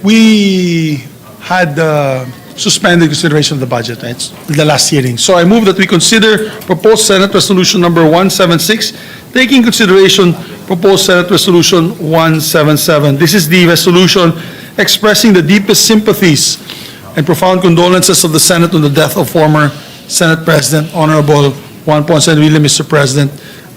We had suspended consideration of the budget, right, the last hearing. So I move that we consider proposed Senate Resolution number 176, taking consideration proposed Senate Resolution 177. This is the resolution expressing the deepest sympathies and profound condolences of the Senate on the death of former Senate President, Honorable Juan Ponce Enrile, Mr. President.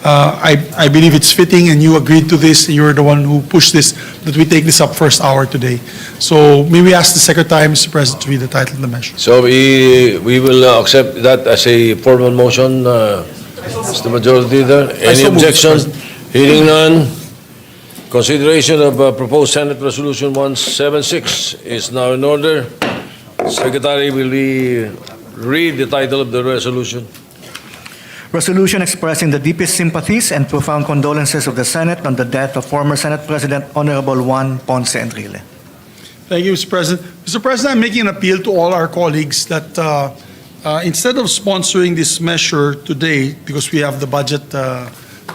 I believe it's fitting, and you agreed to this. You're the one who pushed this, that we take this up first hour today. So may we ask the Secretary, Mr. President, to read the title of the measure. So we will accept that as a formal motion, Mr. Majority Leader. Any objection? Hearing none. Consideration of proposed Senate Resolution 176 is now in order. Secretary, will we read the title of the resolution? Resolution expressing the deepest sympathies and profound condolences of the Senate on the death of former Senate President Honorable Juan Ponce Enrile. Thank you, Mr. President. Mr. President, I'm making an appeal to all our colleagues that instead of sponsoring this measure today, because we have the budget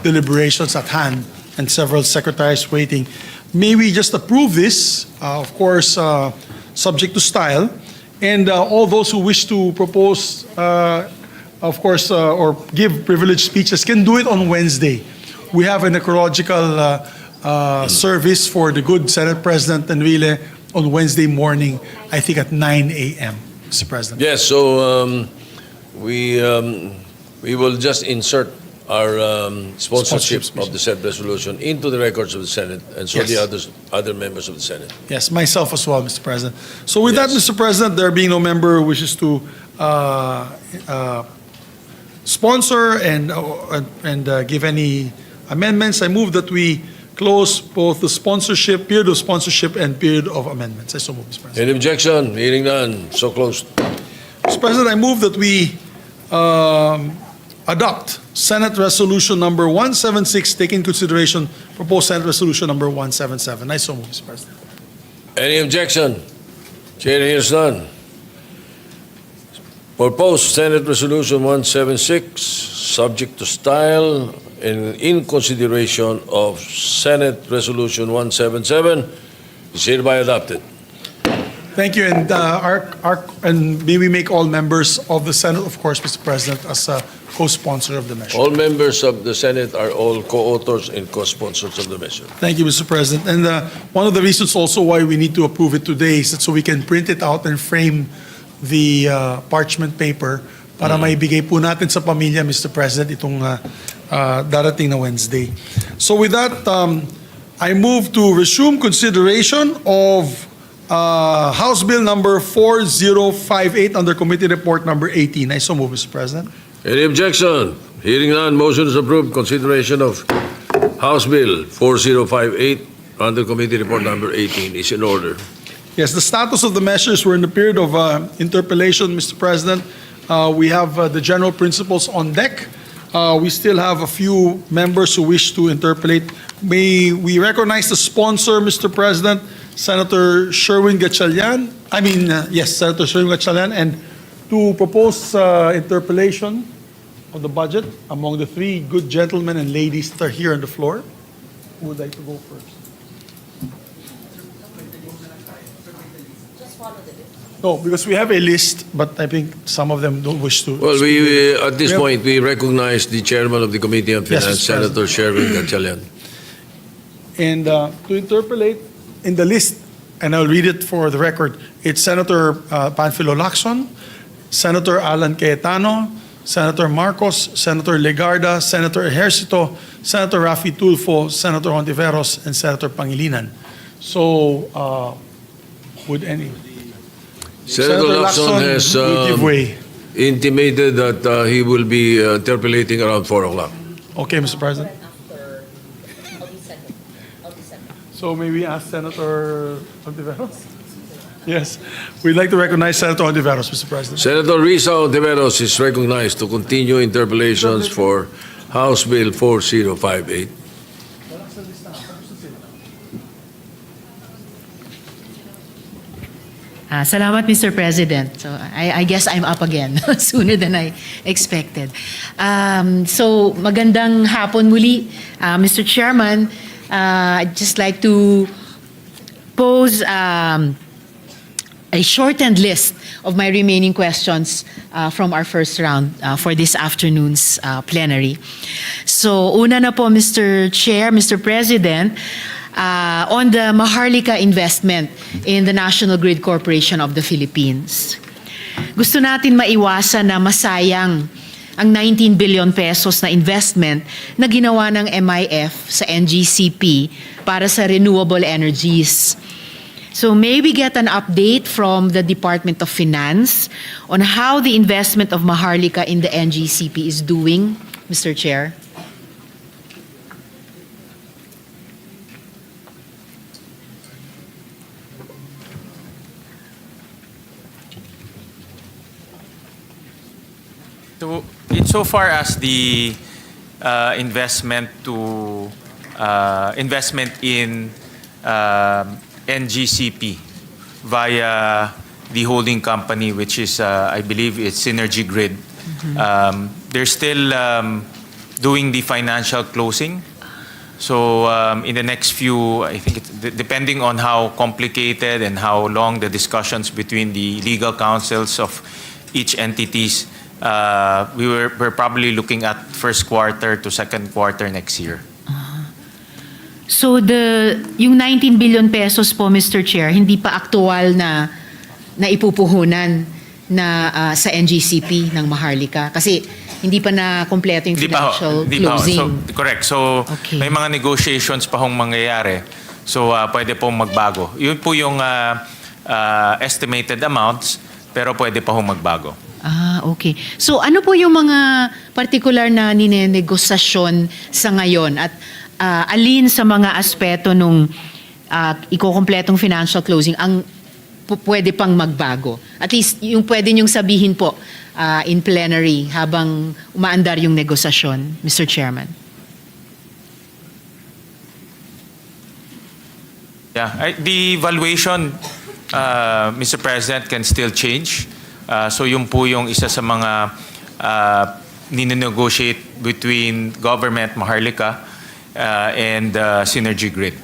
deliberations at hand and several secretaries waiting, may we just approve this, of course, subject to style, and all those who wish to propose of course, or give privileged speeches can do it on Wednesday. We have an ecological service for the good Senate President Enrile on Wednesday morning, I think at 9 a.m., Mr. President. Yes, so we will just insert our sponsorship of the said resolution into the records of the Senate, and so Yes. the other members of the Senate. Yes, myself as well, Mr. President. So with that, Yes. Mr. President, there being no member who wishes to sponsor and give any amendments, I move that we close both the sponsorship, period of sponsorship and period of amendments. I so move, Mr. President. Any objection? Hearing none. So closed. Mr. President, I move that we adopt Senate Resolution number 176, taking consideration proposed Senate Resolution number 177. I so move, Mr. President. Any objection? Chair hears none. Proposed Senate Resolution 176, subject to style and in consideration of Senate Resolution 177, is hereby adopted. Thank you, and and may we make all members of the Senate, of course, Mr. President, as a co-sponsor of the measure. All members of the Senate are all co-authors and co-sponsors of the measure. Thank you, Mr. President. And one of the reasons also why we need to approve it today is that so we can print it out and frame the parchment paper para maibigay po natin sa pamilya, Mr. President, itong darating na Wednesday. So with that, I move to resume consideration of House Bill number 4058 under Committee Report number 18. I so move, Mr. President. Any objection? Hearing none, motion is approved. Consideration of House Bill 4058 under Committee Report number 18 is in order. Yes, the status of the measures, we're in the period of interpellation, Mr. President. We have the general principles on deck. We still have a few members who wish to interpellate. May we recognize the sponsor, Mr. President, Senator Sherwin Gatchalian. Senator Sherwin Gatchalian, and to propose interpellation of the budget among the three good gentlemen and ladies that are here on the floor. Who would like to go first? No, because we have a list, but I think some of them don't wish to. Well, speak. at this point, we recognize the chairman of the Committee on Yes, Finance, Mr. Senator Sherwin Gatchalian. And to interpolate in the list, and I'll read it for the record, it's Senator Panfilo Lacson, Senator Alan Cayetano, Senator Marcos, Senator Legarda, Senator Ejercito, Senator Rafi Tulfo, Senator Hontiveros, and Senator Pangilinan. So, would any? Senator Lacson has will give way. intimated that he will be interpolating around 4 o'clock. Okay, Mr. President. I'll be second. So may we ask Senator Hontiveros? Yes, we'd like to recognize Senator Hontiveros, Mr. President. Senator Risa Ontiveros is recognized to continue interpolations for House Bill 4058. Salamat, Mr. President. So I guess I'm up again sooner than I expected. So magandang hapon muli, Mr. Chairman. I'd just like to pose a shortened list of my remaining questions from our first round for this afternoon's plenary. So, una na po, Mr. Chair, Mr. President, on the Maharlika investment in the National Grid Corporation of the Philippines. Gusto natin maiwasan na masayang ang 19 billion pesos na investment na ginawa ng MIF sa NGCP para sa renewable energies. So may we get an update from the Department of Finance on how the investment of Maharlika in the NGCP is doing, Mr. Chair? So, insofar as the investment in NGCP via the holding company, which is I believe it's Synergy Grid, they're still doing the financial closing. So in the next few, I think depending on how complicated and how long the discussions between the legal counsels of each entities. We're probably looking at first quarter to second quarter next year. So yung 19 billion pesos po, Mr. Chair, hindi pa aktual na ipupuhunan na sa NGCP ng Maharlika kasi hindi pa na kompleto yung financial closing. So, correct. So Okay. may mga negotiations pa hong mangyayari. So pwede pong magbago. Yun po yung estimated amounts, pero pwede pa hong magbago. Okay. So ano po yung mga particular na ninenegosasyon sa ngayon at alin sa mga aspeto nung ikokompletong financial closing ang pwede pang magbago? At least yung pwede nyong sabihin po in plenary habang umaandar yung negosasyon, Mr. Chairman. Yeah, the valuation, Mr. President, can still change. So yun po yung isa sa mga ninegotiate between government, Maharlika, and Synergy Grid.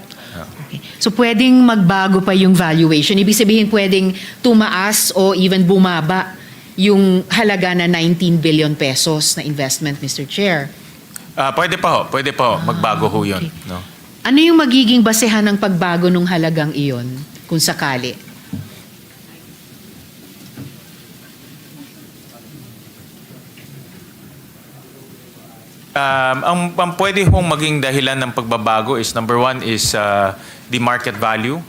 Okay. So pwedeng magbago pa yung valuation. Ibig sabihin pwedeng tumaas o even bumaba yung halaga na 19 billion pesos na investment, Mr. Chair. Pwede pa ho, magbago ho yun. Okay. No? Ano yung magiging basehan ng pagbago ng halagang iyon kung sakali? Ang pwede hong maging dahilan ng pagbabago is number one is the market value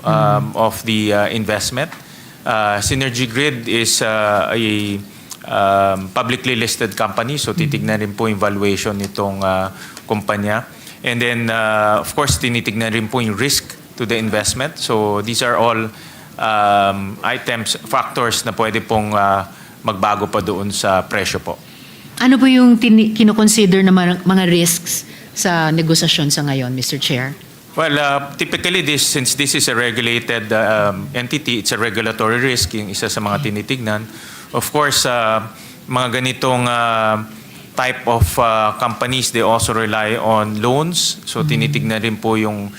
of the investment. Synergy Grid is a publicly listed company, so titignan rin po yung valuation nitong kumpanya. And then, of course, tinitignan rin po yung risk to the investment. So these are all factors na pwede pong magbago pa doon sa presyo po. Ano po yung kinoconsider na mga risks sa negosasyon sa ngayon, Mr. Chair? Well, typically, since this is a regulated entity, it's a regulatory risk, yung isa sa mga tinitignan. Of course, mga ganitong type of companies, they also rely on loans. So, tinitignan rin po yung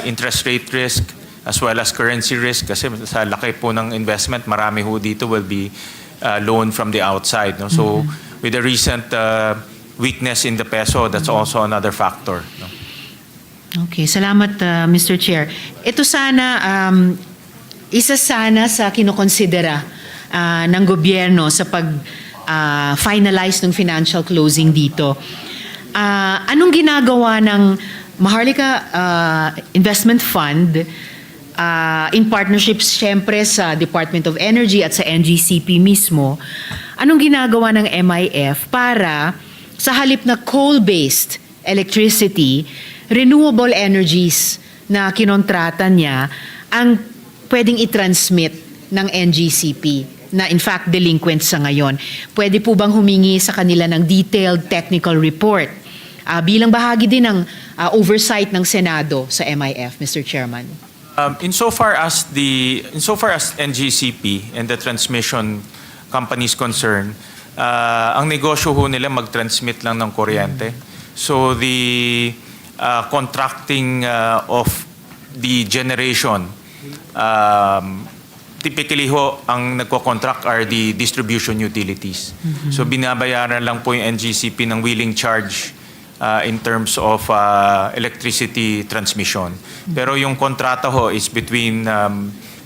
interest rate risk as well as currency risk. Kasi sa laki po ng investment, marami ho dito will be loan from the outside. No? So, with the recent weakness in the peso, that's also another factor. No? Okay, salamat Mr. Chair. Ito sana, isa sana sa kinokonsidera ng gobyerno sa pag-finalize ng financial closing dito. Anong ginagawa ng Maharlika Investment Fund in partnerships siyempre sa Department of Energy at sa NGCP mismo? Anong ginagawa ng MIF para sa halip na coal-based electricity, renewable energies na kinontrata niya ang pwedeng i-transmit ng NGCP na in fact delinquent sa ngayon? Pwede po bang humingi sa kanila ng detailed technical report bilang bahagi din ng oversight ng Senado sa MIF, Mr. Chairman? Insofar as NGCP and the transmission companies concerned, ang negosyo ho nila mag-transmit lang ng kuryente. So the contracting of the generation typically ho, ang nagko-contract are the distribution utilities. So binabayaran lang po yung NGCP ng wheeling charge in terms of electricity transmission. Pero yung kontrata ho is between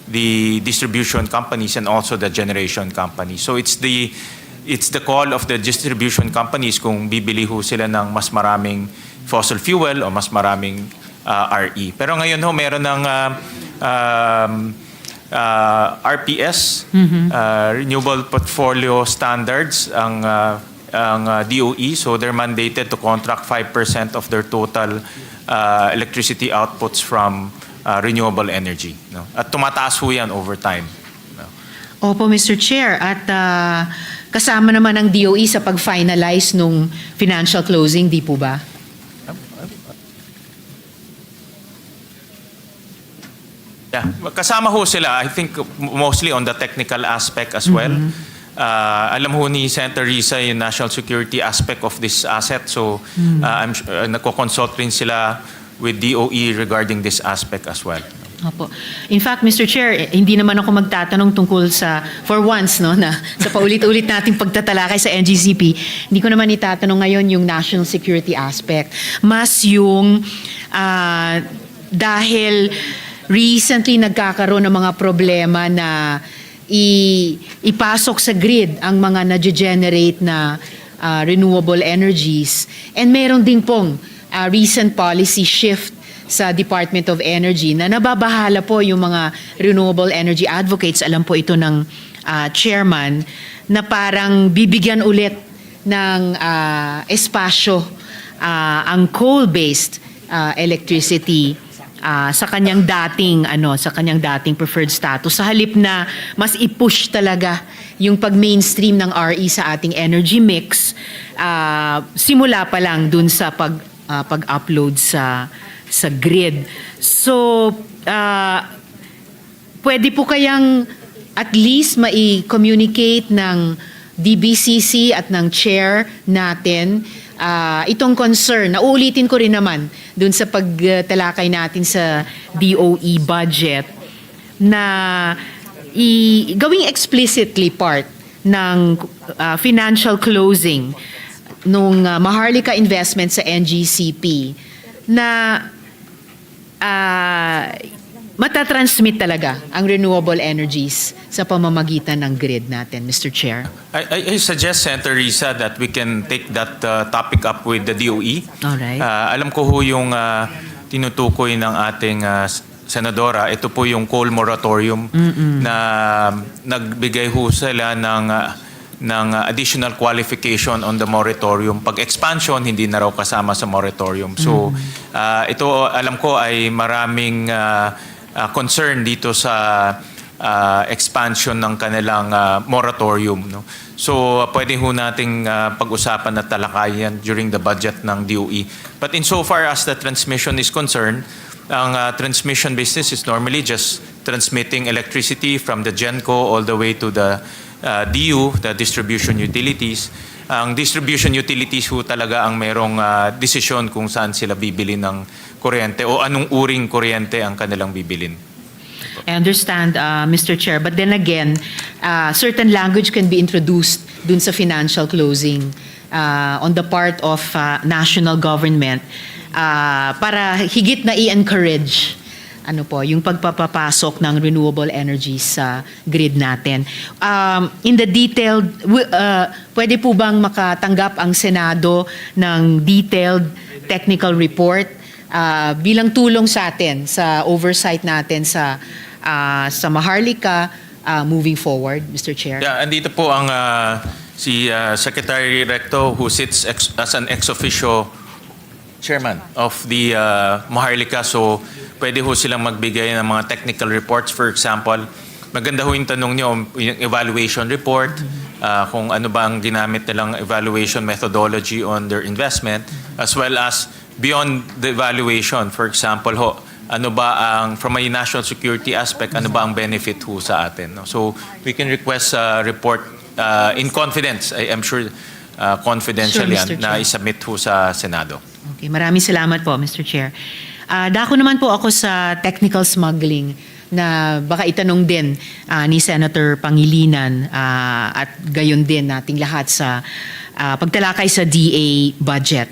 the distribution companies and also the generation companies. So it's the call of the distribution companies kung bibili ho sila ng mas maraming fossil fuel o mas maraming RE. Pero ngayon ho, meron ng RPS, Renewable Portfolio Standards, ang DOE. So they're mandated to contract 5% of their total electricity outputs from renewable energy. No? At tumataas ho yan over time. No? Opo, Mr. Chair. At kasama naman ang DOE sa pag-finalize nung financial closing, di po ba? Yeah, kasama ho sila. I think mostly on the technical aspect as well. Alam ho ni Senator Risa yung national security aspect of this asset. So I'm sure, nagko-consult rin sila with DOE regarding this aspect as well. Opo. In fact, Mr. Chair, hindi naman ako magtatanong tungkol sa, for once, no, na sa paulit-ulit nating pagtatalakay sa NGCP, hindi ko naman itatanong ngayon yung national security aspect. Mas yung dahil recently nagkakaroon ng mga problema na ipasok sa grid ang mga na-generate na renewable energies. And meron din pong recent policy shift sa Department of Energy na nababahala po yung mga renewable energy advocates. Alam po ito ng chairman na parang bibigyan ulit ng espasyo ang coal-based electricity sa kanyang dating preferred status, sa halip na mas i-push talaga yung pag-mainstream ng RE sa ating energy mix, simula pa lang dun sa pag-upload sa grid. So pwede po kayang at least mai-communicate ng DBCC at ng chair natin itong concern. Nauulitin ko rin naman dun sa pagtalakay natin sa DOE budget na gawing explicitly part ng financial closing nung Maharlika investment sa NGCP na matatransmit talaga ang renewable energies sa pamamagitan ng grid natin, Mr. Chair. I suggest, Senator Risa, that we can take that topic up with the DOE. Alright. Alam ko ho yung tinutukoy ng ating senadora. Ito po yung coal moratorium na nagbigay ho sila ng additional qualification on the moratorium. Pag expansion, hindi na raw kasama sa moratorium. So ito alam ko ay maraming concern dito sa expansion ng kanilang moratorium. No? So pwede ho nating pag-usapan at talakayan during the budget ng DOE. But insofar as the transmission is concerned, ang transmission business is normally just transmitting electricity from the GenCo all the way to the DU, the distribution utilities. Ang distribution utilities ho talaga ang merong desisyon kung saan sila bibili ng kuryente o anong uring kuryente ang kanilang bibilin. I understand, Mr. Chair. But then again, certain language can be introduced dun sa financial closing on the part of national government para higit na i-encourage yung pagpapapasok ng renewable energies sa grid natin. In the detailed, pwede po bang makatanggap ang Senado ng detailed technical report bilang tulong sa atin, sa oversight natin sa Maharlika moving forward, Mr. Chair? Yeah, andito po ang si Secretary Recto who sits as an ex officio chairman of the Maharlika. So pwede ho silang magbigay ng mga technical reports. For example, maganda ho yung tanong niyo, yung evaluation report, kung ano ba ang ginamit nilang evaluation methodology on their investment, as well as beyond the evaluation. For example ho, ano ba ang, from a national security aspect, ano ba ang benefit ho sa atin. No? So we can request a report in confidence. I'm sure confidential Sure, yan, Mr. na Chair. isubmit ho sa Senado. Okay, maraming salamat po, Mr. Chair. Dako naman po ako sa technical smuggling. na baka itanong din ni Senator Pangilinan at gayon din nating lahat sa pagtalakay sa DA budget.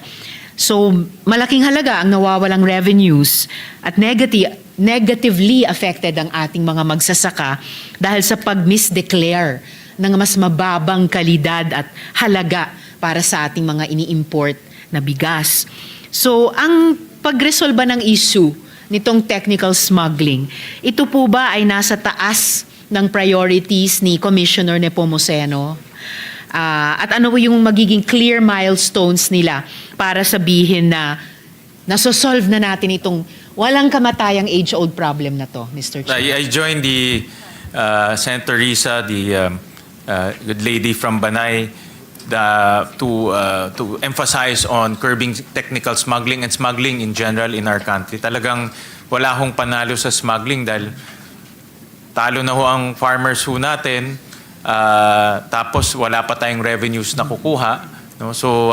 So malaking halaga ang nawawalang revenues at negatively affected ang ating mga magsasaka dahil sa pag-misdeclare ng mas mababang kalidad at halaga para sa ating mga ini-import na bigas. So ang pagresolba ng issue nitong technical smuggling, ito po ba ay nasa taas ng priorities ni Commissioner Nepomuceno? At ano po yung magiging clear milestones nila para sabihin na nasosolve na natin itong walang kamatayang age-old problem na to, Mr. Chair? I joined the Senator Risa, the good lady from Banay, to emphasize on curbing technical smuggling and smuggling in general in our country. Talagang wala hong panalo sa smuggling dahil talo na ho ang farmers ho natin, tapos wala pa tayong revenues na kukuha. No? So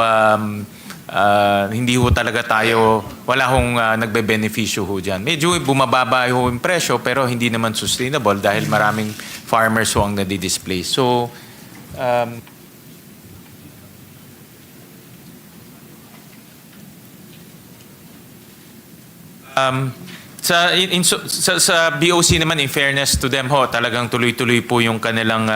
hindi ho talaga tayo, wala hong nagbe-beneficyo ho dyan. Medyo bumababa ho yung presyo pero hindi naman sustainable dahil maraming farmers ho ang nadi-displace. So sa BOC naman, in fairness to them ho, talagang tuloy-tuloy po yung kanilang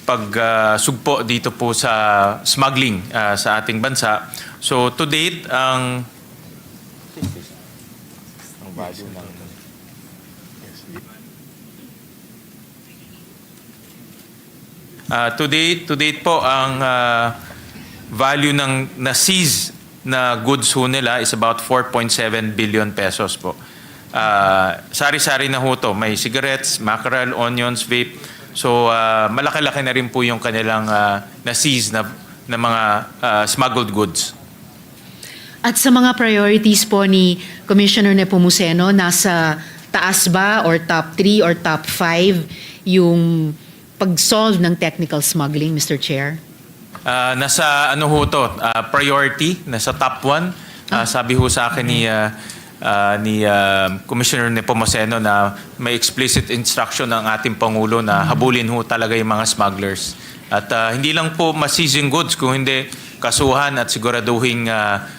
pagsugpo dito po sa smuggling sa ating bansa. So to date, ang value ng to date po ang value ng na-seize na goods ho nila is about 4.7 billion pesos po. Sari-sari na ho to. May cigarettes, mackerel, onions, vape. So malaki-laki na rin po yung kanilang na-seize na mga smuggled goods. At sa mga priorities po ni Commissioner Nepomuceno, nasa taas ba or top 3 or top 5 yung pag-solve ng technical smuggling, Mr. Chair? Nasa ano ho to, priority, nasa top 1. Sabi ho sa akin ni Commissioner Nepomuceno na may explicit instruction ng ating Pangulo na habulin ho talaga yung mga smugglers. At hindi lang po ma-seizing goods, kung hindi kasuhan at siguraduhin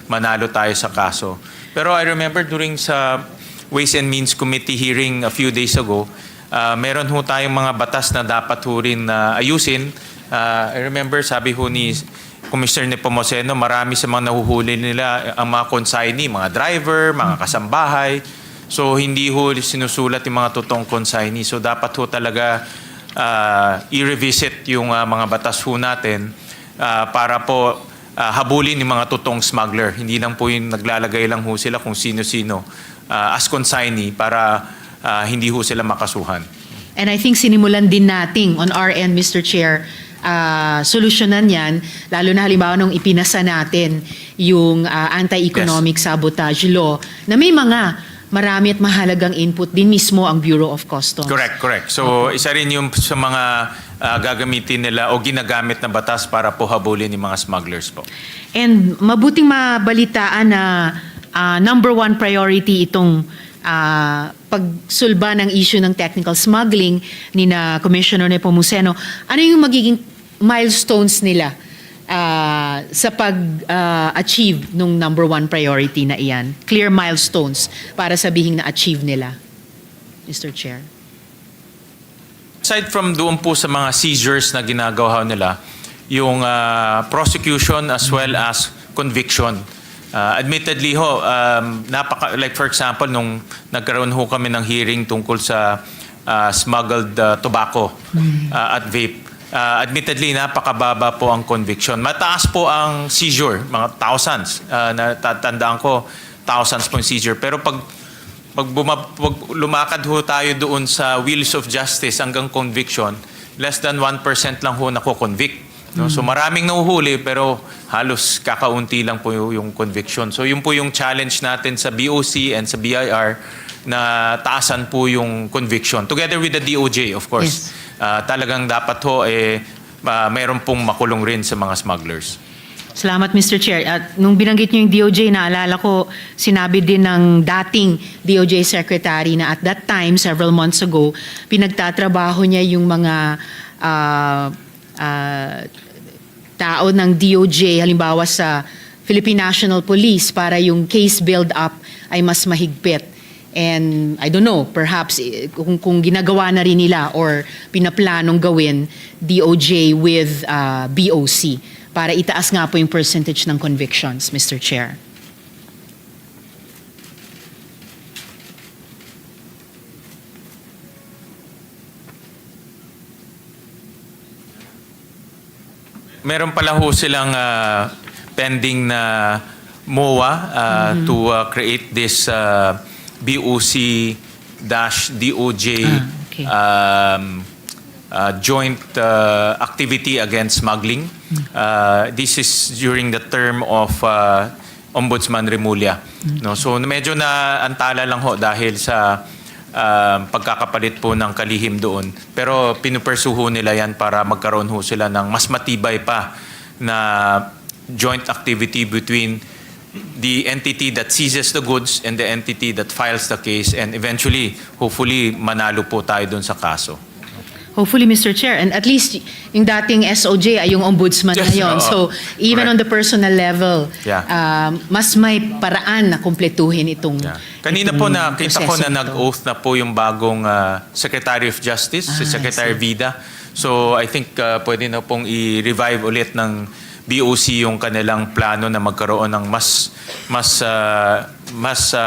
manalo tayo sa kaso. Pero I remember during sa Ways and Means Committee hearing a few days ago, meron ho tayong mga batas na dapat ho rin ayusin. I remember sabi ho ni Commissioner Nepomuceno, marami sa mga nahuhuli nila ang mga consignee, mga driver, mga kasambahay. So hindi ho sinusulat yung mga totoong consignee. So dapat ho talaga i-revisit yung mga batas ho natin para po habulin yung mga totoong smuggler. Hindi lang po yung naglalagay lang ho sila kung sino-sino as consignee para hindi ho sila makasuhan. And I think sinimulan din nating on our end, Mr. Chair, solusyonan yan, lalo na halimbawa nung ipinasa natin yung anti-economic sabotage law na may marami at mahalagang input din mismo ang Bureau of Customs. Correct. So isa rin yung sa mga gagamitin nila o ginagamit na batas para po habulin yung mga smugglers po. And mabuting mabalitaan na number 1 priority itong pagsulba ng issue ng technical smuggling ni na Commissioner Nepomuceno. Ano yung magiging milestones nila sa pag-achieve nung number 1 priority na iyan? Clear milestones para sabihin na achieve nila, Mr. Chair. Aside from doon po sa mga seizures na ginagawa nila, yung prosecution as well as conviction. Admittedly ho, like for example, nung nagkaroon ho kami ng hearing tungkol sa smuggled tobacco at vape, admittedly napakababa po ang conviction. Mataas po ang seizure, mga thousands. Natatandaan ko, thousands po yung seizure. Pero pag lumakad ho tayo doon sa wheels of justice hanggang conviction, less than 1% lang ho nako-convict. No? So maraming nahuhuli pero halos kakaunti lang po yung conviction. So yun po yung challenge natin sa BOC and sa BIR na taasan po yung conviction. Together with the DOJ, of course. Yes. Talagang dapat ho mayroon pong makulong rin sa mga smugglers. Salamat, Mr. Chair. At nung binanggit niyo yung DOJ, naalala ko, sinabi din ng dating DOJ Secretary na at that time, several months ago, pinagtatrabaho niya yung mga tao ng DOJ, halimbawa sa Philippine National Police, para yung case build-up ay mas mahigpit. And I don't know, perhaps kung ginagawa na rin nila or pinaplanong gawin DOJ with BOC para itaas nga po yung percentage ng convictions, Mr. Chair. Meron pala ho silang pending na MOA to create this BOC-DOJ okay. joint activity against smuggling. This is during the term of Ombudsman Remulla. No? So medyo na antala lang ho dahil sa pagkakapalit po ng kalihim doon. Pero pinupersuho nila yan para magkaroon ho sila ng mas matibay pa na joint activity between the entity that seizes the goods and the entity that files the case, and eventually, hopefully, manalo po tayo doon sa kaso. Hopefully, Mr. Chair. And at least yung dating SOJ ay yung ombudsman Yes, ngayon. oo. So even Correct. on the personal level, Yeah. mas may paraan na kumpletuhin itong Yeah. Kanina po nakita ko na nag-oath na po yung bagong Secretary of Justice, si Secretary Vida. So I think pwede na pong i-revive ulit ng BOC yung kanilang plano na magkaroon ng mas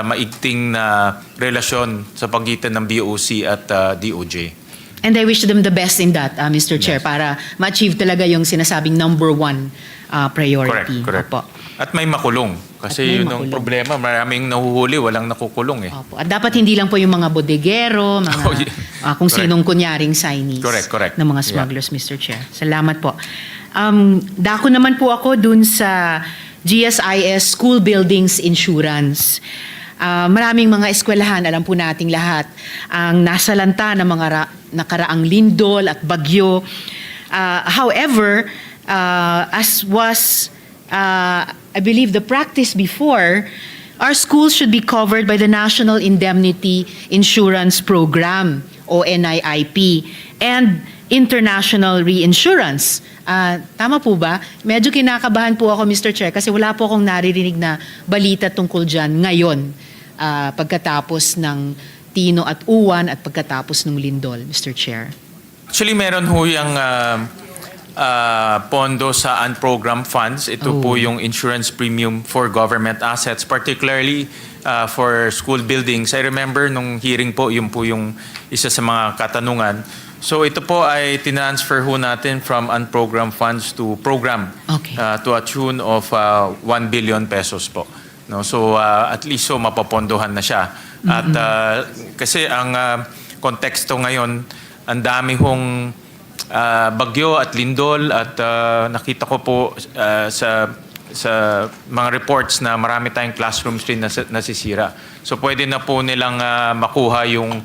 maigting na relasyon sa pagitan ng BOC at DOJ. And I wish them the best in that, Mr. Chair, para ma-achieve talaga yung sinasabing number one priority. Correct. Opo. At may makulong. Kasi At may yun ang makulong. problema, maraming nahuhuli, walang nakukulong eh. Opo. At dapat hindi lang po yung mga bodegero, mga Oh, yeah. kung Correct. sinong kunyaring signees Correct. ng mga smugglers, Mr. Chair. Salamat po. Dako naman po ako dun sa GSIS School Buildings Insurance. Maraming mga eskwelahan, alam po nating lahat, ang nasalanta ng mga nakaraang lindol at bagyo. However, as was, I believe, the practice before, our schools should be covered by the National Indemnity Insurance Program, o NIIP, and international reinsurance. Tama po ba? Medyo kinakabahan po ako, Mr. Chair, kasi wala po akong naririnig na balita tungkol dyan ngayon, pagkatapos ng Tino at Uwan at pagkatapos ng Lindol, Mr. Chair. Actually, meron ho yung pondo sa unprogrammed funds. Ito po yung insurance premium for government assets, particularly for school buildings. I remember nung hearing po, yun po yung isa sa mga katanungan. So ito po ay tinransfer ho natin from unprogrammed funds to program, Okay. to a tune of 1 billion pesos po. No, so at least so mapapondohan na siya. At kasi ang konteksto ngayon, ang dami hong bagyo at lindol at nakita ko po sa mga reports na marami tayong classrooms rin nasisira. So pwede na po nilang makuha yung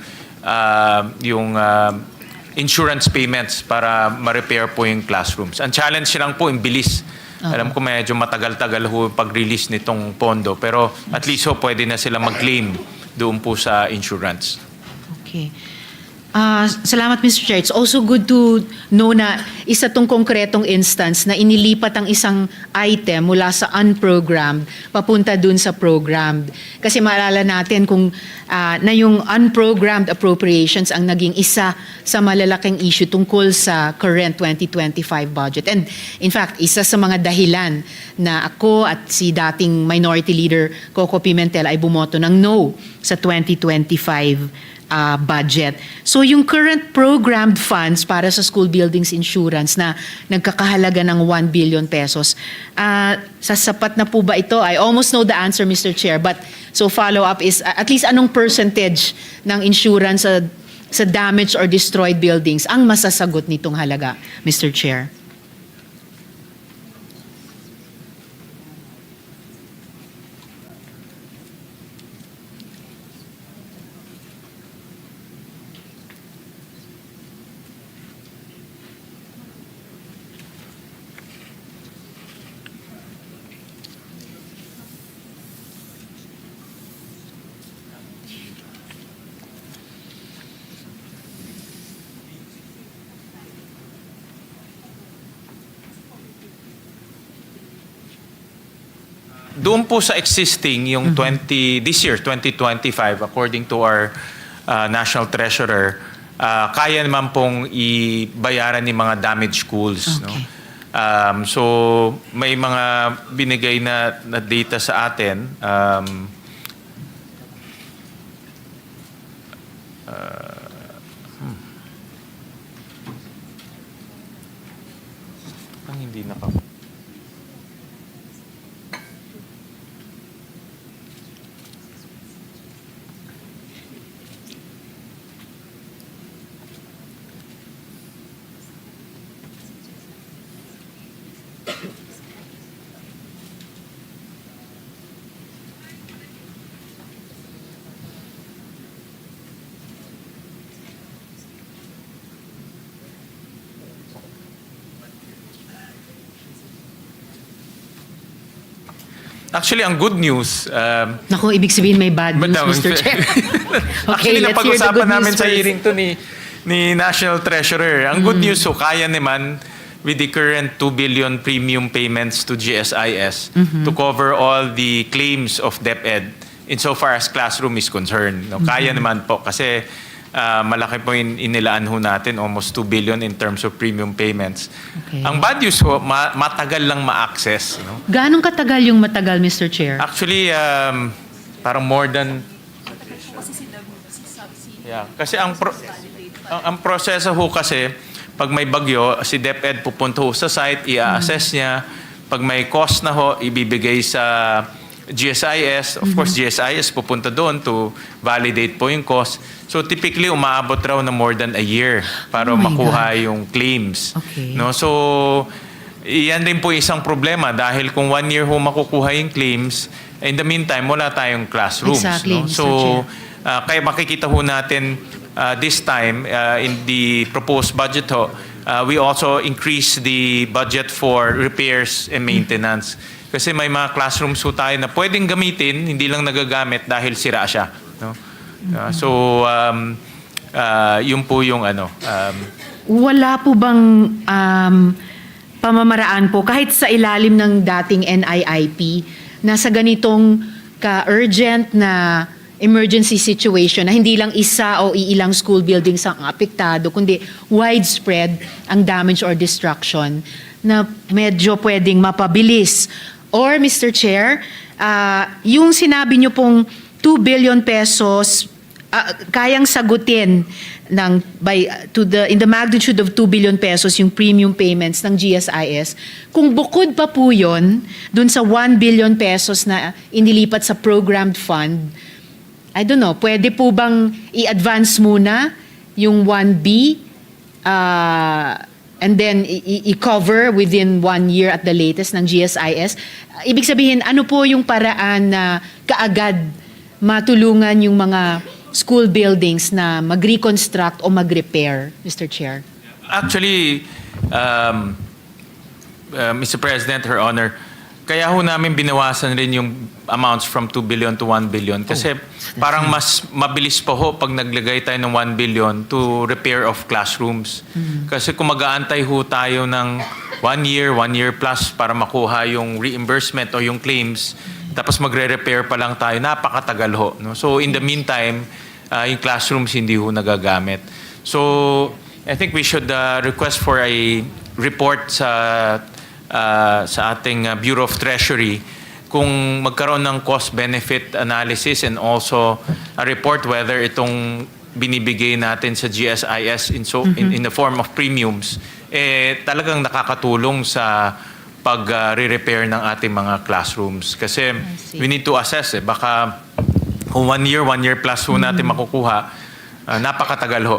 insurance payments para ma-repair po yung classrooms. Ang challenge lang po yung bilis. Alam ko medyo matagal-tagal ho pag-release nitong pondo, pero at least ho pwede na sila mag-claim doon po sa insurance. Okay. Salamat, Mr. Chair. It's also good to know na isa tong konkretong instance na inilipat ang isang item mula sa unprogrammed papunta dun sa programmed. Kasi maalala natin kung na yung unprogrammed appropriations ang naging isa sa malalaking issue tungkol sa current 2025 budget. And in fact, isa sa mga dahilan na ako at si dating Minority Leader Coco Pimentel ay bumoto ng no sa 2025 budget. So yung current programmed funds para sa school buildings insurance na nagkakahalaga ng 1 billion pesos, sasapat na po ba ito? I almost know the answer, Mr. Chair, but so follow-up is at least anong percentage ng insurance sa damaged or destroyed buildings ang masasagot nitong halaga, Mr. Chair? doon po sa existing, yung this year, 2025, according to our National Treasurer, kaya naman pong ibayaran ng mga damaged schools. No? Okay. So, may mga binigay na data sa atin. Ang hindi Actually, ang good news, Naku, ibig sabihin may bad news, Mr. Chair. actually, let's hear the napag-usapan good namin news sa first. hearing to ni National Treasurer. Ang good news, so kaya naman with the current 2 billion premium payments to GSIS to cover all the claims of DepEd insofar as classroom is concerned. No, kaya naman po kasi malaki po inilaan ho natin, almost 2 billion in terms of premium payments. Okay. Ang bad news ho, matagal lang ma-access. No? Ganong katagal yung matagal, Mr. Chair? Actually, parang more than... Yeah. Kasi ang proseso ho kasi, pag may bagyo, si DepEd pupunta ho sa site, i-assess niya. Pag may cost na ho, ibibigay sa GSIS. Of course, GSIS pupunta doon to validate po yung cost. So typically, umaabot raw na more than a year para Oh my makuha yung claims. Okay. No? So, iyan din po isang problema dahil kung 1 year ho makukuha yung claims, in the meantime, wala tayong classrooms. Exactly, no? Mr. So, Chair. kaya makikita ho natin this time in the proposed budget ho, we also increase the budget for repairs and maintenance. Kasi may mga classrooms ho tayo na pwedeng gamitin, hindi lang nagagamit dahil sira siya. No? So, yun po yung ano. Wala po bang pamamaraan po, kahit sa ilalim ng dating NIIP, na sa ganitong ka-urgent na emergency situation na hindi lang isa o iilang school buildings ang apektado, kundi widespread ang damage or destruction na medyo pwedeng mapabilis? Or, Mr. Chair, yung sinabi niyo pong 2 billion pesos, kayang sagutin ng in the magnitude of 2 billion pesos yung premium payments ng GSIS. Kung bukod pa po yun, dun sa 1 billion pesos na inilipat sa programmed fund, I don't know, pwede po bang i-advance muna yung 1B and then i-cover within 1 year at the latest ng GSIS? Ibig sabihin, ano po yung paraan na kaagad matulungan yung mga school buildings na mag-reconstruct o mag-repair, Mr. Chair? Actually, Mr. President, Her Honor, kaya ho namin binawasan rin yung amounts from 2 billion to 1 billion kasi parang mas mabilis pa ho pag naglagay tayo ng 1 billion to repair of classrooms. Kasi kung mag-aantay ho tayo ng 1 year plus para makuha yung reimbursement o yung claims, tapos magre-repair pa lang tayo, napakatagal ho. No? So in the meantime, yung classrooms hindi ho nagagamit. So I think we should request for a report sa ating Bureau of Treasury kung magkaroon ng cost-benefit analysis and also a report whether itong binibigay natin sa GSIS in the form of premiums talagang nakakatulong sa pag-re-repair ng ating mga classrooms. Kasi we need to assess baka kung 1 year plus ho natin makukuha, napakatagal ho.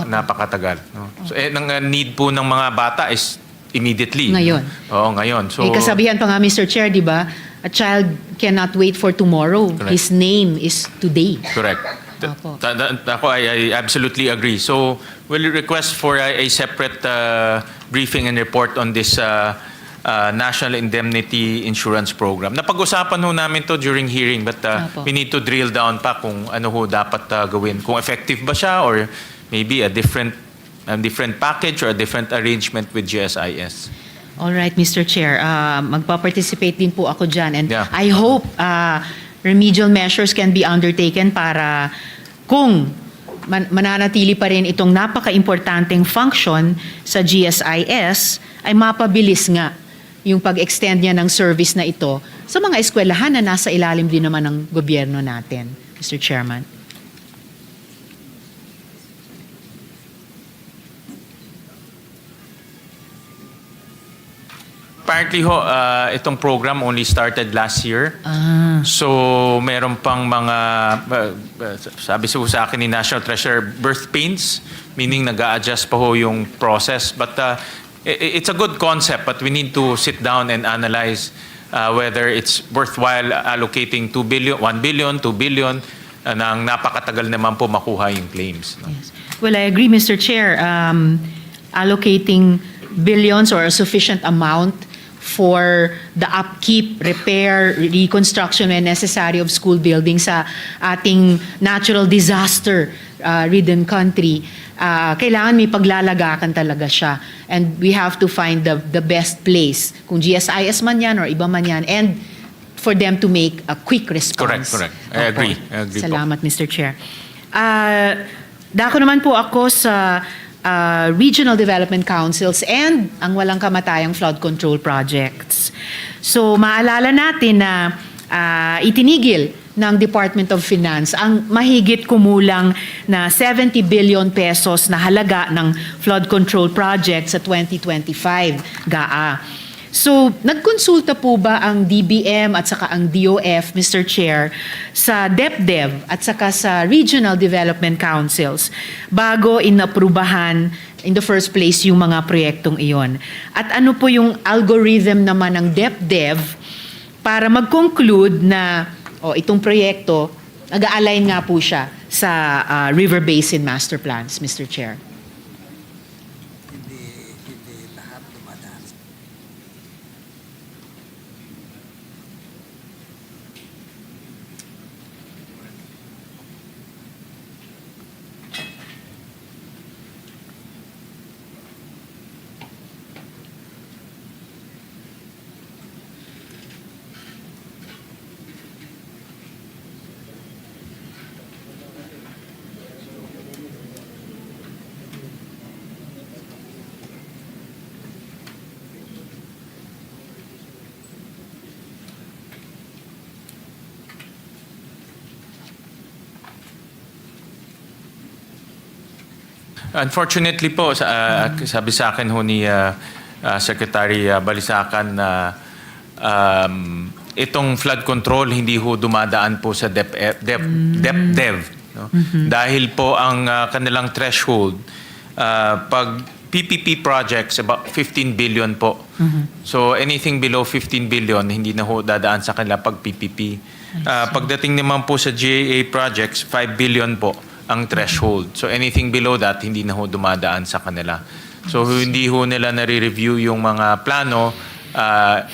Napakatagal. No? So, ang need po ng mga bata is immediately. Ngayon. Oo, ngayon. So, May kasabihan pa nga, Mr. Chair, di ba? A child cannot wait for tomorrow. Correct. His name is today. correct. Opo. Ako, I absolutely agree. So, we'll request for a separate briefing and report on this National Indemnity Insurance Program. Napag-usapan ho namin to during hearing but Opo. we need to drill down pa kung ano ho dapat gawin. Kung effective ba siya or maybe a different package or a different arrangement with GSIS. All right, Mr. Chair. Magpa-participate din po ako dyan. And Yeah. I hope remedial measures can be undertaken para kung mananatili pa rin itong napaka-importanteng function sa GSIS, ay mapabilis nga yung pag-extend niya ng service na ito sa mga eskwelahan na nasa ilalim din naman ng gobyerno natin, Mr. Chairman. Apparently ho, itong program only started last year. So meron pang mga, sabi sa akin ni National Treasurer, birth pains, meaning nag-a-adjust pa ho yung process. But it's a good concept, but we need to sit down and analyze whether it's worthwhile allocating 2 billion, 1 billion, 2 billion, nang napakatagal naman po makuha yung claims. No? Yes. Well, I agree, Mr. Chair. Allocating billions or a sufficient amount for the upkeep, repair, reconstruction when necessary of school buildings sa ating natural disaster-ridden country, kailangan may paglalagakan talaga siya. And we have to find the best place, kung GSIS man yan or iba man yan, and for them to make a quick response. Correct. I agree. Salamat, Mr. Chair. Dako naman po ako sa regional development councils and ang walang kamatayang flood control projects. So maalala natin na itinigil ng Department of Finance ang mahigit kumulang na 70 billion pesos na halaga ng flood control project sa 2025 GAA. So, nagkonsulta po ba ang DBM at saka ang DOF, Mr. Chair, sa DepDev at saka sa Regional Development Councils bago inaprubahan in the first place yung mga proyektong iyon? At ano po yung algorithm naman ng DepDev para mag-conclude na itong proyekto, nag-align nga po siya sa River Basin Master Plans, Mr. Chair? Unfortunately po, sabi sa akin ho ni Secretary Balisacan na itong flood control hindi ho dumadaan po sa DepDev. No? Dahil po ang kanilang threshold, pag PPP projects, about 15 billion po. So anything below 15 billion, hindi na ho dadaan sa kanila pag PPP. Pagdating naman po sa GAA projects, 5 billion po ang threshold. So anything below that, hindi na ho dumadaan sa kanila. So hindi ho nila nare-review yung mga plano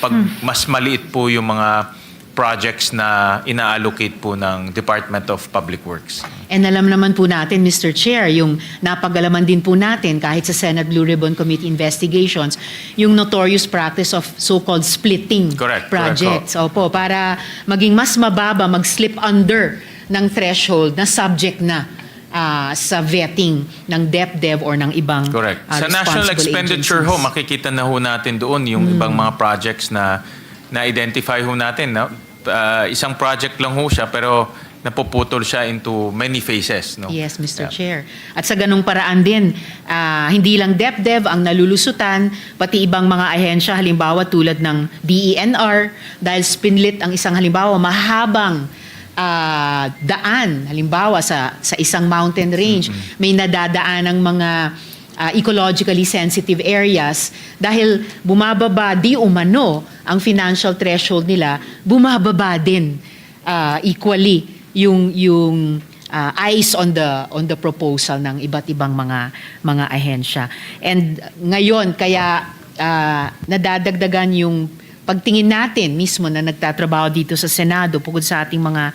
pag mas maliit po yung mga projects na ina-allocate po ng Department of Public Works. And alam naman po natin, Mr. Chair, yung napagalaman din po natin kahit sa Senate Blue Ribbon Committee investigations, yung notorious practice of so-called splitting projects. Opo, para maging mas mababa, mag-slip under ng threshold na subject na sa vetting ng DepDev or ng ibang Sa national expenditure agencies. makikita na ho natin doon yung ibang mga projects na na-identify ho natin. No? Isang project lang ho siya pero napuputol siya into many phases. No? Yes, Mr. Chair. At sa ganung paraan din, hindi lang DepDev ang nalulusutan, pati ibang mga ahensya, halimbawa tulad ng DENR, dahil spinlit ang isang halimbawa, mahabang daan, halimbawa sa isang mountain range, may nadadaan ng mga ecologically sensitive areas dahil bumababa di umano ang financial threshold nila, bumababa din equally yung eyes on the proposal ng iba't ibang mga ahensya. And ngayon kaya nadadagdagan yung pagtingin natin mismo na nagtatrabaho dito sa Senado, bukod sa ating mga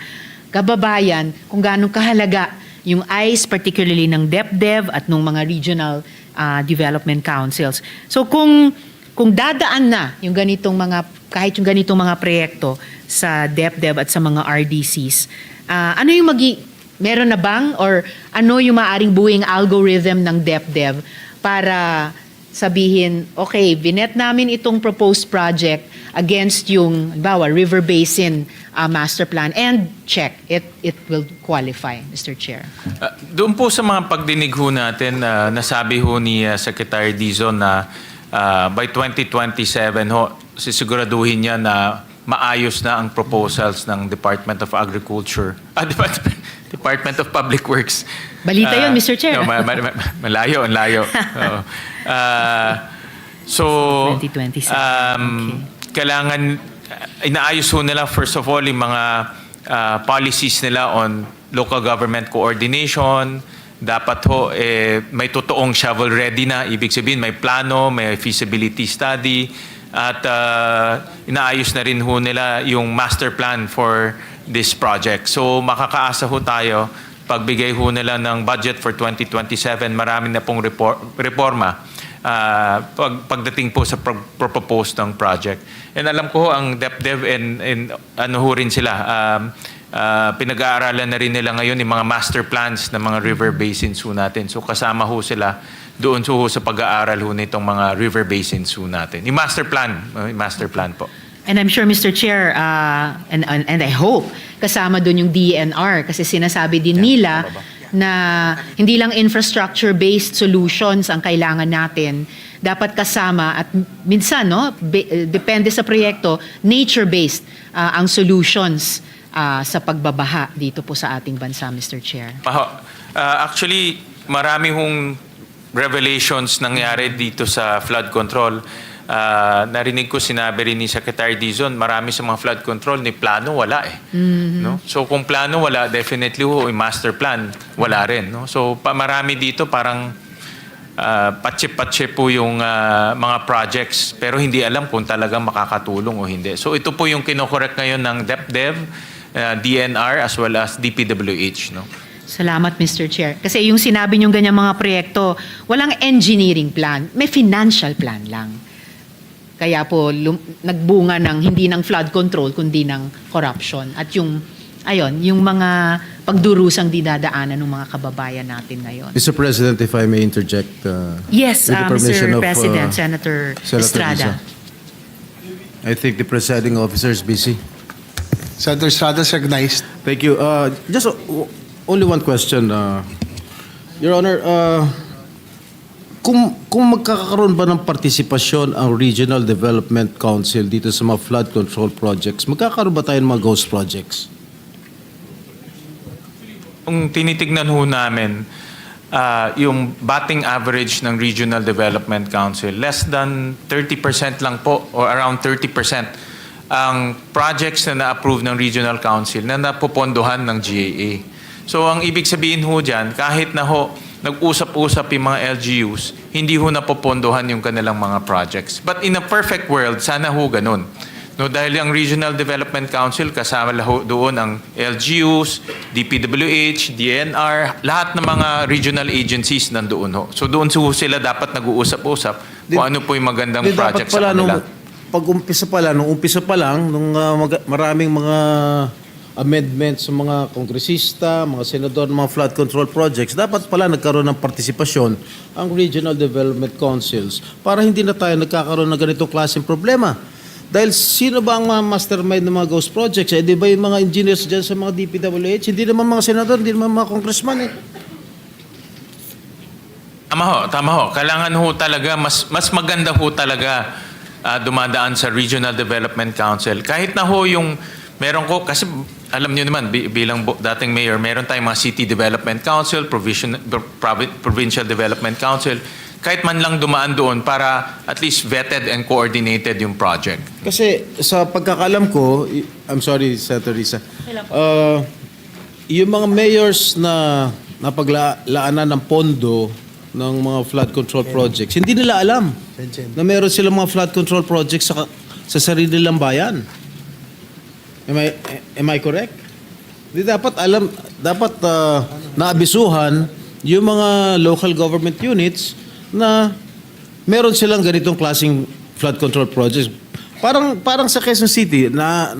kababayan, kung gaano kahalaga yung eyes, particularly ng DepDev at ng mga regional development councils. So kung kung dadaan na yung ganitong kahit yung ganitong mga proyekto sa DepDev at sa mga RDCs, ano yung meron na bang or ano yung maaring buwing algorithm ng DepDev para sabihin, okay, binet namin itong proposed project against yung, halimbawa, River Basin Master Plan and check, it will qualify, Mr. Chair. Doon po sa mga pagdinig ho natin, nasabi ho ni Secretary Dizon na by 2027 ho, sisiguraduhin niya na maayos na ang proposals ng Department of Agriculture, Department of Public Works. Balita yun, Mr. Chair. No, malayo, ang layo. Oo. So, 2027. kailangan, inaayos ho nila, first of all, yung mga policies nila on local government coordination. Dapat ho, may totoong shovel ready na. Ibig sabihin, may plano, may feasibility study. At inaayos na rin ho nila yung master plan for this project. So makakaasa ho tayo, pagbigay ho nila ng budget for 2027, marami na pong reforma pagdating po sa propose ng project. And alam ko ho, ang DepDev and ano ho rin sila, pinag-aaralan na rin nila ngayon yung mga master plans ng mga river basins ho natin. So kasama ho sila doon ho sa pag-aaral ho nitong mga river basins ho natin. Yung master plan po. And I'm sure, Mr. Chair, and I hope, kasama doon yung DNR kasi sinasabi din nila na hindi lang infrastructure-based solutions ang kailangan natin, dapat kasama at minsan, no, depende sa proyekto, nature-based ang solutions sa pagbabaha dito po sa ating bansa, Mr. Chair. Actually, marami hong revelations nangyari dito sa flood control. Narinig ko, sinabi rin ni Secretary Dizon, marami sa mga flood control, ni plano wala eh. No? So kung plano wala, definitely yung master plan wala rin. No? So marami dito parang patse-patse po yung mga projects pero hindi alam kung talagang makakatulong o hindi. So ito po yung kinokorek ngayon ng DepDev, DNR as well as DPWH. No? Salamat, Mr. Chair. Kasi yung sinabi niyong ganyang mga proyekto, walang engineering plan, may financial plan lang. Kaya po nagbunga ng hindi ng flood control kundi ng corruption at yung mga pagdurusang dinadaanan ng mga kababayan natin ngayon. Mr. President, if I may interject. Yes, with the permission Mr. of, President, Senator Estrada. Rizzo. I think the presiding officer is busy. Senator Estrada is recognized. Thank you. Just only one question, Your Honor. Kung magkakaroon ba ng partisipasyon ang Regional Development Council dito sa mga flood control projects, magkakaroon ba tayo ng mga ghost projects? Kung tinitignan ho namin, yung batting average ng Regional Development Council, less than 30% lang po or around 30% ang projects na na-approve ng Regional Council na napopondohan ng GAA. So ang ibig sabihin ho dyan, kahit na ho nag-usap-usap yung mga LGUs, hindi ho napopondohan yung kanilang mga projects. But in a perfect world, sana ho ganun. No, dahil ang Regional Development Council, kasama doon ang LGUs, DPWH, DNR, lahat ng mga regional agencies nandoon ho. So doon sila dapat nag-uusap-usap kung ano po yung magandang project sa kanila. Nung umpisa pa lang, nung maraming mga amendments sa mga kongresista, mga senador, mga flood control projects, dapat pala nagkaroon ng partisipasyon ang Regional Development Councils para hindi na tayo nagkakaroon ng ganitong klaseng problema. Dahil sino ba ang mga mastermind ng mga ghost projects? Di ba yung mga engineers dyan sa mga DPWH? Hindi naman mga senador, hindi naman mga congressman eh. Tama ho. Kailangan ho talaga, mas maganda ho talaga dumadaan sa Regional Development Council. Kahit na ho yung meron ko, kasi alam niyo naman, bilang dating mayor, meron tayong mga City Development Council, Provincial Development Council, kahit man lang dumaan doon para at least vetted and coordinated yung project. Kasi sa pagkakalam ko, I'm sorry, Senator Risa, yung mga mayors na napaglaanan ng pondo ng mga flood control projects, hindi nila alam na meron silang mga flood control projects sa sarili nilang bayan. Am I correct? Di dapat naabisuhan yung mga local government units na meron silang ganitong klaseng flood control projects. Parang sa Quezon City na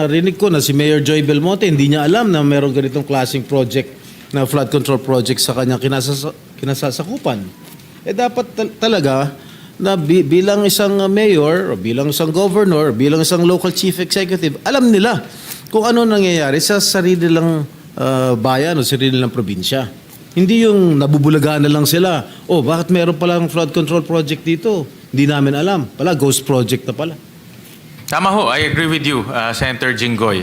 rinig ko na si Mayor Joy Belmonte hindi niya alam na meron ganitong klaseng project na flood control project sa kanyang kinasasakupan. Dapat talaga na bilang isang mayor, o bilang isang governor, o bilang isang local chief executive, alam nila kung ano nangyayari sa sarili lang bayan o sarili lang probinsya. Hindi yung nabubulagaan na lang sila. Oh, bakit meron palang flood control project dito? Hindi namin alam. Pala, ghost project na pala. Tama ho, I agree with you, Senator Jinggoy.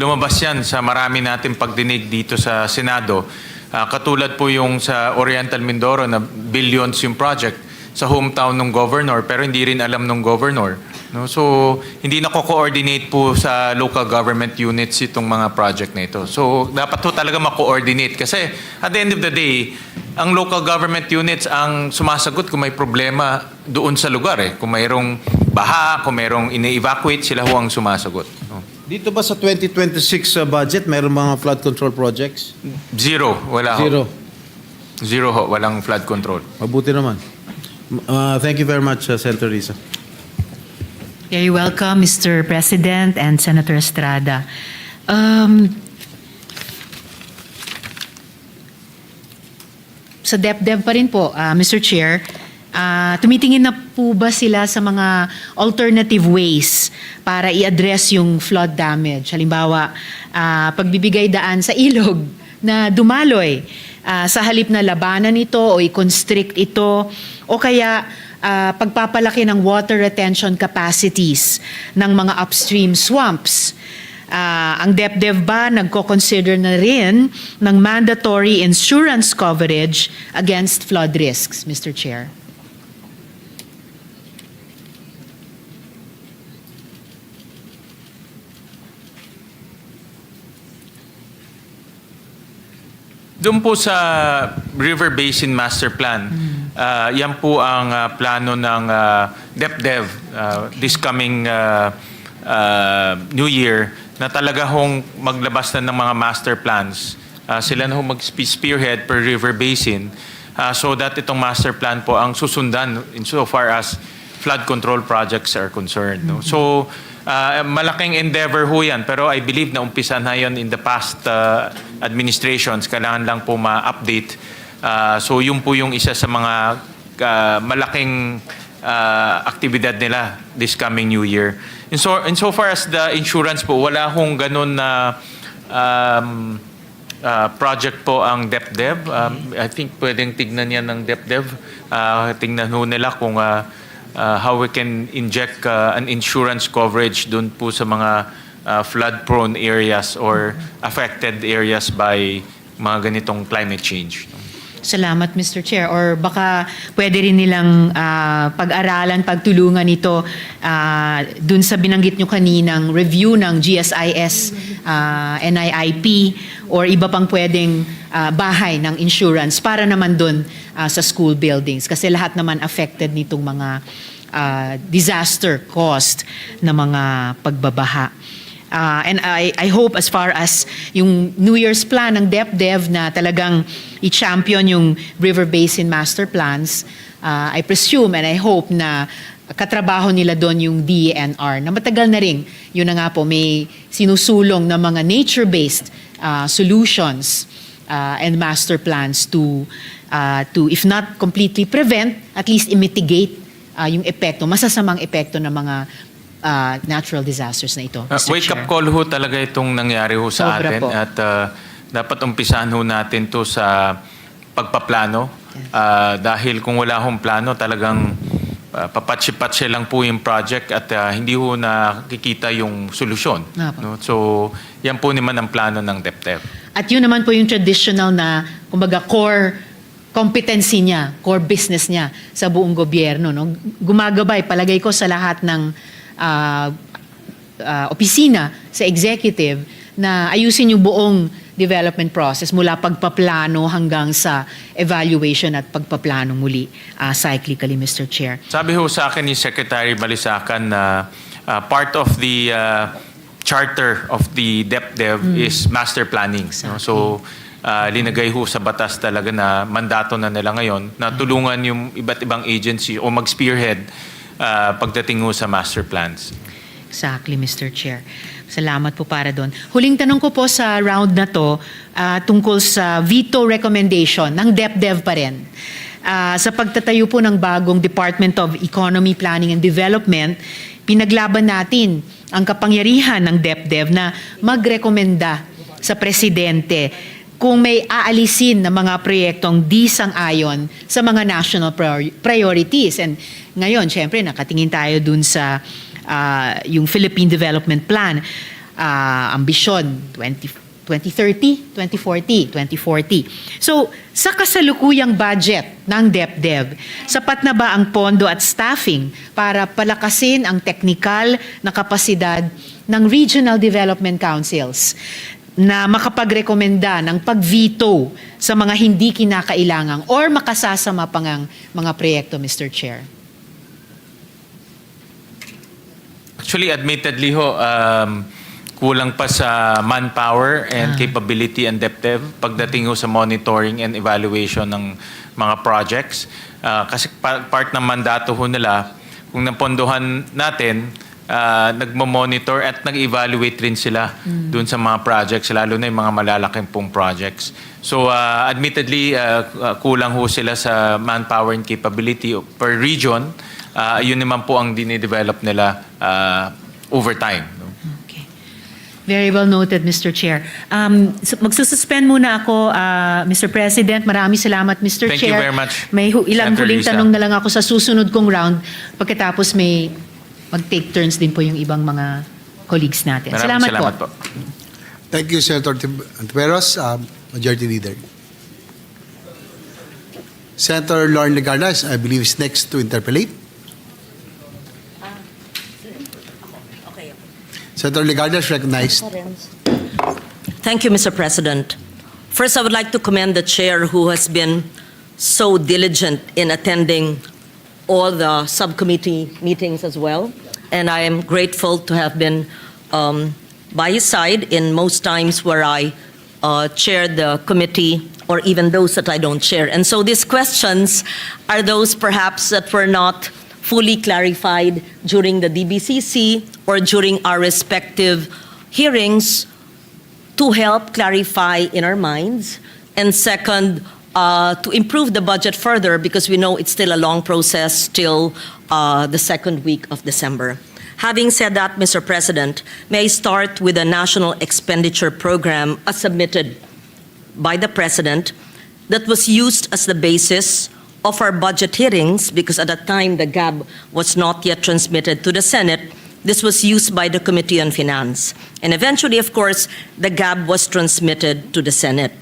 Lumabas yan sa marami natin pagdinig dito sa Senado. Katulad po yung sa Oriental Mindoro na billions yung project sa hometown ng governor pero hindi rin alam ng governor. No? So, hindi na co-coordinate po sa local government units itong mga project na ito. So, dapat po talaga ma-coordinate kasi at the end of the day, ang local government units ang sumasagot kung may problema doon sa lugar. Kung mayroong baha, kung mayroong ine-evacuate, sila ho ang sumasagot. No? Dito ba sa 2026 budget, mayroong mga flood control projects? Zero. Wala ho. Zero ho. Walang flood control. Mabuti naman. Thank you very much, Senator Risa. Very welcome, Mr. President and Senator Estrada. Sa DepDev pa rin po, Mr. Chair, tumitingin na po ba sila sa mga alternative ways para i-address yung flood damage? Halimbawa, pagbibigay daan sa ilog na dumaloy, sa halip na labanan ito o i-constrict ito o kaya pagpapalaki ng water retention capacities ng mga upstream swamps. Ang DepDev ba nagko-consider na rin ng mandatory insurance coverage against flood risks, Mr. Chair? Doon po sa River Basin Master Plan, yan po ang plano ng DepDev this coming New Year na talaga hong maglabas na ng mga master plans. Sila na hong mag-spearhead per river basin so that itong master plan po ang susundan insofar as flood control projects are concerned. No? So, malaking endeavor ho yan, pero I believe na umpisa na yan in the past administrations. Kailangan lang po ma-update. So, yun po yung isa sa mga malaking aktibidad nila this coming New Year. Insofar as the insurance po, wala hong ganun na project po ang DepDev. I think pwedeng tignan yan ng DepDev. Tignan ho nila kung how we can inject an insurance coverage dun po sa mga flood-prone areas or affected areas by mga ganitong climate change. Salamat, Mr. Chair. Or baka pwede rin nilang pag-aralan, pagtulungan ito dun sa binanggit nyo kaninang review ng GSIS, NIIP, or iba pang pwedeng bahay ng insurance para naman dun sa school buildings. Kasi lahat naman affected nitong mga disaster caused na mga pagbabaha. And I hope as far as yung New Year's plan ng DepDev na talagang i-champion yung River Basin Master Plans, I presume and I hope na katrabaho nila doon yung DENR na matagal na rin. Yun na nga po, may sinusulong na mga nature-based solutions and master plans to if not completely prevent, at least i-mitigate yung epekto, masasamang epekto ng mga natural disasters na ito. Wake-up call ho talaga itong nangyari ho sa Sobra atin po. at dapat umpisahan ho natin to sa pagpaplano dahil kung wala hong plano talagang papatsi-patsi lang po yung project at hindi ho nakikita yung solusyon. No? So, yan po naman ang plano ng DepDev. At yun naman po yung traditional na, kumbaga, core competency niya, core business niya sa buong gobyerno. No? Gumagabay, palagay ko, sa lahat ng opisina sa executive na ayusin yung buong development process mula pagpaplano hanggang sa evaluation at pagpaplano muli cyclically, Mr. Chair. Sabi ho sa akin ni Secretary Balisacan na part of the charter of the DepDev is master planning. No? So, linagay ho sa batas talaga na mandato na nila ngayon na tulungan yung iba't ibang agency o mag-spearhead pagdating ho sa master plans. Exactly, Mr. Chair. Salamat po para doon. Huling tanong ko po sa round na to tungkol sa veto recommendation ng DepDev pa rin. Sa pagtatayo po ng bagong Department of Economy, Planning and Development, pinaglaban natin ang kapangyarihan ng DepDev na magrekomenda sa presidente kung may aalisin na mga proyektong di sang-ayon sa mga national priorities. And ngayon, syempre, nakatingin tayo dun sa yung Philippine Development Plan, ambisyon 2030, 2040, 2040. So, sa kasalukuyang budget ng DepDev, sapat na ba ang pondo at staffing para palakasin ang teknikal na kapasidad ng Regional Development Councils na makapagrekomenda ng pag-veto sa mga hindi kinakailangang or makasasama pang ang mga proyekto, Mr. Chair? Actually, admittedly ho, kulang pa sa manpower and capability and DepDev pagdating ho sa monitoring and evaluation ng mga projects. Kasi part ng mandato ho nila, kung napondohan natin, nagmo-monitor at nag-evaluate rin sila dun sa mga projects, lalo na yung mga malalaking pong projects. So admittedly, kulang ho sila sa manpower and capability per region. Yun naman po ang dinidevelop nila over time. Very well noted, Mr. Chair. Magsususpend muna ako, Mr. President. Maraming salamat, Mr. Thank you Chair. very much, May ilang Senator huling Risa. tanong na lang ako sa susunod kong round. Pagkatapos may mag-take turns din po yung ibang mga colleagues natin. Maraming salamat po. Thank you, Senator Antiveros, Majority Leader. Senator Lauren Legardas, I believe, is next to interpellate. Senator Legardas, recognized. Thank you, Mr. President. First, I would like to commend the chair who has been so diligent in attending all the subcommittee meetings as well. And I am grateful to have been by his side in most times where I chaired the committee or even those that I don't chair. And so these questions are those perhaps that were not fully clarified during the DBCC or during our respective hearings to help clarify in our minds. And second, to improve the budget further because we know it's still a long process till the second week of December. Having said that, Mr. President, may I start with the National Expenditure Program as submitted by the President that was used as the basis of our budget hearings because at that time the GAB was not yet transmitted to the Senate. This was used by the Committee on Finance. And eventually, of course, the GAB was transmitted to the Senate.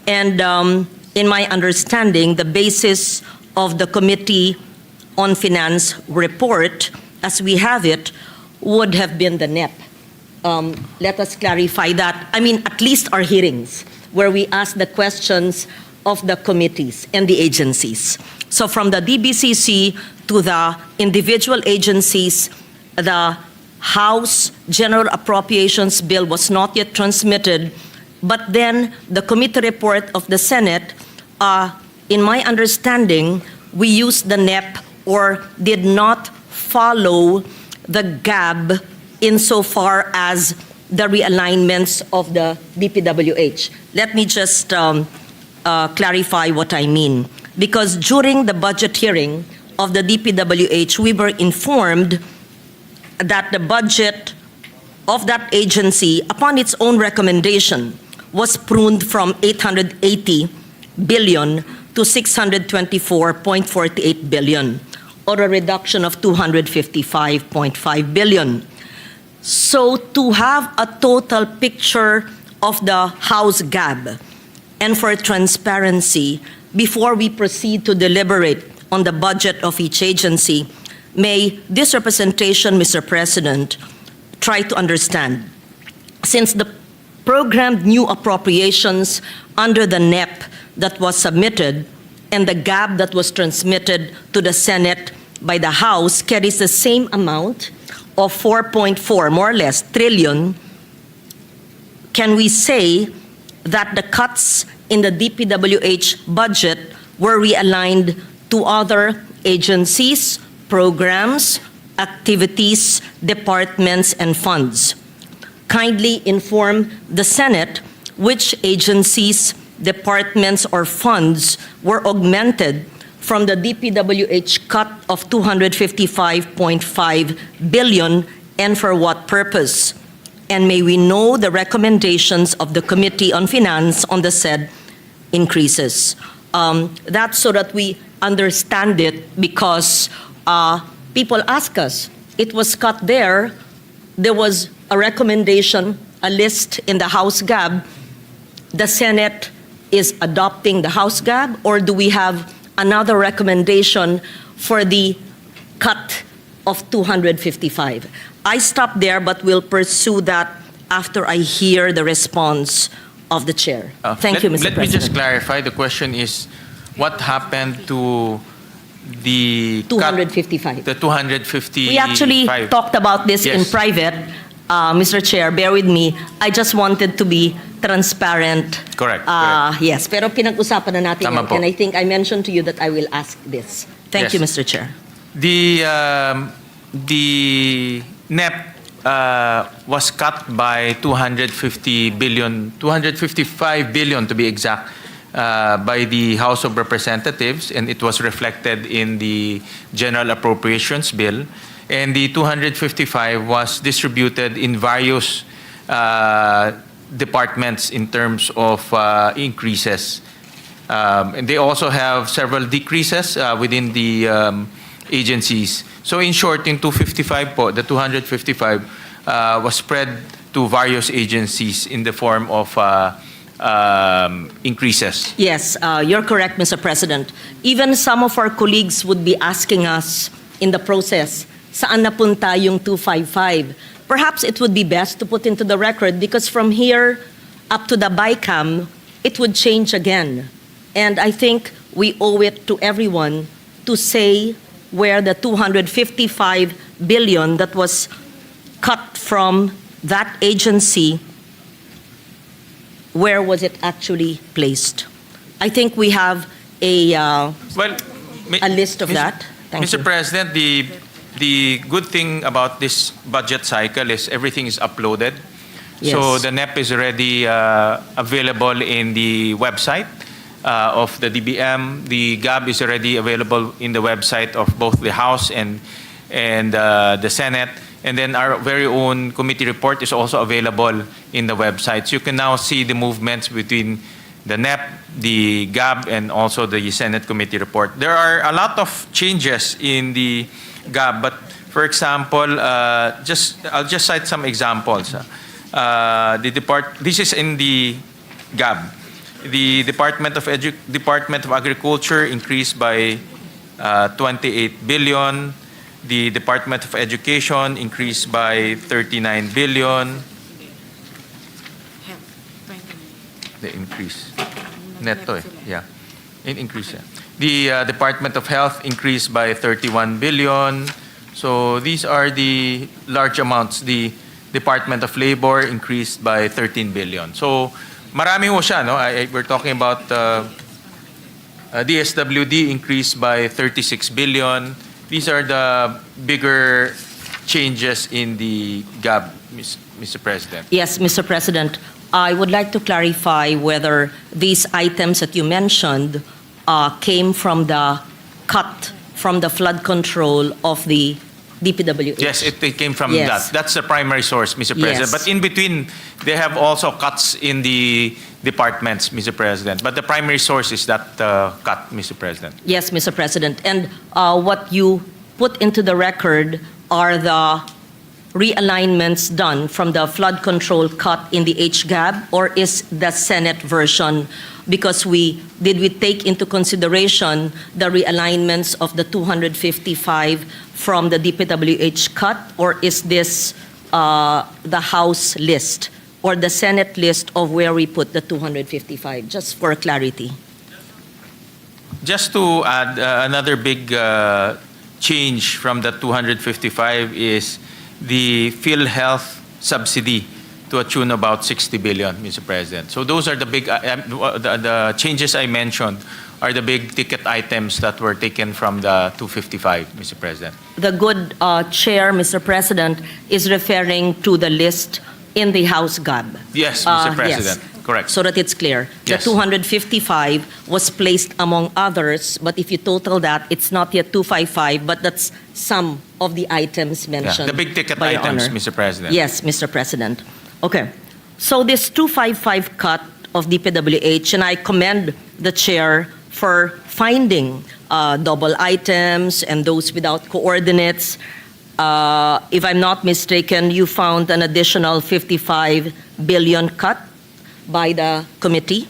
And in my understanding, the basis of the Committee on Finance report, as we have it, would have been the NEP. Let us clarify that. I mean, at least our hearings, where we ask the questions of the committees and the agencies. So from the DBCC to the individual agencies, the House General Appropriations Bill was not yet transmitted, but then the committee report of the Senate, in my understanding, we used the NEP or did not follow the GAB insofar as the realignments of the DPWH. Let me just clarify what I mean. Because during the budget hearing of the DPWH, we were informed that the budget of that agency, upon its own recommendation, was pruned from 880 billion to 624.48 billion, or a reduction of 255.5 billion. So to have a total picture of the House GAB and for transparency, before we proceed to deliberate on the budget of each agency, may this representation, Mr. President, try to understand. Since the programmed new appropriations under the NEP that was submitted and the GAB that was transmitted to the Senate by the House carries the same amount of 4.4, more or less, trillion, can we say that the cuts in the DPWH budget were realigned to other agencies, programs, activities, departments, and funds. Kindly inform the Senate which agencies, departments, or funds were augmented from the DPWH cut of 255.5 billion and for what purpose? And may we know the recommendations of the Committee on Finance on the said increases? That's so that we understand it, because people ask us, it was cut there, there was a recommendation, a list in the House GAB, the Senate is adopting the House GAB, or do we have another recommendation for the cut of 255? I stop there, but we'll pursue that after I hear the response of the chair. Thank you, Mr. Let me just President. clarify. The question is, what happened to the cut- 255. The 255. We actually talked about this in Yes. private. Mr. Chair, bear with me. I just wanted to be transparent. Correct, Yes, pero pinag-usapan na natin Tama yan, po. and I think I mentioned to you that I will ask this. Thank Yes. you, Mr. Chair. The NEP was cut by 255 billion to be exact, by the House of Representatives, and it was reflected in the General Appropriations Bill. And the 255 was distributed in various departments in terms of increases. And they also have several decreases within the agencies. So in short, in 255 po, the 255 was spread to various agencies in the form of increases. Yes, you're correct, Mr. President. Even some of our colleagues would be asking us in the process, saan napunta yung 255? Perhaps it would be best to put into the record, because from here up to the BICAM, it would change again. And I think we owe it to everyone to say where the 255 billion that was cut from that agency, where was it actually placed? I think we have a list of that. Thank Mr. you. President, the good thing about this budget cycle is everything is uploaded. Yes. So the NEP is already available in the website of the DBM. The GAB is already available in the website of both the House and the Senate. And then our very own committee report is also available in the website. So you can now see the movements between the NEP, the GAB, and also the Senate committee report. There are a lot of changes in the GAB, but for example, I'll just cite some examples. This is in the GAB. The Department of Agriculture increased by 28 billion. The Department of Education increased by 39 billion. The increase. Neto, yeah. Increase, yeah. The Department of Health increased by 31 billion. So these are the large amounts. The Department of Labor increased by 13 billion. So marami ho siya, no? We're talking about DSWD increased by 36 billion. These are the bigger changes in the GAB, Mr. President. Yes, Mr. President. I would like to clarify whether these items that you mentioned came from the cut from the flood control of the DPWH. Yes, it came from Yes. that. That's the primary source, Mr. President. Yes. But in between, they have also cuts in the departments, Mr. President. But the primary source is that cut, Mr. President. Yes, Mr. President. And what you put into the record are the realignments done from the flood control cut in the HGAB, or is the Senate version? Because did we take into consideration the realignments of the 255 from the DPWH cut, or is this the House list or the Senate list of where we put the 255? Just for clarity. Just to add, another big change from the 255 is the PhilHealth subsidy to a tune about 60 billion, Mr. President. So those are the big, the changes I mentioned are the big ticket items that were taken from the 255, Mr. President. The good chair, Mr. President, is referring to the list in the House GAB. Yes, Mr. Yes. President. Correct. So that it's clear. Yes. The 255 was placed among others, but if you total that, it's not yet 255, but that's some of the items Yeah, mentioned. the big ticket by Your items, Honor. Mr. President. Yes, Mr. President. Okay. So this 255 cut of DPWH, and I commend the chair for finding double items and those without coordinates. If I'm not mistaken, you found an additional 55 billion cut by the committee,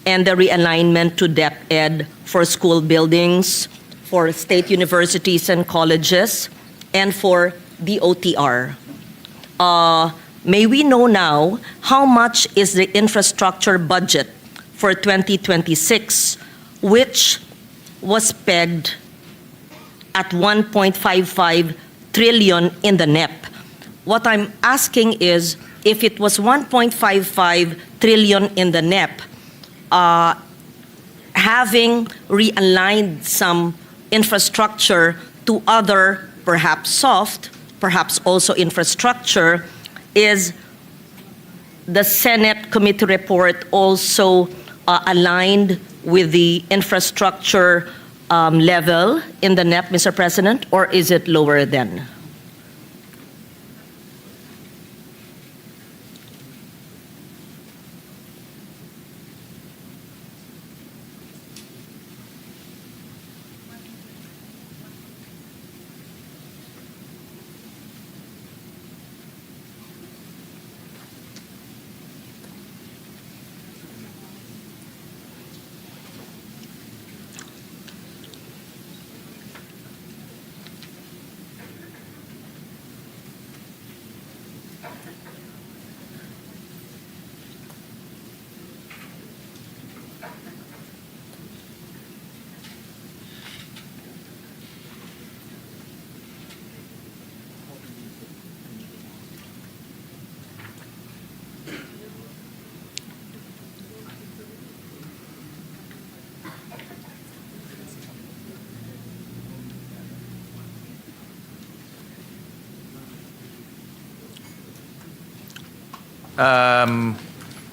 and the realignment to DepEd for school buildings, for state universities and colleges, and for the OTR. May we know now how much is the infrastructure budget for 2026, which was pegged at 1.55 trillion in the NEP? What I'm asking is, if it was 1.55 trillion in the NEP, having realigned some infrastructure to other, perhaps soft, perhaps also infrastructure, is the Senate committee report also aligned with the infrastructure level in the NEP, Mr. President, or is it lower than?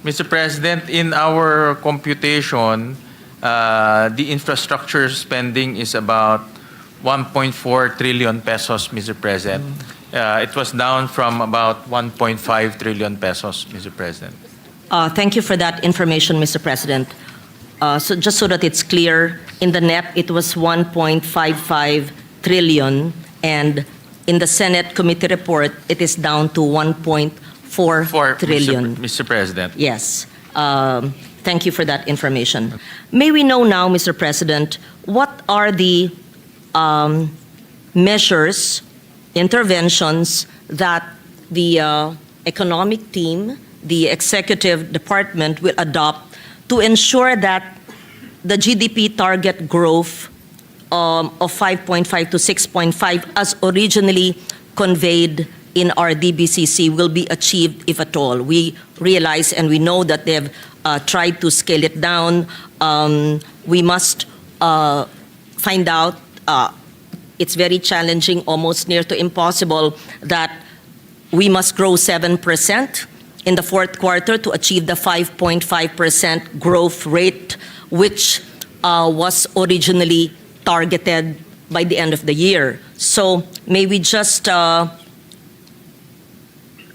Mr. President, in our computation, the infrastructure spending is about 1.4 trillion pesos, Mr. President. It was down from about 1.5 trillion pesos, Mr. President. Thank you for that information, Mr. President. So just so that it's clear, in the NEP, it was 1.55 trillion, and in the Senate committee report, it is down to 1.4 trillion. Mr. President. Yes. Thank you for that information. May we know now, Mr. President, what are the measures, interventions that the economic team, the executive department will adopt to ensure that the GDP target growth of 5.5 to 6.5 as originally conveyed in our DBCC will be achieved, if at all? We realize and we know that they've tried to scale it down. We must find out, it's very challenging, almost near to impossible, that we must grow 7% in the fourth quarter to achieve the 5.5% growth rate, which was originally targeted by the end of the year. So may we just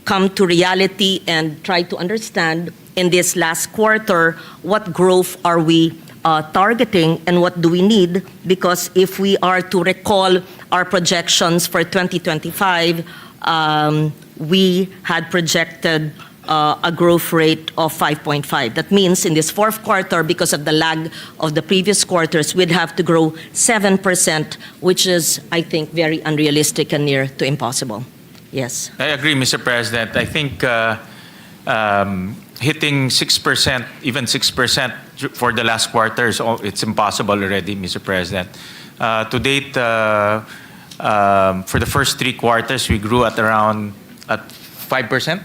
come to reality and try to understand in this last quarter what growth are we targeting and what do we need, because if we are to recall our projections for 2025, we had projected a growth rate of 5.5. That means in this fourth quarter, because of the lag of the previous quarters, we'd have to grow 7%, which is, I think, very unrealistic and near to impossible. Yes. I agree, Mr. President. I think hitting 6%, even 6% for the last quarter, it's impossible already, Mr. President. To date, for the first three quarters, we grew at around 5%.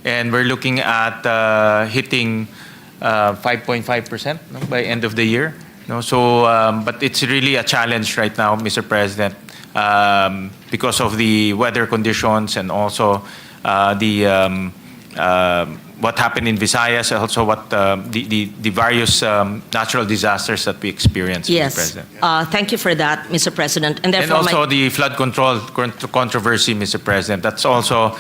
and we're looking at hitting 5.5%, no, by end of the year. No, so but it's really a challenge right now, Mr. President, because of the weather conditions and also what happened in Visayas, also what the various natural disasters that we experienced, Yes. Mr. President. Thank you for that, Mr. President. And And therefore, also the flood control controversy, Mr. President. That's also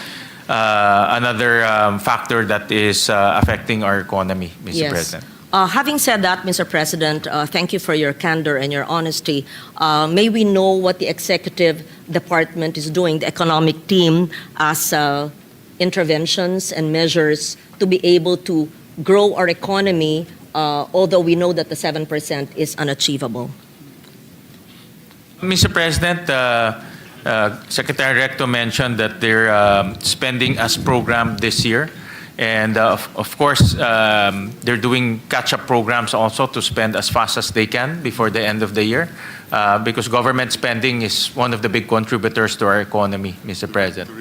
another factor that is affecting our economy, Mr. yes. President. Having said that, Mr. President, thank you for your candor and your honesty. May we know what the executive department is doing, the economic team, as interventions and measures to be able to grow our economy, although we know that the 7% is unachievable? Mr. President, Secretary Recto mentioned that they're spending as programmed this year. And of course, they're doing catch-up programs also to spend as fast as they can before the end of the year, because government spending is one of the big contributors to our economy, Mr. President.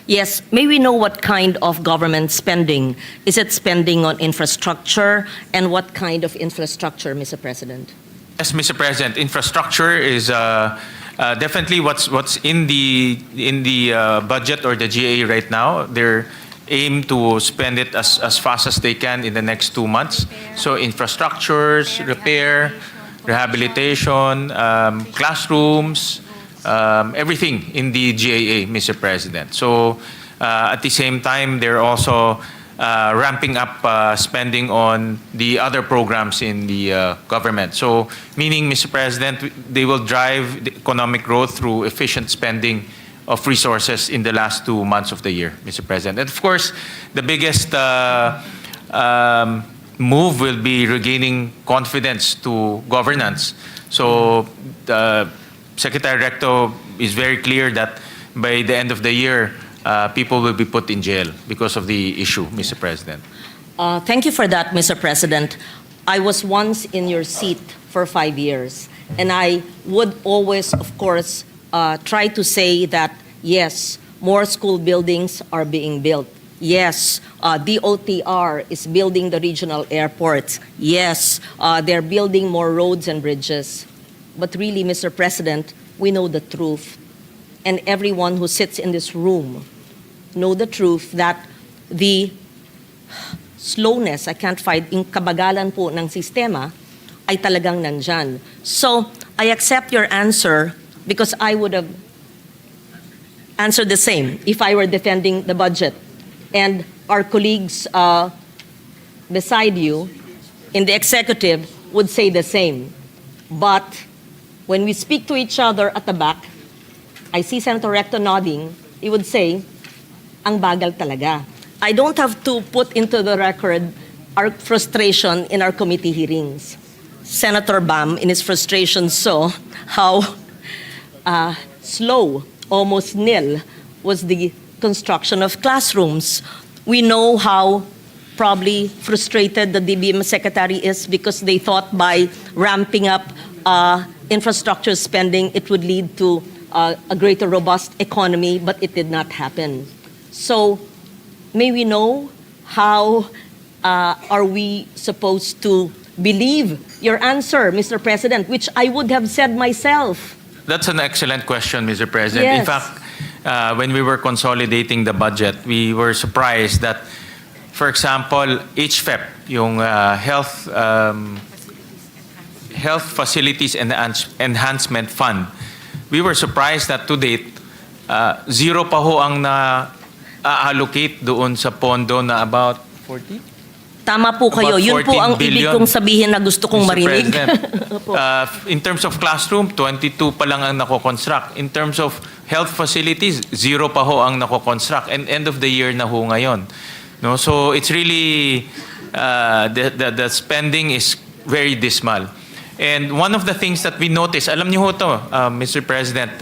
Yes, may we know what kind of government spending? Is it spending on infrastructure, and what kind of infrastructure, Mr. President? Yes, Mr. President, infrastructure is definitely what's in the budget or the GA right now. They're aim to spend it as fast as they can in the next 2 months. So infrastructures, repair, rehabilitation, classrooms, everything in the GAA, Mr. President. So at the same time, they're also ramping up spending on the other programs in the government. So meaning, Mr. President, they will drive the economic growth through efficient spending of resources in the last 2 months of the year, Mr. President. And of course, the biggest move will be regaining confidence to governance. So Secretary Recto is very clear that by the end of the year, people will be put in jail because of the issue, Mr. President. Thank you for that, Mr. President. I was once in your seat for 5 years, and I would always, of course, try to say that, yes, more school buildings are being built. Yes, DOTR is building the regional airports. Yes, they're building more roads and bridges. But really, Mr. President, we know the truth. And everyone who sits in this room know the truth that the slowness, I can't find, yung kabagalan po ng sistema ay talagang nandyan. So, I accept your answer because I would have answered the same if I were defending the budget. And our colleagues beside you in the executive would say the same. But when we speak to each other at the back, I see Senator Recto nodding, he would say, ang bagal talaga. I don't have to put into the record our frustration in our committee hearings. Senator Bam, in his frustration, saw how slow, almost nil, was the construction of classrooms. We know how probably frustrated the DBM secretary is because they thought by ramping up infrastructure spending, it would lead to a greater robust economy, but it did not happen. So may we know how are we supposed to believe your answer, Mr. President, which I would have said myself? That's an excellent question, Mr. President. Yes. In fact, when we were consolidating the budget, we were surprised that, for example, HFEP, yung Health Facilities and Enhancement Fund, we were surprised that to date, zero pa ho ang na-allocate doon sa pondo na about 40? Tama po kayo. About Yun po 14 ang ibig billion, kong sabihin na gusto kong Mr. marinig. President. In terms of classroom, 22 pa lang ang nako-construct. In terms of health facilities, zero pa ho ang nako-construct. And end of the year na ho ngayon. No? So it's really, the spending is very dismal. And one of the things that we notice, alam niyo ho to, Mr. President,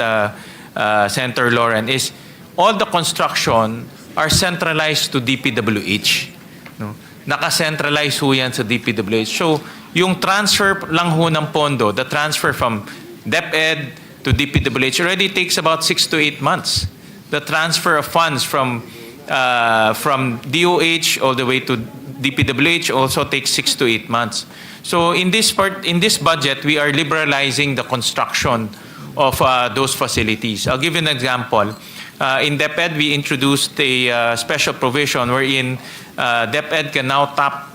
Senator Lauren, is all the construction are centralized to DPWH. No? Naka-centralize ho yan sa DPWH. So, yung transfer lang ho ng pondo, the transfer from DepEd to DPWH already takes about 6 to 8 months. the transfer of funds from DOH all the way to DPWH also takes 6 to 8 months. So in this budget, we are liberalizing the construction of those facilities. I'll give you an example. In DepEd, we introduced a special provision wherein DepEd can now tap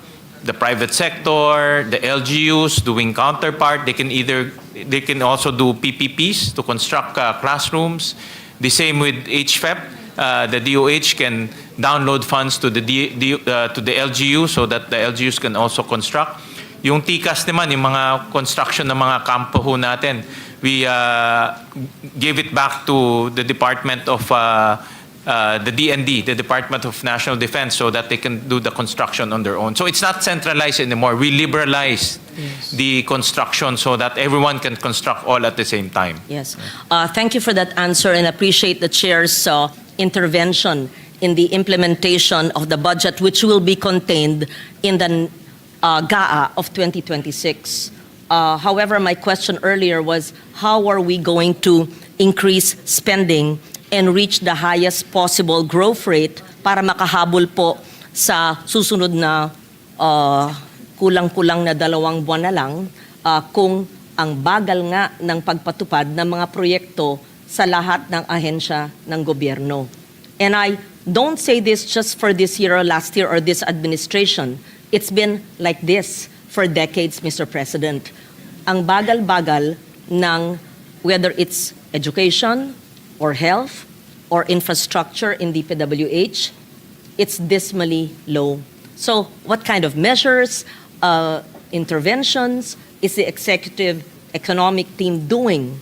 the private sector, the LGUs doing counterpart. They can also do PPPs to construct classrooms. The same with HFEP. The DOH can download funds to the LGU so that the LGUs can also construct. Yung TCAS naman, yung mga construction ng mga kampo ho natin, we gave it back to the Department of the DND, the Department of National Defense, so that they can do the construction on their own. So it's not centralized anymore. We liberalized the construction so that everyone can construct all at the same time. Yes. Thank you for that answer and appreciate the chair's intervention in the implementation of the budget, which will be contained in the GAA of 2026. However, my question earlier was, how are we going to increase spending and reach the highest possible growth rate para makahabol po sa susunod na kulang-kulang na 2 buwan na lang kung ang bagal nga ng pagpatupad ng mga proyekto sa lahat ng ahensya ng gobyerno. And I don't say this just for this year or last year or this administration. It's been like this for decades, Mr. President. Ang bagal-bagal ng whether it's education or health or infrastructure in DPWH, it's dismally low. So what kind of measures, interventions is the executive economic team doing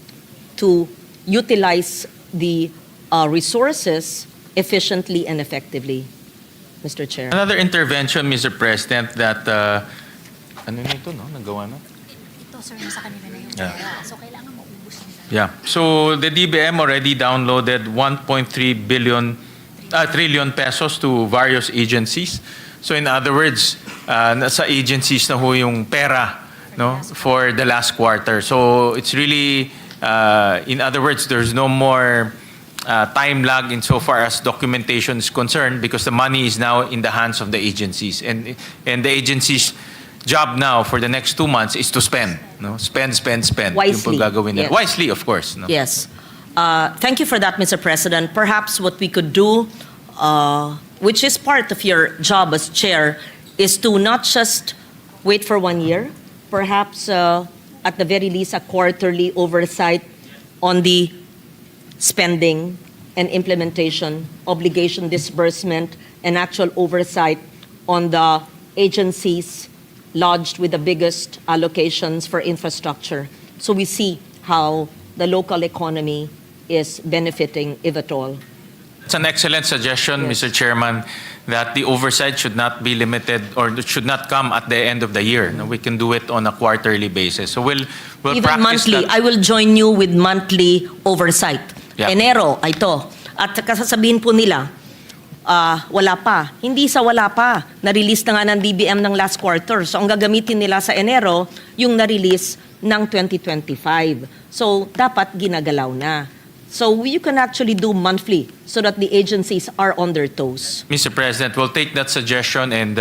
to utilize the resources efficiently and effectively, Mr. Chair? Another intervention, Mr. President, that ano nito, no? Nagawa na? Ito, sir, nasa kanila na yung Yeah. pera. So, kailangan maubos nila. Yeah. So the DBM already downloaded 1.3 trillion pesos to various agencies. So in other words, nasa agencies na ho yung pera, no, for the last quarter. So it's really, in other words, there's no more time lag insofar as documentation is concerned because the money is now in the hands of the agencies. And the agencies' job now for the next 2 months is to spend. No? Spend. Wisely. Yung paggagawin nila. Yes. Wisely, of course. No? Yes. Thank you for that, Mr. President. Perhaps what we could do, which is part of your job as chair, is to not just wait for 1 year, perhaps at the very least a quarterly oversight on the spending and implementation, obligation disbursement, and actual oversight on the agencies lodged with the biggest allocations for infrastructure. So we see how the local economy is benefiting, if at all. It's an excellent suggestion, Yes. Mr. Chairman, that the oversight should not be limited or should not come at the end of the year. No, we can do it on a quarterly basis. So we'll Even practice monthly. that. I will join you with monthly oversight. Yeah. Enero, ito. At kasasabihin po nila, wala pa. Hindi sa wala pa. Na-release na nga ng DBM ng last quarter. So ang gagamitin nila sa Enero, yung na-release ng 2025. So dapat ginagalaw na. So you can actually do monthly so that the agencies are on their toes. Mr. President, we'll take that suggestion and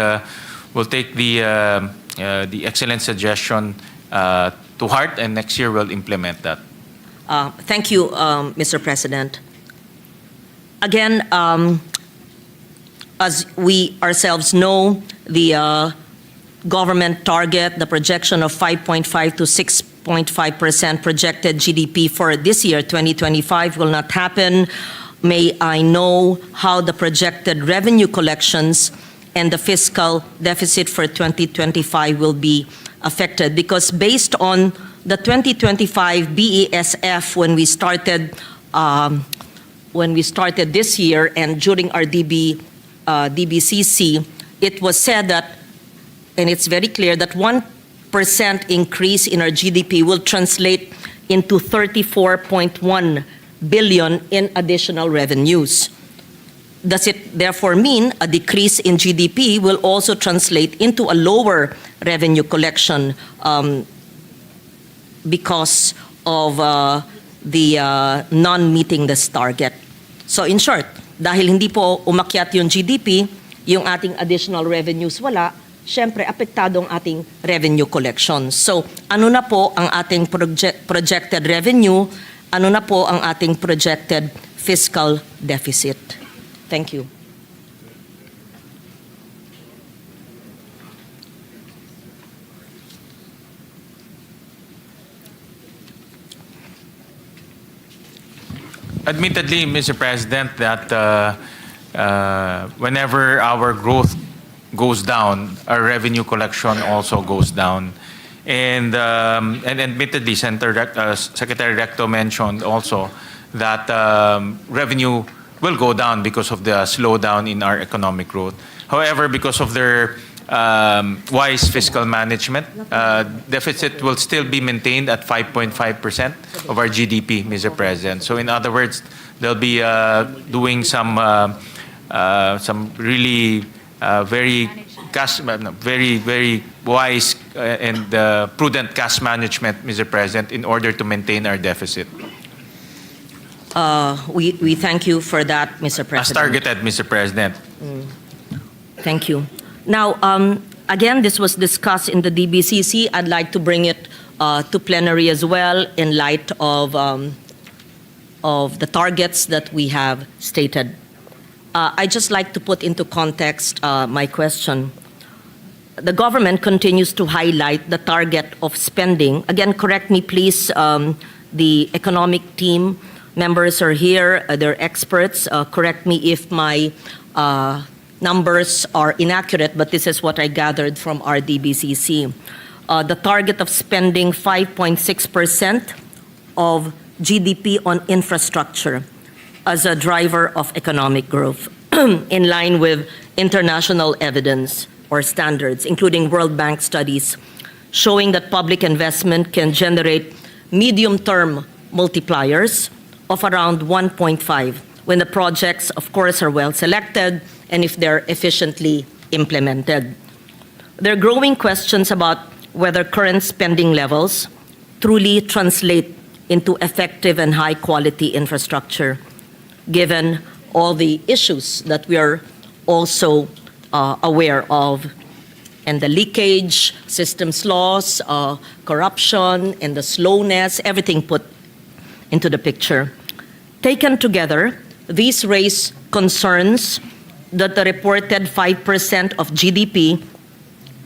we'll take the excellent suggestion to heart, and next year we'll implement that. Thank you, Mr. President. Again, as we ourselves know, the government target, the projection of 5.5 to 6.5% projected GDP for this year, 2025, will not happen. May I know how the projected revenue collections and the fiscal deficit for 2025 will be affected? Because based on the 2025 BESF, when we started this year and during our DBCC, it was said that, and it's very clear, that 1% increase in our GDP will translate into 34.1 billion in additional revenues. Does it therefore mean a decrease in GDP will also translate into a lower revenue collection because of the non-meeting this target? So in short, dahil hindi po umakyat yung GDP, yung ating additional revenues wala, syempre apektado ang ating revenue collection. So ano na po ang ating projected revenue, ano na po ang ating projected fiscal deficit. Thank you. Admittedly, Mr. President, that whenever our growth goes down, our revenue collection also goes down. And admittedly, Secretary Recto mentioned also that revenue will go down because of the slowdown in our economic growth. However, because of their wise fiscal management, deficit will still be maintained at 5.5% of our GDP, Mr. President. So in other words, they'll be doing some really very wise and prudent cash management, Mr. President, in order to maintain our deficit. We thank you for that, Mr. As President. targeted, Mr. President. Thank you. Now, again, this was discussed in the DBCC. I'd like to bring it to plenary as well in light of the targets that we have stated. I'd just like to put into context my question. The government continues to highlight the target of spending. Again, correct me, please. The economic team members are here. They're experts. Correct me if my numbers are inaccurate, but this is what I gathered from our DBCC. The target of spending 5.6% of GDP on infrastructure as a driver of economic growth, in line with international evidence or standards, including World Bank studies, showing that public investment can generate medium-term multipliers of around 1.5 when the projects, of course, are well selected and if they're efficiently implemented. There are growing questions about whether current spending levels truly translate into effective and high-quality infrastructure, given all the issues that we are also aware of, and the leakage, systems loss, corruption, and the slowness, everything put into the picture. Taken together, these raise concerns that the reported 5% of GDP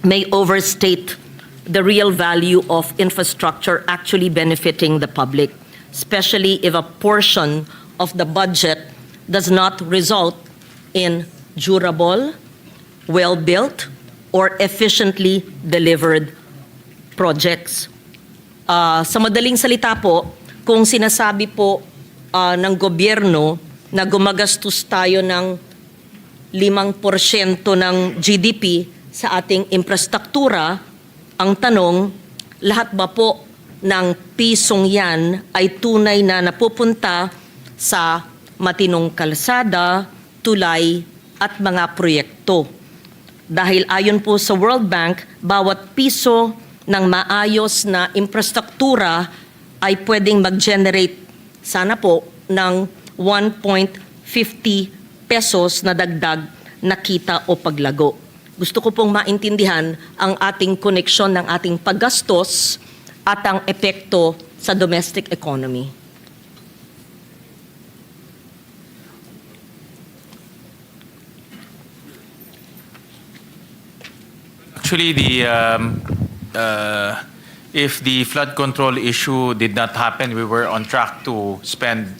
may overstate the real value of infrastructure actually benefiting the public, especially if a portion of the budget does not result in durable, well-built, or efficiently delivered projects. Sa madaling salita po, kung sinasabi po ng gobyerno na gumagastos tayo ng 5% ng GDP sa ating infrastruktura, ang tanong, lahat ba po ng pisong yan ay tunay na napupunta sa matinong kalsada, tulay at mga proyekto? Dahil ayon po sa World Bank, bawat piso ng maayos na infrastruktura ay pwedeng mag-generate sana po ng 1.50 pesos na dagdag na kita o paglago. Gusto ko pong maintindihan ang ating koneksyon ng ating paggastos at ang epekto sa domestic economy. Actually, if the flood control issue did not happen, we were on track to spend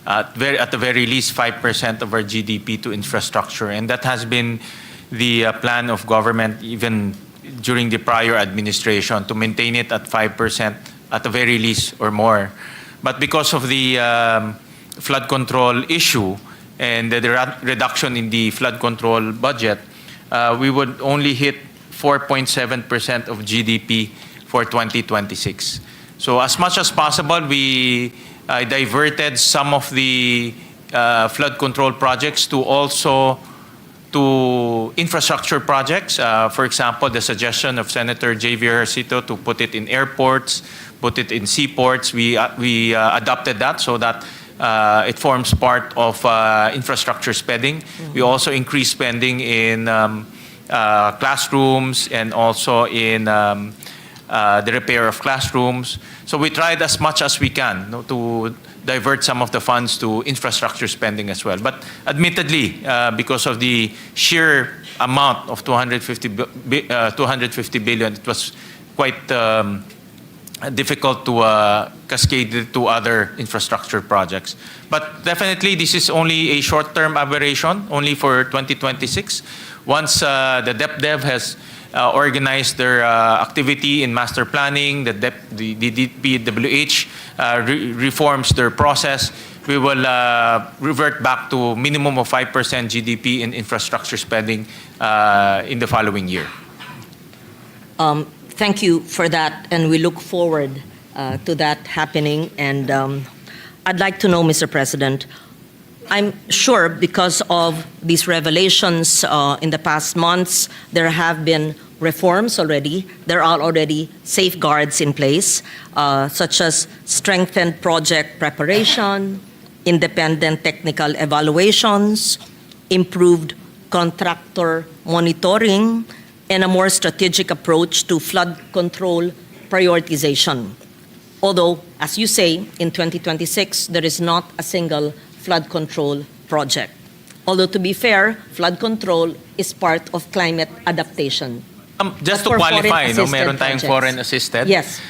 at the very least 5% of our GDP to infrastructure, and that has been the plan of government even during the prior administration, to maintain it at 5% at the very least or more. But because of the flood control issue and the reduction in the flood control budget, we would only hit 4.7% of GDP for 2026. So as much as possible, we diverted some of the flood control projects to also to infrastructure projects. For example, the suggestion of Senator J.V. Ejercito to put it in airports, put it in seaports, we adopted that so that it forms part of infrastructure spending. We also increase spending in classrooms and also in the repair of classrooms. So we tried as much as we can, no, to divert some of the funds to infrastructure spending as well. But admittedly, because of the sheer amount of 250 billion, it was quite difficult to cascade it to other infrastructure projects. But definitely, this is only a short-term aberration, only for 2026. Once the DepDev has organized their activity in master planning, the DPWH reforms their process, we will revert back to minimum of 5% GDP in infrastructure spending in the following year. Thank you for that, and we look forward to that happening. And I'd like to know, Mr. President, I'm sure because of these revelations in the past months, there have been reforms already. There are already safeguards in place, such as strengthened project preparation, independent technical evaluations, improved contractor monitoring, and a more strategic approach to flood control prioritization. Although, as you say, in 2026, there is not a single flood control project. Although, to be fair, flood control is part of climate adaptation. Just But to for qualify, no, foreign-assisted meron tayong projects. foreign assisted. Yes.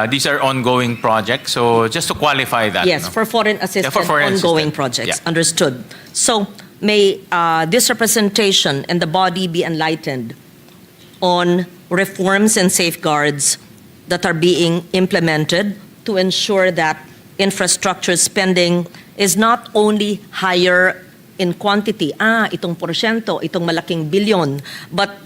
These are ongoing projects. So just to qualify that. Yes, no? for foreign-assisted Yeah, for foreign-assisted. ongoing projects. Yeah. Understood. So, may this representation and the body be enlightened on reforms and safeguards that are being implemented to ensure that infrastructure spending is not only higher in quantity, itong porsyento, itong malaking bilyon, but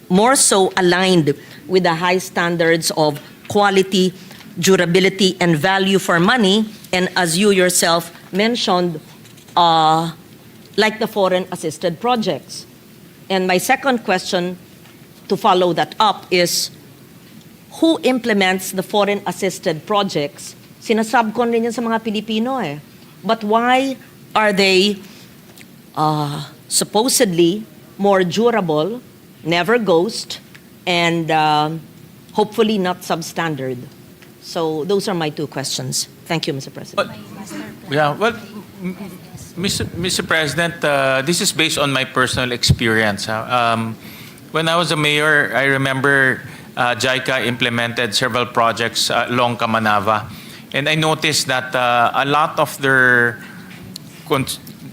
more so aligned with the high standards of quality, durability, and value for money, and as you yourself mentioned, like the foreign-assisted projects. And my second question to follow that up is, who implements the foreign-assisted projects? Sinasubcon rin yan sa mga Pilipino eh. But why are they supposedly more durable, never ghost, and hopefully not substandard? So those are my two questions. Thank you, Mr. President. Yeah, well, Mr. President, this is based on my personal experience. When I was a mayor, I remember JICA implemented several projects along Kamanava. And I noticed that a lot of their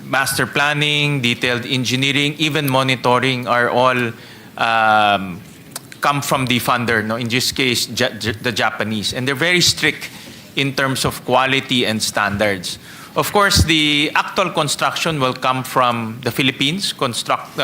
master planning, detailed engineering, even monitoring are all come from the funder, no? In this case, the Japanese. And they're very strict in terms of quality and standards. Of course, the actual construction will come from the Philippines, construction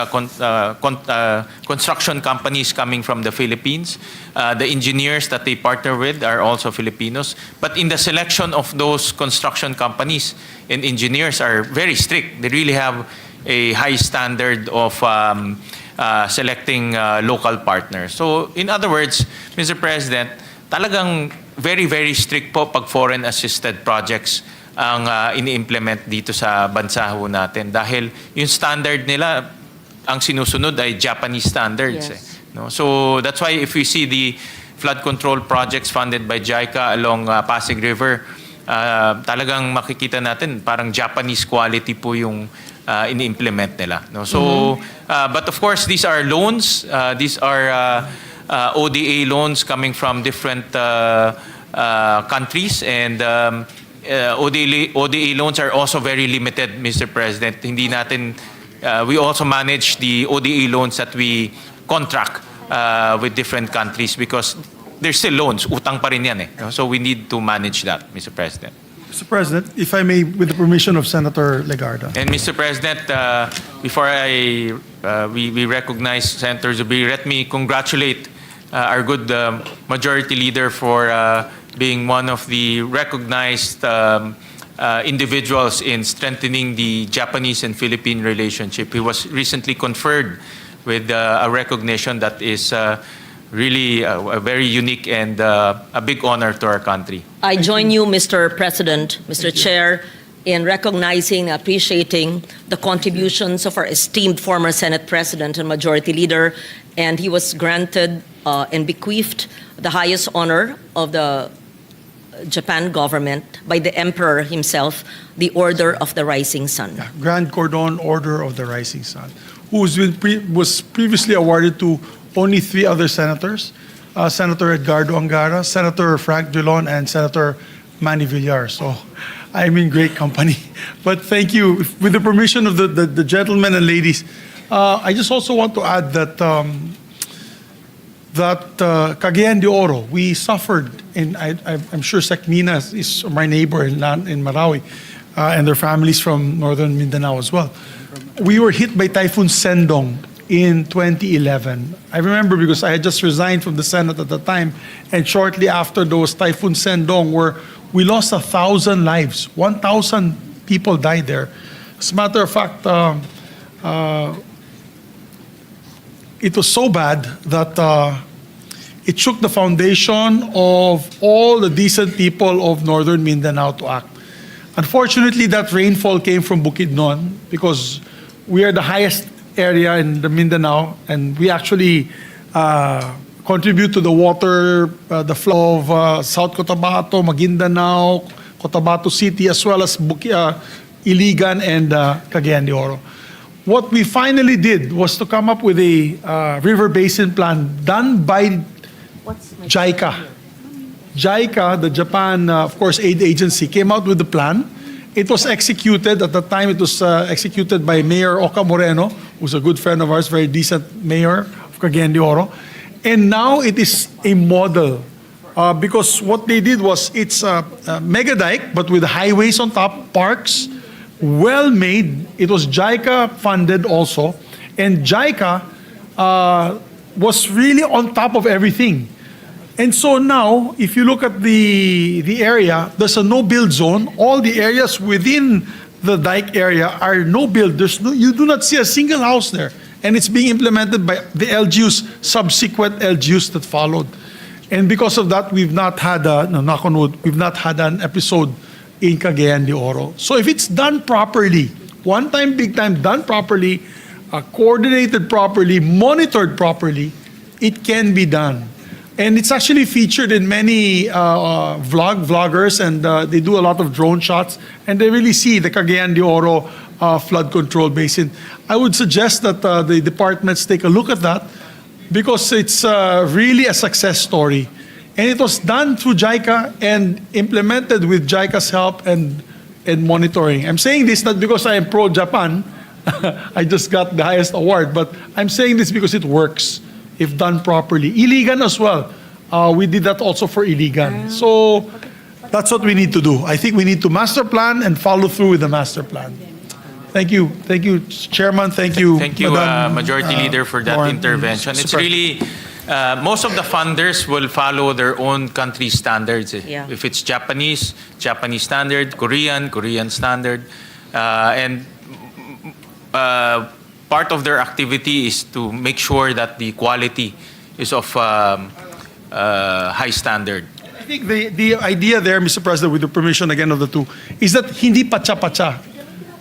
companies coming from the Philippines. The engineers that they partner with are also Filipinos. But in the selection of those construction companies and engineers are very strict. They really have a high standard of selecting local partners. So in other words, Mr. President, talagang very, very strict po pag foreign-assisted projects ang ini-implement dito sa bansa ho natin. Dahil yung standard nila, ang sinusunod ay Japanese standards. Yes. Eh, no? So that's why if we see the flood control projects funded by JICA along Pasig River, talagang makikita natin parang Japanese quality po yung ini-implement nila. No? So, but of course, these are loans. These are ODA loans coming from different countries, and ODA loans are also very limited, Mr. President. Hindi natin, we also manage the ODA loans that we contract with different countries because they're still loans. Utang pa rin yan eh. So we need to manage that, Mr. President. Mr. President, if I may, with the permission of Senator Legarda. And Mr. President, before we recognize Senator Zubiri, let me congratulate our good majority leader for being one of the recognized individuals in strengthening the Japanese and Philippine relationship. He was recently conferred with a recognition that is really a very unique and a big honor to our country. I join you, Mr. President, Mr. Chair, in recognizing, appreciating the contributions of our esteemed former Senate President and Majority Leader, and he was granted and bequeathed the highest honor of the Japan government by the Emperor himself, the Order of the Rising Sun. Yeah, Grand Cordon Order of the Rising Sun, who was previously awarded to only 3 other senators, Senator Edgardo Angara, Senator Frank Dillon, and Senator Manny Villar. So I'm in great company. But thank you. With the permission of the gentlemen and ladies, I just also want to add that Cagayan de Oro, we suffered, and I'm sure Secmina is my neighbor in Marawi, and their families from northern Mindanao as well. We were hit by Typhoon Sendong in 2011. I remember because I had just resigned from the Senate at the time, and shortly after those Typhoon Sendong, where we lost 1,000 lives. 1,000 people died there. As a matter of fact, it was so bad that it shook the foundation of all the decent people of northern Mindanao to act. Unfortunately, that rainfall came from Bukidnon because we are the highest area in the Mindanao, and we actually contribute to the water, the flow of South Cotabato, Maguindanao, Cotabato City, as well as Iligan and Cagayan de Oro. What we finally did was to come up with a river basin plan done by JICA. JICA, the Japan, of course, aid agency, came out with the plan. It was executed. At the time, it was executed by Mayor Oca Moreno, who's a good friend of ours, very decent mayor of Cagayan de Oro. And now it is a model because what they did was it's a mega dike, but with highways on top, parks, well made. It was JICA funded also. And JICA was really on top of everything. And so now, if you look at the area, there's a no-build zone. All the areas within the dike area are no-build. You do not see a single house there. And it's being implemented by the LGUs, subsequent LGUs that followed. And because of that, we've not had knock on wood, we've not had an episode in Cagayan de Oro. So if it's done properly, one time, big time, done properly, coordinated properly, monitored properly, it can be done. And it's actually featured in many vloggers, and they do a lot of drone shots, and they really see the Cagayan de Oro flood control basin. I would suggest that the departments take a look at that because it's really a success story. And it was done through JICA and implemented with JICA's help and monitoring. I'm saying this not because I am pro-Japan. I just got the highest award, but I'm saying this because it works if done properly. Iligan as well. We did that also for Iligan. So that's what we need to do. I think we need to master plan and follow through with the master plan. Thank you, Chairman. Thank you, Madam, Majority Leader, for that Warren. intervention. It's really, most of the funders will follow their own country standards. Yeah. If it's Japanese standard, Korean standard. And part of their activity is to make sure that the quality is of high standard. I think the idea there, Mr. President, with the permission again of the two, is that hindi pacha-pacha.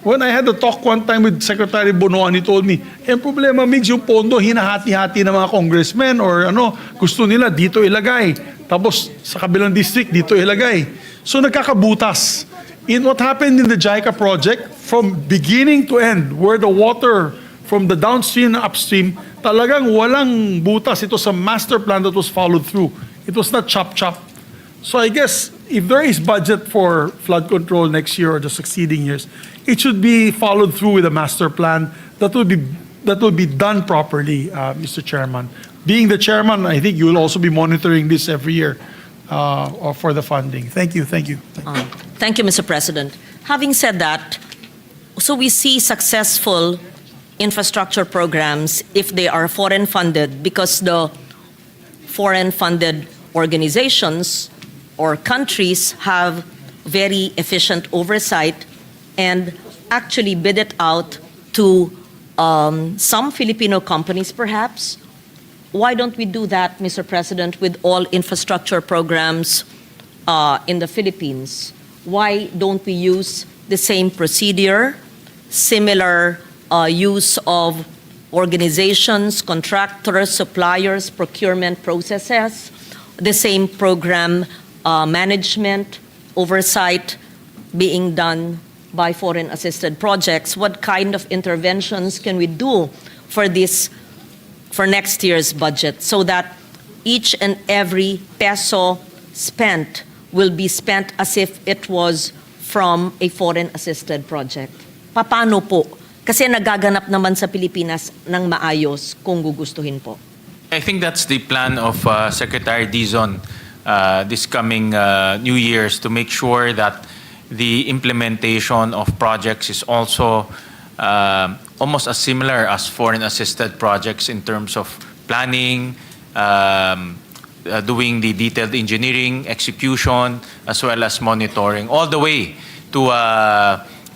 When I had a talk one time with Secretary Bonoan, he told me, problema, Migs, yung pondo, hinahati-hati ng mga congressmen or gusto nila dito ilagay. Tapos sa kabilang district, dito ilagay. So nagkakabutas. In what happened in the JICA project, from beginning to end, where the water from the downstream and upstream, talagang walang butas. It was a master plan that was followed through. It was not chop-chop. So I guess if there is budget for flood control next year or the succeeding years, it should be followed through with a master plan that will be done properly, Mr. Chairman. Being the chairman, I think you will also be monitoring this every year for the funding. Thank you. Thank you, Mr. President. Having said that, so we see successful infrastructure programs if they are foreign funded, because the foreign funded organizations or countries have very efficient oversight and actually bid it out to some Filipino companies perhaps. Why don't we do that, Mr. President, with all infrastructure programs in the Philippines? Why don't we use the same procedure, similar use of organizations, contractors, suppliers, procurement processes, the same program management, oversight being done by foreign assisted projects. What kind of interventions can we do for this, for next year's budget, so that each and every peso spent will be spent as if it was from a foreign assisted project? Paano po? Kasi nagaganap naman sa Pilipinas ng maayos kung gugustuhin po. I think that's the plan of Secretary Dizon this coming New Year's, to make sure that the implementation of projects is also almost as similar as foreign assisted projects in terms of planning, doing the detailed engineering, execution, as well as monitoring, all the way to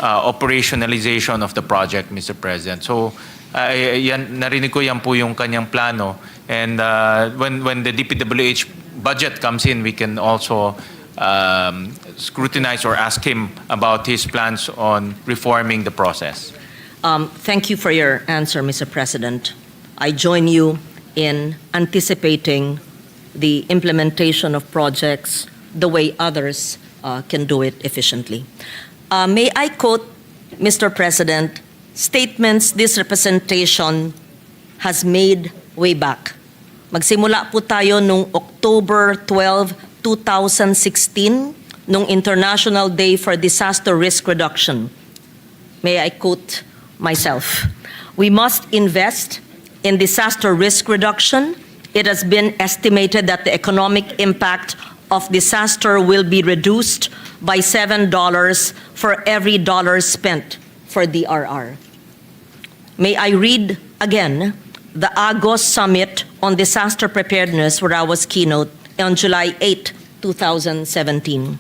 operationalization of the project, Mr. President. So, narinig ko yan po yung kanyang plano. And when the DPWH budget comes in, we can also scrutinize or ask him about his plans on reforming the process. Thank you for your answer, Mr. President. I join you in anticipating the implementation of projects the way others can do it efficiently. May I quote, Mr. President, statements this representation has made way back. Magsimula po tayo nung October 12, 2016, nung International Day for Disaster Risk Reduction. May I quote myself? We must invest in disaster risk reduction. It has been estimated that the economic impact of disaster will be reduced by $7 for every dollar spent for DRR. May I read again the Agos Summit on Disaster Preparedness, where I was keynote on July 8, 2017.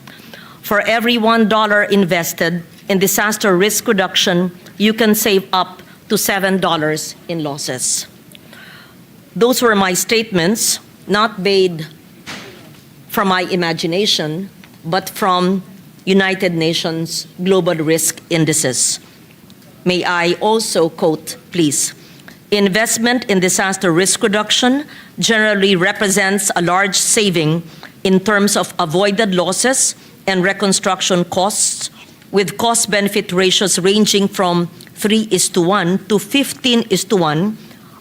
For every $1 invested in disaster risk reduction, you can save up to $7 in losses. Those were my statements, not made from my imagination, but from United Nations Global Risk Indices. May I also quote, please? Investment in disaster risk reduction generally represents a large saving in terms of avoided losses and reconstruction costs, with cost-benefit ratios ranging from 3:1 to 15:1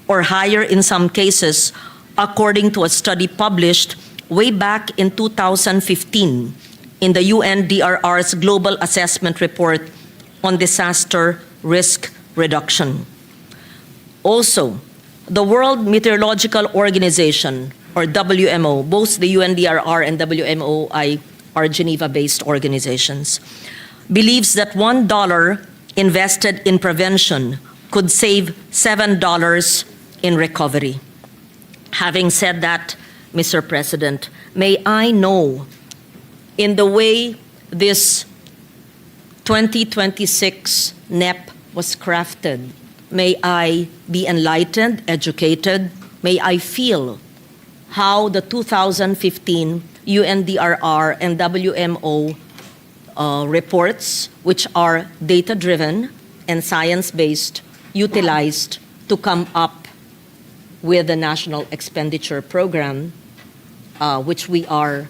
or higher in some cases, according to a study published way back in 2015 in the UNDRR's Global Assessment Report on Disaster Risk Reduction. Also, the World Meteorological Organization, or WMO, both the UNDRR and WMO are Geneva-based organizations, believes that $1 invested in prevention could save $7 in recovery. Having said that, Mr. President, may I know, in the way this 2026 NEP was crafted, may I be enlightened, educated, may I feel how the 2015 UNDRR and WMO reports, which are data-driven and science-based, utilized to come up with the National Expenditure Program, which we are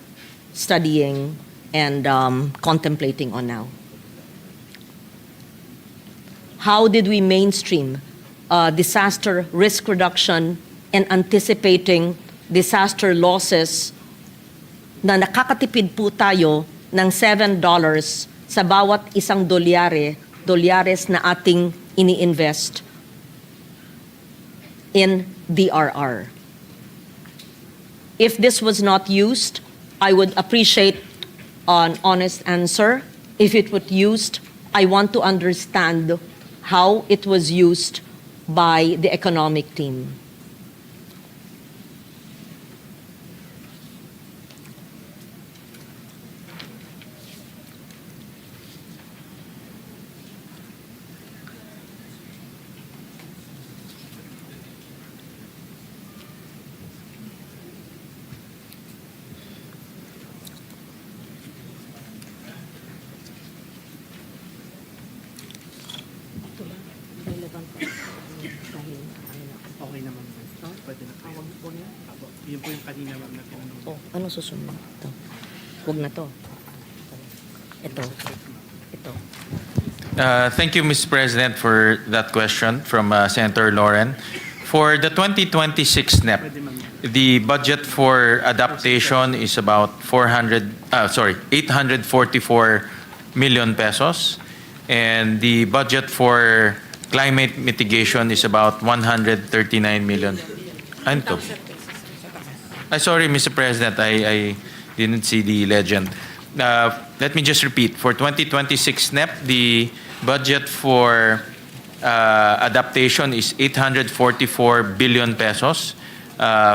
studying and contemplating on now. How did we mainstream disaster risk reduction and anticipating disaster losses na nakakatipid po tayo ng $7 sa bawat isang dolyares na ating ini-invest in DRR. If this was not used, I would appreciate an honest answer. If it was used, I want to understand how it was used by the economic team. Oh, ano susunod? Ito. Huwag na to. Ito. Ito. Thank you, Mr. President, for that question from Senator Lauren. For the 2026 NEP, the budget for adaptation is about 844 million pesos, and the budget for climate mitigation is about 139 million. Ano to? Sorry, Mr. President, I didn't see the legend. Let me just repeat. For 2026 NEP, the budget for adaptation is 844 billion pesos.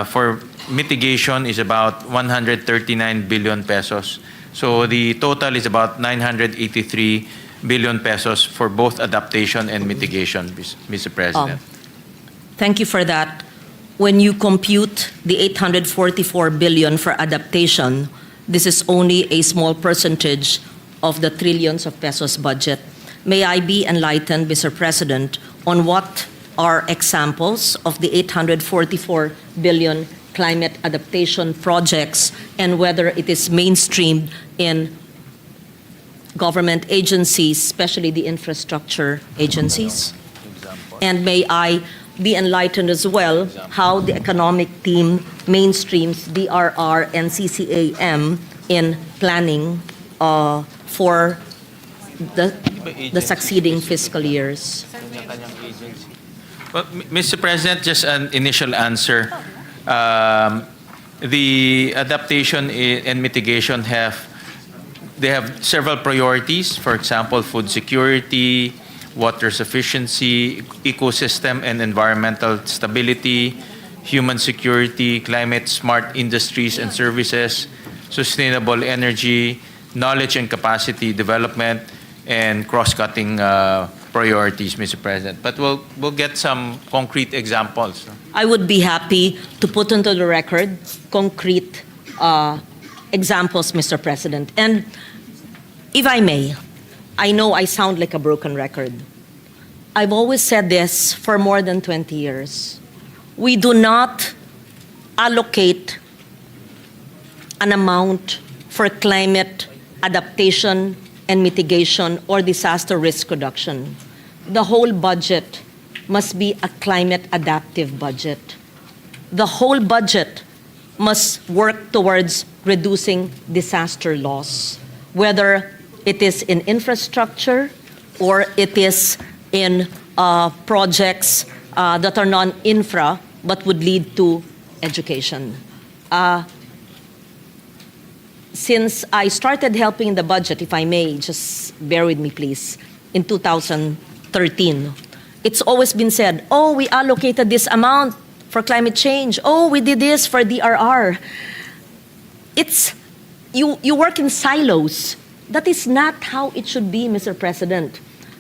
For mitigation is about 139 billion pesos. So the total is about 983 billion pesos for both adaptation and mitigation, Mr. President. Thank you for that. When you compute the 844 billion for adaptation, this is only a small percentage of the trillions of pesos budget. May I be enlightened, Mr. President, on what are examples of the 844 billion climate adaptation projects and whether it is mainstreamed in government agencies, especially the infrastructure agencies? And may I be enlightened as well how the economic team mainstreams DRR and CCAM in planning for the succeeding fiscal years? Well, Mr. President, just an initial answer. The adaptation and mitigation have several priorities. For example, food security, water sufficiency, ecosystem and environmental stability, human security, climate smart industries and services, sustainable energy, knowledge and capacity development, and cross-cutting priorities, Mr. President. But we'll get some concrete examples. I would be happy to put into the record concrete examples, Mr. President. And if I may, I know I sound like a broken record. I've always said this for more than 20 years. We do not allocate an amount for climate adaptation and mitigation or disaster risk reduction. The whole budget must be a climate adaptive budget. The whole budget must work towards reducing disaster loss, whether it is in infrastructure or it is in projects that are non-infra but would lead to education. Since I started helping the budget, if I may, just bear with me please, in 2013, it's always been said, oh, we allocated this amount for climate change. Oh, we did this for DRR. You work in silos. That is not how it should be, Mr. President.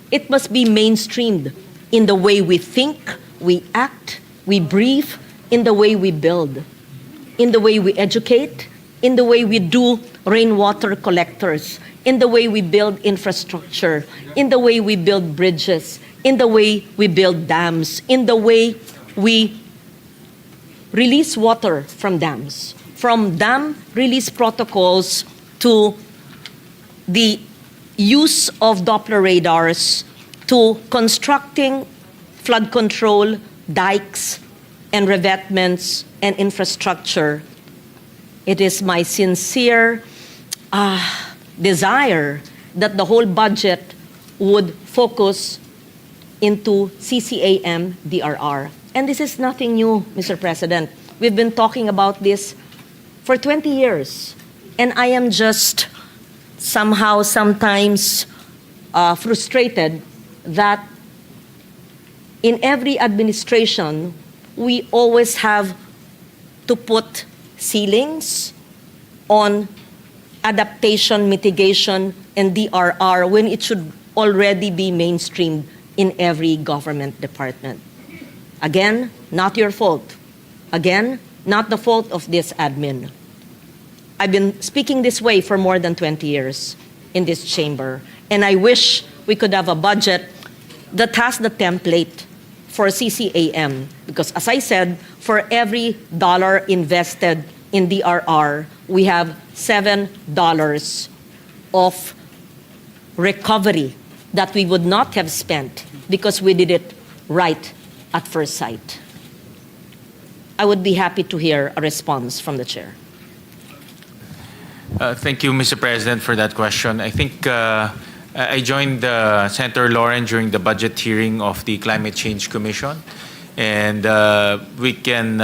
It must be mainstreamed in the way we think, we act, we brief, in the way we build, in the way we educate, in the way we do rainwater collectors, in the way we build infrastructure, in the way we build bridges, in the way we build dams, in the way we release water from dams, from dam release protocols to the use of Doppler radars to constructing flood control, dikes, and revetments and infrastructure. It is my sincere desire that the whole budget would focus into CCAM DRR. And this is nothing new, Mr. President. We've been talking about this for 20 years. And I am just somehow sometimes frustrated that in every administration, we always have to put ceilings on adaptation, mitigation, and DRR when it should already be mainstreamed in every government department. Again, not your fault. Again, not the fault of this admin. I've been speaking this way for more than 20 years in this chamber, and I wish we could have a budget that has the template for CCAM. Because as I said, for every dollar invested in DRR, we have $7 of recovery that we would not have spent because we did it right at first sight. I would be happy to hear a response from the chair. Thank you, Mr. President, for that question. I think I joined Senator Lauren during the budget hearing of the Climate Change Commission, and we can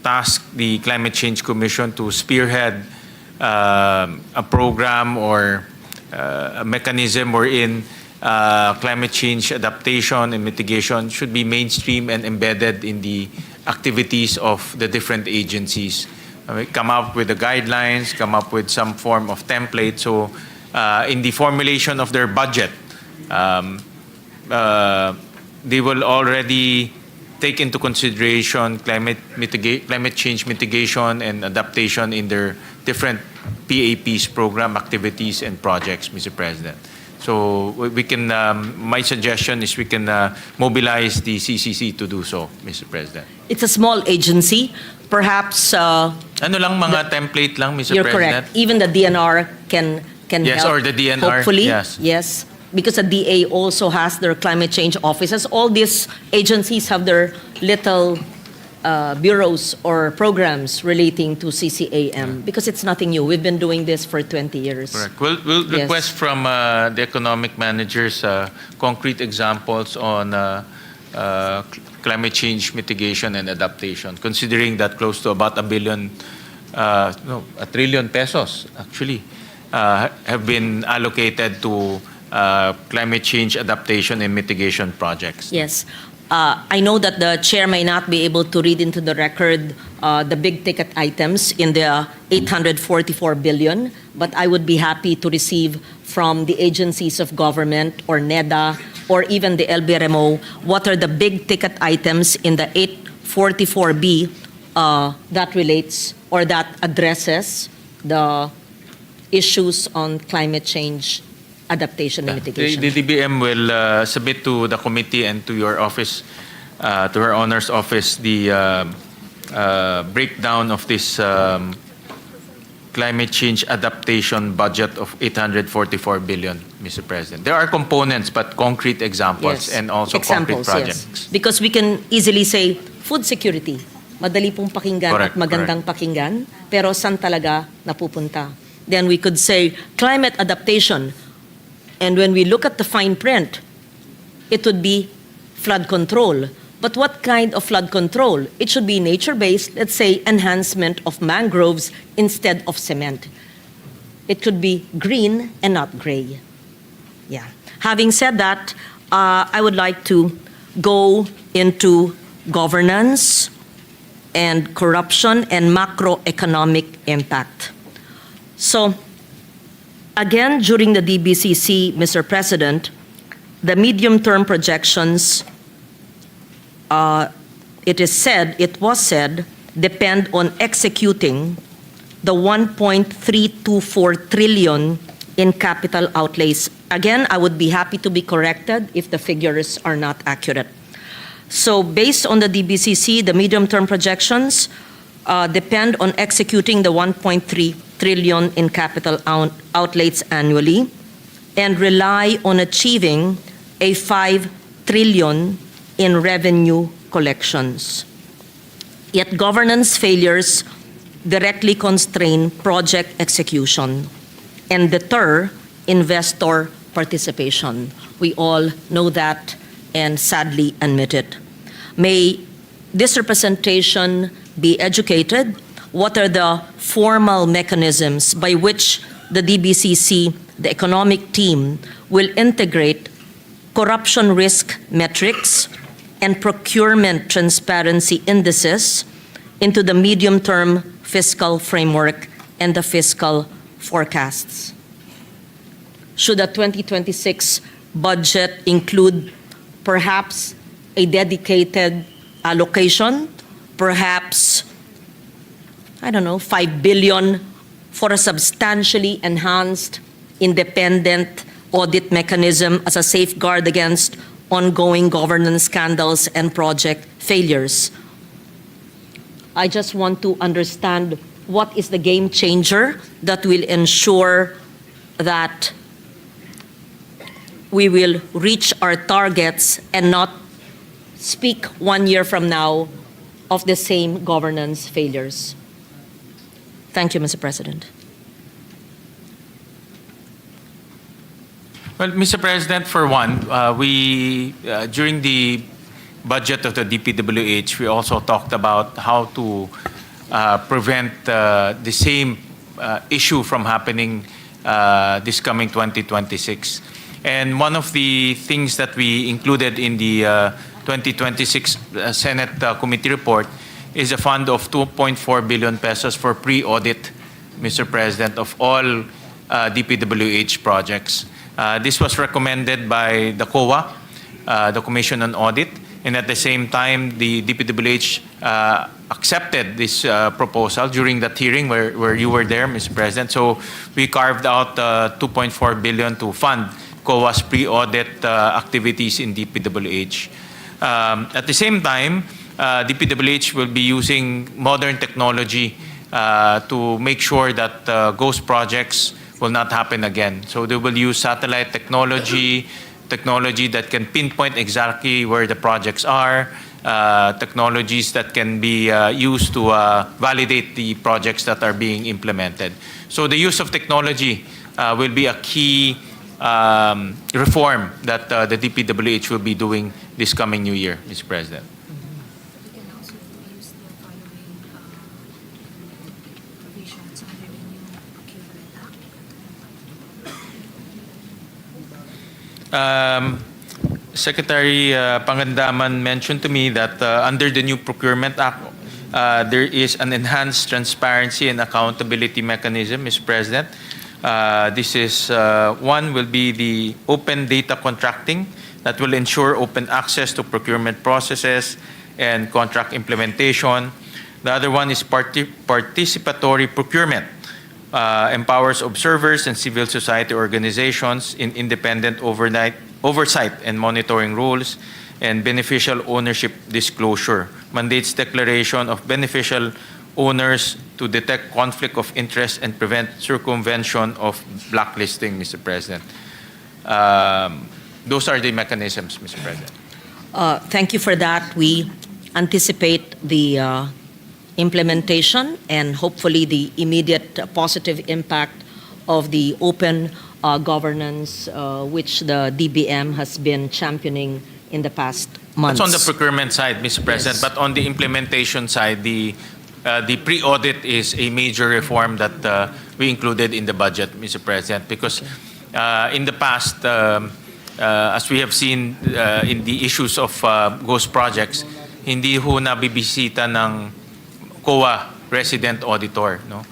task the Climate Change Commission to spearhead a program or a mechanism wherein climate change adaptation and mitigation should be mainstream and embedded in the activities of the different agencies. Come up with the guidelines, come up with some form of template. So in the formulation of their budget, they will already take into consideration climate change mitigation and adaptation in their different PAPs, program activities and projects, Mr. President. So we can, my suggestion is we can mobilize the CCC to do so, Mr. President. It's a small agency. Perhaps Ano lang, mga template lang, Mr. you're President? correct. Even the DNR can Yes, help. or the DNR, Hopefully, yes. Because the DA also has their climate change offices. All these agencies have their little bureaus or programs relating to CCAM because it's nothing new. We've been doing this for 20 years. Correct. We'll Yes. request from the economic managers concrete examples on climate change mitigation and adaptation, considering that close to about $1 trillion pesos actually have been allocated to climate change adaptation and mitigation projects. Yes. I know that the chair may not be able to read into the record the big ticket items in the 844 billion, but I would be happy to receive from the agencies of government or NEDA or even the LBRMO what are the big ticket items in the 844B that relates or that addresses the issues on climate change adaptation and mitigation. The DBM will submit to the committee and to your office, to her honor's office, the breakdown of this climate change adaptation budget of 844 billion, Mr. President. There are components, but concrete examples and also concrete projects. Yes. Because we can easily say, food security, madali pong pakinggan Correct, at magandang pakinggan, pero saan talaga napupunta? Then we could say, climate adaptation. And when we look at the fine print, it would be flood control. But what kind of flood control? It should be nature-based, let's say enhancement of mangroves instead of cement. It could be green and not gray. Yeah. Having said that, I would like to go into governance and corruption and macroeconomic impact. So, again, during the DBCC, Mr. President, the medium-term projections, it was said, depend on executing the 1.324 trillion in capital outlays. Again, I would be happy to be corrected if the figures are not accurate. So based on the DBCC, the medium-term projections depend on executing the 1.3 trillion in capital outlays annually and rely on achieving a 5 trillion in revenue collections. Yet governance failures directly constrain project execution and deter investor participation. We all know that and sadly admit it. May this representation be educated? What are the formal mechanisms by which the DBCC, the economic team, will integrate corruption risk metrics and procurement transparency indices into the medium-term fiscal framework and the fiscal forecasts? Should the 2026 budget include perhaps a dedicated allocation, perhaps, I don't know, 5 billion for a substantially enhanced independent audit mechanism as a safeguard against ongoing governance scandals and project failures. I just want to understand what is the game changer that will ensure that we will reach our targets and not speak 1 year from now of the same governance failures. Thank you, Mr. President. Well, Mr. President, for one, during the budget of the DPWH, we also talked about how to prevent the same issue from happening this coming 2026. And one of the things that we included in the 2026 Senate Committee report is a fund of 2.4 billion pesos for pre-audit, Mr. President, of all DPWH projects. This was recommended by the COA, the Commission on Audit, and at the same time, the DPWH accepted this proposal during that hearing where you were there, Mr. President. So we carved out 2.4 billion to fund COA's pre-audit activities in DPWH. At the same time, DPWH will be using modern technology to make sure that ghost projects will not happen again. So they will use satellite technology that can pinpoint exactly where the projects are, technologies that can be used to validate the projects that are being implemented. So the use of technology will be a key reform that the DPWH will be doing this coming new year, Mr. President. We can also use the following provisions under the new Procurement Act. Secretary Pangandaman mentioned to me that under the new Procurement Act, there is an enhanced transparency and accountability mechanism, Mr. President. This is one will be the open data contracting that will ensure open access to procurement processes and contract implementation. The other one is participatory procurement. Empowers observers and civil society organizations in independent oversight and monitoring rules, and beneficial ownership disclosure. Mandates declaration of beneficial owners to detect conflict of interest and prevent circumvention of blacklisting, Mr. President. Those are the mechanisms, Mr. President. Thank you for that. We anticipate the implementation and hopefully the immediate positive impact of the open governance which the DBM has been championing in the past months. That's on the procurement side, Mr. President, Yes. but on the implementation side, the pre-audit is a major reform that we included in the budget, Mr. President, because in the past, as we have seen in the issues of ghost projects, hindi ho nabibisita ng COA resident auditor, no?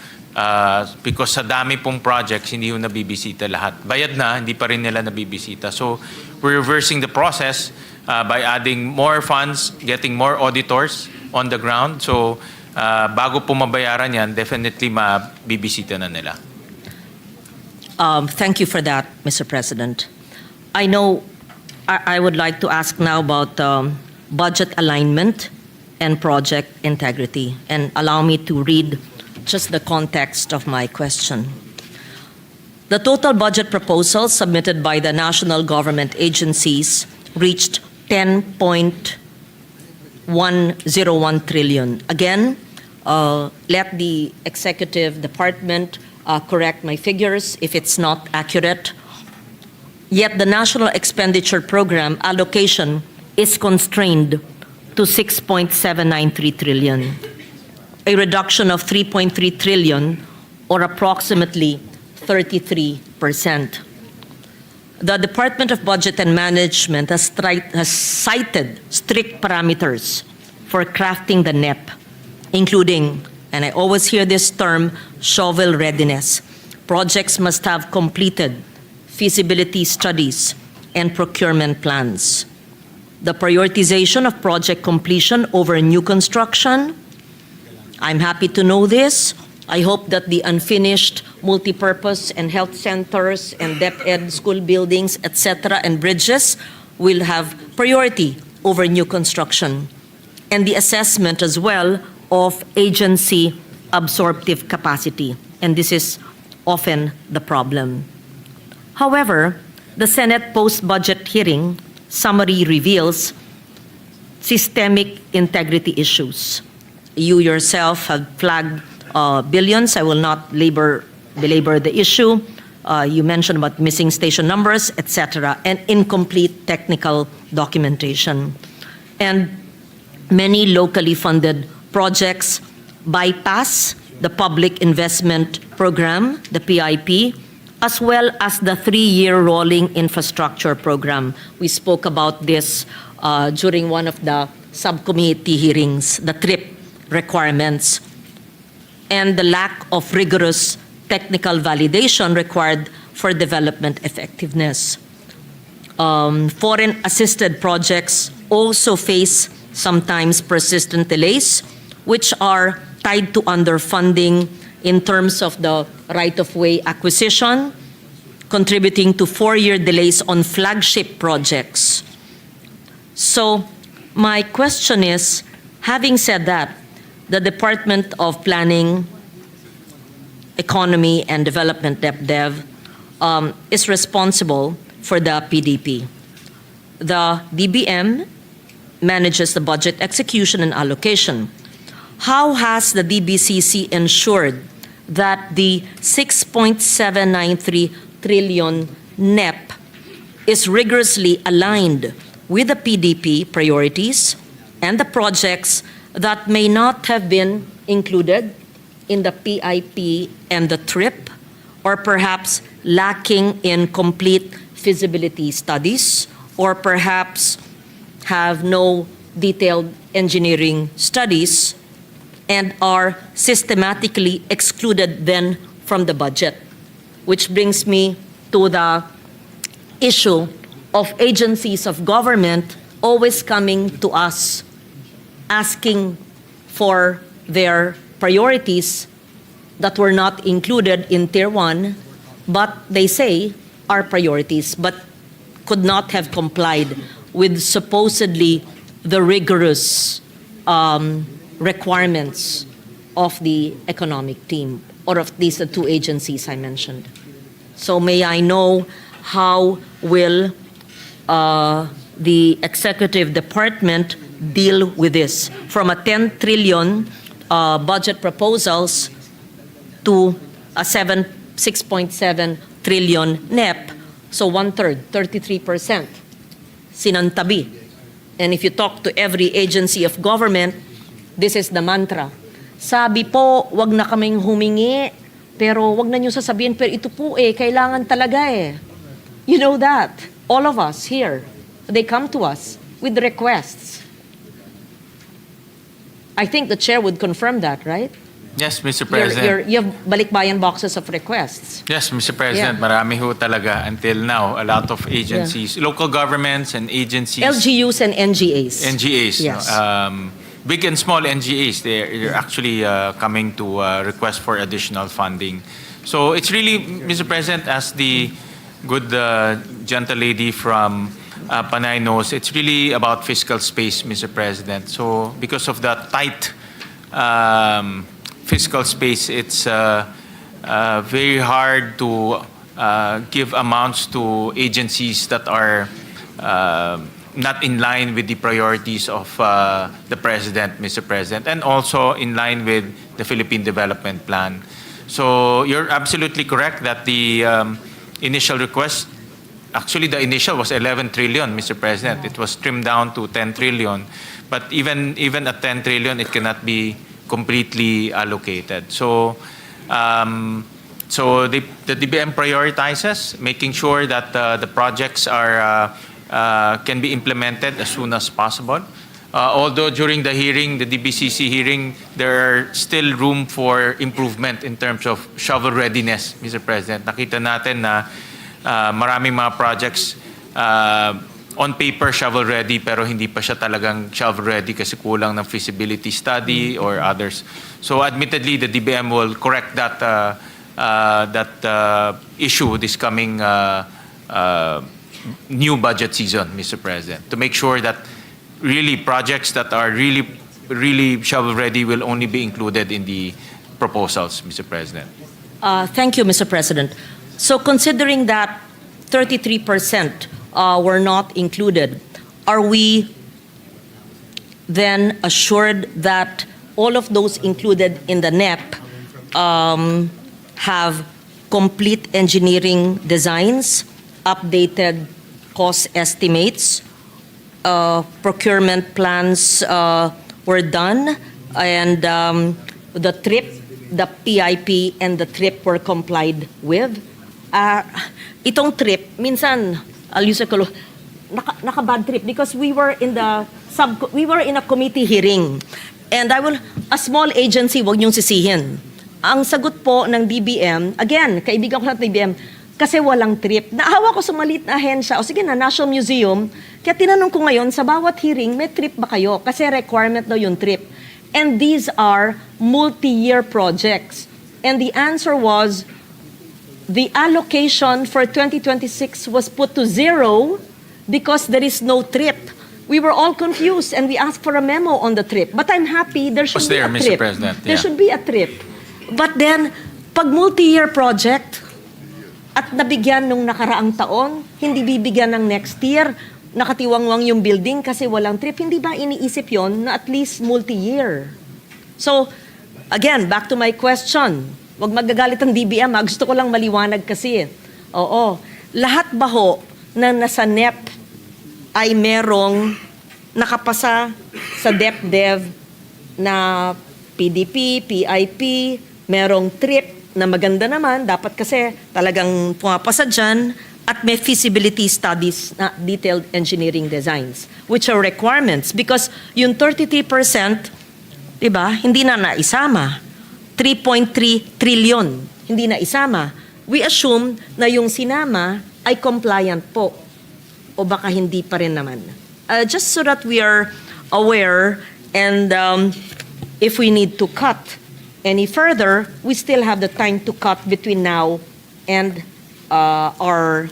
Because sa dami pong projects, hindi ho nabibisita lahat. Bayad na, hindi pa rin nila nabibisita. So we're reversing the process by adding more funds, getting more auditors on the ground. So bago po mabayaran yan, definitely mabibisita na nila. Thank you for that, Mr. President. I know I would like to ask now about budget alignment and project integrity. And allow me to read just the context of my question. The total budget proposal submitted by the national government agencies reached 10.101 trillion. Again, let the executive department correct my figures if it's not accurate. Yet the national expenditure program allocation is constrained to 6.793 trillion, a reduction of 3.3 trillion or approximately 33%. The Department of Budget and Management has cited strict parameters for crafting the NEP, including, and I always hear this term, shovel readiness. Projects must have completed feasibility studies and procurement plans. The prioritization of project completion over new construction, I'm happy to know this. I hope that the unfinished multipurpose and health centers and DepEd school buildings, etc., and bridges will have priority over new construction, and the assessment as well of agency absorptive capacity. And this is often the problem. However, the Senate post-budget hearing summary reveals systemic integrity issues. You yourself have flagged billions. I will not belabor the issue. You mentioned about missing station numbers, etc., and incomplete technical documentation. And many locally funded projects bypass the Public Investment Program, the PIP, as well as the 3-year rolling infrastructure program. We spoke about this during one of the subcommittee hearings, the TRIP requirements, and the lack of rigorous technical validation required for development effectiveness. Foreign-assisted projects also face sometimes persistent delays, which are tied to underfunding in terms of the right-of-way acquisition, contributing to 4-year delays on flagship projects. So my question is, having said that, the Department of Planning, Economy and Development, DepDev, is responsible for the PDP. The DBM manages the budget execution and allocation. How has the DBCC ensured that the 6.793 trillion NEP is rigorously aligned with the PDP priorities and the projects that may not have been included in the PIP and the TRIP, or perhaps lacking in complete feasibility studies, or perhaps have no detailed engineering studies and are systematically excluded then from the budget? Which brings me to the issue of agencies of government always coming to us asking for their priorities that were not included in Tier 1, but they say are priorities, but could not have complied with supposedly the rigorous requirements of the economic team, or of these the two agencies I mentioned. So may I know how will the executive department deal with this? From a 10 trillion budget proposals to a 6.7 trillion NEP, so 1/3, 33%, sinantabi. And if you talk to every agency of government, this is the mantra. Sabi po, wag na kaming humingi, pero wag na nyo sasabihin, pero ito po kailangan talaga You know that. All of us here, they come to us with requests. I think the chair would confirm that, right? Yes, Mr. President. You have balikbayan boxes of requests. Yes, Mr. President, Yeah. marami ho talaga until now. A lot of agencies, local governments and agencies. LGUs and NGAs. NGAs. Yes. Big and small NGAs, they're actually coming to request for additional funding. So it's really, Mr. President, as the good gentle lady from Panay knows, it's really about fiscal space, Mr. President. So because of the tight fiscal space, it's very hard to give amounts to agencies that are not in line with the priorities of the President, Mr. President, and also in line with the Philippine Development Plan. So you're absolutely correct that the initial request, actually the initial was 11 trillion, Mr. President. It was trimmed down to 10 trillion. But even at 10 trillion, it cannot be completely allocated. So so the DBM prioritizes making sure that the projects are can be implemented as soon as possible. Although during the hearing, the DBCC hearing, there are still room for improvement in terms of shovel readiness, Mr. President. Nakita natin na maraming mga projects on paper shovel ready pero hindi pa siya talagang shovel ready kasi kulang ng feasibility study or others. So admittedly, the DBM will correct that issue this coming new budget season, Mr. President, to make sure that really projects that are really shovel-ready will only be included in the proposals, Mr. President. Thank you, Mr. President. So considering that 33% were not included, are we then assured that all of those included in the NEP have complete engineering designs, updated cost estimates, procurement plans were done, and the TRIP, the PIP, and the TRIP were complied with? Itong TRIP, minsan, I'll use a naka-bad trip because we were in a committee hearing. And a small agency, wag niyong sisihin. Ang sagot po ng DBM, again, kaibigan ko ng DBM, kasi walang trip. Naawa ko sa maliit na ahensya, o sige na, National Museum, kaya tinanong ko ngayon, sa bawat hearing, may trip ba kayo? Kasi requirement daw yung trip. And these are multi-year projects. And the answer was, the allocation for 2026 was put to 0 because there is no trip. We were all confused and we asked for a memo on the trip. But I'm happy there should Was be there, a Mr. trip. President? There Yeah. should be a trip. But then, pag multi-year project at nabigyan nung nakaraang taon, hindi bibigyan ng next year, nakatiwangwang yung building kasi walang trip, hindi ba iniisip yon na at least multi-year? So, again, back to my question. Huwag magagalit ang DBM, gusto ko lang maliwanag kasi. Oo. Lahat ba ho na nasa NEP ay merong nakapasa sa DepDev na PDP, PIP, merong trip na maganda naman, dapat kasi talagang pumapasa dyan, at may feasibility studies na detailed engineering designs, which are requirements. Because yung 33%, diba, hindi na naisama. 3.3 trillion, hindi na isama. We assume na yung sinama ay compliant po. O baka hindi pa rin naman. Just so that we are aware, and if we need to cut any further, we still have the time to cut between now and our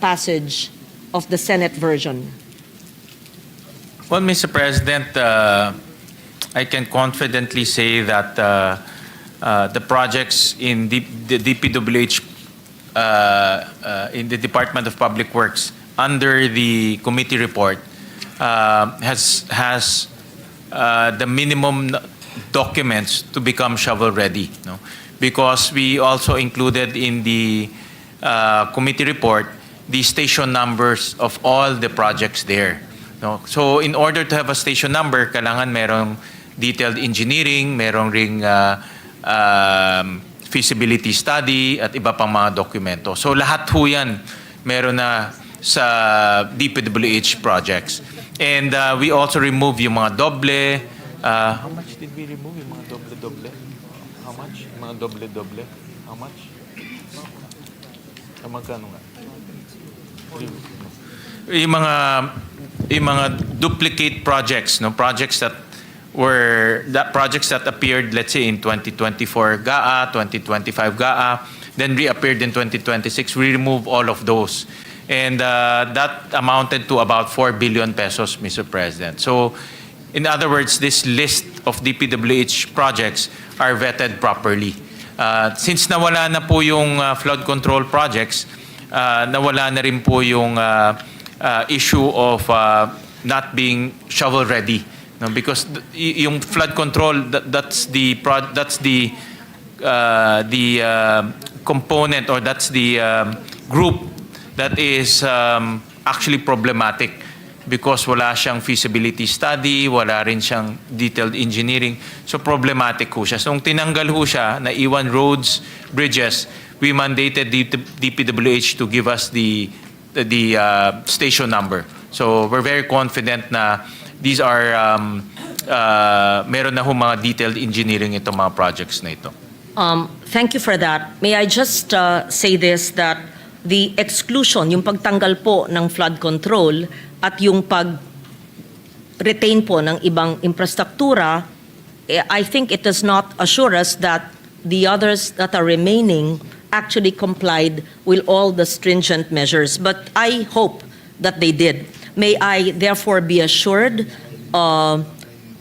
passage of the Senate version. Well, Mr. President, I can confidently say that the projects in the DPWH, in the Department of Public Works, under the committee report, has the minimum documents to become shovel-ready. No? Because we also included in the committee report the station numbers of all the projects there. No? So in order to have a station number, kailangan merong detailed engineering, merong ring feasibility study at iba pang mga dokumento. So lahat ho yan meron na sa DPWH projects. And we also remove yung mga doble. How much did we remove yung mga doble-doble? How much? Yung mga doble-doble? How much? Magkano nga? Yung mga duplicate projects, no? Projects that appeared, let's say, in 2024 GAA, 2025 GAA, then reappeared in 2026. We remove all of those. And that amounted to about 4 billion pesos, Mr. President. So, in other words, this list of DPWH projects are vetted properly. Since nawala na po yung flood control projects, nawala na rin po yung issue of not being shovel-ready. No, because yung flood control, that's the component, or that's the group that is actually problematic because wala siyang feasibility study, wala rin siyang detailed engineering. So problematic ho siya. So nung tinanggal ho siya, naiwan roads, bridges, we mandated DPWH to give us the station number. So we're very confident na these are, meron na ho mga detailed engineering itong mga projects na ito. Thank you for that. May I just say this, that the exclusion, yung pagtanggal po ng flood control at yung pag-retain po ng ibang infrastruktura, I think it does not assure us that the others that are remaining actually complied with all the stringent measures. But I hope that they did. May I therefore be assured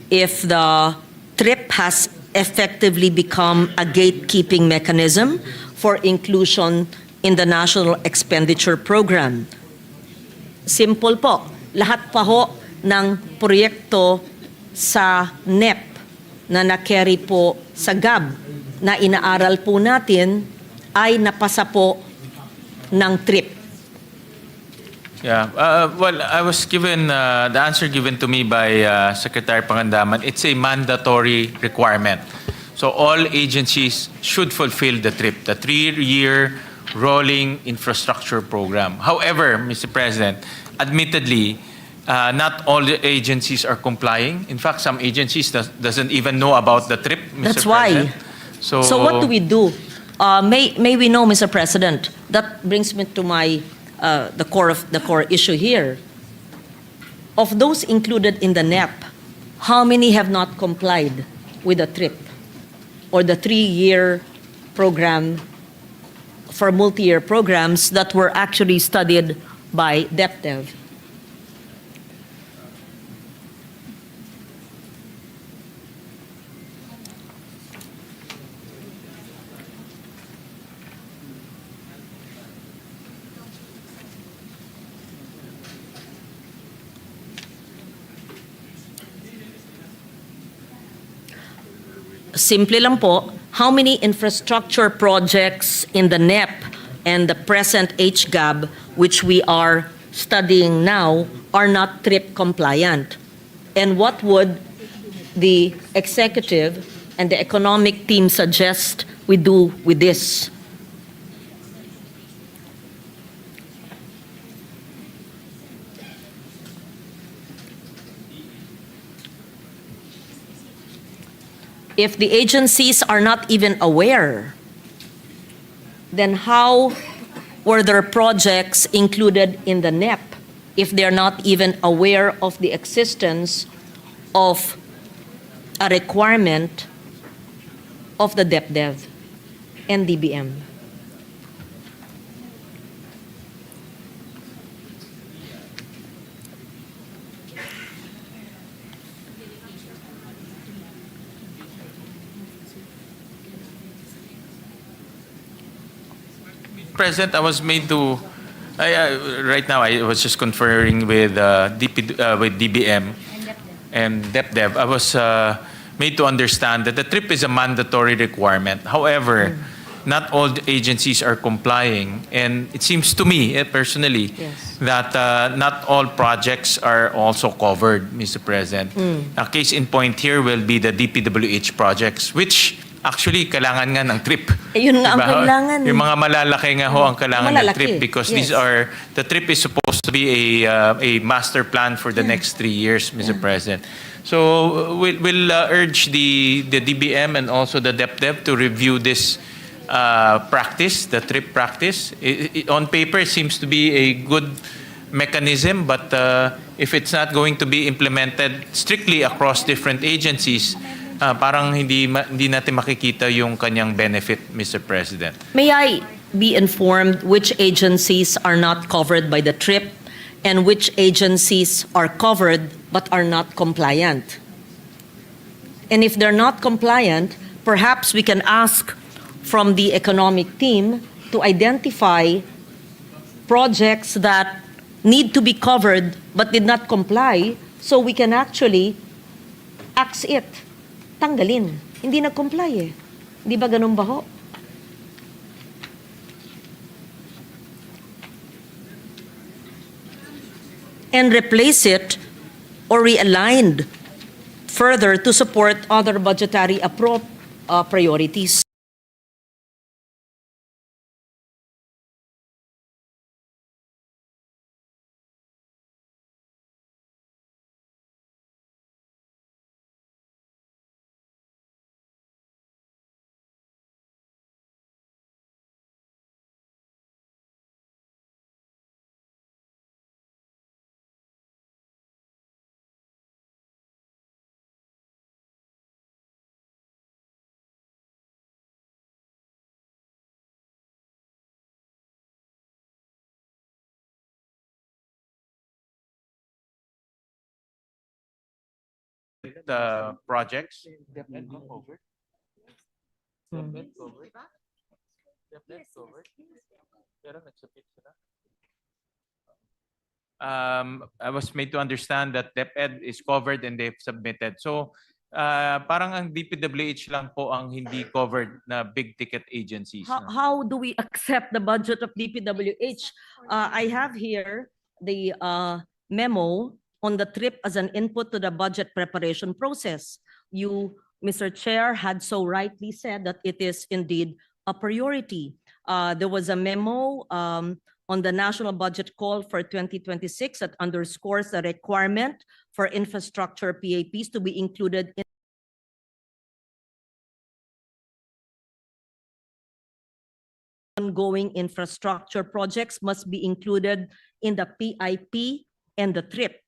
if the TRIP has effectively become a gatekeeping mechanism for inclusion in the National Expenditure Program? Simple po. Lahat pa ho ng proyekto sa NEP na na-carry po sa GAB na inaaral po natin ay napasa po ng TRIP. Yeah. Well, I was given the answer given to me by Secretary Pangandaman. It's a mandatory requirement. So all agencies should fulfill the TRIP, the 3-year rolling infrastructure program. However, Mr. President, admittedly, not all the agencies are complying. In fact, some agencies doesn't even know about the TRIP, Mr. That's why. President. So what do we do? May we know, Mr. President? That brings me to my the core issue here. Of those included in the NEP, how many have not complied with the TRIP or the 3-year program for multi-year programs that were actually studied by DepDev? Simple lang po, how many infrastructure projects in the NEP and the present HGAB, which we are studying now, are not TRIP compliant? And what would the executive and the economic team suggest we do with this? If the agencies are not even aware, then how were their projects included in the NEP if they're not even aware of the existence of a requirement of the DepDev and DBM? President, I was made to. Right now, I was just conferring with with DBM and DepDev. I was made to understand that the TRIP is a mandatory requirement. However, not all the agencies are complying, and it seems to me personally that not all projects are also covered, Mr. President. A case in point here will be the DPWH projects, which actually, kailangan nga ng TRIP. Yun nga ang kailangan. Yung mga malalaki nga ho ang kailangan ng Malalaki, TRIP because yes. the TRIP is supposed to be a master plan for the next 3 years, Mr. President. So we'll urge the DBM and also the DepDev to review this practice, the TRIP practice. On paper, it seems to be a good mechanism, but if it's not going to be implemented strictly across different agencies, parang hindi natin makikita yung kanyang benefit, Mr. President. May I be informed which agencies are not covered by the TRIP and which agencies are covered but are not compliant? And if they're not compliant, perhaps we can ask from the economic team to identify projects that need to be covered but did not comply so we can actually axe it. Tanggalin. Hindi nag-comply eh. Di ba ganun ba ho? And replace it or realigned further to support other budgetary priorities. projects. I was made to understand that DepEd is covered and they've submitted. So, parang ang DPWH lang po ang hindi covered na big ticket agencies. How do we accept the budget of DPWH? I have here the memo on the trip as an input to the budget preparation process. You, Mr. Chair, had so rightly said that it is indeed a priority. There was a memo on the national budget call for 2026 that underscores the requirement for infrastructure PAPs to be included in ongoing infrastructure projects must be included in the PIP and the TRIP.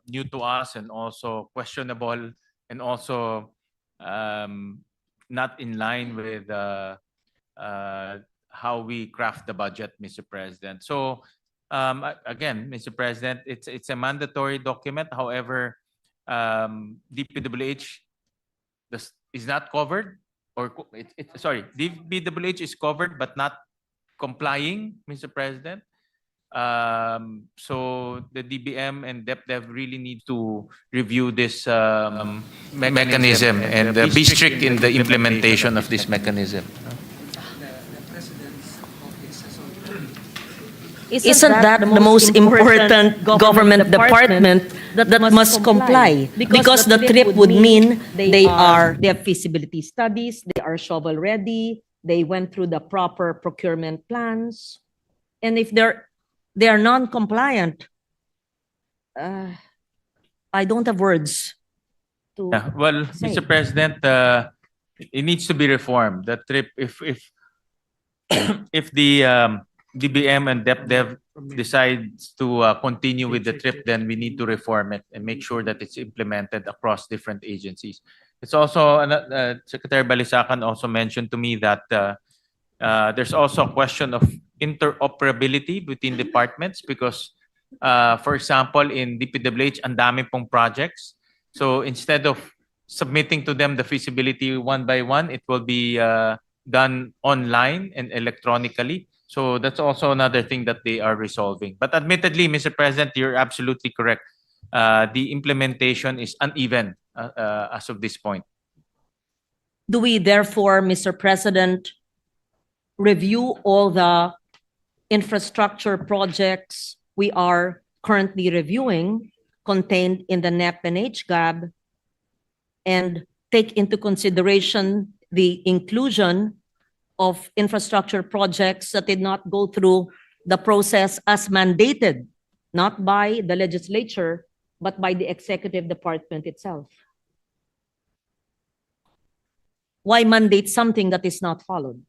New to us and also questionable and also not in line with how we craft the budget, Mr. President. So again, Mr. President, it's a mandatory document. However, DPWH is not covered, or sorry, DPWH is covered but not complying, Mr. President. So the DBM and DepDev really need to review this mechanism and be strict in the implementation of this mechanism. Isn't that the most important government department that must comply? Because the trip would mean they have feasibility studies, they are shovel ready, they went through the proper procurement plans. And if they are non-compliant, I don't have words to Well, say. Mr. President, it needs to be reformed. The trip, if if the DBM and DepDev decides to continue with the trip, then we need to reform it and make sure that it's implemented across different agencies. It's also, Secretary Balisacan also mentioned to me that there's also a question of interoperability between departments because, for example, in DPWH, ang dami pong projects. So instead of submitting to them the feasibility one by one, it will be done online and electronically. So that's also another thing that they are resolving. But admittedly, Mr. President, you're absolutely correct. The implementation is uneven as of this point. Do we therefore, Mr. President, review all the infrastructure projects we are currently reviewing contained in the NEP and HGAB and take into consideration the inclusion of infrastructure projects that did not go through the process as mandated, not by the legislature, but by the executive department itself? Why mandate something that is not followed?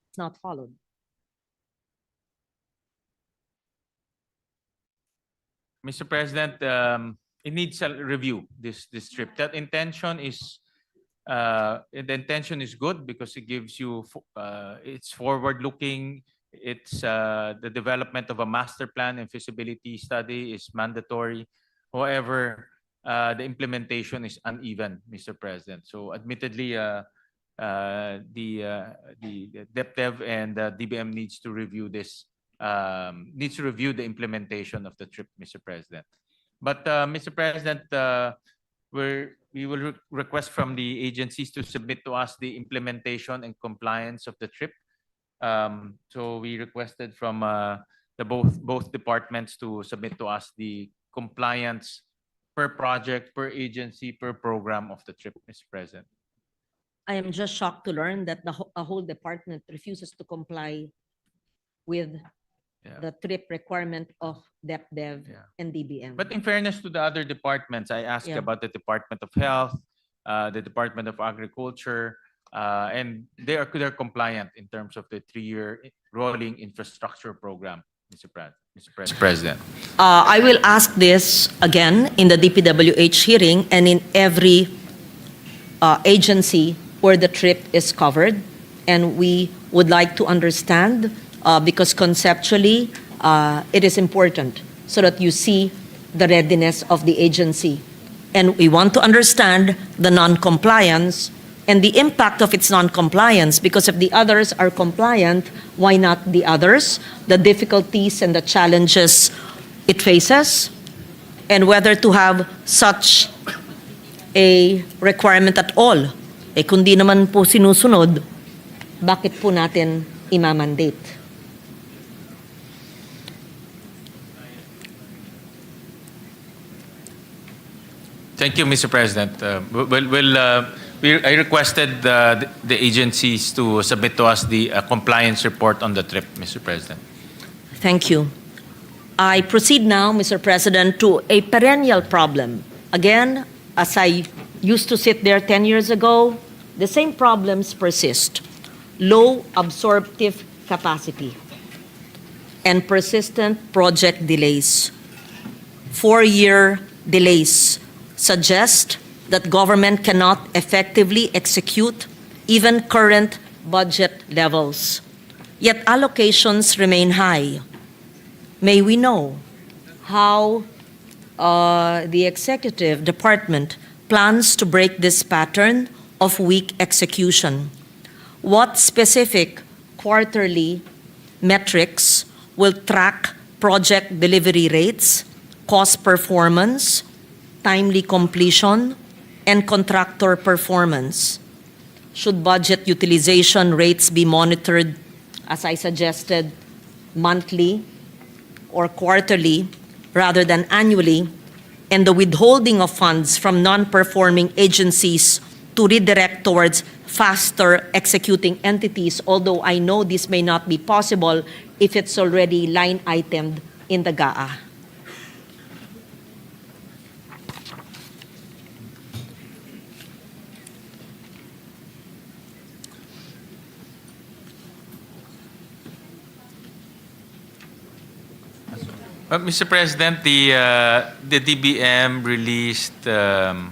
It's not followed. Mr. President, it needs a review, this trip. That intention is the intention is good because it gives you, it's forward-looking. It's the development of a master plan and feasibility study is mandatory. However, the implementation is uneven, Mr. President. So, admittedly, the DepDev and DBM needs to review this. Needs to review the implementation of the trip, Mr. President. But Mr. President, we will request from the agencies to submit to us the implementation and compliance of the trip. So we requested from the both departments to submit to us the compliance per project, per agency, per program of the trip, Mr. President. I am just shocked to learn that a whole department refuses to comply with Yeah. the trip requirement of DepDev Yeah. and DBM. But in fairness to the other departments, I asked Yeah. about the Department of Health, the Department of Agriculture, and they're compliant in terms of the 3-year rolling infrastructure program, Mr. President. I will ask this again in the DPWH hearing and in every agency where the trip is covered. And we would like to understand, because conceptually it is important so that you see the readiness of the agency. And we want to understand the non-compliance and the impact of its non-compliance, because if the others are compliant, why not the others? The difficulties and the challenges it faces, and whether to have such a requirement at all. Eh kung di naman po sinusunod, bakit po natin imamandate? Thank you, Mr. President. I requested the agencies to submit to us the compliance report on the trip, Mr. President. Thank you. I proceed now, Mr. President, to a perennial problem. Again, as I used to sit there 10 years ago, the same problems persist. Low absorptive capacity and persistent project delays. 4-year delays suggest that government cannot effectively execute even current budget levels. Yet allocations remain high. May we know how the executive department plans to break this pattern of weak execution? What specific quarterly metrics will track project delivery rates, cost performance, timely completion, and contractor performance? Should budget utilization rates be monitored, as I suggested, monthly or quarterly rather than annually, and the withholding of funds from non-performing agencies to redirect towards faster executing entities, although I know this may not be possible if it's already line itemed in the GAA? Mr. President, the DBM released the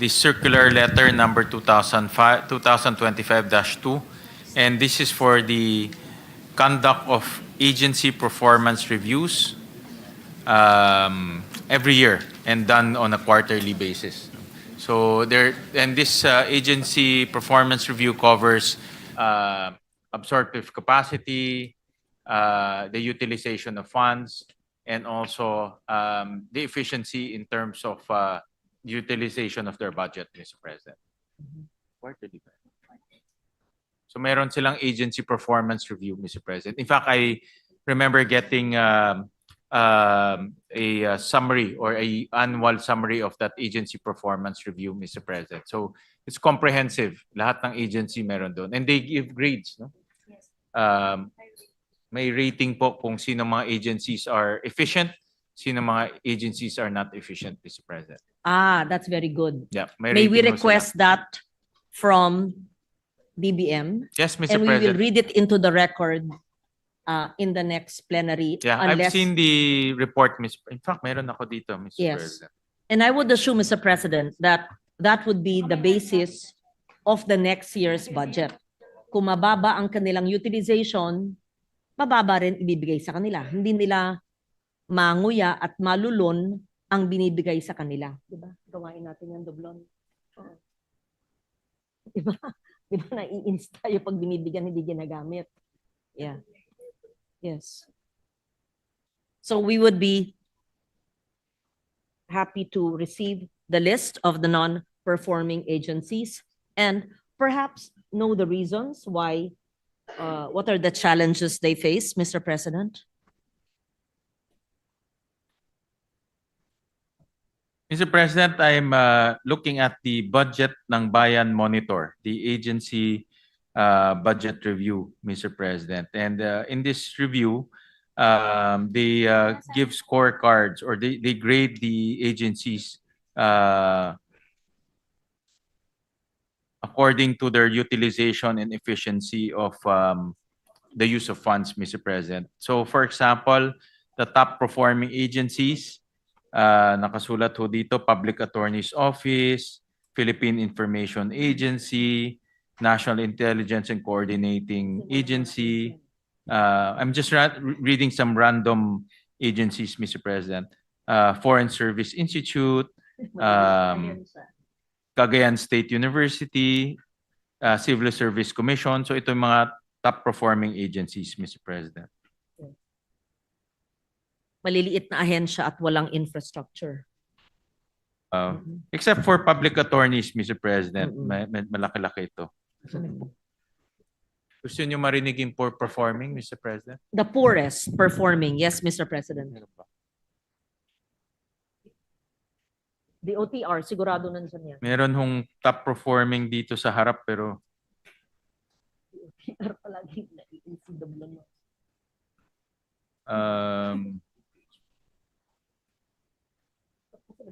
circular letter number 2025-2, and this is for the conduct of agency performance reviews every year and done on a quarterly basis. So this agency performance review covers absorptive capacity, the utilization of funds, and also the efficiency in terms of utilization of their budget, Mr. President. Quarterly. So meron silang agency performance review, Mr. President. In fact, I remember getting a summary or a annual summary of that agency performance review, Mr. President. So it's comprehensive. Lahat ng agency meron doon. And they give grades, no? May rating po kung sino mga agencies are efficient, sino mga agencies are not efficient, Mr. President. Ah, that's very good. Yeah, May we rating po sila. request that from DBM? Yes, Mr. And we will President. read it into the record in the next plenary. Yeah, I've seen the report, Ms. In fact, meron ako dito, Mr. Yes. President. And I would assume, Mr. President, that that would be the basis of the next year's budget. Kung mababa ang kanilang utilization, mababa rin ibibigay sa kanila. Hindi nila manguya at malulon ang binibigay sa kanila. Diba? Gawain natin yung doblon. Oo. Diba? Diba naiinis tayo pag binibigyan, hindi ginagamit. Yeah. Yes. So we would be happy to receive the list of the non-performing agencies and perhaps know the reasons why, what are the challenges they face, Mr. President? Mr. President, I'm looking at the budget ng Bayan Monitor, the agency budget review, Mr. President. And in this review, they give scorecards or they grade the agencies according to their utilization and efficiency of the use of funds, Mr. President. So for example, the top performing agencies, nakasulat ho dito, Public Attorney's Office, Philippine Information Agency, National Intelligence and Coordinating Agency. I'm just reading some random agencies, Mr. President. Foreign Service Institute, Cagayan State University, Civil Service Commission. So ito yung mga top performing agencies, Mr. President. Maliliit na ahensya at walang infrastructure. Except for public attorneys, Mr. President, malaki-laki ito. Gusto niyo marinig yung poor performing, Mr. President? The poorest performing, yes, Mr. President. The OTR, sigurado nandyan yan. Meron hong top performing dito sa harap pero OTR palagi naiisip mo.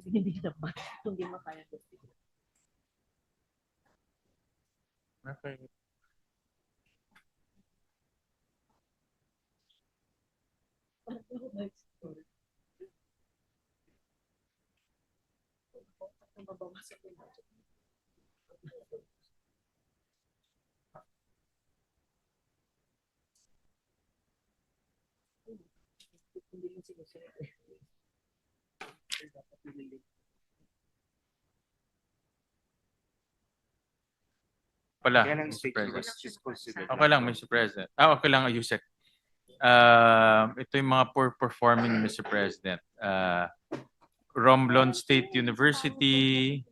Hindi na ba? Hindi makaya. Okay. Pala, Mr. President. Okay lang, Mr. President. Okay lang, Yusek. Ito yung mga poor performing, Mr. President. Romblon State University.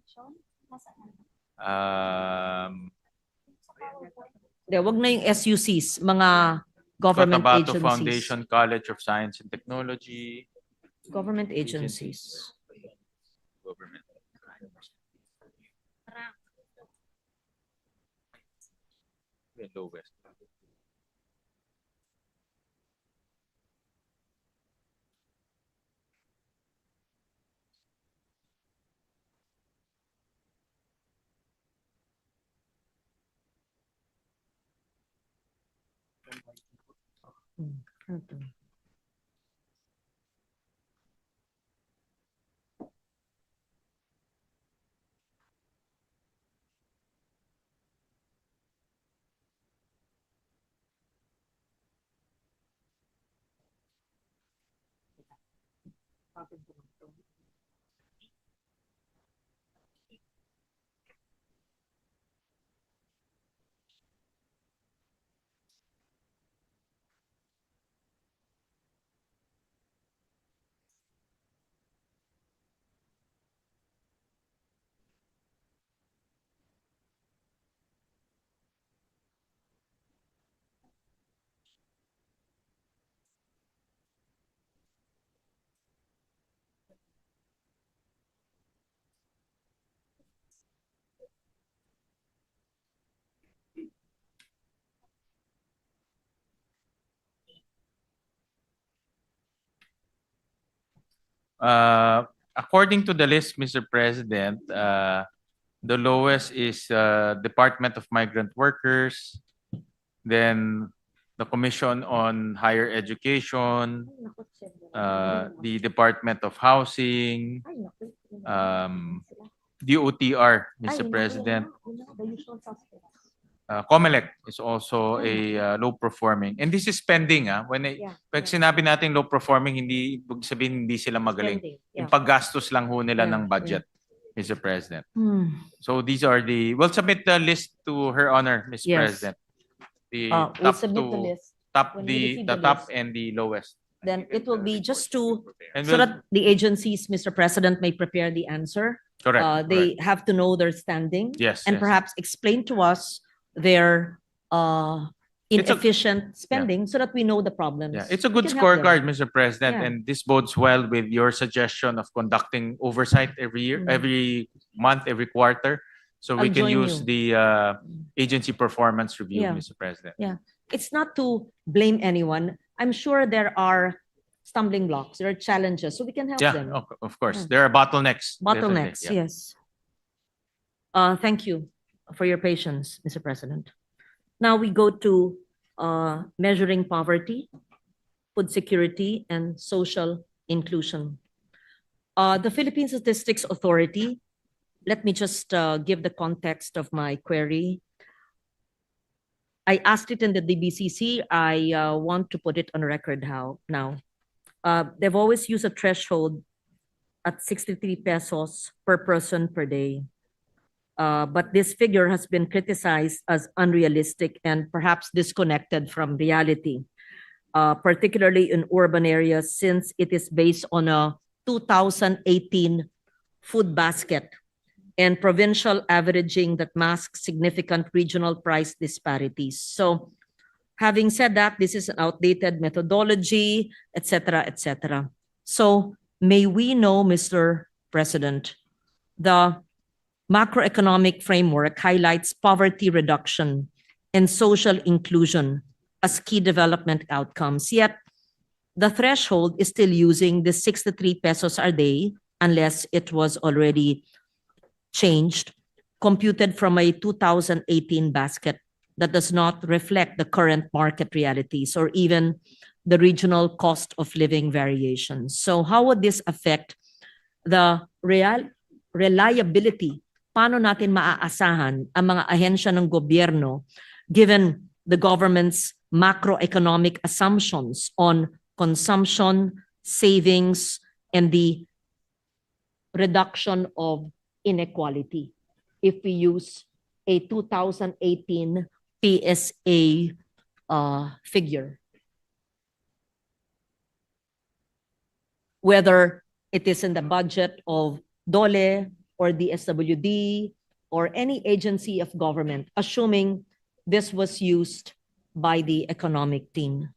Wag na yung SUCs, mga government Cotabato agencies. Foundation College of Science and Technology. Government agencies. Government. The lowest. According to the list, Mr. President, the lowest is Department of Migrant Workers, then the Commission on Higher Education, the Department of Housing, DOTR, Mr. President. COMELEC is also a low performing. And this is spending. Pag sinabi natin low performing, hindi ibig sabihin hindi sila magaling. Yung paggastos lang ho nila ng budget, Mr. President. So these are we'll submit the list to Her Honor, Mr. Yes. President. The We'll submit the list. When we receive the the top list. and the lowest. Then it will be just to, And so we'll- that the agencies, Mr. President, may prepare the answer. Correct. They have to know their standing. Yes, And yes. perhaps explain to us their It's a- inefficient spending so that we know the problems. Yeah, it's a good We can help them. scorecard, Mr. President, Yeah. and this bodes well with your suggestion of conducting oversight every year, Mhm. every month, every quarter, so we I'll can join use you. the agency performance review, Yeah. Mr. President. It's not to blame anyone. I'm sure there are stumbling blocks, there are challenges, so we can help Yeah, them. of course. Yeah. There are bottlenecks. definitely, Bottlenecks, yeah. yes. Thank you for your patience, Mr. President. Now we go to measuring poverty, food security, and social inclusion. The Philippine Statistics Authority, let me just give the context of my query. I asked it in the DBCC. I want to put it on record now. They've always used a threshold at 63 pesos per person per day. But this figure has been criticized as unrealistic and perhaps disconnected from reality, particularly in urban areas, since it is based on a 2018 food basket and provincial averaging that masks significant regional price disparities. So having said that, this is an outdated methodology, etc., etc. So may we know, Mr. President, the macroeconomic framework highlights poverty reduction and social inclusion as key development outcomes. Yet, the threshold is still using the 63 pesos a day unless it was already changed, computed from a 2018 basket that does not reflect the current market realities or even the regional cost of living variations. So how would this affect the reliability? Paano natin maaasahan ang mga ahensya ng gobyerno given the government's macroeconomic assumptions on consumption, savings, and the reduction of inequality if we use a 2018 PSA figure? Whether it is in the budget of DOLE or the SWD or any agency of government, assuming this was used by the economic team.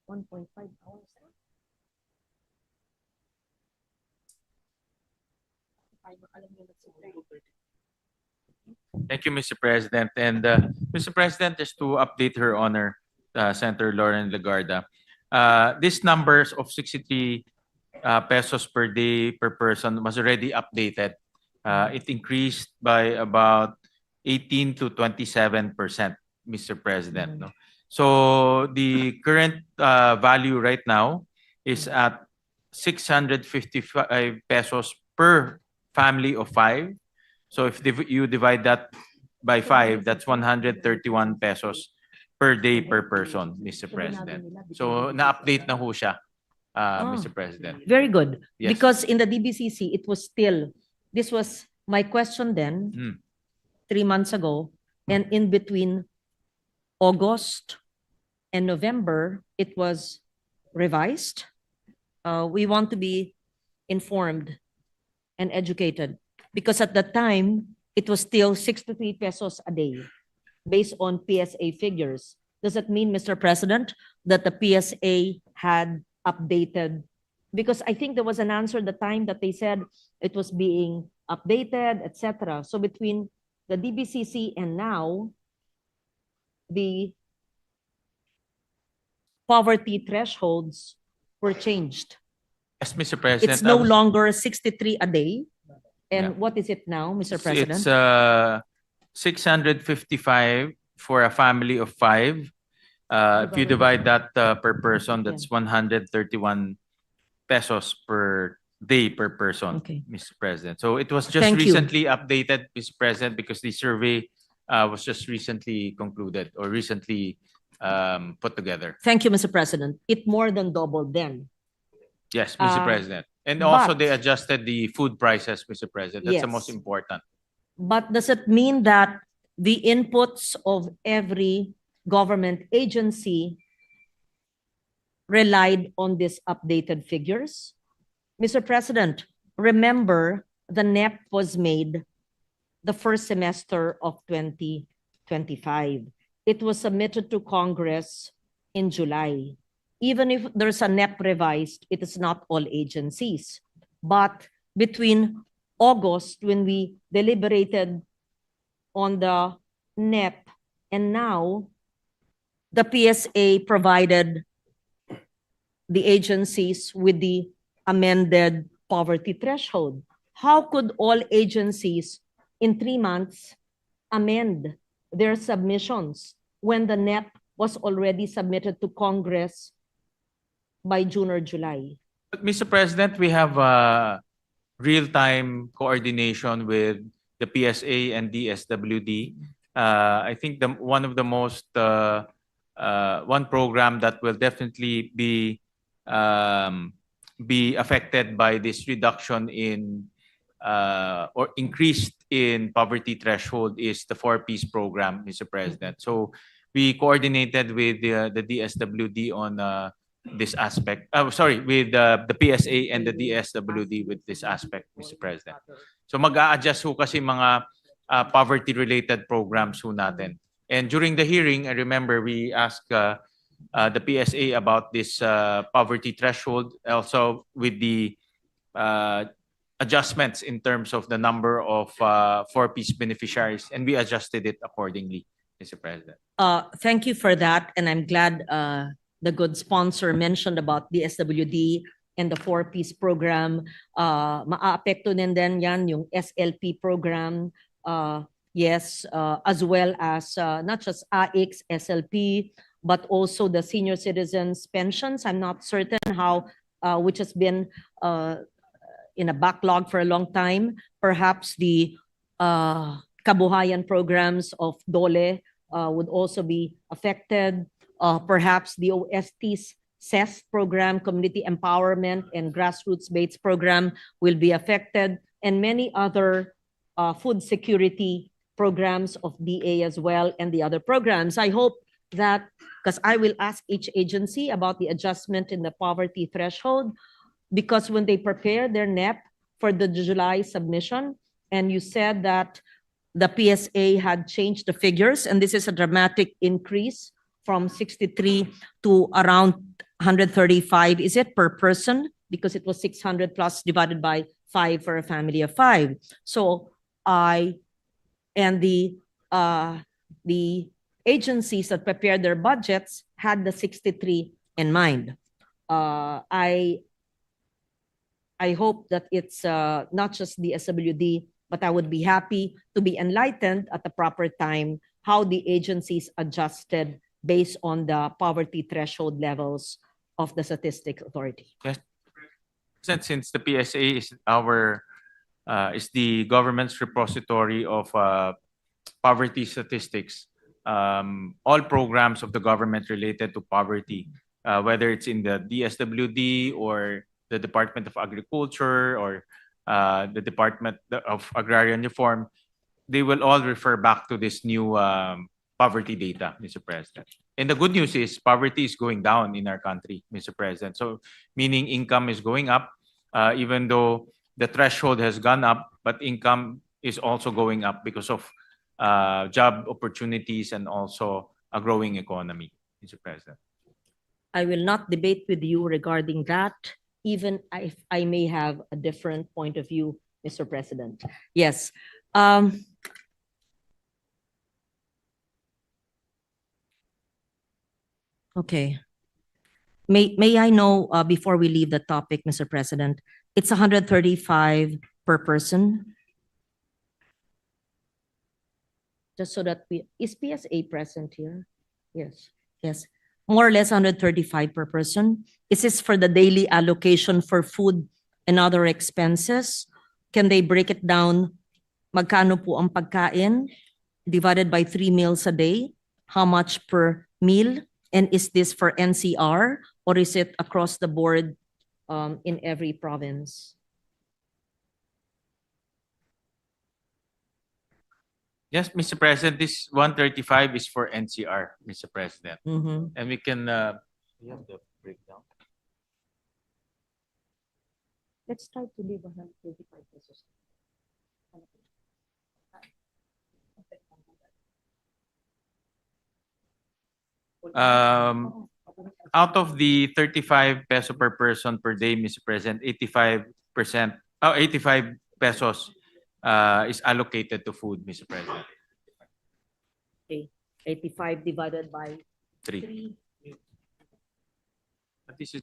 Thank you, Mr. President. And Mr. President, just to update Her Honor, Senator Lauren Legarda, these numbers of 63 pesos per day per person was already updated. It increased by about 18 to 27%, Mr. President. No? So the current value right now is at 655 pesos per family of 5. So if you divide that by 5, that's 131 pesos per day per person, Mr. President. So na-update na ho siya, Mr. President. Very good. Yes. Because in the DBCC, it was still, this was my question then, 3 months ago, and in between August and November, it was revised. We want to be informed and educated because at that time, it was still 63 pesos a day based on PSA figures. Does that mean, Mr. President, that the PSA had updated? Because I think there was an answer at the time that they said it was being updated, etc. So between the DBCC and now, the poverty thresholds were changed. Yes, Mr. President. It's no longer 63 a day. And Yeah. what is it now, Mr. President? It's 655 for a family of 5. If you divide that per person, that's 131 pesos per day per person, Okay. Mr. President. So it was just Thank you. recently updated, Mr. President, because the survey was just recently concluded or recently put together. Thank you, Mr. President. It more than doubled then. Yes, Mr. Uh, President. And also but- they adjusted the food prices, Mr. President. That's the Yes. most important. But does it mean that the inputs of every government agency relied on these updated figures? Mr. President, remember the NEP was made the first semester of 2025. It was submitted to Congress in July. Even if there's a NEP revised, it is not all agencies. But between August, when we deliberated on the NEP, and now the PSA provided the agencies with the amended poverty threshold. How could all agencies in 3 months amend their submissions when the NEP was already submitted to Congress by June or July? But Mr. President, we have real-time coordination with the PSA and DSWD. I think one of the most one program that will definitely be affected by this reduction in or increased in poverty threshold is the 4-piece program, Mr. President. So we coordinated with the DSWD on this aspect. With the PSA and the DSWD with this aspect, Mr. President. So mag-a-adjust ho kasi mga poverty-related programs ho natin. And during the hearing, I remember we asked the PSA about this poverty threshold, also with the adjustments in terms of the number of 4-piece beneficiaries, and we adjusted it accordingly, Mr. President. Thank you for that, and I'm glad the good sponsor mentioned about the SWD and the 4-piece program. Maaapekto din yan yung SLP program, yes, as well as not just AIX, SLP, but also the senior citizens pensions. I'm not certain how, which has been in a backlog for a long time. Perhaps the kabuhayan programs of DOLE would also be affected. Perhaps the OST's CES program, Community Empowerment and Grassroots-Based program will be affected, and many other food security programs of DA as well, and the other programs. I hope that, because I will ask each agency about the adjustment in the poverty threshold, because when they prepare their NEP for the July submission, and you said that the PSA had changed the figures, and this is a dramatic increase from 63 to around 135. Is it per person? Because it was 600 plus divided by 5 for a family of 5. So and the agencies that prepared their budgets had the 63 in mind. I hope that it's not just the SWD, but I would be happy to be enlightened at the proper time how the agencies adjusted based on the poverty threshold levels of the Statistics Authority. Yes. Since the PSA is the government's repository of poverty statistics, all programs of the government related to poverty, whether it's in the DSWD or the Department of Agriculture or the Department of Agrarian Reform, they will all refer back to this new poverty data, Mr. President. And the good news is poverty is going down in our country, Mr. President. So meaning income is going up, even though the threshold has gone up, but income is also going up because of job opportunities and also a growing economy, Mr. President. I will not debate with you regarding that, even if I may have a different point of view, Mr. President. Yes. Okay. May I know, before we leave the topic, Mr. President, it's 135 per person? Just so that is PSA present here? Yes, yes. More or less 135 per person. Is this for the daily allocation for food and other expenses? Can they break it down? Magkano po ang pagkain divided by 3 meals a day? How much per meal? And is this for NCR or is it across the board in every province? Yes, Mr. President, this 135 is for NCR, Mr. President. Mhm. And we can, we have the breakdown. Let's try to leave 135 pesos. Out of the 35 peso per person per day, Mr. President, 85%, 85 pesos is allocated to food, Mr. President. Okay, 85 divided by 3. 3, But this is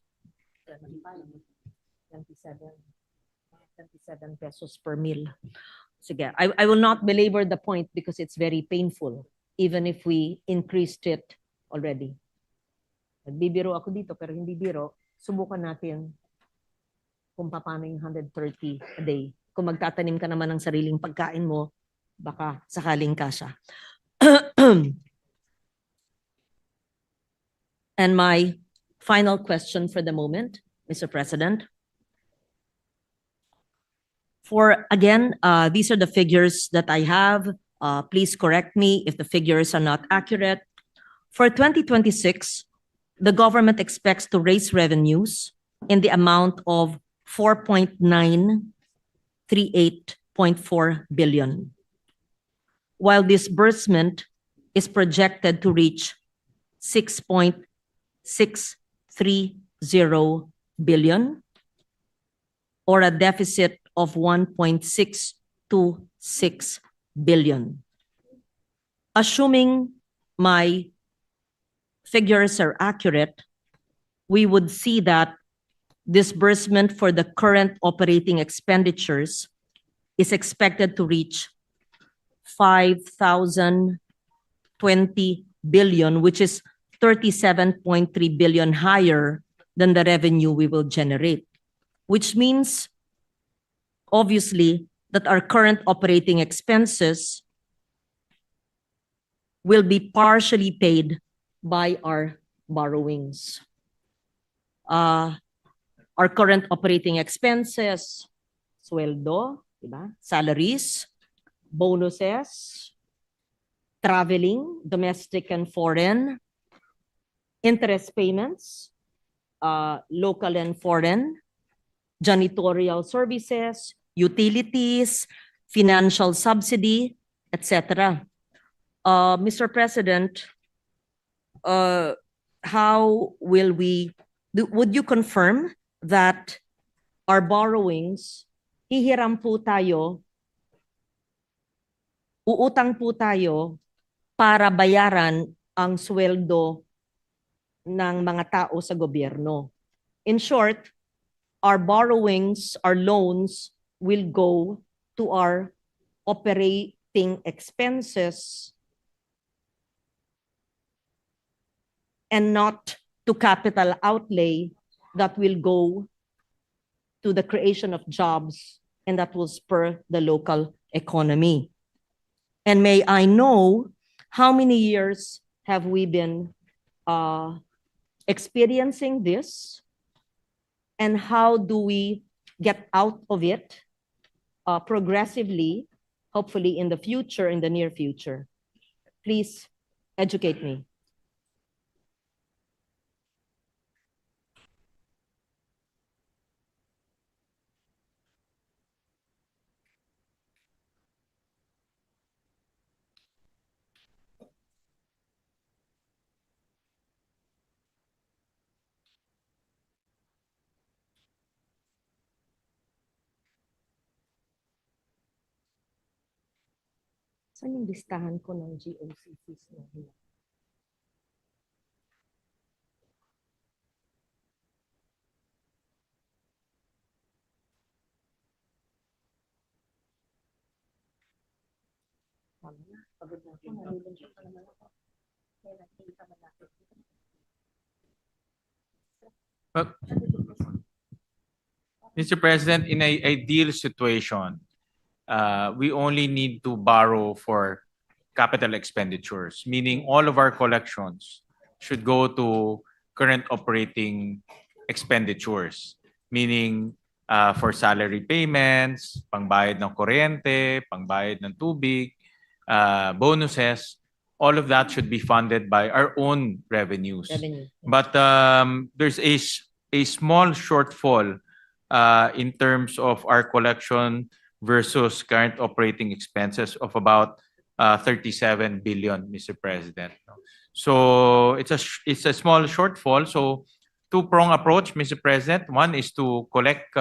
27 pesos per meal. Sige, I will not belabor the point because it's very painful, even if we increased it already. Nagbibiro ako dito pero hindi biro. Subukan natin kung paano yung 130 a day. Kung magtatanim ka naman ng sariling pagkain mo, baka sakaling kasya. And my final question for the moment, Mr. President. Again, these are the figures that I have. Please correct me if the figures are not accurate. For 2026, the government expects to raise revenues in the amount of 4.938.4 billion, while disbursement is projected to reach 6.630 billion, or a deficit of 1.626 billion. Assuming my figures are accurate, we would see that disbursement for the current operating expenditures is expected to reach 5,020 billion, which is 37.3 billion higher than the revenue we will generate, which means, obviously, that our current operating expenses will be partially paid by our borrowings. Our current operating expenses, sweldo, diba? Salaries, bonuses, traveling, domestic and foreign, interest payments, local and foreign, janitorial services, utilities, financial subsidy, etc. Mr. President, how will would you confirm that our borrowings, hihiram po tayo, uutang po tayo para bayaran ang sweldo ng mga tao sa gobyerno? In short, our borrowings, our loans will go to our operating expenses and not to capital outlay that will go to the creation of jobs and that will spur the local economy. And may I know how many years have we been experiencing this, and how do we get out of it progressively? hopefully in the future, in the near future? Please educate me. Saan yung listahan ko ng GOCCs na yun? Tama na, pagod na ako, nalilungkot pa naman ako. Kaya nakikita mo natin. But, Mr. President, in an ideal situation, we only need to borrow for capital expenditures, meaning all of our collections should go to current operating expenditures, meaning for salary payments, pangbayad ng kuryente, pangbayad ng tubig, bonuses, all of that should be funded by our own revenues. But there's a small shortfall in terms of our collection versus current operating expenses of about 37 billion, Mr. President. So it's a small shortfall. So two-prong approach, Mr. President. One is to collect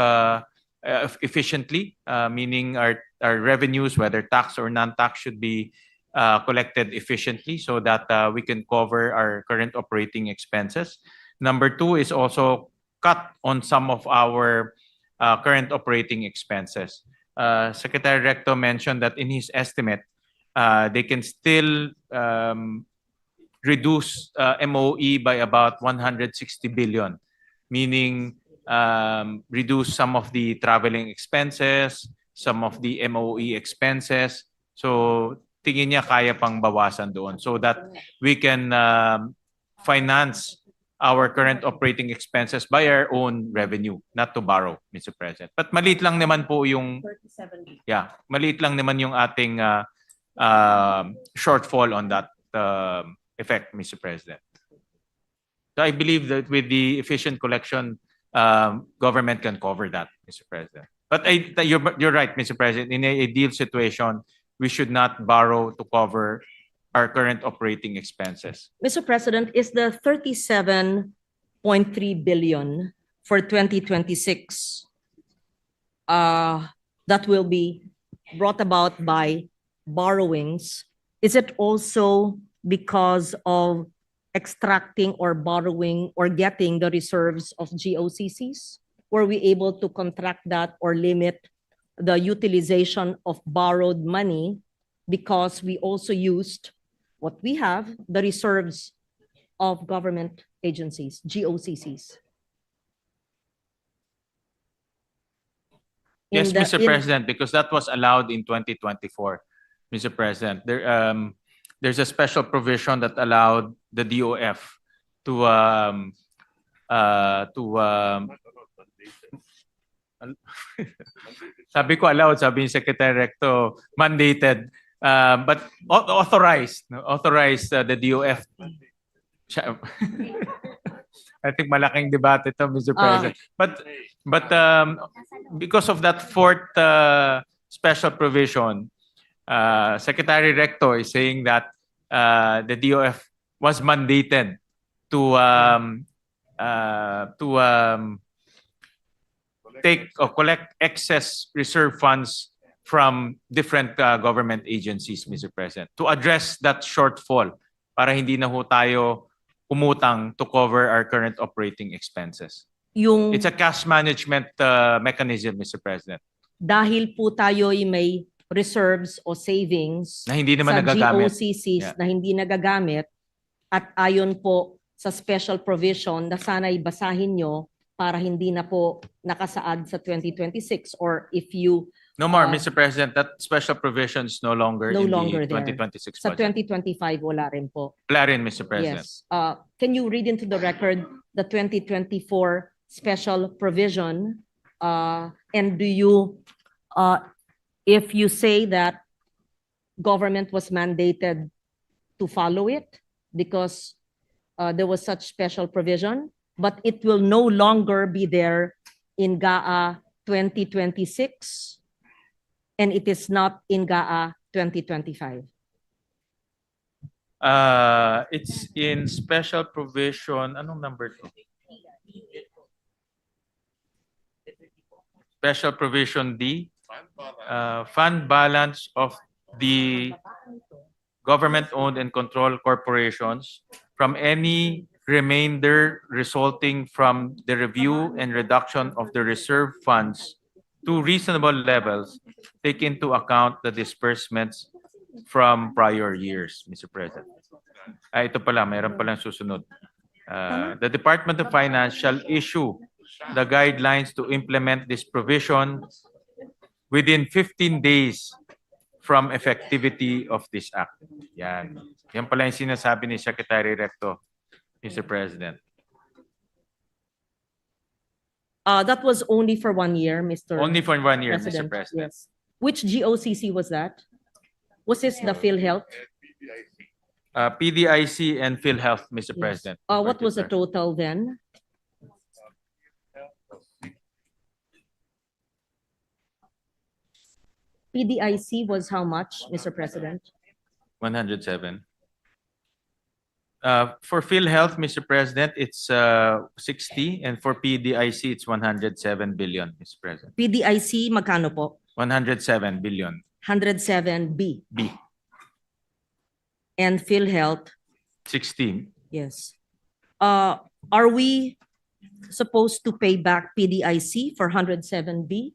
efficiently, meaning our revenues, whether tax or non-tax, should be collected efficiently so that we can cover our current operating expenses. Number two is also cut on some of our current operating expenses. Secretary Recto mentioned that in his estimate, they can still reduce MOE by about 160 billion, meaning reduce some of the traveling expenses, some of the MOE expenses. So tingin niya kaya pang bawasan doon so that we can finance our current operating expenses by our own revenue, not to borrow, Mr. President. But maliit lang naman po yung maliit lang naman yung ating shortfall on that effect, Mr. President. So I believe that with the efficient collection, government can cover that, Mr. President. But you're right, Mr. President. In a ideal situation, we should not borrow to cover our current operating expenses. Mr. President, is the 37.3 billion for 2026 that will be brought about by borrowings, is it also because of extracting or borrowing or getting the reserves of GOCCs? Were we able to contract that or limit the utilization of borrowed money because we also used what we have, the reserves of government agencies, GOCCs? Yes, Mr. President, because that was allowed in 2024, Mr. President. There's a special provision that allowed the DOF to sabi ko allowed, sabi ni Secretary Recto, mandated, but authorized the DOF. I think malaking debate ito, Mr. President. But because of that fourth special provision, Secretary Recto is saying that the DOF was mandated to take or collect excess reserve funds from different government agencies, Mr. President, to address that shortfall para hindi na ho tayo umutang to cover our current operating expenses. It's a cash management mechanism, Mr. President. Dahil po tayo may reserves o savings Na hindi naman sa nagagamit. GOCCs na hindi nagagamit at ayon po sa special provision na sana'y basahin nyo para hindi na po nakasaad sa 2026 or if you No more, Mr. President. That special provision is no longer in the there. 2026 Sa budget. 2025 wala rin po. Wala rin, Mr. President. Yes. Can you read into the record the 2024 special provision? And do you, if you say that government was mandated to follow it because there was such special provision, but it will no longer be there in GAA 2026, and it is not in GAA 2025. It's in special provision. Anong number to? Special provision D. Fund balance of the government-owned and controlled corporations from any remainder resulting from the review and reduction of the reserve funds to reasonable levels, take into account the disbursements from prior years, Mr. President. Ito pala, mayroon palang susunod. The Department of Finance shall issue the guidelines to implement this provision within 15 days from effectivity of this act. Yan. Yan pala yung sinasabi ni Secretary Recto, Mr. President. That was only for 1 year, Mr. Only for 1 year, President. Mr. President. Yes. Which GOCC was that? Was this the PhilHealth? PDIC and PhilHealth, Mr. President. What was the total then? PDIC was how much, Mr. President? 107. For PhilHealth, Mr. President, it's 60, and for PDIC, it's 107 billion, Mr. President. PDIC, magkano po? 107 billion. 107B. B. And PhilHealth, 16. yes. Are we supposed to pay back PDIC for 107B?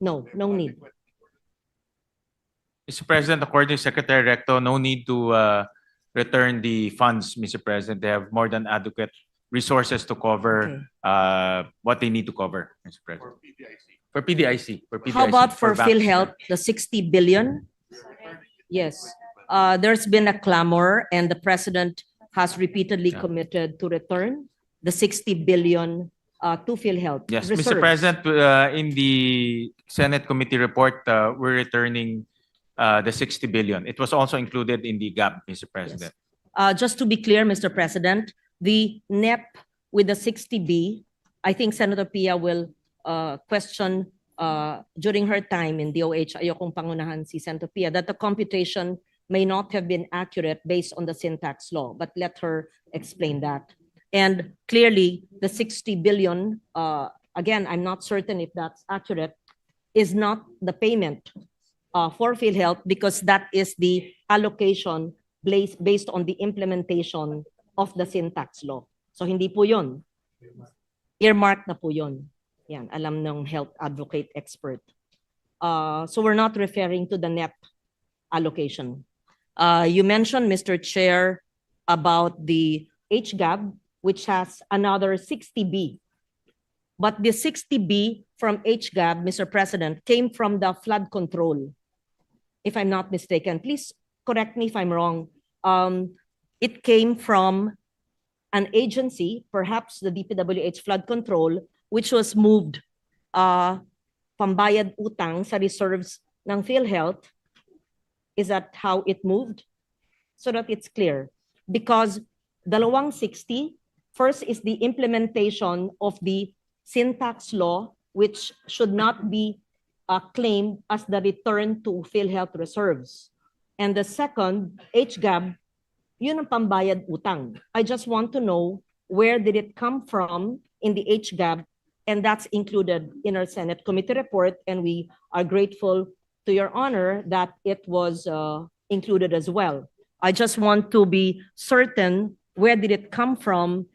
No, no need. Mr. President, according to Secretary Recto, no need to return the funds, Mr. President. They have more than adequate resources to cover what they need to cover, Mr. President. For PDIC. For PDIC. How about for banks. PhilHealth, the 60 billion? Yes. There's been a clamor and the president has repeatedly committed to return the 60 billion to PhilHealth. Yes, reserves. Mr. President, in the Senate committee report, we're returning the 60 billion. It was also included in the GAP, Mr. President. Just to be clear, Mr. President, the NEP with the 60B, I think Senator Pia will question during her time in DOH, ayokong pangunahan si Senator Pia, that the computation may not have been accurate based on the syntax law, but let her explain that. And clearly, the 60 billion, again, I'm not certain if that's accurate, is not the payment for PhilHealth because that is the allocation based on the implementation of the syntax law. So hindi po yun. Earmark na po yun. Yan, alam ng health advocate expert. So we're not referring to the NEP allocation. You mentioned, Mr. Chair, about the HGAB, which has another 60B. But the 60B from HGAB, Mr. President, came from the flood control, if I'm not mistaken. Please correct me if I'm wrong. It came from an agency, perhaps the DPWH flood control, which was moved pambayad utang sa reserves ng PhilHealth. Is that how it moved? So that it's clear. Because dalawang 60, first is the implementation of the syntax law, which should not be claimed as the return to PhilHealth reserves. And the second, HGAB, yun ang pambayad utang. I just want to know where did it come from in the HGAB, and that's included in our Senate committee report, and we are grateful to your honor that it was included as well. I just want to be certain where did it come from.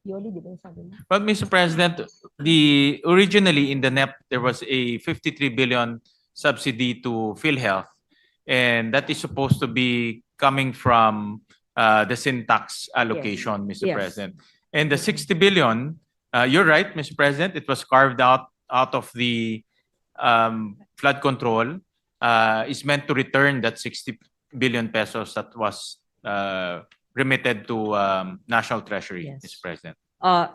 Yoli, di ba yung sabi mo? But Mr. President, originally in the NEP, there was a 53 billion subsidy to PhilHealth, and that is supposed to be coming from the syntax allocation, Mr. Yes. President. And the 60 billion, you're right, Mr. President, it was carved out of the flood control, is meant to return that 60 billion pesos that was remitted to National Treasury, Yes. Mr. President.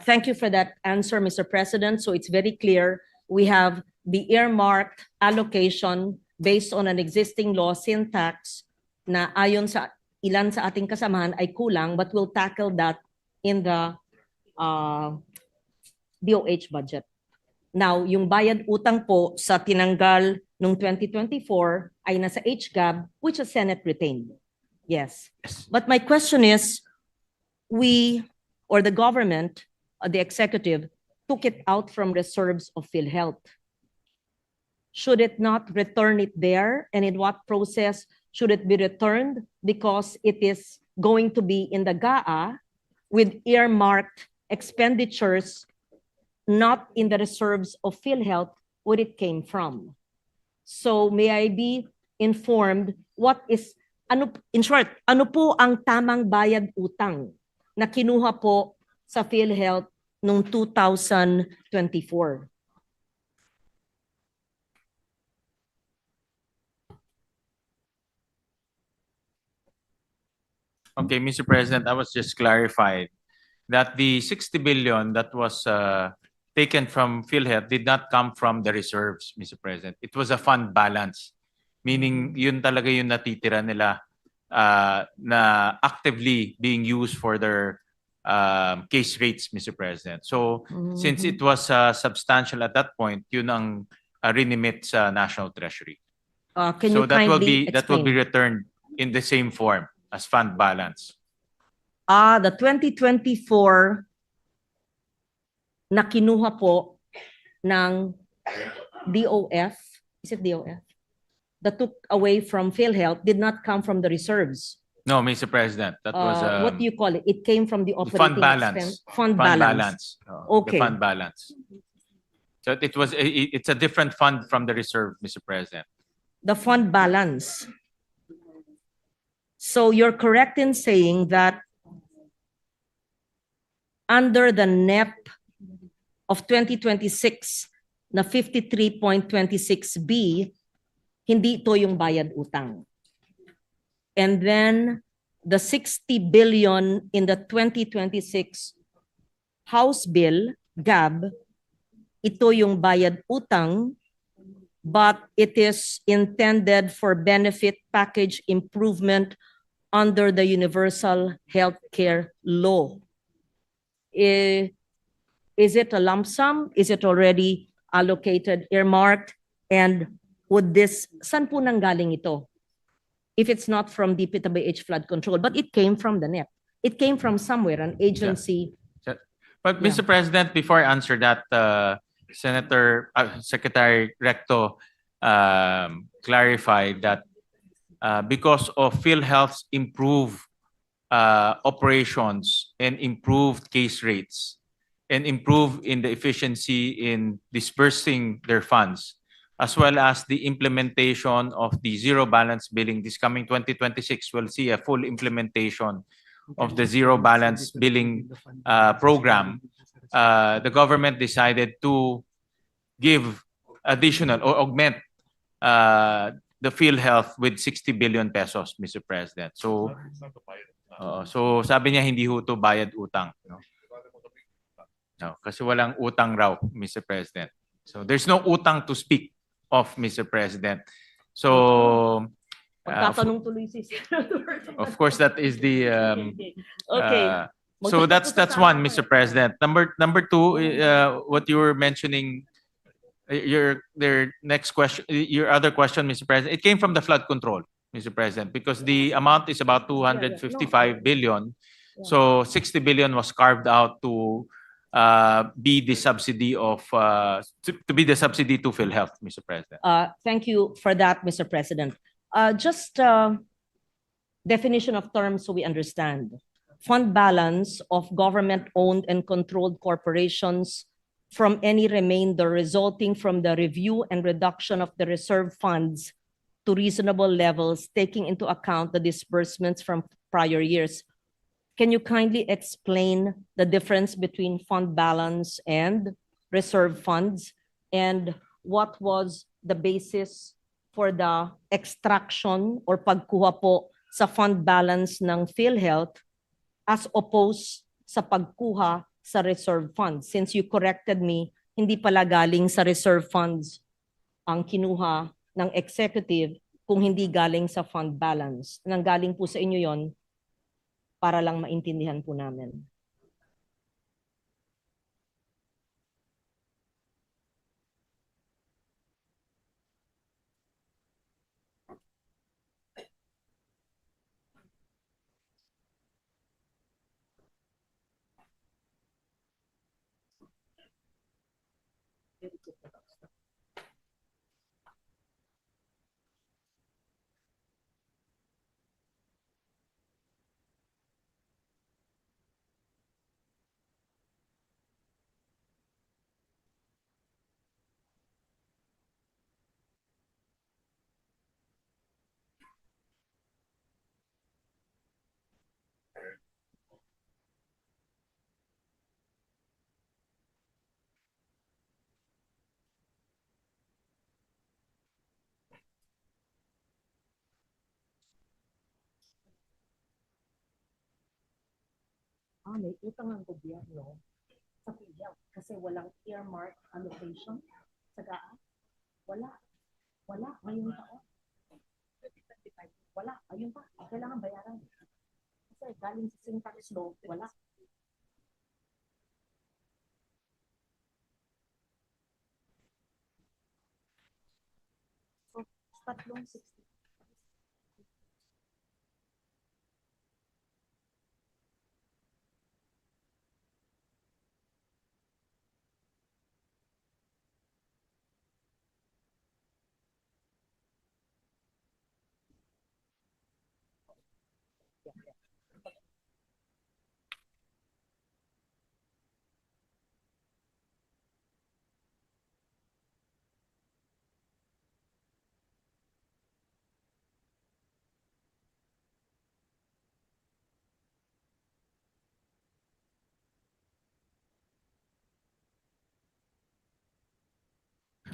Thank you for that answer, Mr. President. So it's very clear we have the earmarked allocation based on an existing law syntax na ayon sa ilan sa ating kasamahan ay kulang, but we'll tackle that in the DOH budget. Now, yung bayad utang po sa tinanggal noong 2024 ay nasa HGAB, which is Senate retained. Yes. But my question is, we or the government, the executive, took it out from reserves of PhilHealth. Should it not return it there? And in what process should it be returned? Because it is going to be in the GAA with earmarked expenditures not in the reserves of PhilHealth where it came from. So may I be informed what is, in short, ano po ang tamang bayad utang na kinuha po sa PhilHealth noong 2024? Okay, Mr. President, I was just clarified that the 60 billion that was taken from PhilHealth did not come from the reserves, Mr. President. It was a fund balance, meaning yun talaga yung natitira nila na actively being used for their case rates, Mr. President. So since it was substantial at that point, yun ang renimit sa National Treasury. Can So you kindly that will be explain? returned in the same form as fund balance. The 2024 na kinuha po ng DOF, is it DOF? That took away from PhilHealth did not come from the reserves. No, Mr. President, that was What do you call it? It came from the operating fund balance. expense. Fund balance. Okay. The fund balance. So it's a different fund from the reserve, Mr. President. The fund balance. So you're correct in saying that under the NEP of 2026 na 53.26B, hindi ito yung bayad utang. And then the 60 billion in the 2026 House Bill, GAB, ito yung bayad utang, but it is intended for benefit package improvement under the Universal Healthcare Law. Is it a lump sum? Is it already allocated, earmarked? And would this, saan po nanggaling ito? If it's not from DPWH flood control, but it came from the NEP. It came from somewhere, an agency. But Mr. President, before I answer that, Secretary Recto clarified that because of PhilHealth's improved operations and improved case rates and improve in the efficiency in dispersing their funds, as well as the implementation of the zero balance billing this coming 2026, we'll see a full implementation of the zero balance billing program. The government decided to give additional or augment the PhilHealth with 60 billion pesos, Mr. President. So, so sabi niya hindi ho to bayad utang. No, kasi walang utang raw, Mr. President. So there's no utang to speak of, Mr. President. So, Pagtatanong tuloy si of course, that is the Okay. so that's one, Mr. President. Number two, what you were mentioning, their next question, your other question, Mr. President, it came from the flood control, Mr. President, because the amount is about 255 billion. So 60 billion was carved out to be the subsidy of to be the subsidy to PhilHealth, Mr. President. Thank you for that, Mr. President. Just definition of terms so we understand. Fund balance of government-owned and controlled corporations from any remainder resulting from the review and reduction of the reserve funds to reasonable levels, taking into account the disbursements from prior years. Can you kindly explain the difference between fund balance and reserve funds? And what was the basis for the extraction or pagkuha po sa fund balance ng PhilHealth as opposed sa pagkuha sa reserve funds. Since you corrected me, hindi pala galing sa reserve funds ang kinuha ng executive kung hindi galing sa fund balance. Nanggaling po sa inyo yon para lang maintindihan po namin. May utang ang gobyerno sa PhilHealth kasi walang earmark allocation sa GAA. Wala. Ngayong taon. Wala. Ayun pa. Kailangan bayaran. Kasi galing sa syntax law, wala. So, tatlong 60.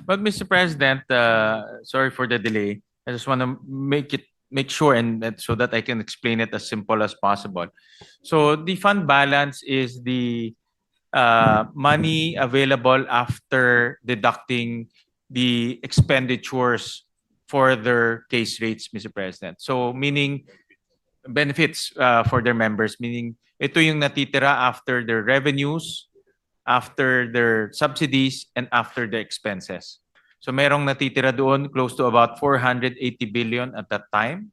But Mr. President, sorry for the delay. I just want to make sure so that I can explain it as simple as possible. So the fund balance is the money available after deducting the expenditures for their case rates, Mr. President. So meaning benefits for their members, meaning ito yung natitira after their revenues, after their subsidies, and after the expenses. So merong natitira doon close to about 480 billion at that time.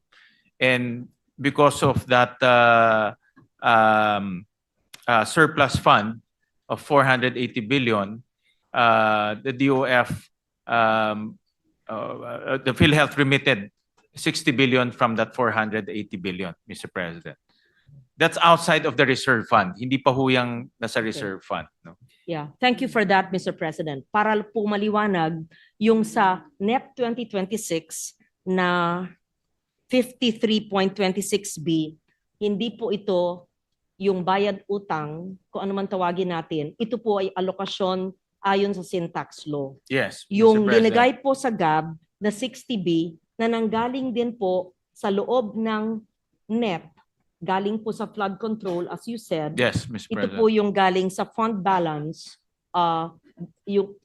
And because of that surplus fund of 480 billion, the DOF, the PhilHealth remitted 60 billion from that 480 billion, Mr. President. That's outside of the reserve fund. Hindi pa ho yung nasa reserve fund. No? Yeah, thank you for that, Mr. President. Para po maliwanag, yung sa NEP 2026 na 53.26B, hindi po ito yung bayad utang, kung ano man tawagin natin, ito po ay alokasyon ayon sa syntax law. Yes, Mr. Yung President. linagay po sa GAB na 60B na nanggaling din po sa loob ng NEP, galing po sa flood control, as you said. Yes, Mr. Ito President. po yung galing sa fund balance, yung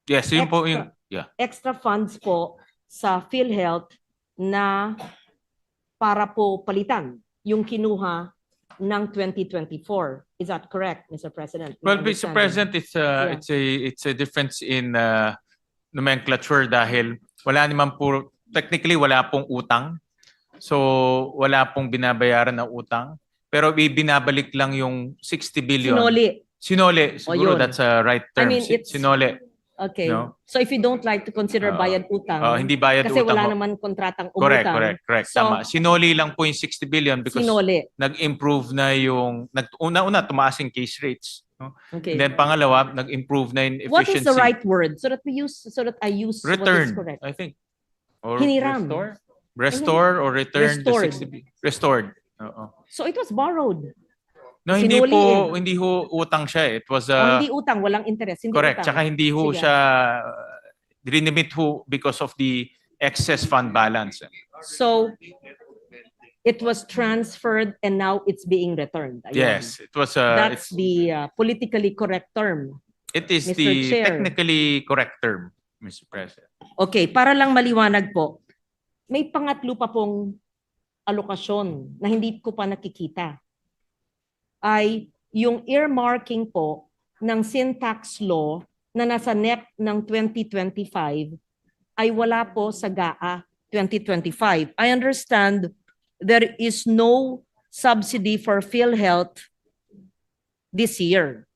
Yes, yun po yung... extra funds po sa PhilHealth na para po palitan yung kinuha ng 2024. Is that correct, Mr. President? Well, Mr. President, it's a difference in nomenclature dahil wala naman po, technically wala pong utang. So wala pong binabayaran na utang. Pero binabalik lang yung 60 billion. Sinole. Siguro that's a right term. I mean, it's, Sinole. Okay. No? So if you don't like to consider bayad utang, hindi bayad kasi utang wala ho. naman kontratang umutang. Correct. So, Tama. Sinole lang po yung 60 billion because nag-improve na yung, una tumaas yung case rates. No? Okay. And then pangalawa, nag-improve na yung efficiency. What is the right word so that I use what is Return, correct? I think. Or Hiniram. Restore or return Restored. the 60 billion. Restored. Oo. So it was borrowed. No, hindi ho utang siya. It was Hindi utang, walang interest. Hindi correct. utang. Tsaka hindi ho Sige. siya dinimit ho because of the excess fund balance. So it was transferred and now it's being returned. Ayun. Yes, it was That's the politically correct term. it is Mr. the Chair. technically correct term, Mr. President. Okay, para lang maliwanag po, may pangatlo pa pong alokasyon na hindi ko pa nakikita. Ay yung earmarking po ng sin tax law na nasa NEP ng 2025 ay wala po sa GAA 2025. I understand there is no subsidy for PhilHealth this year.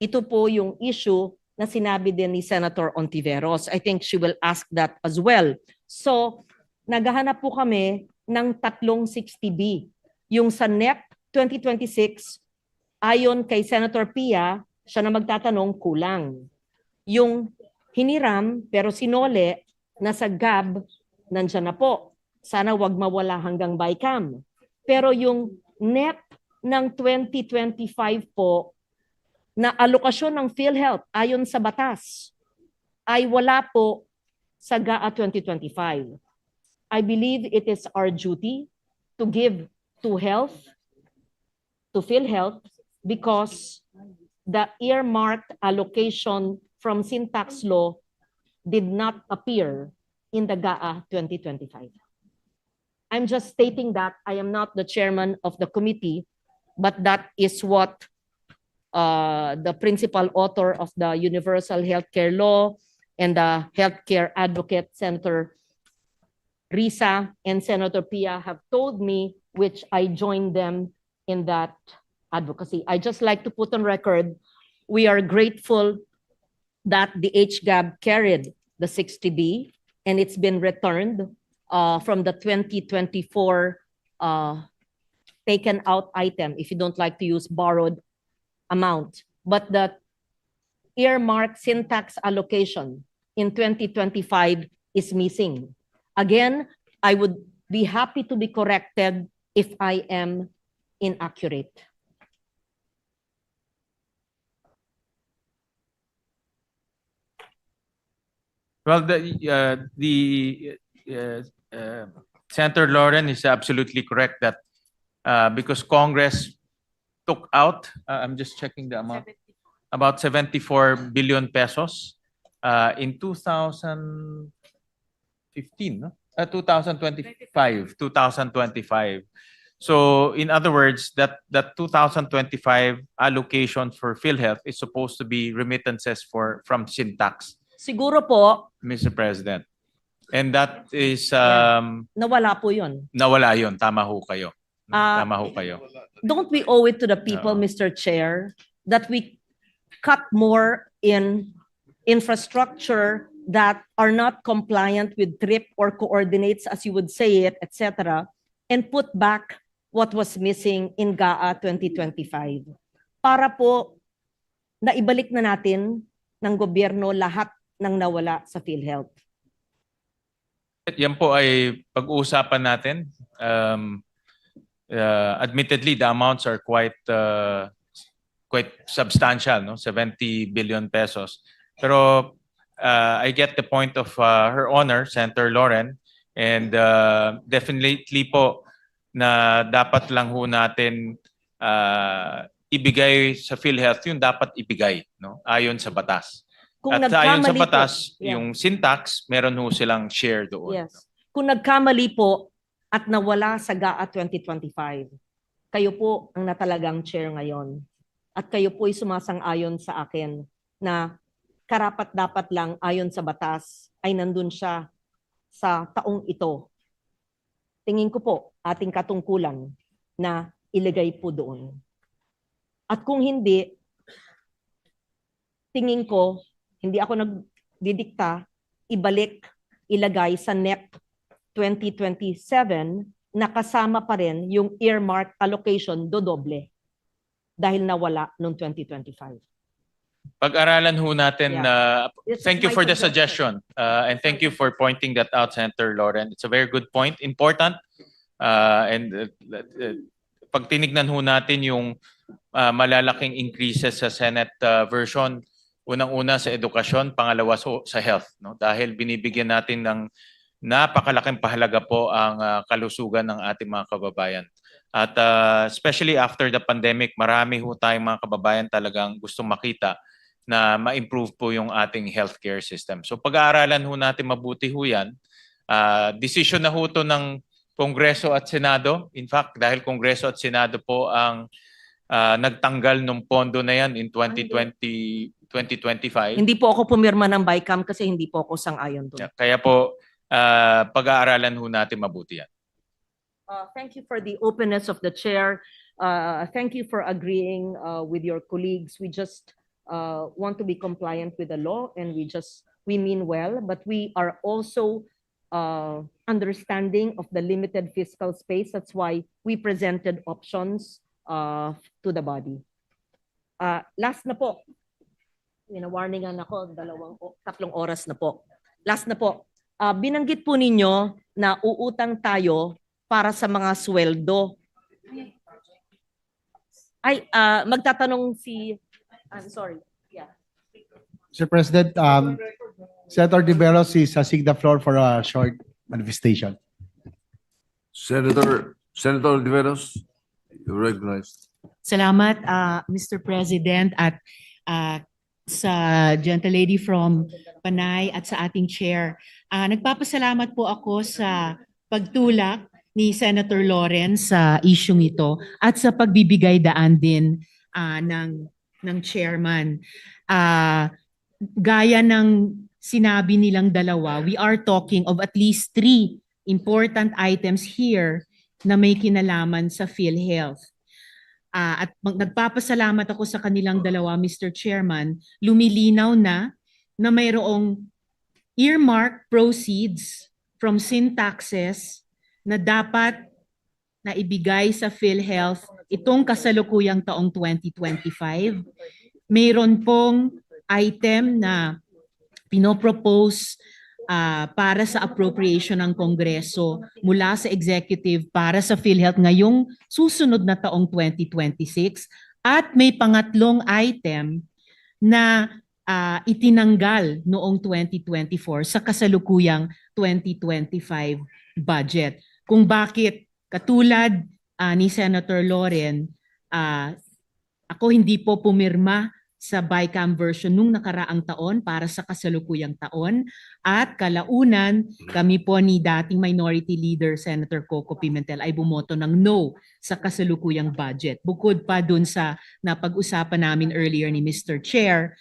Ito po yung issue na sinabi din ni Senator Ontiveros. I think she will ask that as well. So, naghahanap po kami ng tatlong 60B. Yung sa NEP 2026, ayon kay Senator Pia, siya na magtatanong kulang. Yung hiniram pero sinole na sa GAB, nandiyan na po. Sana wag mawala hanggang BICAM. Pero yung NEP ng 2025 po, na alokasyon ng PhilHealth ayon sa batas, ay wala po sa GAA 2025. I believe it is our duty to give to PhilHealth, because the earmarked allocation from sin tax law did not appear in the GAA 2025. I'm just stating that. I am not the chairman of the committee, but that is what the principal author of the Universal Healthcare Law and the Healthcare Advocate, Senator Risa and Senator Pia, have told me, which I joined them in that advocacy. I just like to put on record, we are grateful that the HGAB carried the 60B and it's been returned from the 2024 taken out item, if you don't like to use borrowed amount. But the earmarked sin tax allocation in 2025 is missing. Again, I would be happy to be corrected if I am inaccurate. Well, Senator Lauren is absolutely correct that because Congress took out, I'm just checking the amount, about 74 billion pesos in 2015, no? 2025. So in other words, that 2025 allocation for PhilHealth is supposed to be remittances from Syntax, Siguro po, Mr. President. And that is nawala po yun. nawala yun. Tama ho kayo. Ah, Tama ho kayo. Don't we owe it to the people, Oo. Mr. Chair, that we cut more in infrastructure that are not compliant with TRIP or coordinates, as you would say it, etc., and put back what was missing in GAA 2025. Para po naibalik na natin ng gobyerno lahat ng nawala sa PhilHealth. Yan po ay pag-uusapan natin. Admittedly, the amounts are quite substantial, no? 70 billion pesos. Pero I get the point of Her Honor, Senator Lauren, and definitely po na dapat lang ho natin ibigay sa PhilHealth yung dapat ibigay, no? Ayon sa batas. Kung At ayon sa nagkamali batas, po, yeah. yung syntax, meron ho silang share doon. Yes. Kung nagkamali po at nawala sa GAA 2025, kayo po ang natalagang chair ngayon. At kayo po ay sumasang-ayon sa akin na karapat-dapat lang ayon sa batas ay nandun siya sa taong ito. Tingin ko po ating katungkulan na ilagay po doon. At kung hindi, tingin ko, hindi ako nagdidikta, ibalik, ilagay sa NEP 2027 na kasama pa rin yung earmark allocation dodoble dahil nawala noong 2025. Pag-aralan ho natin. This is Thank you my for the suggestion. suggestion. And thank you for pointing that out, Senator Lauren. It's a very good point. Important. Pag tinignan ho natin yung malalaking increases sa Senate version, unang-una sa edukasyon, pangalawa sa health, no? Dahil binibigyan natin ng napakalaking pahalaga po ang kalusugan ng ating mga kababayan. At especially after the pandemic, marami ho tayong mga kababayan talagang gustong makita na ma-improve po yung ating healthcare system. So pag-aaralan ho natin mabuti ho yan. Decision na ho to ng Kongreso at Senado. In fact, dahil Kongreso at Senado po ang nagtanggal ng pondo na yan in 2025. Hindi po ako pumirma ng BICAM kasi hindi po ako sang-ayon doon. Kaya po, pag-aaralan ho natin mabuti yan. Thank you for the openness of the chair. Thank you for agreeing with your colleagues. We just want to be compliant with the law, and we mean well, but we are also understanding of the limited fiscal space. That's why we presented options to the body. Last na po. Warningan ako, 3 oras na po. Last na po. Binanggit po ninyo na uutang tayo para sa mga sweldo. Magtatanong I'm sorry. Yeah. Mr. President, Senator De Veros is seeking the floor for a short manifestation. Senator De Veros, you're recognized. Salamat, Mr. President, at sa gentlelady from Panay at sa ating chair. Nagpapasalamat po ako sa pagtulak ni Senator Lawrence sa isyung ito at sa pagbibigay daan din ng chairman. Gaya ng sinabi nilang dalawa, we are talking of at least 3 important items here na may kinalaman sa PhilHealth. At nagpapasalamat ako sa kanilang dalawa, Mr. Chairman, lumilinaw na mayroong earmark proceeds from sin taxes na dapat na ibigay sa PhilHealth itong kasalukuyang taong 2025. Mayroon pong item na pinopropose para sa appropriation ng Kongreso mula sa executive para sa PhilHealth ngayong susunod na taong 2026, at may pangatlong item na itinanggal noong 2024 sa kasalukuyang 2025 budget. Kung bakit katulad ni Senator Loren, ako hindi po pumirma sa BICAM version nung nakaraang taon para sa kasalukuyang taon, at kalaunan kami po ni dating Minority Leader Senator Coco Pimentel ay bumoto ng no sa kasalukuyang budget. Bukod pa dun sa napag-usapan namin earlier ni Mr. Chair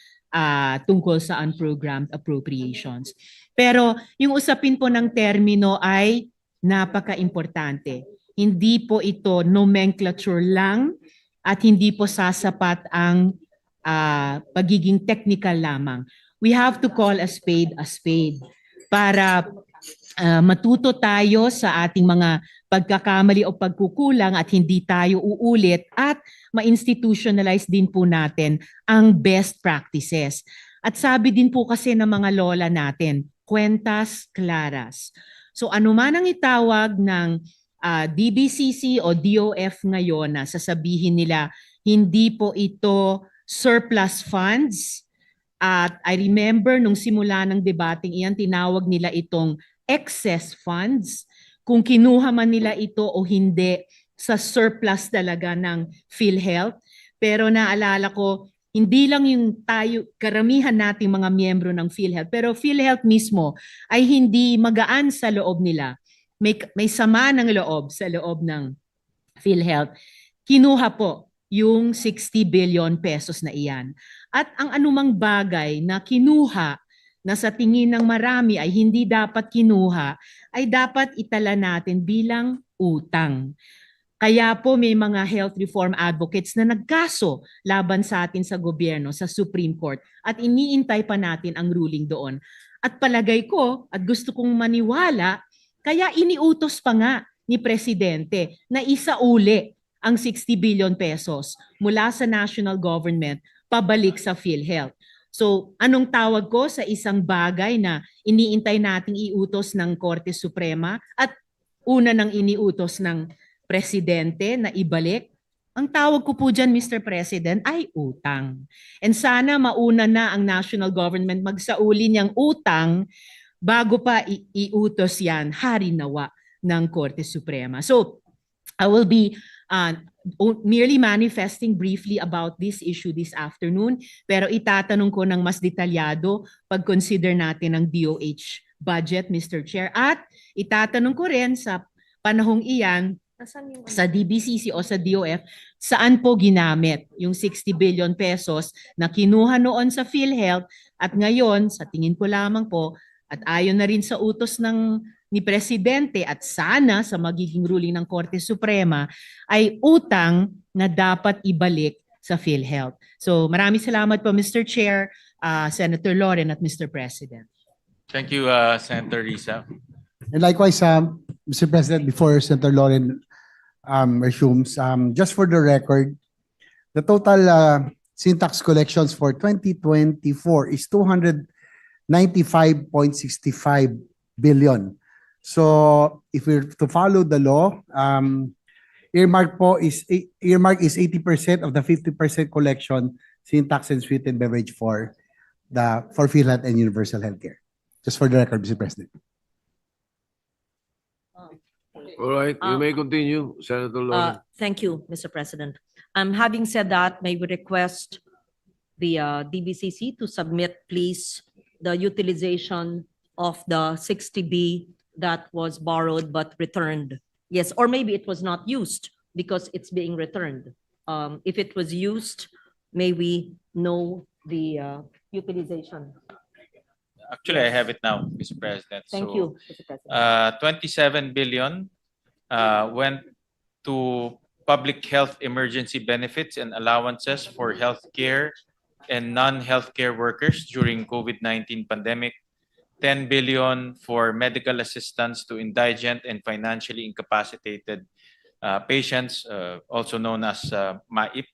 tungkol sa unprogrammed appropriations. Pero yung usapin po ng termino ay napaka-importante. Hindi po ito nomenclature lang at hindi po sasapat ang pagiging technical lamang. We have to call a spade para matuto tayo sa ating mga pagkakamali o pagkukulang at hindi tayo uulit, at ma-institutionalize din po natin ang best practices. At sabi din po kasi ng mga lola natin, cuentas claras. So anuman ang itawag ng DBCC o DOF ngayon na sasabihin nila hindi po ito surplus funds, at I remember nung simula ng debating iyan, tinawag nila itong excess funds, kung kinuha man nila ito o hindi sa surplus talaga ng PhilHealth. Pero naalala ko, hindi lang yung tayo, karamihan nating mga miyembro ng PhilHealth, pero PhilHealth mismo ay hindi magaan sa loob nila. May sama ng loob sa loob ng PhilHealth. Kinuha po yung 60 billion pesos na iyan. At ang anumang bagay na kinuha na sa tingin ng marami ay hindi dapat kinuha, ay dapat itala natin bilang utang. Kaya po may mga health reform advocates na nagkaso laban sa atin sa gobyerno, sa Supreme Court, at iniintay pa natin ang ruling doon. At palagay ko, at gusto kong maniwala, kaya iniutos pa nga ni Presidente na isauli ang 60 billion pesos mula sa national government pabalik sa PhilHealth. So, anong tawag ko sa isang bagay na iniintay nating iutos ng Korte Suprema at una nang iniutos ng Presidente na ibalik? Ang tawag ko po dyan, Mr. President, ay utang. And sana mauna na ang national government magsauli niyang utang bago pa iutos yan, harinawa ng Korte Suprema. So, I will be merely manifesting briefly about this issue this afternoon, pero itatanong ko ng mas detalyado pag-consider natin ang DOH budget, Mr. Chair. At itatanong ko rin sa panahong iyan, sa DBCC o sa DOF, saan po ginamit yung 60 billion pesos na kinuha noon sa PhilHealth at ngayon, sa tingin ko lamang po, at ayon na rin sa utos ni Presidente at sana sa magiging ruling ng Korte Suprema, ay utang na dapat ibalik sa PhilHealth. So maraming salamat po, Mr. Chair, Senator Loren at Mr. President. Thank you, Senator Risa. And likewise, Mr. President, before Senator Lauren resumes, just for the record, the total sin tax collections for 2024 is 295.65 billion. So if we're to follow the law, earmark is 80% of the 50% collection sin tax and sweetened beverage for PhilHealth and universal healthcare. Just for the record, Mr. President. All right, you may continue, Senator Loren. Thank you, Mr. President. Having said that, may we request the DBCC to submit, please, the utilization of the 60B that was borrowed but returned. Yes, or maybe it was not used because it's being returned. If it was used, may we know the utilization? Actually, I have it now, Mr. President. Thank you, Mr. President. 27 billion went to public health emergency benefits and allowances for healthcare and non-healthcare workers during COVID-19 pandemic. 10 billion for medical assistance to indigent and financially incapacitated patients, also known as MAIP.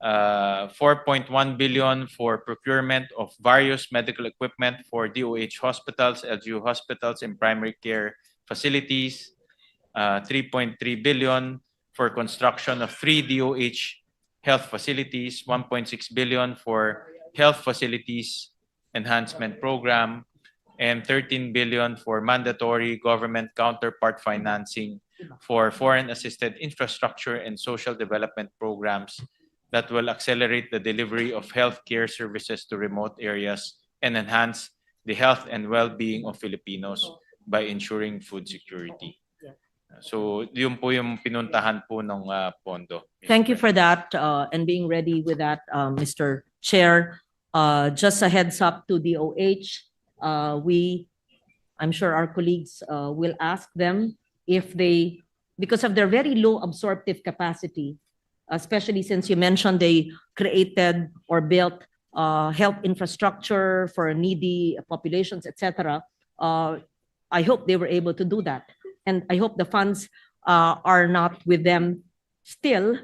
4.1 billion for procurement of various medical equipment for DOH hospitals, LGU hospitals, and primary care facilities. 3.3 billion for construction of 3 DOH health facilities. 1.6 billion for health facilities enhancement program. And 13 billion for mandatory government counterpart financing for foreign assisted infrastructure and social development programs that will accelerate the delivery of healthcare services to remote areas and enhance the health and well-being of Filipinos by ensuring food security. So, yun po yung pinuntahan po ng pondo. Thank you for that and being ready with that, Mr. Chair. Just a heads up to DOH, I'm sure our colleagues will ask them if they, because of their very low absorptive capacity, especially since you mentioned they created or built health infrastructure for needy populations, etc. I hope they were able to do that. And I hope the funds are not with them still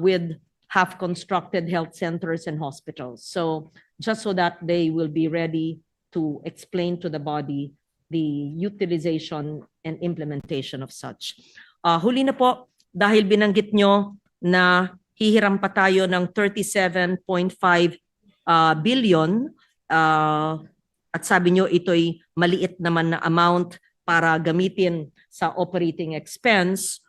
with half-constructed health centers and hospitals. So just so that they will be ready to explain to the body the utilization and implementation of such. Huli na po, dahil binanggit nyo na hihiram pa tayo ng 37.5 billion at sabi nyo ito'y maliit naman na amount para gamitin sa operating expense.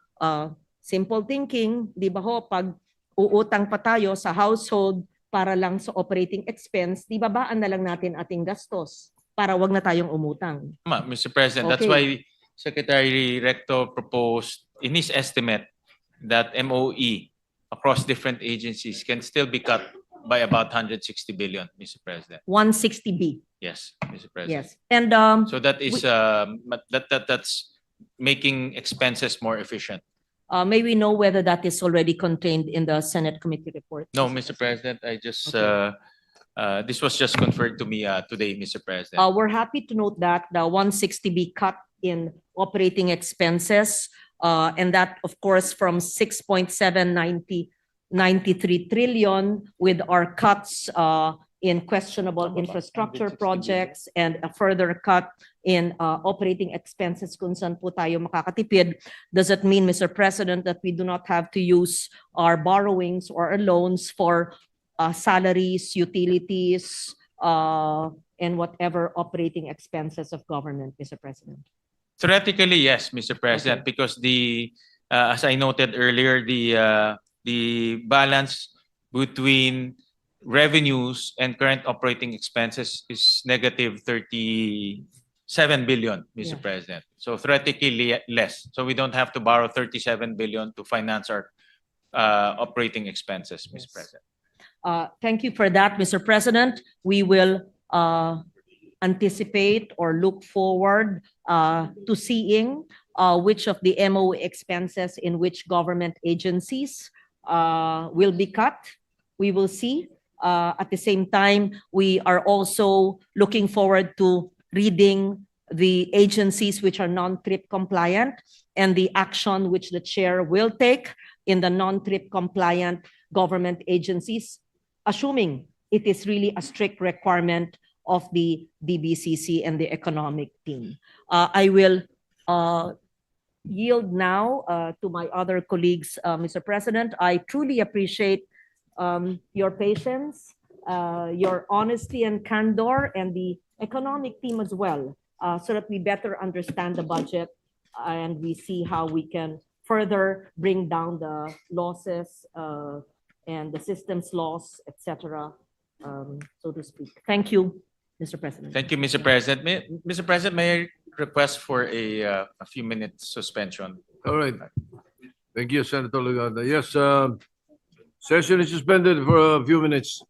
Simple thinking, di ba ho, pag uutang pa tayo sa household para lang sa operating expense, di babaan na lang natin ating gastos para wag na tayong umutang. Mr. President, that's why Secretary Recto proposed in his estimate that MOE across different agencies can still be cut by about 160 billion, Mr. President. 160B. Yes, Mr. President. Yes. And So that is that's making expenses more efficient. may we know whether that is already contained in the Senate committee report? No, Mr. President, I just this was just conferred to me today, Mr. President. We're happy to note that the 160B cut in operating expenses, and that, of course, from 6.793 trillion with our cuts in questionable infrastructure projects and a further cut in operating expenses kung saan po tayo makakatipid. Does it mean, Mr. President, that we do not have to use our borrowings or our loans for salaries, utilities, and whatever operating expenses of government, Mr. President? Theoretically, yes, Mr. President, Okay. because as I noted earlier, the balance between revenues and current operating expenses is negative 37 billion, Mr. Yeah. President. So theoretically less. So we don't have to borrow 37 billion to finance our operating expenses, Mr. Yes. President. Thank you for that, Mr. President. We will anticipate or look forward to seeing which of the MOE expenses in which government agencies will be cut. We will see. At the same time, we are also looking forward to reading the agencies which are non-trip compliant and the action which the chair will take in the non-trip compliant government agencies, assuming it is really a strict requirement of the DBCC and the economic team. I will yield now to my other colleagues, Mr. President. I truly appreciate your patience, your honesty and candor, and the economic team as well, so that we better understand the budget and we see how we can further bring down the losses and the system's loss, etc., so to speak. Thank you, Mr. President. Thank you, Mr. President. Mr. President, may I request for a few minutes suspension? All right. Thank you, Senator Legarda. Yes, session is suspended for a few minutes.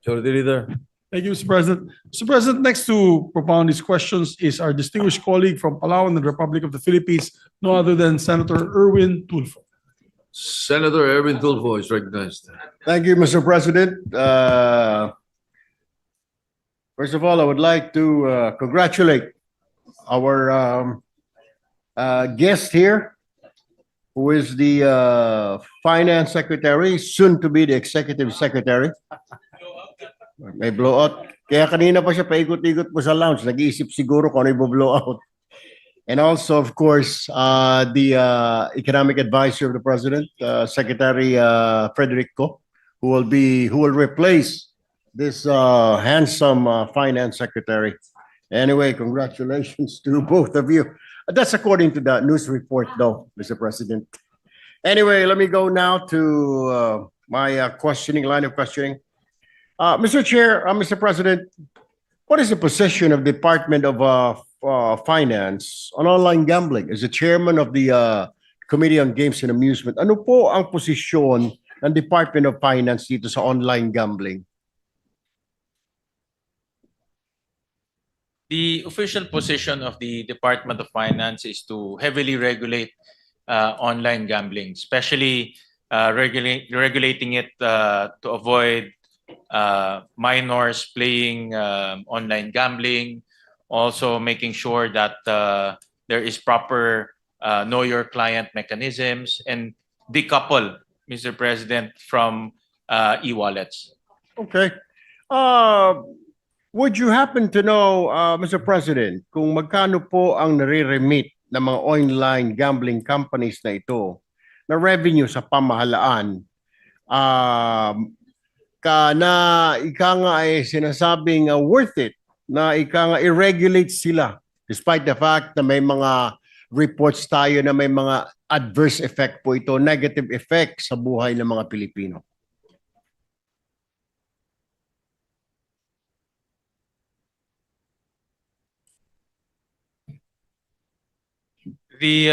Majority Leader. Thank you, Mr. President. Mr. President, next to propound these questions is our distinguished colleague from Palawan and the Republic of the Philippines, no other than Senator Erwin Tulfo. Senator Erwin Tulfo is recognized. Thank you, Mr. President. First of all, I would like to congratulate our guest here, who is the Finance Secretary, soon to be the Executive Secretary. May blowout. Kaya kanina pa siya paikot-ikot po sa lounge. Nag-iisip siguro kung ano yung blowout. And also, of course, the economic advisor of the president, Secretary Frederico, who will replace this handsome finance secretary. Anyway, congratulations to both of you. That's according to the news report, though, Mr. President. Anyway, let me go now to my line of questioning. Mr. Chair, Mr. President, what is the position of the Department of Finance on online gambling? As the chairman of the Committee on Games and Amusement, ano po ang posisyon ng Department of Finance dito sa online gambling? The official position of the Department of Finance is to heavily regulate online gambling, especially regulating it to avoid minors playing online gambling, also making sure that there is proper know your client mechanisms and decouple, Mr. President, from e-wallets. Okay. Would you happen to know, Mr. President, kung magkano po ang nare-remit ng mga online gambling companies na ito na revenue sa pamahalaan? Na ika nga ay sinasabing worth it, na ika nga i-regulate sila despite the fact na may mga reports tayo na may mga adverse effect po ito, negative effect sa buhay ng mga Pilipino. The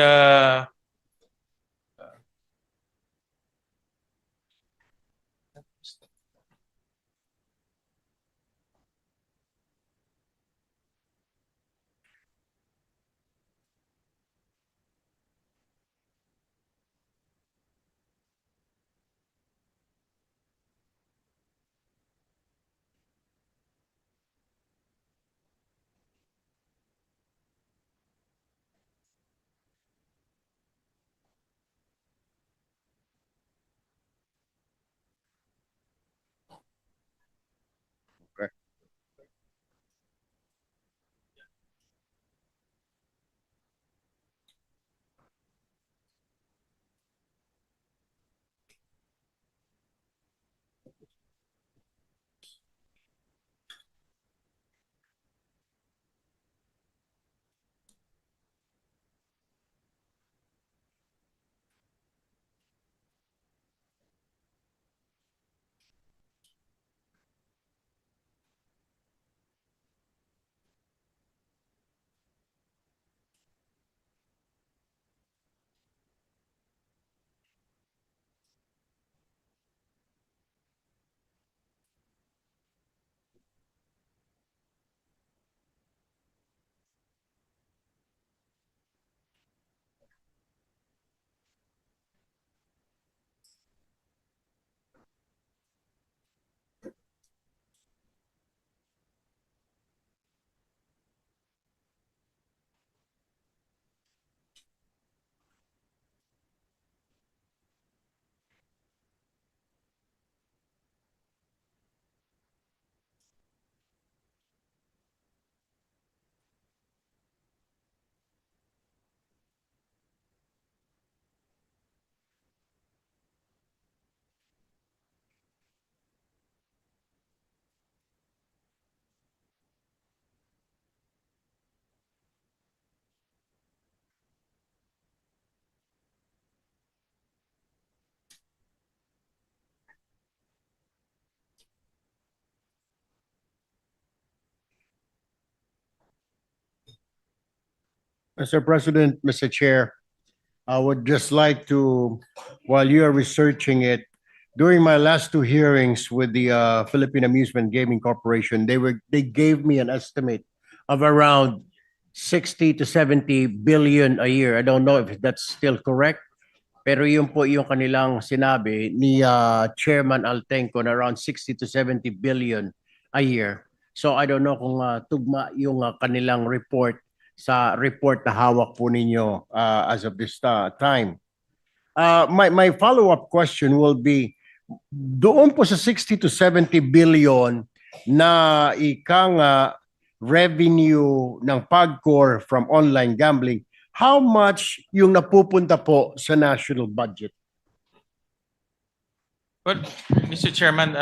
Mr. President, Mr. Chair, I would just like to, while you are researching it, during my last two hearings with the Philippine Amusement Gaming Corporation, they gave me an estimate of around 60 to 70 billion a year. I don't know if that's still correct, pero yun po yung kanilang sinabi ni Chairman Altenco na around 60 to 70 billion a year. So I don't know kung tugma yung kanilang report sa report na hawak po ninyo as of this time. My follow-up question will be, doon po sa 60 to 70 billion na ikang revenue ng PAGCOR from online gambling, how much yung napupunta po sa national budget? Well, Mr. Chairman,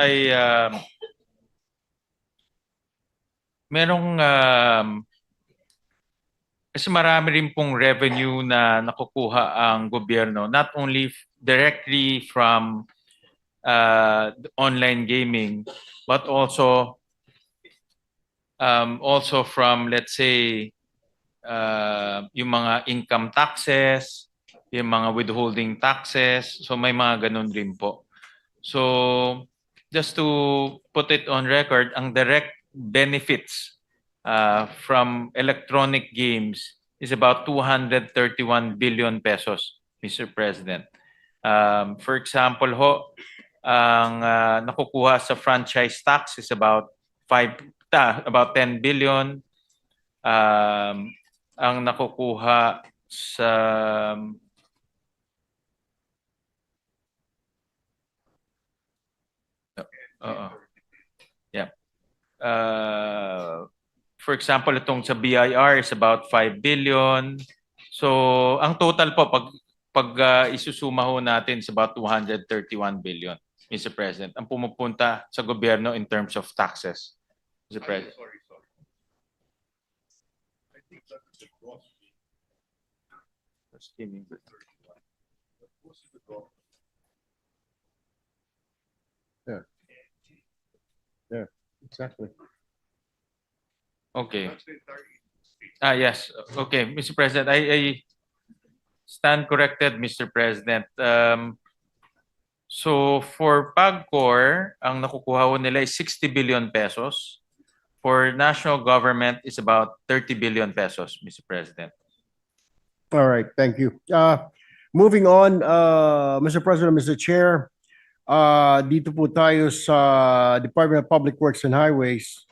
merong kasi marami rin pong revenue na nakukuha ang gobyerno, not only directly from online gaming, but also from, let's say, yung mga income taxes, yung mga withholding taxes. So may mga ganun rin po. So just to put it on record, ang direct benefits from electronic games is about 231 billion pesos, Mr. President. For example ho, ang nakukuha sa franchise tax is about 10 billion. Ang nakukuha sa yeah. For example, itong sa BIR is about 5 billion. So, ang total po pag isusuma ho natin is about 231 billion, Mr. President. Ang pumupunta sa gobyerno in terms of taxes, Mr. President. Yeah, exactly. Okay. Yes. Okay, Mr. President, I stand corrected, Mr. President. So for PAGCOR, ang nakukuha ho nila is 60 billion pesos. For national government is about 30 billion pesos, Mr. President. All right, thank you. Moving on, Mr. President, Mr. Chair, dito po tayo sa Department of Public Works and Highways.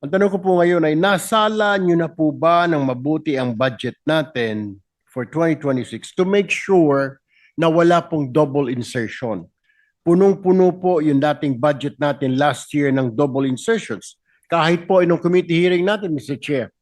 Ang tanong ko po ngayon ay, nasala nyo na po ba ng mabuti ang budget natin for 2026 to make sure na wala pong double insertion? Punong-puno po yung dating budget natin last year ng double insertions. Kahit po inong committee hearing natin, Mr. Chair,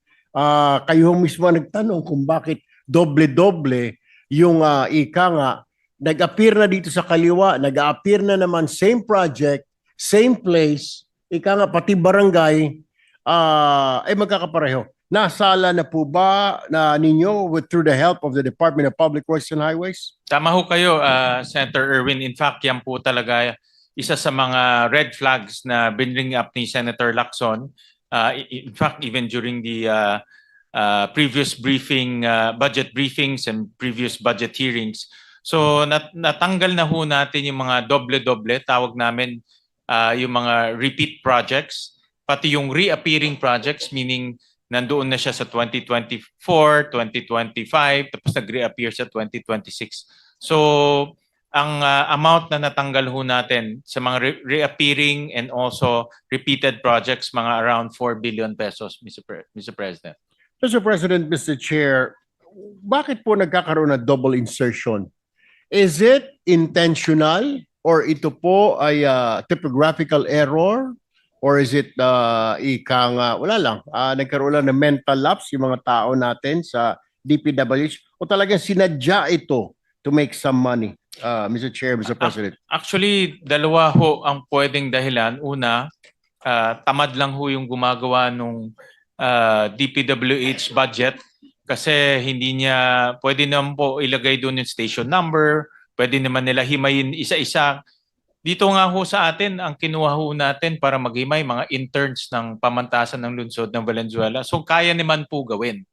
kayo mismo nagtanong kung bakit doble-doble yung ika nga, nag-appear na dito sa kaliwa, nag-appear na naman same project, same place, ika nga pati barangay, ay magkakapareho. Nasala na po ba na ninyo through the help of the Department of Public Works and Highways? Tama ho kayo, Senator Erwin. In fact, yan po talaga isa sa mga red flags na binring up ni Senator Lacson. In fact, even during the previous budget briefings and previous budget hearings. So natanggal na ho natin yung mga doble-doble, tawag namin yung mga repeat projects, pati yung reappearing projects, meaning nandoon na siya sa 2024, 2025, tapos nag-reappear sa 2026. So ang amount na natanggal ho natin sa mga reappearing and also repeated projects, mga around 4 billion pesos, Mr. President. Mr. President, Mr. Chair, bakit po nagkakaroon ng double insertion? Is it intentional or ito po ay typographical error? Or is it wala lang, nagkaroon lang ng mental lapse yung mga tao natin sa DPWH o talagang sinadya ito to make some money, Mr. Chair, Mr. President? Actually, dalawa ho ang pwedeng dahilan. Una, tamad lang ho yung gumagawa nung DPWH budget kasi hindi niya, pwede naman po ilagay doon yung station number, pwede naman nila himayin isa-isa. Dito nga ho sa atin, ang kinuha ho natin para maghimay mga interns ng pamantasan ng lungsod ng Valenzuela. So kaya naman po gawin.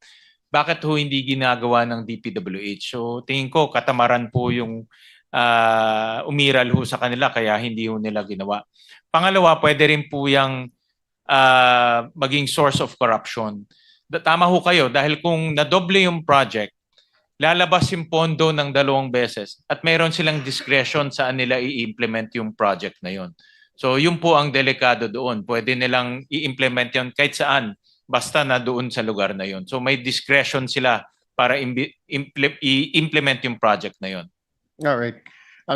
Bakit ho hindi ginagawa ng DPWH? So tingin ko katamaran po yung umiral ho sa kanila kaya hindi ho nila ginawa. Pangalawa, pwede rin po yung maging source of corruption. Tama ho kayo dahil kung nadoble yung project, lalabas yung pondo ng 2 beses at mayroon silang discretion saan nila i-implement yung project na yun. So yun po ang delikado doon. Pwede nilang i-implement yun kahit saan, basta na doon sa lugar na yun. So may discretion sila para i-implement yung project na yun. All right.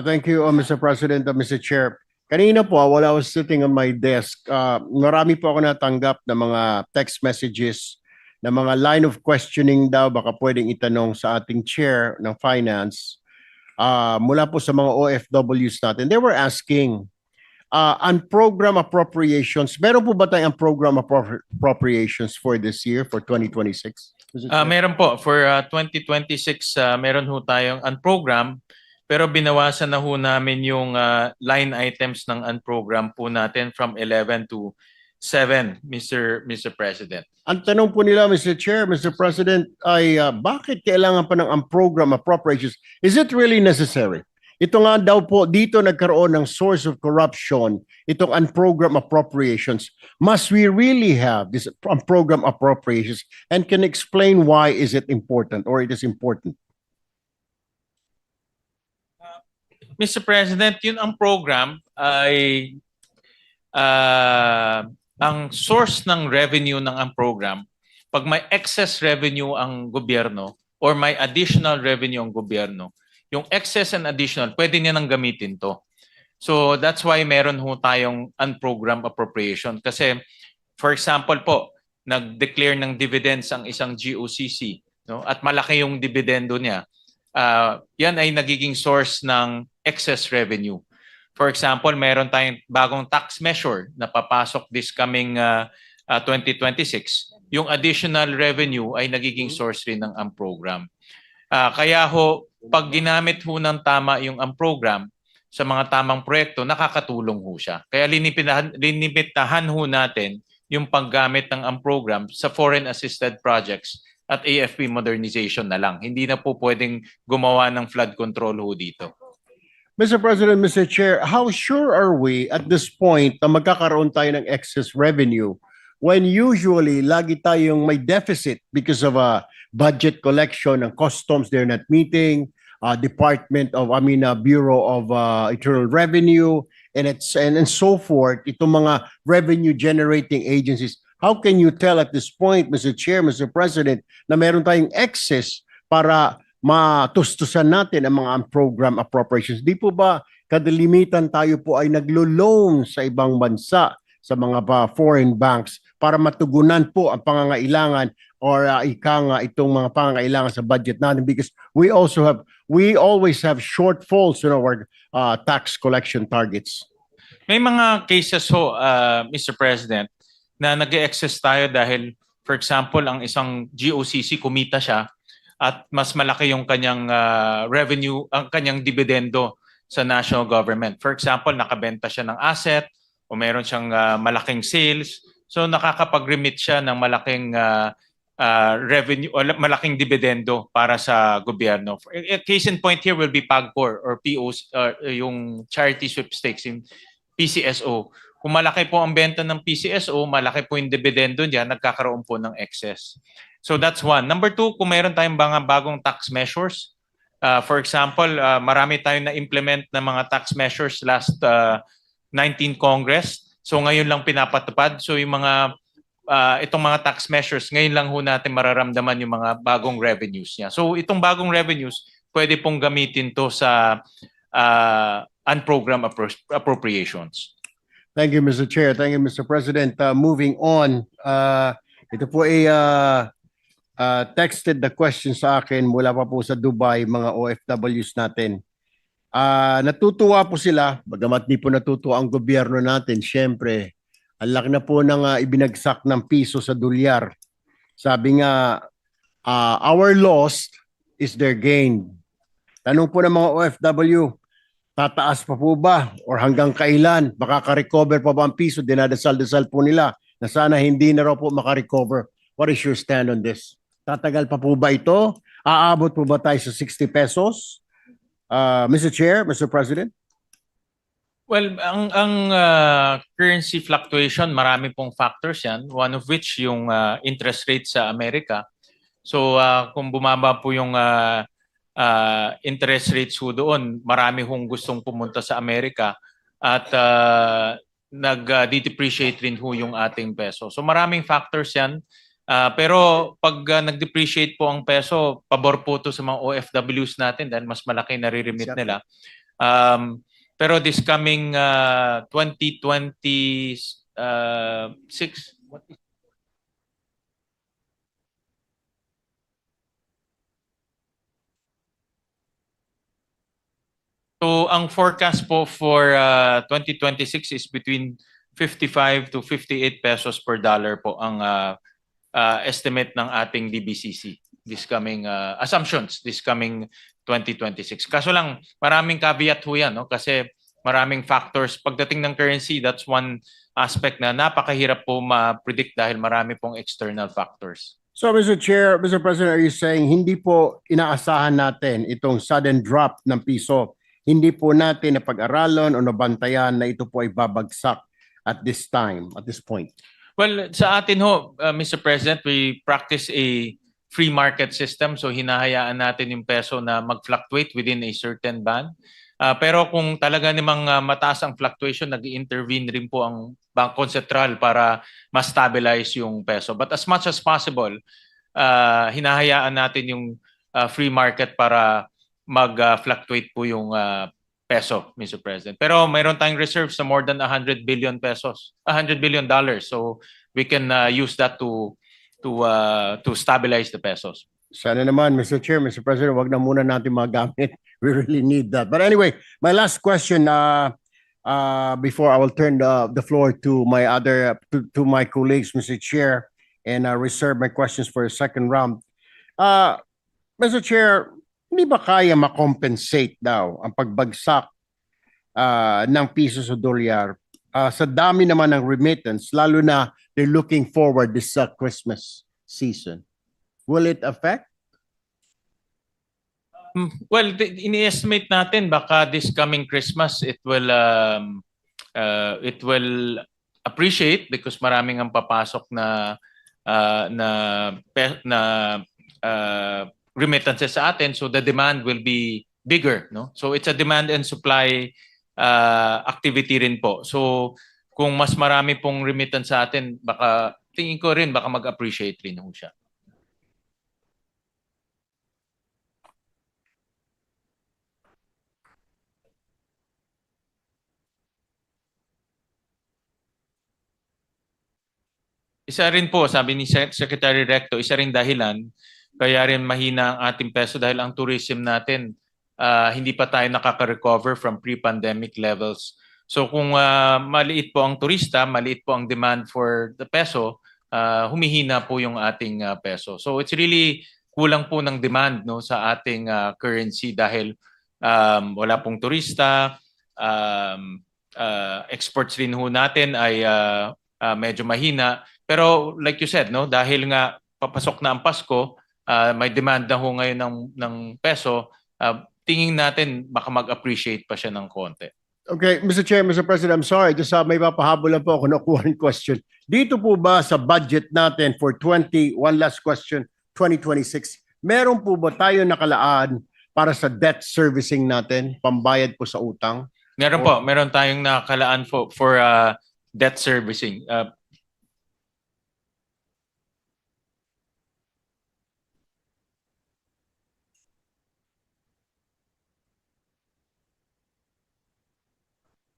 Thank you, Mr. President, Mr. Chair. Kanina po, while I was sitting on my desk, marami po ako natanggap na mga text messages na mga line of questioning daw baka pwedeng itanong sa ating chair ng finance mula po sa mga OFWs natin. They were asking, on-program appropriations, meron po ba tayong program appropriations for this year, for 2026? Meron po. For 2026, meron ho tayong unprogram, pero binawasan na ho namin yung line items ng unprogram po natin from 11 to 7, Mr. President. Ang tanong po nila, Mr. Chair, Mr. President, ay bakit kailangan pa ng program appropriations? Is it really necessary? Ito nga daw po, dito nagkaroon ng source of corruption, itong unprogram appropriations. Must we really have this program appropriations? And can explain why is it important or it is important? Mr. President, yun ang program ay ang source ng revenue ng ang program, pag may excess revenue ang gobyerno or may additional revenue ang gobyerno, yung excess and additional, pwede niya nang gamitin to. So that's why meron ho tayong unprogrammed appropriation. Kasi, for example po, nag-declare ng dividends ang isang GOCC, no? At malaki yung dividendo niya. Yan ay nagiging source ng excess revenue. For example, meron tayong bagong tax measure na papasok this coming 2026. Yung additional revenue ay nagiging source rin ng program. Kaya ho, pag ginamit ho ng tama yung program sa mga tamang proyekto, nakakatulong ho siya. Kaya linipitahan ho natin yung paggamit ng program sa foreign assisted projects at AFP modernization na lang. Hindi na po pwedeng gumawa ng flood control ho dito. Mr. President, Mr. Chair, how sure are we at this point na magkakaroon tayo ng excess revenue when usually lagi tayong may deficit because of a budget collection and customs they're not meeting, Bureau of Internal Revenue, and so forth, itong mga revenue generating agencies. How can you tell at this point, Mr. Chair, Mr. President, na meron tayong excess para matustusan natin ang mga program appropriations? Di po ba kadalimitan tayo po ay naglo-loan sa ibang bansa, sa mga foreign banks para matugunan po ang pangangailangan or itong mga pangangailangan sa budget natin, because we always have shortfalls in our tax collection targets. May mga cases ho, Mr. President, na nag-excess tayo dahil, for example, ang isang GOCC kumita siya at mas malaki yung kanyang revenue, ang kanyang dividendo sa national government. For example, nakabenta siya ng asset o meron siyang malaking sales. So nakakapag-remit siya ng malaking revenue o malaking dividendo para sa gobyerno. A case in point here will be PAGCOR or POs, yung charity sweepstakes, yung PCSO. Kung malaki po ang benta ng PCSO, malaki po yung dividendo niya, nagkakaroon po ng excess. So that's one. Number two, kung meron tayong mga bagong tax measures, for example, marami tayong na-implement na mga tax measures last 19 Congress. So ngayon lang pinapatupad. So yung mga itong mga tax measures, ngayon lang ho natin mararamdaman yung mga bagong revenues niya. So itong bagong revenues, pwede pong gamitin to sa unprogrammed appropriations. Thank you, Mr. Chair. Thank you, Mr. President. Moving on, ito po ay texted the question sa akin mula pa po sa Dubai, mga OFWs natin. Natutuwa po sila, bagamat di po natutuwa ang gobyerno natin. Siyempre, ang laki na po ng ibinagsak ng piso sa dolyar. Sabi nga, our loss is their gain. Tanong po ng mga OFW, tataas pa po ba? Or hanggang kailan? Makaka-recover pa ba ang piso? Dinadasal-dasal po nila na sana hindi na raw po makarecover. What is your stand on this? Tatagal pa po ba ito? Aabot po ba tayo sa 60 pesos? Mr. Chair, Mr. President? Well, ang currency fluctuation, marami pong factors yan. One of which yung interest rate sa Amerika. So kung bumaba po yung interest rates ho doon, marami hong gustong pumunta sa Amerika at nag-depreciate rin ho yung ating peso. So maraming factors yan. Pero pag nag-depreciate po ang peso, pabor po to sa mga OFWs natin dahil mas malaki nare-remit nila. Pero this coming 2026, so ang forecast po for 2026 is between 55 to 58 pesos per dollar po ang estimate ng ating DBCC this coming assumptions this coming 2026. Kaso lang maraming caveat ho yan, no? Kasi maraming factors pagdating ng currency. That's one aspect na napakahirap po ma-predict dahil marami pong external factors. So, Mr. Chair, Mr. President, are you saying hindi po inaasahan natin itong sudden drop ng piso? Hindi po natin napag-aralan o nabantayan na ito po ay babagsak at this time, at this point? Well, sa atin ho, Mr. President, we practice a free market system. So hinahayaan natin yung peso na mag-fluctuate within a certain band. Pero kung talaga namang mataas ang fluctuation, nag-intervene rin po ang Bangko Sentral para ma-stabilize yung peso. But as much as possible, hinahayaan natin yung free market para mag-fluctuate po yung peso, Mr. President. Pero mayroon tayong reserves na more than 100 billion pesos, $100 billion. So we can use that to stabilize the pesos. Sana naman, Mr. Chair, Mr. President, wag na muna natin magamit. We really need that. But anyway, my last question before I will turn the floor to my to my colleagues, Mr. Chair, and reserve my questions for a second round. Mr. Chair, hindi ba kaya makompensate daw ang pagbagsak ng piso sa dolyar sa dami naman ng remittance, lalo na they're looking forward this Christmas season? Will it affect? Well, ini-estimate natin baka this coming Christmas it will appreciate because maraming ang papasok na remittances sa atin, so the demand will be bigger, no? So it's a demand and supply activity rin po. So kung mas marami pong remittance sa atin, baka tingin ko rin baka mag-appreciate rin ho siya. Isa rin po, sabi ni Secretary Recto, isa rin dahilan kaya rin mahina ang ating peso dahil ang tourism natin hindi pa tayo nakaka-recover from pre-pandemic levels. So kung maliit po ang turista, maliit po ang demand for the peso, humihina po yung ating peso. So it's really kulang po ng demand, no, sa ating currency dahil wala pong turista, exports rin ho natin ay medyo mahina. Pero like you said, no, dahil nga papasok na ang Pasko, may demand na ho ngayon ng peso, tingin natin baka mag-appreciate pa siya ng konti. Okay, Mr. Chair, Mr. President, I'm sorry, just may papahabol lang po ako, nakuha ng question. Dito po ba sa budget natin for one last question, 2026, meron po ba tayo nakalaan para sa debt servicing natin, pambayad po sa utang? Meron po, meron tayong nakalaan for debt servicing.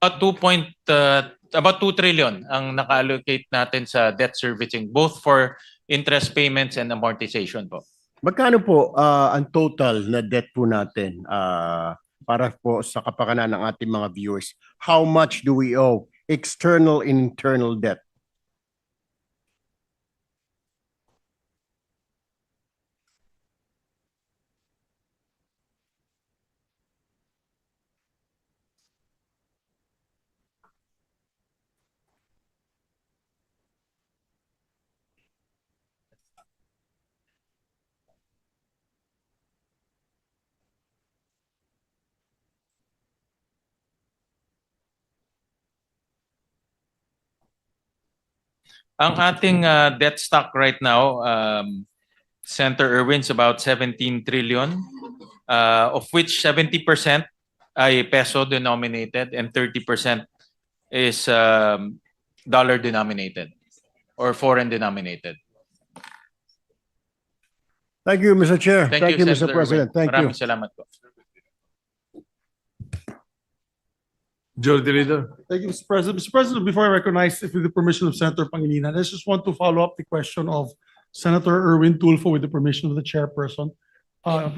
About 2 trillion ang naka-allocate natin sa debt servicing, both for interest payments and amortization po. Magkano po ang total na debt po natin para po sa kapakanan ng ating mga viewers? How much do we owe, external and internal debt? Ang ating debt stock right now, Senator Irwin's about 17 trillion, of which 70% ay peso denominated and 30% is dollar denominated or foreign denominated. Thank you, Mr. Chair. Thank you, Mr. Senator President. Irwin. Thank you. Maraming salamat po. Majority Leader. Thank you, Mr. President. Mr. President, before I recognize, with the permission of Senator Pangilinan, I just want to follow up the question of Senator Erwin Tulfo with the permission of the chairperson.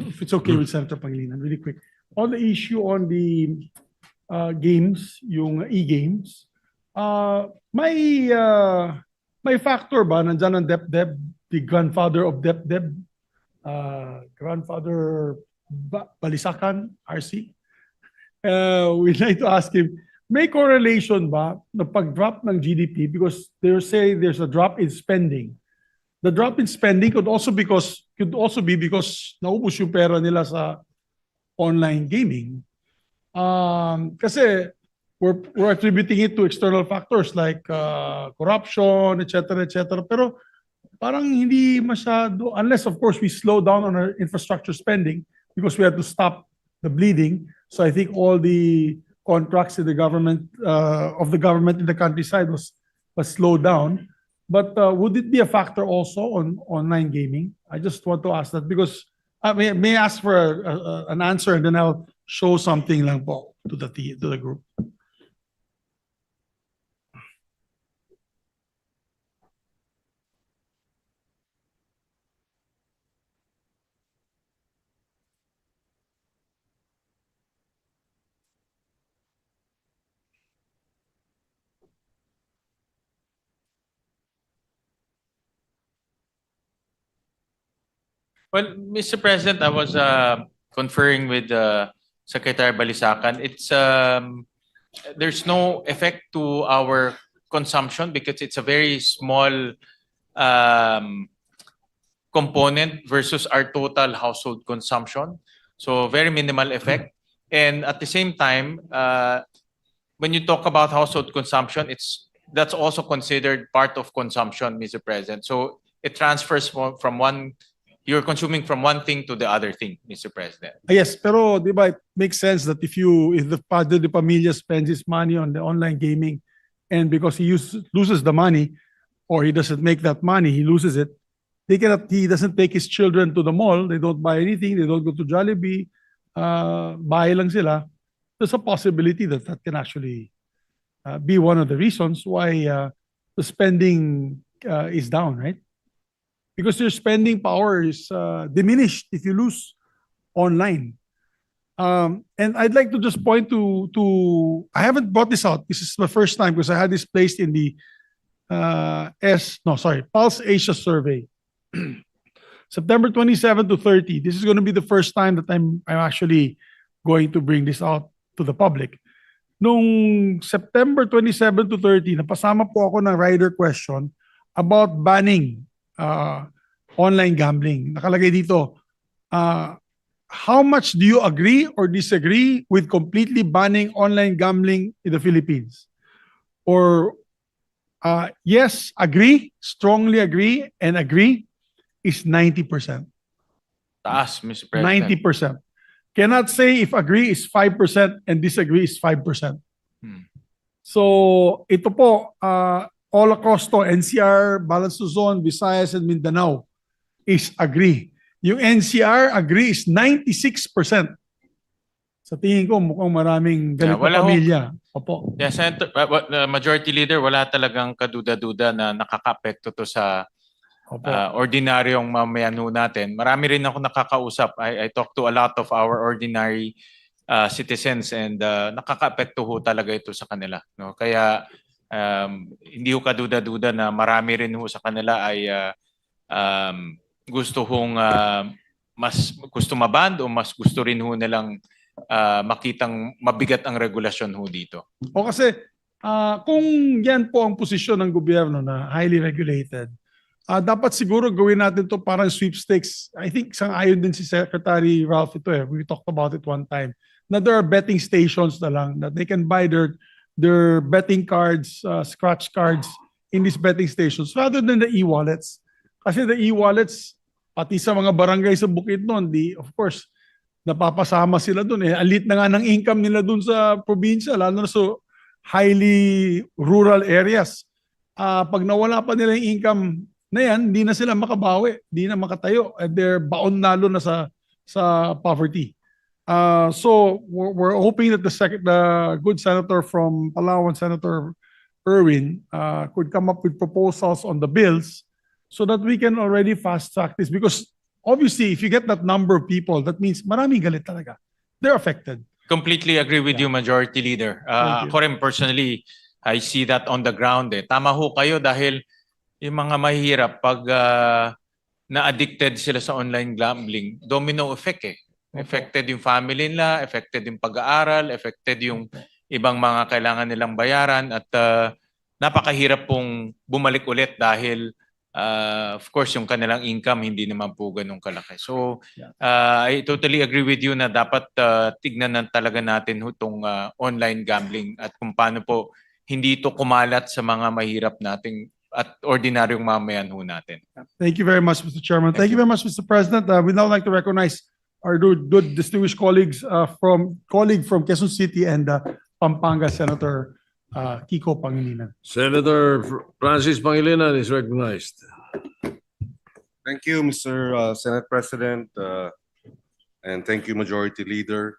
If it's okay with Senator Pangilinan, really quick. On the issue on the games, yung e-games, may factor ba nandyan ang DepDep, the grandfather of DepDep, grandfather Balisacan, RC? We'd like to ask him, may correlation ba na pag-drop ng GDP because they say there's a drop in spending. The drop in spending could also be because naubos yung pera nila sa online gaming. Kasi we're attributing it to external factors like corruption, etc. Pero parang hindi masyado, unless of course we slow down on our infrastructure spending because we have to stop the bleeding. So I think all the contracts in the government of the government in the countryside was slowed down. But would it be a factor also on online gaming? I just want to ask that because I may ask for an answer and then I'll show something lang po to the group. Well, Mr. President, I was conferring with Secretary Balisacan. It's there's no effect to our consumption because it's a very small component versus our total household consumption. So very minimal effect. And at the same time, when you talk about household consumption, that's also considered part of consumption, Mr. President. So it transfers from one. You're consuming from one thing to the other thing, Mr. President. Yes, pero di ba it makes sense that if the padre de pamilya spends his money on the online gaming and because he loses the money or he doesn't make that money, he loses it. He doesn't take his children to the mall. They don't buy anything. They don't go to Jollibee. Bahay lang sila. There's a possibility that can actually be one of the reasons why the spending is down, right? Because your spending power is diminished if you lose online. And I'd like to just point to I haven't brought this out. This is the first time because I had this placed in the Pulse Asia survey. September 27 to 30. This is going to be the first time that I'm actually going to bring this out to the public. Nung September 27 to 30, napasama po ako ng rider question about banning online gambling. Nakalagay dito, how much do you agree or disagree with completely banning online gambling in the Philippines? Or yes, agree, strongly agree, and agree is 90%. Taas, Mr. President. 90%. Cannot say if agree is 5% and disagree is 5%. So ito po, all across to NCR, Balance Luzon, Visayas, and Mindanao is agree. Yung NCR agree is 96%. Sa tingin ko mukhang maraming ganito pamilya. Opo. Yeah, Senator, Majority Leader, wala talagang kaduda-duda na nakaka-apekto to sa ordinaryong mamayan ho natin. Marami rin ako nakakausap. I talk to a lot of our ordinary citizens and nakaka-apekto ho talaga ito sa kanila. No? Kaya hindi ho kaduda-duda na marami rin ho sa kanila ay gusto hong mas gusto maband o mas gusto rin ho nilang makitang mabigat ang regulasyon ho dito. O kasi kung yan po ang posisyon ng gobyerno na highly regulated, dapat siguro gawin natin to parang sweepstakes. I think sang-ayon din si Secretary Ralph ito eh. We talked about it one time. Na there are betting stations na lang that they can buy their betting cards, scratch cards in these betting stations rather than the e-wallets. Kasi the e-wallets, pati sa mga barangay sa Bukidnon, of course, napapasama sila dun eh. Alit na nga ng income nila dun sa probinsya, lalo na sa highly rural areas. Pag nawala pa nila yung income na yan, hindi na sila makabawi, hindi na makatayo. They're baon lalo na sa poverty. So we're hoping that the good senator from Palawan, Senator Erwin, could come up with proposals on the bills so that we can already fast track this. Because obviously, if you get that number of people, that means maraming galit talaga. They're affected. Completely agree with you, Majority Leader. Thank you. Ako rin personally, I see that on the ground. Tama ho kayo dahil yung mga mahihirap pag na-addicted sila sa online gambling, domino effect eh. Affected yung family nila, affected yung pag-aaral, affected yung ibang mga kailangan nilang bayaran at napakahirap pong bumalik ulit dahil of course yung kanilang income hindi naman po ganun kalaki. So I totally agree with you na dapat tignan na talaga natin itong online gambling at kung paano po hindi ito kumalat sa mga mahirap nating at ordinaryong mamayan ho natin. Thank you very much, Mr. Chairman. Thank you very much, Mr. President. We'd now like to recognize our good distinguished colleagues from Quezon City and Pampanga, Senator Kiko Pangilinan. Senator Francis Pangilinan is recognized. Thank you, Mr. Senate President, and thank you, Majority Leader.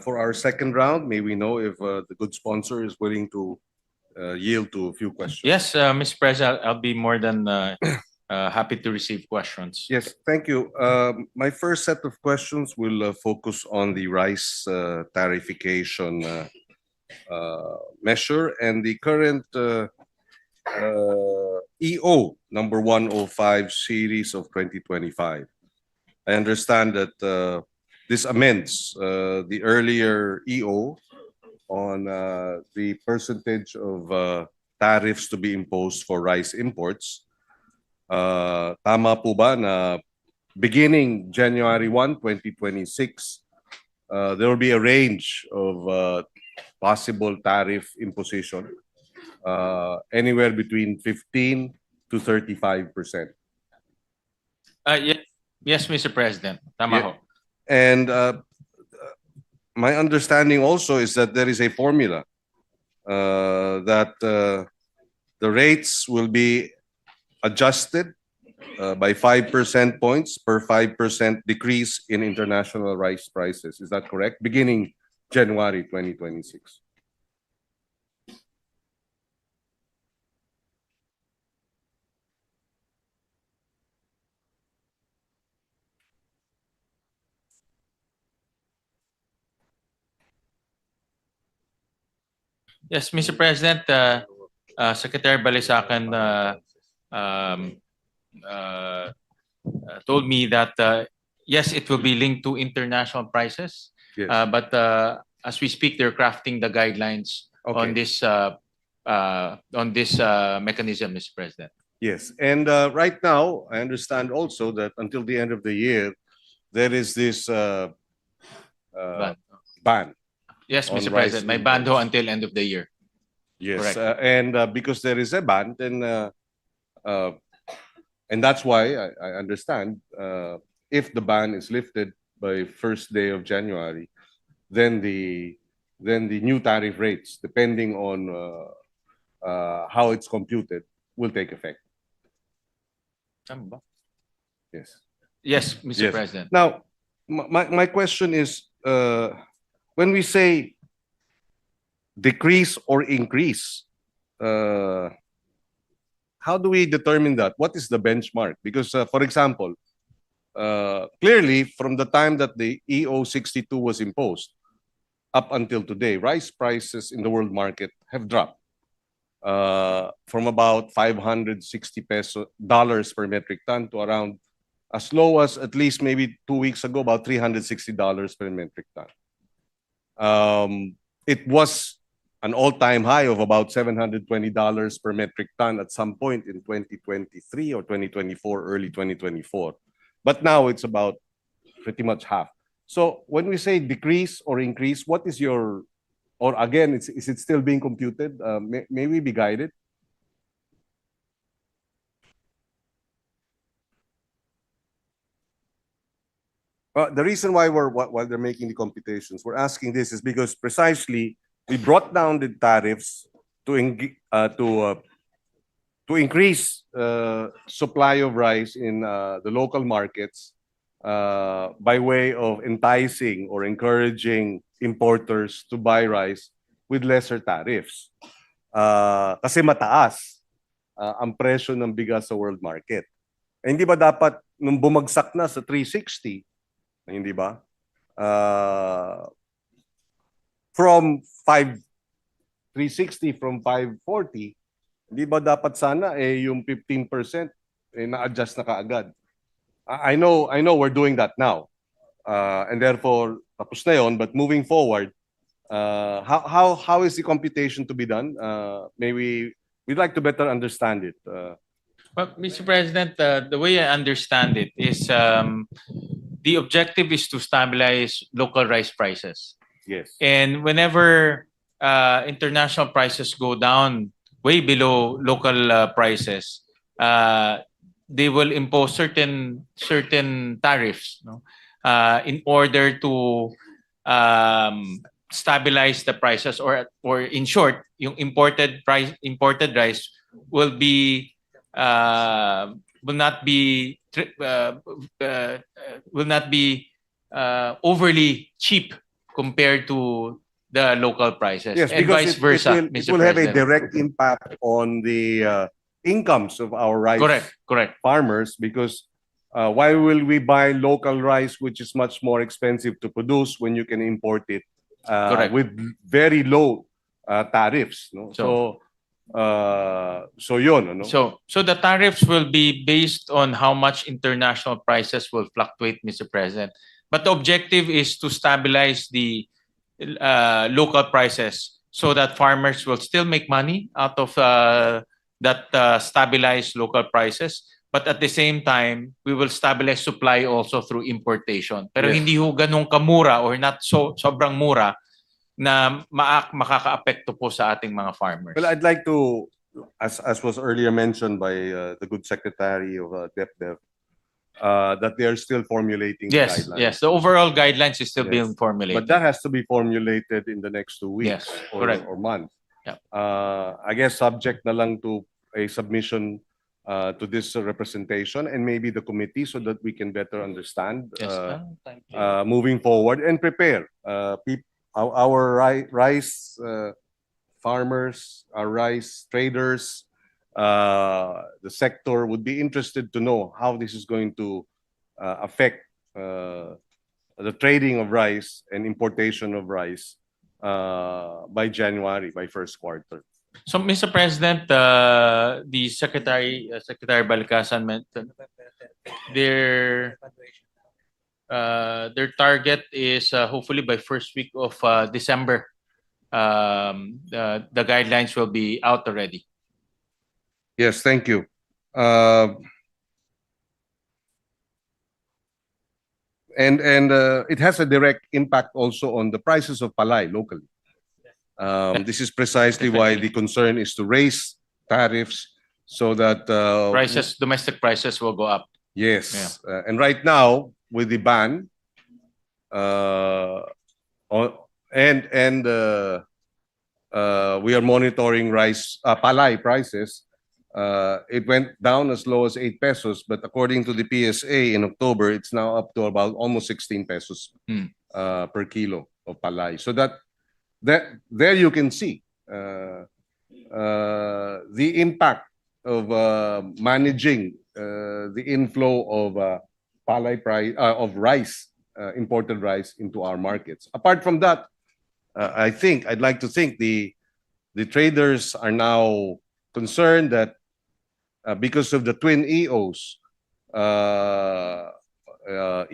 For our second round, may we know if the good sponsor is willing to yield to a few questions? Yes, Mr. President, I'll be more than happy to receive questions. Yes, thank you. My first set of questions will focus on the rice tariffication measure and the current EO number 105 series of 2025. I understand that this amends the earlier EO on the percentage of tariffs to be imposed for rice imports. Tama po ba na beginning January 1, 2026, there will be a range of possible tariff imposition, anywhere between 15 to 35%. Yes, Mr. President. Tama ho. And my understanding also is that there is a formula that the rates will be adjusted by 5% points per 5% decrease in international rice prices. Is that correct? Beginning January 2026. Yes, Mr. President, Secretary Balisacan told me that yes, it will be linked to international prices. Yes. But as we speak, they're crafting the guidelines on this mechanism, Mr. President. Yes, and right now, I understand also that until the end of the year, there is this ban. Yes, On Mr. rice President, may ban ho imports. until end of the year. Yes, Correct. and because there is a ban, then and that's why I understand if the ban is lifted by first day of January, then the new tariff rates, depending on how it's computed, will take effect. Tama ba? Yes. Yes, Mr. Yes. President. Now, my question is, when we say decrease or increase, how do we determine that? What is the benchmark? Because, for example, clearly from the time that the EO 62 was imposed up until today, rice prices in the world market have dropped from about $560 per metric ton to around as low as at least maybe 2 weeks ago, about $360 per metric ton. It was an all-time high of about $720 per metric ton at some point in 2023 or 2024, early 2024. But now it's about pretty much half. So when we say decrease or increase, what is or again, is it still being computed? May we be guided? Well, the reason why while they're making the computations, we're asking this is because precisely we brought down the tariffs to increase supply of rice in the local markets by way of enticing or encouraging importers to buy rice with lesser tariffs. Kasi mataas ang presyo ng bigas sa world market. Eh, hindi ba dapat nung bumagsak na sa 360, hindi ba? From 360 from 540, hindi ba dapat sana yung 15% na-adjust na kaagad? I know we're doing that now. And therefore tapos na yon, but moving forward, how is the computation to be done? We'd like to better understand it. Well, Mr. President, the way I understand it is the objective is to stabilize local rice prices. Yes. And whenever international prices go down way below local prices, they will impose certain tariffs, no? In order to stabilize the prices, or in short, yung imported rice will not be overly cheap compared to the local prices, Yes, and because vice versa, it Mr. will have a President. direct impact on the incomes of our rice Correct. farmers, because why will we buy local rice, which is much more expensive to produce, when you can import it Correct. with very low tariffs? No? So yun, ano? So the tariffs will be based on how much international prices will fluctuate, Mr. President. But the objective is to stabilize the local prices so that farmers will still make money out of that stabilized local prices. But at the same time, we will stabilize supply also through importation. Pero Yes. hindi ho ganun kamura, or not sobrang mura, na makakaapekto po sa ating mga farmers. Well, I'd like to, as was earlier mentioned by the good Secretary of DepDev, that they are still formulating the guidelines. Yes. The overall guidelines is still Yes. being formulated. But that has to be formulated in the next 2 weeks, Yes, correct. or month. Yeah. I guess subject na lang to a submission to this representation and maybe the committee, so that we can better understand Yes. Thank you. moving forward and prepare our rice farmers, our rice traders, the sector would be interested to know how this is going to affect the trading of rice and importation of rice by January, by first quarter. So, Mr. President, the Secretary Balcasan mentioned their target is hopefully by first week of December. The guidelines will be out already. Yes, thank you. And it has a direct impact also on the prices of palay locally. This is precisely why the concern is to raise tariffs so that Domestic prices will go up. yes, and right now with the ban, we are monitoring rice palay prices. It went down as low as 8 pesos, but according to the PSA in October, it's now up to about almost 16 pesos per kilo of palay. So that there you can see the impact of managing the inflow of palay price of rice, imported rice into our markets. Apart from that, I'd like to think the traders are now concerned that because of the twin EOs,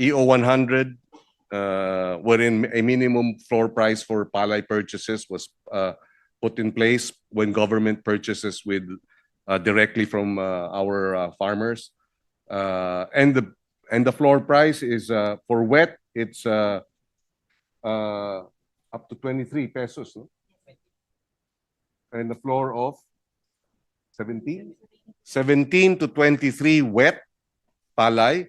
EO 100, wherein a minimum floor price for palay purchases was put in place when government purchases with directly from our farmers, and the floor price is for wet, it's up to 23 pesos, no? And the floor of 17 to 23 wet palay,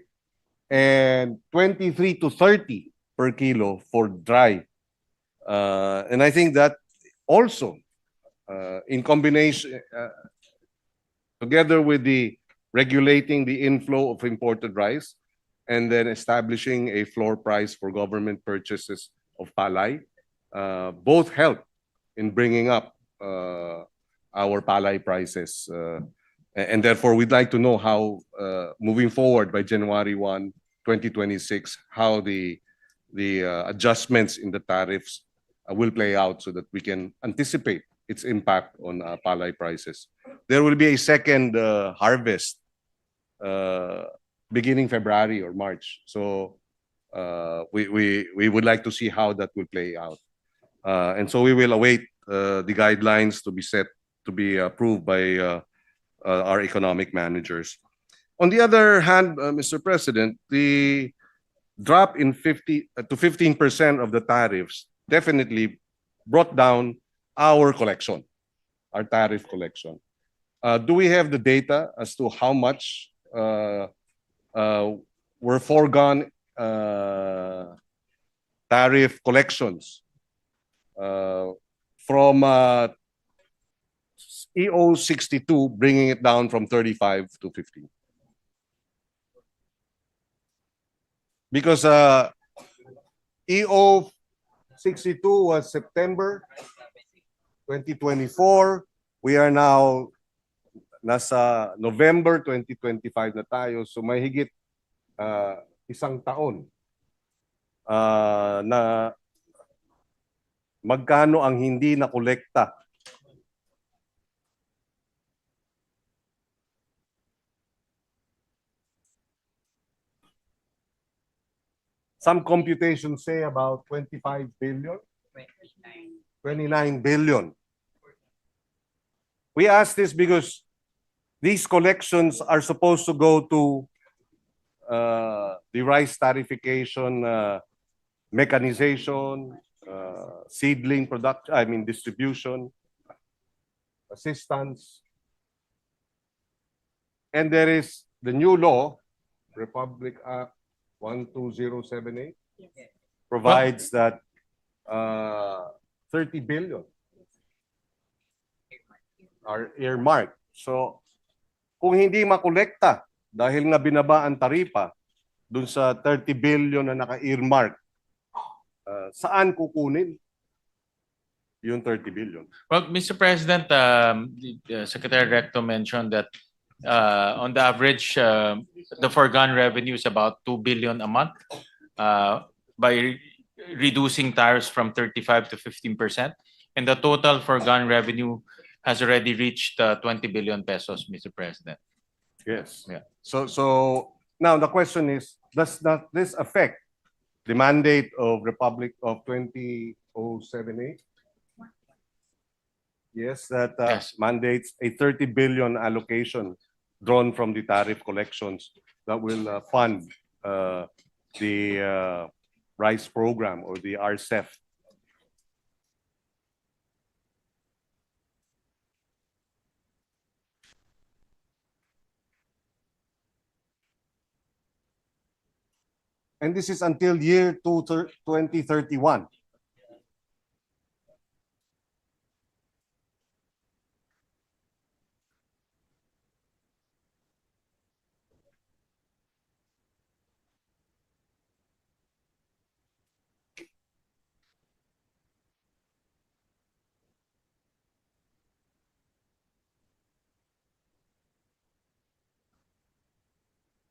and 23 to 30 per kilo for dry. And I think that also, in combination, together with the regulating the inflow of imported rice and then establishing a floor price for government purchases of palay, both help in bringing up our palay prices. And therefore, we'd like to know how, moving forward by January 1, 2026, how the adjustments in the tariffs will play out so that we can anticipate its impact on palay prices. There will be a second harvest beginning February or March. So we would like to see how that will play out. And so we will await the guidelines to be set, to be approved by our economic managers. On the other hand, Mr. President, the drop in 15% of the tariffs definitely brought down our collection, our tariff collection. Do we have the data as to how much were foregone tariff collections from EO 62, bringing it down from 35 to 15? Because EO 62 was September 2024. We are now nasa November 2025 na tayo. So may higit isang taon na magkano ang hindi na kolekta. Some computations say about 25 billion. 29 billion. We ask this because these collections are supposed to go to the rice tariffication mechanization, seedling production, distribution, assistance. And there is the new law, Republic Act 12078, provides that 30 billion are earmarked. So, kung hindi makolekta dahil nga binaba ang taripa dun sa 30 billion na naka-earmark, saan kukunin yung 30 billion? Well, Mr. President, Secretary Recto mentioned that on the average, the foregone revenue is about 2 billion a month by reducing tariffs from 35 to 15%. And the total foregone revenue has already reached 20 billion pesos, Mr. President. Yes. Yeah. So now the question is, does not this affect the mandate of Republic of 20078? Yes, that Yes. mandates a 30 billion allocation drawn from the tariff collections that will fund the rice program or the RCEF. And this is until year 2031.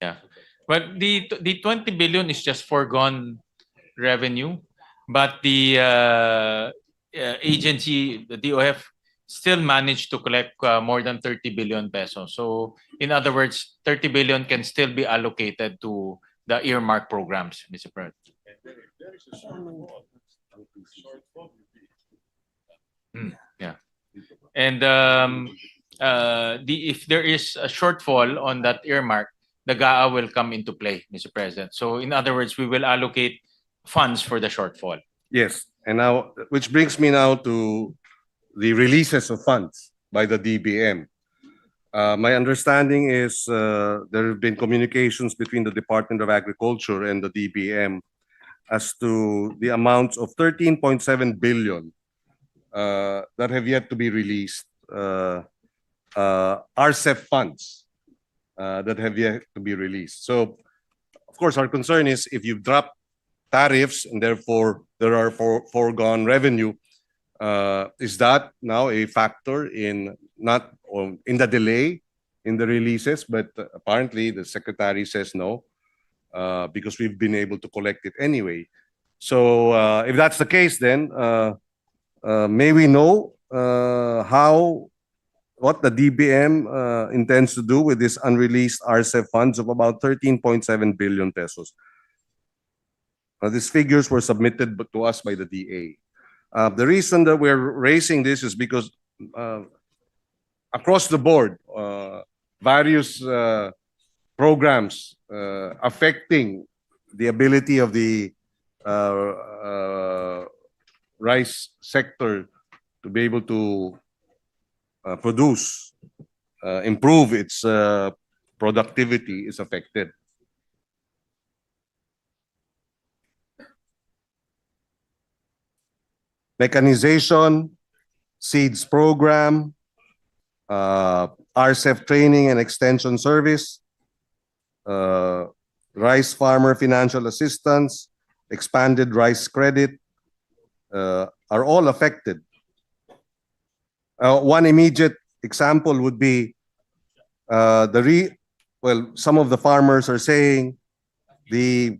Yeah. But the 20 billion is just foregone revenue, but the agency, the DOF, still managed to collect more than 30 billion pesos. So, in other words, 30 billion can still be allocated to the earmark programs, Mr. President. Yeah. And if there is a shortfall on that earmark, the GAA will come into play, Mr. President. So, in other words, we will allocate funds for the shortfall. Yes, and now, which brings me now to the releases of funds by the DBM. My understanding is there have been communications between the Department of Agriculture and the DBM as to the amounts of 13.7 billion that have yet to be released, RCEP funds that have yet to be released. So, of course, our concern is if you've dropped tariffs and therefore there are foregone revenue, is that now a factor in not in the delay in the releases? But apparently the secretary says no, because we've been able to collect it anyway. So if that's the case, then may we know what the DBM intends to do with this unreleased RCEP funds of about 13.7 billion pesos. These figures were submitted to us by the DA. The reason that we're raising this is because across the board, various programs affecting the ability of the rice sector to be able to produce, improve its productivity is affected. Mechanization, seeds program, RCEF training and extension service, rice farmer financial assistance, expanded rice credit, are all affected. One immediate example would be some of the farmers are saying the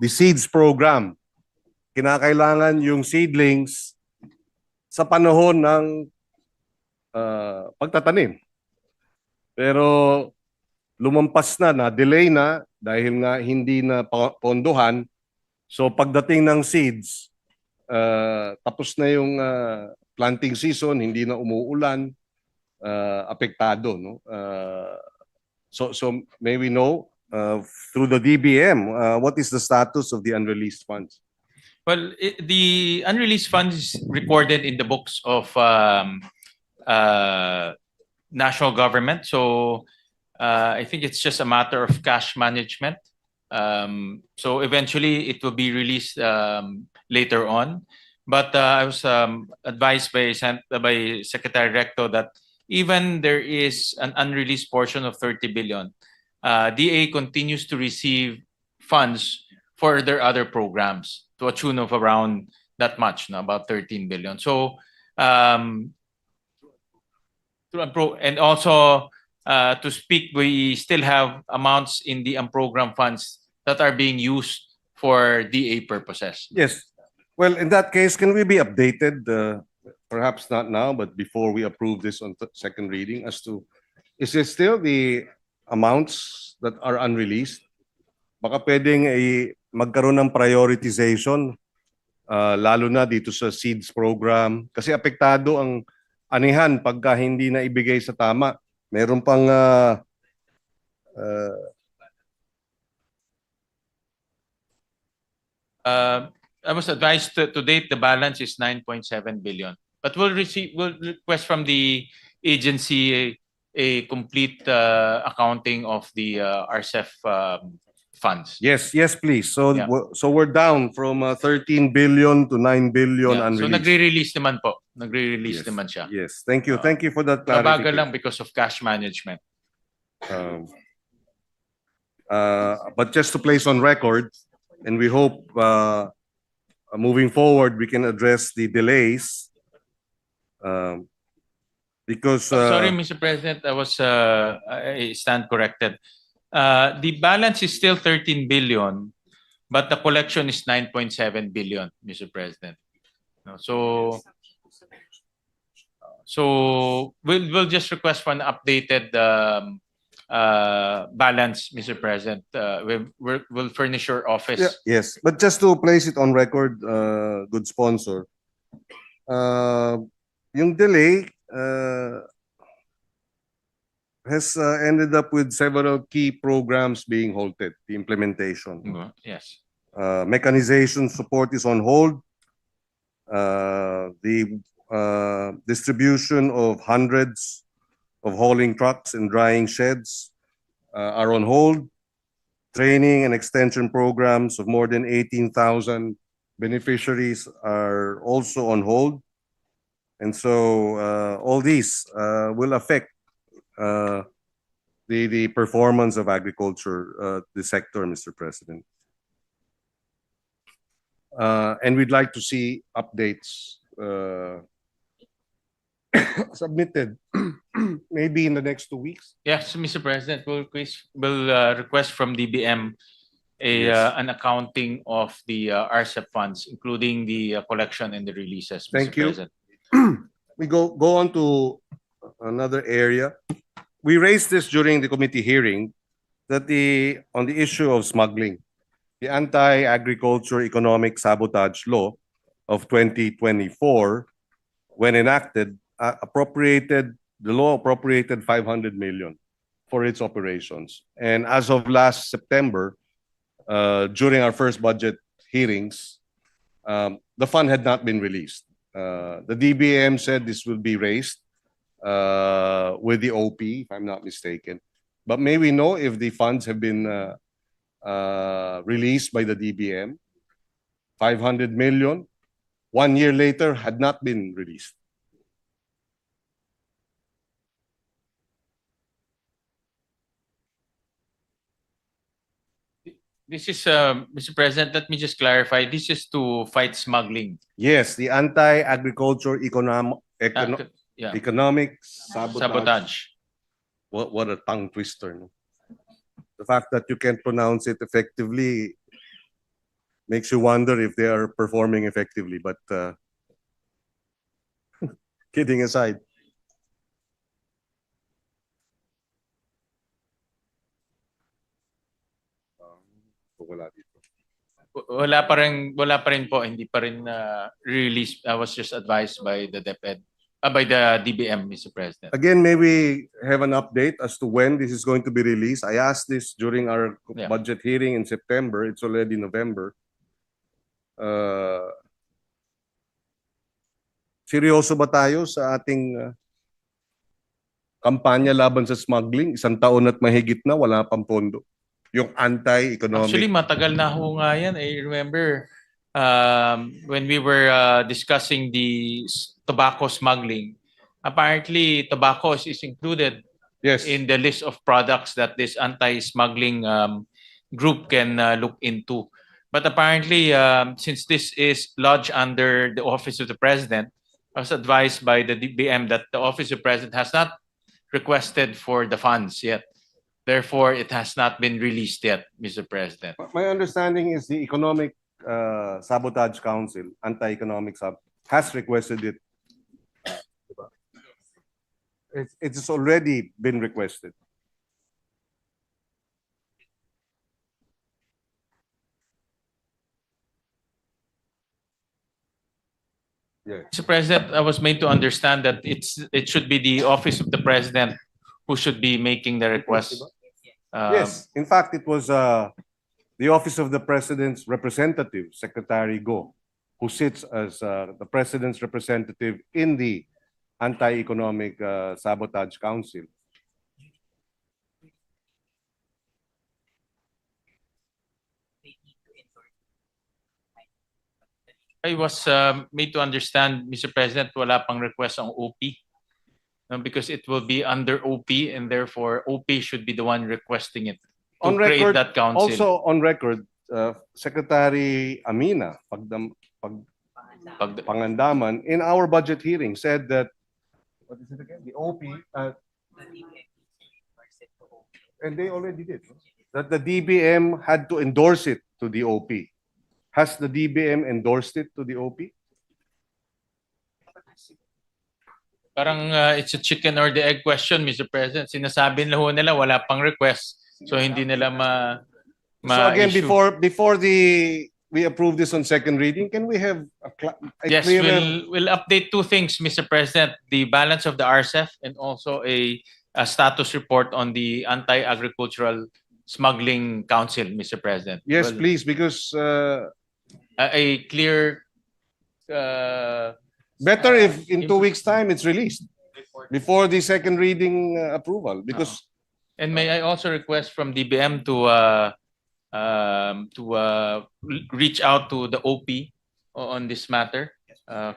seeds program, kinakailangan yung seedlings sa panahon ng pagtatanim. Pero lumampas na delay na dahil nga hindi na pondohan. So pagdating ng seeds, tapos na yung planting season, hindi na umuulan, apektado, no? So may we know through the DBM what is the status of the unreleased funds? Well, the unreleased funds is recorded in the books of national government. So I think it's just a matter of cash management. So eventually it will be released later on. But I was advised by Secretary Recto that even there is an unreleased portion of 30 billion, DA continues to receive funds for their other programs to a tune of around that much, about 13 billion. So, and also to speak, we still have amounts in the unprogrammed funds that are being used for DA purposes. Yes. Well, in that case, can we be updated, perhaps not now, but before we approve this on second reading, as to, is it still the amounts that are unreleased? Baka pwedeng magkaroon ng prioritization, lalo na dito sa seeds program. Kasi apektado ang anihan pagka hindi na ibigay sa tama. Meron pang I was advised to date the balance is 9.7 billion. But we'll request from the agency a complete accounting of the RCEF funds. Yes, please. So Yeah. so we're down from 13 billion to 9 billion Yeah. So unreleased. nagre-release naman po. Nagre-release naman siya. Yes, thank you. Thank you for that Mabagal clarification. lang because of cash management. But just to place on record, and we hope moving forward we can address the delays, because Sorry, Mr. President, I stand corrected. The balance is still 13 billion, but the collection is 9.7 billion, Mr. President. No, so we'll just request for an updated balance, Mr. President. We'll furnish your office. yes, but just to place it on record, good sponsor, yung delay has ended up with several key programs being halted, the implementation. Yes. Mechanization support is on hold. The distribution of hundreds of hauling trucks and drying sheds are on hold. Training and extension programs of more than 18,000 beneficiaries are also on hold. And so all these will affect the performance of agriculture, the sector, Mr. President. And we'd like to see updates submitted maybe in the next 2 weeks. Yes, Mr. President, we'll request from DBM Yes. an accounting of the RCEP funds, including the collection and the releases, Mr. Thank you. President. We go on to another area. We raised this during the committee hearing that on the issue of smuggling, the Anti-Agriculture Economic Sabotage Law of 2024, when enacted, the law appropriated 500 million for its operations. And as of last September, during our first budget hearings, the fund had not been released. The DBM said this will be raised with the OP, if I'm not mistaken. But may we know if the funds have been released by the DBM? 500 million, 1 year later, had not been released. This is, Mr. President, let me just clarify. This is to fight smuggling. Yes, the Anti-Agriculture Yeah, Economic Sabotage. sabotage. What a tongue twister. No? The fact that you can't pronounce it effectively makes you wonder if they are performing effectively. But kidding aside. Wala dito. Wala pa rin po, hindi pa rin released. I was just advised by the DepEd, by the DBM, Mr. President. Again, may we have an update as to when this is going to be released? I asked this during our Yeah. budget hearing in September. It's already November. Seryoso ba tayo sa ating kampanya laban sa smuggling? 1 taon at mahigit na, wala pang pondo. Yung anti-economic. Actually, matagal na ho nga yan. I remember when we were discussing the tobacco smuggling, apparently tobacco is included Yes. in the list of products that this anti-smuggling group can look into. But apparently, since this is lodged under the Office of the President, I was advised by the DBM that the Office of the President has not requested for the funds yet. Therefore, it has not been released yet, Mr. President. My understanding is the Economic Sabotage Council, Anti-Economic has requested it. It's already been requested. Yeah. Mr. President, I was made to understand that it should be the Office of the President who should be making the request. Yes, in fact, it was the Office of the President's representative, Secretary Go, who sits as the President's representative in the Anti-Economic Sabotage Council. I was made to understand, Mr. President, wala pang request ang OP. Because it will be under OP and therefore OP should be the one requesting it to On create record, that council. also on record, Secretary Amina Pangandaman in our budget hearing said that what is it again? The OP and they already did that the DBM had to endorse it to the OP. Has the DBM endorsed it to the OP? Parang it's a chicken or the egg question, Mr. President. Sinasabi nila wala pang request, so hindi nila So again, issue. before we approve this on second reading, can we have a Yes, clearer? we'll update two things, Mr. President: the balance of the RCEF and also a status report on the Anti-Agricultural Smuggling Council, Mr. President. Yes, Well, please, because a clear Better if in 2 weeks' time it's released before the second reading approval, because And may I also request from DBM to reach out to the OP on this matter?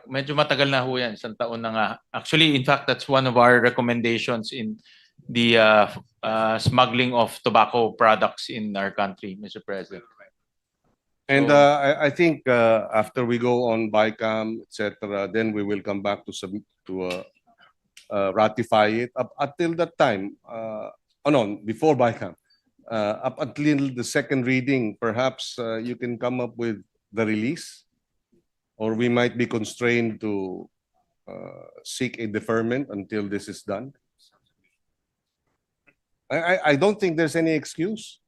Medyo matagal na ho yan, isang taon na nga. Actually, in fact, that's one of our recommendations in the smuggling of tobacco products in our country, Mr. President. and So- I think after we go on BICAM, etc., then we will come back to ratify it. Up until that time, no, before BICAM, up until the second reading, perhaps you can come up with the release, or we might be constrained to seek a deferment until this is done. I don't think there's any excuse.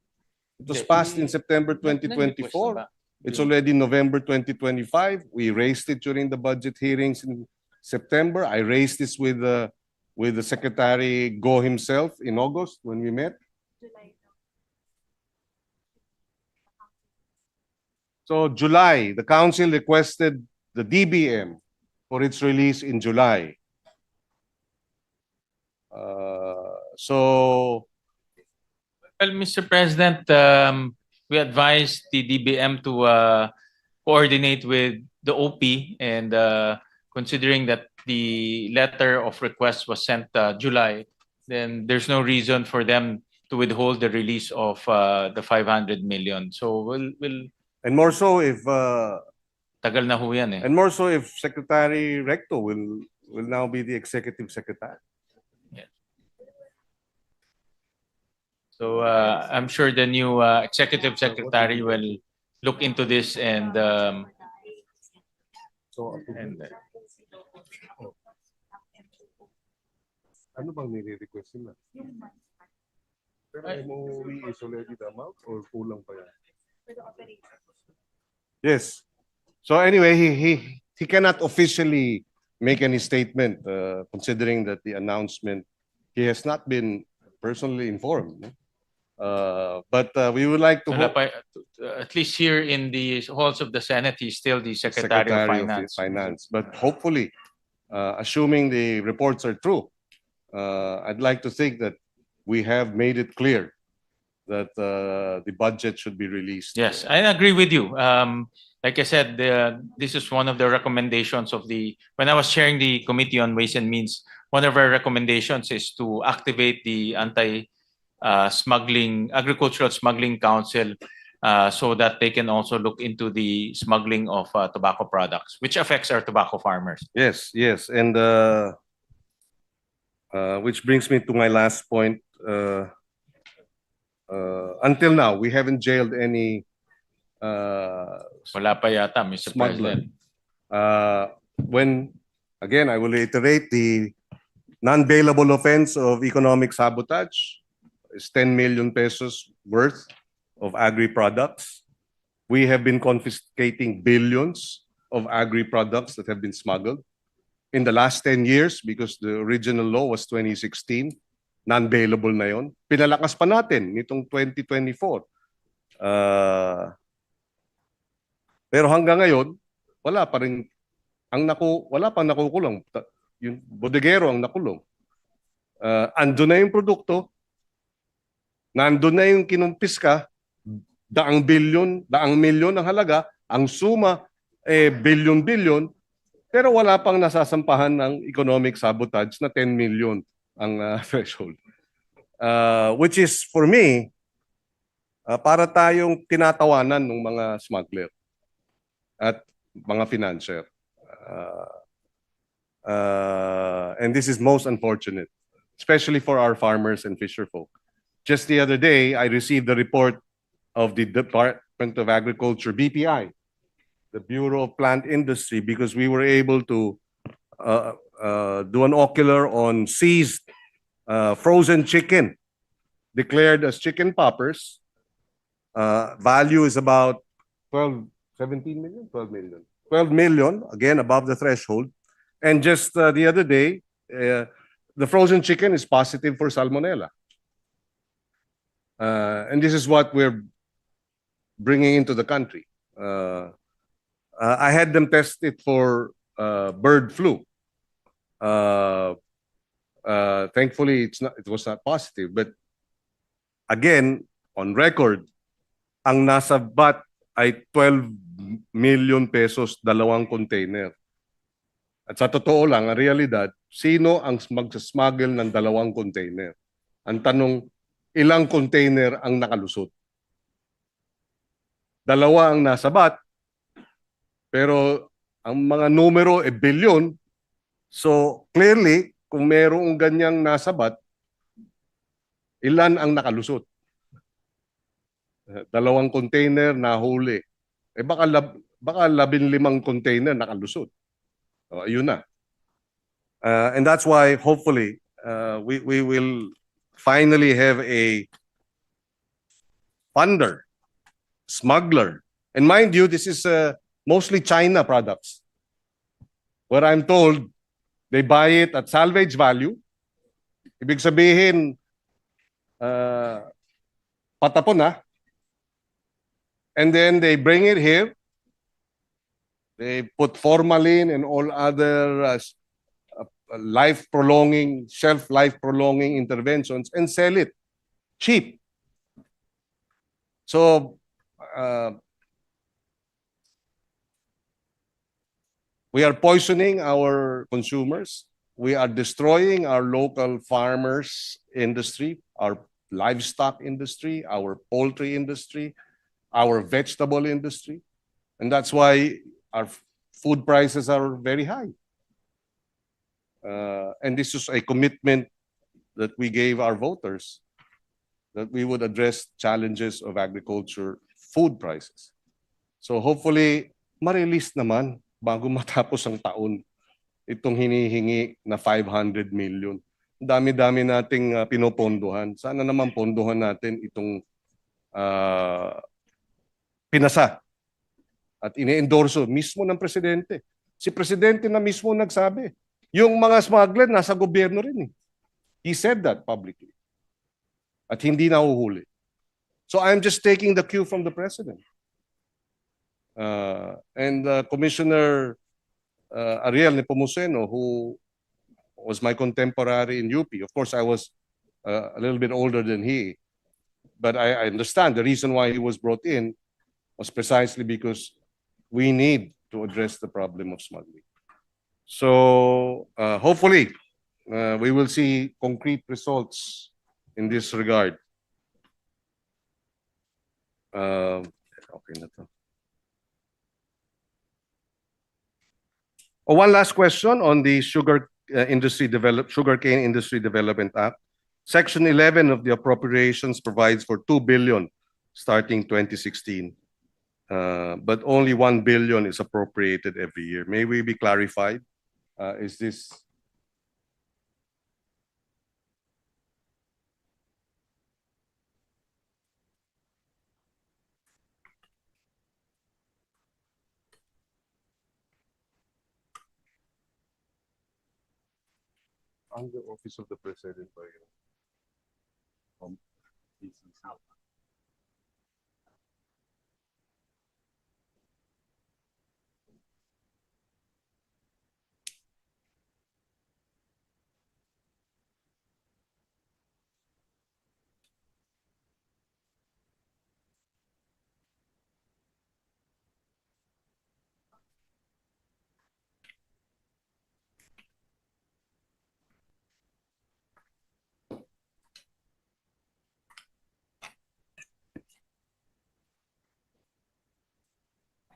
It was passed in September 2024. It's already November 2025. We raised it during the budget hearings in September. I raised this with the Secretary Go himself in August when we met. So July, the council requested the DBM for its release in July. So Well, Mr. President, we advised the DBM to coordinate with the OP, and considering that the letter of request was sent July, then there's no reason for them to withhold the release of the 500 million. So we'll and more so if tagal na ho yan eh. and more so if Secretary Recto will now be the executive secretary. So I'm sure the new executive secretary will look into this and Ano bang nire-request nila? Pero MOE is already the amount or kulang pa yan? Yes. So anyway, he cannot officially make any statement considering that the announcement, he has not been personally informed. But we would like to hope at least here in the halls of the Senate, he's still the Secretary of Finance. But hopefully, assuming the reports are true, I'd like to think that we have made it clear that the budget should be released. Yes, I agree with you. Like I said, this is one of the recommendations of when I was chairing the Committee on Ways and Means, one of our recommendations is to activate the Agricultural Smuggling Council so that they can also look into the smuggling of tobacco products, which affects our tobacco farmers. Yes, yes. And which brings me to my last point. Until now, we haven't jailed any Wala pa yata, Mr. smuggler. President. When, again, I will reiterate, the non-bailable offense of economic sabotage is 10 million pesos worth of agri-products. We have been confiscating billions of agri-products that have been smuggled. In the last 10 years, because the original law was 2016, non-bailable na yon. Pinalakas pa natin nitong 2024. Pero hanggang ngayon, wala pang nakukulong. Yung bodegero ang nakulong. Ando na yung produkto, nandun na yung kinumpiska, daang milyon ang halaga, ang suma bilyon-bilyon, pero wala pang nasasampahan ng economic sabotage na 10 million ang threshold. Which is, for me, para tayong tinatawanan ng mga smuggler at mga financier. And this is most unfortunate, especially for our farmers and fisherfolk. Just the other day, I received the report of the Department of Agriculture, BPI, the Bureau of Plant Industry, because we were able to do an ocular on seized frozen chicken declared as chicken poppers. Value is about 12 million, again, above the threshold. And just the other day, the frozen chicken is positive for salmonella. And this is what we're bringing into the country. I had them test it for bird flu. Thankfully, it was not positive. But again, on record, ang nasa bat ay 12 million pesos, dalawang container. At sa totoo lang, ang realidad, sino ang magsasmuggle ng dalawang container? Ang tanong, ilang container ang nakalusot? Dalawa ang nasa bat, pero ang mga numero e bilyon. So clearly, kung merong ganyang nasa bat, ilan ang nakalusot? Dalawang container nahuli. Baka 15 container nakalusot. Ayun na. And that's why hopefully we will finally have a funder, smuggler. And mind you, this is mostly China products. Where I'm told, they buy it at salvage value. Ibig sabihin, patapon na. And then they bring it here. They put formalin and all other shelf life prolonging interventions and sell it cheap. So we are poisoning our consumers. We are destroying our local farmers industry, our livestock industry, our poultry industry, our vegetable industry. And that's why our food prices are very high. And this is a commitment that we gave our voters, that we would address challenges of agriculture food prices. So hopefully, ma-release naman bago matapos ang taon itong hinihingi na 500 million. Dami-dami nating pinopondohan. Sana naman pondohan natin itong pinasa at ine-endorso mismo ng presidente. Si presidente na mismo nagsabi. Yung mga smuggler nasa gobyerno rin eh. He said that publicly. At hindi nahuhuli. So I'm just taking the cue from the president. And Commissioner Ariel Nepomuceno, who was my contemporary in UP. Of course, I was a little bit older than he. But I understand the reason why he was brought in was precisely because we need to address the problem of smuggling. So hopefully, we will see concrete results in this regard. Okay na to. One last question on the Sugarcane Industry Development Act. Section 11 of the appropriations provides for 2 billion starting 2016. But only 1 billion is appropriated every year. May we be clarified? Is this under Office of the President by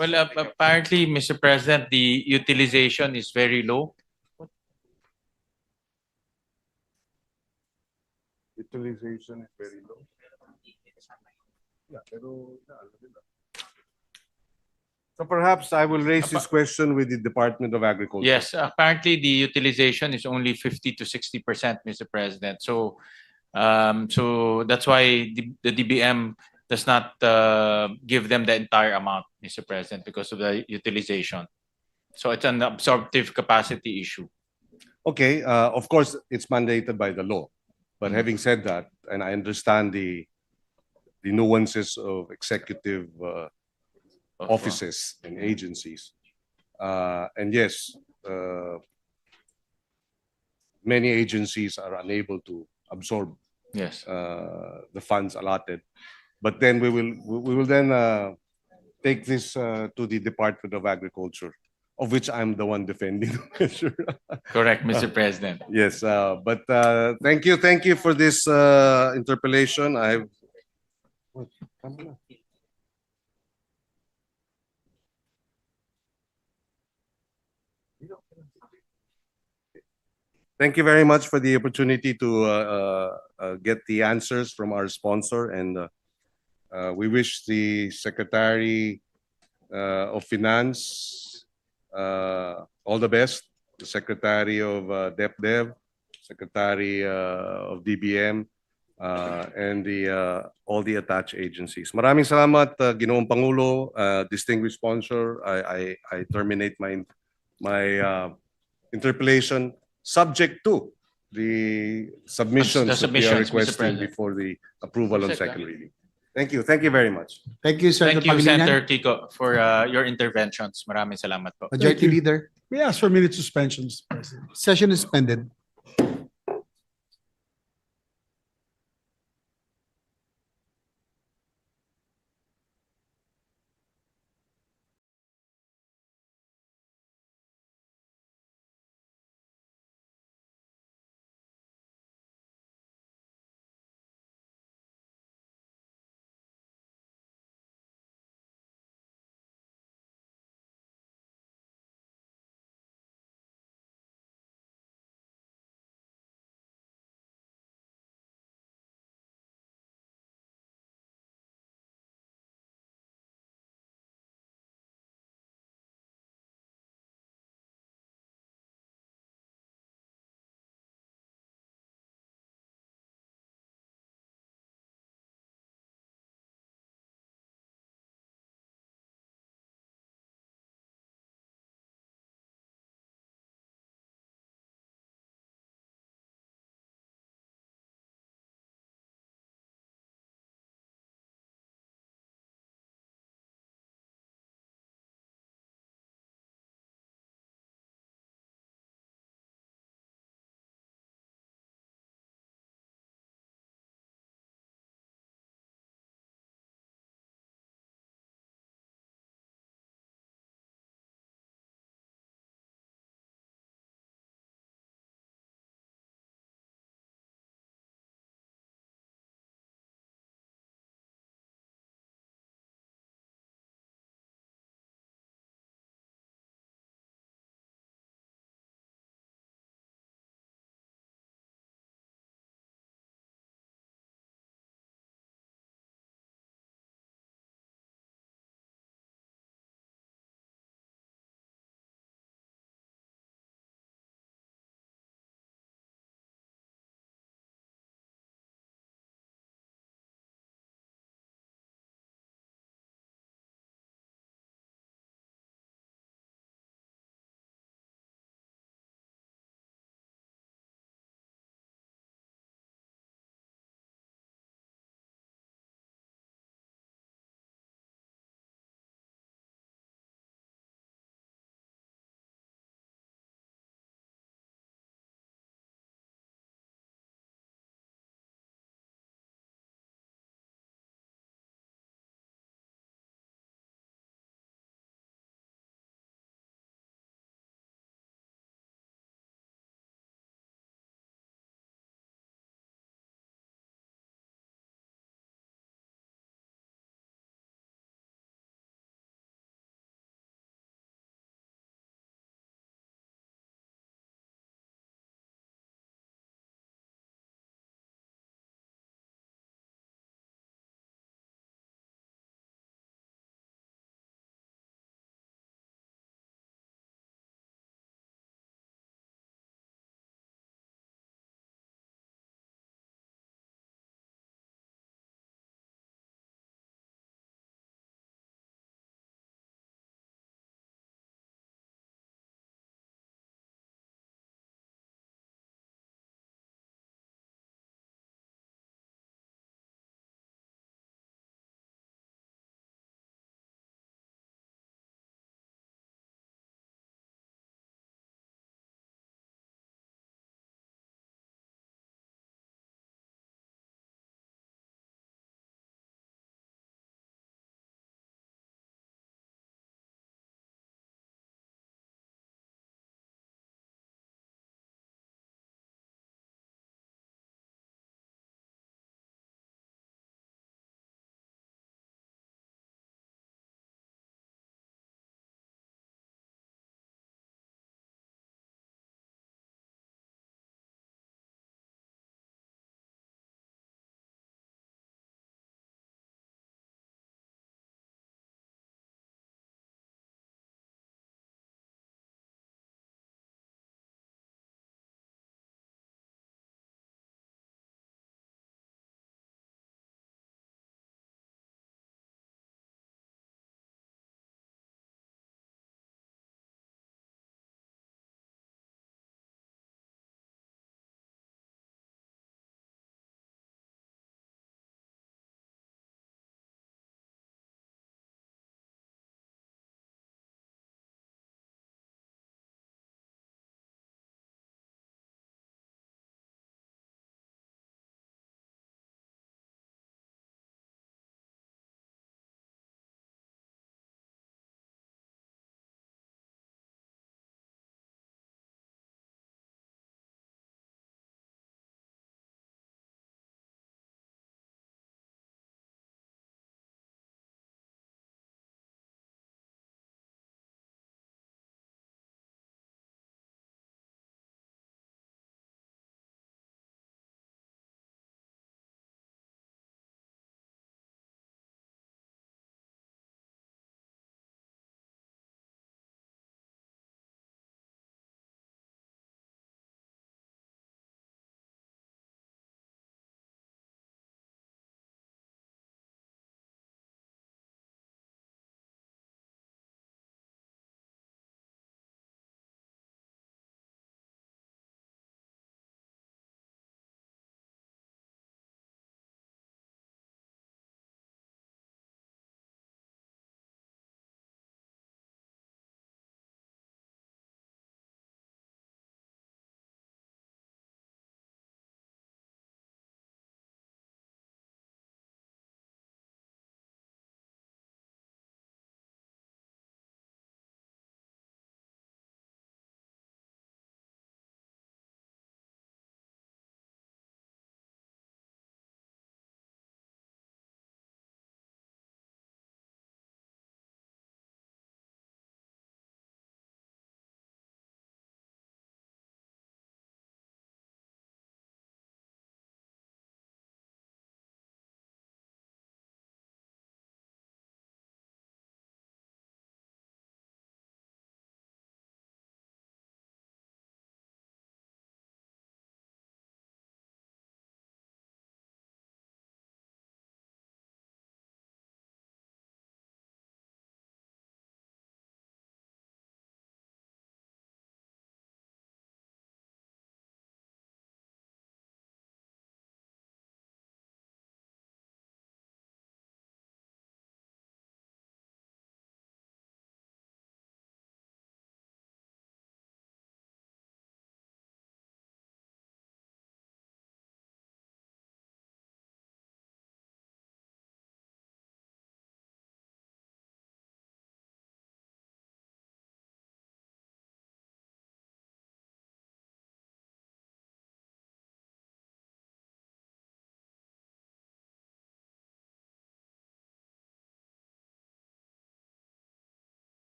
Well, apparently, Mr. President, the utilization is very low. utilization is very low? Yeah, pero so perhaps I will raise this question with the Department of Agriculture. Yes, apparently the utilization is only 50 to 60%, Mr. President. So, so that's why the DBM does not give them the entire amount, Mr. President, because of the utilization. So it's an absorptive capacity issue. Okay, of course, it's mandated by the law. But having said that, and I understand the nuances of executive offices and agencies, and yes, many agencies are unable to absorb Yes. the funds allotted. But then we will then take this to the Department of Agriculture, of which I'm the one defending the measure. Correct, Mr. President. Yes, but thank you for this interpellation. Thank you very much for the opportunity to get the answers from our sponsor, and we wish the Secretary of Finance all the best, the Secretary of DepDev, Secretary of DBM, and all the attached agencies. Maraming salamat, Ginoong Pangulo, distinguished sponsor. I terminate my interpellation subject to the submissions The that we are submissions, Mr. requesting President. before the approval on second reading. Thank you. Thank you very much. Thank you, Senator Thank you, Pangilinan. Senator Kiko, for your interventions. Maraming salamat po. Majority you. Leader, We ask for minute suspension, Mr. President. session is suspended.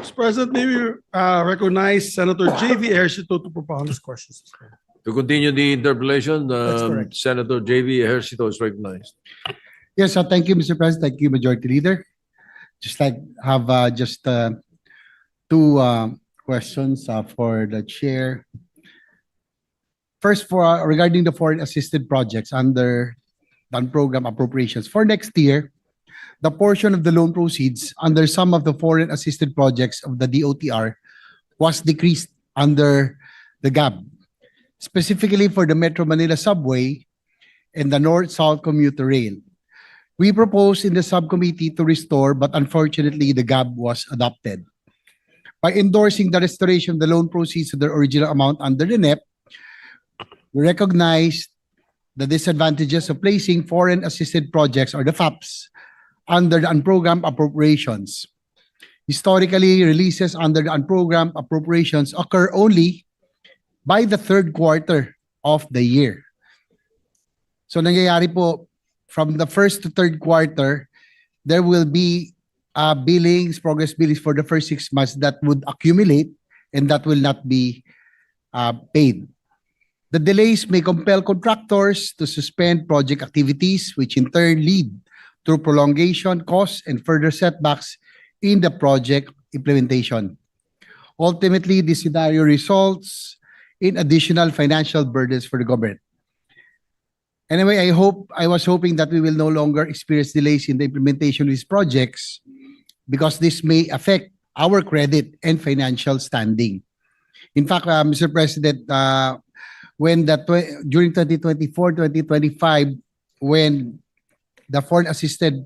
Mr. President, may we recognize Senator J.V. Ejercito to propound his questions. To continue the interpellation, That's correct. Senator J.V. Ejercito is recognized. Yes, thank you, Mr. President. Thank you, Majority Leader. Just like have two questions for the chair. First, for regarding the foreign assisted projects under the program appropriations for next year, the portion of the loan proceeds under some of the foreign assisted projects of the DOTR was decreased under the GAB, specifically for the Metro Manila Subway and the North-South Commuter Rail. We proposed in the subcommittee to restore, but unfortunately, the GAB was adopted. By endorsing the restoration of the loan proceeds to their original amount under the NEP, we recognized the disadvantages of placing foreign assisted projects or the FAPs under the unprogrammed appropriations. Historically, releases under the unprogrammed appropriations occur only by the third quarter of the year. So nangyayari po, from the first to third quarter, there will be billings, progress billings for the first 6 months that would accumulate and that will not be paid. The delays may compel contractors to suspend project activities, which in turn lead to prolongation, costs, and further setbacks in the project implementation. Ultimately, this scenario results in additional financial burdens for the government. Anyway, I was hoping that we will no longer experience delays in the implementation of these projects because this may affect our credit and financial standing. In fact, Mr. President, during 2024-2025, when the foreign assisted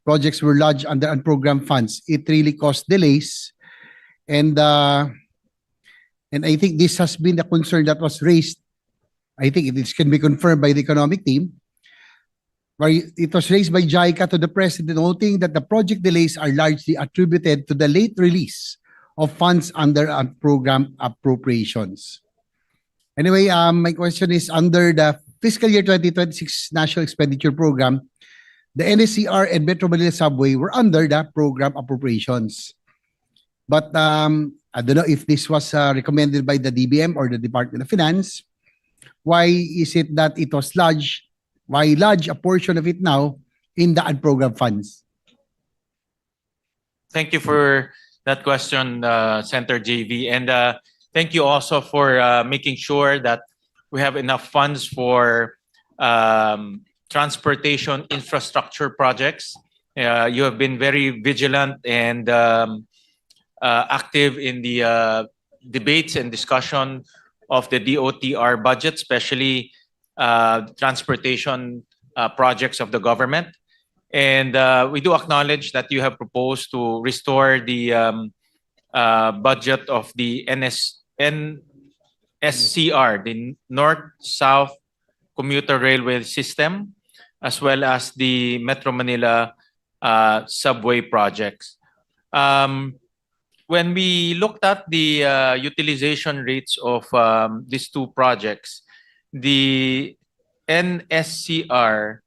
projects were lodged under unprogrammed funds, it really caused delays. And I think this has been the concern that was raised. I think it can be confirmed by the economic team, where it was raised by JICA to the President, noting that the project delays are largely attributed to the late release of funds under unprogrammed appropriations. Anyway, my question is, under the fiscal year 2026 National Expenditure Program, the NSCR and Metro Manila Subway were under the program appropriations. But I don't know if this was recommended by the DBM or the Department of Finance. Why is it that it was lodged? Why lodge a portion of it now in the unprogrammed funds? Thank you for that question, Senator JV. And thank you also for making sure that we have enough funds for transportation infrastructure projects. You have been very vigilant and active in the debates and discussion of the DOTR budget, especially transportation projects of the government. And we do acknowledge that you have proposed to restore the budget of the NSCR, the North-South Commuter Railway System, as well as the Metro Manila subway projects. When we looked at the utilization rates of these two projects, the NSCR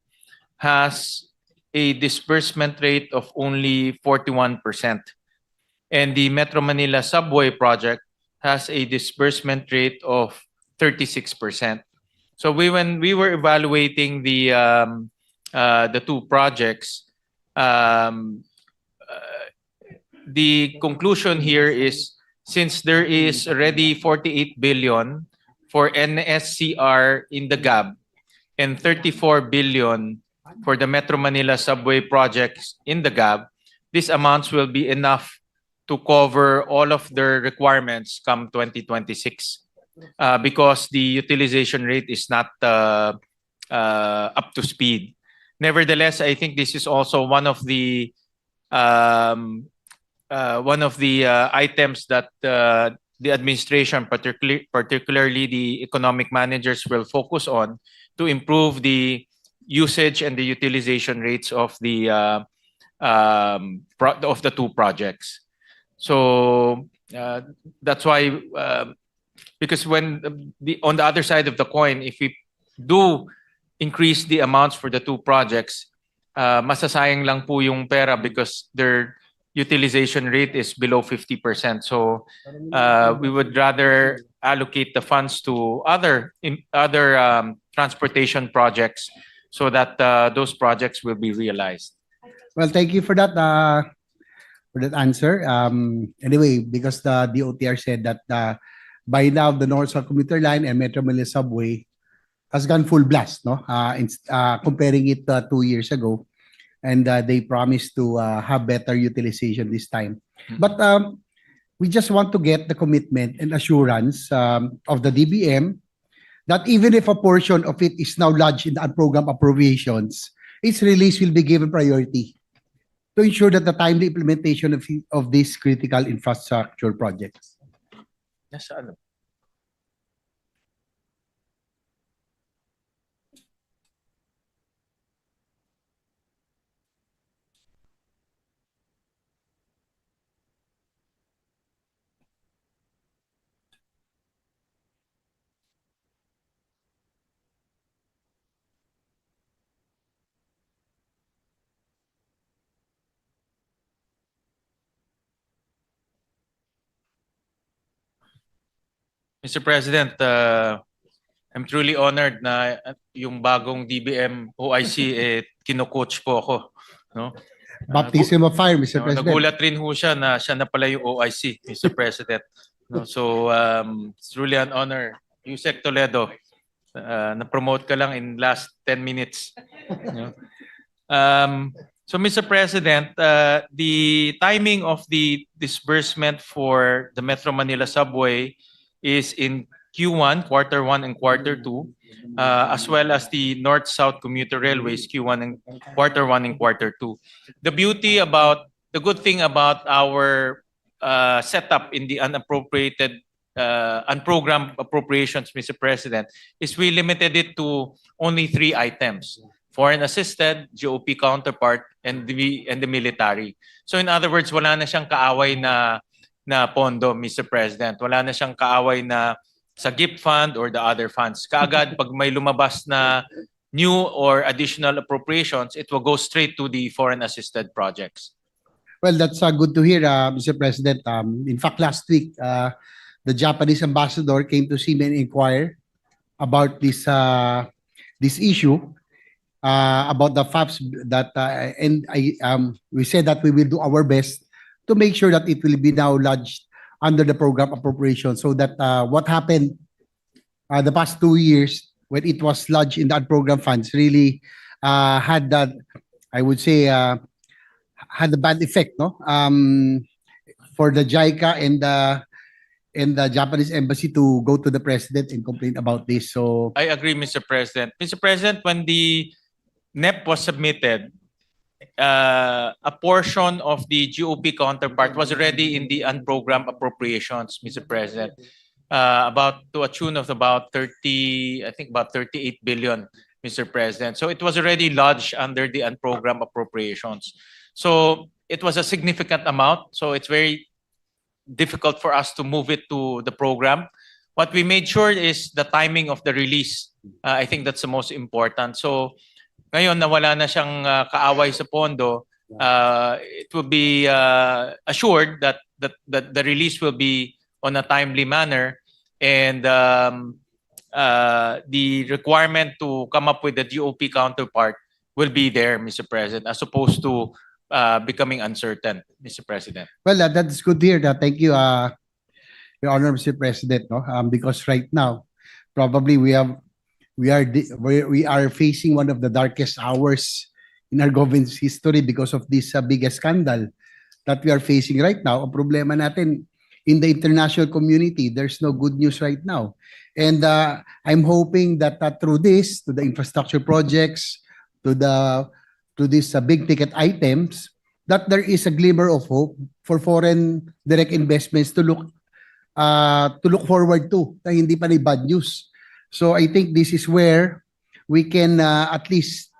has a disbursement rate of only 41%. And the Metro Manila subway project has a disbursement rate of 36%. So when we were evaluating the two projects, the conclusion here is, since there is already 48 billion for NSCR in the GAB and 34 billion for the Metro Manila subway projects in the GAB, these amounts will be enough to cover all of their requirements come 2026 because the utilization rate is not up to speed. Nevertheless, I think this is also one of the items that the administration, particularly the economic managers, will focus on to improve the usage and the utilization rates of the two projects. So that's why, because when on the other side of the coin, if we do increase the amounts for the two projects, masasayang lang po yung pera because they're utilization rate is below 50%. So we would rather allocate the funds to other transportation projects so that those projects will be realized. Well, thank you for that answer. Anyway, because the DOTR said that by now the North-South Commuter Line and Metro Manila Subway has gone full blast, no? Comparing it 2 years ago, and they promised to have better utilization this time. But we just want to get the commitment and assurance of the DBM that even if a portion of it is now lodged in the unprogrammed appropriations, its release will be given priority to ensure that the timely implementation of these critical infrastructure projects. Yes, Mr. President, I'm truly honored na yung bagong DBM OIC kino-coach po ako, no? Baptism of fire, Mr. President. Nagulat rin ho siya na pala yung OIC, Mr. President. No, so it's truly an honor. Yusek Toledo, na-promote ka lang in last 10 minutes. No? So Mr. President, the timing of the disbursement for the Metro Manila Subway is in Q1, quarter 1 and quarter 2, as well as the North-South Commuter Railways, Q1 and quarter 1 and quarter 2. The good thing about our setup in the unprogrammed appropriations, Mr. President, is we limited it to only 3 items: foreign assisted, GOP counterpart, and the military. So in other words, wala na siyang kaaway na pondo, Mr. President. Wala na siyang kaaway na sa GIP fund or the other funds. Kaagad, pag may lumabas na new or additional appropriations, it will go straight to the foreign assisted projects. Well, that's good to hear, Mr. President. In fact, last week, the Japanese ambassador came to see me and inquire about this issue, about the FAPs that, and we said that we will do our best to make sure that it will be now lodged under the program appropriation, so that what happened the past 2 years when it was lodged in the unprogrammed funds really had that, I would say, had a bad effect, no? For the JICA and the Japanese embassy to go to the president and complain about this. So I agree, Mr. President. Mr. President, when the NEP was submitted, a portion of the GOP counterpart was already in the unprogrammed appropriations, Mr. President, about to a tune of about 38 billion, Mr. President. So it was already lodged under the unprogrammed appropriations. So it was a significant amount. So it's very difficult for us to move it to the program. What we made sure is the timing of the release. I think that's the most important. So ngayon nawala na siyang kaaway sa pondo, it will be assured that the release will be on a timely manner, and the requirement to come up with the GOP counterpart will be there, Mr. President, as opposed to becoming uncertain, Mr. President. well, that's good to hear. Thank you, Your Honor, Mr. President. No, because right now, probably we are facing one of the darkest hours in our government's history because of this biggest scandal that we are facing right now. Ang problema natin in the international community, there's no good news right now. And I'm hoping that through this, to the infrastructure projects, to these big ticket items, that there is a glimmer of hope for foreign direct investments to look forward to, na hindi pa ni bad news. So I think this is where we can at least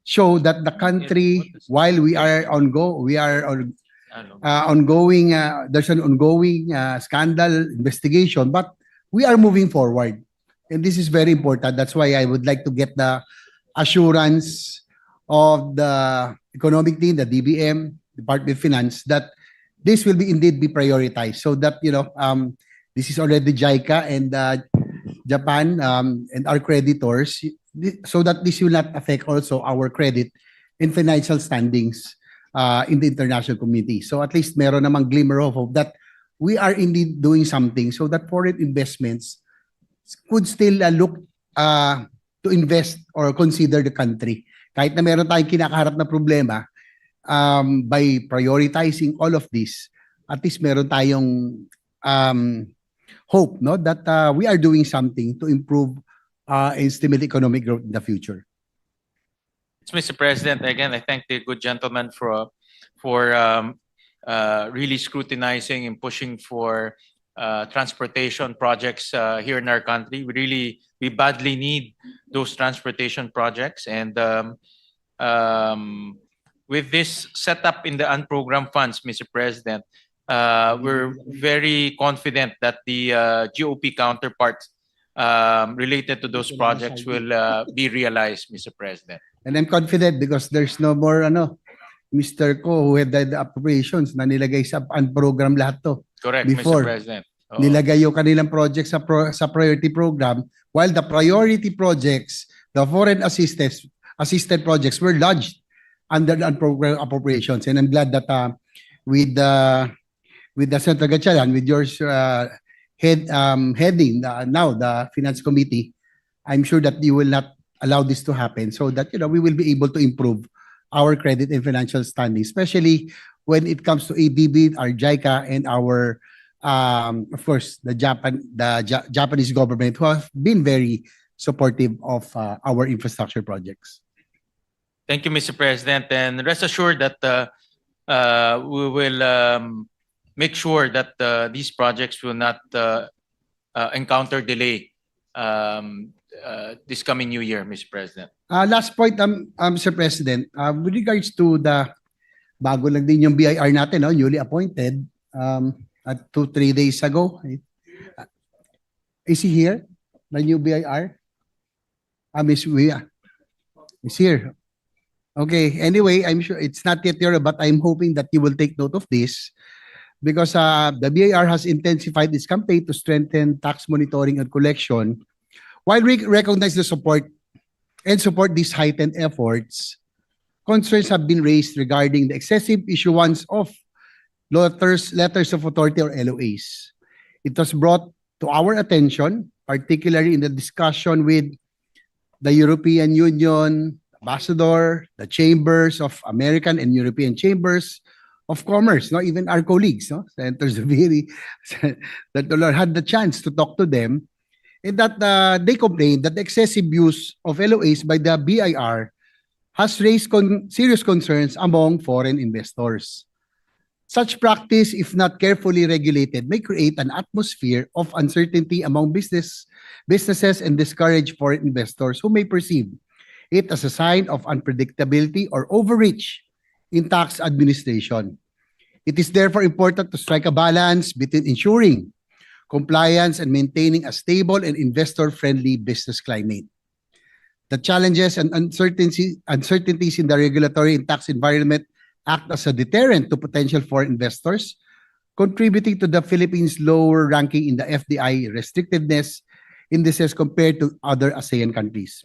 show that the country, while there's an ongoing scandal investigation, but we are moving forward. And this is very important. That's why I would like to get the assurance of the economic team, the DBM, Department of Finance, that this will be indeed be prioritized so that, this is already JICA and Japan and our creditors, so that this will not affect also our credit and financial standings in the international community. So at least meron namang glimmer of hope that we are indeed doing something so that foreign investments could still look to invest or consider the country. Kahit na meron tayong kinakaharap na problema, by prioritizing all of this, at least meron tayong hope, no, that we are doing something to improve and stimulate economic growth in the future. Mr. President, again, I thank the good gentleman for really scrutinizing and pushing for transportation projects here in our country. We badly need those transportation projects, and with this setup in the unprogrammed funds, Mr. President, we're very confident that the GOP counterparts related to those projects will be realized, Mr. President. And I'm confident because there's no more Mr. Ko who had the appropriations na nilagay sa unprogram lahat to. Correct, Before, Mr. President. Oo. nilagay yung kanilang projects sa priority program, while the priority projects, the foreign assisted projects were lodged under the unprogrammed appropriations. And I'm glad that with the Senator Gatchalian, with yours heading now the Finance Committee, I'm sure that you will not allow this to happen so that we will be able to improve our credit and financial standing, especially when it comes to ADB, our JICA, and our of course the Japanese government, who have been very supportive of our infrastructure projects. Thank you, Mr. President, and rest assured that we will make sure that these projects will not encounter delay this coming new year, Mr. President. Last point, Mr. President, with regards to the bago lang din yung BIR natin, newly appointed at 2-3 days ago. Is he here? The new BIR? Is here. Okay, anyway, I'm sure it's not yet here, but I'm hoping that you will take note of this because the BIR has intensified its campaign to strengthen tax monitoring and collection. While we recognize the support these heightened efforts, concerns have been raised regarding the excessive issuance of letters of authority or LOAs. It was brought to our attention, particularly in the discussion with the European Union Ambassador, the chambers of American and European chambers of commerce, even our colleagues, Senators Zubiri, that the Lord had the chance to talk to them, and that they complained that the excessive use of LOAs by the BIR has raised serious concerns among foreign investors. Such practice, if not carefully regulated, may create an atmosphere of uncertainty among businesses and discourage foreign investors who may perceive it as a sign of unpredictability or overreach in tax administration. It is therefore important to strike a balance between ensuring compliance and maintaining a stable and investor-friendly business climate. The challenges and uncertainties in the regulatory and tax environment act as a deterrent to potential foreign investors, contributing to the Philippines' lower ranking in the FDI restrictiveness indices compared to other ASEAN countries.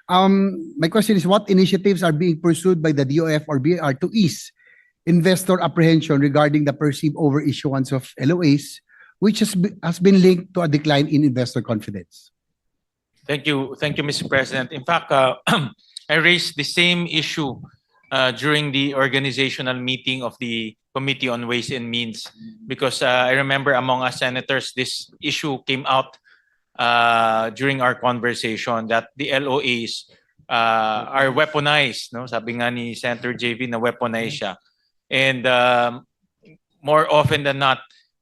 My question is, what initiatives are being pursued by the DOF or BIR to ease investor apprehension regarding the perceived overissuance of LOAs, which has been linked to a decline in investor confidence? Thank you, Mr. President. In fact, I raised the same issue during the organizational meeting of the Committee on Ways and Means, because I remember among us senators, this issue came out during our conversation that the LOAs are weaponized. No? Sabi nga ni Senator JV na weaponized siya. And more often than not,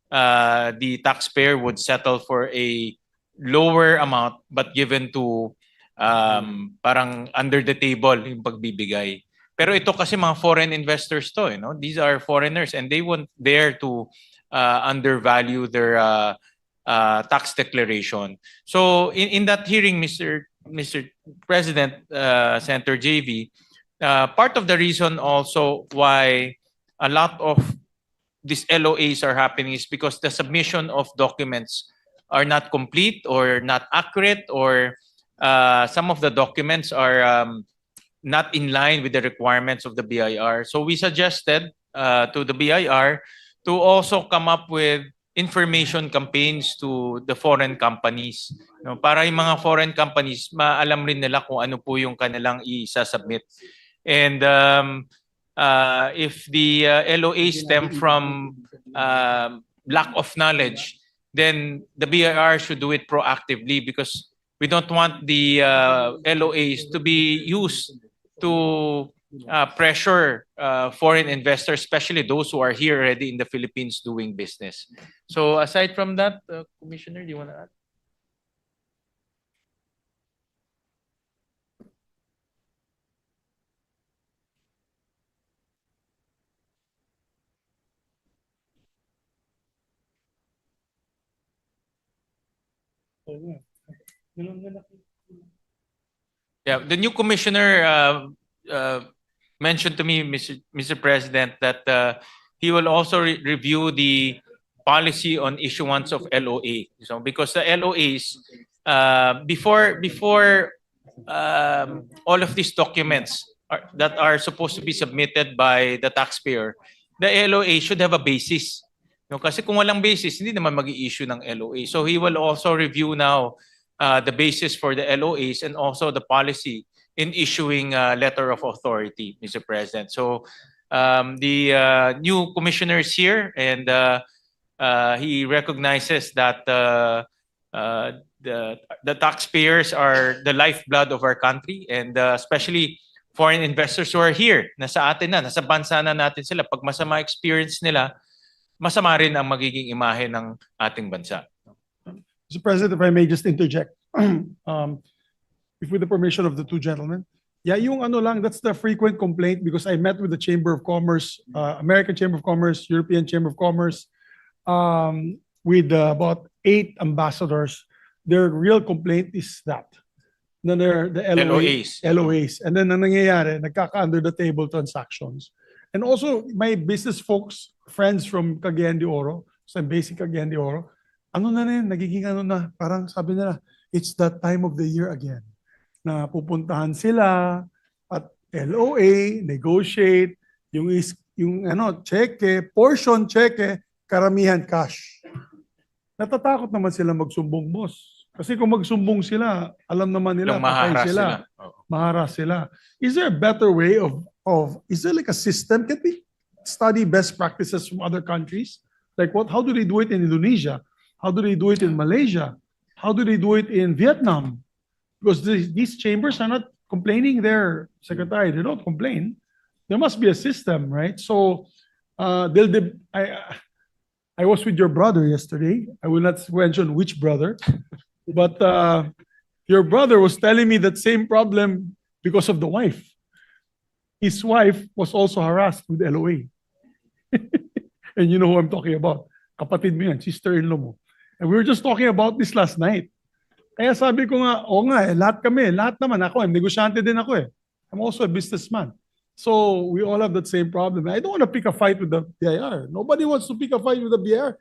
the taxpayer would settle for a lower amount but given to parang under the table yung pagbibigay. Pero ito kasi mga foreign investors to, These are foreigners and they won't dare to undervalue their tax declaration. So in that hearing, Mr. President, Senator JV, part of the reason also why a lot of these LOAs are happening is because the submission of documents are not complete or not accurate, or some of the documents are not in line with the requirements of the BIR. So we suggested to the BIR to also come up with information campaigns to the foreign companies. No, para yung mga foreign companies, maalam rin nila kung ano po yung kanilang i-submit. And if the LOA stem from lack of knowledge, then the BIR should do it proactively, because we don't want the LOAs to be used to pressure foreign investors, especially those who are here already in the Philippines doing business. So aside from that, Commissioner, do you want to add? Yeah, the new commissioner mentioned to me, Mr. President, that he will also review the policy on issuance of LOA. So because the LOAs, before all of these documents that are supposed to be submitted by the taxpayer, the LOA should have a basis. No, kasi kung walang basis, hindi naman mag-i-issue ng LOA. So he will also review now the basis for the LOAs and also the policy in issuing a letter of authority, Mr. President. So the new commissioner is here, and he recognizes that the taxpayers are the lifeblood of our country, and especially foreign investors who are here, nasa atin na, nasa bansa na natin sila. Pag masama experience nila, masama rin ang magiging imahe ng ating bansa. Mr. President, if I may just interject, if with the permission of the two gentlemen, yeah, yung ano lang, that's the frequent complaint, because I met with the Chamber of Commerce, American Chamber of Commerce, European Chamber of Commerce, with about 8 ambassadors. Their real complaint is that na the LOAs. And then ang nangyayari, nagkaka-under the table transactions. And also, my business folks, friends from Cagayan de Oro, sa basic Cagayan de Oro, ano na rin, nagiging ano na, parang sabi nila, it's that time of the year again. Na pupuntahan sila at LOA, negotiate, yung ano, cheque, portion cheque, karamihan cash. Natatakot naman sila magsumbong, boss. Kasi kung magsumbong sila, alam naman nila, patay sila. Maharas sila. Is there a better way is there like a system? Can we study best practices from other countries? Like how do they do it in Indonesia? How do they do it in Malaysia? How do they do it in Vietnam? Because these chambers are not complaining their secretary. They don't complain. There must be a system, right? So I was with your brother yesterday. I will not mention which brother, but your brother was telling me that same problem because of the wife. His wife was also harassed with LOA. And you know who I'm talking about. Kapatid mo yan, sister-in-law mo. And we were just talking about this last night. Kaya sabi ko nga, lahat naman ako, negosyante din ako eh. I'm also a businessman. So we all have that same problem. I don't want to pick a fight with the BIR. Nobody wants to pick a fight with the BIR.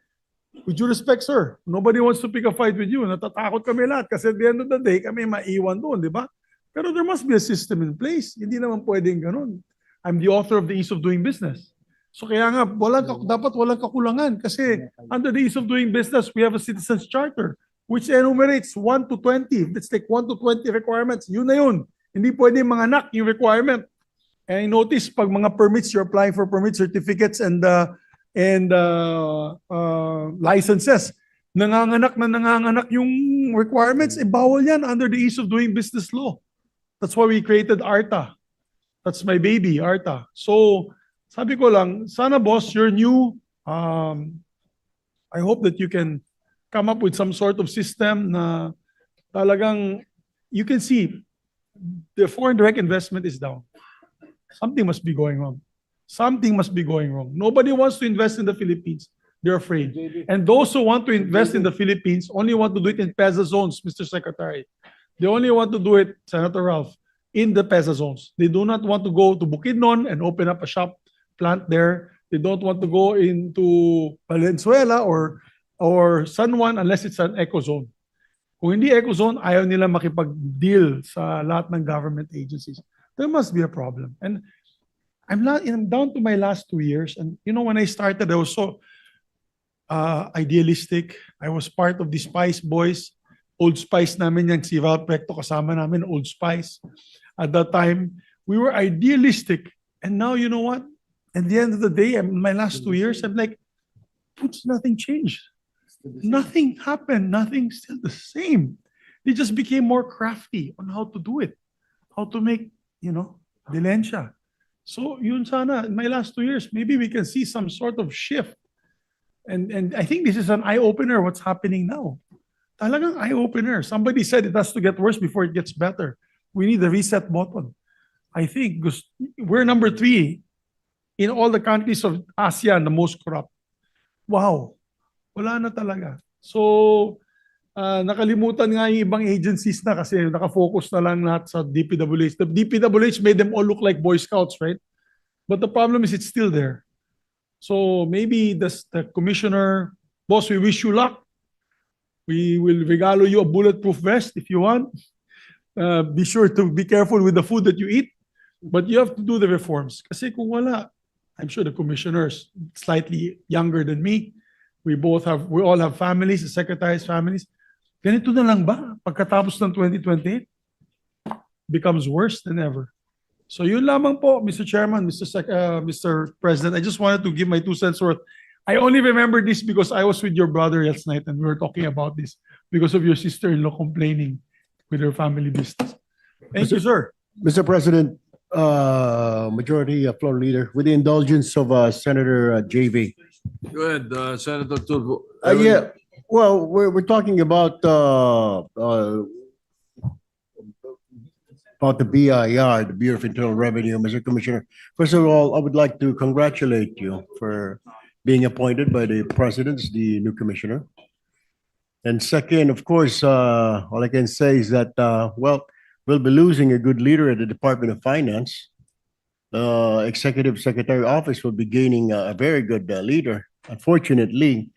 With due respect, sir, nobody wants to pick a fight with you. Natatakot kami lahat kasi at the end of the day, kami maiwan doon, di ba? Pero there must be a system in place. Hindi naman pwedeng ganun. I'm the author of the Ease of Doing Business. So kaya nga, dapat walang kakulangan kasi under the Ease of Doing Business, we have a Citizens Charter which enumerates 1 to 20. Let's take 1 to 20 requirements. Yun na yun. Hindi pwedeng manganak yung requirement. And I notice pag mga permits, you're applying for permit certificates and licenses. Nanganganak yung requirements. Bawal yan under the Ease of Doing Business law. That's why we created ARTA. That's my baby, ARTA. So, sabi ko lang, sana boss, you're new. I hope that you can come up with some sort of system na talagang you can see the foreign direct investment is down. Something must be going wrong. Something must be going wrong. Nobody wants to invest in the Philippines. They're afraid. And those who want to invest in the Philippines only want to do it in PEZA zones, Mr. Secretary. They only want to do it, Senator Ralph, in the PEZA zones. They do not want to go to Bukidnon and open up a shop plant there. They don't want to go into Valenzuela or San Juan unless it's an eco zone. Kung hindi eco zone, ayaw nila makipag-deal sa lahat ng government agencies. There must be a problem. And I'm down to my last 2 years. And you know, when I started, I was so idealistic. I was part of the Spice Boys. Old Spice namin yan, si Val Precto kasama namin, Old Spice. At that time, we were idealistic. And now, you know what? At the end of the day, in my last 2 years, I'm like, nothing changed. Nothing happened. Nothing's still the same. They just became more crafty on how to do it. How to make, Valencia. So yun sana, in my last 2 years, maybe we can see some sort of shift. And I think this is an eye-opener what's happening now. Talagang eye-opener. Somebody said it has to get worse before it gets better. We need the reset button. I think because we're number 3 in all the countries of ASEAN, the most corrupt. Wow. Wala na talaga. So, nakalimutan nga yung ibang agencies na kasi nakafocus na lang lahat sa DPWH. The DPWH made them all look like Boy Scouts, right? But the problem is it's still there. So maybe the commissioner, boss, we wish you luck. We will regalo you a bulletproof vest if you want. Be sure to be careful with the food that you eat. But you have to do the reforms. Kasi kung wala, I'm sure the commissioners, slightly younger than me, we all have families, the secretary's families. Ganito na lang ba? Pagkatapos ng 2028, becomes worse than ever. So yun lamang po, Mr. Chairman, Mr. President. I just wanted to give my 2 cents worth. I only remember this because I was with your brother last night and we were talking about this because of your sister-in-law complaining with her family business. Thank you, sir. Mr. President, Majority Floor Leader, with the indulgence of Senator JV. Go ahead, Senator Turbo. Yeah, well, we're talking about the BIR, the Bureau of Internal Revenue, Mr. Commissioner. First of all, I would like to congratulate you for being appointed by the President as the new commissioner. And second, of course, all I can say is that, we'll be losing a good leader at the Department of Finance. Executive Secretary Office will be gaining a very good leader. Unfortunately,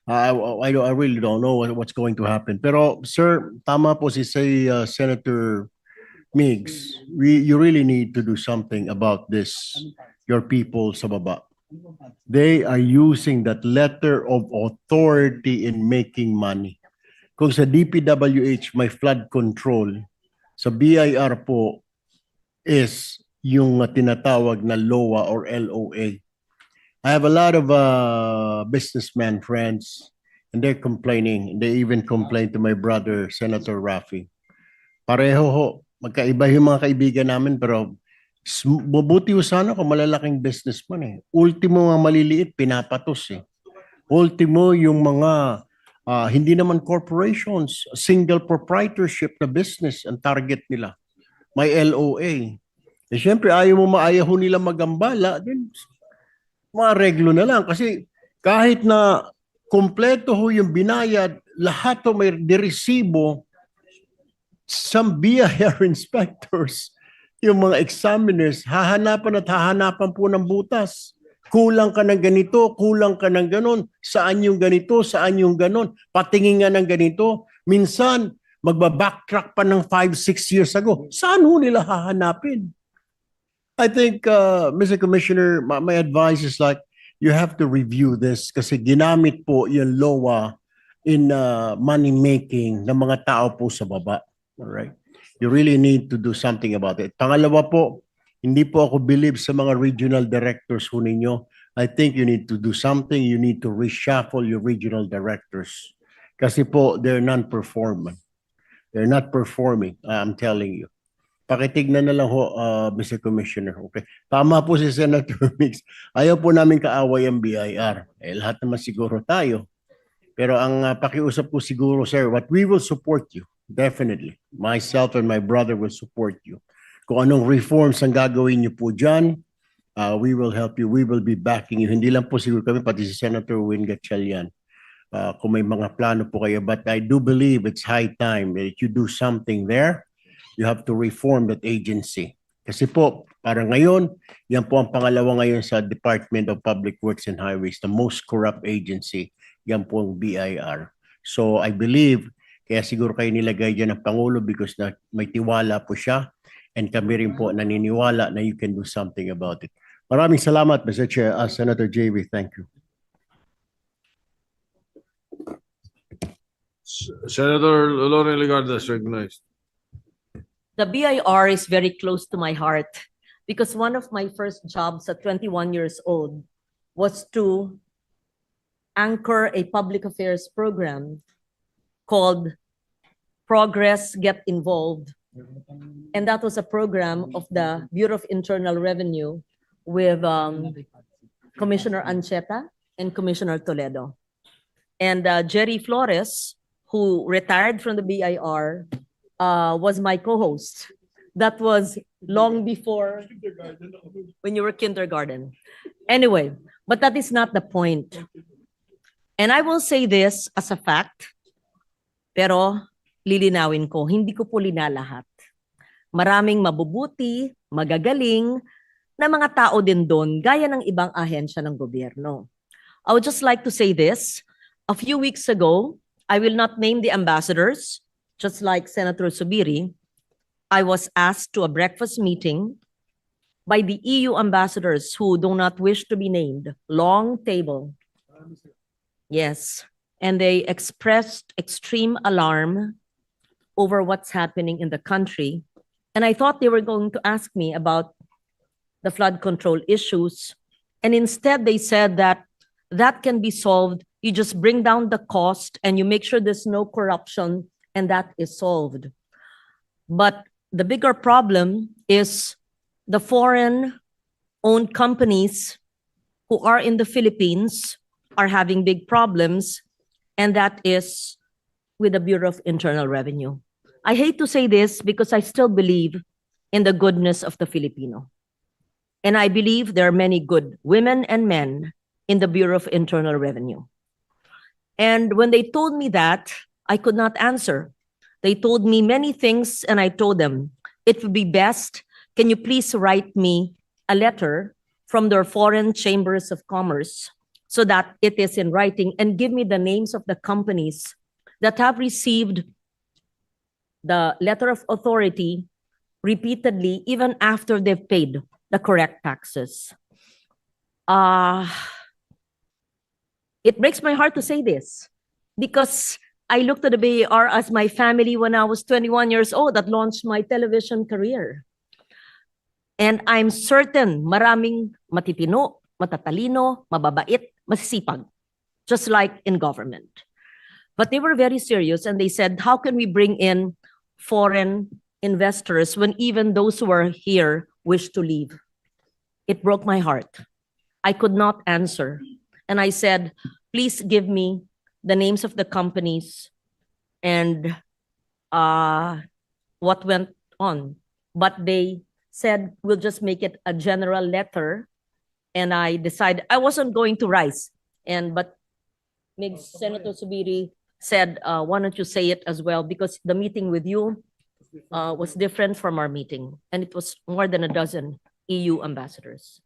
I really don't know what's going to happen. Pero, sir, tama po si Senator Migs. You really need to do something about this, your people sa baba. They are using that letter of authority in making money. Kung sa DPWH may flood control, sa BIR po is yung tinatawag na LOA or LOA. I have a lot of businessmen friends and they're complaining. They even complained to my brother, Senator Rafi. Pareho ho, magkaiba yung mga kaibigan namin pero mabuti ho sana kung malalaking businessman eh. Ultimo mga maliliit, pinapatos eh. Ultimo yung mga hindi naman corporations, single proprietorship na business ang target nila. May LOA. Eh syempre ayaw ho nila magambala, then maareglo na lang. Kasi kahit na kompleto ho yung binayad, lahat ho may diresibo, some BIR inspectors, yung mga examiners, hahanapan po ng butas. Kulang ka ng ganito, kulang ka ng ganon. Saan yung ganito, saan yung ganon. Patingin nga ng ganito. Minsan, magbabacktrack pa ng 5-6 years ago. Saan ho nila hahanapin? I think, Mr. Commissioner, my advice is like, you have to review this kasi ginamit po yung LOA in money making ng mga tao po sa baba. All right? You really need to do something about it. Pangalawa po, hindi po ako believe sa mga regional directors ho ninyo. I think you need to do something. You need to reshuffle your regional directors. Kasi po, they're non-performing. They're not performing, I'm telling you. Pakitignan na lang ho, Mr. Commissioner. Okay. Tama po si Senator Mix. Ayaw po namin kaaway ang BIR. Eh, lahat naman siguro tayo. Pero ang pakiusap po siguro, sir, what we will support you. Definitely. Myself and my brother will support you. Kung anong reforms ang gagawin niyo po dyan, we will help you. We will be backing you. Hindi lang po siguro kami, pati si Senator Win Gatchalian. Kung may mga plano po kayo. But I do believe it's high time that you do something there. You have to reform that agency. Kasi po, parang ngayon, yan po ang pangalawa ngayon sa Department of Public Works and Highways, the most corrupt agency, yan po ang BIR. So I believe, kaya siguro kayo nilagay dyan ng Pangulo because na may tiwala po siya and kami rin po naniniwala na you can do something about it. Maraming salamat, Mr. Chair. Senator JB, thank you. Senator Loren Legarda is recognized. The BIR is very close to my heart because one of my first jobs at 21 years old was to anchor a public affairs program called Progress Get Involved. And that was a program of the Bureau of Internal Revenue with Commissioner Ancheta and Commissioner Toledo. And Jerry Flores, who retired from the BIR, was my co-host. That was long before when you were kindergarten. Anyway, but that is not the point. And I will say this as a fact, pero lilinawin ko, hindi ko po linalahat. Maraming mabubuti, magagaling na mga tao din doon, gaya ng ibang ahensya ng gobyerno. I would just like to say this. A few weeks ago, I will not name the ambassadors, just like Senator Subiri, I was asked to a breakfast meeting by the EU ambassadors who do not wish to be named. Long table. Yes. And they expressed extreme alarm over what's happening in the country. And I thought they were going to ask me about the flood control issues. And instead they said that that can be solved. You just bring down the cost and you make sure there's no corruption, and that is solved. But the bigger problem is the foreign-owned companies who are in the Philippines are having big problems, and that is with the Bureau of Internal Revenue. I hate to say this because I still believe in the goodness of the Filipino. And I believe there are many good women and men in the Bureau of Internal Revenue. And when they told me that, I could not answer. They told me many things, and I told them, it would be best, can you please write me a letter from their foreign chambers of commerce so that it is in writing, and give me the names of the companies that have received the letter of authority repeatedly, even after they've paid the correct taxes. It breaks my heart to say this because I looked at the BAR as my family when I was 21 years old that launched my television career. And I'm certain maraming matitino, matatalino, mababait, masisipag, just like in government. But they were very serious and they said, how can we bring in foreign investors when even those who are here wish to leave? It broke my heart. I could not answer. And I said, please give me the names of the companies and what went on. But they said, we'll just make it a general letter. And I decided I wasn't going to rise. But Senator Subiri said, why don't you say it as well? Because the meeting with you was different from our meeting. And it was more than a dozen EU ambassadors.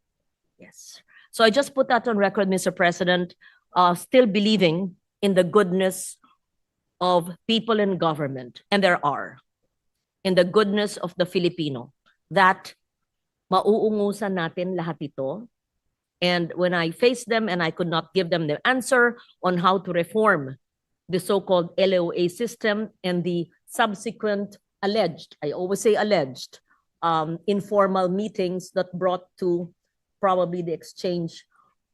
Yes. So I just put that on record, Mr. President, still believing in the goodness of people in government, and there are, in the goodness of the Filipino, that mauungusan natin lahat ito. And when I faced them and I could not give them the answer on how to reform the so-called LOA system and the subsequent alleged, I always say alleged, informal meetings that brought to probably the exchange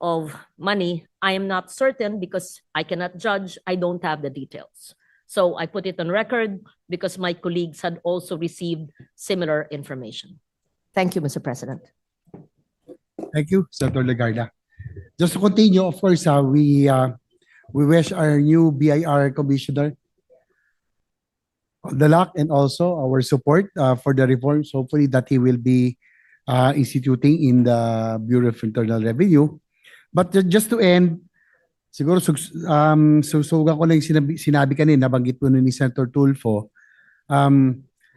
of money, I am not certain because I cannot judge. I don't have the details. So I put it on record because my colleagues had also received similar information. Thank you, Mr. President. Thank you, Senator Legarda. Just to continue, of course, we wish our new BIR commissioner the luck and also our support for the reforms. Hopefully that he will be instituting in the Bureau of Internal Revenue. But just to end, siguro susugan ko lang yung sinabi kanina, nabanggit po ni Senator Tulfo.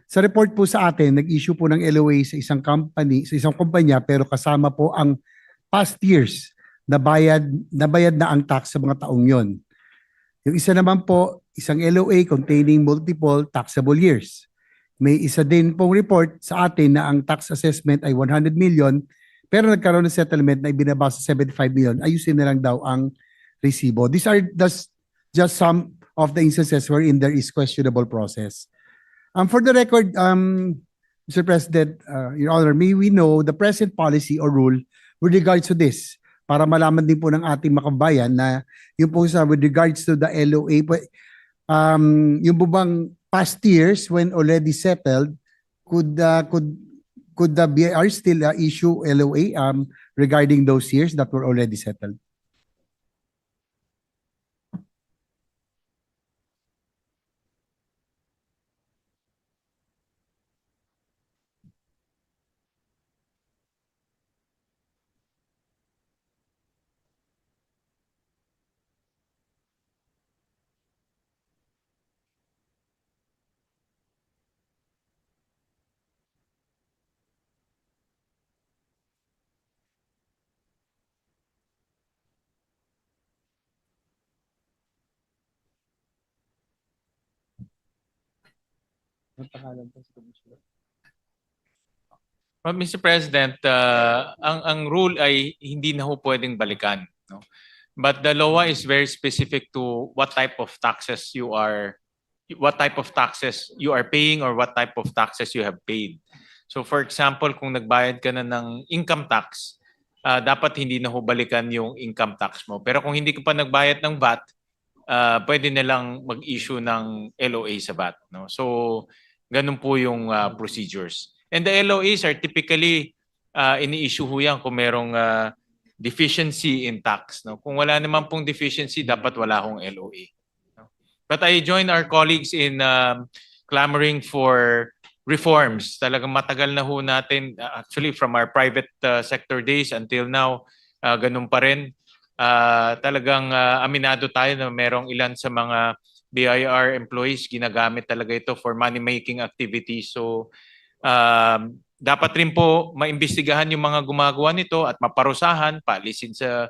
Sa report po sa atin, nag-issue po ng LOA sa isang company, sa isang kumpanya, pero kasama po ang past years na bayad na ang tax sa mga taong yon. Yung isa naman po, isang LOA containing multiple taxable years. May isa din pong report sa atin na ang tax assessment ay 100 million, pero nagkaroon ng settlement na ibinaba sa 75 million. Ayusin na lang daw ang resibo. These are just some of the instances wherein there is questionable process. For the record, Mr. President, Your Honor, may we know the present policy or rule with regards to this para malaman din po ng ating makabayan na yung po sa with regards to the LOA, yung po bang past years when already settled, could the BIR still issue LOA regarding those years that were already settled? Well, Mr. President, ang rule ay hindi na ho pwedeng balikan, no? But the law is very specific to what type of taxes you are paying or what type of taxes you have paid. So for example, kung nagbayad ka na ng income tax, dapat hindi na ho balikan yung income tax mo. Pero kung hindi ka pa nagbayad ng VAT, pwede nilang mag-issue ng LOA sa VAT, no? So ganun po yung procedures. And the LOAs are typically ini-issue ho yan kung merong deficiency in tax, no? Kung wala naman pong deficiency, dapat wala hong LOA, no? But I join our colleagues in clamoring for reforms. Talagang matagal na ho natin, actually from our private sector days until now, ganun pa rin. Talagang aminado tayo na merong ilan sa mga BIR employees ginagamit talaga ito for money-making activities. So dapat rin po maimbestigahan yung mga gumagawa nito at maparusahan, paalisin sa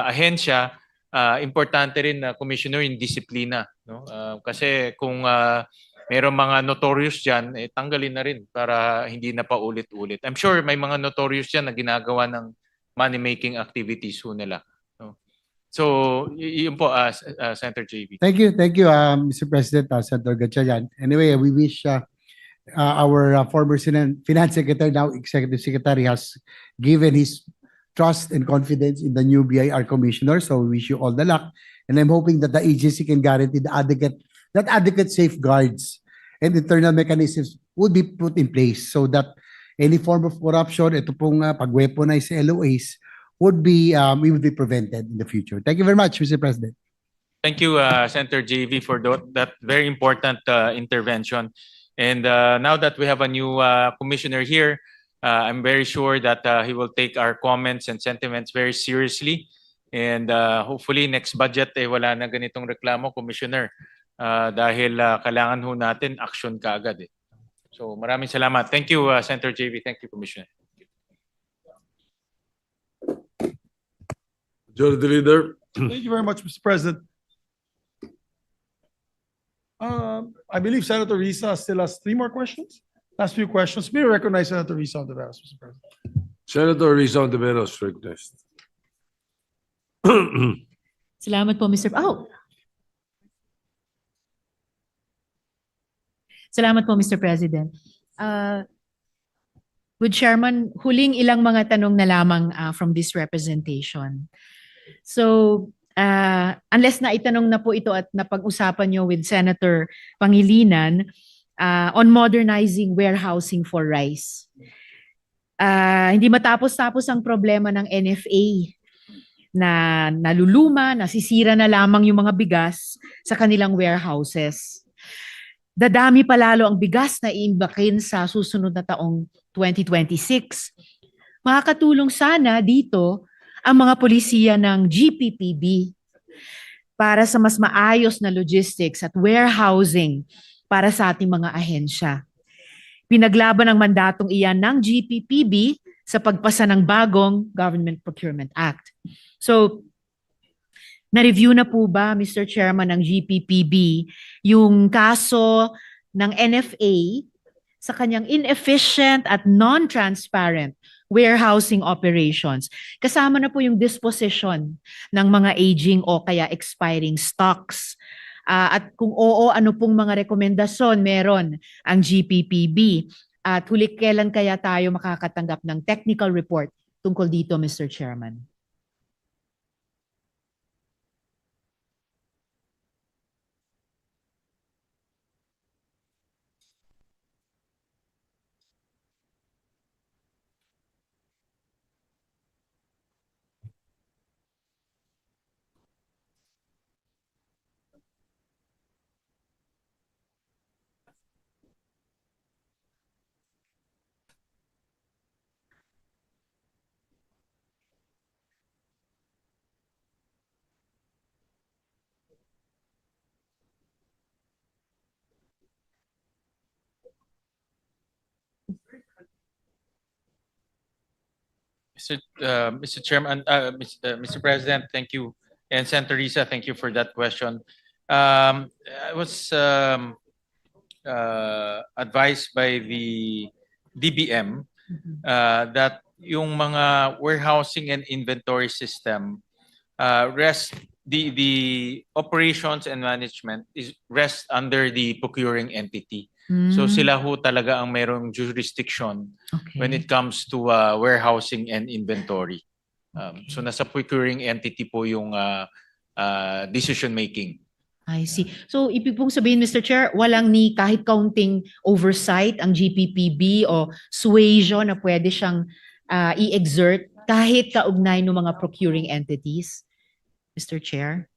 ahensya. Importante rin na Commissioner yung disiplina, no? Kasi kung merong mga notorious dyan, tanggalin na rin para hindi na paulit-ulit. I'm sure may mga notorious dyan na ginagawa ng money-making activities ho nila, no? So, yun po, Senator JB. Thank you, Mr. President, Senator Gatchalian. Anyway, we wish our former Finance Secretary, now Executive Secretary, has given his trust and confidence in the new BIR Commissioner. So we wish you all the luck. And I'm hoping that the agency can guarantee that adequate safeguards and internal mechanisms would be put in place so that any form of corruption, ito pong pag-weaponize LOAs, would be prevented in the future. Thank you very much, Mr. President. Thank you, Senator JV, for that very important intervention. And now that we have a new commissioner here, I'm very sure that he will take our comments and sentiments very seriously. And hopefully next budget wala na ganitong reklamo, Commissioner. Dahil kailangan ho natin action kaagad. So maraming salamat. Thank you, Senator JV. Thank you, Commissioner. Majority Leader. Thank you very much, Mr. President. I believe Senator Risa still has 3 more questions. Last few questions. May I recognize Senator Risa Ontiveros, Mr. President. Senator Risa Ontiveros, recognized. Salamat po, Mr. Salamat po, Mr. President. With Chairman, huling ilang mga tanong na lamang from this representation. So, unless na itanong na po ito at napag-usapan nyo with Senator Pangilinan on modernizing warehousing for rice. Hindi matapos-tapos ang problema ng NFA na naluluma, nasisira na lamang yung mga bigas sa kanilang warehouses. Dadami pa lalo ang bigas na iimbakin sa susunod na taong 2026. Makakatulong sana dito ang mga polisiya ng GPPB para sa mas maayos na logistics at warehousing para sa ating mga ahensya. pinaglaban ang mandatong iyan ng GPPB sa pagpasa ng bagong Government Procurement Act. So, na-review na po ba, Mr. Chairman, ng GPPB yung kaso ng NFA sa kanyang inefficient at non-transparent warehousing operations? Kasama na po yung disposition ng mga aging o kaya expiring stocks. At kung oo, ano pong mga rekomendasyon meron ang GPPB? At huli kailan kaya tayo makakatanggap ng technical report tungkol dito, Mr. Chairman? Mr. Chairman, Mr. President, thank you. And Senator Risa, thank you for that question. I was advised by the DBM that yung mga warehousing and inventory system the operations and management rest under the procuring entity. So sila ho talaga ang merong jurisdiction when it comes to warehousing and inventory. So nasa procuring entity po yung decision making. I see. So, ibig pong sabihin, Mr. Chair, walang ni kahit kaunting oversight ang GPPB o suasion na pwede siyang i-exert kahit kaugnay ng mga procuring entities, Mr. Chair?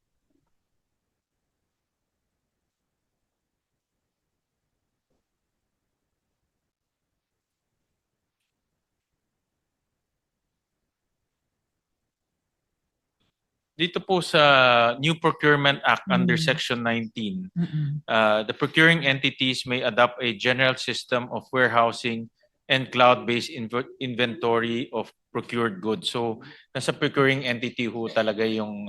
Dito po sa New Procurement Act under Section 19, the procuring entities may adopt a general system of warehousing and cloud-based inventory of procured goods. So, nasa procuring entity ho talaga yung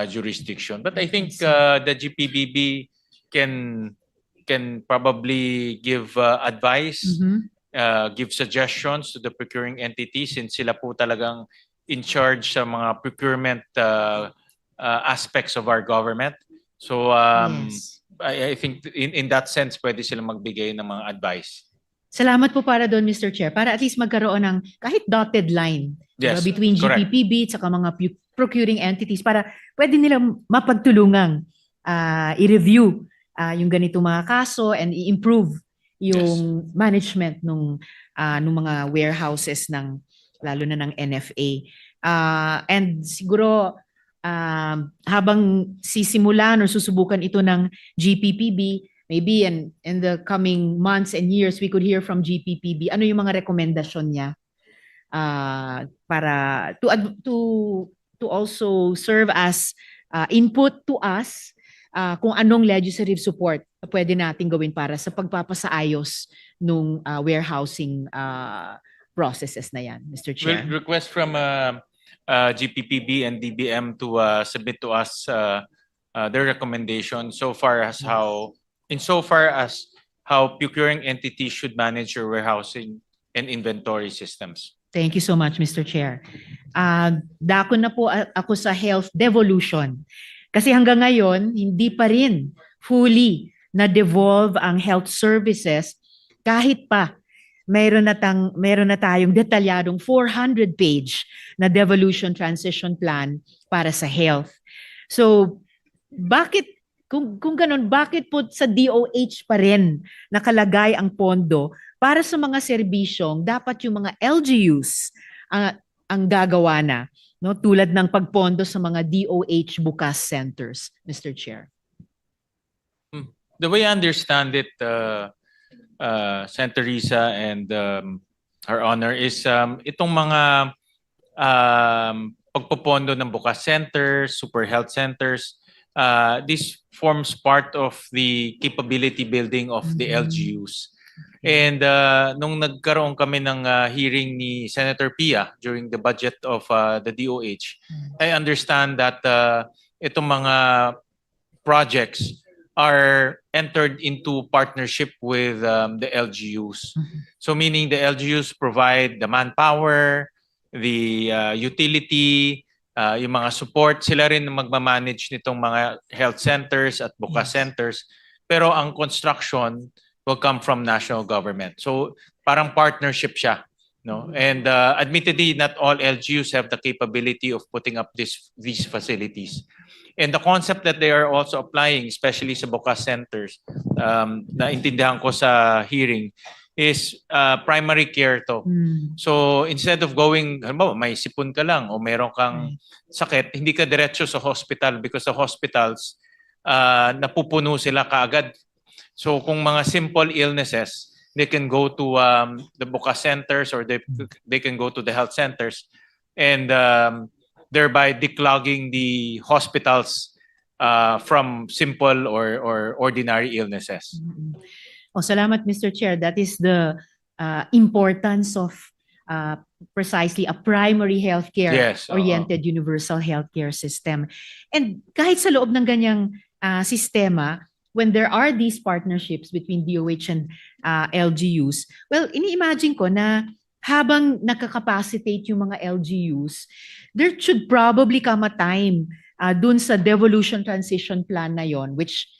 jurisdiction. But I think the GPBB can probably give advice, give suggestions to the procuring entity since sila po talagang in charge sa mga procurement aspects of our government. So Yes. I think in that sense, pwede silang magbigay ng mga advice. Salamat po para doon, Mr. Chair, para at least magkaroon ng kahit dotted line Yes, between correct. GPPB at saka mga procuring entities para pwede nilang mapagtulungang i-review yung ganitong mga kaso and i-improve yung management nung mga warehouses ng lalo na ng NFA. And siguro habang sisimulan or susubukan ito ng GPPB, maybe in the coming months and years, we could hear from GPPB ano yung mga rekomendasyon niya para to also serve as input to us kung anong legislative support pwede natin gawin para sa pagpapasaayos nung warehousing processes na yan, Mr. Chair. We'll request from GPPB and DBM to submit to us their recommendation insofar as how procuring entities should manage your warehousing and inventory systems. Thank you so much, Mr. Chair. Dako na po ako sa health devolution. Kasi hanggang ngayon, hindi pa rin fully na-devolve ang health services kahit pa meron na tayong detalyadong 400-page na devolution transition plan para sa health. So, bakit kung ganun, bakit po sa DOH pa rin nakalagay ang pondo para sa mga serbisyong dapat yung mga LGUs ang gagawa na, no? Tulad ng pagpondo sa mga DOH bukas centers, Mr. Chair. The way I understand it, Senator Risa and Her Honor, is itong mga pagpopondo ng bukas centers, super health centers, this forms part of the capability building of the LGUs. And nung nagkaroon kami ng hearing ni Senator Pia during the budget of the DOH, I understand that itong mga projects are entered into partnership with the LGUs. So meaning the LGUs provide the manpower, the utility, yung mga support. Sila rin ang magmamanage nitong mga health centers at bukas centers. Pero ang construction will come from national government. So parang partnership siya. No? And admittedly, not all LGUs have the capability of putting up these facilities. And the concept that they are also applying, especially sa bukas centers, naintindihan ko sa hearing, is primary care to. So instead of going, halimbawa, may sipon ka lang o meron kang sakit, hindi ka diretso sa hospital because the hospitals, napupuno sila kaagad. So kung mga simple illnesses, they can go to the bukas centers or they can go to the health centers and thereby declogging the hospitals from simple or ordinary illnesses. Oh, salamat, Mr. Chair. That is the importance of precisely a primary healthcare Yes, oriented universal healthcare system. And kahit sa loob ng ganyang sistema, when there are these partnerships between DOH and LGUs, well, ini-imagine ko na habang nakakapacitate yung mga LGUs, there should probably come a time dun sa devolution transition plan na yon, which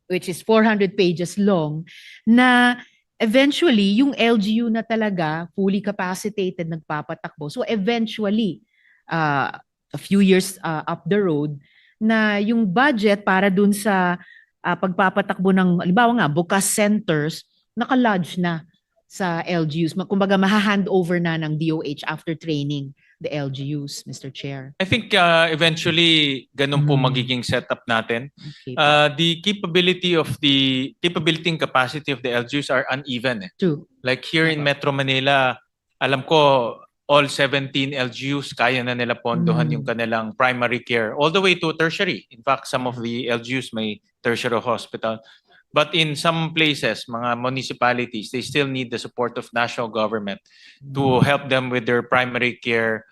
is 400 pages long, na eventually yung LGU na talaga fully capacitated nagpapatakbo. So eventually, a few years up the road, na yung budget para dun sa pagpapatakbo ng, halimbawa nga, bukas centers, naka-lodge na sa LGUs. Kumbaga, maha-hand over na ng DOH after training the LGUs, Mr. Chair. I think eventually ganun po magiging setup natin. Okay. The capability and capacity of the LGUs are uneven. True. Like here in Metro Manila, alam ko all 17 LGUs kaya na nila pondohan yung kanilang primary care all the way to tertiary. In fact, some of the LGUs may tertiary hospital. But in some places, mga municipalities, they still need the support of national government to help them with their primary care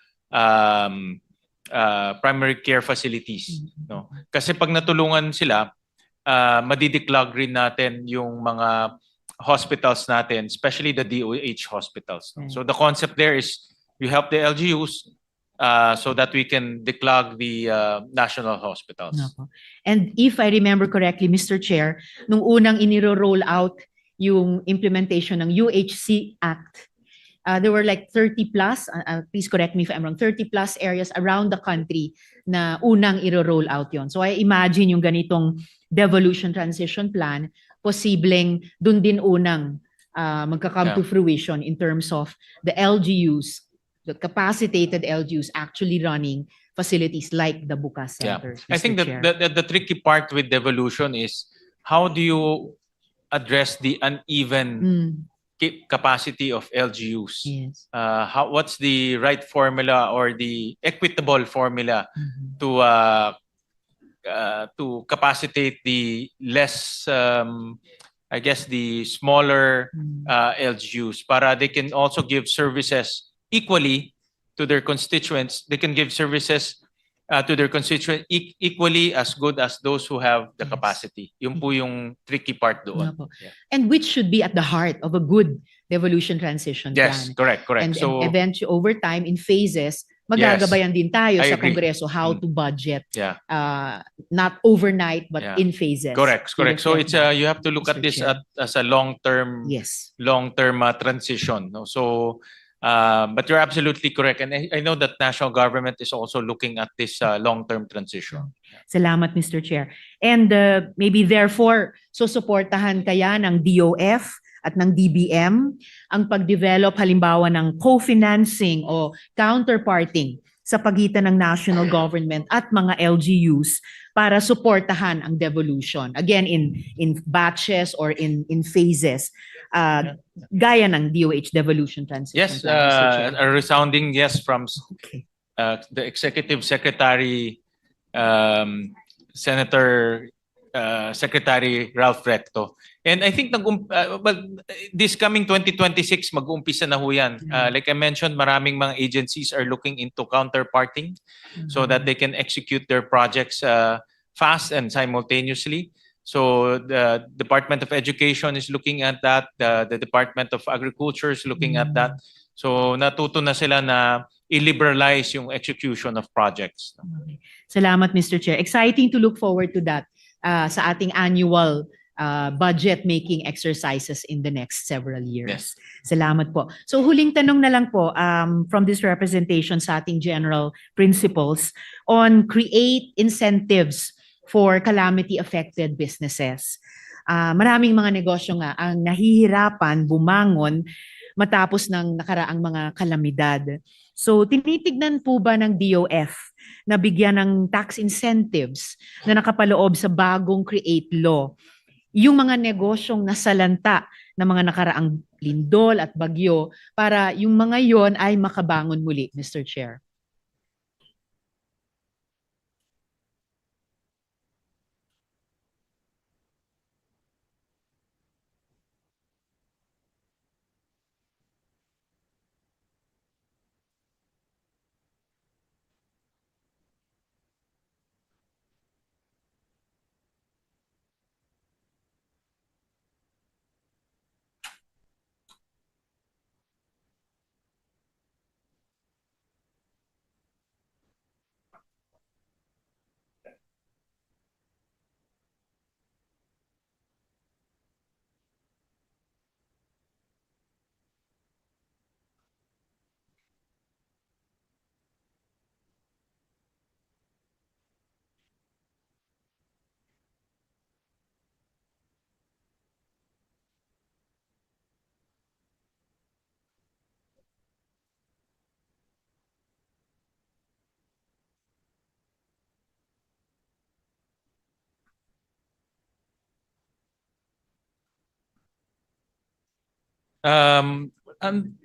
facilities. No? Kasi pag natulungan sila, madideclog rin natin yung mga hospitals natin, especially the DOH hospitals. No? So the concept there is you help the LGUs so that we can declog the national hospitals. And if I remember correctly, Mr. Chair, nung unang iniro-roll out yung implementation ng UHC Act, there were like 30 plus, please correct me if I'm wrong, 30 plus areas around the country na unang iro-roll out yon. So I imagine yung ganitong devolution transition plan, posibleng dun din unang magka-come to fruition in terms of the LGUs, the capacitated LGUs actually running facilities like the bukas centers. I think Mr. Chair. that the tricky part with devolution is how do you address the uneven capacity of LGUs? Yes. What's the right formula or the equitable formula to capacitate the less, I guess, the smaller LGUs para they can also give services equally to their constituents. They can give services to their constituents equally as good as those who have the capacity. Yung po yung tricky part doon. Yeah. And which should be at the heart of a good devolution transition Yes, plan. correct. And So eventually, over time, in phases, magagabayan din tayo I sa agree. Kongreso how to budget, yeah, not overnight, but Yeah. in phases. correct. To So reflect it's that. you have to look at Mr. this Chair. as a long-term Yes. transition. No? So, but you're absolutely correct, and I know that national government is also looking at this long-term transition. Salamat, Mr. Chair. And maybe therefore, so suportahan kaya ng DOF at ng DBM ang pag-develop halimbawa ng co-financing o counterparting sa pagitan ng national government at mga LGUs para suportahan ang devolution. Again, in batches or in phases, gaya ng DOH devolution transition. Yes, Plan, Mr. Chair. a resounding yes from Okay. the Executive Secretary, Senator Secretary Ralph Recto. And I think this coming 2026 mag-uumpisa na ho yan. Like I mentioned, maraming mga agencies are looking into counterparting so that they can execute their projects fast and simultaneously. So the Department of Education is looking at that. The Department of Agriculture is looking at that. So natuto na sila na i-liberalize yung execution of projects. Salamat, Mr. Chair. Exciting to look forward to that sa ating annual budget-making exercises in the next several years. Salamat po. So huling tanong na lang po from this representation sa ating general principles on create incentives for calamity-affected businesses. Maraming mga negosyo nga ang nahihirapan bumangon matapos ng nakaraang mga kalamidad. So tinitignan po ba ng DOF na bigyan ng tax incentives na nakapaloob sa bagong create law yung mga negosyong nasalanta ng mga nakaraang lindol at bagyo para yung mga yon ay makabangon muli, Mr. Chair?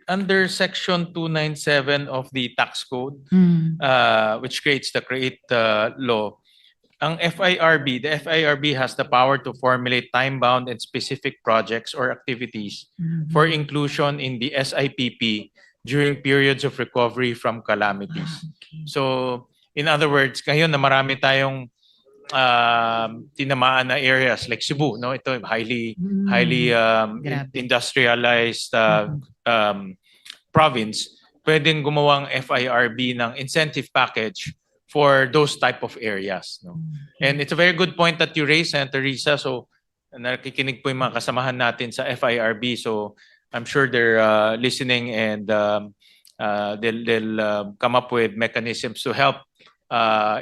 Under Section 297 of the Tax Code, which creates the create law, ang the FIRB has the power to formulate time-bound and specific projects or activities for inclusion in the SIPP during periods of recovery from calamities. So, in other words, ngayon na marami tayong tinamaan na areas like Cebu, no? Ito highly industrialized province. Pwedeng gumawang FIRB ng incentive package for those type of areas, no? And it's a very good point that you raised, Senator Risa. So nakikinig po yung mga kasamahan natin sa FIRB. So I'm sure they're listening and they'll come up with mechanisms to help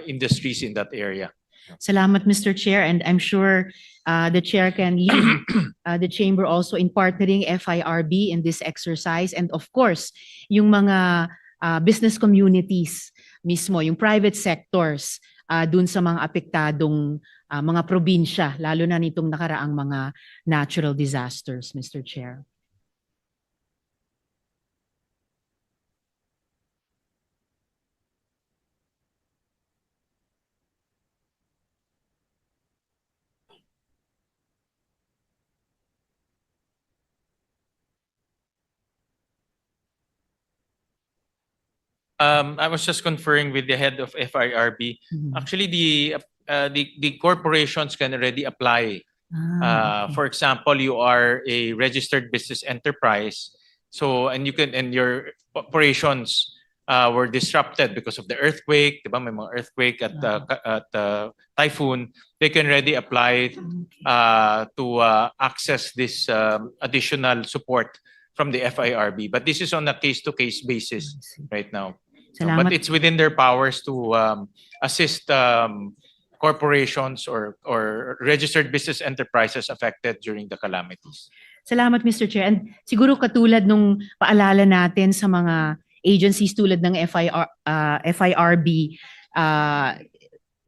industries in that area. Salamat, Mr. Chair, and I'm sure the Chair can lead the Chamber also in partnering FIRB in this exercise, and of course, yung mga business communities mismo, yung private sectors dun sa mga apektadong mga probinsya, lalo na nitong nakaraang mga natural disasters, Mr. Chair. I was just conferring with the head of FIRB. Actually, the corporations can already apply. Okay. For example, you are a registered business enterprise, so and your operations were disrupted because of the earthquake, diba? May mga earthquake at typhoon. They can already apply to access this additional support from the FIRB. But this is on a case-to-case basis right now. Salamat. But it's within their powers to assist corporations or registered business enterprises affected during the calamities. Salamat, Mr. Chair. And siguro katulad nung paalala natin sa mga agencies tulad ng FIRB,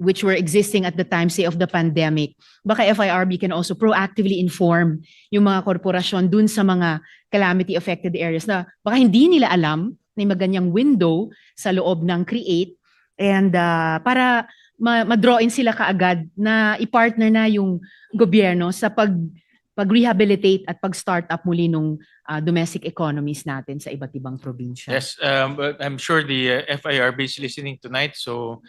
which were existing at the time, say, of the pandemic, baka FIRB can also proactively inform yung mga korporasyon dun sa mga calamity-affected areas na baka hindi nila alam na may maganyang window sa loob ng CREATE, and para ma-draw in sila kaagad na i-partner na yung gobyerno sa pag-rehabilitate at pag-start up muli nung domestic economies natin sa iba't ibang probinsya. Yes, but I'm sure the FIRB is listening tonight, so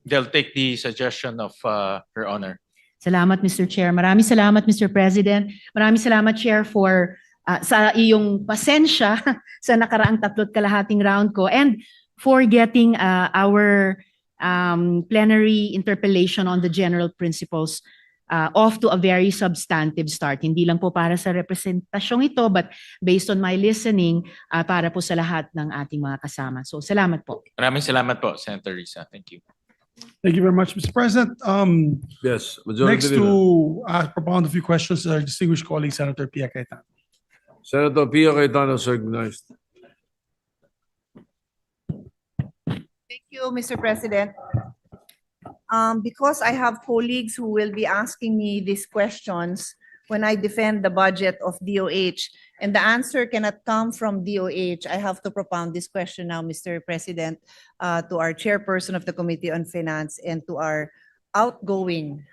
they'll take the suggestion of Her Honor. Salamat, Mr. Chair. Maraming salamat, Mr. President. Maraming salamat, Chair, for sa iyong pasensya sa nakaraang 3 kalahating round ko and for getting our plenary interpellation on the general principles off to a very substantive start. Hindi lang po para sa representasyong ito, but based on my listening, para po sa lahat ng ating mga kasama. So, salamat po. Maraming salamat po, Senator Risa. Thank you. Thank you very much, Mr. President. Yes, Majority Next Leader. to propound a few questions, our distinguished colleague, Senator Pia Cayetano. Senator Pia Cayetano is recognized. Thank you, Mr. President. Because I have colleagues who will be asking me these questions when I defend the budget of DOH, and the answer cannot come from DOH, I have to propound this question now, Mr. President, to our chairperson of the Committee on Finance and to our outgoing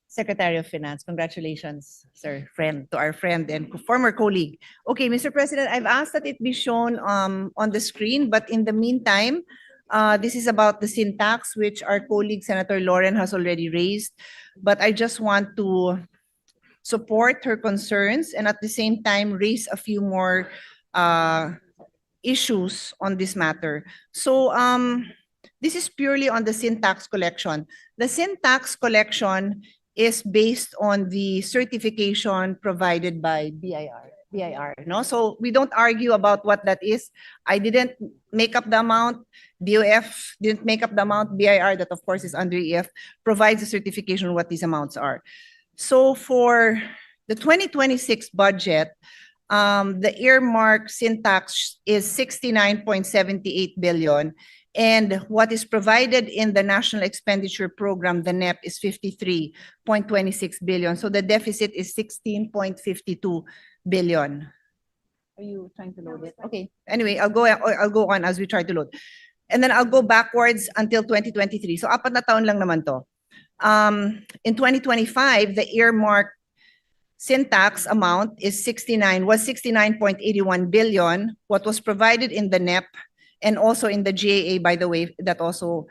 Secretary of Finance. Congratulations, sir, to our friend and former colleague. Okay, Mr. President, I've asked that it be shown on the screen, but in the meantime, this is about the syntax, which our colleague Senator Lauren has already raised. But I just want to support her concerns and at the same time raise a few more issues on this matter. So this is purely on the syntax collection. The syntax collection is based on the certification provided by BIR. No? So we don't argue about what that is. I didn't make up the amount. DOF didn't make up the amount. BIR, that of course is under EF, provides a certification on what these amounts are. So for the 2026 budget, the earmark syntax is 69.78 billion. And what is provided in the National Expenditure Program, the NEP, is 53.26 billion. So the deficit is 16.52 billion. Are you trying to load it? Okay. Anyway, I'll go on as we try to load. And then I'll go backwards until 2023. So 4 na taon lang naman to. In 2025, the earmark syntax amount was 69.81 billion. What was provided in the NEP and also in the GAA, by the way, that also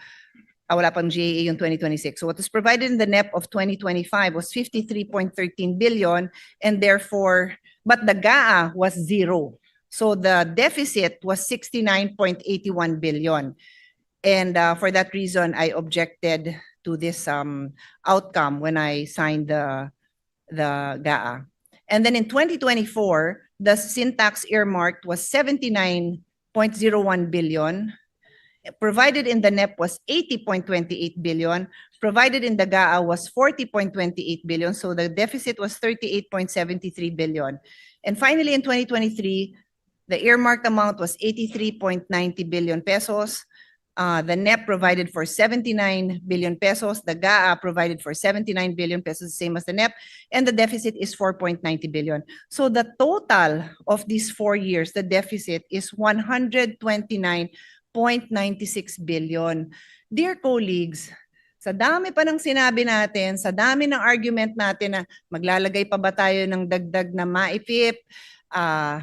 wala pang GAA yung 2026. So what was provided in the NEP of 2025 was 53.13 billion, and therefore, but the GAA was 0. So the deficit was 69.81 billion. And for that reason, I objected to this outcome when I signed the GAA. And then in 2024, the syntax earmarked was 79.01 billion. Provided in the NEP was 80.28 billion. Provided in the GAA was 40.28 billion. So the deficit was 38.73 billion. And finally, in 2023, the earmarked amount was 83.90 billion pesos. The NEP provided for 79 billion pesos. The GAA provided for 79 billion pesos, same as the NEP. And the deficit is 4.90 billion. So the total of these 4 years, the deficit is 129.96 billion. Dear colleagues, sa dami pa ng sinabi natin, sa dami ng argument natin na maglalagay pa ba tayo ng dagdag na maipip,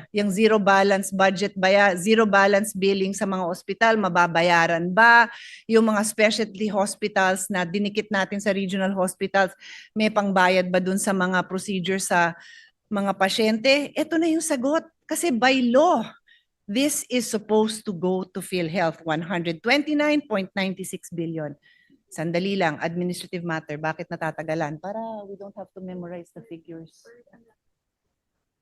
yung zero balance budget ba, zero balance billing sa mga ospital, mababayaran ba? Yung mga specialty hospitals na dinikit natin sa regional hospitals, may pangbayad ba dun sa mga procedures sa mga pasyente? Ito na yung sagot. Kasi by law, this is supposed to go to PhilHealth, 129.96 billion. Sandali lang, administrative matter, bakit natatagalan? Para we don't have to memorize the figures.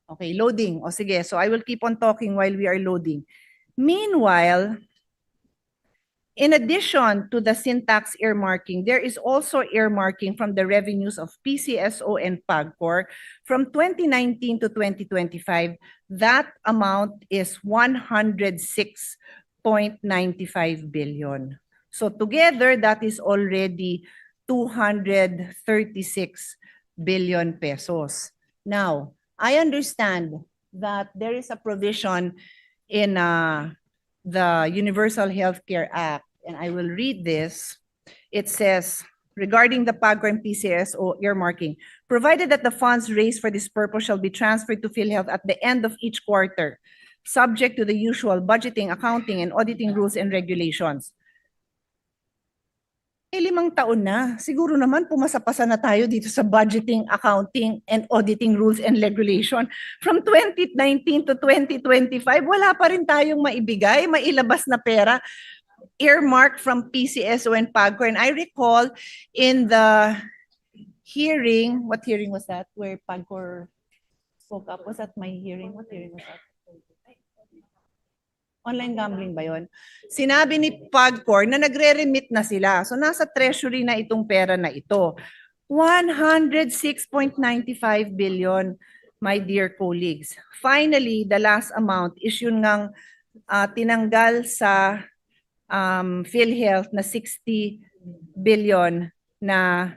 Okay, loading. O sige, so I will keep on talking while we are loading. Meanwhile, in addition to the syntax earmarking, there is also earmarking from the revenues of PCSO and PAGCOR from 2019 to 2025. That amount is 106.95 billion. So together, that is already 236 billion pesos. Now, I understand that there is a provision in the Universal Healthcare Act and I will read this. It says, regarding the PAGCOR and PCSO earmarking, provided that the funds raised for this purpose shall be transferred to PhilHealth at the end of each quarter, subject to the usual budgeting, accounting, and auditing rules and regulations. 5 taon na. Siguro naman pumasa-pasa na tayo dito sa budgeting, accounting, and auditing rules and regulation. From 2019 to 2025, wala pa rin tayong maibigay, mailabas na pera earmarked from PCSO and PAGCOR. And I recall in the hearing, what hearing was that? Where PAGCOR spoke up? Was that my hearing? What hearing was that? Online gambling ba yon? Sinabi ni PAGCOR na nagre-remit na sila. So nasa treasury na itong pera na ito. 106.95 billion, my dear colleagues. Finally, the last amount is yun ngang tinanggal sa PhilHealth na 60 billion na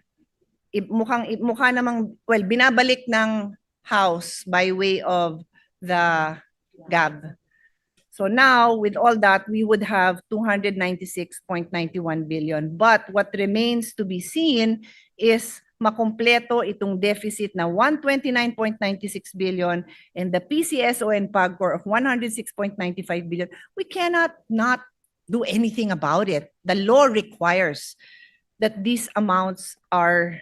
mukha namang, well, binabalik ng House by way of the GAB. So now, with all that, we would have 296.91 billion. But what remains to be seen is makumpleto itong deficit na 129.96 billion and the PCSO and PAGCOR of 106.95 billion. We cannot not do anything about it. The law requires that these amounts are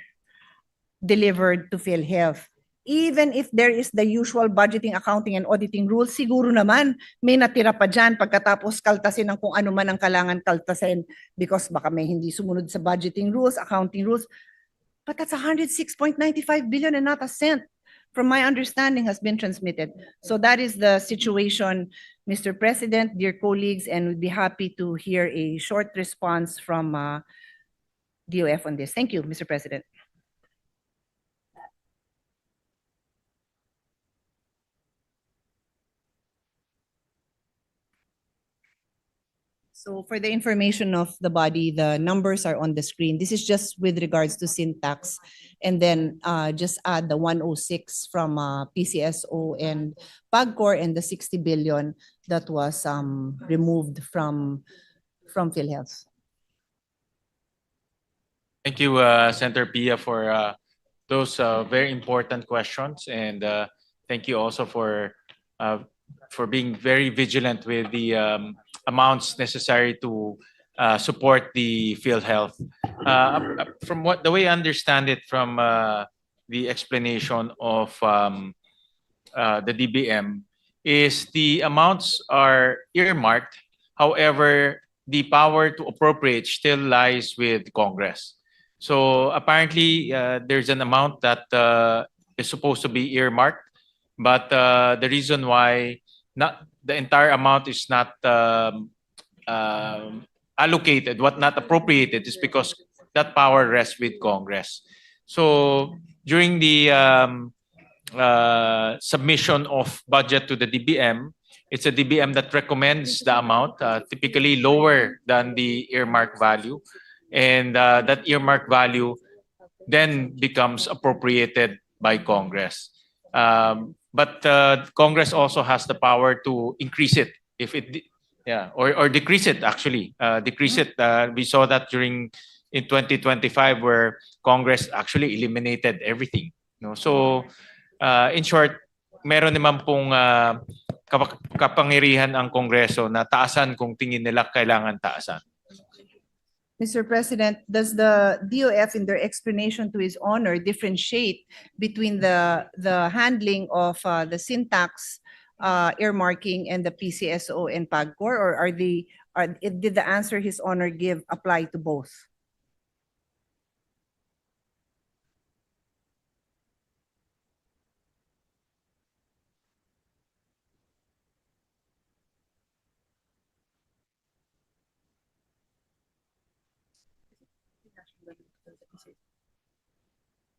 delivered to PhilHealth. Even if there is the usual budgeting, accounting, and auditing rules, siguro naman may natira pa dyan pagkatapos kaltasin ng kung ano man ang kailangan kaltasin because baka may hindi sumunod sa budgeting rules, accounting rules. But that's 106.95 billion and not a cent, from my understanding, has been transmitted. So that is the situation, Mr. President, dear colleagues, and we'd be happy to hear a short response from DOF on this. Thank you, Mr. President. So for the information of the body, the numbers are on the screen. This is just with regards to syntax. And then just add the 106 from PCSO and PAGCOR and the 60 billion that was removed from PhilHealth. Thank you, Senator Pia, for those very important questions. And thank you also for being very vigilant with the amounts necessary to support the PhilHealth. From the way I understand it from the explanation of the DBM, is the amounts are earmarked. However, the power to appropriate still lies with Congress. So apparently, there's an amount that is supposed to be earmarked, but the reason why not the entire amount is not allocated, not appropriated, is because that power rests with Congress. So during the submission of budget to the DBM, it's a DBM that recommends the amount, typically lower than the earmark value. And that earmark value then becomes appropriated by Congress. But Congress also has the power to increase it if it, or decrease it actually. Decrease it. We saw that in 2025 where Congress actually eliminated everything. So in short, meron naman pong kapangyarihan ang Kongreso na taasan kung tingin nila kailangan taasan. Mr. President, does the DOF in their explanation to His Honor differentiate between the handling of the syntax earmarking and the PCSO and PAGCOR, or did the answer His Honor give apply to both?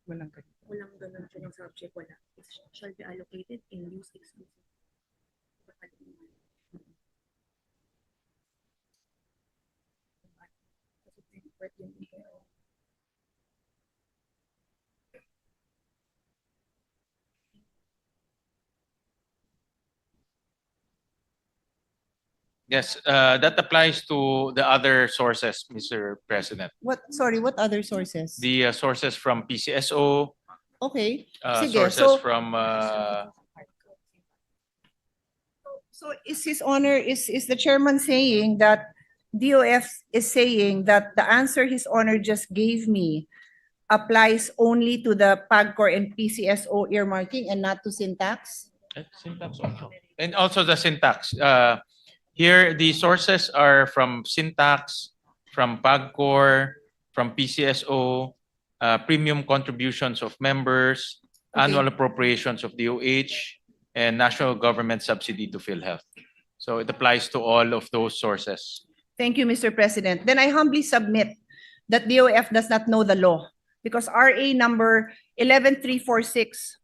Walang ganun siya ng subject, wala. It shall be allocated in use exclusive. Yes, that applies to the other sources, Mr. President. Sorry, what other sources? The sources from PCSO, Okay, sige. sources from So is his honor, is the chairman saying that DOF is saying that the answer his honor just gave me applies only to the PAGCOR and PCSO earmarking and not to syntax? syntax also. And also the syntax. Here, the sources are from syntax, from PAGCOR, from PCSO, premium contributions of members, annual appropriations of DOH, and national government subsidy to PhilHealth. So it applies to all of those sources. Thank you, Mr. President. Then I humbly submit that DOF does not know the law because RA number 11346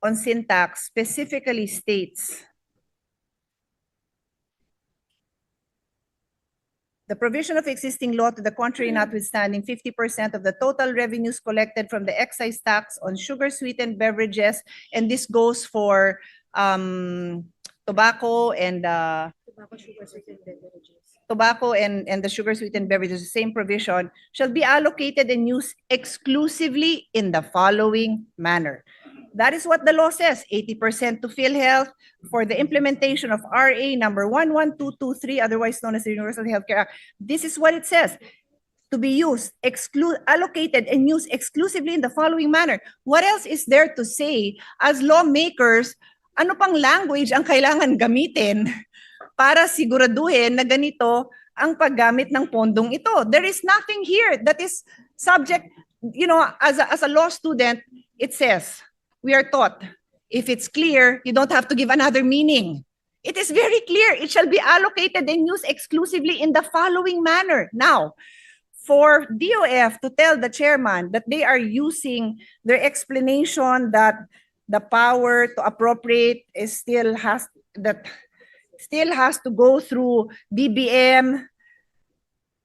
on syntax specifically states the provision of existing law to the contrary notwithstanding 50% of the total revenues collected from the excise tax on sugar sweetened beverages, and this goes for tobacco and the sugar sweetened beverages, the same provision, shall be allocated and used exclusively in the following manner. That is what the law says, 80% to PhilHealth for the implementation of RA number 11223, otherwise known as the Universal Healthcare Act. This is what it says, to be used, allocated and used exclusively in the following manner. What else is there to say as lawmakers? Ano pang language ang kailangan gamitin para siguraduhin na ganito ang paggamit ng pondong ito? There is nothing here that is subject, as a law student, it says, we are taught, if it's clear, you don't have to give another meaning. It is very clear. It shall be allocated and used exclusively in the following manner. Now, for DOF to tell the chairman that they are using their explanation that the power to appropriate still has to go through DBM.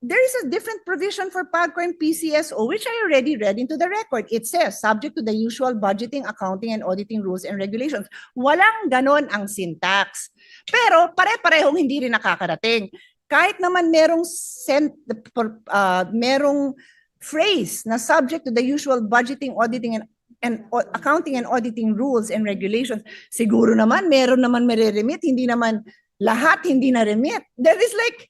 There is a different provision for PAGCOR and PCSO, which I already read into the record. It says, subject to the usual budgeting, accounting, and auditing rules and regulations. Walang ganon ang syntax. Pero pare-parehong hindi rin nakakarating. Kahit naman merong phrase na subject to the usual budgeting, auditing, and accounting and auditing rules and regulations, siguro naman, meron naman mere-remit, hindi naman lahat hindi na-remit. That is like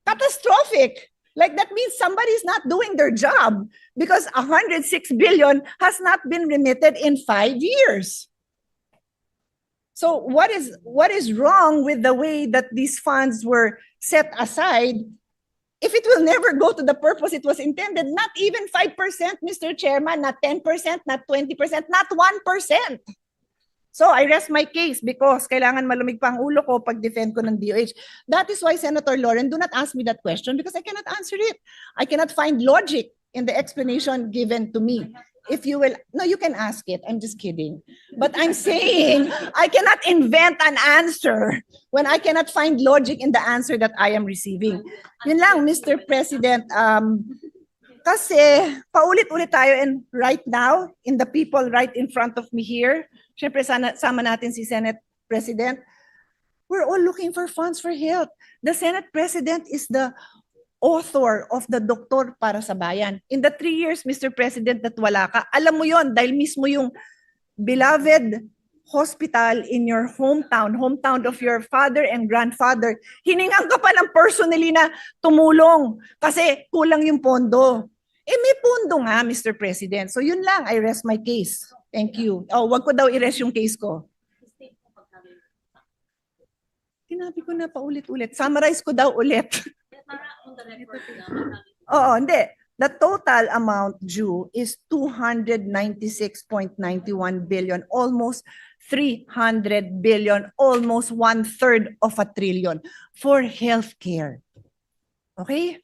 catastrophic. Like that means somebody is not doing their job because 106 billion has not been remitted in 5 years. So what is wrong with the way that these funds were set aside if it will never go to the purpose it was intended? Not even 5%, Mr. Chairman, not 10%, not 20%, not 1%. So I rest my case because kailangan malumig pa ang ulo ko pag defend ko ng DOH. That is why, Senator Lauren, do not ask me that question because I cannot answer it. I cannot find logic in the explanation given to me. If you will, no, you can ask it. I'm just kidding. But I'm saying I cannot invent an answer when I cannot find logic in the answer that I am receiving. Yun lang, Mr. President. Kasi paulit-ulit tayo, and right now, in the people right in front of me here, syempre sama natin si Senate President, we're all looking for funds for health. The Senate President is the author of the Doktor para sa Bayan. In the 3 years, Mr. President, that wala ka, alam mo yon dahil mismo yung beloved hospital in your hometown of your father and grandfather, hiningan ka pa ng personally na tumulong kasi kulang yung pondo. May pondo nga, Mr. President. So yun lang, I rest my case. Thank you. Oh, wag ko daw i-rest yung case ko. Tinabi ko na paulit-ulit. Summarize ko daw ulit. Oo, hindi. The total amount due is 296.91 billion, almost 300 billion, almost 1/3 of a trillion for healthcare. Okay?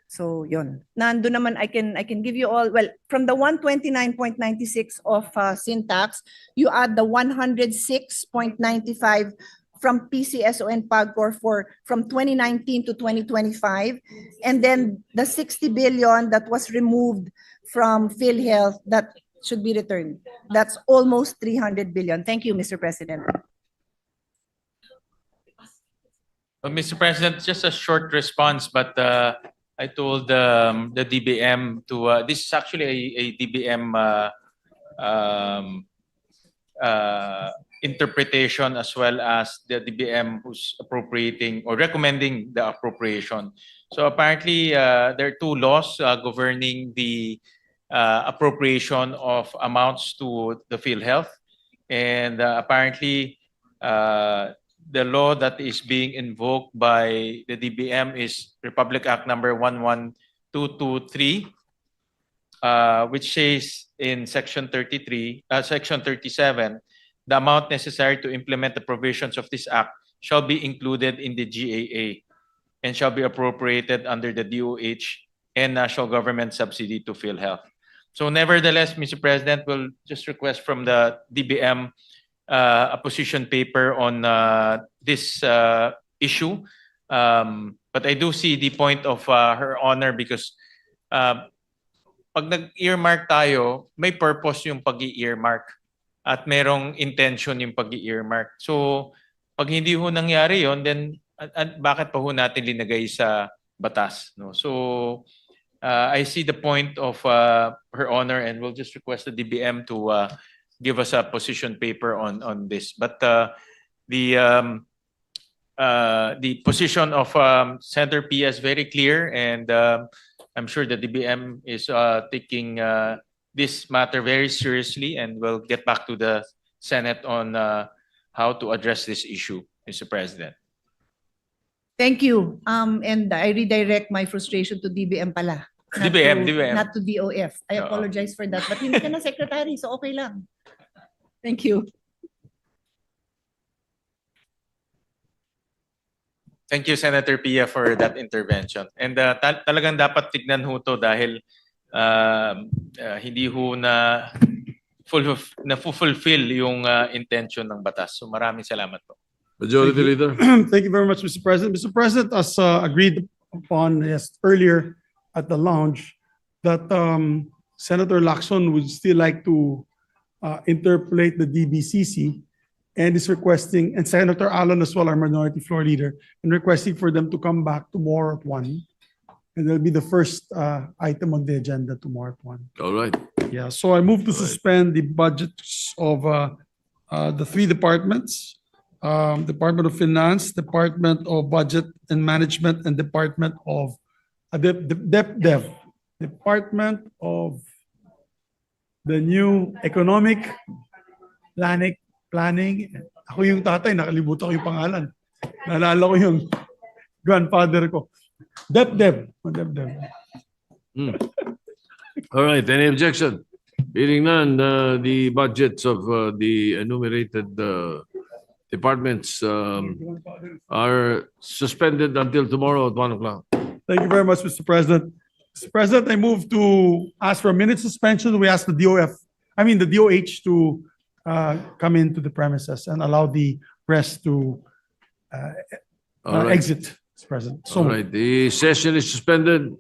So, yun. Nando naman, I can give you all, well, from the 129.96 of syntax, you add the 106.95 from PCSO and PAGCOR from 2019 to 2025, and then the 60 billion that was removed from PhilHealth that should be returned. That's almost 300 billion. Thank you, Mr. President. Well, Mr. President, just a short response, but I told the DBM to, this is actually a DBM um, uh, interpretation as well as the DBM who's appropriating or recommending the appropriation. So apparently, there are two laws governing the appropriation of amounts to the PhilHealth. And apparently, the law that is being invoked by the DBM is Republic Act number 11223, which says in section 37, the amount necessary to implement the provisions of this act shall be included in the GAA and shall be appropriated under the DOH and national government subsidy to PhilHealth. So nevertheless, Mr. President, we'll just request from the DBM a position paper on this issue. But I do see the point of Her Honor because pag nag-earmark tayo, may purpose yung pag-i-earmark at merong intention yung pag-i-earmark. So, pag hindi ho nangyari yon, then bakit pa ho natin linagay sa batas? No? So, I see the point of Her Honor and we'll just request the DBM to give us a position paper on this. But the position of Senator Pia is very clear, and I'm sure the DBM is taking this matter very seriously, and will get back to the Senate on how to address this issue, Mr. President. Thank you. And I redirect my frustration to DBM pala. DBM. Not to DOF. I Oo. apologize for that. But hindi ka na secretary, so okay lang. Thank you. Thank you, Senator Pia, for that intervention. And talagang dapat tignan ho to dahil hindi ho na fulfill yung intention ng batas. So maraming salamat po. Majority Leader. Thank you very much, Mr. President. Mr. President, as agreed upon earlier at the lounge, that Senator Lacson would still like to interpolate the DBCC and is requesting, and Senator Allen as well, our minority floor leader, and requesting for them to come back tomorrow at 1. And that'll be the first item on the agenda tomorrow at 1. All right. Yeah, so I move to suspend the budgets of the three departments, Department of Finance, Department of Budget and Management, and Department of Department of the New Economic Planning. Ako yung tatay, nakalimutan ko yung pangalan. Naalala ko yung grandfather ko. DepDev. All right. Any objection? Hearing none, the budgets of the enumerated departments are suspended until tomorrow at 1 o'clock. Thank you very much, Mr. President. Mr. President, I move to ask for a minute suspension. We ask the DOH to come into the premises and allow the rest to All right. exit, Mr. President. So All right. The session is suspended.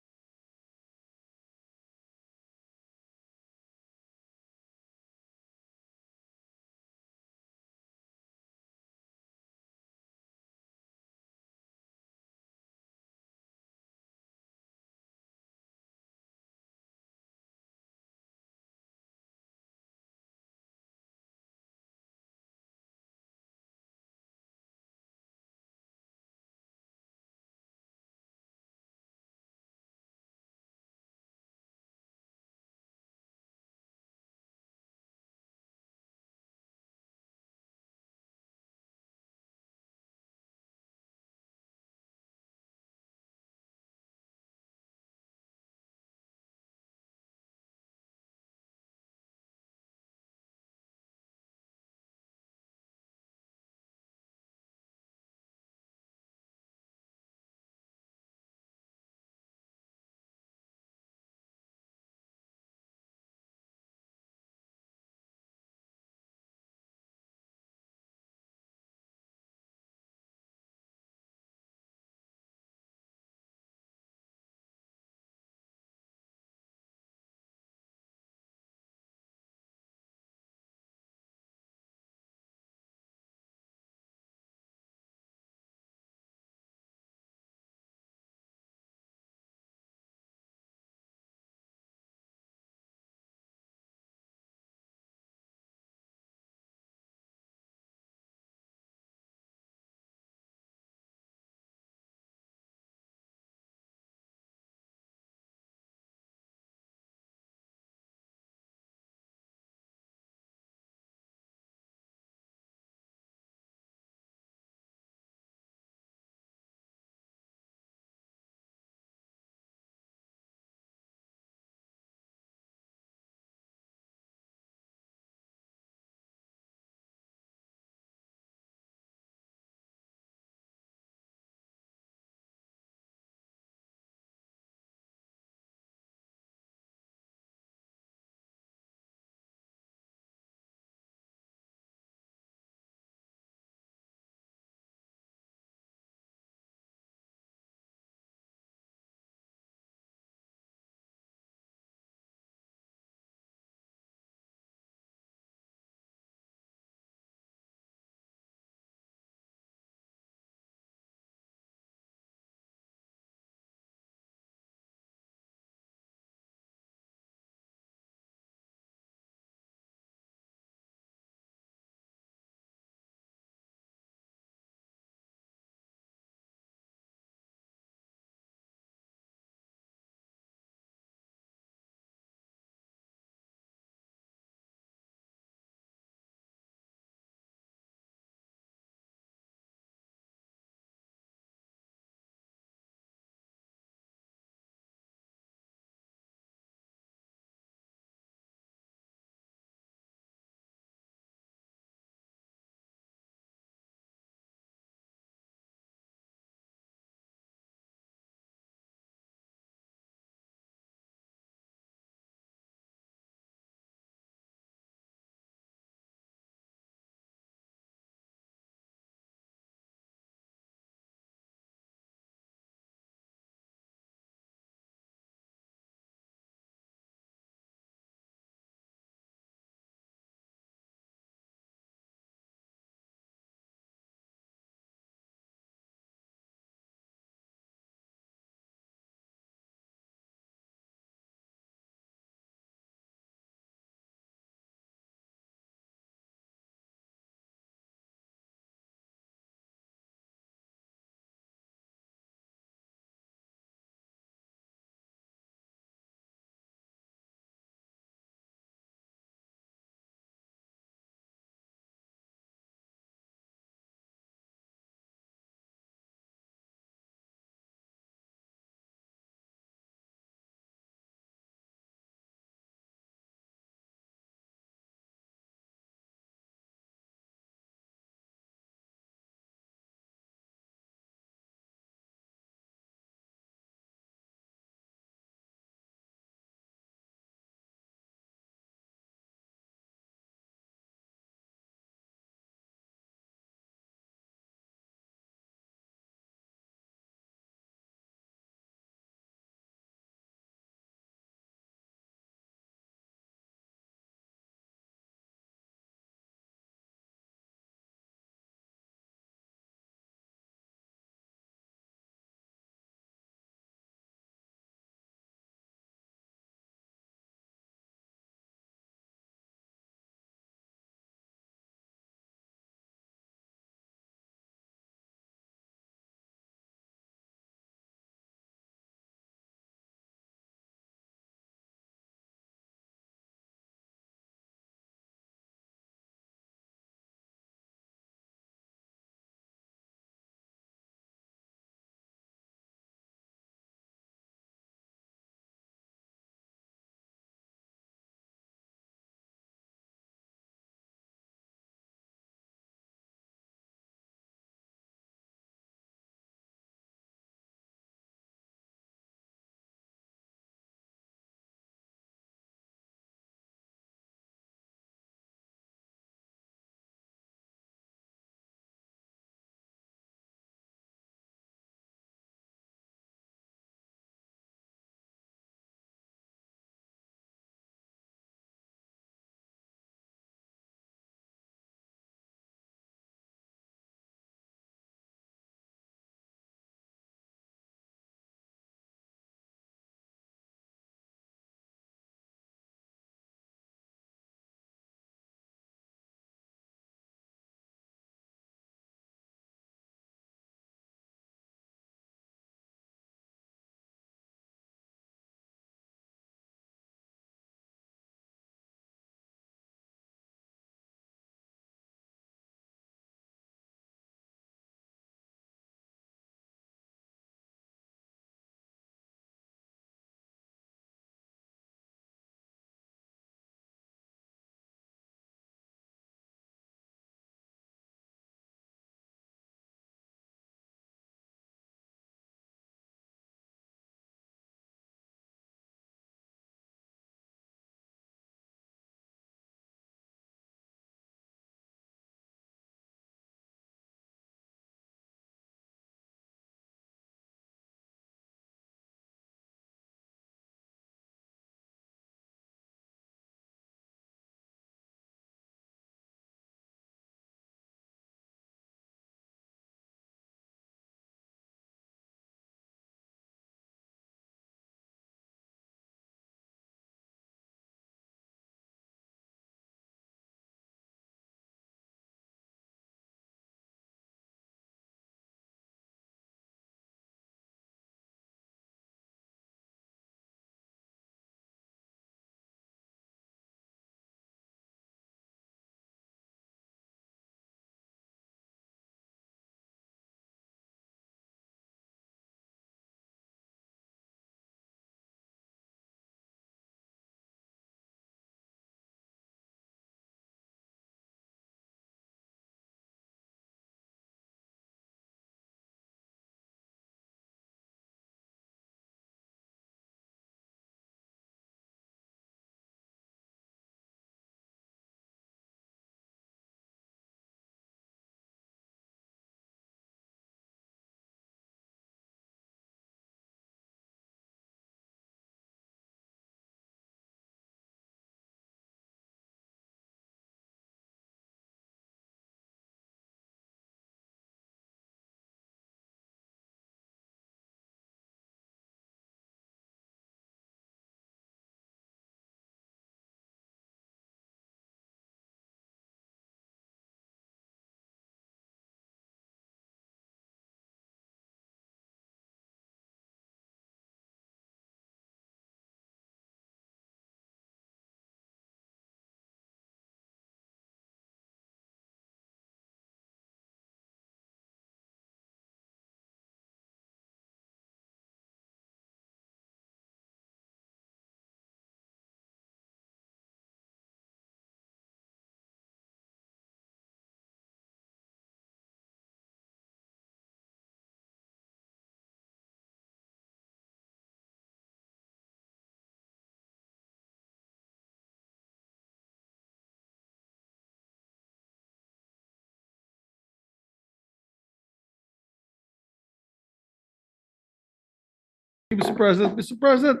Mr. President,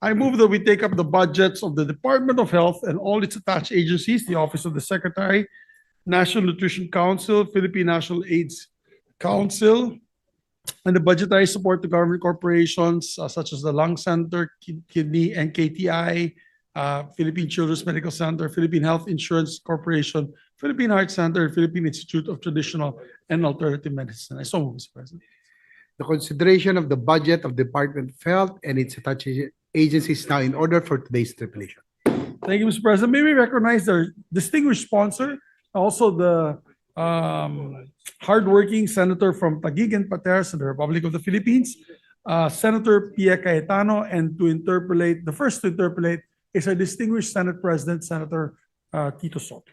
I move that we take up the budgets of the Department of Health and all its attached agencies, the Office of the Secretary, National Nutrition Council, Philippine National AIDS Council, and the budgetary support to government corporations such as the Lung Center, Kidney and KTI, Philippine Children's Medical Center, Philippine Health Insurance Corporation, Philippine Heart Center, Philippine Institute of Traditional and Alternative Medicine. I so move, Mr. President. The consideration of the budget of Department of Health and its attached agencies now in order for today's stipulation. Thank you, Mr. President. May we recognize our distinguished sponsor, also the hardworking senator from Taguig and Pateras in the Republic of the Philippines, Senator Pia Cayetano, and the first to interpolate is our distinguished Senate President, Senator Tito Soto.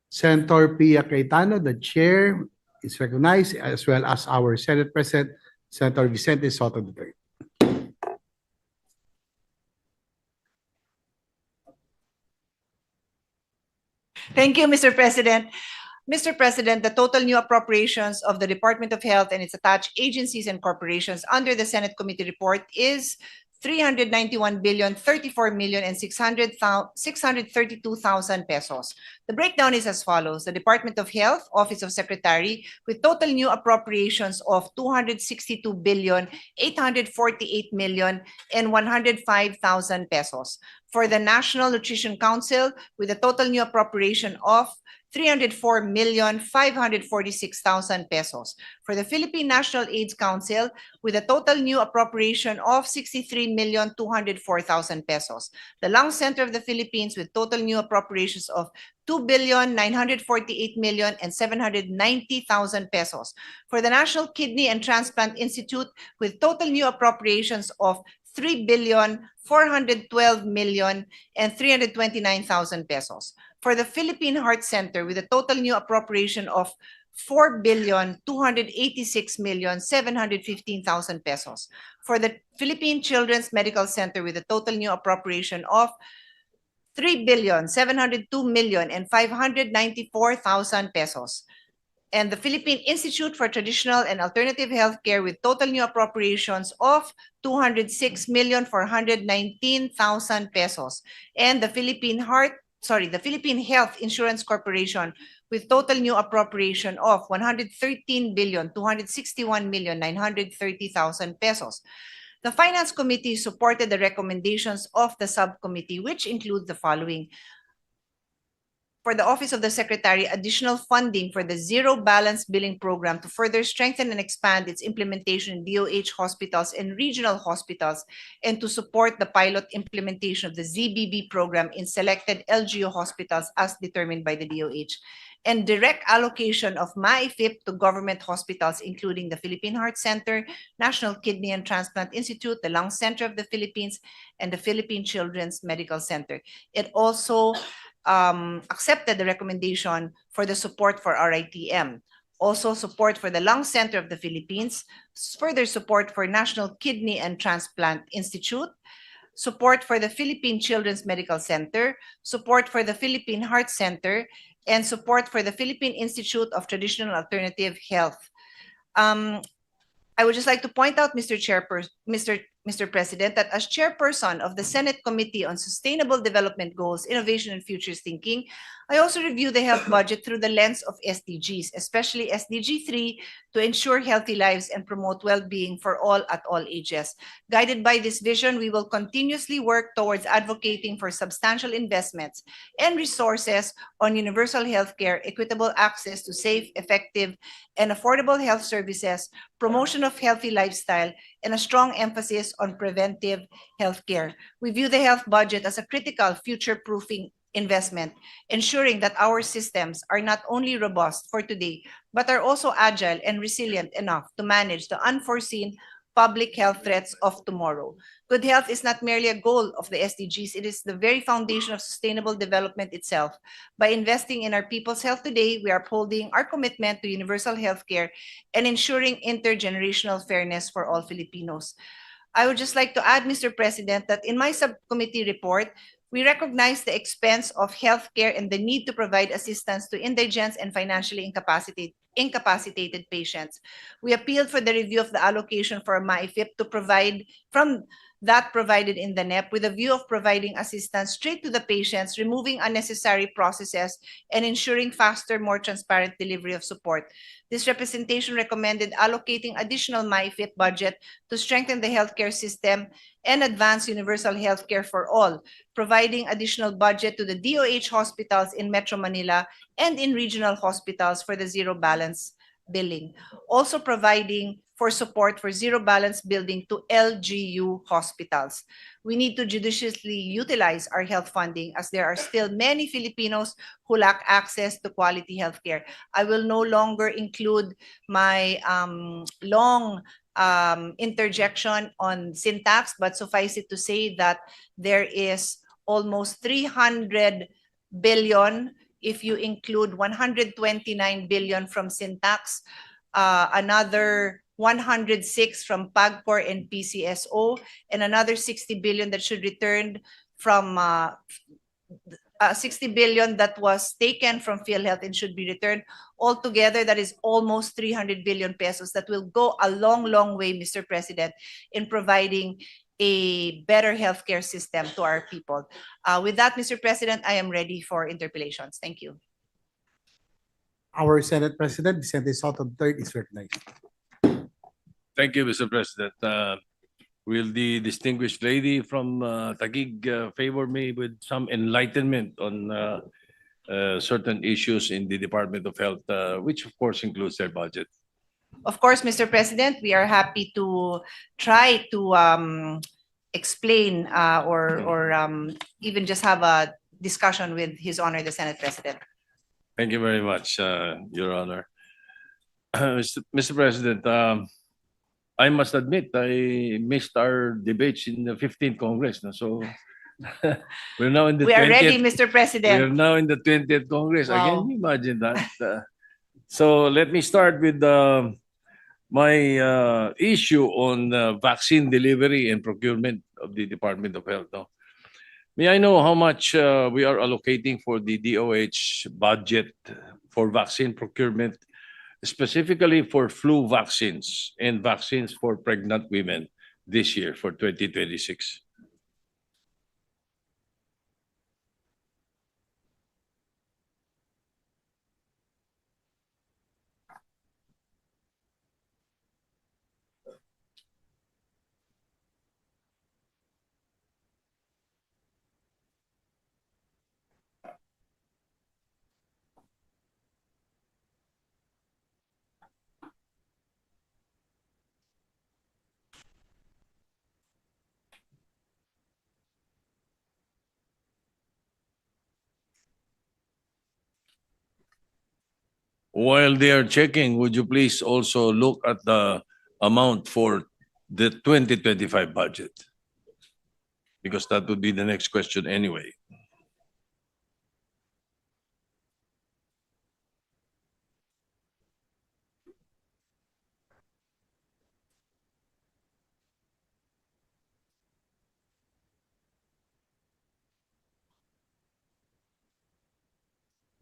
Senator Pia Cayetano, the chair, is recognized, as well as our Senate President, Senator Vicente Soto III. Thank you, Mr. President. Mr. President, the total new appropriations of the Department of Health and its attached agencies and corporations under the Senate Committee report is 391,034,632,000 pesos. The breakdown is as follows. The Department of Health, Office of Secretary, with total new appropriations of 262,848,105,000 pesos. For the National Nutrition Council, with a total new appropriation of 304,546,000 pesos. For the Philippine National AIDS Council, with a total new appropriation of 63,204,000 pesos. The Lung Center of the Philippines, with total new appropriations of 2,948,790,000 pesos. For the National Kidney and Transplant Institute, with total new appropriations of 3,412,329,000 pesos. For the Philippine Heart Center, with a total new appropriation of 4,286,715,000 pesos. For the Philippine Children's Medical Center, with a total new appropriation of 3,702,594,000 pesos. And the Philippine Institute for Traditional and Alternative Healthcare, with total new appropriations of 206,419,000 pesos. And the Philippine Health Insurance Corporation, with total new appropriation of 113,261,930,000 pesos. The Finance Committee supported the recommendations of the subcommittee, which include the following. For the Office of the Secretary, additional funding for the Zero Balance Billing Program to further strengthen and expand its implementation in DOH hospitals and regional hospitals, and to support the pilot implementation of the ZBB program in selected LGU hospitals as determined by the DOH. And direct allocation of MAIFIP to government hospitals, including the Philippine Heart Center, National Kidney and Transplant Institute, the Lung Center of the Philippines, and the Philippine Children's Medical Center. It also accepted the recommendation for the support for RITM. Also support for the Lung Center of the Philippines, further support for National Kidney and Transplant Institute, support for the Philippine Children's Medical Center, support for the Philippine Heart Center, and support for the Philippine Institute of Traditional Alternative Health. I would just like to point out, Mr. President, that as chairperson of the Senate Committee on Sustainable Development Goals, Innovation and Futures Thinking, I also review the health budget through the lens of SDGs, especially SDG 3, to ensure healthy lives and promote well-being for all at all ages. Guided by this vision, we will continuously work towards advocating for substantial investments and resources on universal healthcare, equitable access to safe, effective, and affordable health services, promotion of healthy lifestyle, and a strong emphasis on preventive healthcare. We view the health budget as a critical future-proofing investment, ensuring that our systems are not only robust for today, but are also agile and resilient enough to manage the unforeseen public health threats of tomorrow. Good health is not merely a goal of the SDGs, it is the very foundation of sustainable development itself. By investing in our people's health today, we are upholding our commitment to universal healthcare and ensuring intergenerational fairness for all Filipinos. I would just like to add, Mr. President, that in my subcommittee report, we recognize the expense of healthcare and the need to provide assistance to indigents and financially incapacitated incapacitated patients. We appealed for the review of the allocation for MyFIP to provide from that provided in the NEP with a view of providing assistance straight to the patients, removing unnecessary processes, and ensuring faster, more transparent delivery of support. This representation recommended allocating additional MyFIP budget to strengthen the healthcare system and advance universal healthcare for all, providing additional budget to the DOH hospitals in Metro Manila and in regional hospitals for the zero balance billing. Also providing for support for zero balance billing to LGU hospitals. We need to judiciously utilize our health funding as there are still many Filipinos who lack access to quality healthcare. I will no longer include my long interjection on syntax, but suffice it to say that there is almost 300 billion if you include 129 billion from syntax, another 106 from PAGCOR and PCSO, and another 60 billion that should return from 60 billion that was taken from PhilHealth and should be returned. Altogether, that is almost 300 billion pesos that will go a long, long way, Mr. President, in providing a better healthcare system to our people. With that, Mr. President, I am ready for interpellations. Thank you. Our Senate President, Vicente Soto III, is recognized. Thank you, Mr. President. Will the distinguished lady from Taguig favor me with some enlightenment on certain issues in the Department of Health, which of course includes their budget? Of course, Mr. President, we are happy to try to explain or even just have a discussion with His Honor, the Senate President. Thank you very much, Your Honor. Mr. President, I must admit I missed our debates in the 15th Congress. So we're now in the We are 20th. ready, Mr. President. We're now in the 20th Congress. Wow. Can you imagine that? So let me start with my issue on vaccine delivery and procurement of the Department of Health. No? May I know how much we are allocating for the DOH budget for vaccine procurement, specifically for flu vaccines and vaccines for pregnant women this year for 2026? While they are checking, would you please also look at the amount for the 2025 budget? Because that would be the next question anyway.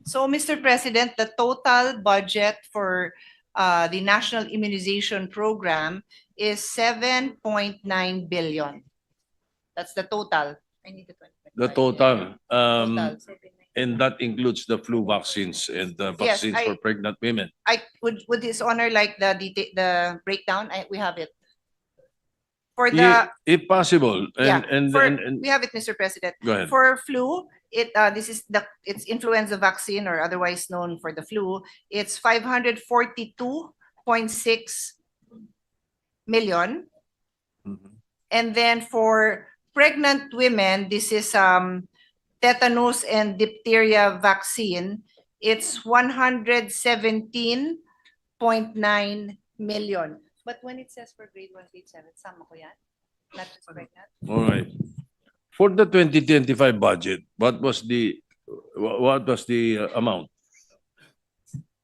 So, Mr. President, the total budget for the National Immunization Program is 7.9 billion. That's the total. I need the 20. The total. Total. And that includes the flu vaccines and the Yes, vaccines for pregnant women. I would His Honor like the breakdown? We have it. For the If possible. yeah, And we have it, Mr. President. Go ahead. For flu, it's influenza vaccine, or otherwise known for the flu. It's 542.6 million. Mhm. And then for pregnant women, this is tetanus and diphtheria vaccine. It's 117.9 million. But when it says for grade 1, grade 7, sama ko yan? Not just pregnant? All right. For the 2025 budget, what was the amount?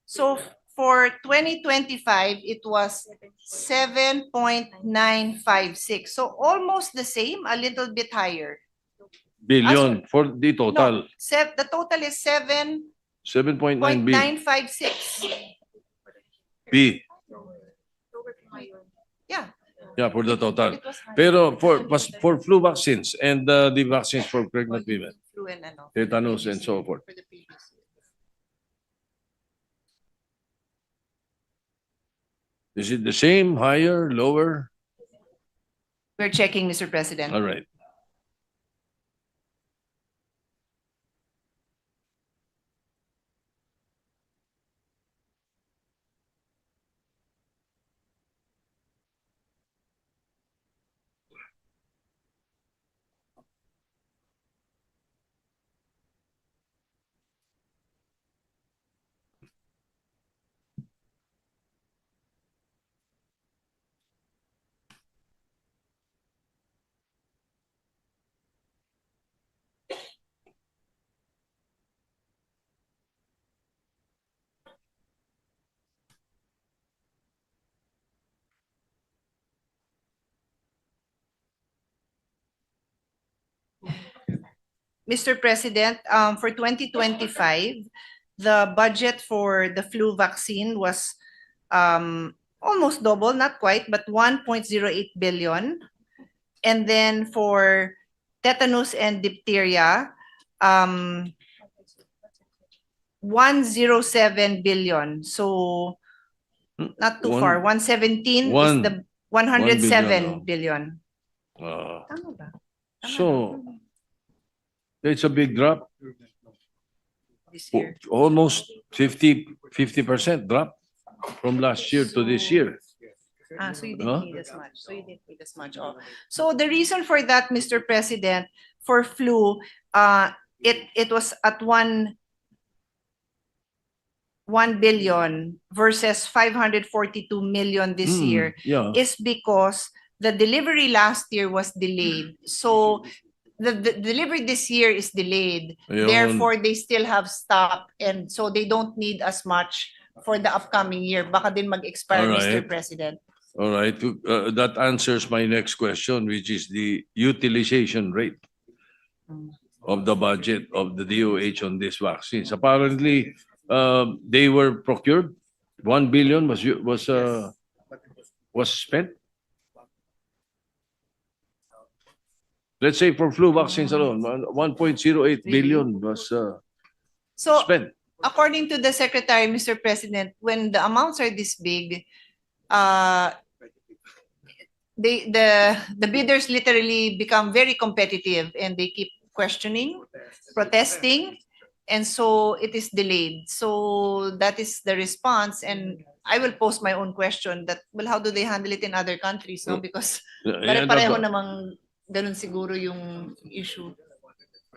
So for 2025, it was 7.956. So almost the same, a little bit higher. Billion for the total. No, the total is 7.9 billion. 7.956. B. Yeah. Yeah, for the total. It was higher. Pero for flu vaccines and the vaccines for pregnant women, Flu and ano. tetanus and so forth. For the previous year. Is it the same, higher, lower? We're checking, Mr. President. All right. Mr. President, for 2025, the budget for the flu vaccine was almost double, not quite, but 1.08 billion. And then for tetanus and diphtheria, 107 billion. So not too far. 117 is the 107 billion. Tama ba? So it's a big drop, This year. almost 50% drop from last year to this year. So you Huh? didn't need as much. So you didn't need as much. Oh. So the reason for that, Mr. President, for flu, it was at 1 billion versus 542 million this year Yeah. is because the delivery last year was delayed. So the delivery this year is delayed. Ayun. Therefore, they still have stock, and so they don't need as much for the upcoming year. Baka din mag-expire, Mr. Alright. President. All right. That answers my next question, which is the utilization rate of the budget of the DOH on these vaccines. Apparently, they were procured. 1 billion was spent. Let's say for flu vaccines alone, 1.08 billion was So, spent. according to the Secretary, Mr. President, when the amounts are this big, the bidders literally become very competitive and they keep questioning, protesting, and so it is delayed. So that is the response, and I will pose my own question that, well, how do they handle it in other countries? No, because pare-pareho namang ganun siguro yung issue.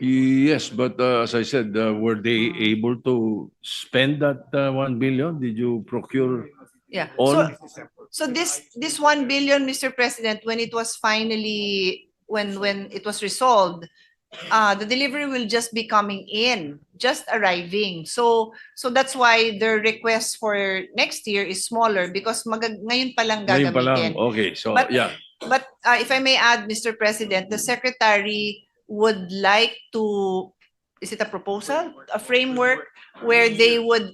Yes, but as I said, were they able to spend that 1 billion? Did you procure Yeah. all? So this 1 billion, Mr. President, when it was finally when it was resolved, the delivery will just be coming in, just arriving. So that's why the request for next year is smaller because ngayon pa lang Ngayon pa lang. gagamitin. Okay, so But- yeah. But if I may add, Mr. President, the Secretary would like to, is it a proposal, a framework where they would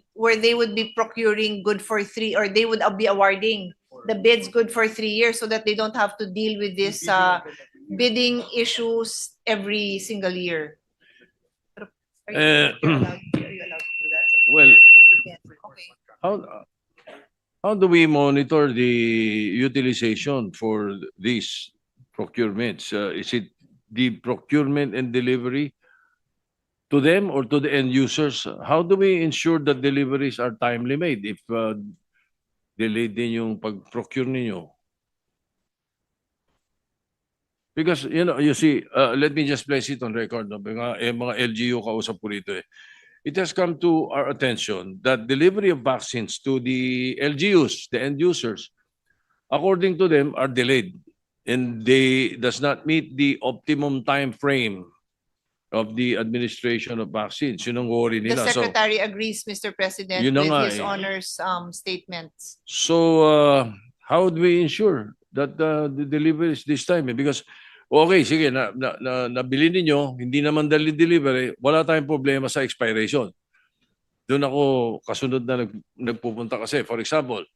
be procuring good for 3, or they would be awarding the bids good for 3 years so that they don't have to deal with this bidding issues every single year. Are you allowed to do that? Well, Okay. how do we monitor the utilization for these procurements? Is it the procurement and delivery to them or to the end users? How do we ensure that deliveries are timely made if delayed din yung pag-procure ninyo? Because, you see, let me just place it on record. No? Mga LGU kausap ko rito eh. It has come to our attention that delivery of vaccines to the LGUs, the end users, according to them, are delayed. And they does not meet the optimum time frame of the administration of vaccines. Yun ang worry The nila. Secretary agrees, Mr. President, Yun na with nga his eh. honor's statements. So, how do we ensure that the delivery is this time? Because, okay, sige, nabili ninyo, hindi naman delivery, wala tayong problema sa expiration. Doon ako kasunod na nagpupunta kasi. For example,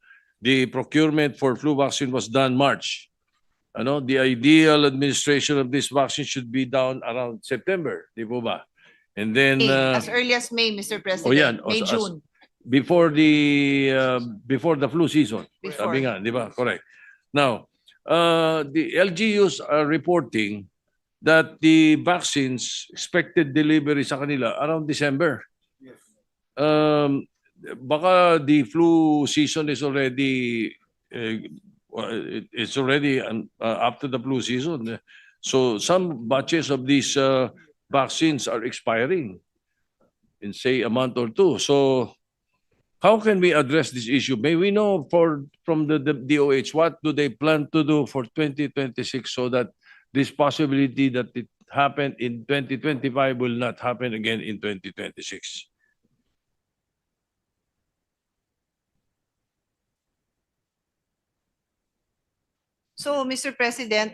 the procurement for flu vaccine was done March. Ano, the ideal administration of this vaccine should be done around September, di po ba? And then As early as May, Mr. President. yan, May, June. before the flu season. Sabi nga, di ba? Correct. Now, the LGUs are reporting that the vaccines expected delivery sa kanila around December. Baka the flu season is already it's already after the flu season. So some batches of these vaccines are expiring in say a month or two. So how can we address this issue? May we know from the DOH what do they plan to do for 2026 so that this possibility that it happened in 2025 will not happen again in 2026? So, Mr. President,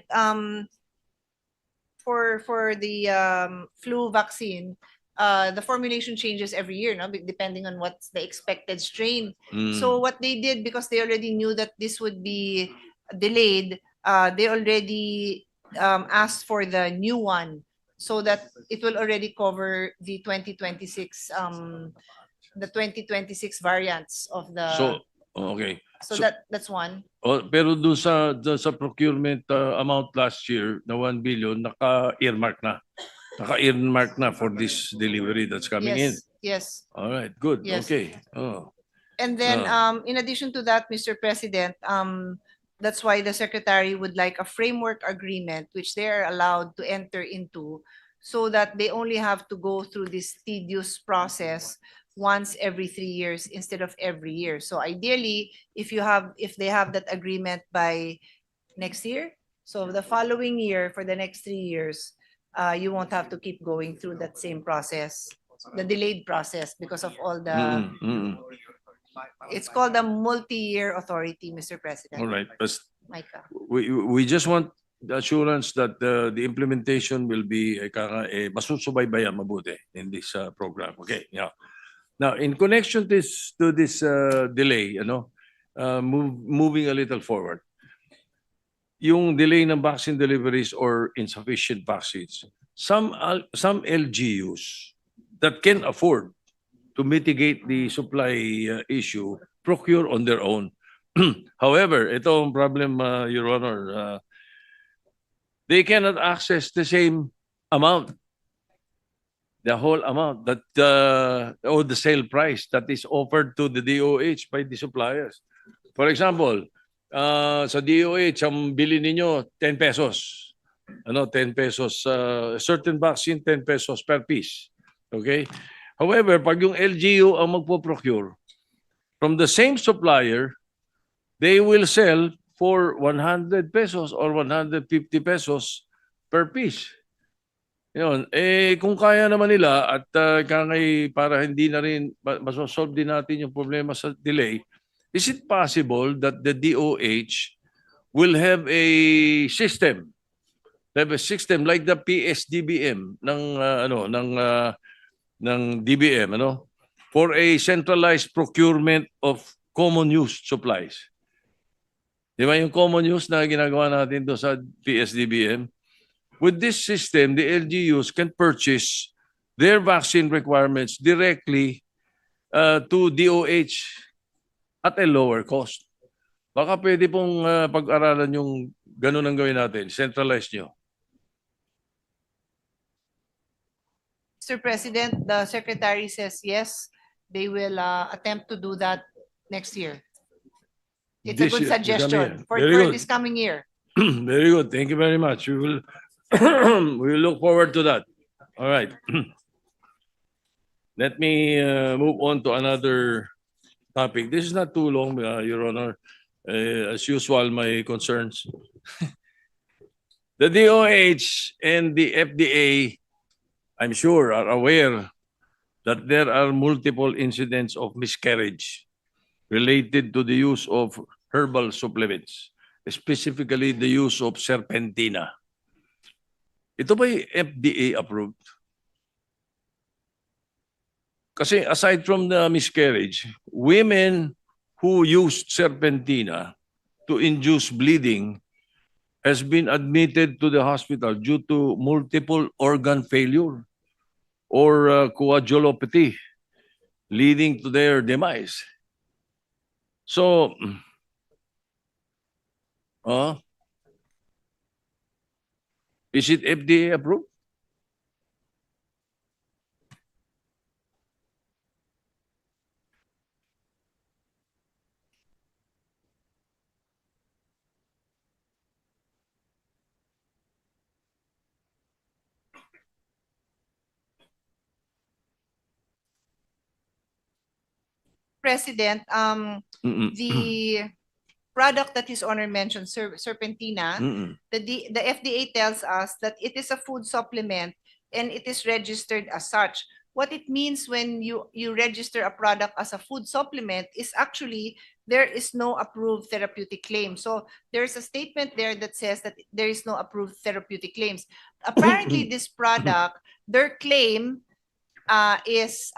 for the flu vaccine, the formulation changes every year, no? Depending on what's the expected strain. So what they did, because they already knew that this would be delayed, they already asked for the new one so that it will already cover the 2026 variants of the. So okay. So that's one. Pero doon sa procurement amount last year na 1 billion, naka-earmark na. Naka-earmark na for this delivery that's coming in. Yes. All right, good. Yes. Okay. Oh. And then, in addition to that, Mr. President, that's why the Secretary would like a framework agreement which they are allowed to enter into so that they only have to go through this tedious process once every 3 years instead of every year. So ideally, if they have that agreement by next year, so the following year for the next 3 years, you won't have to keep going through that same process, the delayed process because of all the. It's called a multi-year authority, Mr. President. All right. Micah. We just want the assurance that the implementation will be masusubaybayan mabuti in this program. Okay. Yeah. Now, in connection to this delay, moving a little forward, yung delay ng vaccine deliveries or insufficient vaccines, some LGUs that can afford to mitigate the supply issue procure on their own. However, ito ang problem, Your Honor. They cannot access the same amount, the whole amount that or the sale price that is offered to the DOH by the suppliers. For example, sa DOH, ang bili ninyo 10 pesos. 10 pesos, certain vaccine, 10 pesos per piece. Okay? However, pag yung LGU ang magpo-procure, from the same supplier, they will sell for 100 pesos or 150 pesos per piece. Yun. Kung kaya naman nila at para hindi na rin masosolve din natin yung problema sa delay, is it possible that the DOH will have a system like the PSDBM ng DBM for a centralized procurement of common use supplies? Di ba yung common use na ginagawa natin do sa PSDBM? With this system, the LGUs can purchase their vaccine requirements directly to DOH at a lower cost. Baka pwede pong pag-aralan yung ganun ang gawin natin, centralize nyo. Mr. President, the Secretary says yes, they will attempt to do that next year. It's a good suggestion for this coming year. Very good. Thank you very much. We will we will look forward to that. All right. Let me move on to another topic. This is not too long, Your Honor. As usual, my concerns. The DOH and the FDA, I'm sure, are aware that there are multiple incidents of miscarriage related to the use of herbal supplements, specifically the use of serpentina. Ito ba'y FDA approved? Kasi aside from the miscarriage, women who used serpentina to induce bleeding has been admitted to the hospital due to multiple organ failure or coagulopathy, leading to their demise. So, is it FDA approved? President, the product that His Honor mentioned, serpentina, the FDA tells us that it is a food supplement and it is registered as such. What it means when you register a product as a food supplement is actually there is no approved therapeutic claim. So there's a statement there that says that there is no approved therapeutic claims. Apparently, this product, their claim is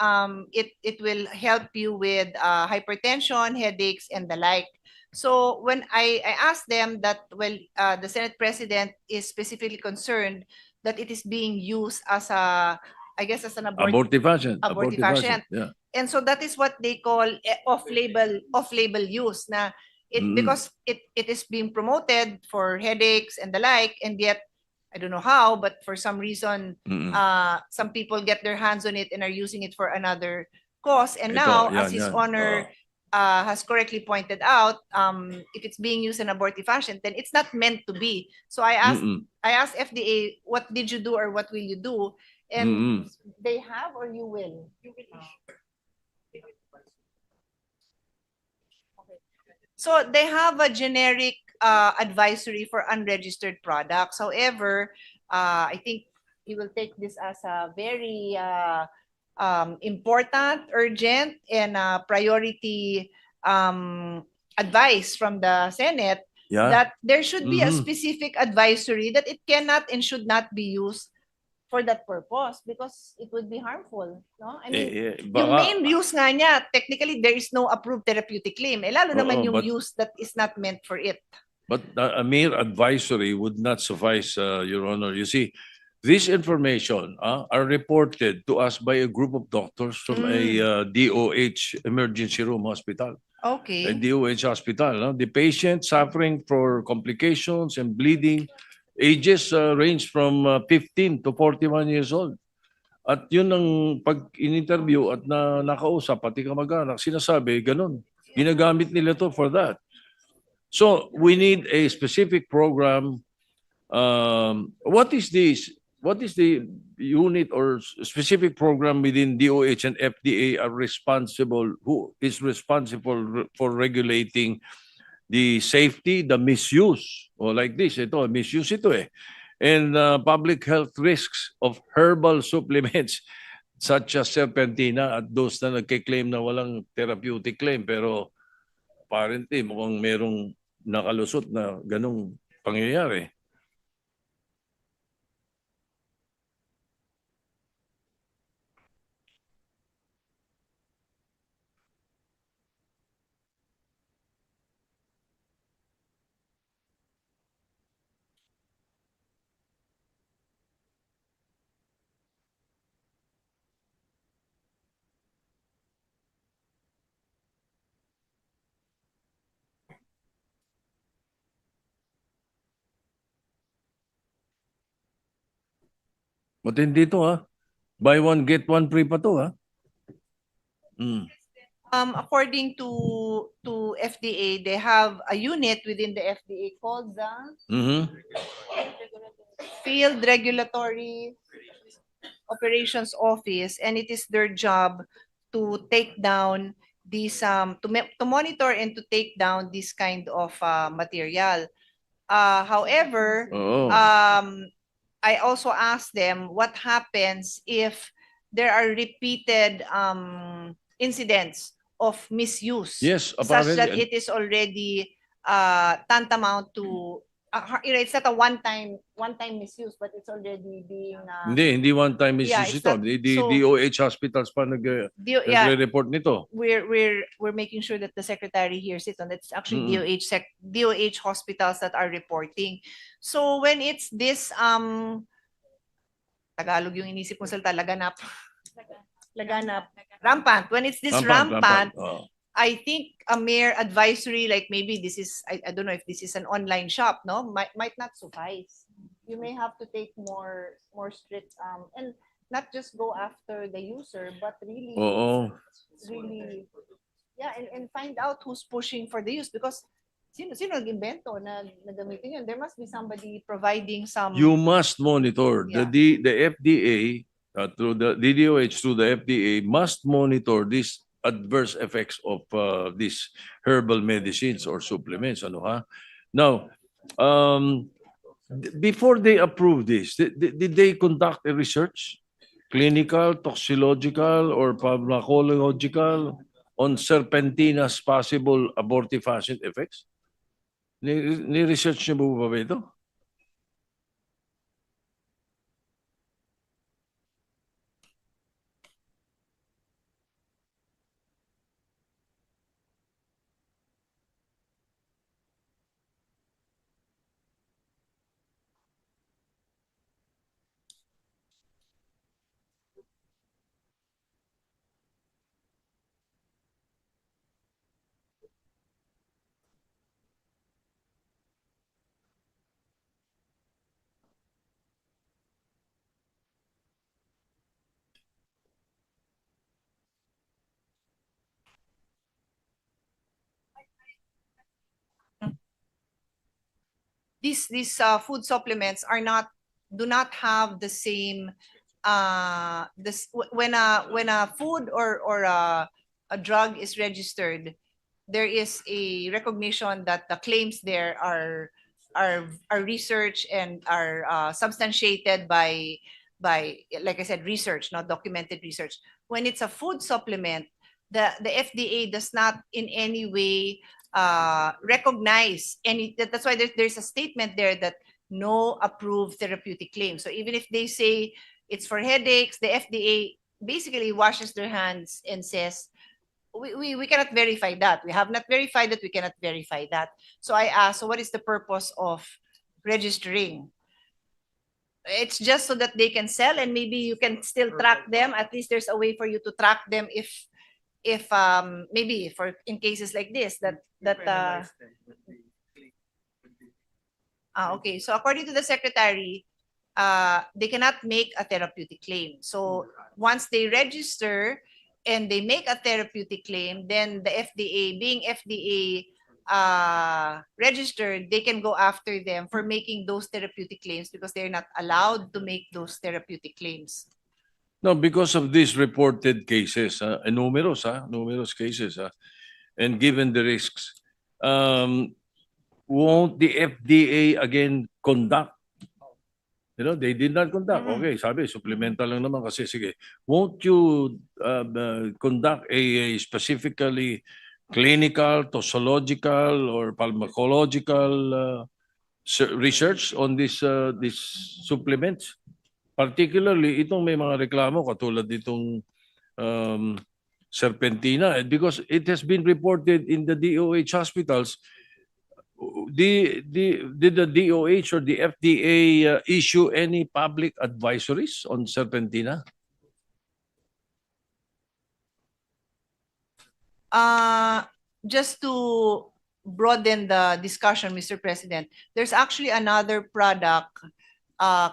it will help you with hypertension, headaches, and the like. So when I asked them that, well, the Senate President is specifically concerned that it is being used as a, I guess, as an Abortifacient. abortifacient. Yeah. And so that is what they call off-label use na because it is being promoted for headaches and the like, and yet I don't know how, but for some reason some people get their hands on it and are using it for another cause. And now, as His Honor has correctly pointed out, if it's being used in abortifacient, then it's not meant to be. So I asked FDA, what did you do or what will you do? And they have, or you will? So they have a generic advisory for unregistered products. However, I think you will take this as a very important, urgent, and priority advice from the Senate that there should be a specific advisory that it cannot and should not be used for that purpose because it would be harmful. No? I mean, yung main use nga niya, technically there is no approved therapeutic claim. Eh, lalo naman yung use that is not meant for it. But a mere advisory would not suffice, Your Honor. You see, this information are reported to us by a group of doctors from a DOH emergency room hospital. Okay. A DOH hospital. The patient suffering for complications and bleeding, ages range from 15 to 41 years old. At yun ang pag in-interview at nakausap, pati kamag-anak, sinasabi, ganun. Ginagamit nila to for that. So we need a specific program. What is this? What is the unit or specific program within DOH and FDA are responsible? Who is responsible for regulating the safety, the misuse, or like this, ito, misuse ito eh. And public health risks of herbal supplements such as serpentina at those na nagkiklaim na walang therapeutic claim pero apparently mukhang merong nakalusot na ganong pangyayari. Matindi to ha. Buy one, get one free pa to ha. According to FDA, they have a unit within the FDA called the Field Regulatory Operations Office, and it is their job to take down these to monitor and to take down this kind of material. However, I also asked them what happens if there are repeated incidents of misuse, Yes, such that apparently. it is already tantamount to it's not a one-time misuse, but it's already being, Hindi one-time Yeah, misuse it's ito. not- The so- DOH hospitals pa yeah, nagre-report nito. we're making sure that the secretary hears it, and it's actually DOH hospitals that are reporting. So when it's this, Tagalog yung inisip ko salita, rampant. When it's this rampant, Oh. I think a mere advisory, like maybe this is, I don't know if this is an online shop, no, might not suffice. You may have to take more strict, and not just go after the user, but really, Oo. really, yeah, and find out who's pushing for the use, because sino nag-invento na gamitin yun? There must be somebody providing some. You must monitor. Yeah. The FDA, through the DDOH, through the FDA, must monitor these adverse effects of these herbal medicines or supplements. Ano ha? Now, before they approve this, did they conduct a research? Clinical, toxicological, or pharmacological on serpentina's possible abortive acid effects? Ni-research niyo ba ito? These food supplements do not have the same, when a food or a drug is registered, there is a recognition that the claims there are research and are substantiated by, like I said, research, not documented research. When it's a food supplement, the FDA does not in any way recognize any. That's why there's a statement there that no approved therapeutic claim. So even if they say it's for headaches, the FDA basically washes their hands and says, we cannot verify that. We have not verified that. We cannot verify that. So I asked, so what is the purpose of registering? It's just so that they can sell, and maybe you can still track them. At least there's a way for you to track them if maybe for in cases like this okay. So according to the secretary, they cannot make a therapeutic claim. So once they register and they make a therapeutic claim, then the FDA, being FDA registered, they can go after them for making those therapeutic claims because they're not allowed to make those therapeutic claims. No, because of these reported cases, and numerous cases, and given the risks, won't the FDA again conduct? You know, they did not conduct. Okay, sabi, supplemental lang naman kasi, sige. Won't you conduct a specifically clinical, toxicological, or pharmacological research on these supplements? Particularly, itong may mga reklamo katulad ditong serpentina, because it has been reported in the DOH hospitals. Did the DOH or the FDA issue any public advisories on serpentina? Just to broaden the discussion, Mr. President, there's actually another product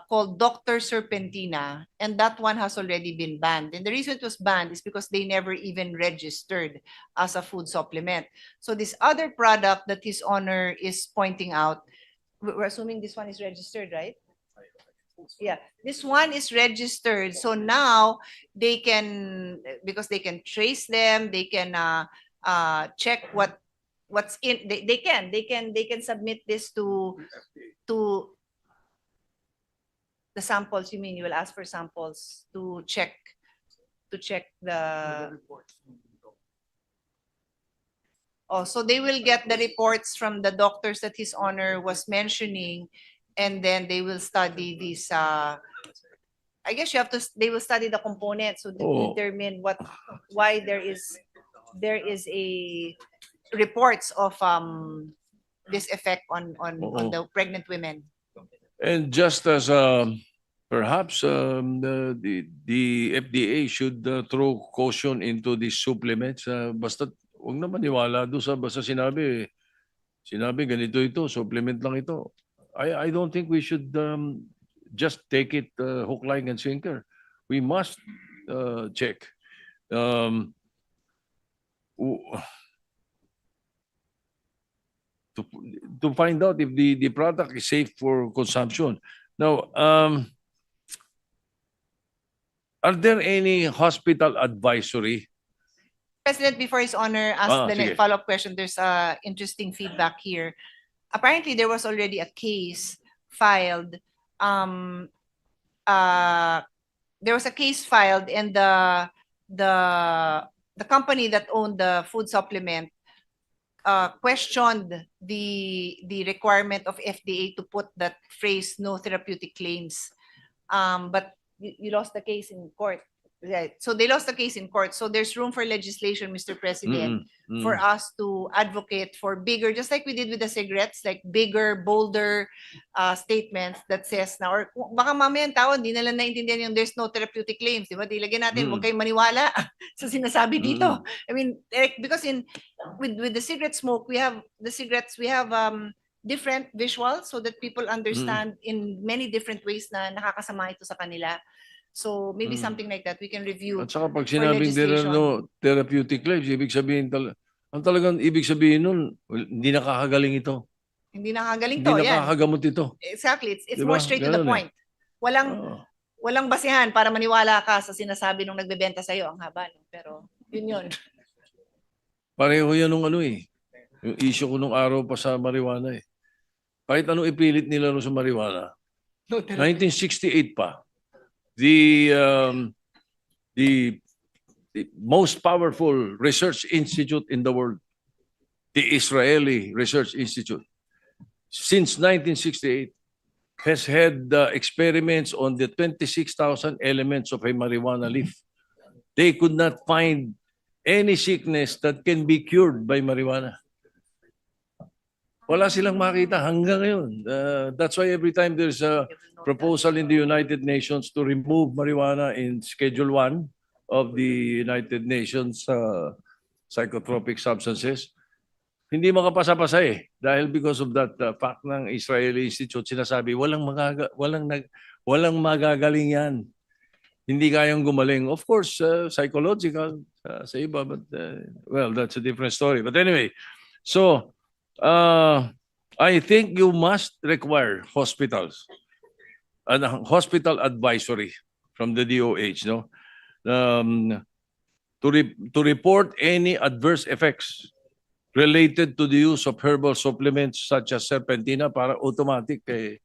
called Dr. Serpentina, and that one has already been banned. And the reason it was banned is because they never even registered as a food supplement. So this other product that His Honor is pointing out, we're assuming this one is registered, right? Yeah, this one is registered. So now they can, because they can trace them, they can check what's in. They can submit this to the samples. You mean you will ask for samples to check the Oh, so they will get the reports from the doctors that His Honor was mentioning, and then they will study these, I guess they will study the components to Oo. determine why there is a reports of this effect on Oo. the pregnant women. And just as perhaps the FDA should throw caution into these supplements, basta huwag na maniwala doon sa basta sinabi ganito ito, supplement lang ito. I don't think we should just take it hook, line, and sinker. We must check. Um, w- to, to find out if the product is safe for consumption. Now, are there any hospital advisory? President, before His Honor asks the Sige. follow-up question, there's interesting feedback here. Apparently, there was already a case filed. There was a case filed, and the company that owned the food supplement questioned the requirement of FDA to put that phrase "no therapeutic claims," but you lost the case in court. Right. So they lost the case in court. So there's room for legislation, Mr. President, for us to advocate for bigger, just like we did with the cigarettes, like bigger, bolder statements that says na, or baka mamaya ang tao, hindi nila naintindihan yung there's no therapeutic claims. Di ba? Dilagyan natin, huwag kayong maniwala sa sinasabi dito. I mean, because with the cigarette smoke, we have different visuals so that people understand in many different ways na nakakasama ito sa kanila. So maybe something like that we can review. At saka pag for sinabing there are legislation. no therapeutic claims, ibig sabihin ang talagang ibig sabihin nun, hindi nakakagaling ito. Hindi nakagaling Hindi to, yan. nakakagamot ito. Exactly, it's Diba? more straight to the Ganun point. Walang basihan para maniwala ka sa sinasabi nung nagbebenta sa'yo. Ang haba, no? Pero yun. Pareho yan nung yung issue ko nung araw pa sa marijuana eh. Kahit anong ipilit nila sa marijuana, 1968 pa, the most powerful research institute in the world, the Israeli Research Institute, since 1968, has had experiments on the 26,000 elements of a marijuana leaf. They could not find any sickness that can be cured by marijuana. Wala silang makita hanggang ngayon. That's why every time there's a proposal in the United Nations to remove marijuana in Schedule 1 of the United Nations psychotropic substances, hindi makapasa-pasa eh. Dahil because of that fact ng Israeli Institute, sinasabi, walang magagaling yan. Hindi kayang gumaling. Of course, psychological sa iba, but well, that's a different story. But anyway, so I think you must require hospitals and hospital advisory from the DOH, no, to report any adverse effects related to the use of herbal supplements such as serpentina para automatic eh.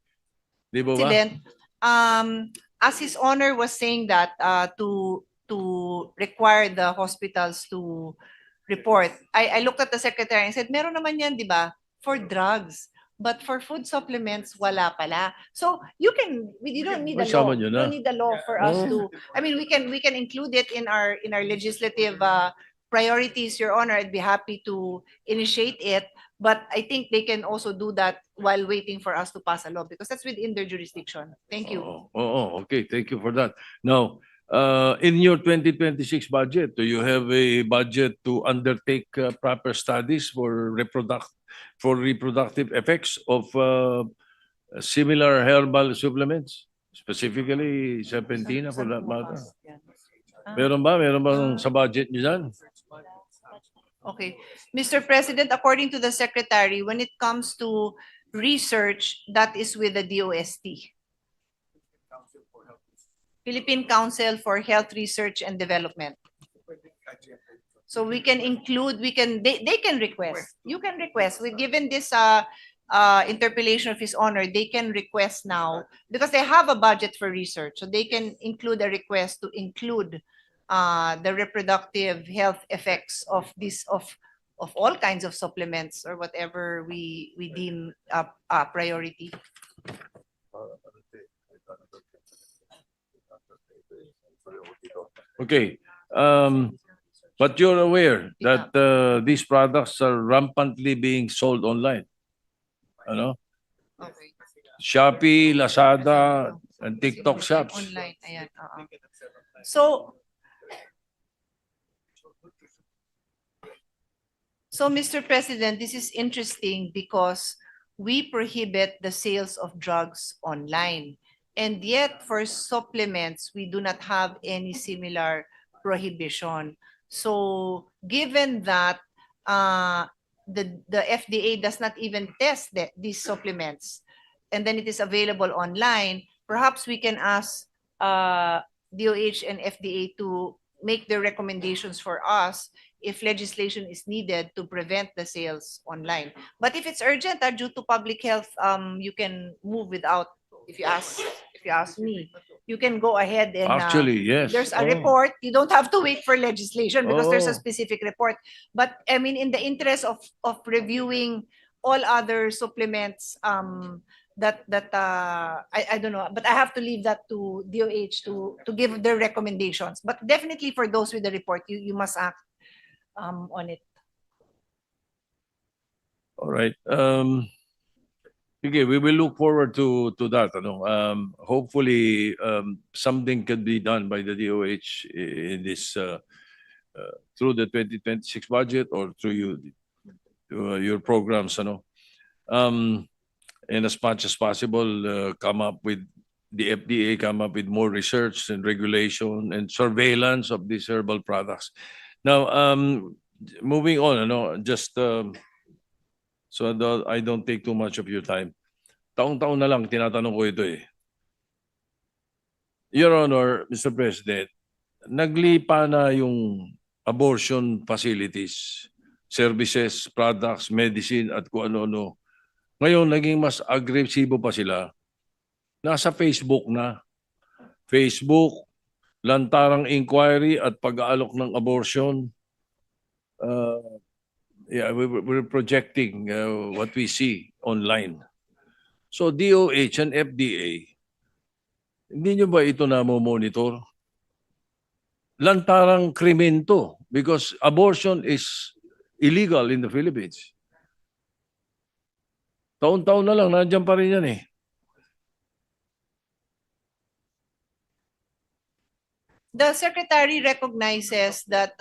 Di ba ba? President, as His Honor was saying that to require the hospitals to report, I looked at the secretary and said, meron naman yan, di ba, for drugs. But for food supplements, wala pala. So you don't need a law. You don't need a law for us to. I mean, we can include it in our legislative priorities, Your Honor. I'd be happy to initiate it. But I think they can also do that while waiting for us to pass a law because that's within their jurisdiction. Thank you. Okay. Thank you for that. Now, in your 2026 budget, do you have a budget to undertake proper studies for reproductive effects of similar herbal supplements, specifically serpentina for that matter? Meron ba sa budget niyo dyan? Okay. Mr. President, according to the Secretary, when it comes to research, that is with the DOST. Philippine Council for Health Research and Development. So we can include, they can request. You can request. Given this interpellation of His Honor, they can request now because they have a budget for research. So they can include a request to include the reproductive health effects of of all kinds of supplements or whatever we deem a priority. Okay. But you're aware that these products are rampantly being sold online. Ano? Okay. Shopee, Lazada, and TikTok shops. Online, ayan. So, Mr. President, this is interesting because we prohibit the sales of drugs online. And yet, for supplements, we do not have any similar prohibition. So, given that the FDA does not even test these supplements, and then it is available online, perhaps we can ask DOH and FDA to make their recommendations for us if legislation is needed to prevent the sales online. But if it's urgent, due to public health, you can move without. If you ask me, you can go ahead and Actually, yes. there's a Oh. report. You don't have to wait for legislation because there's a Oh. specific report. But I mean, in the interest of reviewing all other supplements, I don't know, but I have to leave that to DOH to give their recommendations. But definitely for those with the report, you must act on it. All right. Okay, we will look forward to that. Ano? Hopefully, something can be done by the DOH in this through the 2026 budget or through your programs. Ano? And as much as possible, come up with the FDA, come up with more research and regulation and surveillance of these herbal products. Now, moving on, just so I don't take too much of your time. Taong-taon na lang tinatanong ko ito eh. Your Honor, Mr. President, naglipa na yung abortion facilities, services, products, medicine at kung ano-ano. Ngayon, naging mas agresibo pa sila. Nasa Facebook na. Facebook, lantarang inquiry at pag-aalok ng abortion. We're projecting what we see online. So DOH and FDA, hindi nyo ba ito monitor? Lantarang krimen to because abortion is illegal in the Philippines. Taon-taon na lang, nandiyan pa rin yan eh. The Secretary recognizes that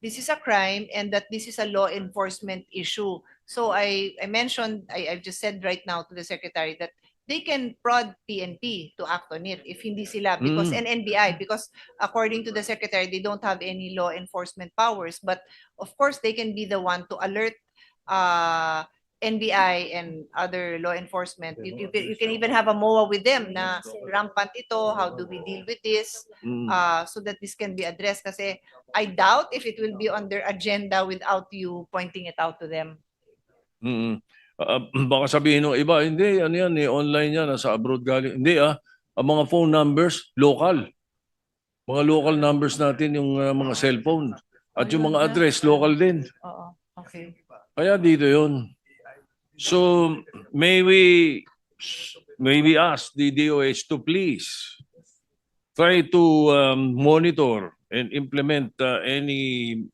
this is a crime and that this is a law enforcement issue. So I mentioned, I've just said right now to the Secretary that they can prod PNP to act on it if hindi sila, because and NBI, because according to the Secretary, they don't have any law enforcement powers. But of course, they can be the one to alert NBI and other law enforcement. You can even have a MOA with them na rampant ito, how do we deal with this, so that this can be addressed. Kasi I doubt if it will be on their agenda without you pointing it out to them. Baka sabihin ng iba, hindi, ano yan, online yan, nasa abroad galing. Hindi ang mga phone numbers, local. Mga local numbers natin, yung mga cellphone. At yung mga address, local din. Oo, okay. Kaya dito yun. So, may we ask the DOH to please try to monitor and implement any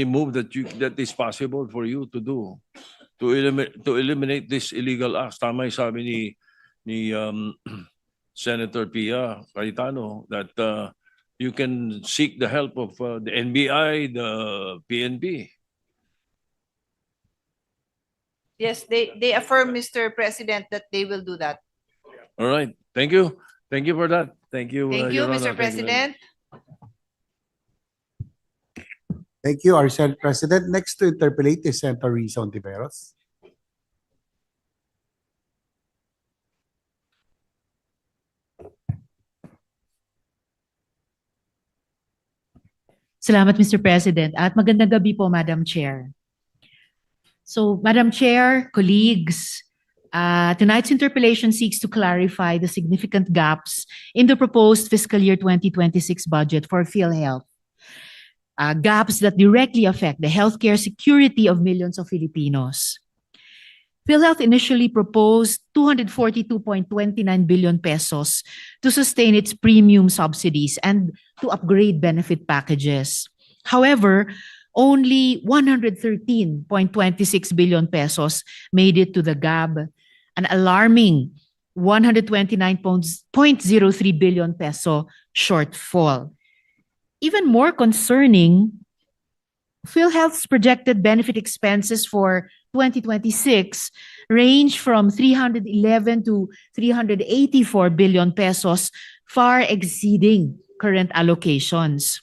move that is possible for you to do to eliminate this illegal acts. Tama yung sabi ni Senator Pia Cayetano that you can seek the help of the NBI, the PNP. Yes, they affirm, Mr. President, that they will do that. All right. Thank you. Thank you for that. Thank you. Thank you, Your Honor. Mr. Thank you. President. Thank you, our Senate President. Next to interpellate is Senator Risa Ontiveros. Salamat, Mr. President. At magandang gabi po, Madam Chair. So, Madam Chair, colleagues, tonight's interpellation seeks to clarify the significant gaps in the proposed fiscal year 2026 budget for PhilHealth. gaps that directly affect the healthcare security of millions of Filipinos. PhilHealth initially proposed 242.29 billion pesos to sustain its premium subsidies and to upgrade benefit packages. However, only 113.26 billion pesos made it to the GAB, an alarming 129.03 billion peso shortfall. Even more concerning, PhilHealth's projected benefit expenses for 2026 range from 311 to 384 billion pesos, far exceeding current allocations.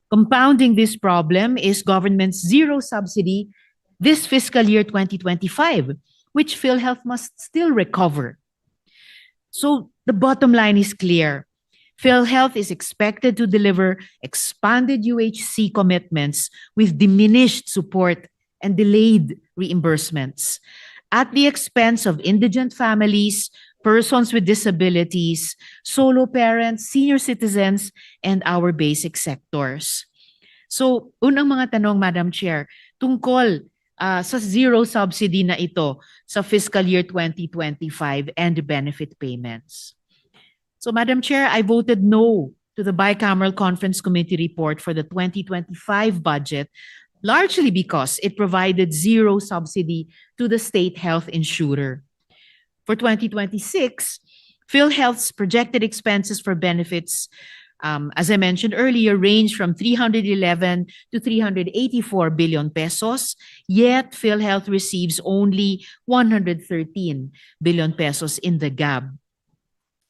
Compounding this problem is government's zero subsidy this fiscal year 2025, which PhilHealth must still recover. So the bottom line is clear. PhilHealth is expected to deliver expanded UHC commitments with diminished support and delayed reimbursements at the expense of indigent families, persons with disabilities, solo parents, senior citizens, and our basic sectors. So, unang mga tanong, Madam Chair, tungkol sa zero subsidy na ito sa fiscal year 2025 and benefit payments. So, Madam Chair, I voted no to the Bicameral Conference Committee report for the 2025 budget, largely because it provided zero subsidy to the state health insurer. For 2026, PhilHealth's projected expenses for benefits, as I mentioned earlier, range from 311 to 384 billion pesos, yet PhilHealth receives only 113 billion pesos in the GAB.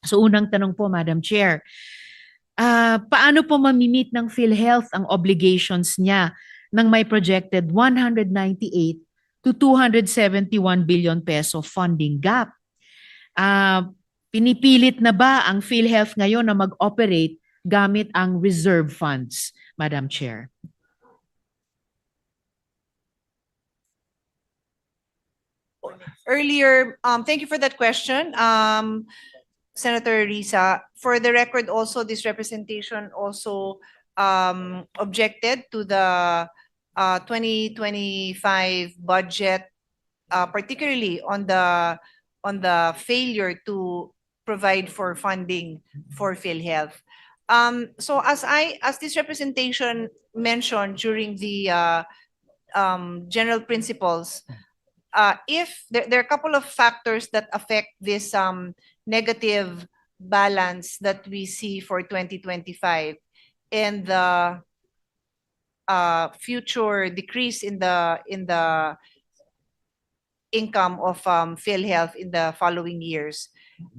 So unang tanong po, Madam Chair, paano po mamimit ng PhilHealth ang obligations niya ng may projected 198 to 271 billion peso funding gap? Pinipilit na ba ang PhilHealth ngayon na mag-operate gamit ang reserve funds, Madam Chair? Earlier, thank you for that question, Senator Risa. For the record, also this representation also objected to the 2025 budget, particularly on the failure to provide for funding for PhilHealth. So as this representation mentioned during the general principles, if there are a couple of factors that affect this negative balance that we see for 2025 and the future decrease in the income of PhilHealth in the following years.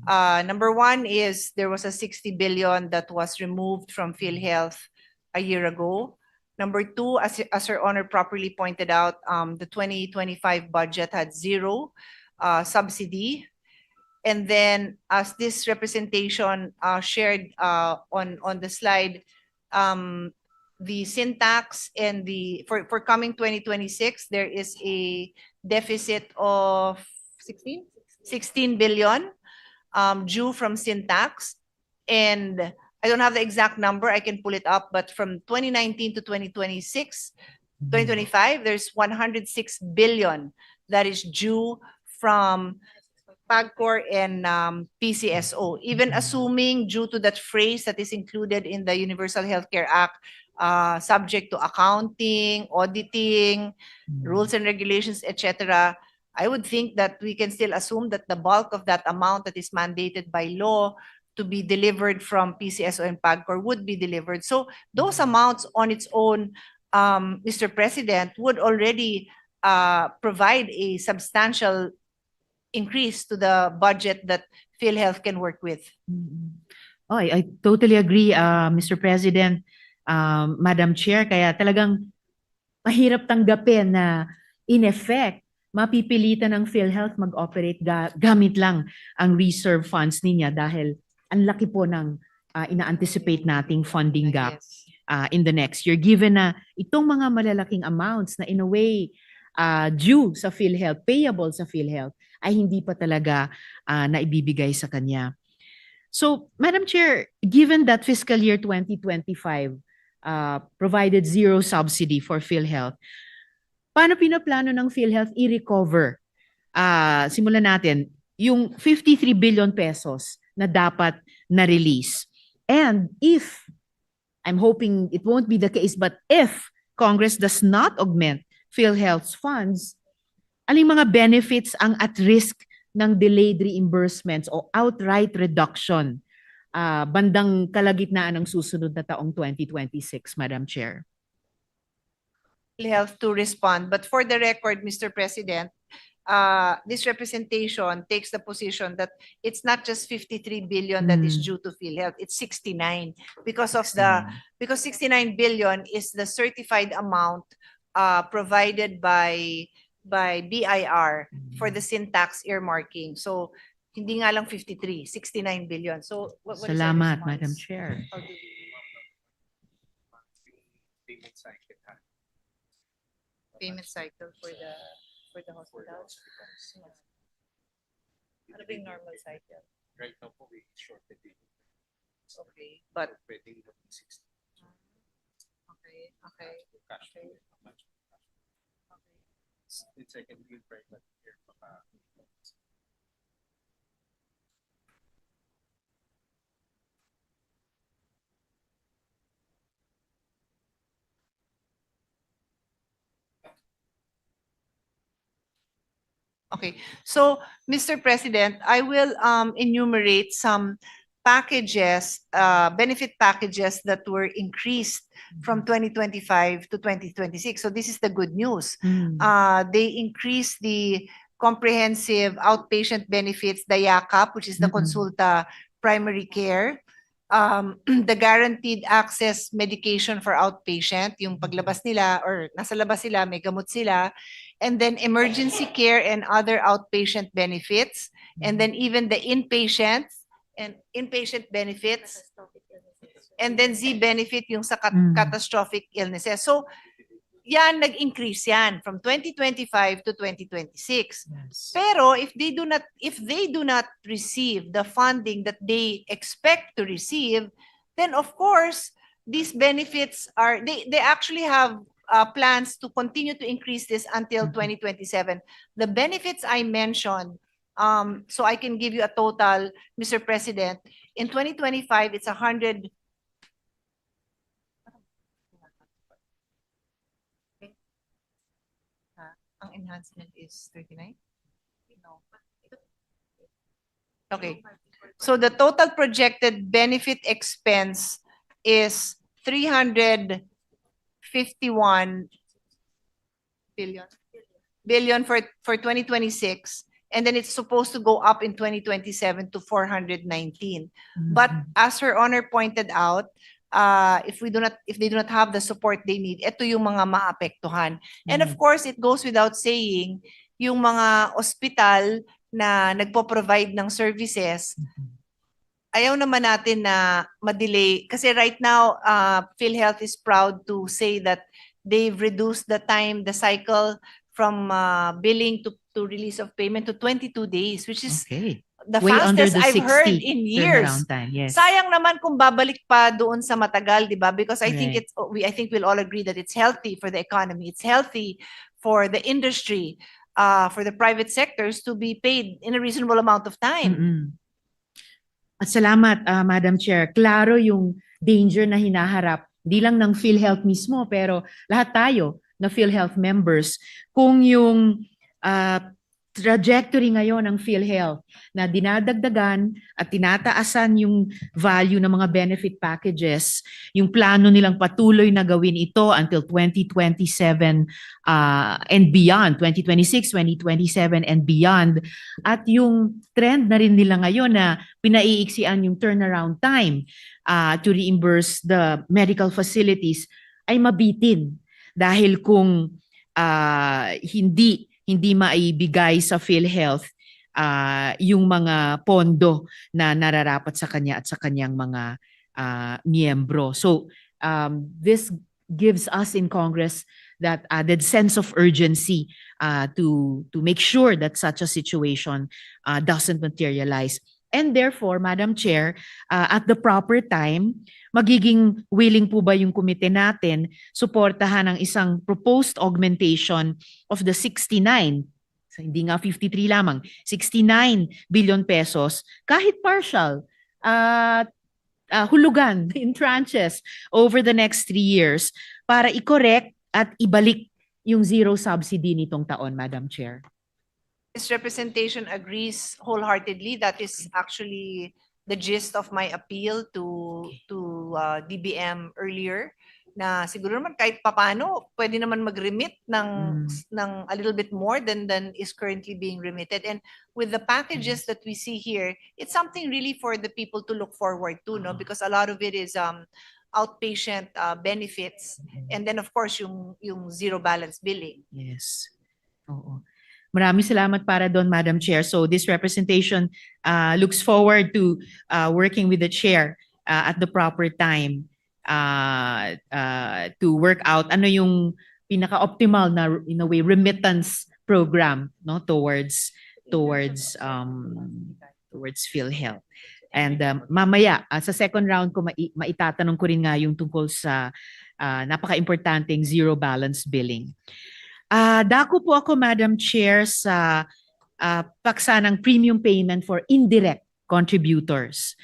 Number one is there was a 60 billion that was removed from PhilHealth a year ago. Number two, as Her Honor properly pointed out, the 2025 budget had zero subsidy. And then as this representation shared on the slide, the syntax and for coming 2026, there is a deficit of 16 billion due from syntax. And I don't have the exact number, I can pull it up, but from 2019 to 2026, 2025, there's 106 billion that is due from PAGCOR and PCSO. Even assuming due to that phrase that is included in the Universal Healthcare Act, subject to accounting, auditing, rules and regulations, etc., I would think that we can still assume that the bulk of that amount that is mandated by law to be delivered from PCSO and PAGCOR would be delivered. So those amounts on its own, Mr. President, would already provide a substantial increase to the budget that PhilHealth can work with. Oh, I totally agree, Mr. President, Madam Chair. Kaya talagang mahirap tanggapin na in effect, mapipilitan ng PhilHealth mag-operate gamit lang ang reserve funds niya dahil ang laki po ng ina-anticipate nating funding gap in the next year. Given na itong mga malalaking amounts na in a way due sa PhilHealth, payable sa PhilHealth, ay hindi pa talaga naibibigay sa kanya. So, Madam Chair, given that fiscal year 2025 provided zero subsidy for PhilHealth. Paano pinaplano ng PhilHealth i-recover? Simulan natin, yung 53 billion pesos na dapat na-release. And if, I'm hoping it won't be the case, but if Congress does not augment PhilHealth's funds, aling mga benefits ang at risk ng delayed reimbursements o outright reduction bandang kalagitnaan ng susunod na taong 2026, Madam Chair? Health to respond. But for the record, Mr. President, this representation takes the position that it's not just 53 billion that is due to PhilHealth, it's 69 because of because 69 billion is the certified amount provided by BIR for the syntax earmarking. So hindi nga lang 53, 69 billion. So what is our Salamat, response? Madam Chair. How do we- Payment cycle for the hospitals? Ano ba yung normal cycle? Right now po, we shorted it. Okay, but Pwedeng 60. okay, okay. Cash Okay. flow. It's like a new private here. Okay, so Mr. President, I will enumerate some packages, benefit packages that were increased from 2025 to 2026. So this is the good news. They increased the comprehensive outpatient benefits, the YACAP, which is the Consulta Primary Care, the guaranteed access medication for outpatient, yung paglabas nila or nasa labas sila, may gamot sila, and then emergency care and other outpatient benefits, and then even the inpatient benefits, and then Z benefit yung sa catastrophic illnesses. So yan, nag-increase yan from 2025 to 2026. Pero if they do not receive the funding that they expect to receive, then of course these benefits are they actually have plans to continue to increase this until 2027. The benefits I mentioned, so I can give you a total, Mr. President. In 2025, it's 100. Ang enhancement is 39? No. Okay. So the total projected benefit expense is 351 billion for 2026, and then it's supposed to go up in 2027 to 419. But as Her Honor pointed out, if they do not have the support they need, ito yung mga maapektuhan. And of course, it goes without saying, yung mga ospital na nagpo-provide ng services, ayaw naman natin na ma-delay. Kasi right now, PhilHealth is proud to say that they've reduced the time, the cycle from billing to release of payment to 22 days, which is the Way under fastest the I've 60 heard in years. turnaround time, yes. Sayang naman kung babalik pa doon sa matagal, di ba? Because I think Right. I think we'll all agree that it's healthy for the economy. It's healthy for the industry, for the private sectors to be paid in a reasonable amount of time. At salamat, Madam Chair. Klaro yung danger na hinaharap, di lang ng PhilHealth mismo, pero lahat tayo na PhilHealth members, kung yung trajectory ngayon ng PhilHealth na dinadagdagan at tinataasan yung value ng mga benefit packages, yung plano nilang patuloy na gawin ito until 2027 and beyond, 2026, 2027 and beyond. At yung trend na rin nila ngayon na pinaiiksian yung turnaround time to reimburse the medical facilities ay mabitin dahil kung hindi maibigay sa PhilHealth yung mga pondo na nararapat sa kanya at sa kanyang mga miyembro. So this gives us in Congress that added sense of urgency to make sure that such a situation doesn't materialize. And therefore, Madam Chair, at the proper time, magiging willing po ba yung komite natin suportahan ang isang proposed augmentation of the 69, so hindi nga 53 lamang, 69 billion pesos, kahit partial, hulugan in tranches over the next 3 years para i-correct at ibalik yung zero subsidy nitong taon, Madam Chair. This representation agrees wholeheartedly. That is actually the gist of my appeal to DBM earlier, na siguro naman kahit papano pwede naman mag-remit ng a little bit more than is currently being remitted. And with the packages that we see here, it's something really for the people to look forward to, no? Because a lot of it is outpatient benefits, and then of course yung zero balance billing. Yes. Oo. Maraming salamat para doon, Madam Chair. So this representation looks forward to working with the chair at the proper time to work out ano yung pinaka-optimal na, in a way, remittance program, no, towards PhilHealth. And mamaya sa second round ko maitatanong ko rin nga yung tungkol sa napaka-importanteng zero balance billing. Dako po ako, Madam Chair, sa paksa ng premium payment for indirect contributors.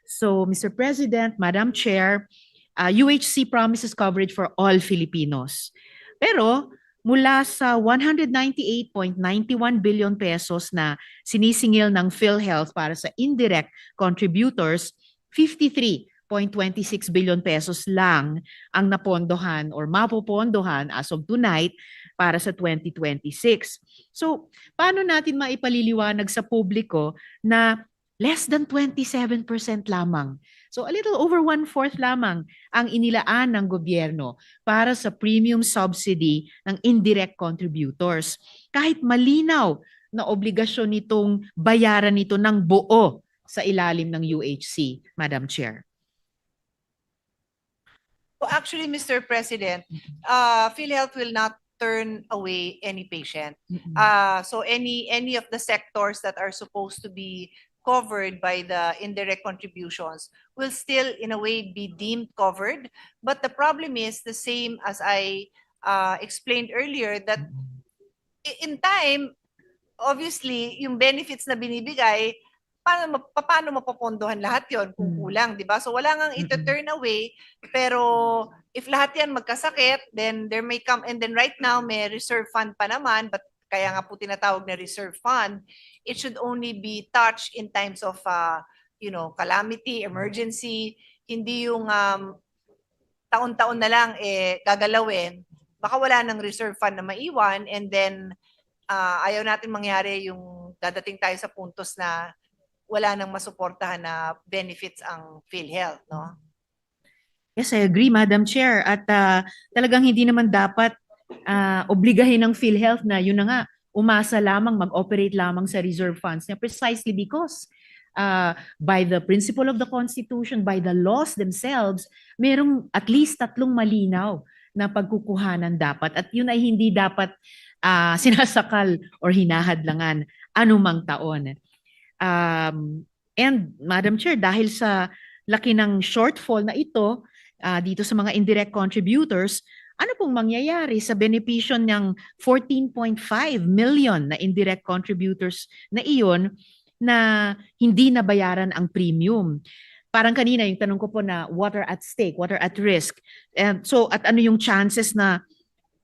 So, Mr. President, Madam Chair, UHC promises coverage for all Filipinos. Pero mula sa 198.91 billion pesos na sinisingil ng PhilHealth para sa indirect contributors, 53.26 billion pesos lang ang napondohan or mapopondohan as of tonight para sa 2026. So, paano natin maipaliliwanag sa publiko na less than 27% lamang? So, a little over 1/4 lamang ang inilaan ng gobyerno para sa premium subsidy ng indirect contributors. Kahit malinaw na obligasyon nitong bayaran nito ng buo sa ilalim ng UHC, Madam Chair. Well, actually, Mr. President, PhilHealth will not turn away any patient. So any of the sectors that are supposed to be covered by the indirect contributions will still in a way be deemed covered. But the problem is the same as I explained earlier, that in time, obviously, yung benefits na binibigay, paano mapapondohan lahat yon kung kulang, di ba? So wala ngang ito-turn away, pero if lahat yan magkasakit, then there may come, and then right now may reserve fund pa naman, but kaya nga po tinatawag na reserve fund, it should only be touched in times of calamity, emergency, hindi yung taon-taon na lang gagalawin, baka wala ng reserve fund na maiwan, and then ayaw natin mangyari yung dadating tayo sa puntos na wala nang masuportahan na benefits ang PhilHealth, no? Yes, I agree, Madam Chair. At talagang hindi naman dapat obligahin ng PhilHealth na yun na nga, umasa lamang, mag-operate lamang sa reserve funds niya precisely because by the principle of the Constitution, by the laws themselves, merong at least 3 malinaw na pagkukuhanan dapat. At yun ay hindi dapat sinasakal or hinahadlangan anumang taon. And Madam Chair, dahil sa laki ng shortfall na ito dito sa mga indirect contributors, ano pong mangyayari sa benepisyo ng 14.5 million na indirect contributors na iyon na hindi nabayaran ang premium? Parang kanina yung tanong ko po na what are at stake, what are at risk. And so at ano yung chances na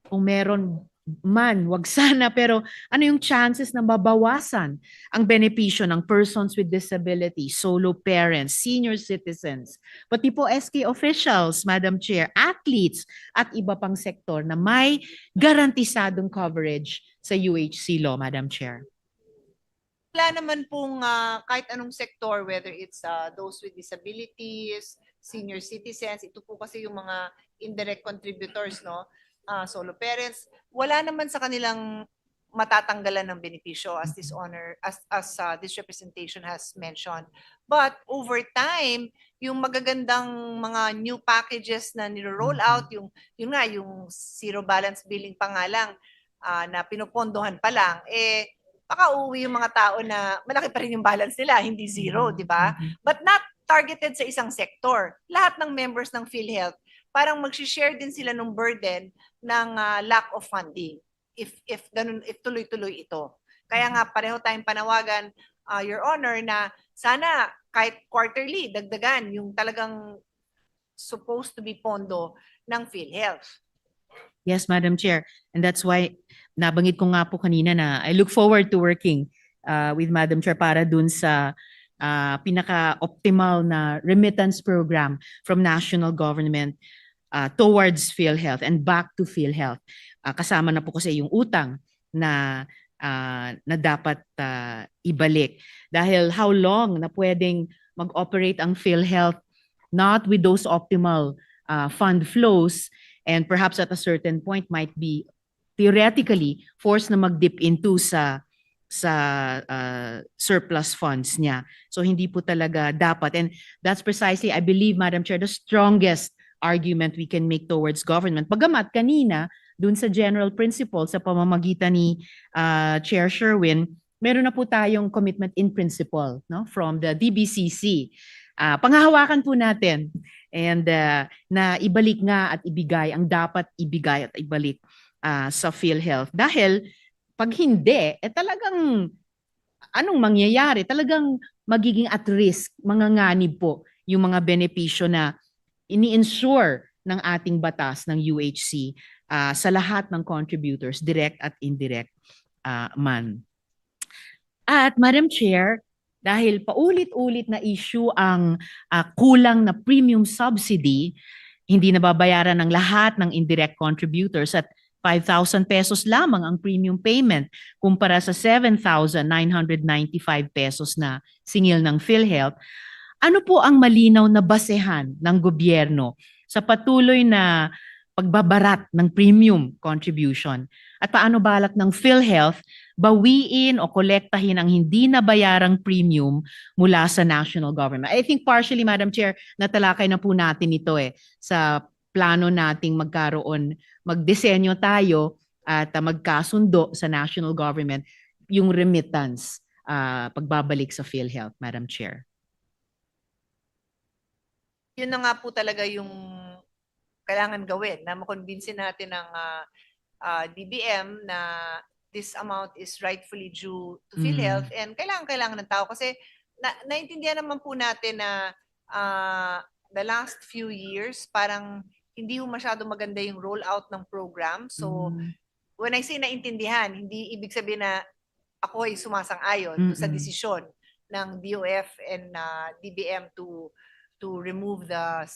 kung meron man, wag sana, pero ano yung chances na mabawasan ang benepisyo ng persons with disability, solo parents, senior citizens, pati po SK officials, Madam Chair, athletes, at iba pang sektor na may garantisadong coverage sa UHC law, Madam Chair? Wala naman pong kahit anong sektor, whether it's those with disabilities, senior citizens, ito po kasi yung mga indirect contributors, no? Solo parents, wala naman sa kanilang matatanggalan ng benepisyo as this this representation has mentioned. But over time, yung magagandang mga new packages na niro-roll out, yung zero balance billing pa nga lang na pinupondohan pa lang, baka uuwi yung mga tao na malaki pa rin yung balance nila, hindi zero, di ba? But not targeted sa isang sector. Lahat ng members ng PhilHealth, parang mag-share din sila ng burden ng lack of funding if ganun, if tuloy-tuloy ito. Kaya nga pareho tayong panawagan, Your Honor, na sana kahit quarterly, dagdagan yung talagang supposed to be pondo ng PhilHealth. Yes, Madam Chair. And that's why nabanggit ko nga po kanina na I look forward to working with Madam Chair para dun sa pinaka-optimal na remittance program from national government towards PhilHealth and back to PhilHealth. Kasama na po kasi yung utang na dapat ibalik. Dahil how long na pwedeng mag-operate ang PhilHealth not with those optimal fund flows, and perhaps at a certain point might be theoretically forced na mag-dip into sa surplus funds niya. So hindi po talaga dapat. And that's precisely, I believe, Madam Chair, the strongest argument we can make towards government. Bagamat kanina, dun sa general principle, sa pamamagitan ni Chair Sherwin, meron na po tayong commitment in principle, no, from the DBCC. Panghahawakan po natin and na ibalik nga at ibigay ang dapat ibigay at ibalik sa PhilHealth. Dahil pag hindi, talagang anong mangyayari? Talagang magiging at risk, manganganib po yung mga benepisyo na ini-ensure ng ating batas ng UHC sa lahat ng contributors, direct at indirect man. At Madam Chair, dahil paulit-ulit na issue ang kulang na premium subsidy, hindi nababayaran ng lahat ng indirect contributors at 5,000 pesos lamang ang premium payment kumpara sa 7,995 pesos na singil ng PhilHealth. Ano po ang malinaw na basehan ng gobyerno sa patuloy na pagbabarat ng premium contribution? At paano balak ng PhilHealth bawiin o kolektahin ang hindi nabayarang premium mula sa national government? I think partially, Madam Chair, natalakay na po natin ito sa plano nating magdisenyo tayo at magkasundo sa national government yung remittance pagbabalik sa PhilHealth, Madam Chair. Yun na nga po talaga yung kailangan gawin, na makonbinsin natin ng DBM na this amount is rightfully due to PhilHealth and kailangan ng tao kasi naintindihan naman po natin na the last few years parang hindi mo masyado maganda yung rollout ng program. So when I say naintindihan, hindi ibig sabihin na ako ay sumasang-ayon sa desisyon ng DOF and DBM to remove the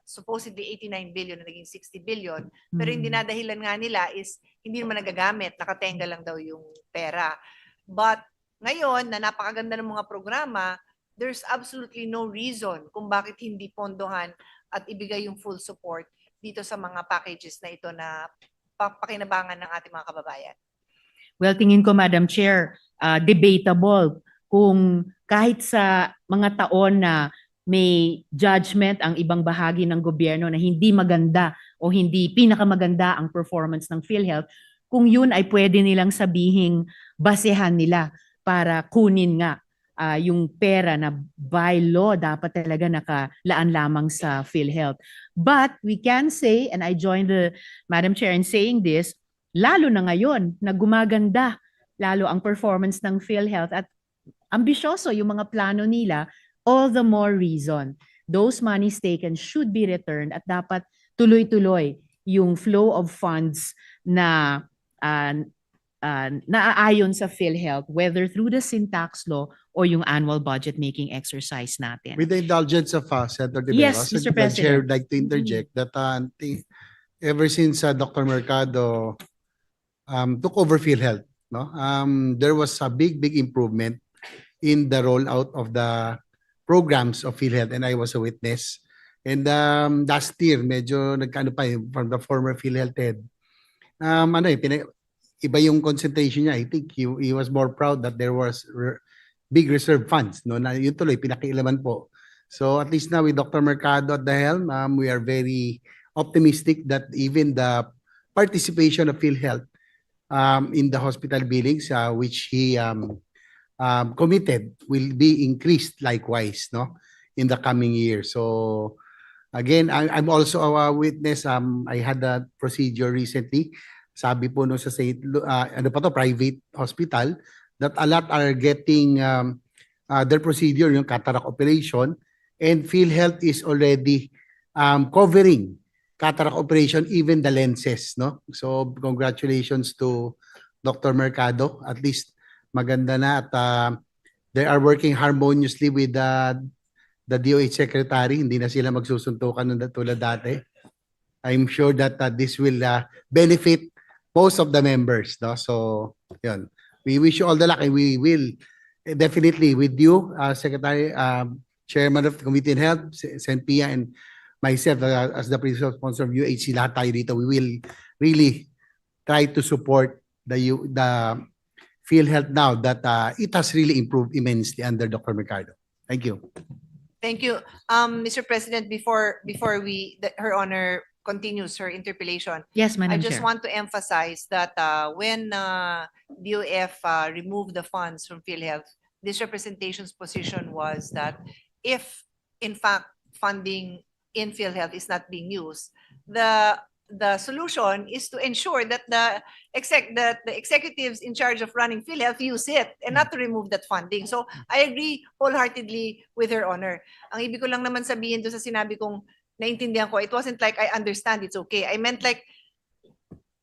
supposedly 89 billion na naging 60 billion. Pero yung dinadahilan nga nila is hindi naman nagagamit, nakatenga lang daw yung pera. But ngayon na napakaganda ng mga programa, there's absolutely no reason kung bakit hindi pondohan at ibigay yung full support dito sa mga packages na ito na pakinabangan ng ating mga kababayan. Well, tingin ko, Madam Chair, debatable kung kahit sa mga taon na may judgment ang ibang bahagi ng gobyerno na hindi maganda o hindi pinakamaganda ang performance ng PhilHealth, kung yun ay pwede nilang sabihing basehan nila para kunin nga yung pera na by law dapat talaga nakalaan lamang sa PhilHealth. But we can say, and I join the Madam Chair in saying this, lalo na ngayon na gumaganda lalo ang performance ng PhilHealth at ambisyoso yung mga plano nila, all the more reason those monies taken should be returned at dapat tuloy-tuloy yung flow of funds na naaayon sa PhilHealth, whether through the syntax law or yung annual budget making exercise natin. With the indulgence of Senator De Yes, Veros, Mr. the Chair President. would like to interject that ever since Dr. Mercado took over PhilHealth, no, there was a big improvement in the rollout of the programs of PhilHealth, and I was a witness. And last year, medyo nagkano pa from the former PhilHealth head. Iba yung concentration niya. I think he was more proud that there was big reserve funds, no, na yun tuloy pinakialaman po. So at least now with Dr. Mercado at the helm, we are very optimistic that even the participation of PhilHealth in the hospital billings, which he committed will be increased likewise, no, in the coming year. So again, I'm also a witness. I had a procedure recently. Sabi po no sa ano pa to, private hospital, that a lot are getting their procedure, yung cataract operation, and PhilHealth is already covering cataract operation, even the lenses, no? So congratulations to Dr. Mercado. At least maganda na at they are working harmoniously with the DOH secretary. Hindi na sila magsusuntukan ng tulad dati. I'm sure that this will benefit most of the members, no? So, yun. We wish you all the luck, and we will definitely with you, Secretary, Chairman of the Committee on Health, Sen. Pia, and myself as the principal sponsor of UHC, lahat tayo dito, we will really try to support the PhilHealth now that it has really improved immensely under Dr. Mercado. Thank you. Thank you. Mr. President, before Her Honor continues her interpellation, Yes, I Madam just Chair. want to emphasize that when DOF removed the funds from PhilHealth, this representation's position was that if, in fact, funding in PhilHealth is not being used, the solution is to ensure that the executives in charge of running PhilHealth use it and not to remove that funding. So I agree wholeheartedly with Her Honor. Ang ibig ko lang naman sabihin doon sa sinabi kong naintindihan ko, it wasn't like I understand, it's okay. I meant like,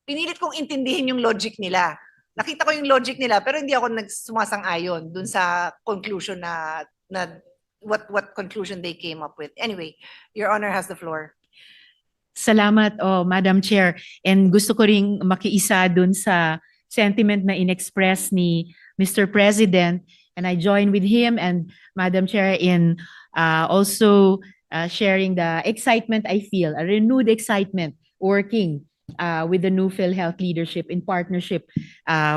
pinilit kong intindihin yung logic nila. Nakita ko yung logic nila, pero hindi ako nagsumasang-ayon dun sa conclusion na what conclusion they came up with. Anyway, Your Honor has the floor. Salamat, Madam Chair. And gusto ko ring makiisa dun sa sentiment na inexpress ni Mr. President. And I join with him and Madam Chair in also sharing the excitement I feel, a renewed excitement working with the new PhilHealth leadership in partnership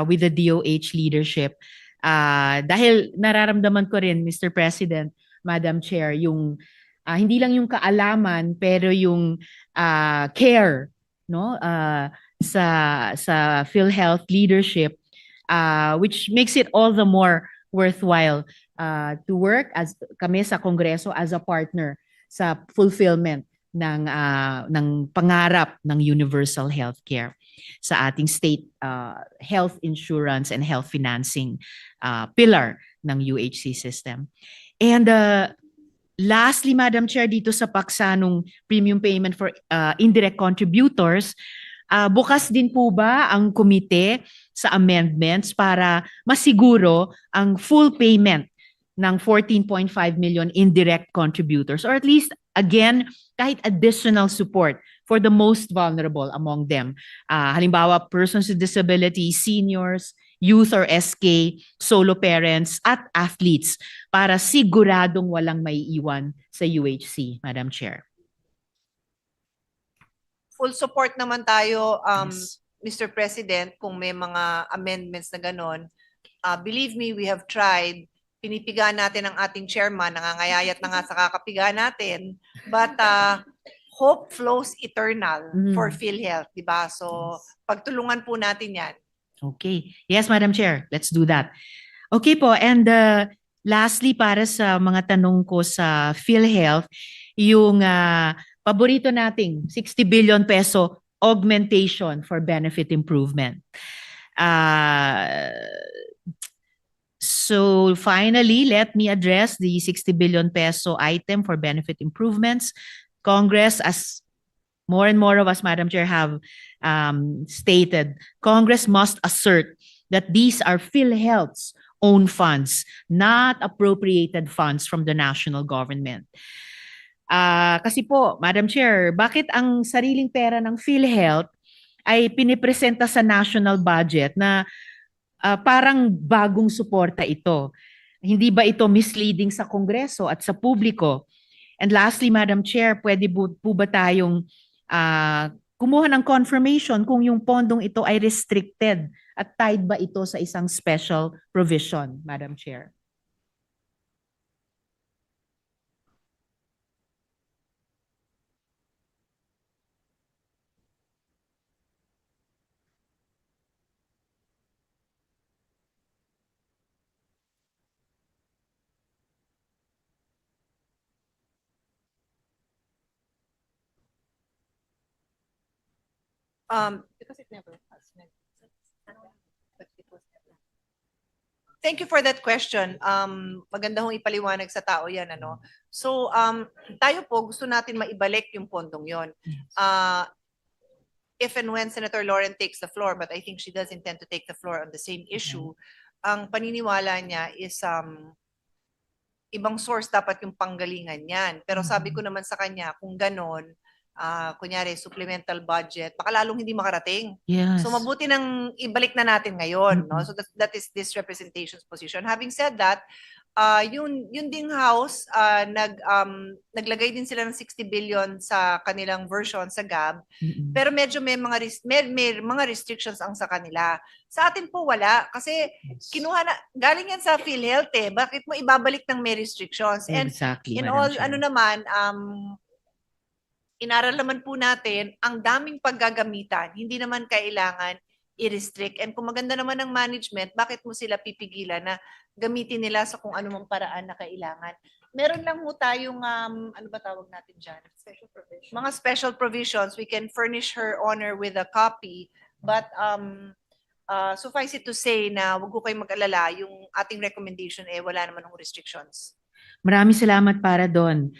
with the DOH leadership. Dahil nararamdaman ko rin, Mr. President, Madam Chair, yung hindi lang yung kaalaman pero yung care, no, sa PhilHealth leadership, which makes it all the more worthwhile to work as kami sa Kongreso as a partner sa fulfillment ng pangarap ng universal healthcare sa ating state health insurance and health financing pillar ng UHC system. And lastly, Madam Chair, dito sa paksa nung premium payment for indirect contributors, bukas din po ba ang komite sa amendments para masiguro ang full payment ng 14.5 million indirect contributors, or at least, again, kahit additional support for the most vulnerable among them. Halimbawa, persons with disabilities, seniors, youth or SK, solo parents, at athletes para siguradong walang maiiwan sa UHC, Madam Chair. Full support naman tayo, Yes. Mr. President, kung may mga amendments na ganon. Believe me, we have tried. Pinipiga natin ang ating chairman, nangangayayat na nga sa kakapiga natin. But hope flows eternal for PhilHealth, di ba? So pagtulungan po natin yan. Okay. Yes, Madam Chair. Let's do that. Okay po. And lastly, para sa mga tanong ko sa PhilHealth, yung paborito nating 60 billion peso augmentation for benefit improvement. So finally, let me address the 60 billion peso item for benefit improvements. Congress, as more and more of us, Madam Chair, have stated, Congress must assert that these are PhilHealth's own funds, not appropriated funds from the national government. Kasi po, Madam Chair, bakit ang sariling pera ng PhilHealth ay pinipresenta sa national budget na parang bagong suporta ito? Hindi ba ito misleading sa Kongreso at sa publiko? And lastly, Madam Chair, pwede po ba tayong kumuha ng confirmation kung yung pondong ito ay restricted at tied ba ito sa isang special provision, Madam Chair? Because it never has. But it was never. Thank you for that question. Maganda hong ipaliwanag sa tao yan, ano. So, tayo po gusto natin maibalik yung pondong yon. If and when Senator Lauren takes the floor, but I think she does intend to take the floor on the same issue, ang paniniwala niya is ibang source dapat yung panggalingan yan. Pero sabi ko naman sa kanya, kung ganon, kunyari supplemental budget, baka lalong hindi makarating. Yes. So mabuti nang ibalik na natin ngayon, no? So that is this representation's position. Having said that, yun ding house, naglagay din sila ng 60 billion sa kanilang version sa GAB, pero medyo may mga restrictions ang sa kanila. Sa atin po wala kasi kinuha na galing yan sa PhilHealth eh. Bakit mo ibabalik ng may restrictions? And Exactly, in Madam all Chair. ano naman inaral naman po natin ang daming paggagamitan. Hindi naman kailangan i-restrict. And kung maganda naman ang management, bakit mo sila pipigilan na gamitin nila sa kung anumang paraan na kailangan? Meron lang mo tayong, ano ba tawag natin dyan? Special provisions. Mga special provisions. We can furnish her honor with a copy. But suffice it to say na wag ko kayong mag-alala, yung ating recommendation wala naman ng restrictions. Maraming salamat para doon,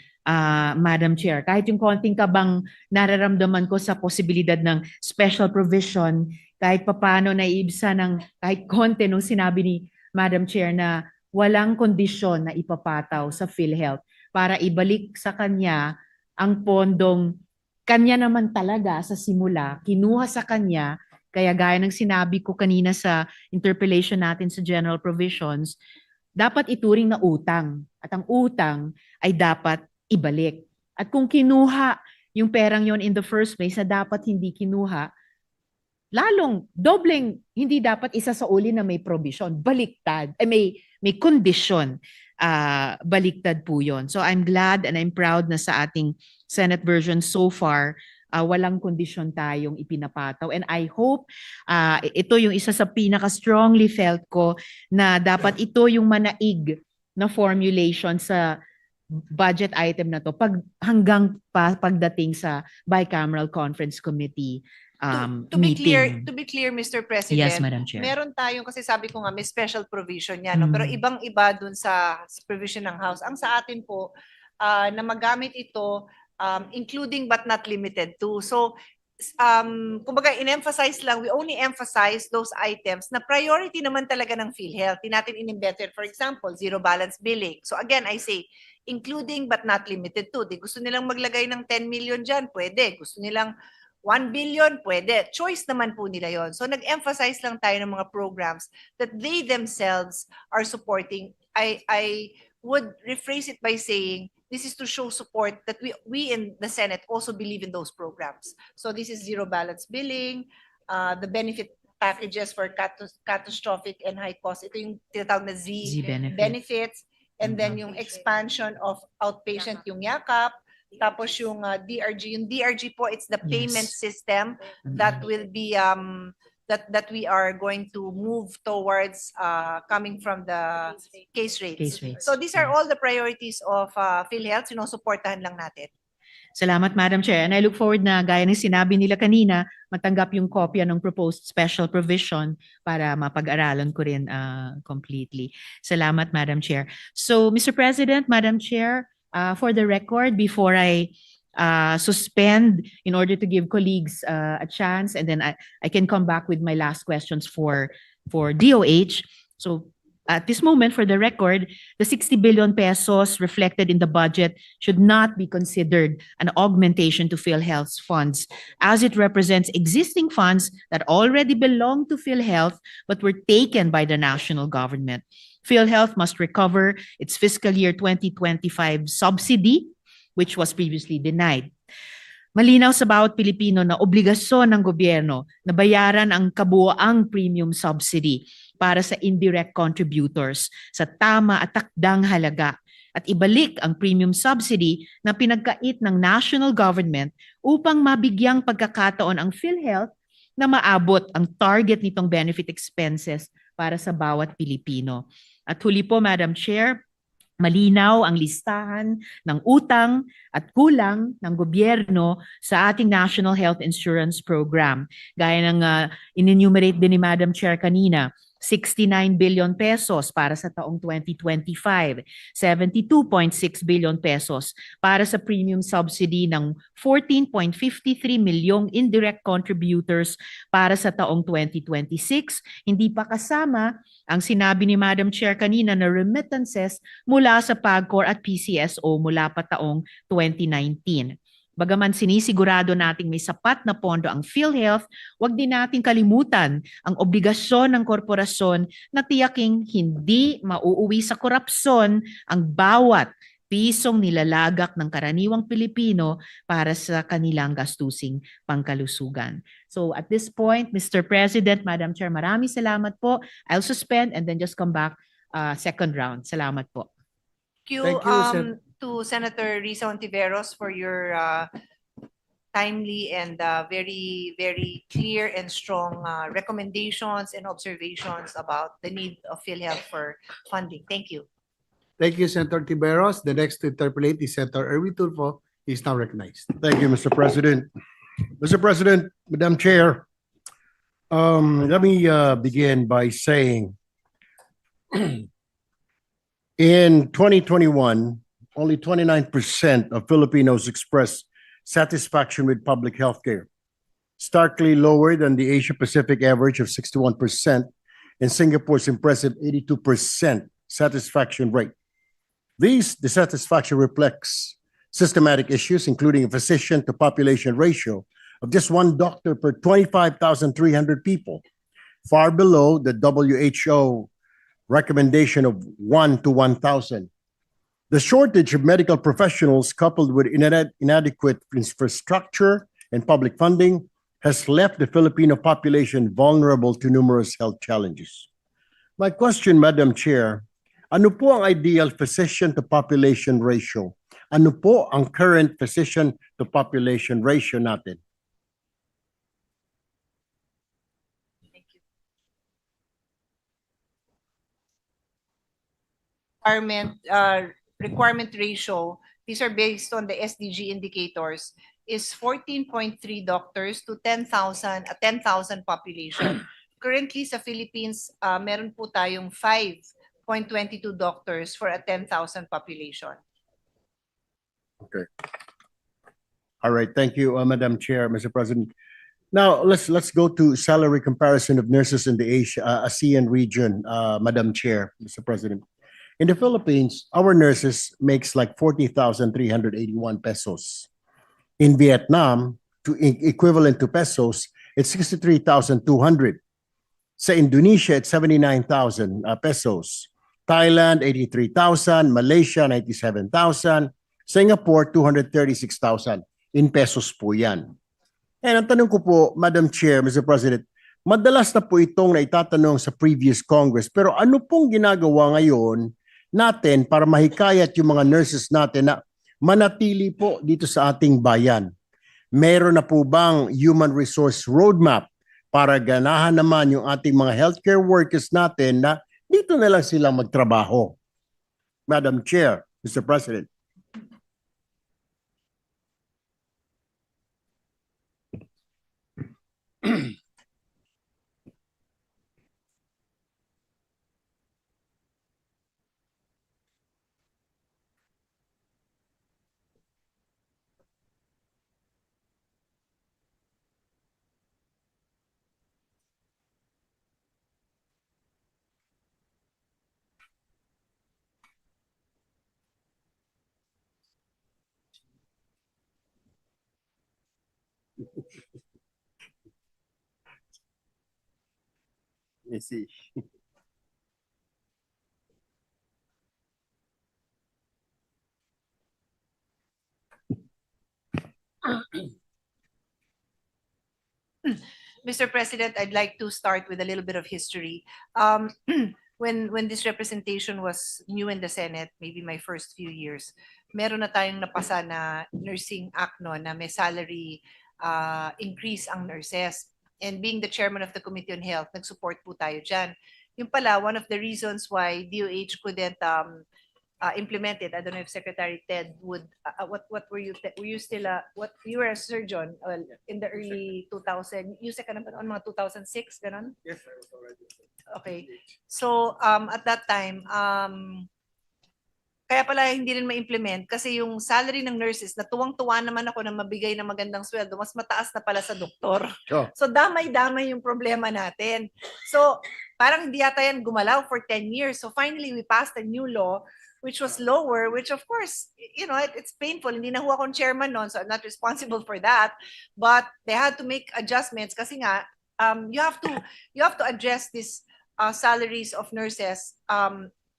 Madam Chair. Kahit yung konting kabang nararamdaman ko sa posibilidad ng special provision, kahit papano naiibsa ng kahit konti nung sinabi ni Madam Chair na walang kondisyon na ipapataw sa PhilHealth para ibalik sa kanya ang pondong kanya naman talaga sa simula, kinuha sa kanya, kaya gaya ng sinabi ko kanina sa interpellation natin sa general provisions, dapat ituring na utang. At ang utang ay dapat ibalik. At kung kinuha yung perang yon in the first place na dapat hindi kinuha, lalong dobleng hindi dapat isa sa uli na may provision, baliktad, may condition, baliktad po yon. So I'm glad and I'm proud na sa ating Senate version so far, walang kondisyon tayong ipinapataw. And I hope ito yung isa sa pinaka-strongly felt ko na dapat ito yung manaig na formulation sa budget item na to hanggang pagdating sa bicameral conference committee To be meeting. clear, Mr. President, Yes, Madam Chair. meron tayong, kasi sabi ko nga, may special provision yan, no? Pero ibang-iba dun sa provision ng House. Ang sa atin po, na magamit ito, including but not limited to. So, kumbaga, in-emphasize lang, we only emphasize those items na priority naman talaga ng PhilHealth. Di natin in-embedded, for example, zero balance billing. So again, I say, including but not limited to. Di gusto nilang maglagay ng 10 million dyan, pwede. Gusto nilang 1 billion, pwede. Choice naman po nila yon. So nag-emphasize lang tayo ng mga programs that they themselves are supporting. I would rephrase it by saying, this is to show support that we in the Senate also believe in those programs. So this is zero balance billing, the benefit packages for catastrophic and high cost. Ito yung tinatawag na Z benefits. And then yung expansion of outpatient, yung yakap. Tapos yung DRG. Yung DRG po, it's the payment system that will be that we are going to move towards coming from the case rates. So these are all the priorities of PhilHealth. Sinusuportahan lang natin. Salamat, Madam Chair. And I look forward na, gaya ng sinabi nila kanina, matanggap yung kopya ng proposed special provision para mapag-aralan ko rin completely. Salamat, Madam Chair. So, Mr. President, Madam Chair, for the record, before I suspend in order to give colleagues a chance, and then I can come back with my last questions for DOH. So at this moment, for the record, the 60 billion pesos reflected in the budget should not be considered an augmentation to PhilHealth's funds, as it represents existing funds that already belong to PhilHealth but were taken by the national government. PhilHealth must recover its fiscal year 2025 subsidy, which was previously denied. Malinaw sa bawat Pilipino na obligasyon ng gobyerno na bayaran ang kabuoang premium subsidy para sa indirect contributors sa tama at takdang halaga at ibalik ang premium subsidy na pinagkait ng national government upang mabigyang pagkakataon ang PhilHealth na maabot ang target nitong benefit expenses para sa bawat Pilipino. At huli po, Madam Chair, Malinaw ang listahan ng utang at kulang ng gobyerno sa ating National Health Insurance Program. Gaya ng in-enumerate din ni Madam Chair kanina, 69 billion pesos para sa taong 2025, 72.6 billion pesos para sa premium subsidy ng 14.53 milyong indirect contributors para sa taong 2026. Hindi pa kasama ang sinabi ni Madam Chair kanina na remittances mula sa PAGCOR at PCSO mula pa taong 2019. Bagaman sinisigurado nating may sapat na pondo ang PhilHealth, huwag din nating kalimutan ang obligasyon ng korporasyon na tiyaking hindi mauuwi sa korupsyon ang bawat pisong nilalagak ng karaniwang Pilipino para sa kanilang gastusing pangkalusugan. So at this point, Mr. President, Madam Chair, maraming salamat po. I'll suspend and then just come back second round. Salamat po. Thank you, Thank you, to Senator Risa Ontiveros for your timely and very, very clear and strong recommendations and observations about the need of PhilHealth for funding. Thank you. Thank you, Senator Tiberos. The next to interpolate is Senator Erwin Tulfo. He is now recognized. Thank you, Mr. President. Mr. President, Madam Chair, let me begin by saying in 2021, only 29% of Filipinos expressed satisfaction with public health care, starkly lower than the Asia Pacific average of 61% and Singapore's impressive 82% satisfaction rate. This dissatisfaction reflects systematic issues, including a physician to population ratio of just one doctor per 25,300 people, far below the WHO recommendation of 1 to 1,000. The shortage of medical professionals, coupled with inadequate infrastructure and public funding, has left the Filipino population vulnerable to numerous health challenges. My question, Madam Chair, ano po ang ideal physician-to-population ratio? Ano po ang current physician-to-population ratio natin? Thank you. Requirement ratio, these are based on the SDG indicators, is 14.3 doctors to 10,000 population. Currently sa Philippines, meron po tayong 5.22 doctors for a 10,000 population. Okay. All right. Thank you, Madam Chair, Mr. President. Now, let's go to salary comparison of nurses in the ASEAN region, Madam Chair, Mr. President. In the Philippines, our nurses makes like 40,381 pesos. In Vietnam, equivalent to pesos, it's 63,200. Sa Indonesia, it's 79,000 pesos. Thailand, 83,000. Malaysia, 97,000. Singapore, 236,000. In pesos po yan. And ang tanong ko po, Madam Chair, Mr. President, madalas na po itong naitatanong sa previous Congress, pero ano pong ginagawa ngayon natin para mahikayat yung mga nurses natin na manatili po dito sa ating bayan? Meron na po bang human resource roadmap para ganahan naman yung ating mga healthcare workers natin na dito na lang sila magtrabaho? Madam Chair, Mr. President. Let me see. Mr. President, I'd like to start with a little bit of history. When this representation was new in the Senate, maybe my first few years, meron na tayong napasa na nursing act no, na may salary increase ang nurses. And being the chairman of the Committee on Health, nag-support po tayo dyan. Yung pala, one of the reasons why DOH couldn't implemented. I don't know if Secretary Ted would, what were you, were you still, what, you were a surgeon in the early 2000, you ka na ba on mga 2006, ganon? Yes, I was already. Okay. So, at that time, kaya pala hindi rin ma-implement kasi yung salary ng nurses, natuwang-tuwa naman ako na mabigay ng magandang sweldo, mas mataas na pala sa doktor. Sure. So damay-damay yung problema natin. So parang hindi yata yan gumalaw for 10 years. So finally, we passed a new law which was lower, which of course, you know, it's painful. Hindi na ho akong chairman noon, so I'm not responsible for that. But they had to make adjustments kasi nga, you have to address these salaries of nurses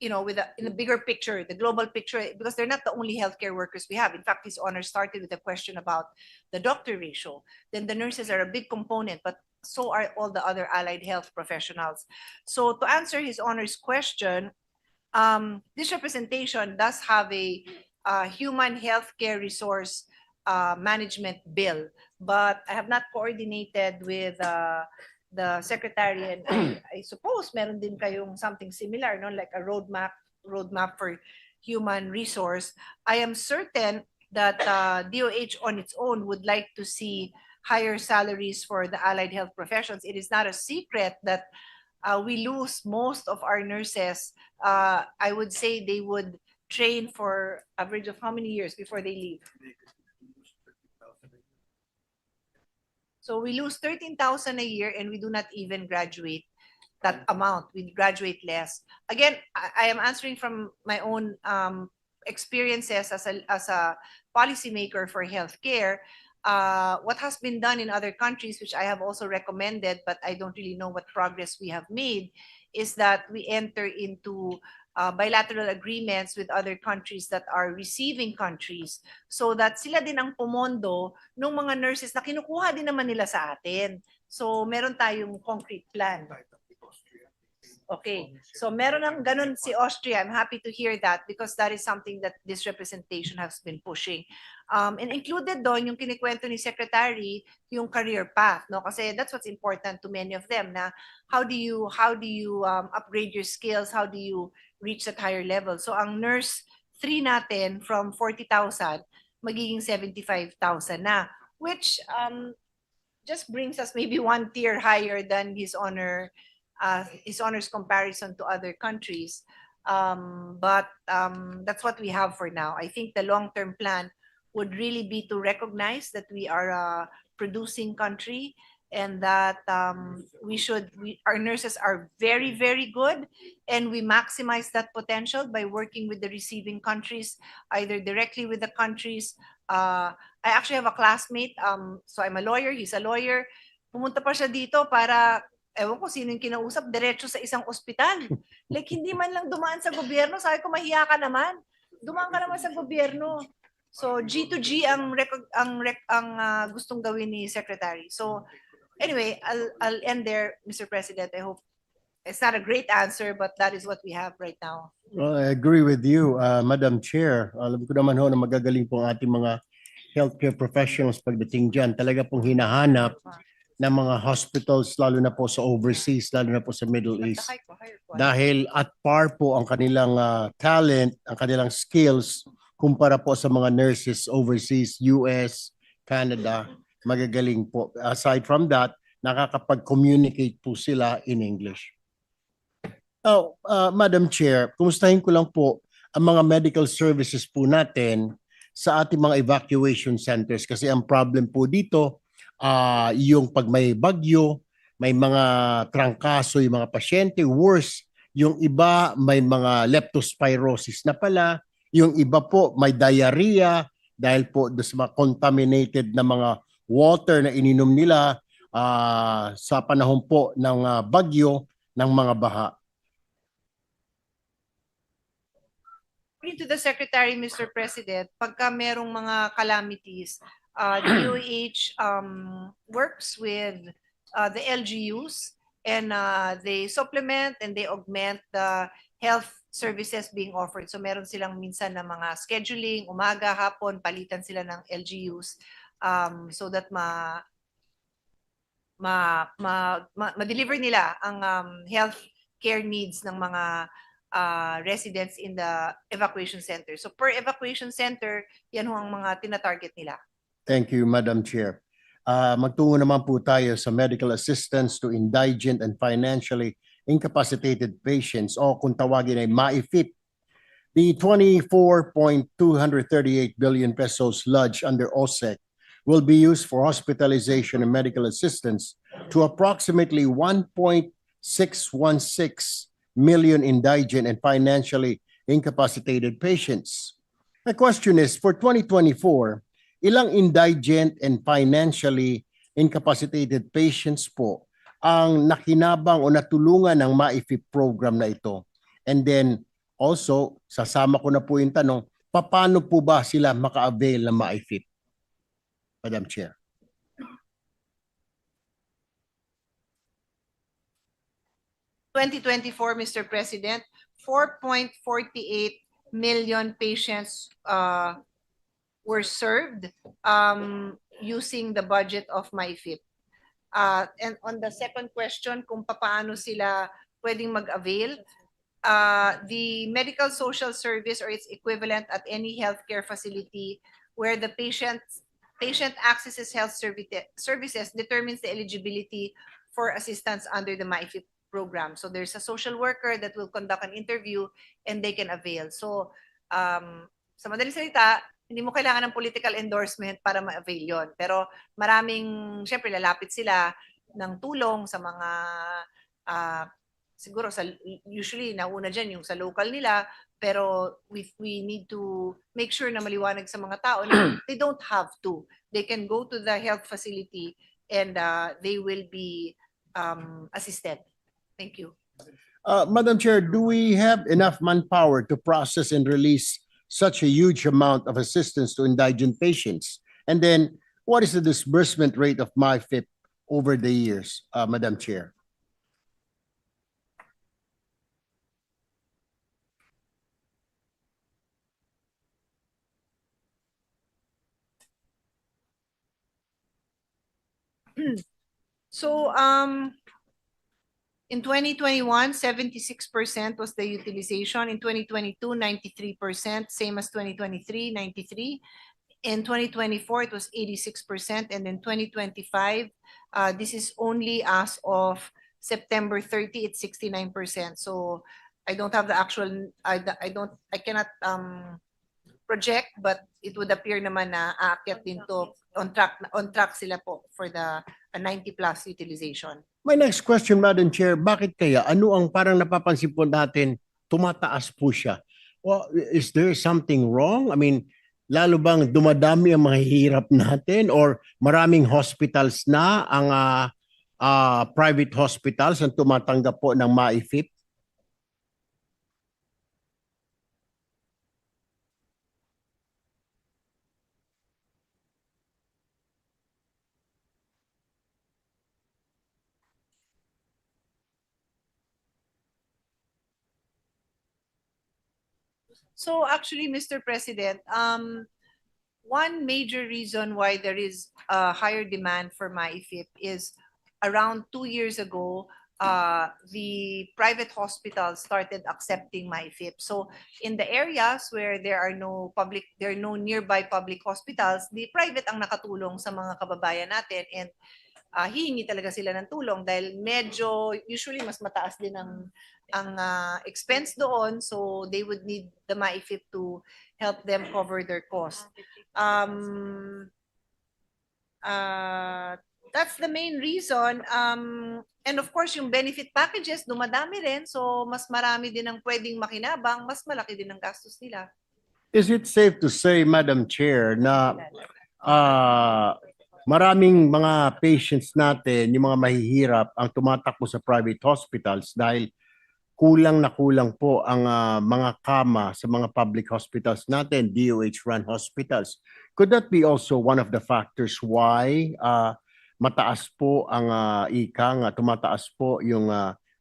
you know, in the bigger picture, the global picture, because they're not the only healthcare workers we have. In fact, His Honor started with a question about the doctor ratio. Then the nurses are a big component, but so are all the other allied health professionals. So to answer His Honor's question, this representation does have a human healthcare resource management bill, but I have not coordinated with the secretary, and I suppose meron din kayong something similar, no? Like a roadmap for human resource. I am certain that DOH on its own would like to see higher salaries for the allied health professions. It is not a secret that we lose most of our nurses. I would say they would train for average of how many years before they leave? So we lose 13,000 a year and we do not even graduate that amount. We graduate less. Again, I am answering from my own experiences as a policymaker for healthcare. What has been done in other countries, which I have also recommended, but I don't really know what progress we have made, is that we enter into bilateral agreements with other countries that are receiving countries so that sila din ang pumondo ng mga nurses na kinukuha din naman nila sa atin. So meron tayong concrete plan. Okay, so meron ng ganun si Austria. I'm happy to hear that because that is something that this representation has been pushing. And included doon yung kinikwento ni Secretary, yung career path, no? Kasi that's what's important to many of them, na how do you upgrade your skills, how do you reach that higher level. So ang nurse 3 natin from 40,000 magiging 75,000 na, which just brings us maybe one tier higher than His Honor's comparison to other countries. But that's what we have for now. I think the long-term plan would really be to recognize that we are a producing country and that our nurses are very, very good, and we maximize that potential by working with the receiving countries, either directly with the countries. I actually have a classmate, so I'm a lawyer, he's a lawyer. Pumunta pa siya dito para ewan ko sino yung kinausap, diretso sa isang ospital. Like, hindi man lang dumaan sa gobyerno. Sabi ko, mahiya ka naman. Dumaan ka naman sa gobyerno. So, G2G ang gustong gawin ni Secretary. So, anyway, I'll end there, Mr. President. I hope it's not a great answer, but that is what we have right now. Well, I agree with you, Madam Chair. Alam ko naman ho na magagaling pong ating mga healthcare professionals pagdating dyan. Talaga pong hinahanap ng mga hospitals, lalo na po sa overseas, lalo na po sa Middle East. Dahil at par po ang kanilang talent, ang kanilang skills, kumpara po sa mga nurses overseas, US, Canada, magagaling po. Aside from that, nakakapag-communicate po sila in English. Oh, Madam Chair, kumustahin ko lang po ang mga medical services po natin sa ating mga evacuation centers kasi ang problem po dito, yung pag may bagyo, may mga trangkaso yung mga pasyente, worse, yung iba may mga leptospirosis na pala, yung iba po may diarrhea dahil po sa mga contaminated na mga water na ininom nila sa panahon po ng bagyo ng mga baha. According to the Secretary, Mr. President, pagka merong mga calamities, DOH works with the LGUs and they supplement and they augment the health services being offered. So meron silang minsan na mga scheduling, umaga, hapon, palitan sila ng LGUs so that ma-deliver nila ang health care needs ng mga residents in the evacuation center. So per evacuation center, yan ho ang mga tina-target nila. Thank you, Madam Chair. Magtungo naman po tayo sa medical assistance to indigent and financially incapacitated patients o kung tawagin ay MAIFIP. The 24.238 billion pesos lodged under OSEC will be used for hospitalization and medical assistance to approximately 1.616 million indigent and financially incapacitated patients. My question is, for 2024, ilang indigent and financially incapacitated patients po ang nakinabang o natulungan ng MAIFIP program na ito? And then, also, sasama ko na po yung tanong, paano po ba sila maka-avail ng MAIFIP? Madam Chair. In 2024, Mr. President, 4.48 million patients were served using the budget of MyFIP. And on the second question, kung paano sila pwedeng mag-avail, the medical social service or its equivalent at any healthcare facility where the patient accesses health services determines the eligibility for assistance under the MyFIP program. So there's a social worker that will conduct an interview and they can avail. So sa madaling salita, hindi mo kailangan ng political endorsement para ma-avail yon. Pero maraming, syempre lalapit sila ng tulong sa mga siguro usually nauna dyan yung sa local nila, pero we need to make sure na maliwanag sa mga tao na they don't have to. They can go to the health facility and they will be assisted. Thank you. Madam Chair, do we have enough manpower to process and release such a huge amount of assistance to indigent patients? And then, what is the disbursement rate of MyFIP over the years, Madam Chair? So, in 2021, 76% was the utilization. In 2022, 93%, same as 2023, 93%. In 2024, it was 86%. And in 2025, this is only as of September 30, it's 69%. So I don't have the actual, I cannot project, but it would appear naman na aakyat din to, on track sila po for the 90 plus utilization. My next question, Madam Chair, bakit kaya? Ano ang parang napapansin po natin, tumataas po siya? Well, is there something wrong? I mean, lalo bang dumadami ang mga hirap natin or maraming hospitals na ang private hospitals ang tumatanggap po ng MAIFIP? So actually, Mr. President, one major reason why there is a higher demand for MyFIP is around 2 years ago, the private hospitals started accepting MyFIP. So in the areas where there are no nearby public hospitals, the private ang nakatulong sa mga kababayan natin, and hihingi talaga sila ng tulong dahil medyo usually mas mataas din ang expense doon, so they would need the MyFIP to help them cover their cost. That's the main reason. And of course, yung benefit packages, dumadami rin. So, mas marami din ang pwedeng makinabang, mas malaki din ang gastos nila. Is it safe to say, Madam Chair, na maraming mga patients natin, yung mga mahihirap, ang tumatakbo sa private hospitals dahil kulang na kulang po ang mga kama sa mga public hospitals natin, DOH-run hospitals. Could that be also one of the factors why mataas po ang tumataas po yung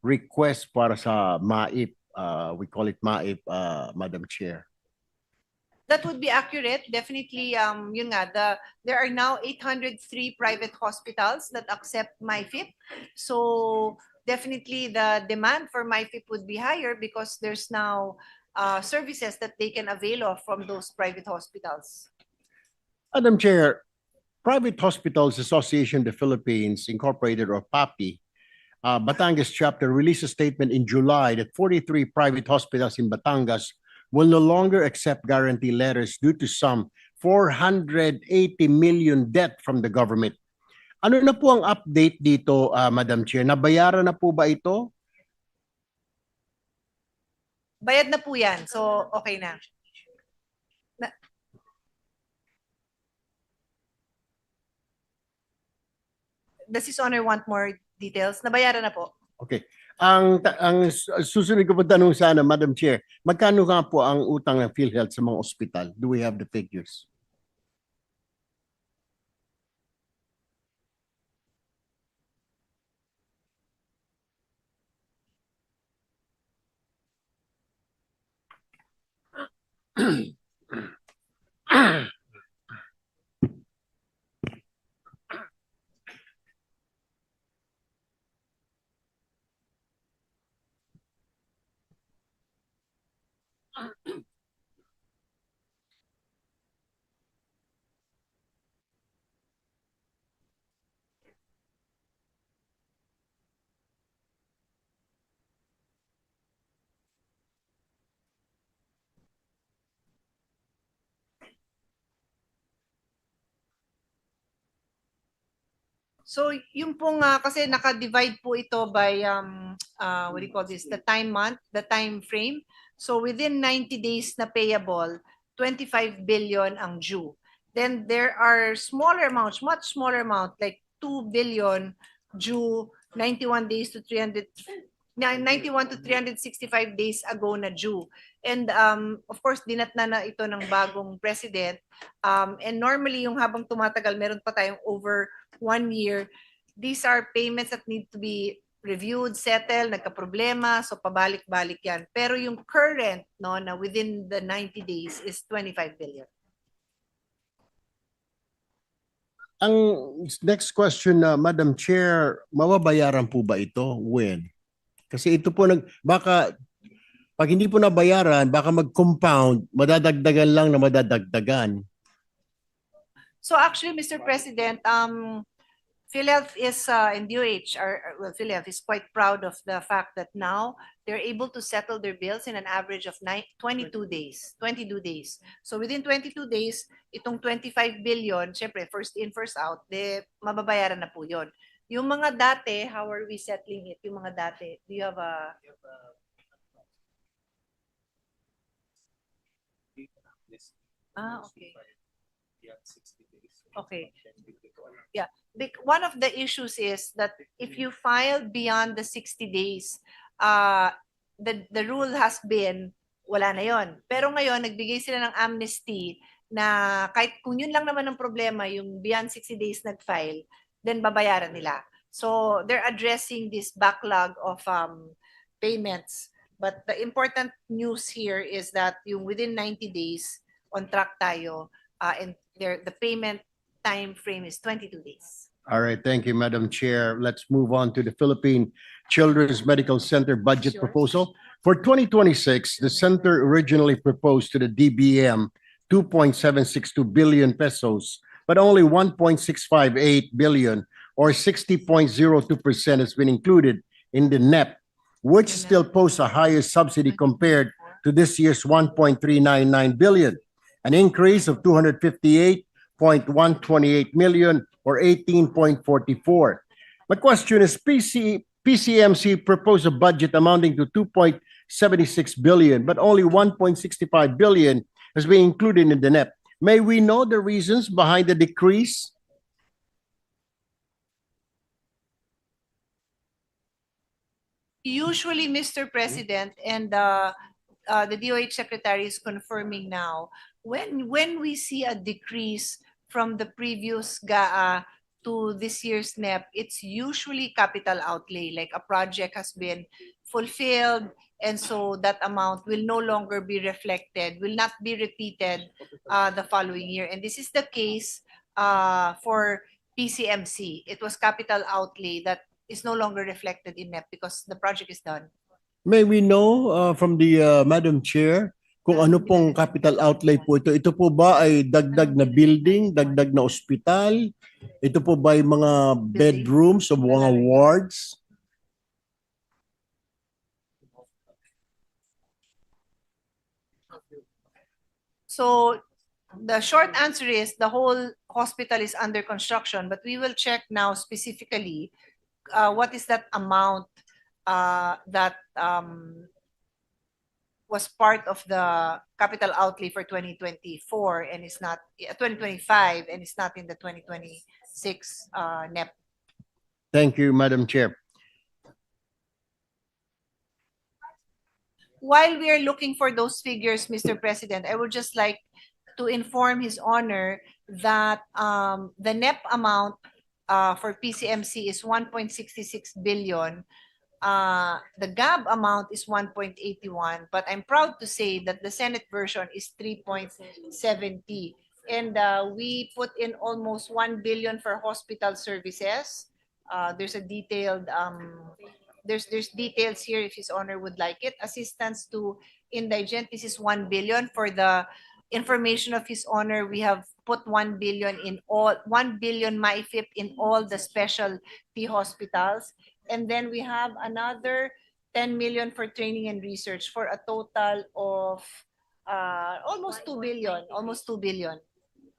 request para sa MAIP, we call it MAIP, Madam Chair? That would be accurate. Definitely, yun nga, there are now 803 private hospitals that accept MyFIP. So definitely the demand for MyFIP would be higher because there's now services that they can avail of from those private hospitals. Madam Chair, Private Hospitals Association of the Philippines, Incorporated, or PAPI, Batangas chapter released a statement in July that 43 private hospitals in Batangas will no longer accept guarantee letters due to some 480 million debt from the government. Ano na po ang update dito, Madam Chair? Nabayaran na po ba ito? Bayad na po yan, so okay na. Does His Honor want more details? Nabayaran na po. Okay. Ang susunod ko po tanong sana, Madam Chair, magkano nga po ang utang ng PhilHealth sa mga ospital? Do we have the figures? So yung pong kasi naka-divide po ito by what do you call this, the time month, the time frame. So within 90 days na payable, 25 billion ang due. Then there are smaller amounts, much smaller amount like 2 billion due 91 days to 300 91 to 365 days ago na due. And of course, dinatna na ito ng bagong president. And normally, yung habang tumatagal, meron pa tayong over 1 year. These are payments that need to be reviewed, settled, nagka-problema, so pabalik-balik yan. Pero yung current, no, na within the 90 days is 25 billion. Ang next question, Madam Chair, mababayaran po ba ito? When? Kasi ito po baka pag hindi po nabayaran, baka mag-compound, madadagdagan lang na madadagdagan. So actually, Mr. President, PhilHealth is and DOH well, PhilHealth is quite proud of the fact that now they're able to settle their bills in an average of 22 days. So within 22 days, itong 25 billion, syempre first in, first out, mababayaran na po yun. Yung mga dati, how are we settling it? Yung mga dati, do you have a... Okay. Okay. Yeah. One of the issues is that if you file beyond the 60 days, the rule has been, wala na yon. Pero ngayon, nagbigay sila ng amnesty na kahit kung yun lang naman ang problema, yung beyond 60 days nag-file, then babayaran nila. So they're addressing this backlog of payments. But the important news here is that yung within 90 days, on track tayo, and the payment time frame is 22 days. All right, thank you, Madam Chair. Let's move on to the Philippine Children's Medical Center budget proposal. For 2026, the center originally proposed to the DBM 2.762 billion pesos, but only 1.658 billion or 60.02% has been included in the NEP, which still posts a higher subsidy compared to this year's 1.399 billion, an increase of 258.128 million or 18.44. My question is, PCMC proposed a budget amounting to 2.76 billion, but only 1.65 billion has been included in the NEP. May we know the reasons behind the decrease? Usually, Mr. President, and the DOH Secretary is confirming now, when we see a decrease from the previous GAA to this year's NEP, it's usually capital outlay, like a project has been fulfilled, and so that amount will no longer be reflected, will not be repeated the following year. And this is the case for PCMC. It was capital outlay that is no longer reflected in NEP because the project is done. May we know from the Madam Chair kung ano pong capital outlay po ito? Ito po ba ay dagdag na building, dagdag na ospital? Ito po ba ay mga bedrooms o mga wards? So the short answer is the whole hospital is under construction, but we will check now specifically what is that amount that was part of the capital outlay for 2024 and is not 2025 and is not in the 2026 NEP. Thank you, Madam Chair. While we are looking for those figures, Mr. President, I would just like to inform His Honor that the NEP amount for PCMC is 1.66 billion. The GAB amount is 1.81, but I'm proud to say that the Senate version is 3.70. And we put in almost 1 billion for hospital services. There's a detailed there's details here if His Honor would like it. Assistance to indigent, this is 1 billion. For the information of His Honor, we have put 1 billion in all, 1 billion MyFIP in all the specialty hospitals. And then we have another 10 million for training and research for a total of almost 2 billion, almost 2 billion.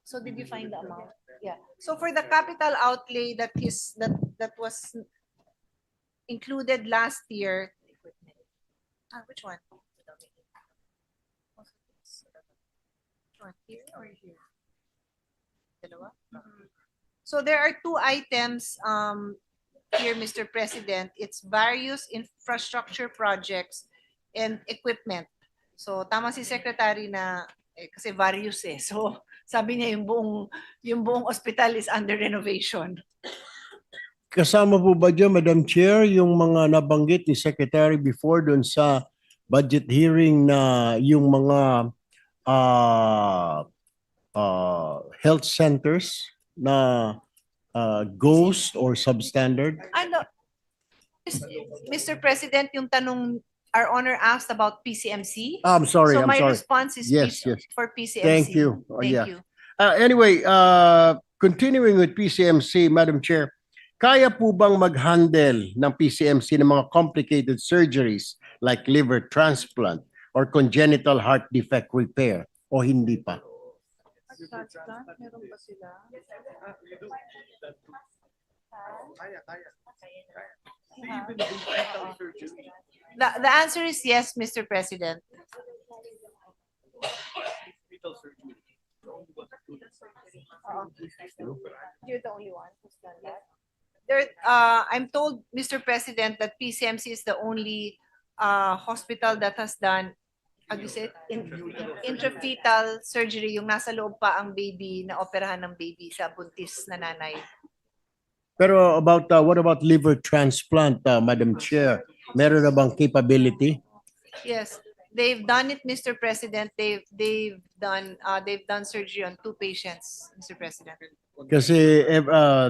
So did you find the amount? Yeah. So for the capital outlay that was included last year, which one? Here or here? Dalawa? So there are two items here, Mr. President. It's various infrastructure projects and equipment. So tama si Secretary na kasi various eh. So sabi niya yung buong hospital is under renovation. Kasama po ba dyan, Madam Chair, yung mga nabanggit ni Secretary before doon sa budget hearing na yung mga health centers na ghost or substandard? Ano, Mr. President, yung tanong our honor asked about PCMC. I'm sorry, So I'm my sorry. response is Yes, yes. for PCMC. Thank you. Thank Yeah. you. Anyway, continuing with PCMC, Madam Chair, kaya po bang mag-handle ng PCMC ng mga complicated surgeries like liver transplant or congenital heart defect repair o hindi pa? Meron ba sila? The answer is yes, Mr. President. You're the only one who's done that. I'm told, Mr. President, that PCMC is the only hospital that has done, how do you say it? Intrafetal surgery, yung nasa loob pa ang baby, na operahan ng baby sa buntis na nanay. Pero what about liver transplant, Madam Chair? Meron na bang capability? Yes, they've done it, Mr. President. They've done surgery on 2 patients, Mr. President. Kasi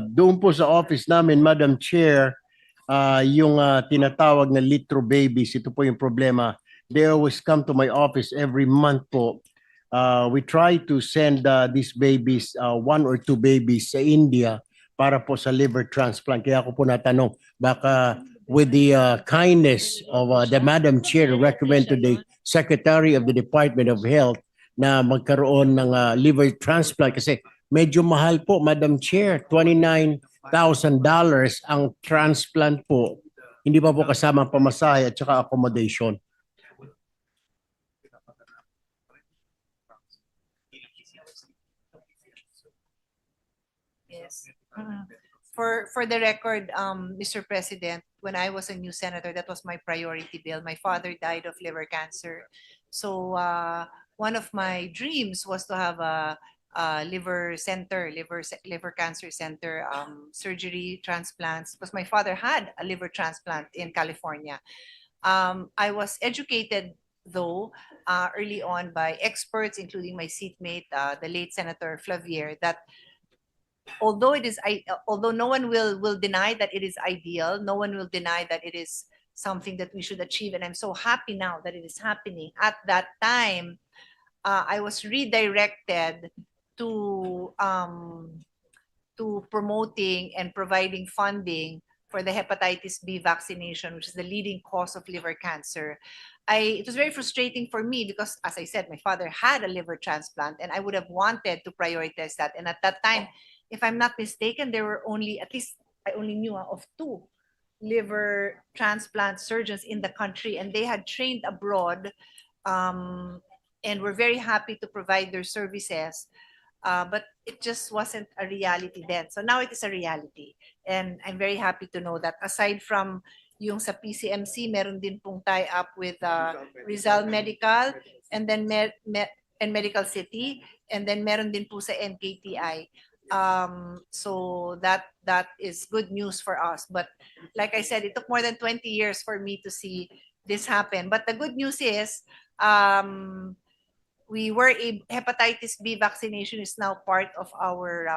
doon po sa office namin, Madam Chair, yung tinatawag na litro babies, ito po yung problema. They always come to my office every month po. We try to send these babies, 1 or 2 babies sa India para po sa liver transplant. Kaya ako po natanong, baka with the kindness of the Madam Chair, recommend to the Secretary of the Department of Health na magkaroon ng liver transplant kasi medyo mahal po, Madam Chair. $29,000 ang transplant po. Hindi pa po kasama ang pamasahe at saka accommodation. Yes. For the record, Mr. President, when I was a new senator, that was my priority bill. My father died of liver cancer. So one of my dreams was to have a liver center, liver cancer center, surgery, transplants, because my father had a liver transplant in California. I was educated, though, early on by experts, including my seatmate, the late Senator Flavier, that although no one will deny that it is ideal, no one will deny that it is something that we should achieve, and I'm so happy now that it is happening. At that time, I was redirected to promoting and providing funding for the hepatitis B vaccination, which is the leading cause of liver cancer. It was very frustrating for me because, as I said, my father had a liver transplant, and I would have wanted to prioritize that. And at that time, if I'm not mistaken, there were only, at least I only knew of 2 liver transplant surgeons in the country, and they had trained abroad, and were very happy to provide their services. But it just wasn't a reality then. So now it is a reality. And I'm very happy to know that aside from yung sa PCMC, meron din pong tie-up with Rizal Medical, and then and Medical City, and then meron din po sa NKTI. So that is good news for us. But like I said, it took more than 20 years for me to see this happen. But the good news is, hepatitis B vaccination is now part of our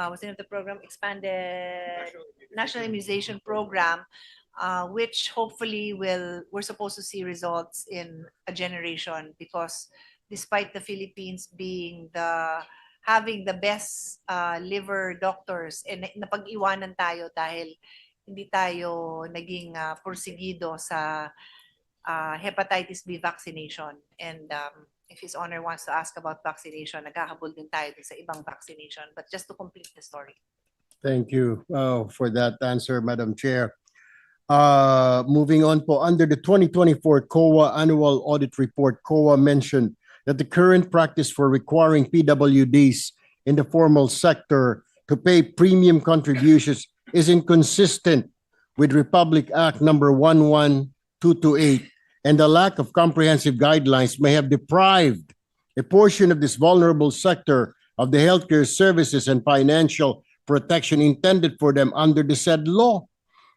what's the name of the program? Expanded National Immunization Program, which hopefully we're supposed to see results in a generation, because despite the Philippines having the best liver doctors, and napag-iwanan tayo dahil hindi tayo naging porsigido sa hepatitis B vaccination. And if His Honor wants to ask about vaccination, naghahabol din tayo sa ibang vaccination. But just to complete the story. Thank you for that answer, Madam Chair. Moving on po, under the 2024 COA Annual Audit Report, COA mentioned that the current practice for requiring PWDs in the formal sector to pay premium contributions is inconsistent with Republic Act number 11228, and the lack of comprehensive guidelines may have deprived a portion of this vulnerable sector of the healthcare services and financial protection intended for them under the said law.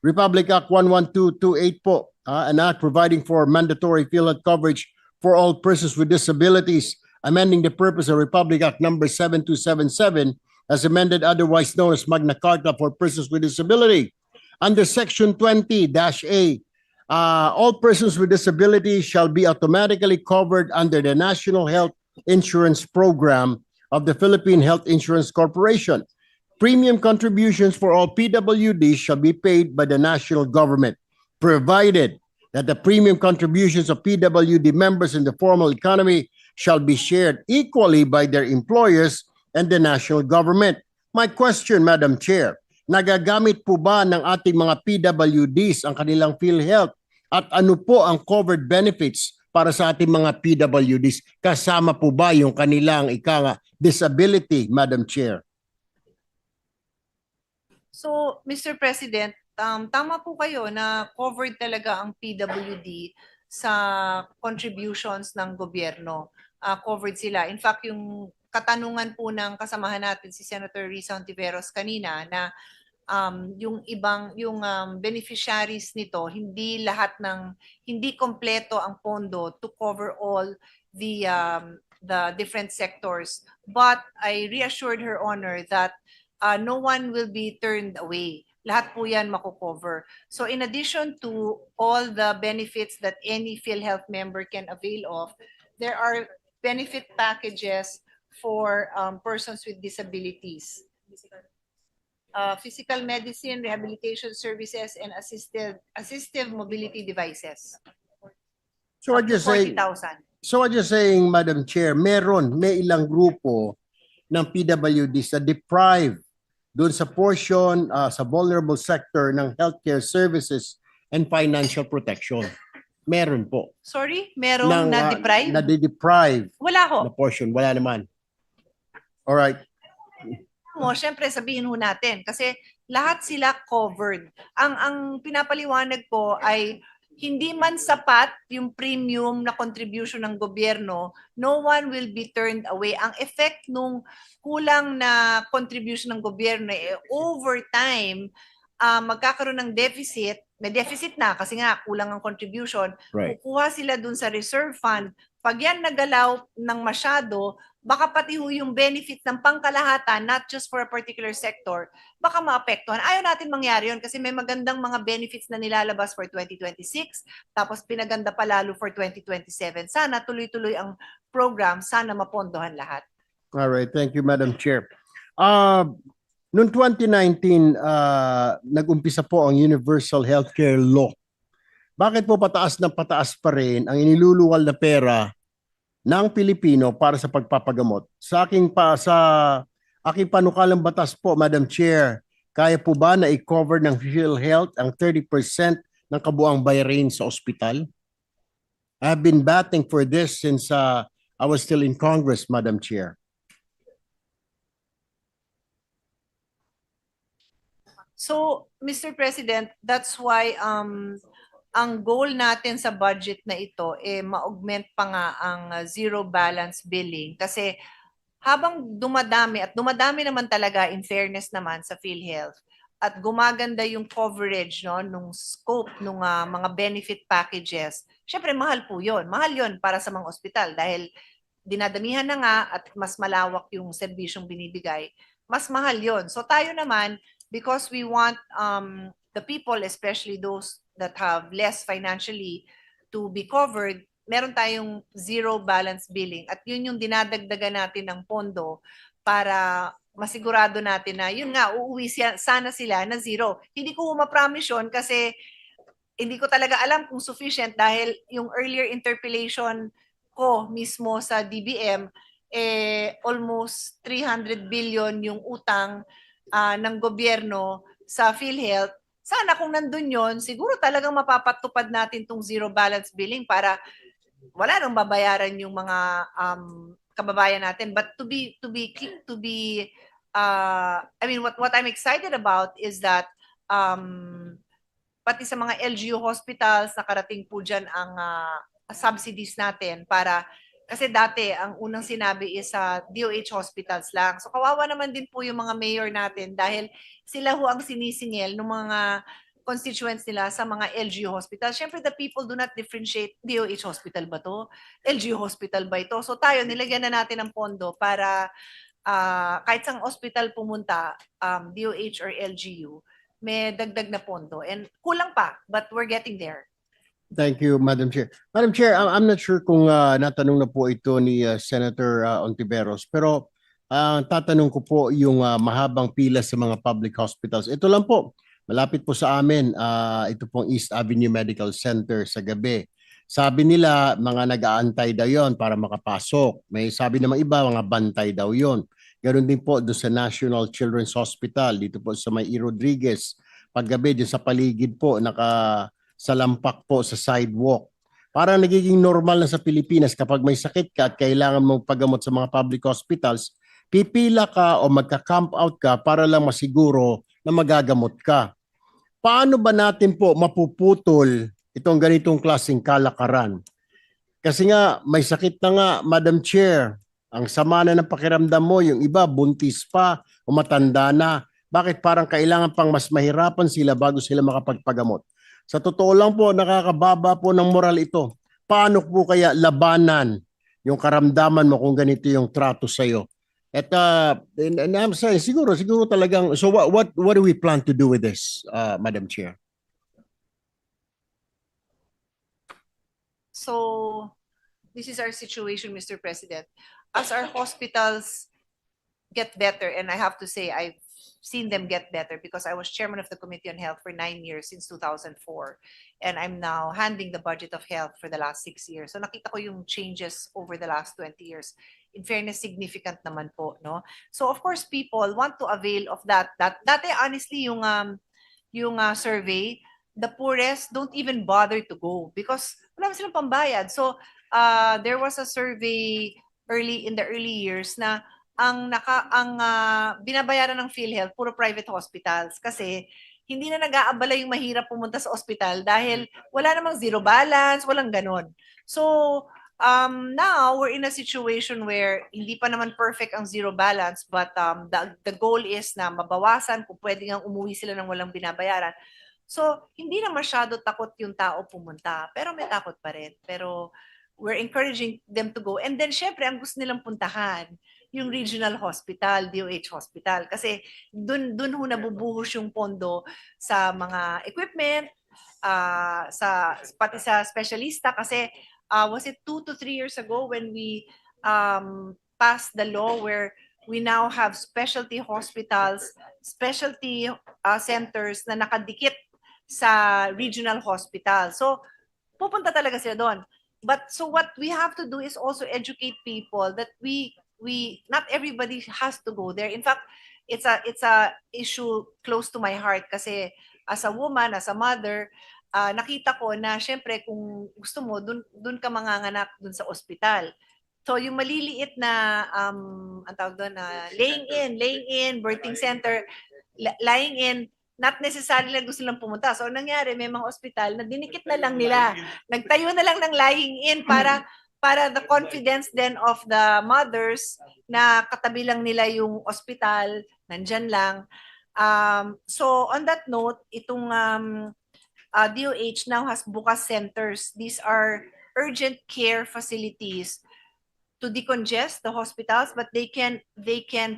Republic Act 11228 po, an act providing for mandatory PhilHealth coverage for all persons with disabilities, amending the purpose of Republic Act number 7277, as amended, otherwise known as Magna Carta for persons with disability. Under Section 20-A, all persons with disabilities shall be automatically covered under the National Health Insurance Program of the Philippine Health Insurance Corporation. Premium contributions for all PWDs shall be paid by the national government, provided that the premium contributions of PWD members in the formal economy shall be shared equally by their employers and the national government. My question, Madam Chair, nagagamit po ba ng ating mga PWDs ang kanilang PhilHealth? At ano po ang covered benefits para sa ating mga PWDs? Kasama po ba yung kanilang disability, Madam Chair? So, Mr. President, tama po kayo na covered talaga ang PWD sa contributions ng gobyerno. Covered sila. In fact, yung katanungan po ng kasamahan natin si Senator Risa Hontiveros kanina na yung beneficiaries nito, hindi kompleto ang pondo to cover all the different sectors. But I reassured Her Honor that no one will be turned away. Lahat po yan mako-cover. So in addition to all the benefits that any PhilHealth member can avail of, there are benefit packages for persons with disabilities. Physical medicine, rehabilitation services, and assistive mobility devices. So what you're saying, 40,000. so what you're saying, Madam Chair, may ilang grupo ng PWDs na deprived doon sa portion sa vulnerable sector ng healthcare services and financial protection. Meron po. Sorry? Meron na deprive? Na-deprive Wala ho. na portion. Wala naman. All right. Syempre sabihin ho natin kasi lahat sila covered. Ang pinapaliwanag ko ay hindi man sapat yung premium na contribution ng gobyerno, no one will be turned away. Ang effect nung kulang na contribution ng gobyerno over time, magkakaroon ng deficit. May deficit na kasi nga kulang ang contribution. Right. Kukuha sila dun sa reserve fund. Pag yan nagalaw ng masyado, baka pati ho yung benefit ng pangkalahatan, not just for a particular sector, baka maapektuhan. Ayaw natin mangyari yun kasi may magandang mga benefits na nilalabas for 2026, tapos pinaganda pa lalo for 2027. Sana tuloy-tuloy ang program, sana mapondohan lahat. All right, thank you, Madam Chair. Noong 2019, nag-umpisa po ang Universal Healthcare Law. Bakit po pataas ng pataas pa rin ang iniluluwal na pera ng Pilipino para sa pagpapagamot? Sa aking panukalang batas po, Madam Chair, kaya po ba na i-cover ng PhilHealth ang 30% ng kabuang bayarin sa ospital? I have been batting for this since I was still in Congress, Madam Chair. So, Mr. President, that's why ang goal natin sa budget na ito ma-augment pa nga ang zero balance billing kasi habang dumadami naman talaga in fairness naman sa PhilHealth at gumaganda yung coverage no nung scope nung mga benefit packages. Syempre mahal po 'yon. Mahal 'yon para sa mga ospital dahil dinadamihan na nga at mas malawak yung serbisyong binibigay. Mas mahal 'yon. So tayo naman because we want the people, especially those that have less financially to be covered, meron tayong zero balance billing at yun yung dinadagdagan natin ng pondo para masigurado natin na yun nga, uuwi sana sila na zero. Hindi ko ma-promise yun kasi hindi ko talaga alam kung sufficient dahil yung earlier interpellation ko mismo sa DBM, almost 300 billion yung utang ng gobyerno sa PhilHealth. Sana kung nandun yon, siguro talagang mapapatupad natin tong zero balance billing para wala nang babayaran yung mga kababayan natin. But I mean, what I'm excited about is that pati sa mga LGU hospitals, nakarating po dyan ang subsidies natin para kasi dati, ang unang sinabi is sa DOH hospitals lang. So kawawa naman din po yung mga mayor natin dahil sila ho ang sinisingil ng mga constituents nila sa mga LGU hospitals. Siyempre, the people do not differentiate, DOH hospital ba to? LGU hospital ba ito? So tayo, nilagyan na natin ng pondo para kahit sang hospital pumunta, DOH or LGU, may dagdag na pondo. And kulang pa, but we're getting there. Thank you, Madam Chair. Madam Chair, I'm not sure kung natanong na po ito ni Senator Ontiveros, pero tatanong ko po yung mahabang pila sa mga public hospitals. Ito lang po, malapit po sa amin, ito pong East Avenue Medical Center sa gabi. Sabi nila, mga nag-aantay daw yon para makapasok. May sabi naman iba, mga bantay daw yon. Ganon din po doon sa National Children's Hospital, dito po sa May Rodriguez. Paggabi, dyan sa paligid po, sa lampak po sa sidewalk. Parang nagiging normal na sa Pilipinas kapag may sakit ka at kailangan mong paggamot sa mga public hospitals, pipila ka o magka-camp out ka para lang masiguro na magagamot ka. Paano ba natin po mapuputol itong ganitong klaseng kalakaran? Kasi nga may sakit na nga, Madam Chair, ang sama na ng pakiramdam mo, yung iba buntis pa o matanda na. Bakit parang kailangan pang mas mahirapan sila bago sila makapagpagamot? Sa totoo lang po, nakakababa po ng moral ito. Paano po kaya labanan yung karamdaman mo kung ganito yung trato sa'yo? At and I'm saying, siguro talagang, so what do we plan to do with this, Madam Chair? So, this is our situation, Mr. President. As our hospitals get better, and I have to say, I've seen them get better because I was chairman of the Committee on Health for 9 years since 2004. And I'm now handling the budget of health for the last 6 years. So nakita ko yung changes over the last 20 years. In fairness, significant naman po, no? So of course, people want to avail of that. Dati, honestly, yung survey, the poorest don't even bother to go because wala naman silang pambayad. So there was a survey in the early years na ang binabayaran ng PhilHealth puro private hospitals kasi hindi na nag-aabala yung mahirap pumunta sa ospital dahil wala namang zero balance, walang ganon. So now we're in a situation where hindi pa naman perfect ang zero balance but the goal is na mabawasan kung pwede nga umuwi sila ng walang binabayaran. So hindi na masyado takot yung tao pumunta pero may takot pa rin. Pero we're encouraging them to go. And then syempre, ang gusto nilang puntahan, yung regional hospital, DOH hospital. Kasi dun ho nabubuhos yung pondo sa mga equipment, pati sa specialista. Kasi was it 2 to 3 years ago when we passed the law where we now have specialty hospitals, specialty centers na nakadikit sa regional hospital. So, pupunta talaga sila doon. But so what we have to do is also educate people that we not everybody has to go there. In fact, it's a issue close to my heart kasi as a woman, as a mother, nakita ko na syempre kung gusto mo dun ka manganganak dun sa ospital. So yung maliliit na ang tawag doon na laying in, birthing center, lying in, not necessarily gusto lang pumunta. So nangyari, may mga ospital na dinikit na lang nila. Nagtayo na lang ng lying in para the confidence then of the mothers na katabi lang nila yung ospital, nandyan lang. So on that note, itong DOH now has bukas centers. These are urgent care facilities to decongest the hospitals, but they can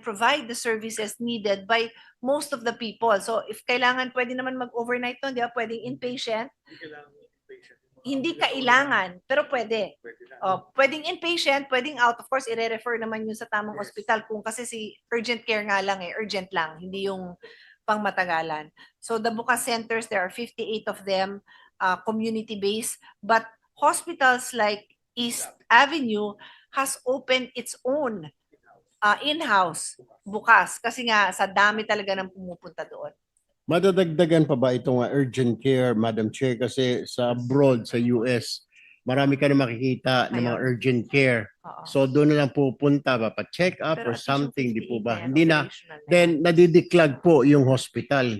provide the services needed by most of the people. So if kailangan, pwede naman mag-overnight to, di ba? Pwedeng inpatient. Hindi kailangan, pero pwede. Pwedeng inpatient, pwedeng out. Of course, i-refer naman yun sa tamang ospital kung kasi si urgent care nga lang urgent lang, hindi yung pangmatagalan. So the bukas centers, there are 58 of them, community-based, but hospitals like East Avenue has opened its own in-house bukas kasi nga sa dami talaga ng pumupunta doon. Madadagdagan pa ba itong urgent care, Madam Chair? Kasi sa abroad, sa US, marami ka na makikita ng mga urgent care. So doon na lang pupunta ba, pa-check up or something, di po ba? Hindi na, then nadidiklag po yung hospital.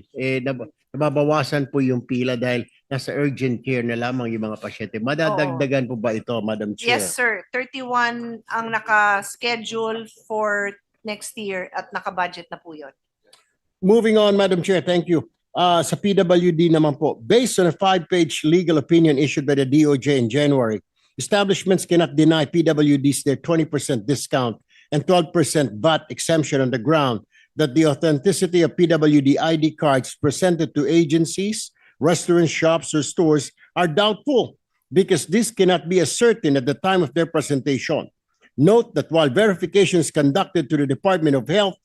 Nababawasan po yung pila dahil nasa urgent care na lamang yung mga pasyente. Madadagdagan po ba ito, Madam Chair? Yes, sir. 31 ang naka-schedule for next year at naka-budget na po yun. Moving on, Madam Chair, thank you. Sa PWD naman po, based on a 5-page legal opinion issued by the DOJ in January, establishments cannot deny PWDs their 20% discount and 12% VAT exemption on the ground that the authenticity of PWD ID cards presented to agencies, restaurants, shops, or stores are doubtful because this cannot be ascertained at the time of their presentation. Note that while verification is conducted to the Department of Health,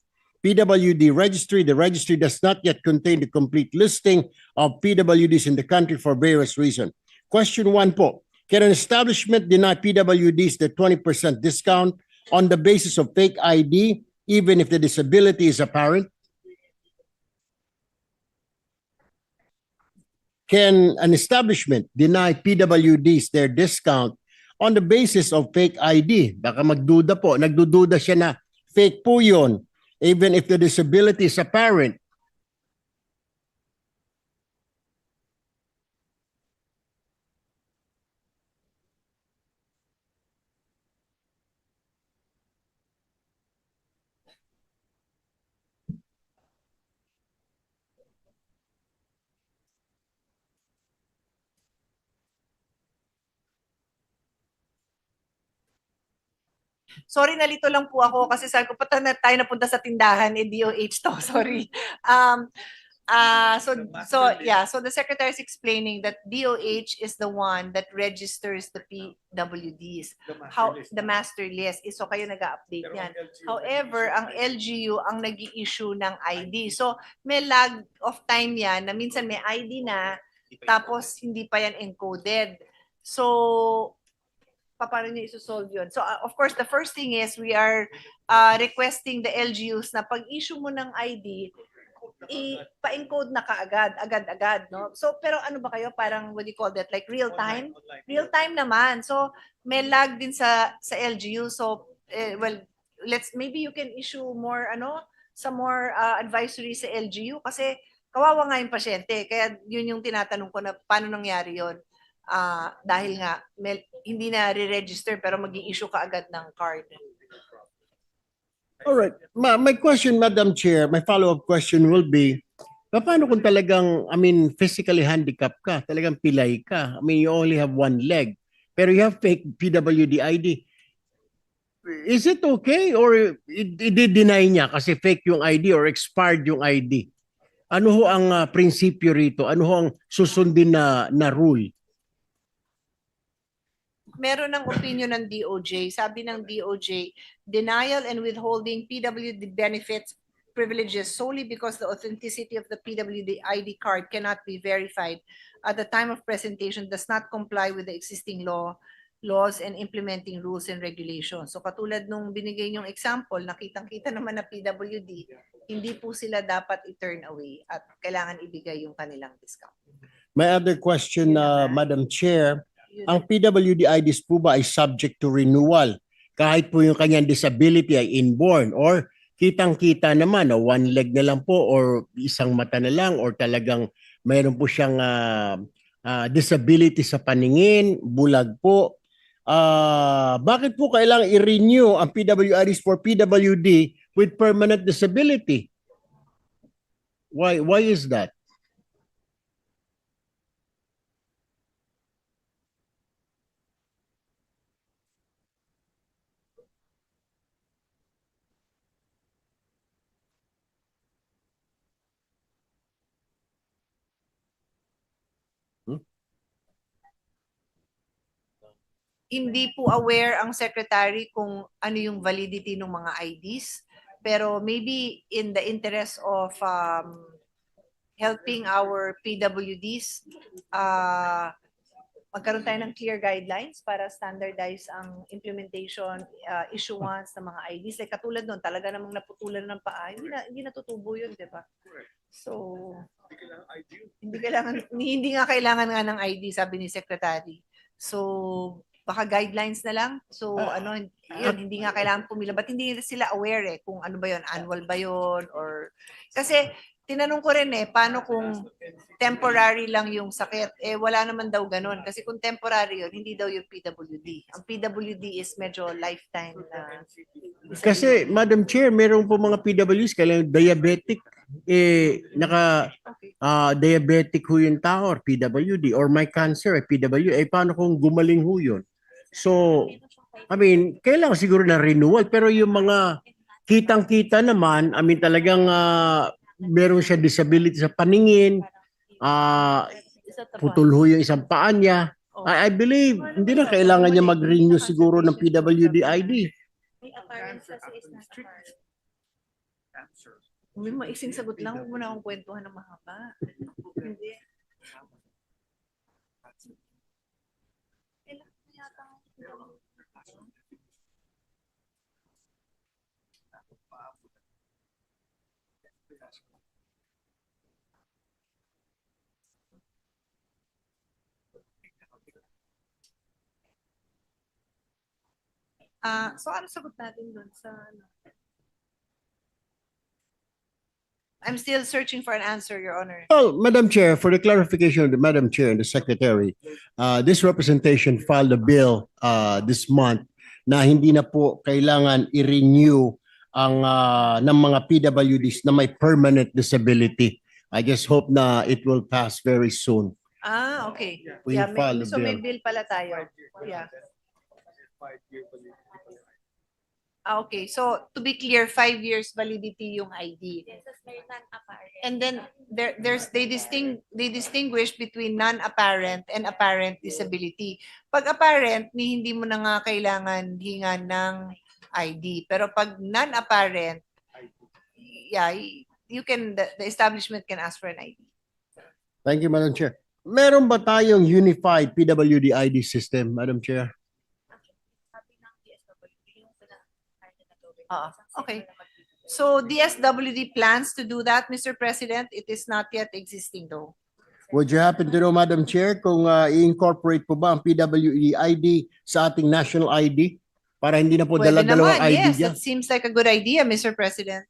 PWD registry, the registry does not yet contain the complete listing of PWDs in the country for various reasons. Question 1 po, can an establishment deny PWDs the 20% discount on the basis of fake ID even if the disability is apparent? Can an establishment deny PWDs their discount on the basis of fake ID? Baka magduda po, nagdududa siya na fake po yun, even if the disability is apparent. Sorry, nalito lang po ako kasi sabi ko, tayo napunta sa tindahan, DOH to, sorry. So the secretary is explaining that DOH is the one that registers the PWDs. How the master list is, so kayo nag-update yan. However, ang LGU ang nag-i-issue ng ID. So may lag of time yan na minsan may ID na tapos hindi pa yan encoded. So paano niyo isosolve yun? So of course, the first thing is we are requesting the LGUs na pag-issue mo ng ID, pa-encode na kaagad, agad-agad, no? So, pero ano ba kayo, parang, what do you call that, like real time? Real time naman. So, may lag din sa LGU. So, well, maybe you can issue more, some more advisory sa LGU kasi kawawa nga yung pasyente. Kaya yun yung tinatanong ko na paano nangyari yun. Dahil nga, hindi na re-register pero mag-i-issue ka agad ng card. All right. My question, Madam Chair, my follow-up question will be, paano kung talagang, physically handicapped ka, talagang pilay ka, you only have one leg, pero you have fake PWD ID. Is it okay or i-deny niya kasi fake yung ID or expired yung ID? Ano ho ang prinsipyo rito? Ano ho ang susundin na rule? Meron ng opinion ng DOJ. Sabi ng DOJ, denial and withholding PWD benefits privileges solely because the authenticity of the PWD ID card cannot be verified at the time of presentation does not comply with the existing laws and implementing rules and regulations. So katulad nung binigay niyong example, nakitang-kita naman na PWD, hindi po sila dapat i-turn away at kailangan ibigay yung kanilang discount. My other question, Madam Chair, ang PWD IDs po ba ay subject to renewal? Kahit po yung kanyang disability ay inborn or kitang-kita naman na one leg na lang po or isang mata na lang or talagang mayroon po siyang disability sa paningin, bulag po. Bakit po kailangang i-renew ang PWIDs for PWD with permanent disability? Why is that? Hindi po aware ang secretary kung ano yung validity ng mga IDs, pero maybe in the interest of helping our PWDs, magkaroon tayo ng clear guidelines para standardize ang implementation, issuance ng mga IDs. Like katulad nun, talaga namang naputulan ng paa, hindi natutubo yun, di ba? So, hindi nga kailangan nga ng ID, sabi ni secretary. So, baka guidelines na lang. So, yun, hindi nga kailangan pumila. Ba't hindi sila aware kung ano ba yun, annual ba yun, or... Kasi, tinanong ko rin paano kung temporary lang yung sakit? Wala naman daw ganun. Kasi kung temporary yun, hindi daw yung PWD. Ang PWD is medyo lifetime na... Kasi, Madam Chair, meron po mga PWDs, kailangan diabetic, diabetic ho yung tao or PWD or may cancer PWD, paano kung gumaling ho yun? So, I mean, kailangan siguro na renewal, pero yung mga kitang-kita naman, I mean talagang meron siya disability sa paningin, putol ho yung isang paa niya. I believe, hindi na kailangan niya mag-renew siguro ng PWD ID. May maiksing sagot lang, huwag mo na akong kwentuhan ng mahaba. Hindi. So ano sagot natin doon sa ano? I'm still searching for an answer, Your Honor. Well, Madam Chair, for the clarification of the Madam Chair and the Secretary, this representation filed a bill this month na hindi na po kailangan i-renew ang ng mga PWDs na may permanent disability. I just hope na it will pass very soon. Okay. We filed a So may bill. bill pala tayo. Yeah. Okay, so to be clear, 5 years validity yung ID. And then they distinguish between non-apparent and apparent disability. Pag apparent, hindi mo na nga kailangan hingan ng ID. Pero pag non-apparent, yeah, the establishment can ask for an ID. Thank you, Madam Chair. Meron ba tayong unified PWD ID system, Madam Chair? Okay. So DSWD plans to do that, Mr. President. It is not yet existing though. Would you happen to know, Madam Chair, kung i-incorporate po ba ang PWD ID sa ating national ID? Para hindi na po Pwede dala-dalawang naman, ID yes, dyan. that seems like a good idea, Mr. President.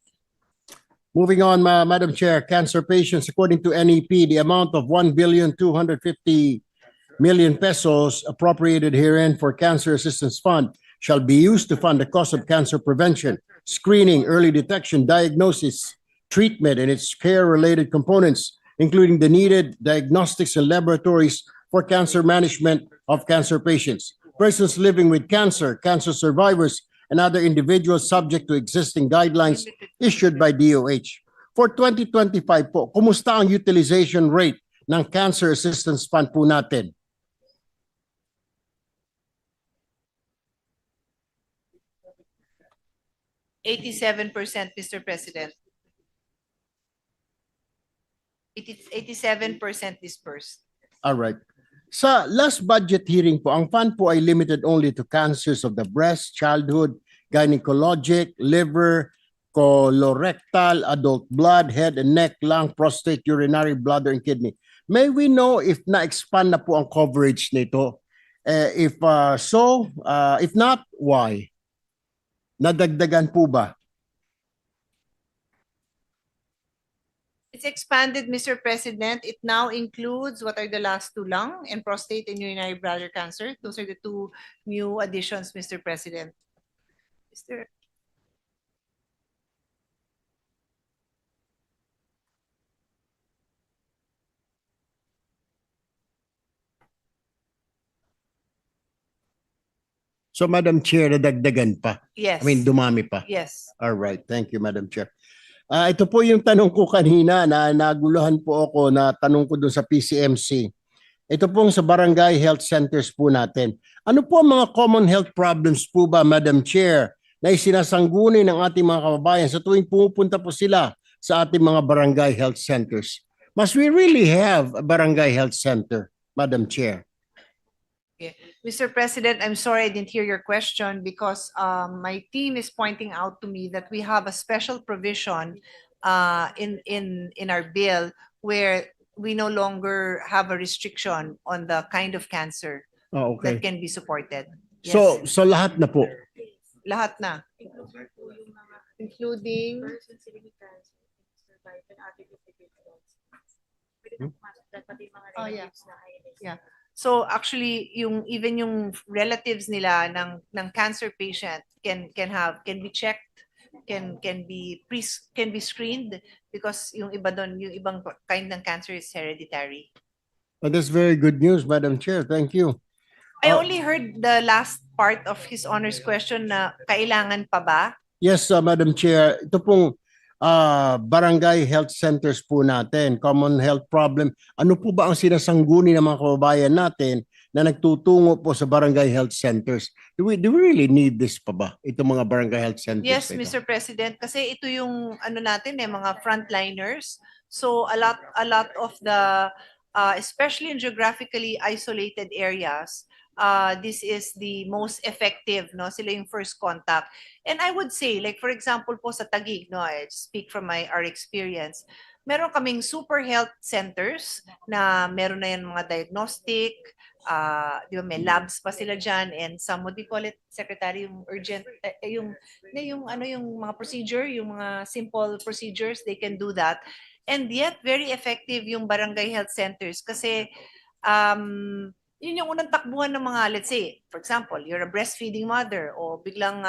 Moving on, Madam Chair, cancer patients, according to NEP, the amount of 1,250,000,000 pesos appropriated herein for Cancer Assistance Fund shall be used to fund the cost of cancer prevention, screening, early detection, diagnosis, treatment, and its care-related components, including the needed diagnostics and laboratories for cancer management of cancer patients, persons living with cancer, cancer survivors, and other individuals subject to existing guidelines issued by DOH. For 2025 po, kumusta ang utilization rate ng Cancer Assistance Fund po natin? %87%, Mr. President. 87% dispersed. All right. Sa last budget hearing po, ang fund po ay limited only to cancers of the breast, childhood, gynecologic, liver, colorectal, adult blood, head and neck, lung, prostate, urinary, bladder, and kidney. May we know if na-expand na po ang coverage nito? If not, why? Nadagdagan po ba? It's expanded, Mr. President. It now includes what are the last two: lung and prostate and urinary bladder cancer. Those are the two new additions, Mr. President. Mr. So, Madam Chair, nadagdagan pa. Yes. I mean, dumami pa. Yes. All right. Thank you, Madam Chair. Ito po yung tanong ko kanina na naguluhan po ako na tanong ko doon sa PCMC. Ito pong sa barangay health centers po natin. Ano po ang mga common health problems po ba, Madam Chair, na isinasanggunin ng ating mga kababayan sa tuwing pumupunta po sila sa ating mga barangay health centers? Must we really have a barangay health center, Madam Chair? Mr. President, I'm sorry I didn't hear your question because my team is pointing out to me that we have a special provision in our bill where we no longer have a restriction on the kind of cancer that can be supported. Yes. So lahat na po. Lahat na. Including persons living with cancer, survive and other individuals. Pwede na pumasok dahil pati yung mga Oh, yeah. relatives na INS. Yeah. So actually even yung relatives nila ng cancer patient can be checked, can be screened because yung iba doon, yung ibang kind ng cancer is hereditary. But that's very good news, Madam Chair. Thank you. I only heard the last part of His Honor's question na kailangan pa ba? Yes, Madam Chair. Ito pong barangay health centers po natin, common health problem. Ano po ba ang sinasangguni ng mga kababayan natin na nagtutungo po sa barangay health centers? Do we really need this pa ba? Itong mga barangay health centers? Yes, ito? Mr. President, kasi ito yung natin mga frontliners. So a lot of the especially in geographically isolated areas, this is the most effective, no? Sila yung first contact. And I would say, like for example po sa Taguig, no, I speak from our experience, meron kaming super health centers na meron na yan mga diagnostic, di ba, may labs pa sila dyan, and some, what do you call it, Secretary, yung urgent, yung mga procedure, yung mga simple procedures, they can do that. And yet, very effective yung barangay health centers kasi yun yung unang takbuhan ng mga, let's say, for example, you're a breastfeeding mother o biglang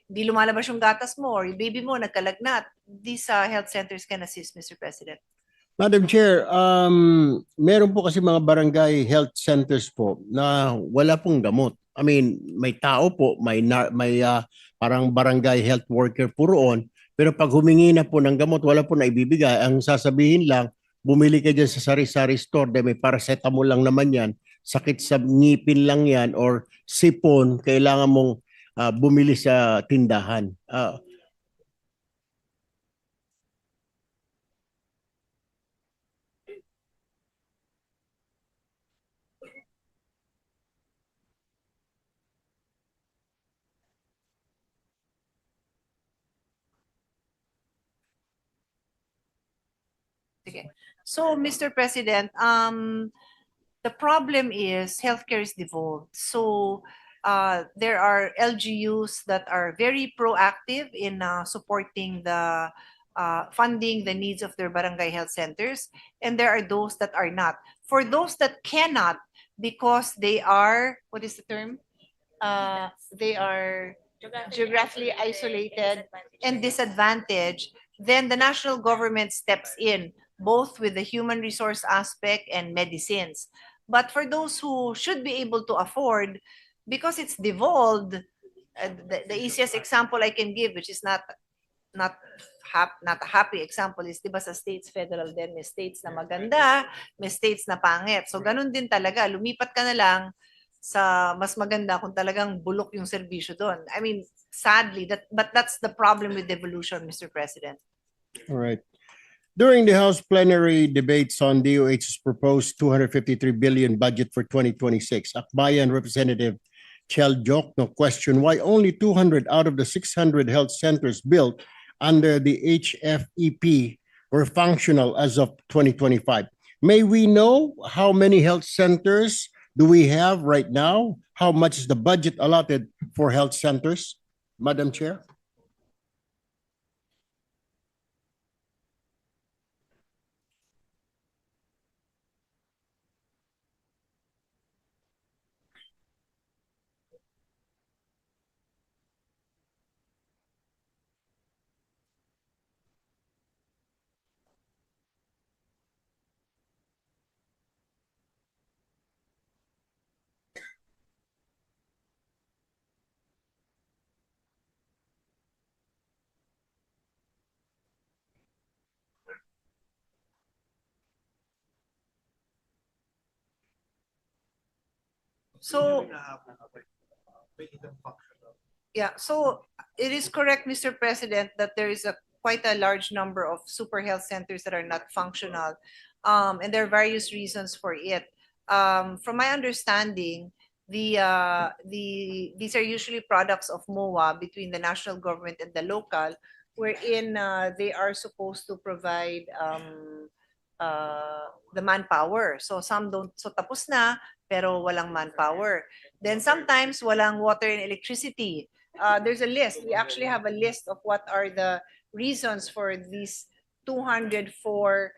di lumalabas yung gatas mo or yung baby mo nagkalagnat. These health centers can assist, Mr. President. Madam Chair, meron po kasi mga barangay health centers po na wala pong gamot. I mean, may tao po, may parang barangay health worker po roon, pero pag humingi na po ng gamot, wala po na ibibigay. Ang sasabihin lang, bumili ka dyan sa sari-sari store, dahil may paracetamol lang naman yan, sakit sa ngipin lang yan, or sipon, kailangan mong bumili sa tindahan. Okay. So, Mr. President, the problem is healthcare is devolved. So, there are LGUs that are very proactive in supporting the funding the needs of their barangay health centers, and there are those that are not. For those that cannot, because they are, what is the term? They are geographically isolated and disadvantaged, then the national government steps in, both with the human resource aspect and medicines. But for those who should be able to afford, because it's devolved, the easiest example I can give, which is not not a happy example, is 'di ba sa states federal din, may states na maganda, may states na pangit. So ganun din talaga, lumipat ka na lang sa mas maganda kung talagang bulok yung serbisyo doon. I mean, sadly, but that's the problem with devolution, Mr. President. All right. During the House plenary debates on DOH's proposed 253 billion budget for 2026, Akbayan Representative Chel Jokno questioned why only 200 out of the 600 health centers built under the HFEP were functional as of 2025. May we know how many health centers do we have right now? How much is the budget allotted for health centers? Madam Chair? So, yeah, so it is correct, Mr. President, that there is quite a large number of super health centers that are not functional. And there are various reasons for it. From my understanding, these are usually products of MOA between the national government and the local, wherein they are supposed to provide the manpower. So some don't, so tapos na, pero walang manpower. Then sometimes walang water and electricity. There's a list. We actually have a list of what are the reasons for these 204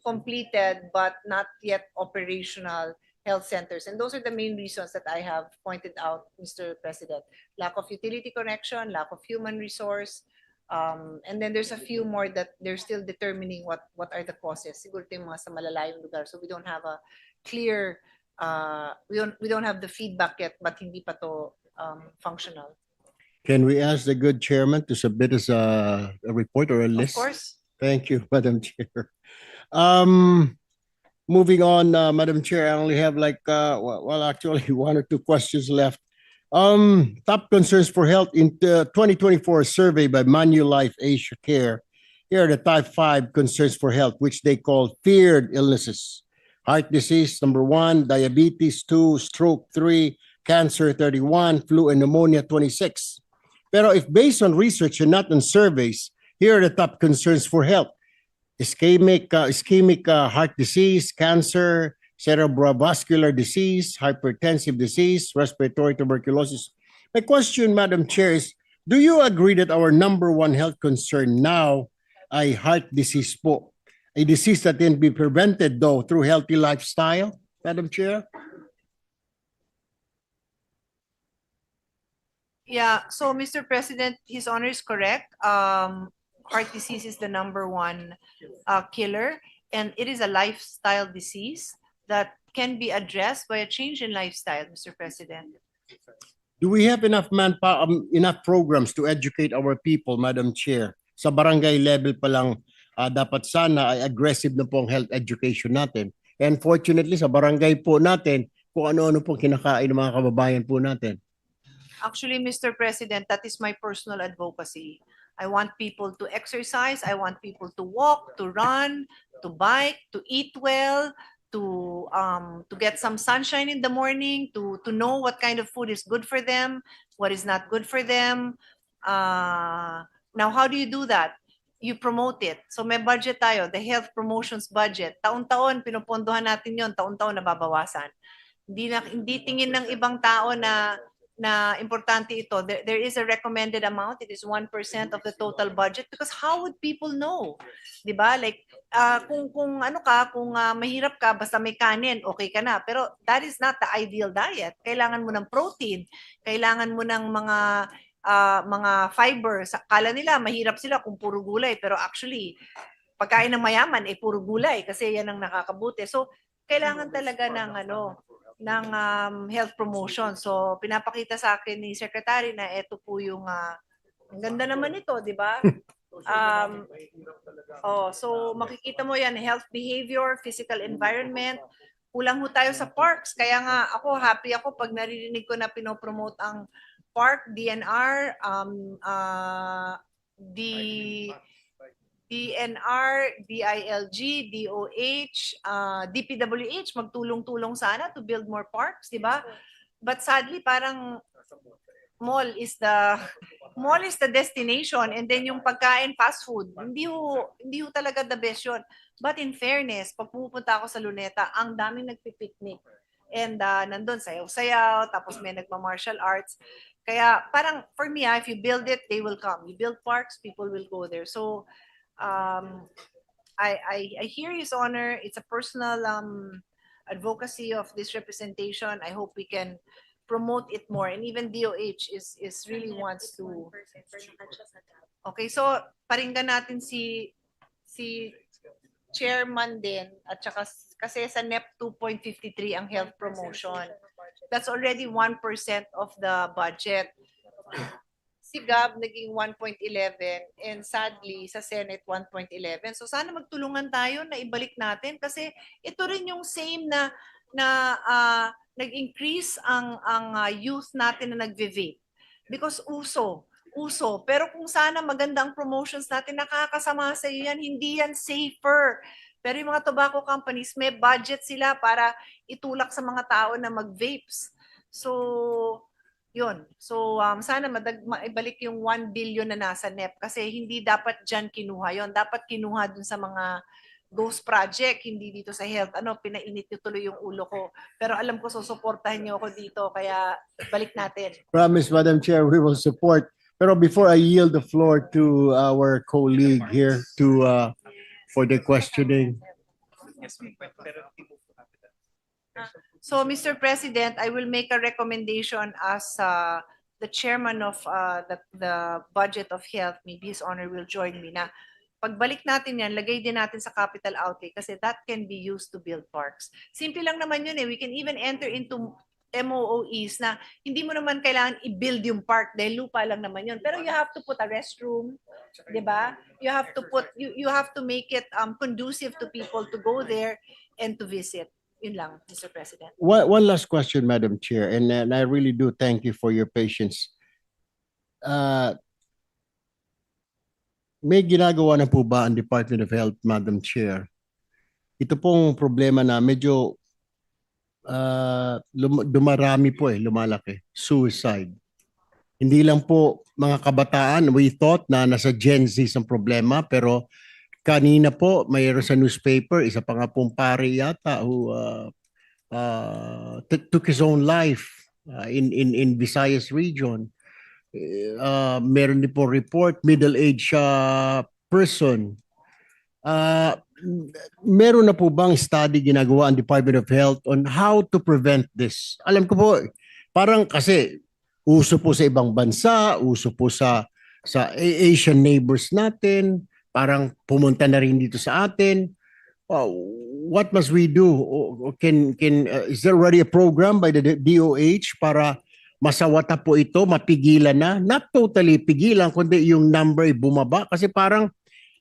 completed but not yet operational health centers. And those are the main reasons that I have pointed out, Mr. President. Lack of utility connection, lack of human resource, and then there's a few more that they're still determining what are the causes. Siguro yung mga sa malalayong lugar. So we don't have a clear, we don't have the feedback yet, but hindi pa to functional. Can we ask the good chairman to submit us a report or a list? Of course. Thank you, Madam Chair. Moving on, Madam Chair, I only have well, actually one or two questions left. Top concerns for health in the 2024 survey by Manulife Asia Care. Here are the top 5 concerns for health, which they call feared illnesses. Heart disease, number 1, diabetes, 2, stroke, 3, cancer, 31, flu and pneumonia, 26. Pero if based on research and not on surveys, here are the top concerns for health. Ischemic heart disease, cancer, cerebrovascular disease, hypertensive disease, respiratory tuberculosis. My question, Madam Chair, is do you agree that our number 1 health concern now ay heart disease po? A disease that can be prevented though through healthy lifestyle, Madam Chair? Yeah, so Mr. President, His Honor is correct. Heart disease is the number 1 killer, and it is a lifestyle disease that can be addressed by a change in lifestyle, Mr. President. Do we have enough manpower, enough programs to educate our people, Madam Chair? Sa barangay level pa lang, dapat sana ay aggressive na po ang health education natin. And fortunately, sa barangay po natin, kung ano-ano pong kinakain ng mga kababayan po natin. Actually, Mr. President, that is my personal advocacy. I want people to exercise. I want people to walk, to run, to bike, to eat well, to get some sunshine in the morning, to know what kind of food is good for them, what is not good for them. Now, how do you do that? You promote it. So may budget tayo, the health promotions budget. Taon-taon, pinupondohan natin yon, taon-taon nababawasan. Hindi tingin ng ibang tao na importante ito. There is a recommended amount. It is 1% of the total budget, because how would people know? 'Di ba? Like kung mahirap ka basta may kanin, okay ka na. Pero that is not the ideal diet. Kailangan mo ng protein, kailangan mo ng mga fiber. Kala nila mahirap sila kung puro gulay, pero actually pagkain ng mayaman puro gulay kasi yan ang nakakabuti. So kailangan talaga ng ng health promotion. So pinapakita sa akin ni Secretary na ito po yung ang ganda naman ito, di ba? So makikita mo yan, health behavior, physical environment. Kulang ho tayo sa parks. Kaya nga ako, happy ako pag naririnig ko na pinopromote ang park, DNR, DNR, DILG, DOH, DPWH, magtulong-tulong sana to build more parks, di ba? But sadly, parang mall is the destination, and then yung pagkain, fast food, hindi ho talaga the best yun. But in fairness, pag pumupunta ako sa Luneta, ang daming nagpipiknik. And nandun sayaw-sayaw, tapos may nagma-martial arts. Kaya parang for me, if you build it, they will come. You build parks, people will go there. So I hear His Honor. It's a personal advocacy of this representation. I hope we can promote it more, and even DOH is really wants to. Okay, so paringgan natin si chairman din, at saka kasi sa NEP 2.53 ang health promotion. That's already 1% of the budget. Si Gab naging 1.11, and sadly sa Senate 1.11. So sana magtulungan tayo na ibalik natin, kasi ito rin yung same na nag-increase ang youth natin na nagve-vape. Because uso. Pero kung sana maganda ang promotions natin, nakakasama sa iyo yan, hindi yan safer. Pero yung mga tobacco companies, may budget sila para itulak sa mga tao na mag-vapes. So, yun. So, sana maibalik yung 1 billion na nasa NEP, kasi hindi dapat dyan kinuha yon. Dapat kinuha dun sa mga ghost project, hindi dito sa health. Pinainit niyo tuloy yung ulo ko. Pero alam ko, susuportahan niyo ako dito, kaya balik natin. Promise, Madam Chair, we will support. Pero before I yield the floor to our colleague here for the questioning. So, Mr. President, I will make a recommendation as the chairman of the budget of health. Maybe His Honor will join me na pagbalik natin yan, lagay din natin sa capital outlay, kasi that can be used to build parks. Simple lang naman yun eh. We can even enter into MOOEs na hindi mo naman kailangan i-build yung park dahil lupa lang naman yun. Pero you have to put a restroom, di ba? You have to make it conducive to people to go there and to visit. Yun lang, Mr. President. One last question, Madam Chair, and I really do thank you for your patience. May ginagawa na po ba ang Department of Health, Madam Chair? Ito pong problema na medyo dumarami po lumalaki. Suicide. Hindi lang po mga kabataan, we thought na nasa Gen Z ang problema, pero kanina po mayroon sa newspaper, isa pa nga pong pare yata who took his own life in Visayas region. Meron din po report, middle-aged person. Meron na po bang study ginagawa ang Department of Health on how to prevent this? Alam ko po, parang kasi uso po sa ibang bansa, uso po sa Asian neighbors natin, parang pumunta na rin dito sa atin. What must we do? Is there already a program by the DOH para masawata po ito, mapigilan na? Not totally pigilan, kundi yung number ay bumaba. Kasi parang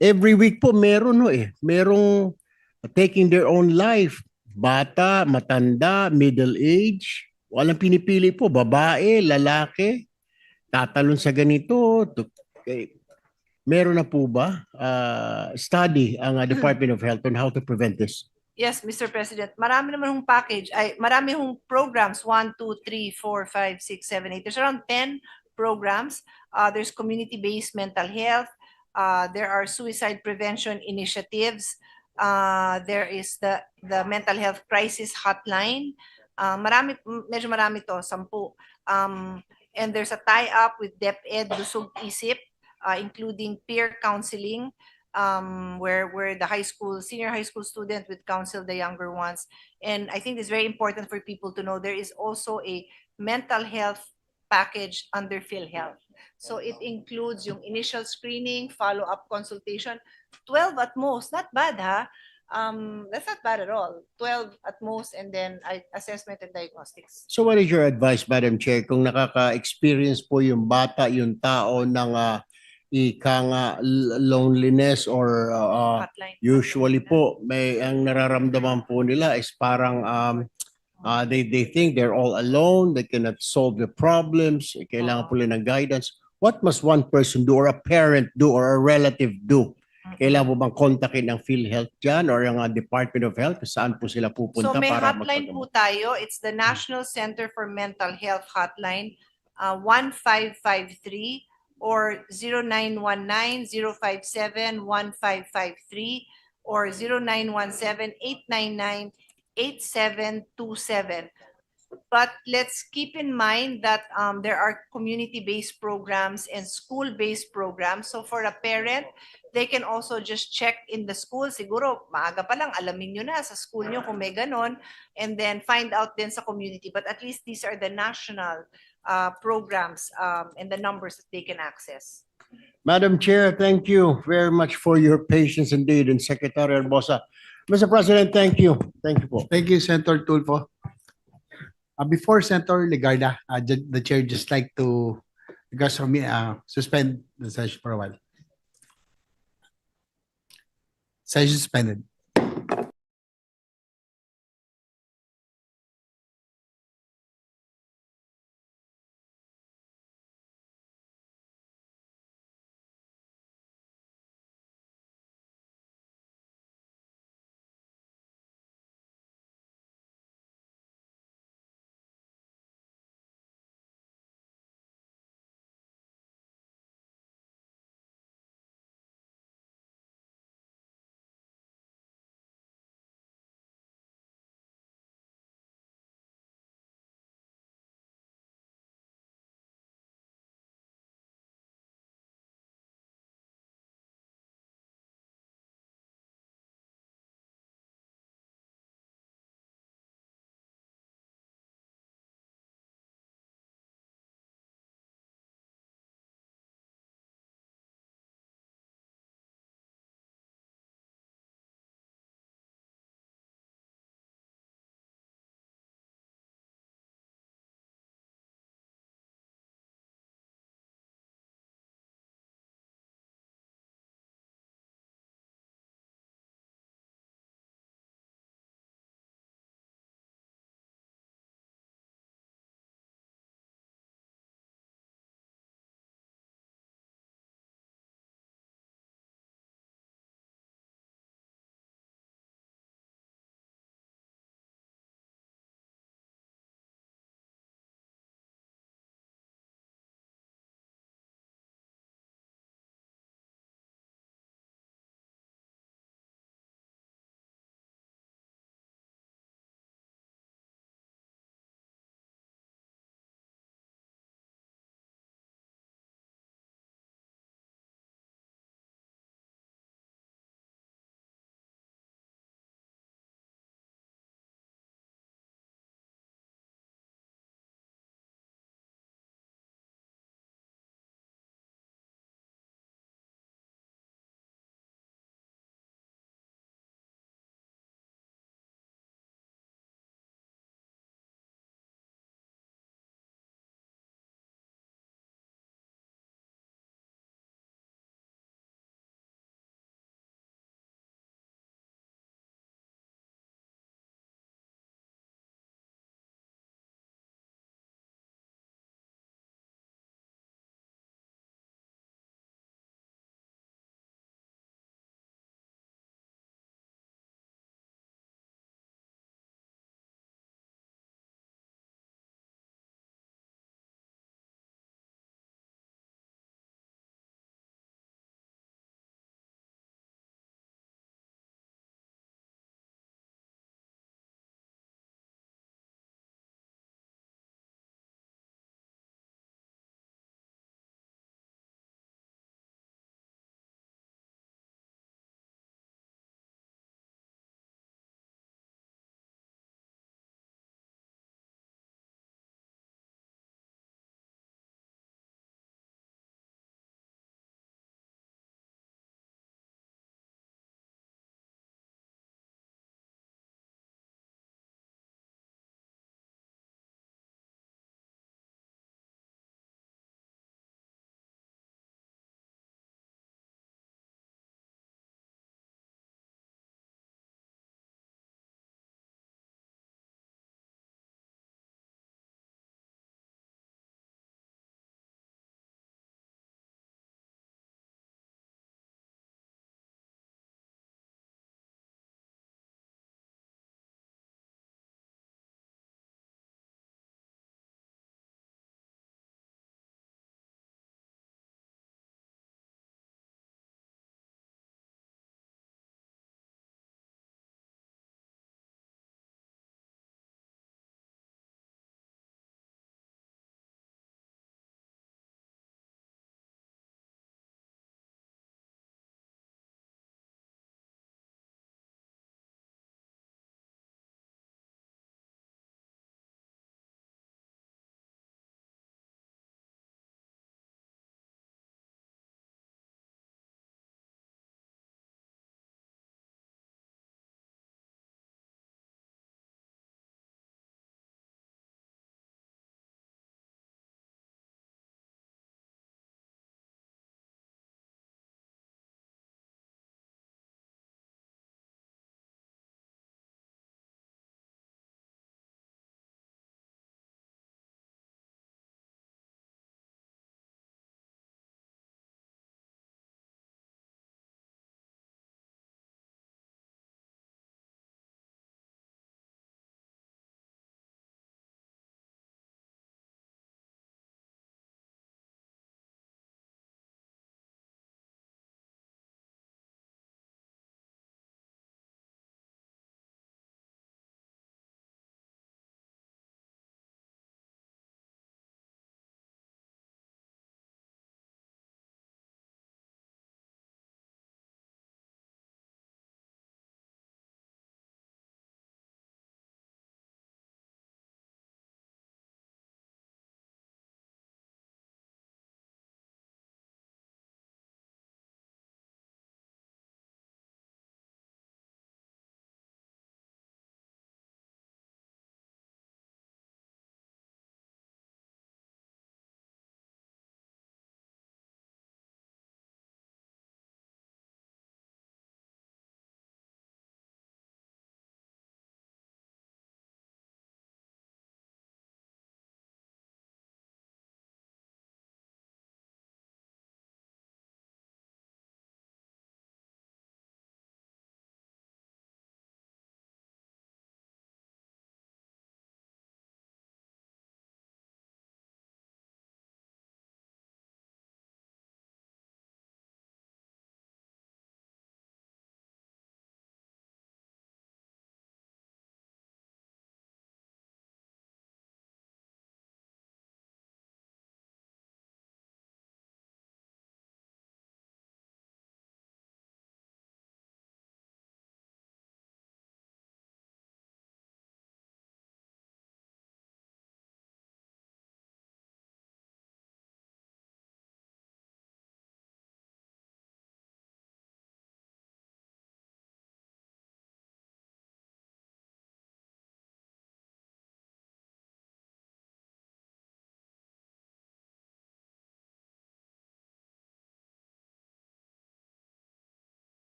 every week po merong taking their own life. Bata, matanda, middle age. Walang pinipili po, babae, lalaki, tatalon sa ganito. Meron na po ba study ang Department of Health on how to prevent this? Yes, Mr. President. Marami naman hong package. Marami hong programs. 1, 2, 3, 4, 5, 6, 7, 8. There's around 10 programs. There's community-based mental health. There are suicide prevention initiatives. There is the mental health crisis hotline. Medyo marami to, 10. And there's a tie-up with DepEd, Lusog Isip, including peer counseling. Where the senior high school student would counsel the younger ones. And I think it's very important for people to know there is also a mental health package under PhilHealth. So it includes yung initial screening, follow-up consultation, 12 at most, not bad ha? That's not bad at all. 12 at most, and then assessment and diagnostics. So what is your advice, Madam Chair, kung nakaka-experience po yung bata, yung tao ng ika nga loneliness or Hotline. usually po may ang nararamdaman po nila is parang they think they're all alone, they cannot solve the problems, kailangan po nila ng guidance. What must one person do or a parent do or a relative do? Kailangan po bang kontakin ng PhilHealth dyan or yung Department of Health? Saan po sila pupunta So may para hotline po tayo. It's the National Center for Mental Health hotline, 1553 or 0919-057-1553 or 0917-899-8727. But let's keep in mind that there are community-based programs and school-based programs. So for a parent, they can also just check in the school. Siguro, maaga pa lang, alamin nyo na sa school nyo kung may ganon, and then find out din sa community. But at least these are the national programs and the numbers that they can access. Madam Chair, thank you very much for your patience indeed, and Secretary Arbosa. Mr. President, thank you. Thank you po. Thank you, Senator Tulfo. Before Senator Legarda, the chair just like to, because of me, suspend the session for a while. Session suspended.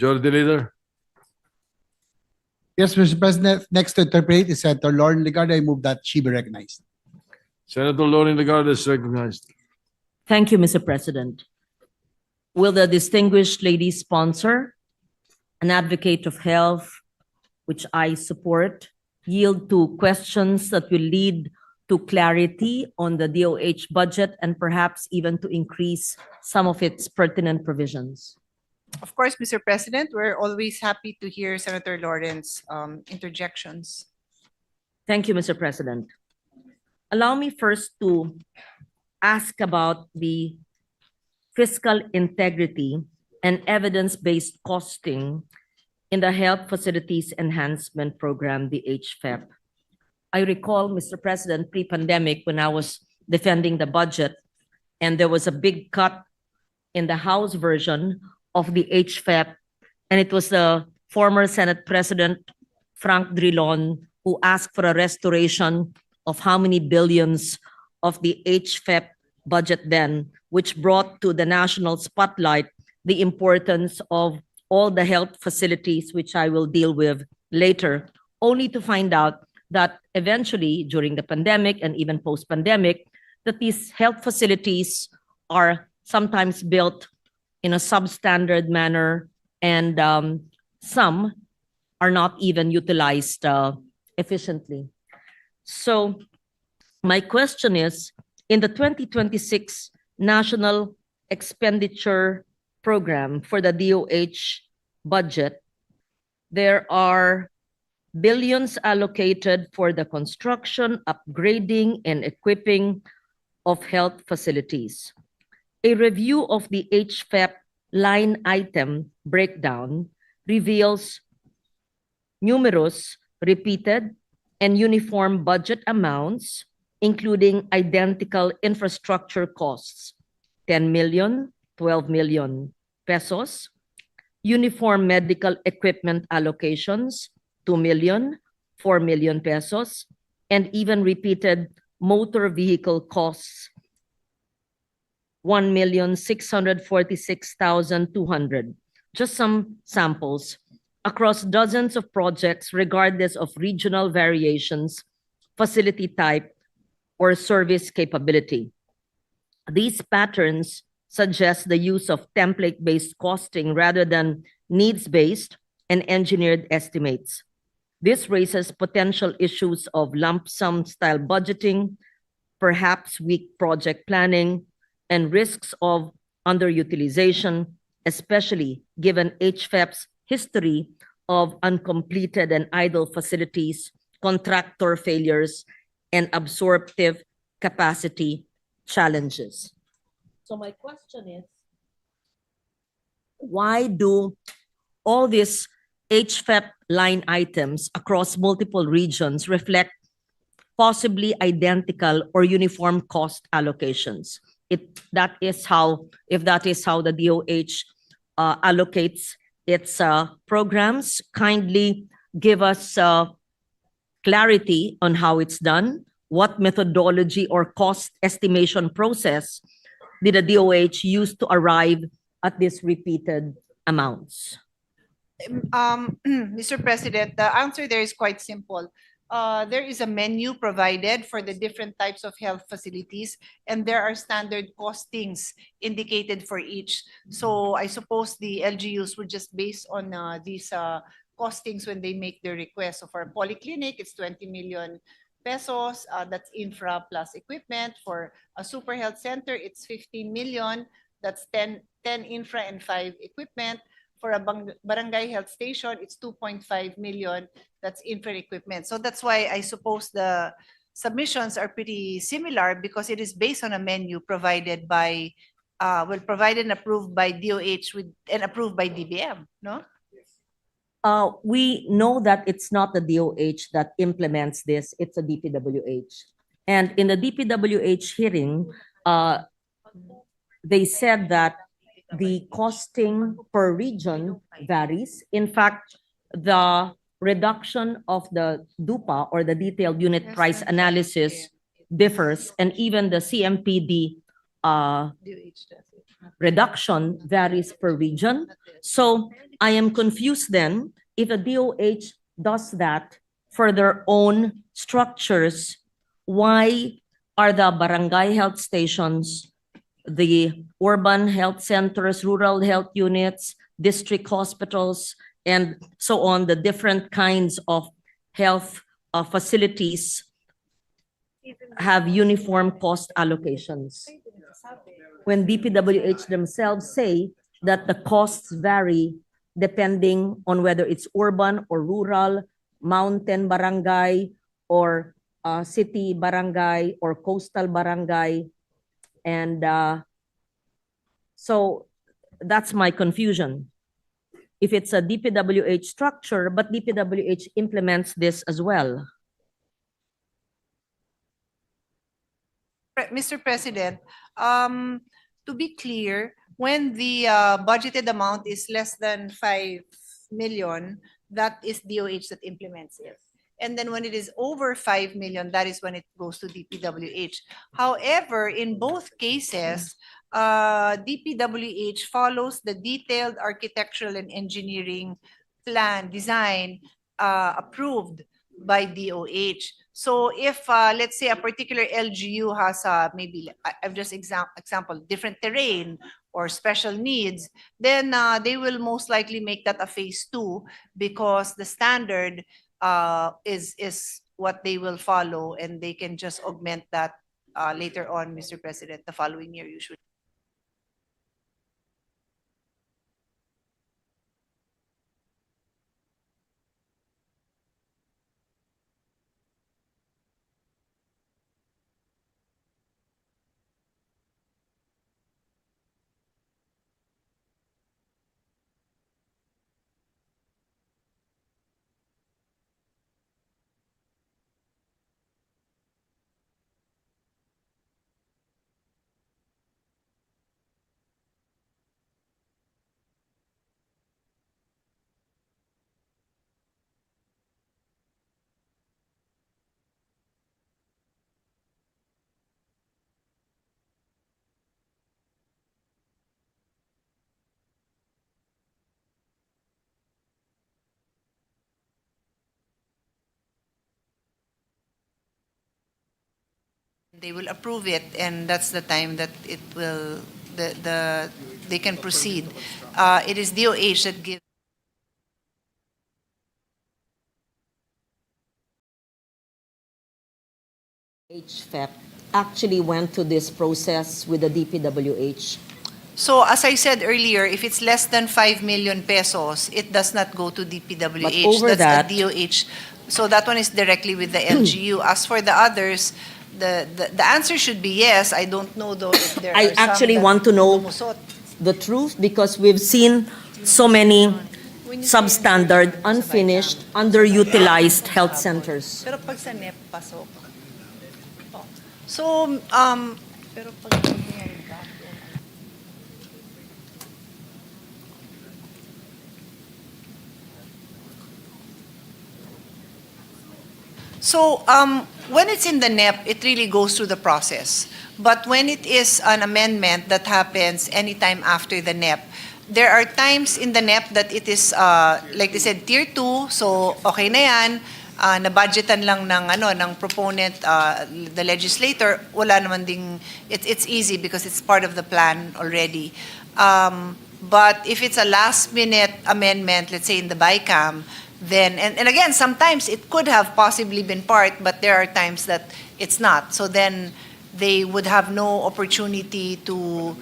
Majority Leader. Yes, Mr. President, next to interpret is Senator Lauren Legarda. I move that she be recognized. Senator Lauren Legarda is recognized. Thank you, Mr. President. Will the distinguished lady sponsor, an advocate of health, which I support, yield to questions that will lead to clarity on the DOH budget and perhaps even to increase some of its pertinent provisions? Of course, Mr. President, we're always happy to hear Senator Lawrence interjections. Thank you, Mr. President. Allow me first to ask about the fiscal integrity and evidence-based costing in the Health Facilities Enhancement Program, the HFEP. I recall, Mr. President, pre-pandemic when I was defending the budget and there was a big cut in the House version of the HFEP, and it was the former Senate President Frank Drilon who asked for a restoration of how many billions of the HFEP budget then, which brought to the national spotlight the importance of all the health facilities, which I will deal with later, only to find out that eventually during the pandemic and even post-pandemic, that these health facilities are sometimes built in a substandard manner, and some are not even utilized efficiently. So my question is, in the 2026 National Expenditure Program for the DOH budget, there are billions allocated for the construction, upgrading, and equipping of health facilities. A review of the HFEP line item breakdown reveals numerous repeated and uniform budget amounts, including identical infrastructure costs, 10 million, 12 million pesos, uniform medical equipment allocations, 2 million, 4 million pesos, and even repeated motor vehicle costs, 1,646,200. Just some samples across dozens of projects, regardless of regional variations, facility type, or service capability. These patterns suggest the use of template-based costing rather than needs-based and engineered estimates. This raises potential issues of lump sum style budgeting, perhaps weak project planning, and risks of underutilization, especially given HFEP's history of uncompleted and idle facilities, contractor failures, and absorptive capacity challenges. So my question is, why do all these HFEP line items across multiple regions reflect possibly identical or uniform cost allocations? If that is how the DOH allocates its programs, kindly give us clarity on how it's done. What methodology or cost estimation process did the DOH use to arrive at these repeated amounts? Mr. President, the answer there is quite simple. There is a menu provided for the different types of health facilities, and there are standard costings indicated for each. So I suppose the LGUs would just base on these costings when they make their request. So for a polyclinic, it's 20 million pesos. That's infra plus equipment. For a super health center, it's 15 million. That's 10 infra and 5 equipment. For a barangay health station, it's 2.5 million. That's infra equipment. So that's why I suppose the submissions are pretty similar, because it is based on a menu provided by, provided and approved by DOH and approved by DBM, no? We know that it's not the DOH that implements this, it's a DPWH. And in the DPWH hearing, they said that the costing per region varies. In fact, the reduction of the DUPA, or the detailed unit price analysis, differs, and even the CMPD reduction varies per region. So I am confused then if the DOH does that for their own structures, why are the barangay health stations, the urban health centers, rural health units, district hospitals, and so on, the different kinds of health facilities have uniform cost allocations? When DPWH themselves say that the costs vary depending on whether it's urban or rural, mountain barangay, or city barangay, or coastal barangay. And so that's my confusion. If it's a DPWH structure, but DPWH implements this as well. Mr. President, to be clear, when the budgeted amount is less than 5 million, that is DOH that implements it. And then when it is over 5 million, that is when it goes to DPWH. However, in both cases, DPWH follows the detailed architectural and engineering plan design approved by DOH. So if, let's say, a particular LGU has maybe, I've just example, different terrain or special needs, then they will most likely make that a phase 2 because the standard is what they will follow, and they can just augment that later on, Mr. President, the following year usually. They will approve it, and that's the time that it will they can proceed. It is DOH that gives. HFEP actually went to this process with the DPWH. So as I said earlier, if it's less than 5 million pesos, it does not go to DPWH. But over That's that- the DOH. So that one is directly with the LGU. As for the others, the answer should be yes. I don't know though if there I are some actually that want to know lumusot. the truth because we've seen so many substandard, unfinished, underutilized health centers. Pero pag sa NEP, pasok. Oh. So, pero pag So, when it's in the NEP, it really goes through the process. But when it is an amendment that happens anytime after the NEP, there are times in the NEP that it is, like they said, tier 2, so okay na yan, na-budgetan lang ng proponent, the legislator, wala naman ding, it's easy because it's part of the plan already. But if it's a last-minute amendment, let's say in the BICAM, then, and again, sometimes it could have possibly been part, but there are times that it's not. So then they would have no opportunity to,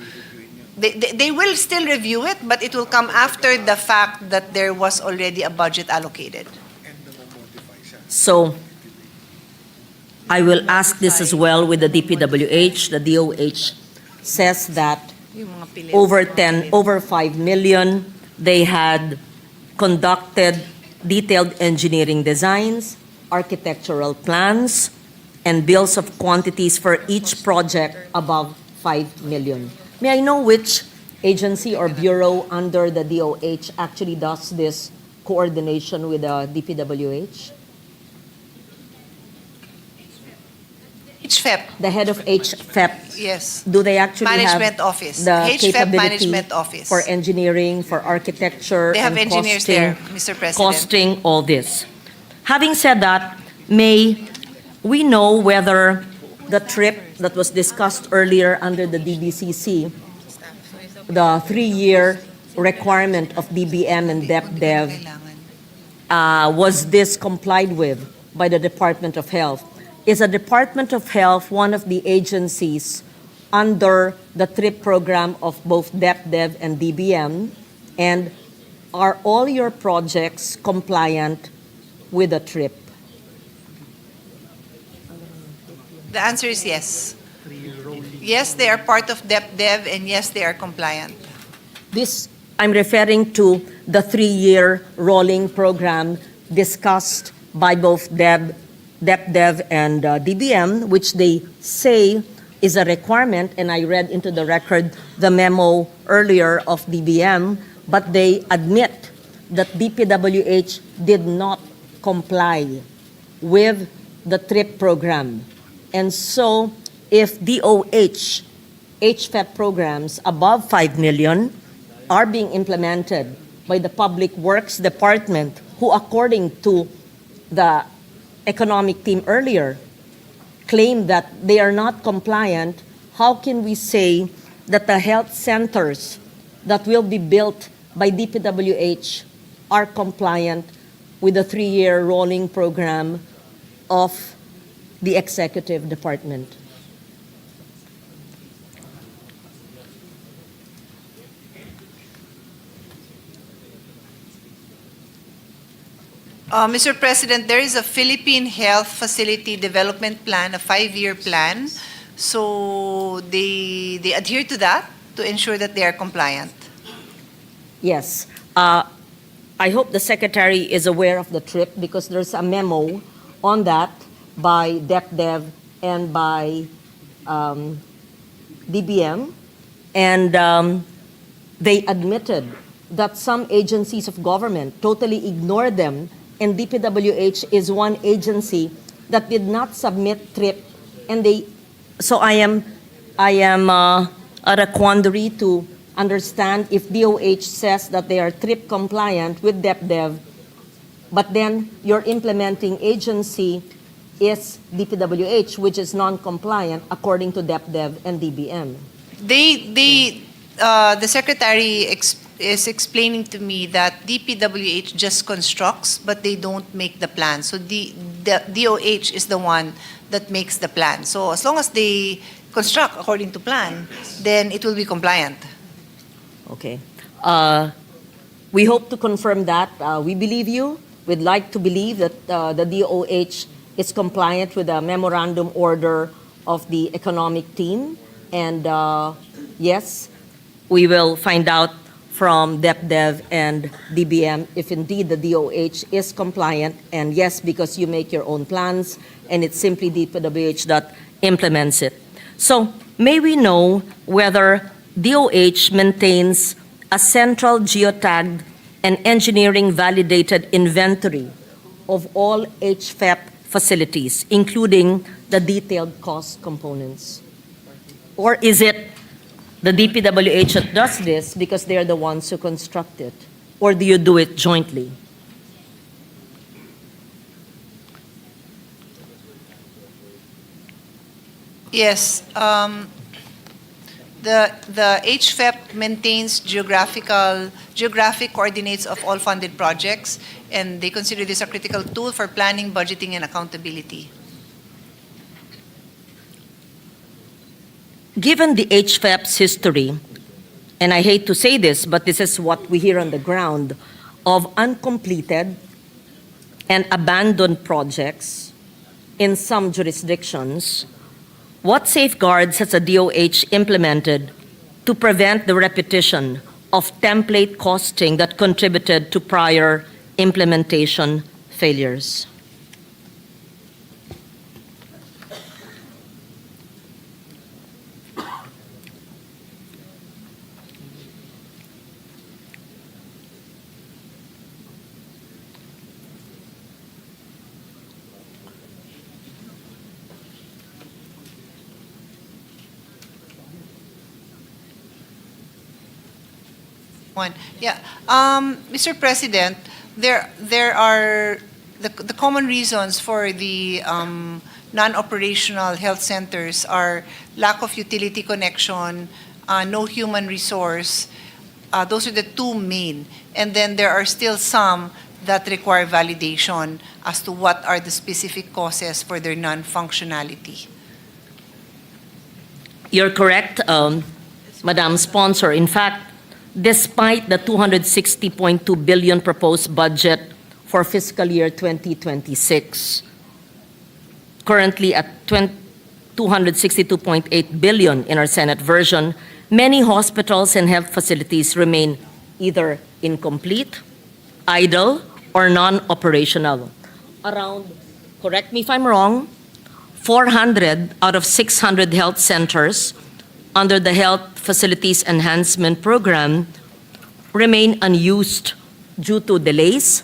they will still review it, but it will come after the fact that there was already a budget allocated. So I will ask this as well with the DPWH. The DOH says that Yung mga pilit. over 5 million, they had conducted detailed engineering designs, architectural plans, and bills of quantities for each project above 5 million. May I know which agency or bureau under the DOH actually does this coordination with the DPWH? HFEP, The head of HFEP, yes. do they actually Management have Office. the HFEP capability Management Office. for engineering, for architecture, They have and engineers costing, there, Mr. President. costing all this? Having said that, may we know whether the trip that was discussed earlier under the DBCC, the 3-year requirement of DBM and DepDev, was this complied with by the Department of Health? Is the Department of Health one of the agencies under the TRIP program of both DepDev and DBM? And are all your projects compliant with the TRIP? The answer is yes. Yes, they are part of DepDev, and yes, they are compliant. This, I'm referring to the 3-year rolling program discussed by both DepDev and DBM, which they say is a requirement, and I read into the record the memo earlier of DBM, but they admit that DPWH did not comply with the TRIP program. And so if DOH HFEP programs above 5 million are being implemented by the Public Works Department, who according to the economic team earlier claimed that they are not compliant, how can we say that the health centers that will be built by DPWH are compliant with the 3-year rolling program of the executive department? Mr. President, there is a Philippine Health Facility Development Plan, a 5-year plan. So they adhere to that to ensure that they are compliant. Yes. I hope the Secretary is aware of the trip because there's a memo on that by DepDev and by DBM. And they admitted that some agencies of government totally ignored them, and DPWH is one agency that did not submit TRIP. And so I am at a quandary to understand if DOH says that they are TRIP compliant with DepDev, but then your implementing agency is DPWH, which is non-compliant according to DepDev and DBM. The Secretary is explaining to me that DPWH just constructs, but they don't make the plan. So the DOH is the one that makes the plan. So as long as they construct according to plan, then it will be compliant. Okay. We hope to confirm that. We believe you. We'd like to believe that the DOH is compliant with the memorandum order of the economic team. And yes, we will find out from DepDev and DBM if indeed the DOH is compliant. And yes, because you make your own plans and it's simply DPWH that implements it. So may we know whether DOH maintains a central geotagged and engineering validated inventory of all HFEP facilities, including the detailed cost components? Or is it the DPWH that does this because they're the ones who construct it? Or do you do it jointly? Yes. The HFEP maintains geographic coordinates of all funded projects, and they consider this a critical tool for planning, budgeting, and accountability. Given the HFEP's history, and I hate to say this, but this is what we hear on the ground, of uncompleted and abandoned projects in some jurisdictions, what safeguards has the DOH implemented to prevent the repetition of template costing that contributed to prior implementation failures? Yeah, Mr. President, there are the common reasons for the non-operational health centers are lack of utility connection, no human resource. Those are the two main. And then there are still some that require validation as to what are the specific causes for their non-functionality. You're correct, Madam Sponsor. In fact, despite the 260.2 billion proposed budget for fiscal year 2026, currently at 262.8 billion in our Senate version, many hospitals and health facilities remain either incomplete, idle, or non-operational. Around, correct me if I'm wrong, 400 out of 600 health centers under the Health Facilities Enhancement Program remain unused due to delays,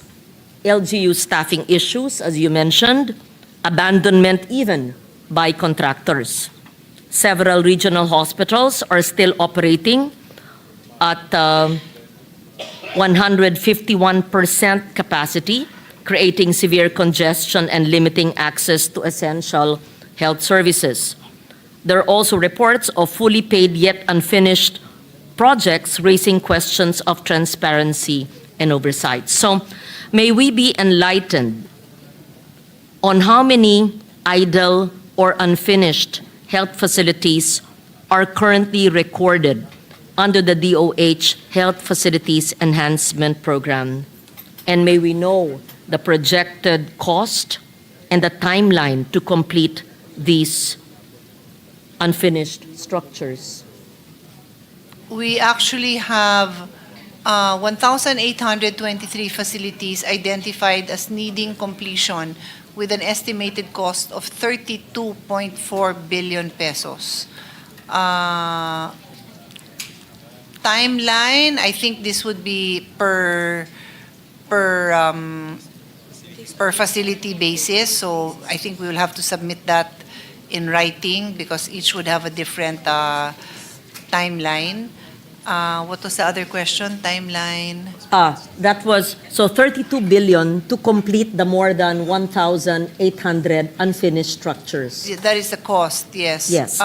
LGU staffing issues, as you mentioned, abandonment even by contractors. Several regional hospitals are still operating at 151% capacity, creating severe congestion and limiting access to essential health services. There are also reports of fully paid yet unfinished projects raising questions of transparency and oversight. So may we be enlightened on how many idle or unfinished health facilities are currently recorded under the DOH Health Facilities Enhancement Program? And may we know the projected cost and the timeline to complete these unfinished structures? We actually have 1,823 facilities identified as needing completion with an estimated cost of 32.4 billion pesos. Timeline, I think this would be per facility basis. So I think we will have to submit that in writing because each would have a different timeline. What was the other question? Timeline? That was, so 32 billion to complete the more than 1,800 unfinished structures. Yeah, that is the cost, yes. Yes.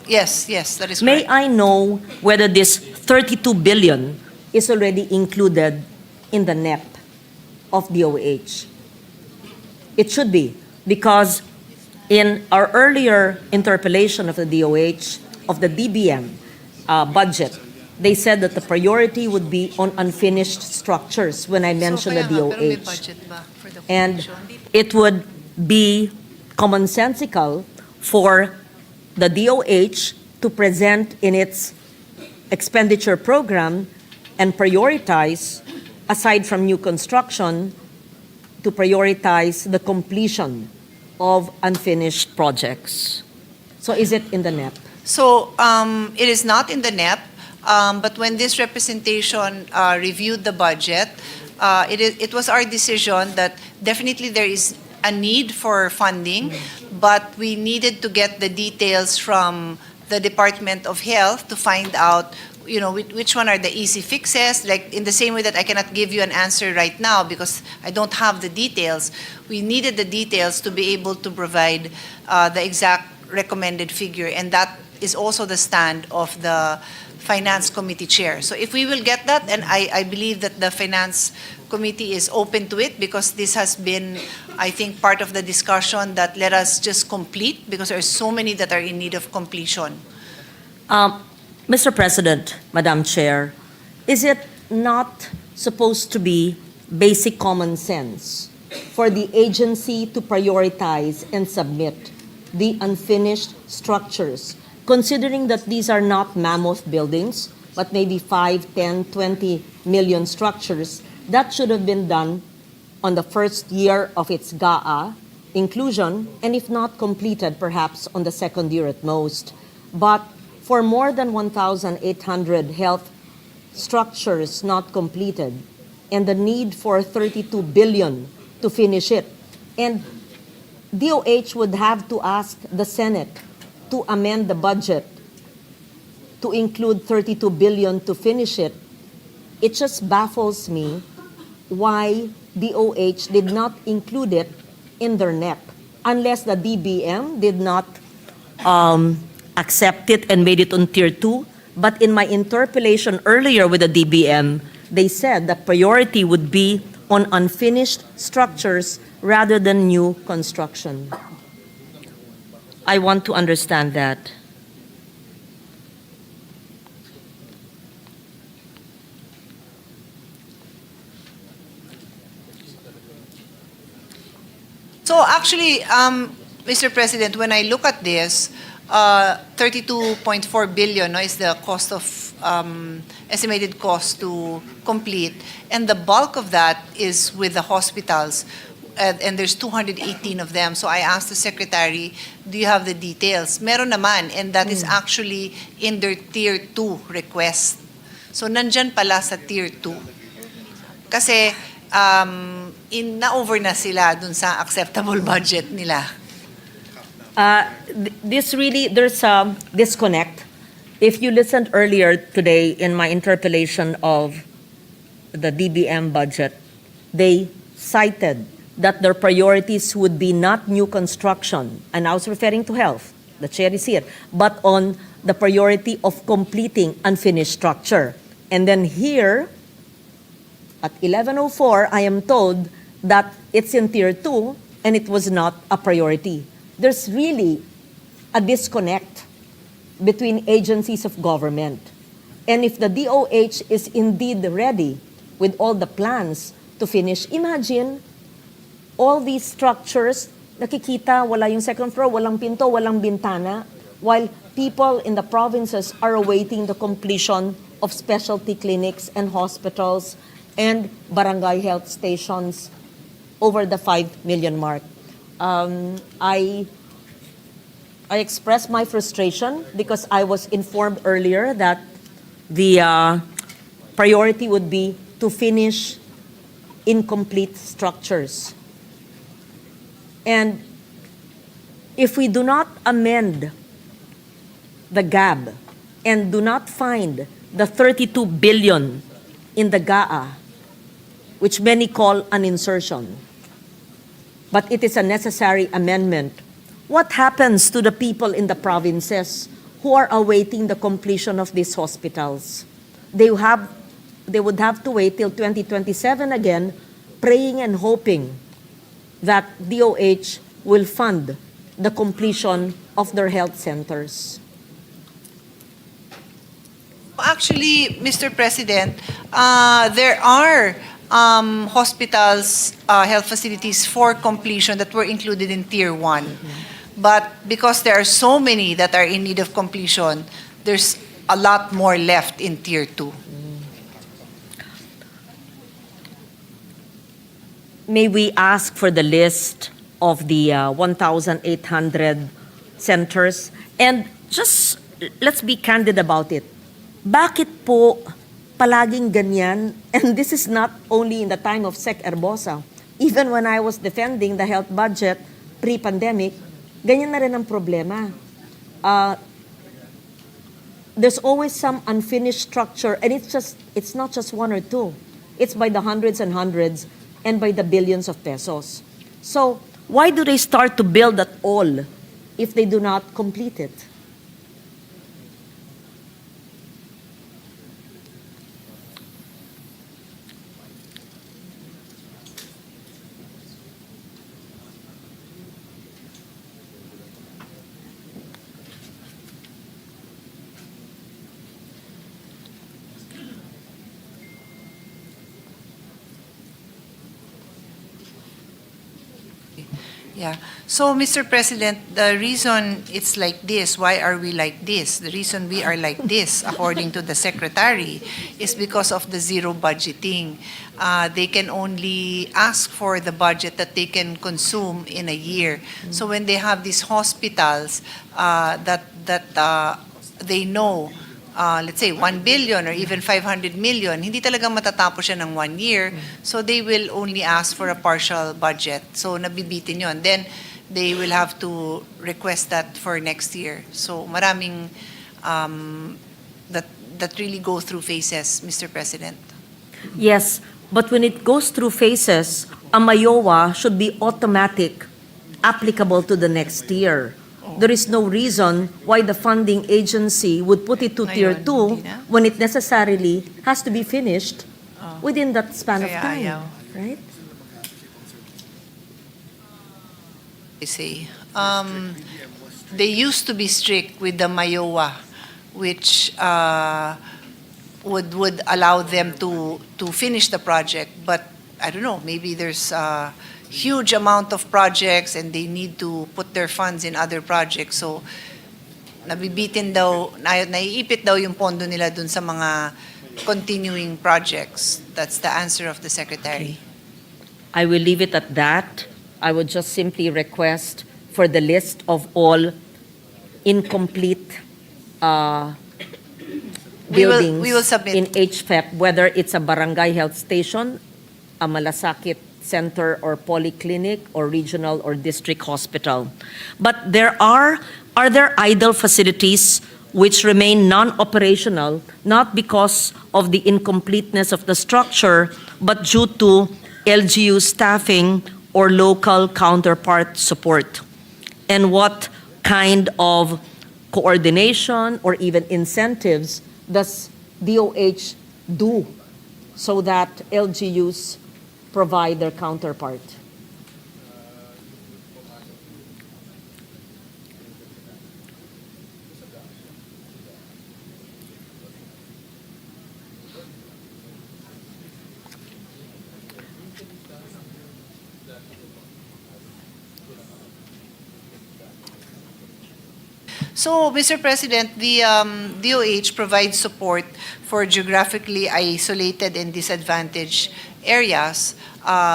Yes, that is May correct. I know whether this 32 billion is already included in the NEP of DOH? It should be, because in our earlier interpellation of the DOH, of the DBM budget, they said that the priority would be on unfinished structures when I mentioned the Pero may DOH. budget ba for the And completion? it would be commonsensical for the DOH to present in its expenditure program and prioritize, aside from new construction, to prioritize the completion of unfinished projects. So is it in the NEP? So it is not in the NEP, but when this representation reviewed the budget, it was our decision that definitely there is a need for funding, but we needed to get the details from the Department of Health to find out, you know, which one are the easy fixes. Like in the same way that I cannot give you an answer right now because I don't have the details. We needed the details to be able to provide the exact recommended figure, and that is also the stand of the Finance Committee Chair. So if we will get that, and I believe that the Finance Committee is open to it because this has been, I think, part of the discussion that let us just complete because there are so many that are in need of completion. Mr. President, Madam Chair, is it not supposed to be basic common sense for the agency to prioritize and submit the unfinished structures, considering that these are not mammoth buildings, but maybe 5, 10, 20 million structures? That should have been done on the first year of its GAA inclusion, and if not completed, perhaps on the second year at most. But for more than 1,800 health structures not completed, and the need for 32 billion to finish it, and DOH would have to ask the Senate to amend the budget to include 32 billion to finish it, it just baffles me why DOH did not include it in their NEP, unless the DBM did not accept it and made it on tier 2. But in my interpellation earlier with the DBM, they said the priority would be on unfinished structures rather than new construction. I want to understand that. So actually, Mr. President, when I look at this, 32.4 billion, no, is the cost of estimated cost to complete, and the bulk of that is with the hospitals, and there's 218 of them. So I asked the secretary, do you have the details? Meron naman, and that is actually in their tier 2 request. So nandyan pala sa tier 2. Kasi na-over na sila dun sa acceptable budget nila. This really, there's a disconnect. If you listened earlier today in my interpellation of the DBM budget, they cited that their priorities would be not new construction, and I was referring to health, the chair is here, but on the priority of completing unfinished structure. And then here, at 11:04, I am told that it's in tier 2 and it was not a priority. There's really a disconnect between agencies of government. And if the DOH is indeed ready with all the plans to finish, imagine all these structures, nakikita, wala yung second floor, walang pinto, walang bintana, while people in the provinces are awaiting the completion of specialty clinics and hospitals and barangay health stations over the 5 million mark. I expressed my frustration because I was informed earlier that the priority would be to finish incomplete structures. And if we do not amend the GAB and do not find the 32 billion in the GAA, which many call an insertion, but it is a necessary amendment, what happens to the people in the provinces who are awaiting the completion of these hospitals? They would have to wait till 2027 again, praying and hoping that DOH will fund the completion of their health centers. Actually, Mr. President, there are hospitals, health facilities for completion that were included in Tier 1. But because there are so many that are in need of completion, there's a lot more left in Tier 2. May we ask for the list of the 1,800 centers? And just, let's be candid about it. Bakit po palaging ganyan? And this is not only in the time of Sec. Herbosa. Even when I was defending the health budget pre-pandemic, ganyan na rin ang problema. There's always some unfinished structure, and it's not just one or two. It's by the hundreds and hundreds and by the billions of pesos. So why do they start to build at all if they do not complete it? Yeah. So, Mr. President, the reason it's like this, why are we like this? The reason we are like this, according to the Secretary, is because of the zero budgeting. They can only ask for the budget that they can consume in a year. So when they have these hospitals that they know, let's say 1 billion or even 500 million, hindi talagang matatapos siya ng 1 year. So they will only ask for a partial budget. So nabibitin yon. Then they will have to request that for next year. So maraming that really go through phases, Mr. President. Yes, but when it goes through phases, a MAYOA should be automatic, applicable to the next year. There is no reason why the funding agency would put it to tier Ngayon, 2 hindi na? when it necessarily has to be finished within that span of Kaya time, ayaw. right? I say. They used to be strict with the MAYOA, which would allow them to finish the project. But I don't know, maybe there's a huge amount of projects and they need to put their funds in other projects. So nabibitin daw, naiipit daw yung pondo nila dun sa mga continuing projects. That's the answer of the Secretary. I will leave it at that. I would just simply request for the list of all incomplete We will buildings submit. in HFEP, whether it's a barangay health station, a malasakit center or polyclinic, or regional or district hospital. But are there idle facilities which remain non-operational, not because of the incompleteness of the structure, but due to LGU staffing or local counterpart support? And what kind of coordination or even incentives does DOH do so that LGUs provide their counterpart? So, Mr. President, the DOH provides support for geographically isolated and disadvantaged areas,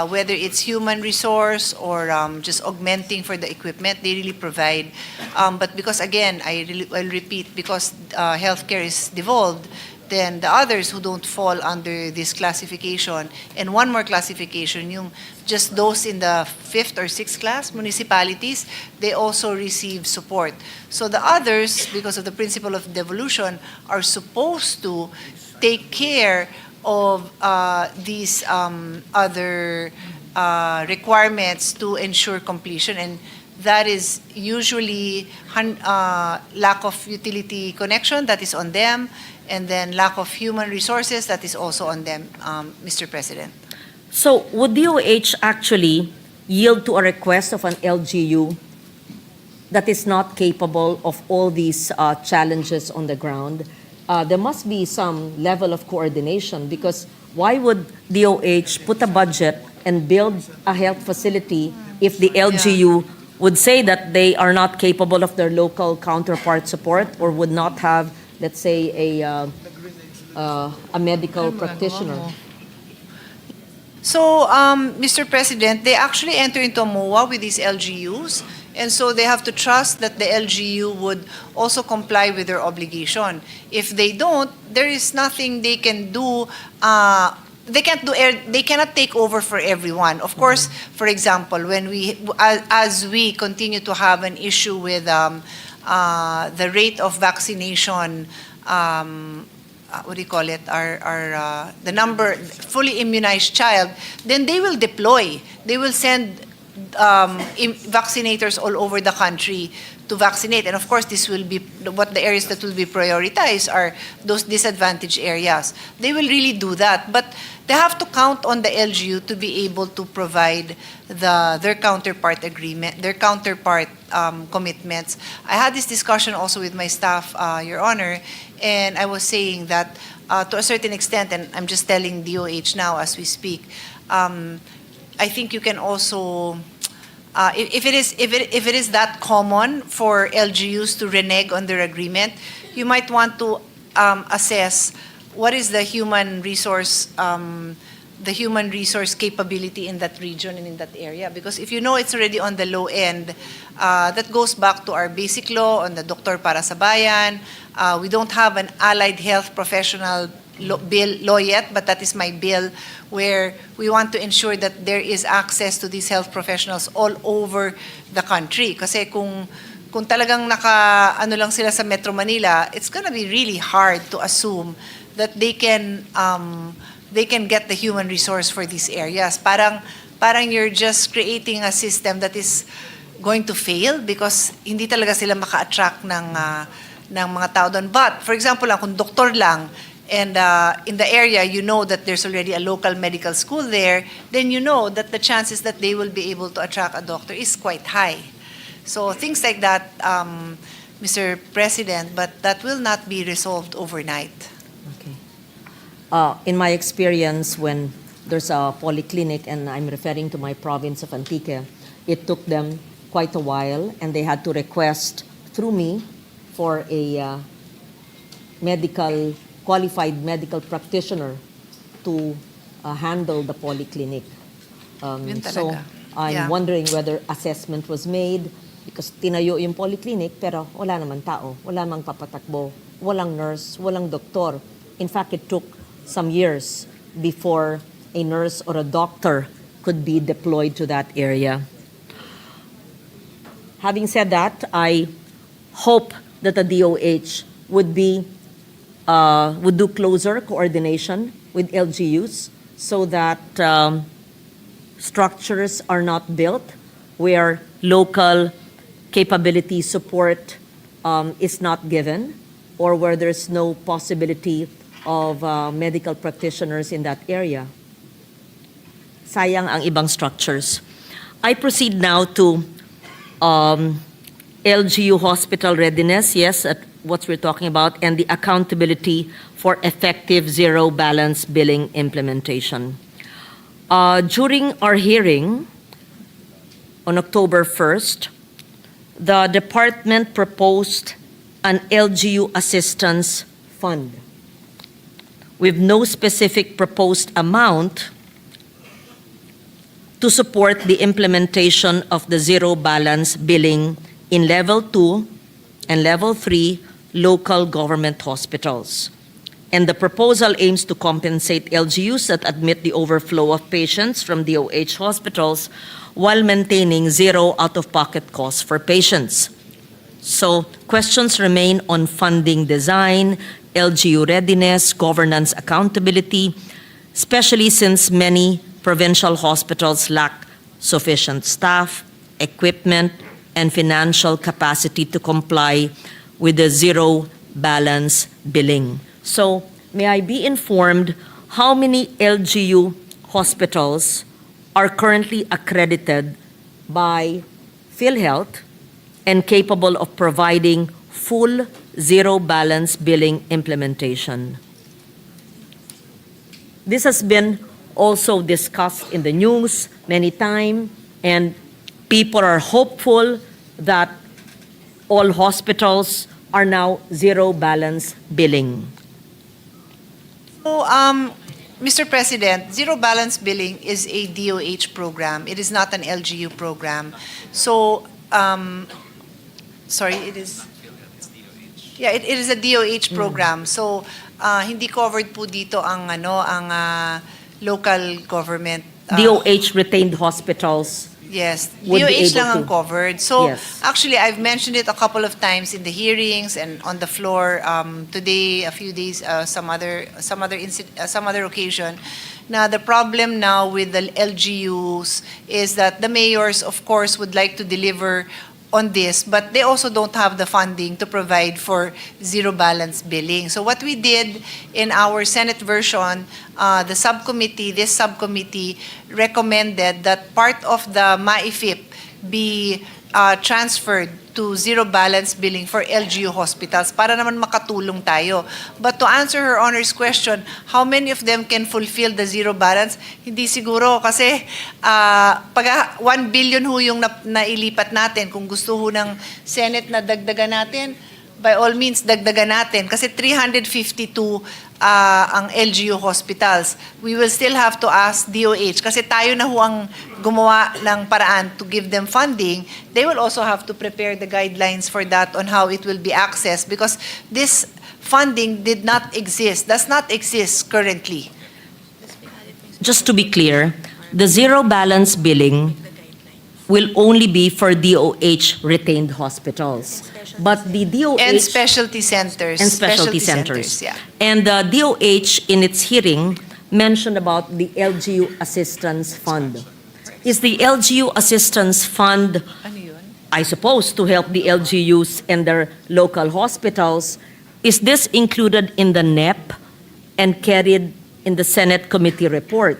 whether it's human resource or just augmenting for the equipment, they really provide. But because, again, I'll repeat, because healthcare is devolved, then the others who don't fall under this classification, and one more classification, yung just those in the 5th or 6th class municipalities, they also receive support. So the others, because of the principle of devolution, are supposed to take care of these other requirements to ensure completion, and that is usually lack of utility connection, that is on them, and then lack of human resources, that is also on them, Mr. President. So would DOH actually yield to a request of an LGU that is not capable of all these challenges on the ground? There must be some level of coordination, because why would DOH put a budget and build a health facility if the LGU would say that they are not capable of their local counterpart support, or would not have, let's say, a medical practitioner? So, Mr. President, they actually enter into a MOA with these LGUs, and so they have to trust that the LGU would also comply with their obligation. If they don't, there is nothing they can do. They cannot take over for everyone. Of course, for example, when as we continue to have an issue with the rate of vaccination, what do you call it, the number, fully immunized child, then they will deploy. They will send vaccinators all over the country to vaccinate. And of course, this will be, what the areas that will be prioritized are those disadvantaged areas. They will really do that. But they have to count on the LGU to be able to provide their counterpart agreement, their counterpart commitments. I had this discussion also with my staff, Your Honor, and I was saying that to a certain extent, and I'm just telling DOH now as we speak, I think you can also, if it is that common for LGUs to renege on their agreement, you might want to assess what is the human resource capability in that region and in that area. Because if you know it's already on the low end, that goes back to our basic law on the Doktor para sa Bayan. We don't have an allied health professional law yet, but that is my bill, where we want to ensure that there is access to these health professionals all over the country. Kasi kung talagang ano lang sila sa Metro Manila, it's gonna be really hard to assume that they can they can get the human resource for these areas. Parang you're just creating a system that is going to fail because hindi talaga sila maka-attract ng mga tao doon. But, for example, kung doktor lang, and in the area, you know that there's already a local medical school there, then you know that the chances that they will be able to attract a doctor is quite high. So things like that, Mr. President, but that will not be resolved overnight. Okay. In my experience, when there's a polyclinic, and I'm referring to my province of Antique, it took them quite a while, and they had to request through me for a qualified medical practitioner to handle the polyclinic. Yun So talaga. I'm Yeah. wondering whether assessment was made because tinayo yung polyclinic pero wala naman tao, wala mang papatakbo, walang nurse, walang doktor. In fact, it took some years before a nurse or a doctor could be deployed to that area. Having said that, I hope that the DOH would do closer coordination with LGUs so that structures are not built where local capability support is not given or where there's no possibility of medical practitioners in that area. Sayang ang ibang structures. I proceed now to LGU hospital readiness, yes, at what we're talking about, and the accountability for effective zero balance billing implementation. During our hearing on October 1st, the department proposed an LGU assistance fund with no specific proposed amount to support the implementation of the zero balance billing in Level 2 and Level 3 local government hospitals. And the proposal aims to compensate LGUs that admit the overflow of patients from DOH hospitals while maintaining zero out-of-pocket costs for patients. So questions remain on funding design, LGU readiness, governance accountability, especially since many provincial hospitals lack sufficient staff, equipment, and financial capacity to comply with the zero balance billing. So, may I be informed how many LGU hospitals are currently accredited by PhilHealth and capable of providing full zero balance billing implementation? This has been also discussed in the news many times, and people are hopeful that all hospitals are now zero balance billing. So, Mr. President, zero balance billing is a DOH program. It is not an LGU program. So, sorry, it is. Yeah, it is a DOH program. So, hindi covered po dito ang local government. DOH retained hospitals. Yes, would be DOH able lang ang to. covered. So, Yes. actually, I've mentioned it a couple of times in the hearings and on the floor today, a few days, some other occasion. Now, the problem now with the LGUs is that the mayors, of course, would like to deliver on this, but they also don't have the funding to provide for zero balance billing. So what we did in our Senate version, this subcommittee recommended that part of the MAIFIP be transferred to zero balance billing for LGU hospitals para naman makatulong tayo. But to answer Her Honor's question, how many of them can fulfill the zero balance? Hindi siguro kasi pag 1 billion ho yung nailipat natin. Kung gusto ho ng Senate na dagdagan natin, by all means, dagdagan natin. Kasi 352 ang LGU hospitals. We will still have to ask DOH kasi tayo na ho ang gumawa ng paraan to give them funding. They will also have to prepare the guidelines for that on how it will be accessed because this funding does not exist currently. Just to be clear, the zero balance billing will only be for DOH retained hospitals. But the DOH And specialty centers. and specialty centers. Yeah. And the DOH in its hearing mentioned about the LGU Assistance Fund. Is the LGU Assistance Fund, I suppose, to help the LGUs and their local hospitals? Is this included in the NEP and carried in the Senate committee report?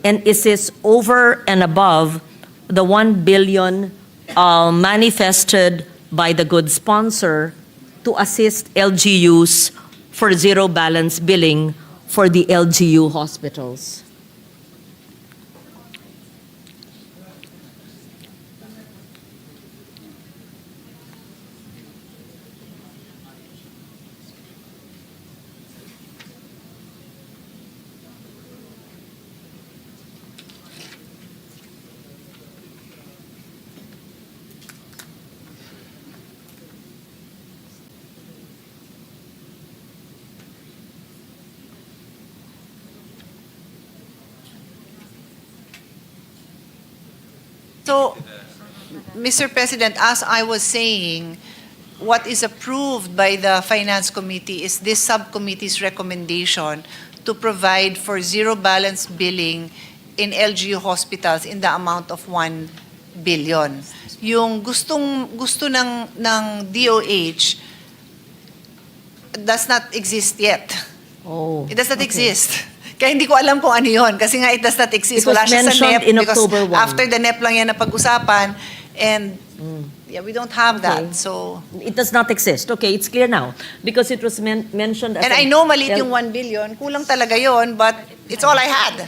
And is this over and above the 1 billion manifested by the good sponsor to assist LGUs for zero balance billing for the LGU hospitals? So, Mr. President, as I was saying, what is approved by the Finance Committee is this subcommittee's recommendation to provide for zero balance billing in LGU hospitals in the amount of 1 billion. Yung gusto ng DOH does not exist yet. Oh, It does not okay. exist. Kaya hindi ko alam kung ano yun. Kasi nga it does not exist. It was Wala siya sa mentioned NEP in because October 1. after the NEP lang yan na pag-usapan and yeah, we don't have that. Okay. So, It does not exist. Okay, it's clear now. Because it was mentioned as and I know maliit yung 1 billion. Kulang talaga yon, but it's all I had.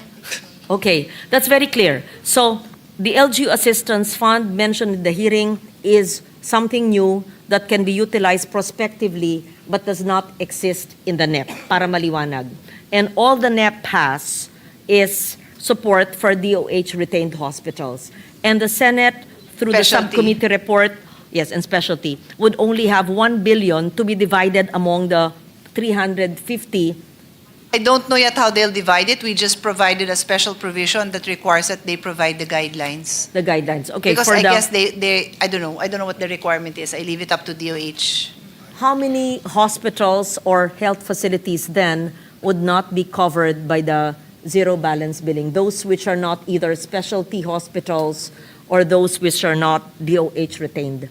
Okay, that's very clear. So, the LGU Assistance Fund mentioned in the hearing is something new that can be utilized prospectively but does not exist in the NEP, para maliwanag. And all the NEP has is support for DOH retained hospitals. And the Senate, through the Specialty. subcommittee report, yes, and specialty, would only have 1 billion to be divided among the 350. I don't know yet how they'll divide it. We just provided a special provision that requires that they provide the guidelines. The guidelines. Okay, Because for I the, guess they I don't know what the requirement is. I leave it up to DOH. how many hospitals or health facilities then would not be covered by the zero balance billing? Those which are not either specialty hospitals or those which are not DOH retained?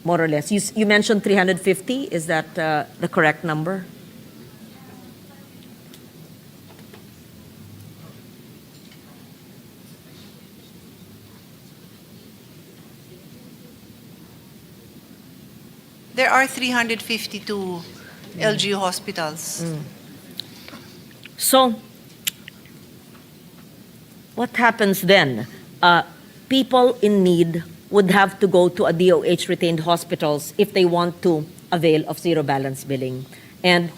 More or less. You mentioned 350. Is that the correct number? There are 352 LGU hospitals. So, what happens then? People in need would have to go to a DOH retained hospitals if they want to avail of zero balance billing. And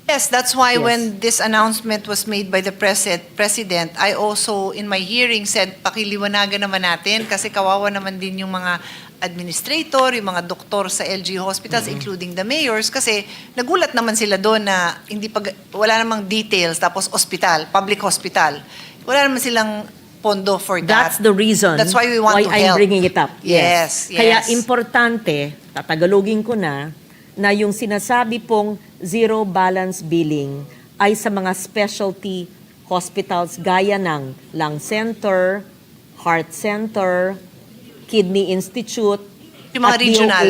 Yes, that's why Yes. when this announcement was made by the president, I also in my hearing said pakiliwanagan naman natin kasi kawawa naman din yung mga administrator, yung mga doktor sa LGU hospitals, including the mayors, kasi nagulat naman sila doon na wala namang details, tapos hospital, public hospital. Wala naman silang pondo for that. that's the reason That's why we want why to I'm help. bringing it up. Yes, Kaya yes. importante, tatagalogin ko na yung sinasabi pong zero balance billing ay sa mga specialty hospitals gaya ng Lung Center, Heart Center, Kidney Institute, Yung mga at regional.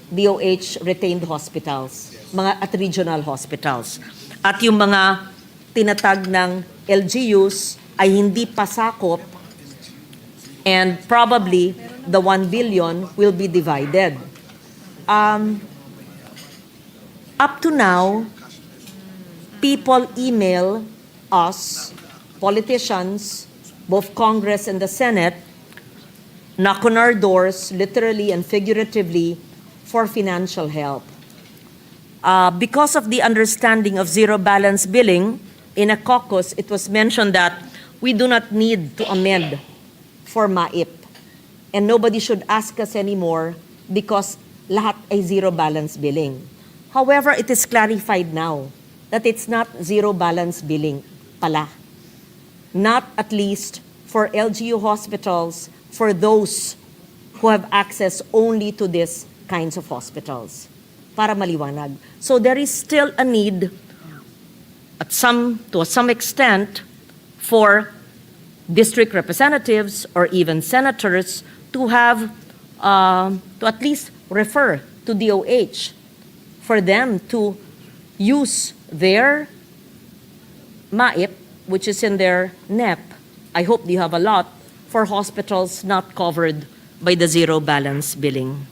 DOH retained hospitals, at regional hospitals. At yung mga tinatag ng LGUs ay hindi pasakop and probably the 1 billion will be divided. Up to now, people email us, politicians, both Congress and the Senate, knock on our doors, literally and figuratively, for financial help. Because of the understanding of zero balance billing, in a caucus, it was mentioned that we do not need to amend for MAIP. And nobody should ask us anymore because lahat ay zero balance billing. However, it is clarified now that it's not zero balance billing pala. Not at least for LGU hospitals, for those who have access only to these kinds of hospitals. para maliwanag. So there is still a need to some extent for district representatives or even senators to have to at least refer to DOH for them to use their MAIP, which is in their NEP. I hope you have a lot for hospitals not covered by the zero balance billing.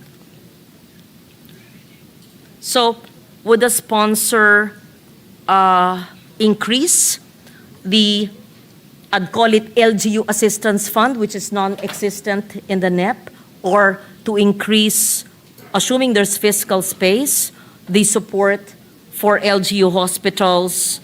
So would the sponsor increase the, I'd call it LGU Assistance Fund, which is non-existent in the NEP, or to increase, assuming there's fiscal space, the support for LGU hospitals,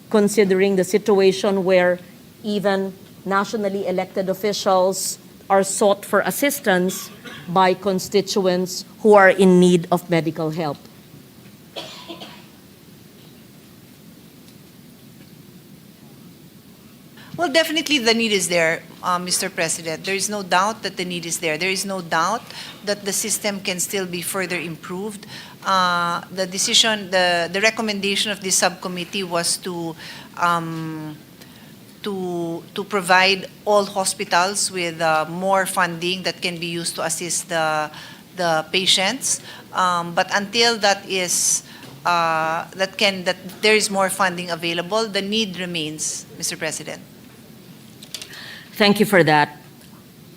considering the situation where even nationally elected officials are sought for assistance by constituents who are in need of medical help? Well, definitely the need is there, Mr. President. There is no doubt that the need is there. There is no doubt that the system can still be further improved. The decision, the recommendation of this subcommittee was to provide all hospitals with more funding that can be used to assist the patients. But until that is that there is more funding available, the need remains, Mr. President. Thank you for that.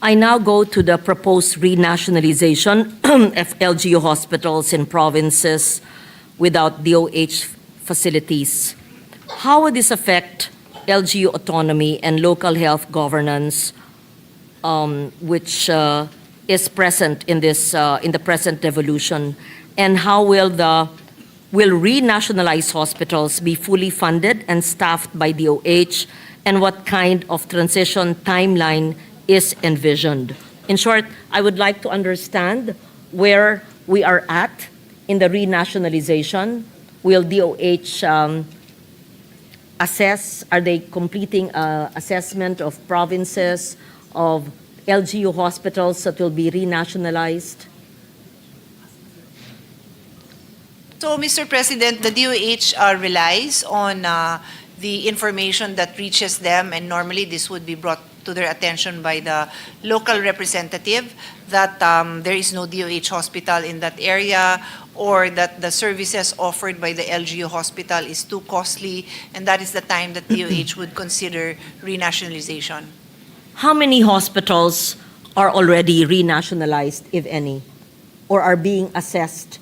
I now go to the proposed renationalization of LGU hospitals in provinces without DOH facilities. How would this affect LGU autonomy and local health governance, which is present in this in the present devolution? And how will renationalized hospitals be fully funded and staffed by DOH? And what kind of transition timeline is envisioned? In short, I would like to understand where we are at in the renationalization. Will DOH assess, are they completing assessment of provinces, of LGU hospitals that will be renationalized? So, Mr. President, the DOH relies on the information that reaches them, and normally this would be brought to their attention by the local representative that there is no DOH hospital in that area, or that the services offered by the LGU hospital is too costly, and that is the time that DOH would consider renationalization. How many hospitals are already renationalized, if any, or are being assessed?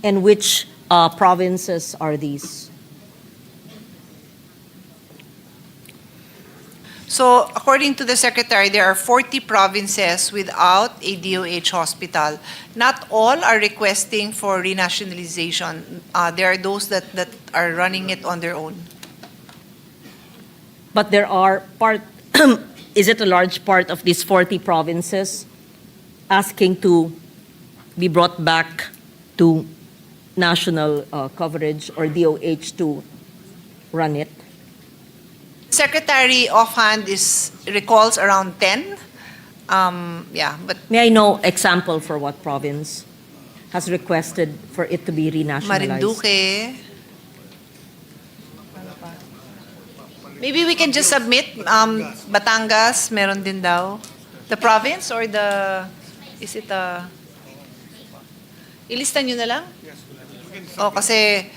And which provinces are these? So, according to the Secretary, there are 40 provinces without a DOH hospital. Not all are requesting for renationalization. There are those that are running it on their own. But there are is it a large part of these 40 provinces asking to be brought back to national coverage, or DOH to run it? Secretary offhand recalls around 10. Yeah, but May I know example for what province has requested for it to be renationalized? Marinduque. Maybe we can just submit Batangas, meron din daw. The province or is it ilista nyo na lang? Oh, kasi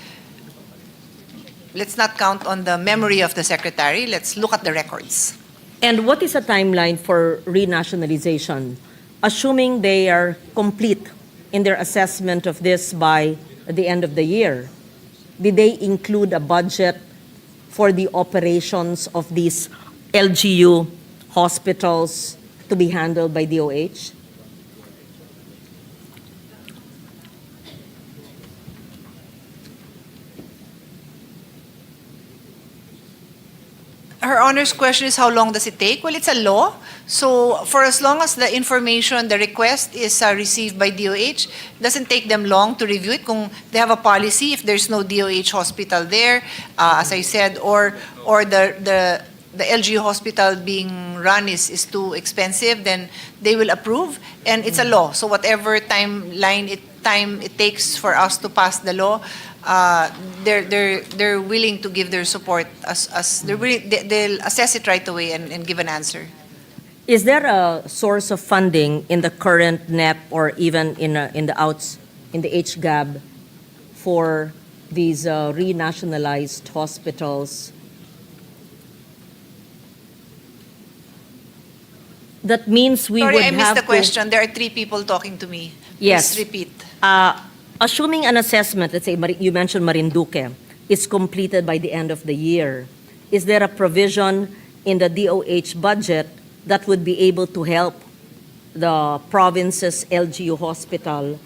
let's not count on the memory of the Secretary. Let's look at the records. And what is a timeline for renationalization, assuming they are complete in their assessment of this by the end of the year? Did they include a budget for the operations of these LGU hospitals to be handled by DOH? Her Honor's question is, how long does it take? Well, it's a law. So for as long as the information, the request is received by DOH, it doesn't take them long to review it. Kung they have a policy, if there's no DOH hospital there, as I said, or the the LGU hospital being run is too expensive, then they will approve, and it's a law. So whatever time it takes for us to pass the law, they're willing to give their support as they'll assess it right away and give an answer. Is there a source of funding in the current NEP or even in the HGAB for these renationalized hospitals? That means we Sorry, would I missed have the to- question. There are 3 people talking to me. Yes. Please repeat. Assuming an assessment, let's say you mentioned Marinduque, is completed by the end of the year, is there a provision in the DOH budget that would be able to help the province's LGU hospital?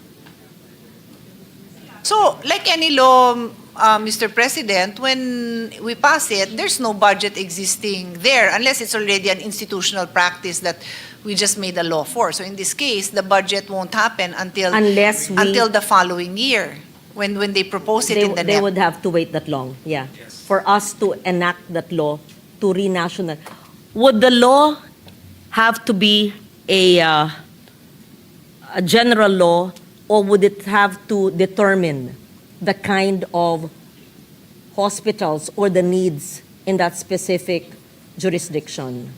So, like any law, Mr. President, when we pass it, there's no budget existing there unless it's already an institutional practice that we just made a law for. So in this case, the budget won't happen until the following year when they propose it in the They NEP. would have to wait that long, yeah, for us to enact that law to renational. Would the law have to be a general law, or would it have to determine the kind of hospitals or the needs in that specific jurisdiction?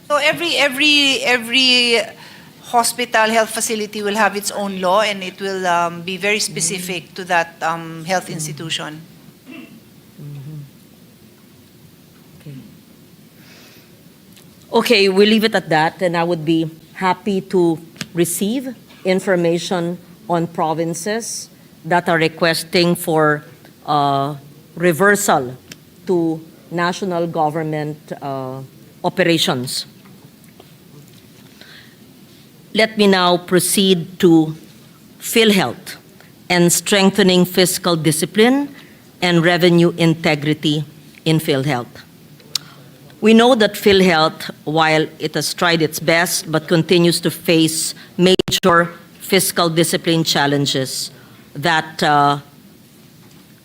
So every hospital, health facility will have its own law, and it will be very specific to that health institution. Okay, we'll leave it at that, and I would be happy to receive information on provinces that are requesting for reversal to national government operations. Let me now proceed to PhilHealth and strengthening fiscal discipline and revenue integrity in PhilHealth. We know that PhilHealth, while it has tried its best but continues to face major fiscal discipline challenges that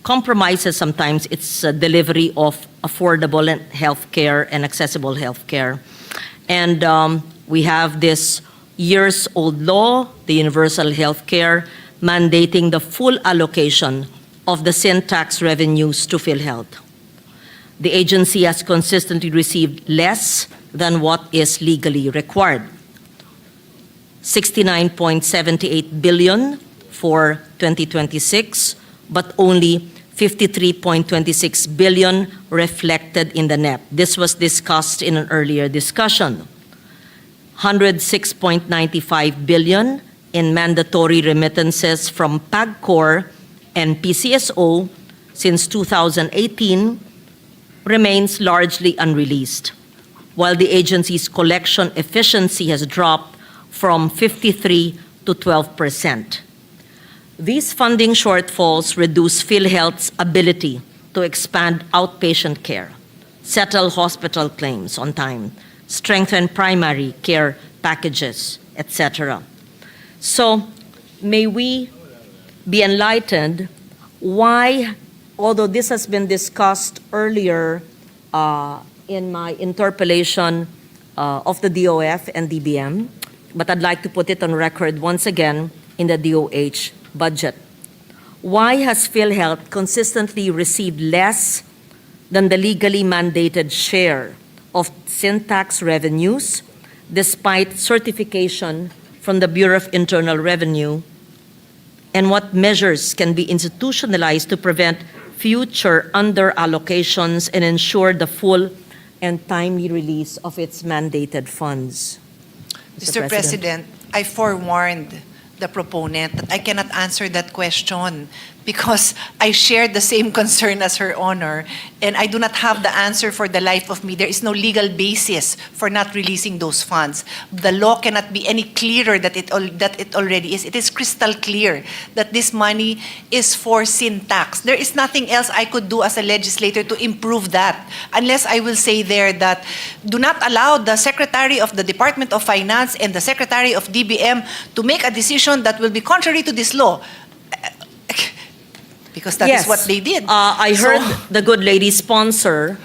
compromises sometimes its delivery of affordable health care and accessible health care. And we have this years-old law, the Universal Health Care, mandating the full allocation of the sin tax revenues to PhilHealth. The agency has consistently received less than what is legally required. 69.78 billion for 2026, but only 53.26 billion reflected in the NEP. This was discussed in an earlier discussion. 106.95 billion in mandatory remittances from PAGCOR and PCSO since 2018 remains largely unreleased, while the agency's collection efficiency has dropped from 53 to 12%. These funding shortfalls reduce PhilHealth's ability to expand outpatient care, settle hospital claims on time, strengthen primary care packages, etc. So, may we be enlightened why, although this has been discussed earlier in my interpellation of the DOF and DBM, but I'd like to put it on record once again in the DOH budget. Why has PhilHealth consistently received less than the legally mandated share of sin tax revenues, despite certification from the Bureau of Internal Revenue? And what measures can be institutionalized to prevent future under-allocations and ensure the full and timely release of its mandated funds? Mr. President, I forewarned the proponent that I cannot answer that question because I share the same concern as Her Honor, and I do not have the answer for the life of me. There is no legal basis for not releasing those funds. The law cannot be any clearer that it already is. It is crystal clear that this money is for sin tax. There is nothing else I could do as a legislator to improve that, unless I will say there that do not allow the Secretary of the Department of Finance and the Secretary of DBM to make a decision that will be contrary to this law. because that is what they did. I So- heard the good lady sponsor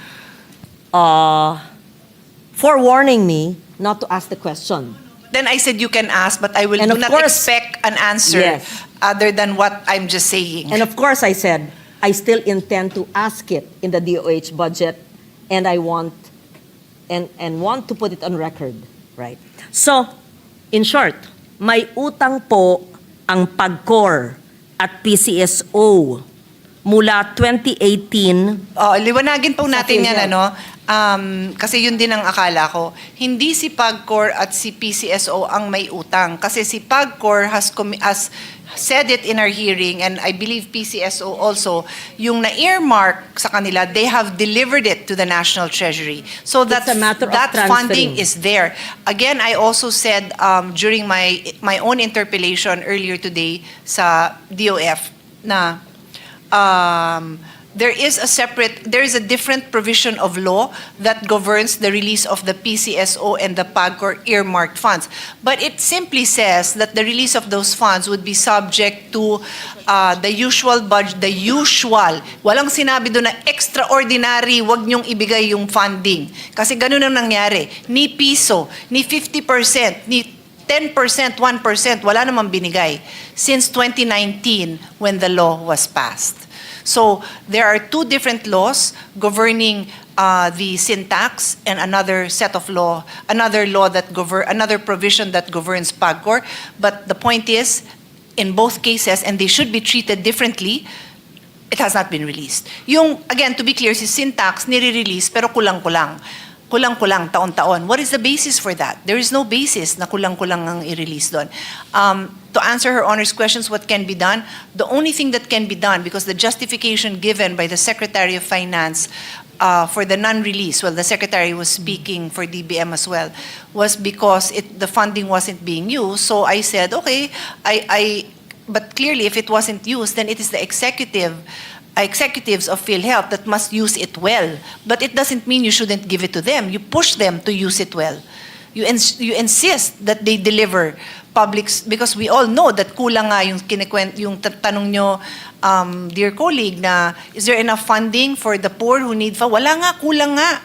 forewarning me not to ask the question. Then I said you can ask, but I will And do of not course- expect an answer Yes. other than what I'm just saying. And of course, I said, I still intend to ask it in the DOH budget, and I want want to put it on record, right? So, in short, may utang po ang PAGCOR at PCSO mula 2018. Liwanagin po Sa natin yan, PhilHealth. kasi yun din ang akala ko. Hindi si PAGCOR at si PCSO ang may utang. Kasi si PAGCOR has said it in our hearing, and I believe PCSO also, yung na-earmark sa kanila, they have delivered it to the National Treasury. So It's a matter of that funding transferring. is there. Again, I also said during my own interpellation earlier today sa DOF na there is a different provision of law that governs the release of the PCSO and the PAGCOR earmarked funds. But it simply says that the release of those funds would be subject to the usual budget, walang sinabi doon na extraordinary, wag niyong ibigay yung funding. Kasi ganun ang nangyari. Ni piso, ni 50%, ni 10%, 1%, wala namang binigay since 2019 when the law was passed. So there are two different laws governing the sin tax and another provision that governs PAGCOR. But the point is, in both cases, and they should be treated differently, it has not been released. Again, to be clear, si sin tax nire-release pero kulang-kulang. Kulang-kulang, taon-taon. What is the basis for that? There is no basis na kulang-kulang ang i-release doon. To answer her Honor's questions, what can be done? The only thing that can be done, because the justification given by the Secretary of Finance for the non-release, well, the Secretary was speaking for DBM as well, was because the funding wasn't being used. So I said, okay, but clearly if it wasn't used, then it is the executives of PhilHealth that must use it well. But it doesn't mean you shouldn't give it to them. You push them to use it well. You insist that they deliver because we all know that kulang nga yung tanong nyo, dear colleague, na is there enough funding for the poor who need Wala nga, kulang nga.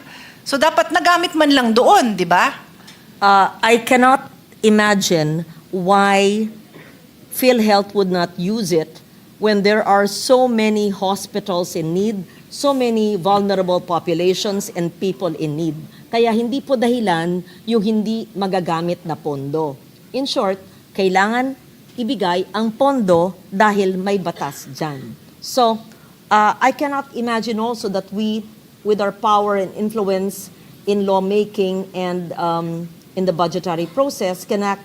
So dapat nagamit man lang doon, di ba? I cannot imagine why PhilHealth would not use it when there are so many hospitals in need, so many vulnerable populations and people in need. Kaya hindi po dahilan yung hindi magagamit na pondo. In short, kailangan ibigay ang pondo dahil may batas dyan. So, I cannot imagine also that we, with our power and influence in lawmaking and in the budgetary process, cannot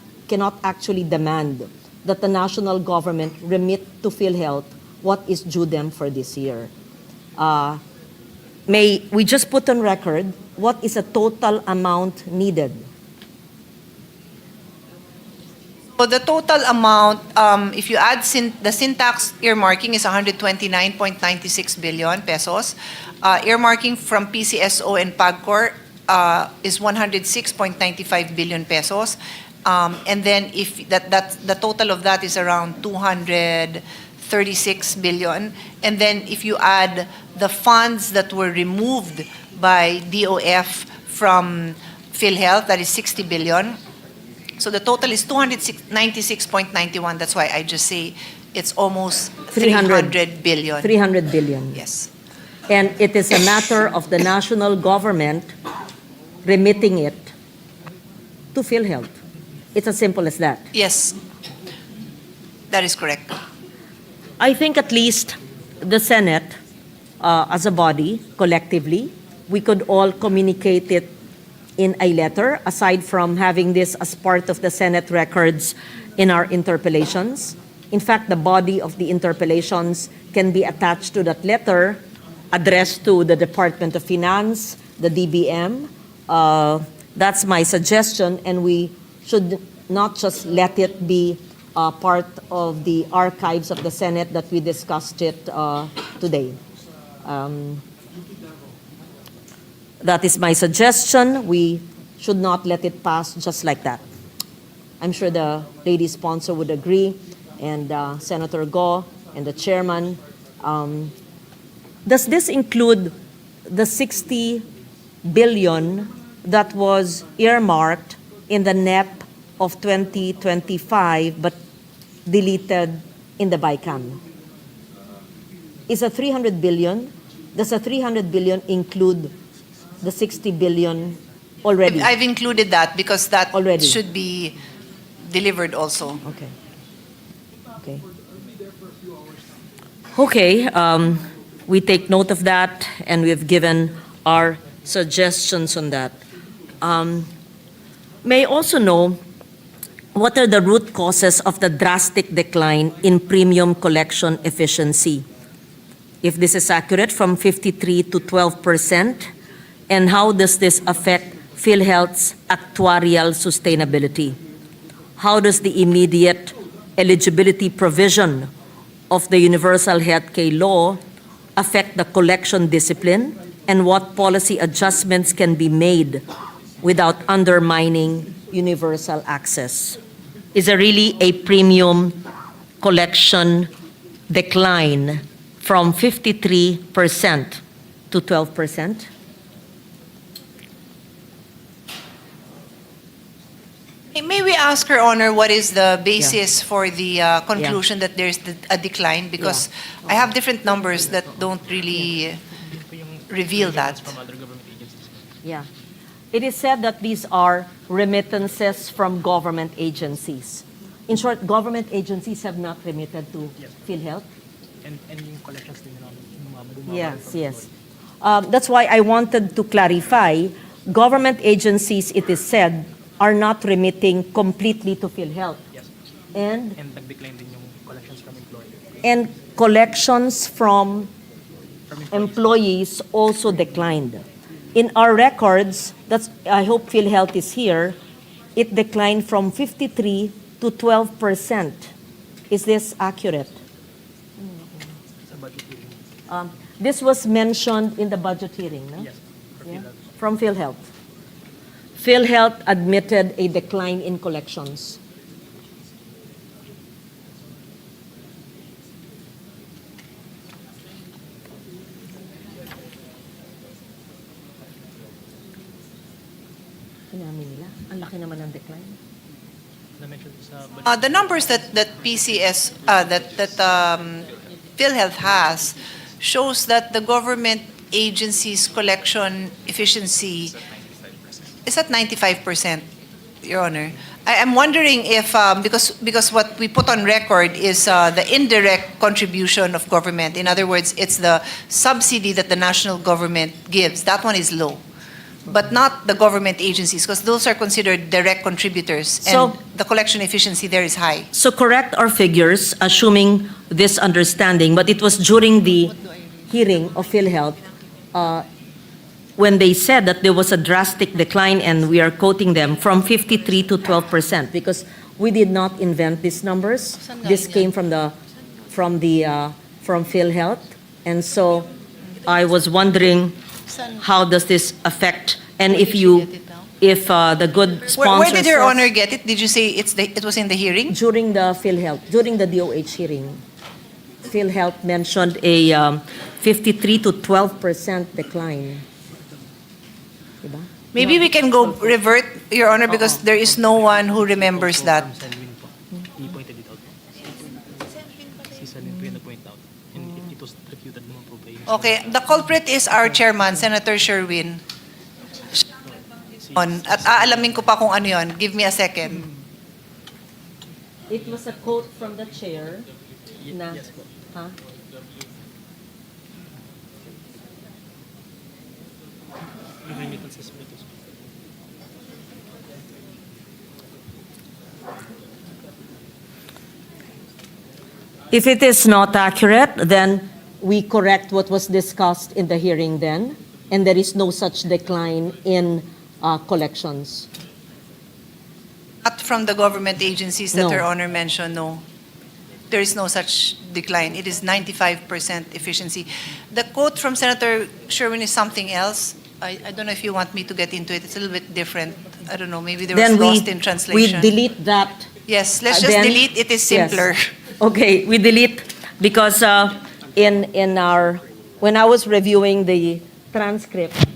actually demand that the national government remit to PhilHealth what is due them for this year. May we just put on record what is the total amount needed? So the total amount, if you add the sin tax earmarking, is 129.96 billion pesos. Earmarking from PCSO and PAGCOR is 106.95 billion pesos. And then if the total of that is around 236 billion. And then if you add the funds that were removed by DOF from PhilHealth, that is 60 billion. So the total is 296.91. That's why I just say it's almost 300 billion. 300 billion. Yes. And it is a matter of the national government remitting it to PhilHealth. It's as simple as that. Yes. That is correct. I think at least the Senate, as a body, collectively, we could all communicate it in a letter, aside from having this as part of the Senate records in our interpellations. In fact, the body of the interpellations can be attached to that letter addressed to the Department of Finance, the DBM. That's my suggestion, and we should not just let it be part of the archives of the Senate that we discussed it today. That is my suggestion. We should not let it pass just like that. I'm sure the lady sponsor would agree, and Senator Go and the chairman Does this include the 60 billion that was earmarked in the NEP of 2025 but deleted in the BICAM? Is a 300 billion, does a 300 billion include the 60 billion already? I've included that because that Already. should be delivered also. Okay. Okay. Okay, we take note of that and we've given our suggestions on that. May I also know what are the root causes of the drastic decline in premium collection efficiency? If this is accurate, from 53 to 12%, and how does this affect PhilHealth's actuarial sustainability? How does the immediate eligibility provision of the Universal Healthcare Law affect the collection discipline, and what policy adjustments can be made without undermining universal access? Is there really a premium collection decline from 53% to 12%? May we ask Her Honor what is the basis for the conclusion that there's a decline? Because I have different numbers that don't really reveal that. Yeah. It is said that these are remittances from government agencies. In short, government agencies have not remitted to PhilHealth. And yung collections din Yes, yes. That's why I wanted to clarify, government agencies, it is said, are not remitting completely to PhilHealth. Yes. And nag-decline din yung collections from employees. and collections from employees also declined. In our records, that's, I hope PhilHealth is here, it declined from 53 to 12%. Is this accurate? This was mentioned in the budget hearing, no? Yes. Yeah. From PhilHealth. PhilHealth admitted a decline in collections. Inamin nila. Ang laki naman ng decline. The numbers that PCS PhilHealth has shows that the government agency's collection efficiency is at 95%, Your Honor. I am wondering if, because what we put on record is the indirect contribution of government. In other words, it's the subsidy that the national government gives. That one is low. But not the government agencies, because those are considered direct contributors, and So- the collection efficiency there is high. So correct our figures, assuming this understanding, but it was during the hearing of PhilHealth when they said that there was a drastic decline, and we are quoting them, from 53 to 12%, because we did not invent these numbers. This came from PhilHealth, and so I was wondering, how does this affect, and if the good sponsors... Where did Your Honor get it? Did you say it was in the hearing? During the PhilHealth, during the DOH hearing, PhilHealth mentioned a 53 to 12% decline. Diba? Maybe we can go revert, Your Honor, because there is no one who remembers that. I-pointed it out. Si Salin po yung nag-point out. And it was refuted naman po by Okay, the culprit is our chairman, Senator Sherwin. At aalamin ko pa kung ano yun. Give me a second. It was a quote from the chair na, Yes po. huh? Yung remittances po ito. If it is not accurate, then we correct what was discussed in the hearing then, and there is no such decline in collections. Not from the government agencies that No. Your Honor mentioned, no. There is no such decline. It is 95% efficiency. The quote from Senator Sherwin is something else. I don't know if you want me to get into it. It's a little bit different. I don't know. Maybe there was Then lost in translation. we delete that. Yes, let's just Then- delete. It is simpler. Yes. Okay, we delete because when I was reviewing the transcript,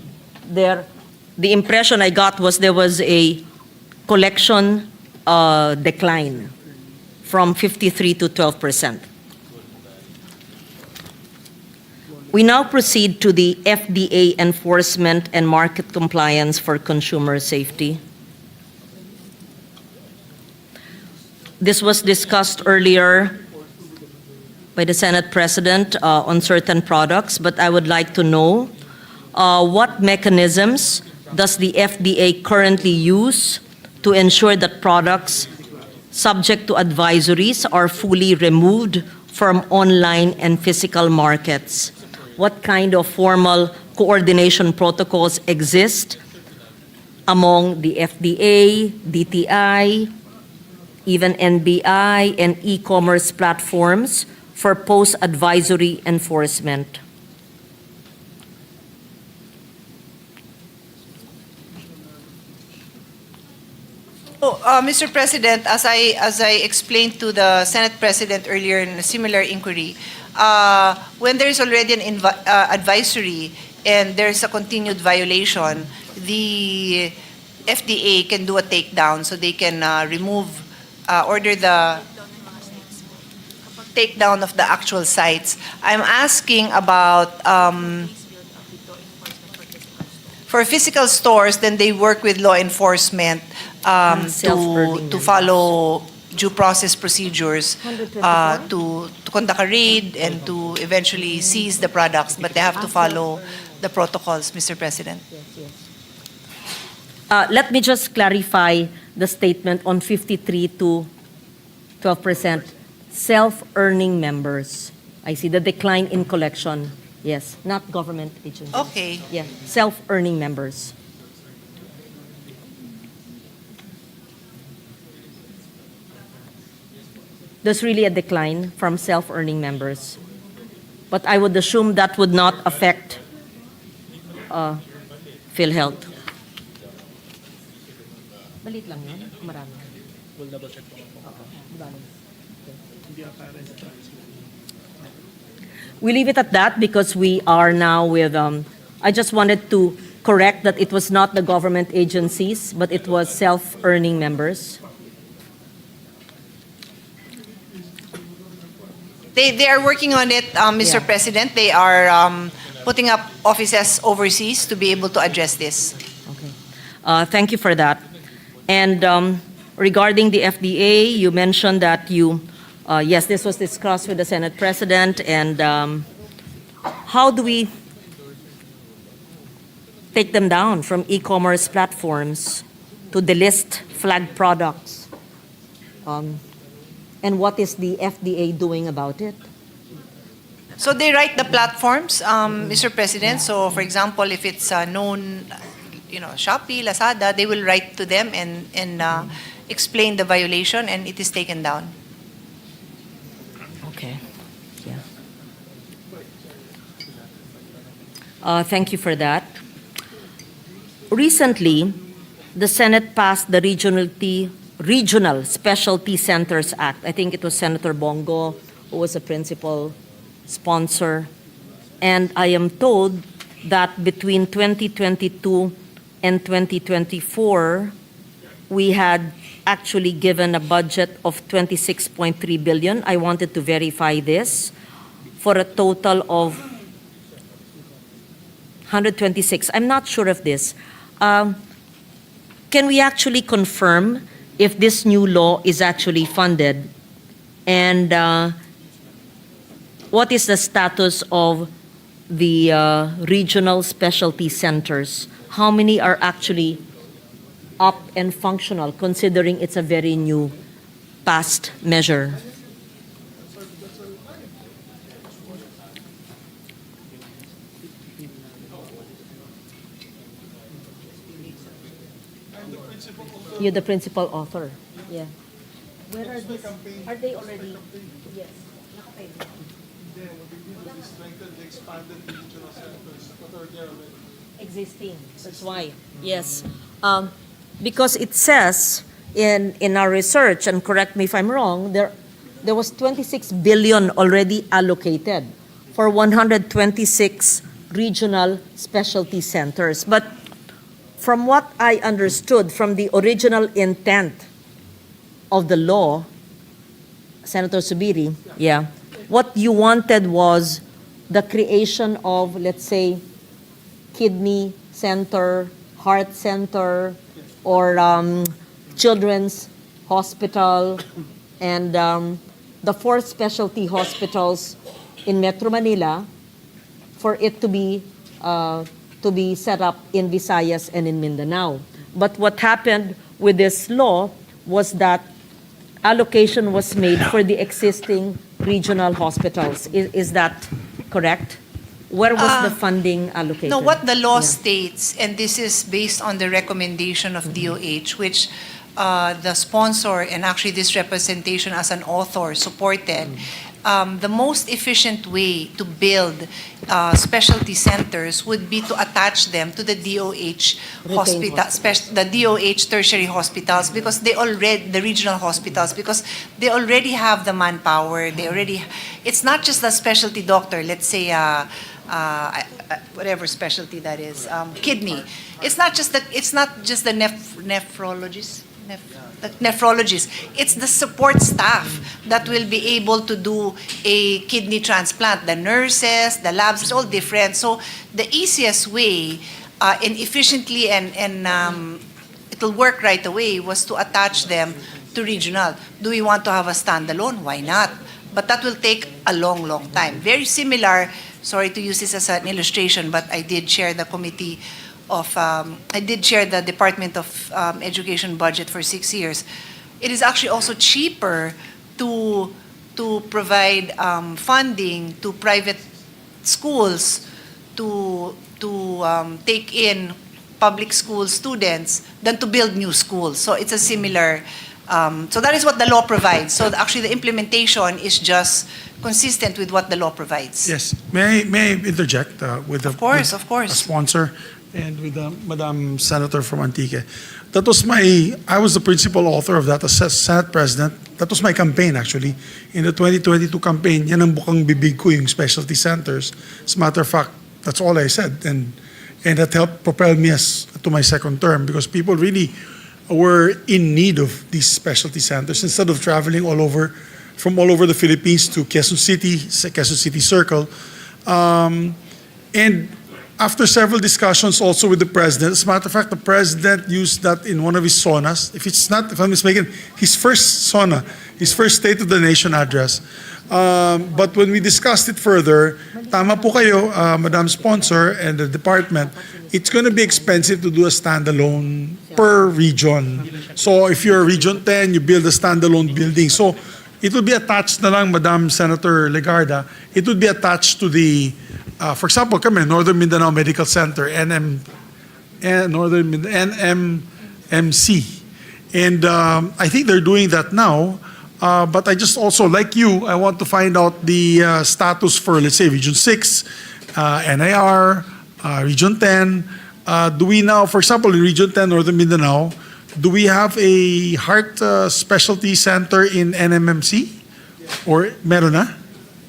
the impression I got was there was a collection decline from 53 to 12%. We now proceed to the FDA enforcement and market compliance for consumer safety. This was discussed earlier by the Senate President on certain products, but I would like to know what mechanisms does the FDA currently use to ensure that products subject to advisories are fully removed from online and physical markets? What kind of formal coordination protocols exist among the FDA, DTI, even NBI, and e-commerce platforms for post-advisory enforcement? Mr. President, as I explained to the Senate President earlier in a similar inquiry, when there is already an advisory and there's a continued violation, the FDA can do a takedown, so they can order the takedown of the actual sites. I'm asking about for physical stores, then they work with law enforcement to follow due process procedures to conduct a raid and to eventually seize the products, but they have to follow the protocols, Mr. President. Let me just clarify the statement on 53 to 12%. Self-earning members. I see the decline in collection. Yes, not government agencies. Okay. Yeah, self-earning members. There's really a decline from self-earning members. But I would assume that would not affect PhilHealth. Balit lang yun? Marami. We leave it at that because we are now with, I just wanted to correct that it was not the government agencies, but it was self-earning members. They are working on it, Mr. President. They are putting up offices overseas to be able to address this. Okay. Thank you for that. And regarding the FDA, you mentioned that yes, this was discussed with the Senate President. And how do we take them down from e-commerce platforms to delist flagged products? And what is the FDA doing about it? So they write the platforms, Mr. President. So, for example, if it's known, Shopee, Lazada, they will write to them and explain the violation, and it is taken down. Okay. Yeah. Thank you for that. Recently, the Senate passed the Regional Specialty Centers Act. I think it was Senator Bongo who was a principal sponsor. And I am told that between 2022 and 2024, we had actually given a budget of 26.3 billion. I wanted to verify this for a total of 126. I'm not sure of this. Can we actually confirm if this new law is actually funded? And what is the status of the regional specialty centers? How many are actually up and functional, considering it's a very new past measure? You're the principal author. Yeah. Where are these? Are they already? Yes. Existing. That's why. Yes. Because it says in our research, and correct me if I'm wrong, there was 26 billion already allocated for 126 regional specialty centers. But from what I understood from the original intent of the law, Senator Subiri, yeah, what you wanted was the creation of, let's say, kidney center, heart center, or children's hospital, and the 4 specialty hospitals in Metro Manila, for it to be set up in Visayas and in Mindanao. But what happened with this law was that allocation was made for the existing regional hospitals. Is that correct? Where was the funding allocated? No, what the law Yeah. states, and this is based on the recommendation of DOH, which the sponsor and actually this representation as an author supported, the most efficient way to build specialty centers would be to attach them to the DOH Retained hospital, the DOH tertiary hospitals, because the regional hospitals, because they already have the manpower. It's not just the specialty doctor. Let's say whatever specialty that is, kidney. It's not just the nephrologist. The nephrologist. It's the support staff that will be able to do a kidney transplant. The nurses, the labs, it's all different. So the easiest way and efficiently and it'll work right away was to attach them to regional. Do we want to have a standalone? Why not? But that will take a long, long time. Very similar, sorry to use this as an illustration, but I did share the committee I did share the Department of Education budget for 6 years. It is actually also cheaper to provide funding to private schools to take in public school students than to build new schools. So it's a similar, so that is what the law provides. So actually the implementation is just consistent with what the law provides. Yes. May I interject with Of course. a sponsor and with Madam Senator from Antique? I was the principal author of that as Senate President. That was my campaign actually. In the 2022 campaign, yan ang bukang bibig ko, yung specialty centers. As a matter of fact, that's all I said. And that helped propel me to my second term, because people really were in need of these specialty centers. Instead of traveling from all over the Philippines to Quezon City Circle. And after several discussions also with the President, as a matter of fact, the President used that in one of his sonas. If I'm mistaken, his first sona, his first State of the Nation address. But when we discussed it further, tama po kayo, Madam Sponsor and the department, it's going to be expensive to do a standalone per region. So if you're Region 10, you build a standalone building. So it will be attached na lang, Madam Senator Legarda, it will be attached to the, for example, kami, Northern Mindanao Medical Center, NMC. And I think they're doing that now. But I just also, like you, I want to find out the status for, let's say, Region 6, NIR, Region 10. Do we now, for example, in Region 10, Northern Mindanao, do we have a heart specialty center in NMMC? Or meron na?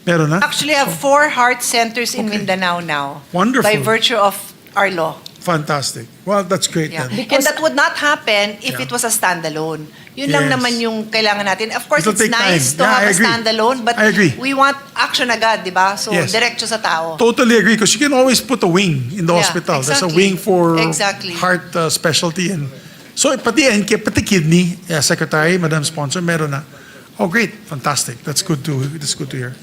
Meron na? Actually, I have 4 heart centers in Mindanao now. Wonderful. By virtue of our law. Fantastic. Well, that's great Yeah. then. And that would not happen if Yeah. it was a standalone. Yun lang Yes. naman yung kailangan natin. Of course, It'll it's take nice time. to Yeah, have I a agree. standalone, but I agree. we want action agad, di ba? So, Yes. diretso sa tao. Totally agree, because you can always put a wing in the Yeah, hospital. There's a exactly. wing for Exactly. heart specialty. And so pati kidney, Secretary, Madam Sponsor, meron na. Oh, great. Fantastic. That's good to hear.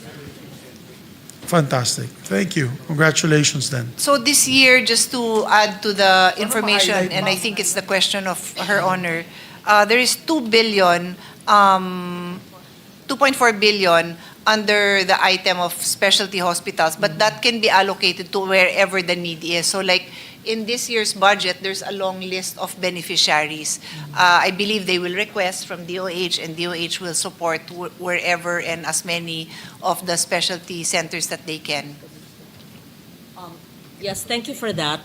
Fantastic. Thank you. Congratulations then. So this year, just to add to the information, and I think it's the question of Her Honor, there is 2 billion, 2.4 billion under the item of specialty hospitals, but that can be allocated to wherever the need is. So like in this year's budget, there's a long list of beneficiaries. I believe they will request from DOH, and DOH will support wherever and as many of the specialty centers that they can. Yes, thank you for that.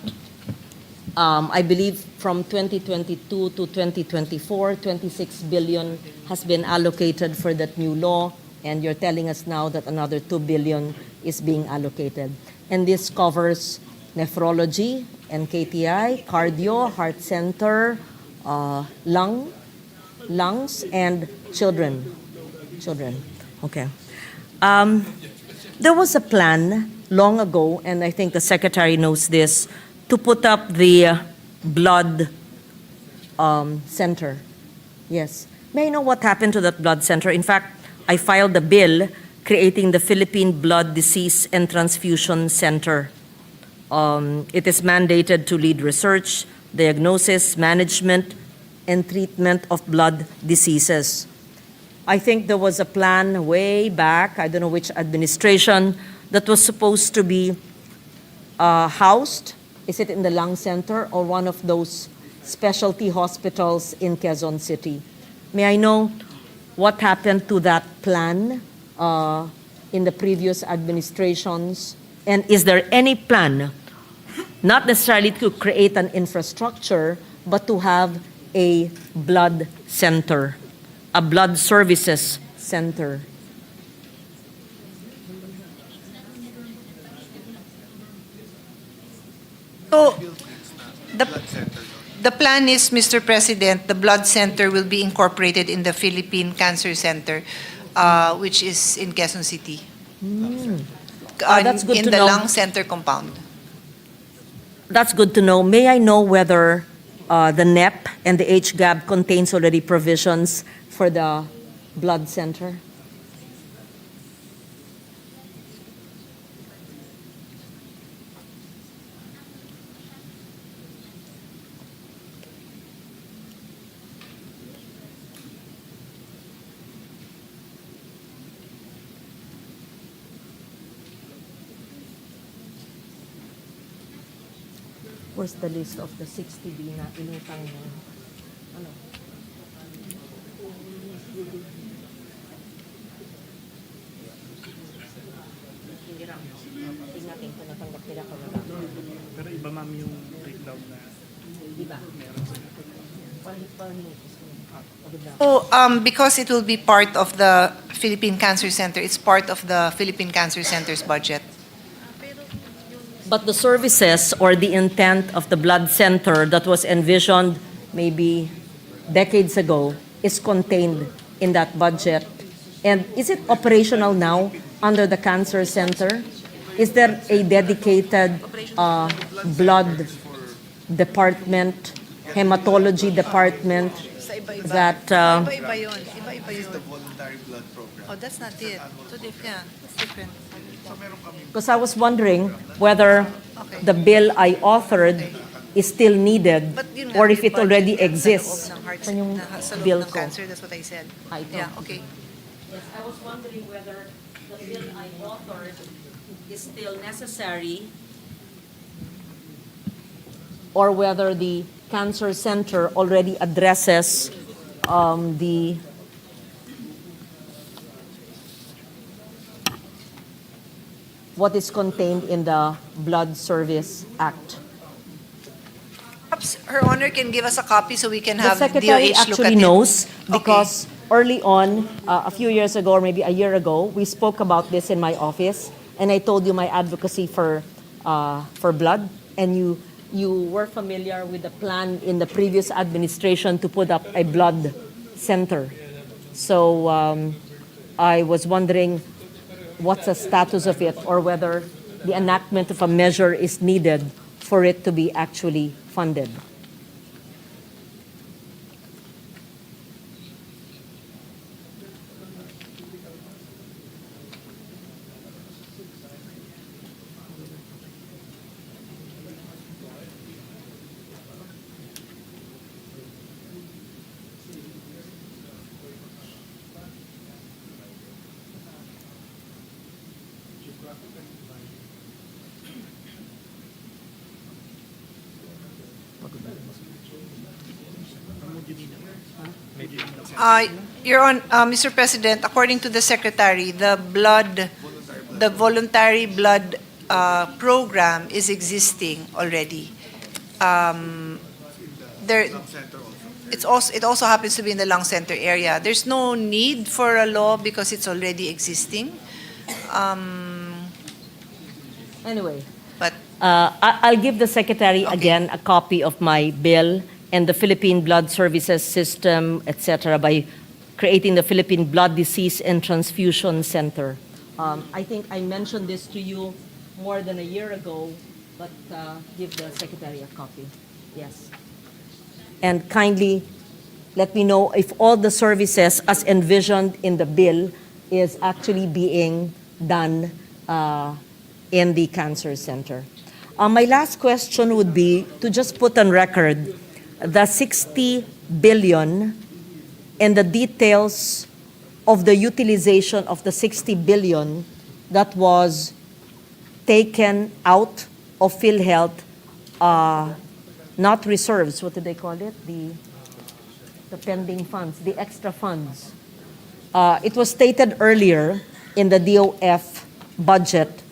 I believe from 2022 to 2024, 26 billion has been allocated for that new law. And you're telling us now that another 2 billion is being allocated. And this covers nephrology, NKTI, cardio, heart center, lungs, and children. Okay. There was a plan long ago, and I think the secretary knows this, to put up the blood center. Yes. May I know what happened to that blood center? In fact, I filed a bill creating the Philippine Blood Disease and Transfusion Center. It is mandated to lead research, diagnosis, management, and treatment of blood diseases. I think there was a plan way back, I don't know which administration, that was supposed to be housed. Is it in the lung center or one of those specialty hospitals in Quezon City? May I know what happened to that plan in the previous administrations? And is there any plan, not necessarily to create an infrastructure, but to have a blood center, a blood services center? So, the plan is, Mr. President, the blood center will be incorporated in the Philippine Cancer Center, which is in Quezon City. That's good in to the know. lung center compound. That's good to know. May I know whether the NEP and the HGAB contains already provisions for the blood center? Where's the list of the 60B na inutang mo? Ano? Tingnan natin kung natanggap nila ko na lang. Pero iba ma'am yung breakdown na Diba? meron sa So, because it will be part of the Philippine Cancer Center, it's part of the Philippine Cancer Center's budget. But the services or the intent of the blood center that was envisioned maybe decades ago is contained in that budget. And is it operational now under the cancer center? Is there a dedicated blood department, hematology department that Iba-iba yun. Iba-iba yun. The voluntary blood program. Oh, that's not it. So different. It's different. because I was wondering whether the bill I authored is still needed But yun nga, or if may it already budget exists. sa loob ng heart- Yan yung sa loob bill ng ko. cancer, that's what I said. Ito. Yeah, okay. Yes, I was wondering whether the bill I authored is still necessary or whether the cancer center already addresses the what is contained in the Blood Service Act. Perhaps Her Honor can give us a copy so we can The have secretary DOH look at actually it. knows because early on, a few years ago or maybe a year ago, we spoke about this in my office, and I told you my advocacy for blood, and you were familiar with the plan in the previous administration to put up a blood center. So I was wondering what's the status of it, or whether the enactment of a measure is needed for it to be actually funded. Mr. President, according to the Secretary, the voluntary blood program is existing already. There, it also happens to be in the lung center area. There's no need for a law because it's already existing. Anyway, But I'll give the secretary again a copy of my bill and the Philippine Blood Services System, etc., by creating the Philippine Blood Disease and Transfusion Center. I think I mentioned this to you more than a year ago, but give the secretary a copy. Yes. And kindly let me know if all the services as envisioned in the bill is actually being done in the cancer center. My last question would be to just put on record the 60 billion and the details of the utilization of the 60 billion that was taken out of PhilHealth, not reserves, what do they call it? The pending funds, the extra funds. It was stated earlier in the DOF budget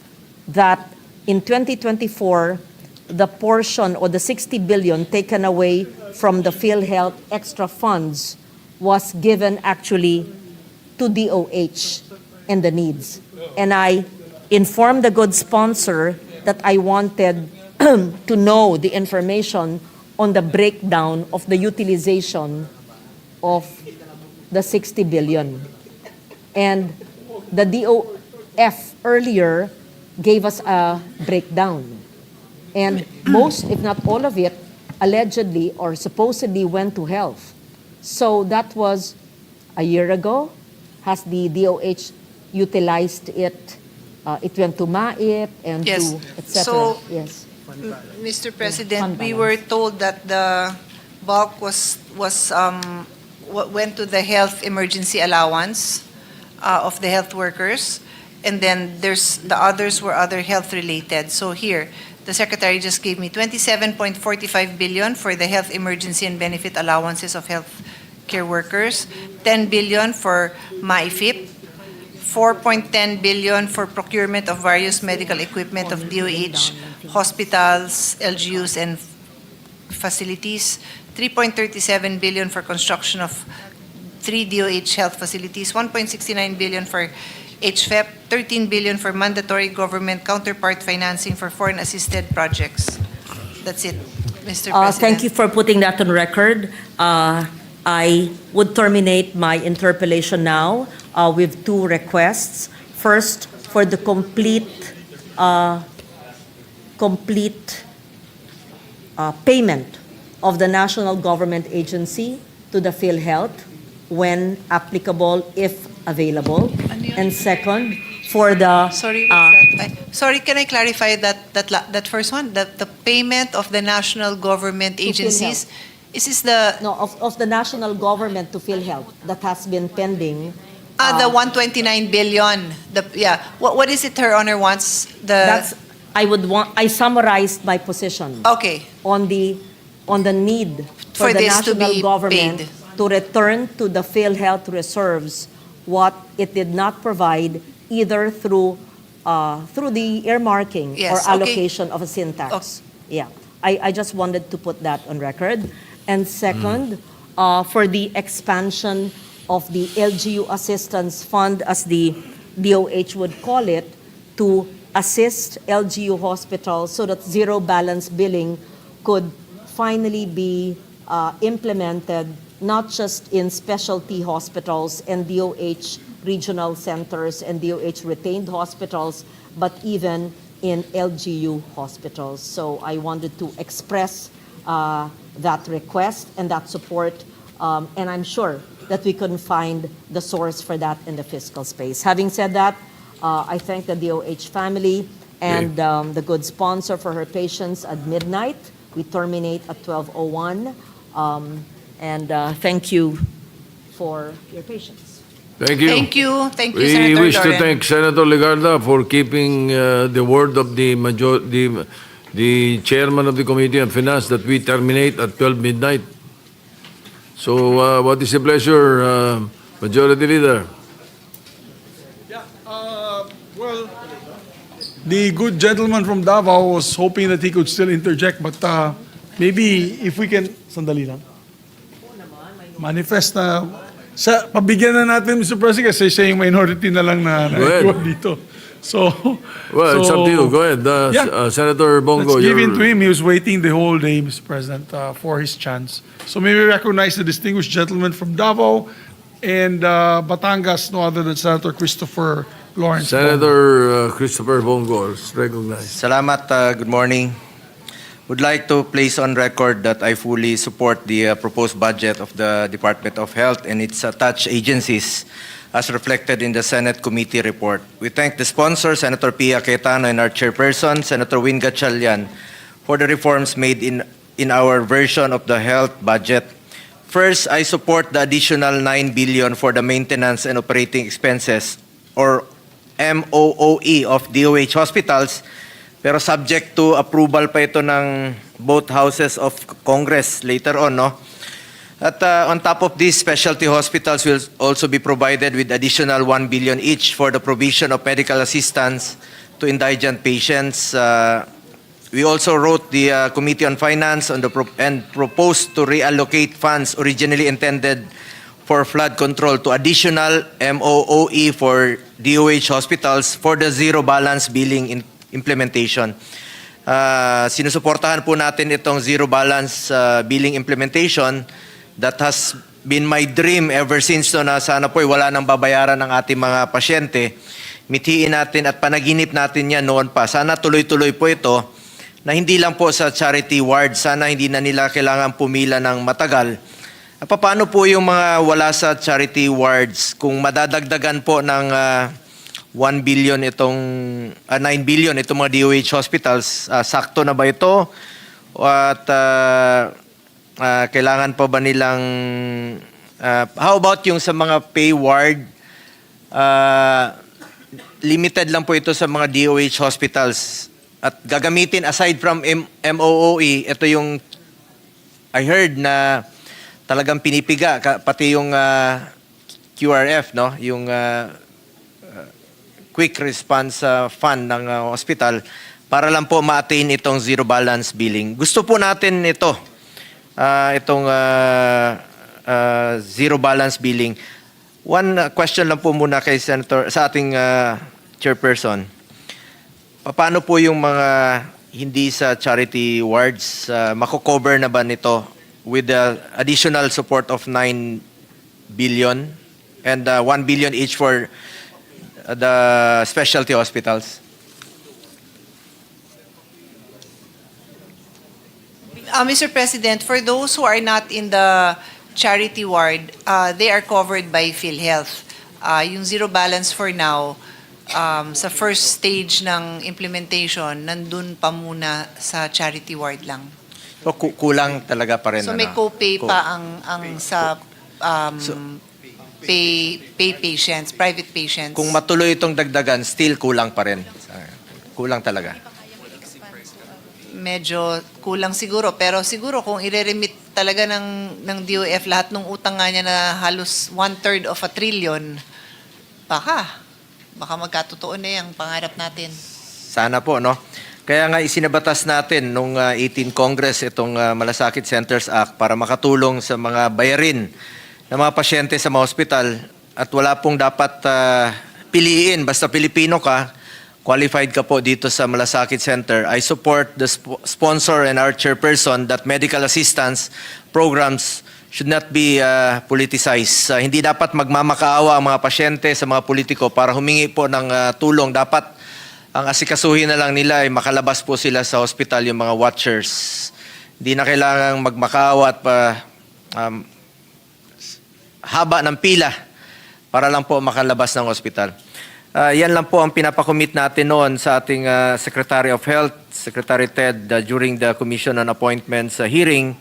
that in 2024, the portion or the 60 billion taken away from the PhilHealth extra funds was given actually to DOH and the needs. And I informed the good sponsor that I wanted to know the information on the breakdown of the utilization of the 60 billion. And the DOF earlier gave us a breakdown. And most, if not all of it, allegedly or supposedly went to health. So that was a year ago. Has the DOH utilized it? It went to MAIP and Yes. to etc. So, Yes. Mr. President, Fund we balance. were told that the bulk went to the health emergency allowance of the health workers, and then the others were other health related. So here, the secretary just gave me 27.45 billion for the health emergency and benefit allowances of health care workers, 10 billion for MAIFIP, 4.10 billion for procurement of various medical equipment of DOH, hospitals, LGUs, and facilities, 3.37 billion for construction of 3 DOH health facilities, 1.69 billion for HFEP, 13 billion for mandatory government counterpart financing for foreign-assisted projects. That's it, Mr. President. Thank you for putting that on record. I would terminate my interpellation now with two requests. First, for the complete payment of the national government agency to the PhilHealth when applicable, if available. And second, for the Sorry, what's that? Sorry, can I clarify that first one? The payment of the national government agencies, is this the of the national government to PhilHealth that has been pending. the 129 billion? What is it, Her Honor wants? I summarized my position Okay. on the need for For the this to national be government paid. to return to the PhilHealth reserves what it did not provide either through the earmarking Yes, or okay. allocation of a syntax. Yeah, I just wanted to put that on record. And second, for the expansion of the LGU Assistance Fund, as the DOH would call it, to assist LGU hospitals so that zero balance billing could finally be implemented, not just in specialty hospitals and DOH regional centers and DOH retained hospitals, but even in LGU hospitals. So I wanted to express that request and that support, and I'm sure that we can find the source for that in the fiscal space. Having said that, I thank the DOH family and the good sponsor for her patience at midnight. We terminate at 12:01. And thank you for your patience. Thank you. Thank you. Thank you, We Senator wish to Loren. thank Senator Legarda for keeping the word of the chairman of the Committee on Finance that we terminate at 12 midnight. So what is the pleasure, Majority Leader? Well, the good gentleman from Davao was hoping that he could still interject, but maybe if we can, sandali lang. manifest na pabigyan na natin, Mr. President, kasi siya yung minority na lang na Go ahead. naiwan dito. So, Well, it's up to you. Go ahead. Senator Bongo, let's give in you're- to him. He was waiting the whole day, Mr. President, for his chance. So may we recognize the distinguished gentleman from Davao and Batangas, no other than Senator Christopher Lawrence. Senator Christopher Bongo is recognized. Salamat. Good morning. Would like to place on record that I fully support the proposed budget of the Department of Health and its attached agencies as reflected in the Senate committee report. We thank the sponsor, Senator Pia Cayetano, and our chairperson, Senator Win Gatchalian, for the reforms made in our version of the health budget. First, I support the additional 9 billion for the maintenance and operating expenses, or MOOE, of DOH hospitals, pero subject to approval pa ito ng both houses of Congress later on, no? At on top of this, specialty hospitals will also be provided with additional 1 billion each for the provision of medical assistance to indigent patients. We also wrote the Committee on Finance on and proposed to reallocate funds originally intended for flood control to additional MOOE for DOH hospitals for the zero balance billing implementation. Sinusuportahan po natin itong zero balance billing implementation that has been my dream ever since na sana po'y wala nang babayaran ng ating mga pasyente. Mithiin natin at panaginip natin yan noon pa. Sana tuloy-tuloy po ito na hindi lang po sa charity ward. Sana hindi na nila kailangan pumila ng matagal. Paano po yung mga wala sa charity wards kung madadagdagan po ng 1 billion itong 9 billion itong mga DOH hospitals, sakto na ba ito? At kailangan pa ba nilang how about yung sa mga pay ward, limited lang po ito sa mga DOH hospitals at gagamitin aside from MOOE, ito yung I heard na talagang pinipiga pati yung QRF, no, yung quick response fund ng hospital para lang po ma-attain itong zero balance billing. Gusto po natin ito, itong zero balance billing. One question lang po muna kay Senator, sa ating chairperson. Paano po yung mga hindi sa charity wards, mako-cover na ba nito with the additional support of 9 billion and 1 billion each for the specialty hospitals? Mr. President, for those who are not in the charity ward, they are covered by PhilHealth. Yung zero balance for now, sa first stage ng implementation, nandun pa muna sa charity ward lang. So, kulang talaga pa rin. So may co-pay pa ang sa pay patients, private patients. Kung matuloy itong dagdagan, still kulang pa rin. Kulang talaga. Medyo kulang siguro, pero siguro kung i-remit talaga ng DOF lahat ng utang nga niya na halos 1/3 of a trillion, baka magkatotoo na yung pangarap natin. Sana po, no? Kaya nga isinabatas natin nung 18 Congress itong Malasakit Centers Act para makatulong sa mga bayarin ng mga pasyente sa mga hospital at wala pong dapat piliin. Basta Pilipino ka, qualified ka po dito sa Malasakit Center. I support the sponsor and our chairperson that medical assistance programs should not be politicized. Hindi dapat magmamakaawa ang mga pasyente sa mga politiko para humingi po ng tulong. Dapat ang asikasuhin na lang nila ay makalabas po sila sa hospital, yung mga watchers. Hindi na kailangang magmakaawa at haba ng pila para lang po makalabas ng hospital. Yan lang po ang pinapakomit natin noon sa ating Secretary of Health, Secretary Ted, during the Commission on Appointments hearing.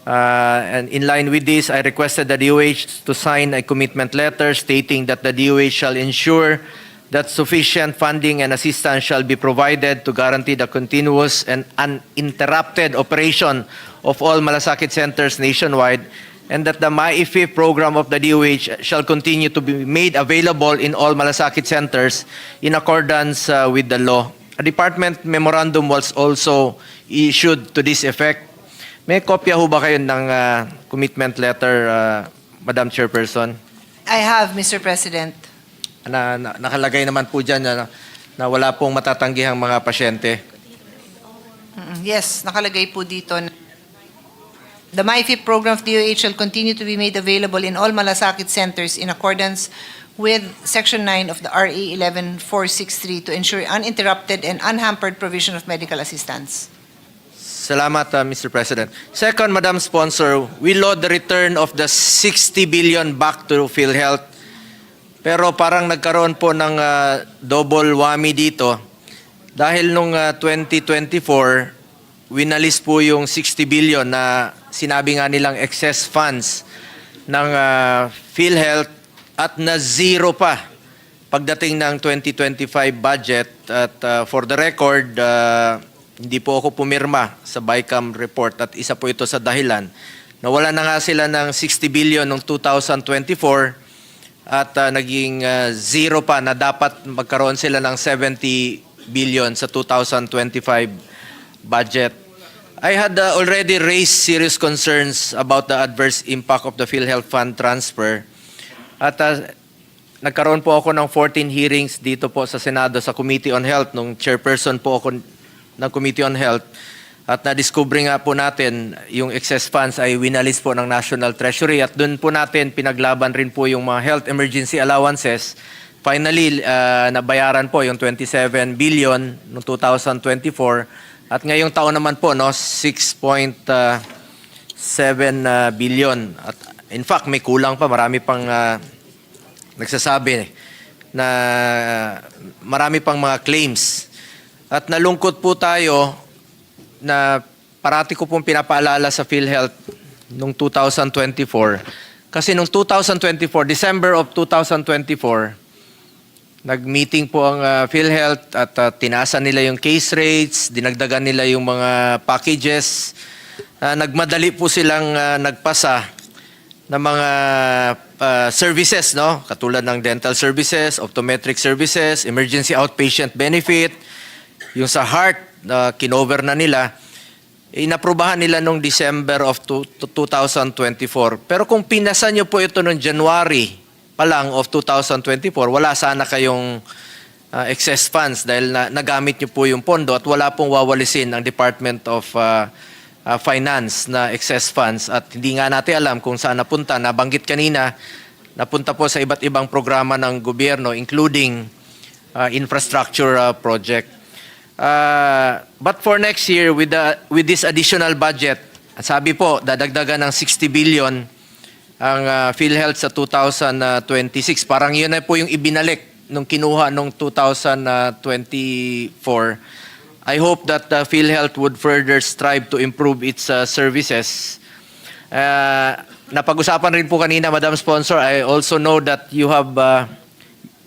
And in line with this, I requested the DOH to sign a commitment letter stating that the DOH shall ensure that sufficient funding and assistance shall be provided to guarantee the continuous and uninterrupted operation of all malasakit centers nationwide, and that the MAIFI program of the DOH shall continue to be made available in all malasakit centers in accordance with the law. A department memorandum was also issued to this effect. May kopya ho ba kayo ng commitment letter, Madam Chairperson? I have, Mr. President. Nakalagay naman po dyan na wala pong matatanggihang mga pasyente. Yes, nakalagay po dito. The MyFit program of DOH shall continue to be made available in all malasakit centers in accordance with Section 9 of the RA 11463 to ensure uninterrupted and unhampered provision of medical assistance. Salamat, Mr. President. Second, Madam Sponsor, we laud the return of the 60 billion back to PhilHealth. Pero parang nagkaroon po ng double whammy dito. Dahil nung 2024, winalis po yung 60 billion na sinabi nga nilang excess funds ng PhilHealth at na zero pa pagdating ng 2025 budget. At for the record, hindi po ako pumirma sa BICAM report at isa po ito sa dahilan. Nawala na nga sila ng 60 billion noong 2024 at naging zero pa na dapat magkaroon sila ng 70 billion sa 2025 budget. I had already raised serious concerns about the adverse impact of the PhilHealth Fund transfer. At nagkaroon po ako ng 14 hearings dito po sa Senado sa Committee on Health nung chairperson po ako ng Committee on Health at na-discover nga po natin yung excess funds ay winalis po ng National Treasury at doon po natin pinaglaban rin po yung mga health emergency allowances. Finally, nabayaran po yung 27 billion noong 2024 at ngayong taon naman po 6.7 billion. At in fact, may kulang pa, marami pang nagsasabi na marami pang mga claims. At nalungkot po tayo na parati ko pong pinapaalala sa PhilHealth noong 2024. Kasi noong 2024, December of 2024, nag-meeting po ang PhilHealth at tinaasan nila yung case rates, dinagdagan nila yung mga packages. Nagmadali po silang nagpasa ng mga services, no? Katulad ng dental services, optometric services, emergency outpatient benefit, yung sa heart, kinover na nila, inaprubahan nila noong December of 2024. Pero kung pinasa nyo po ito noong January pa lang of 2024, wala sana kayong excess funds dahil nagamit nyo po yung pondo at wala pong wawalisin ng Department of Finance na excess funds. At hindi nga natin alam kung saan napunta. Nabanggit kanina, napunta po sa iba't ibang programa ng gobyerno, including infrastructure project. But for next year, with this additional budget, sabi po, dadagdagan ng 60 billion ang PhilHealth sa 2026. Parang yun na po yung ibinalik nung kinuha nung 2024. I hope that PhilHealth would further strive to improve its services. Napag-usapan rin po kanina, Madam Sponsor, I also know that you have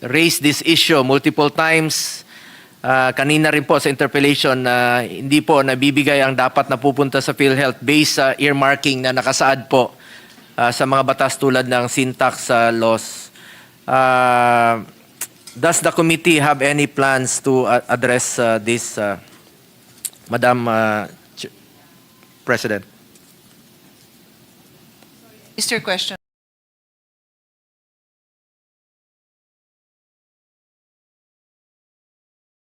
raised this issue multiple times. Kanina rin po sa interpellation na hindi po nabibigay ang dapat na pupunta sa PhilHealth based sa earmarking na nakasaad po sa mga batas tulad ng syntax laws. Does the committee have any plans to address this, Madam President? Mr. Question.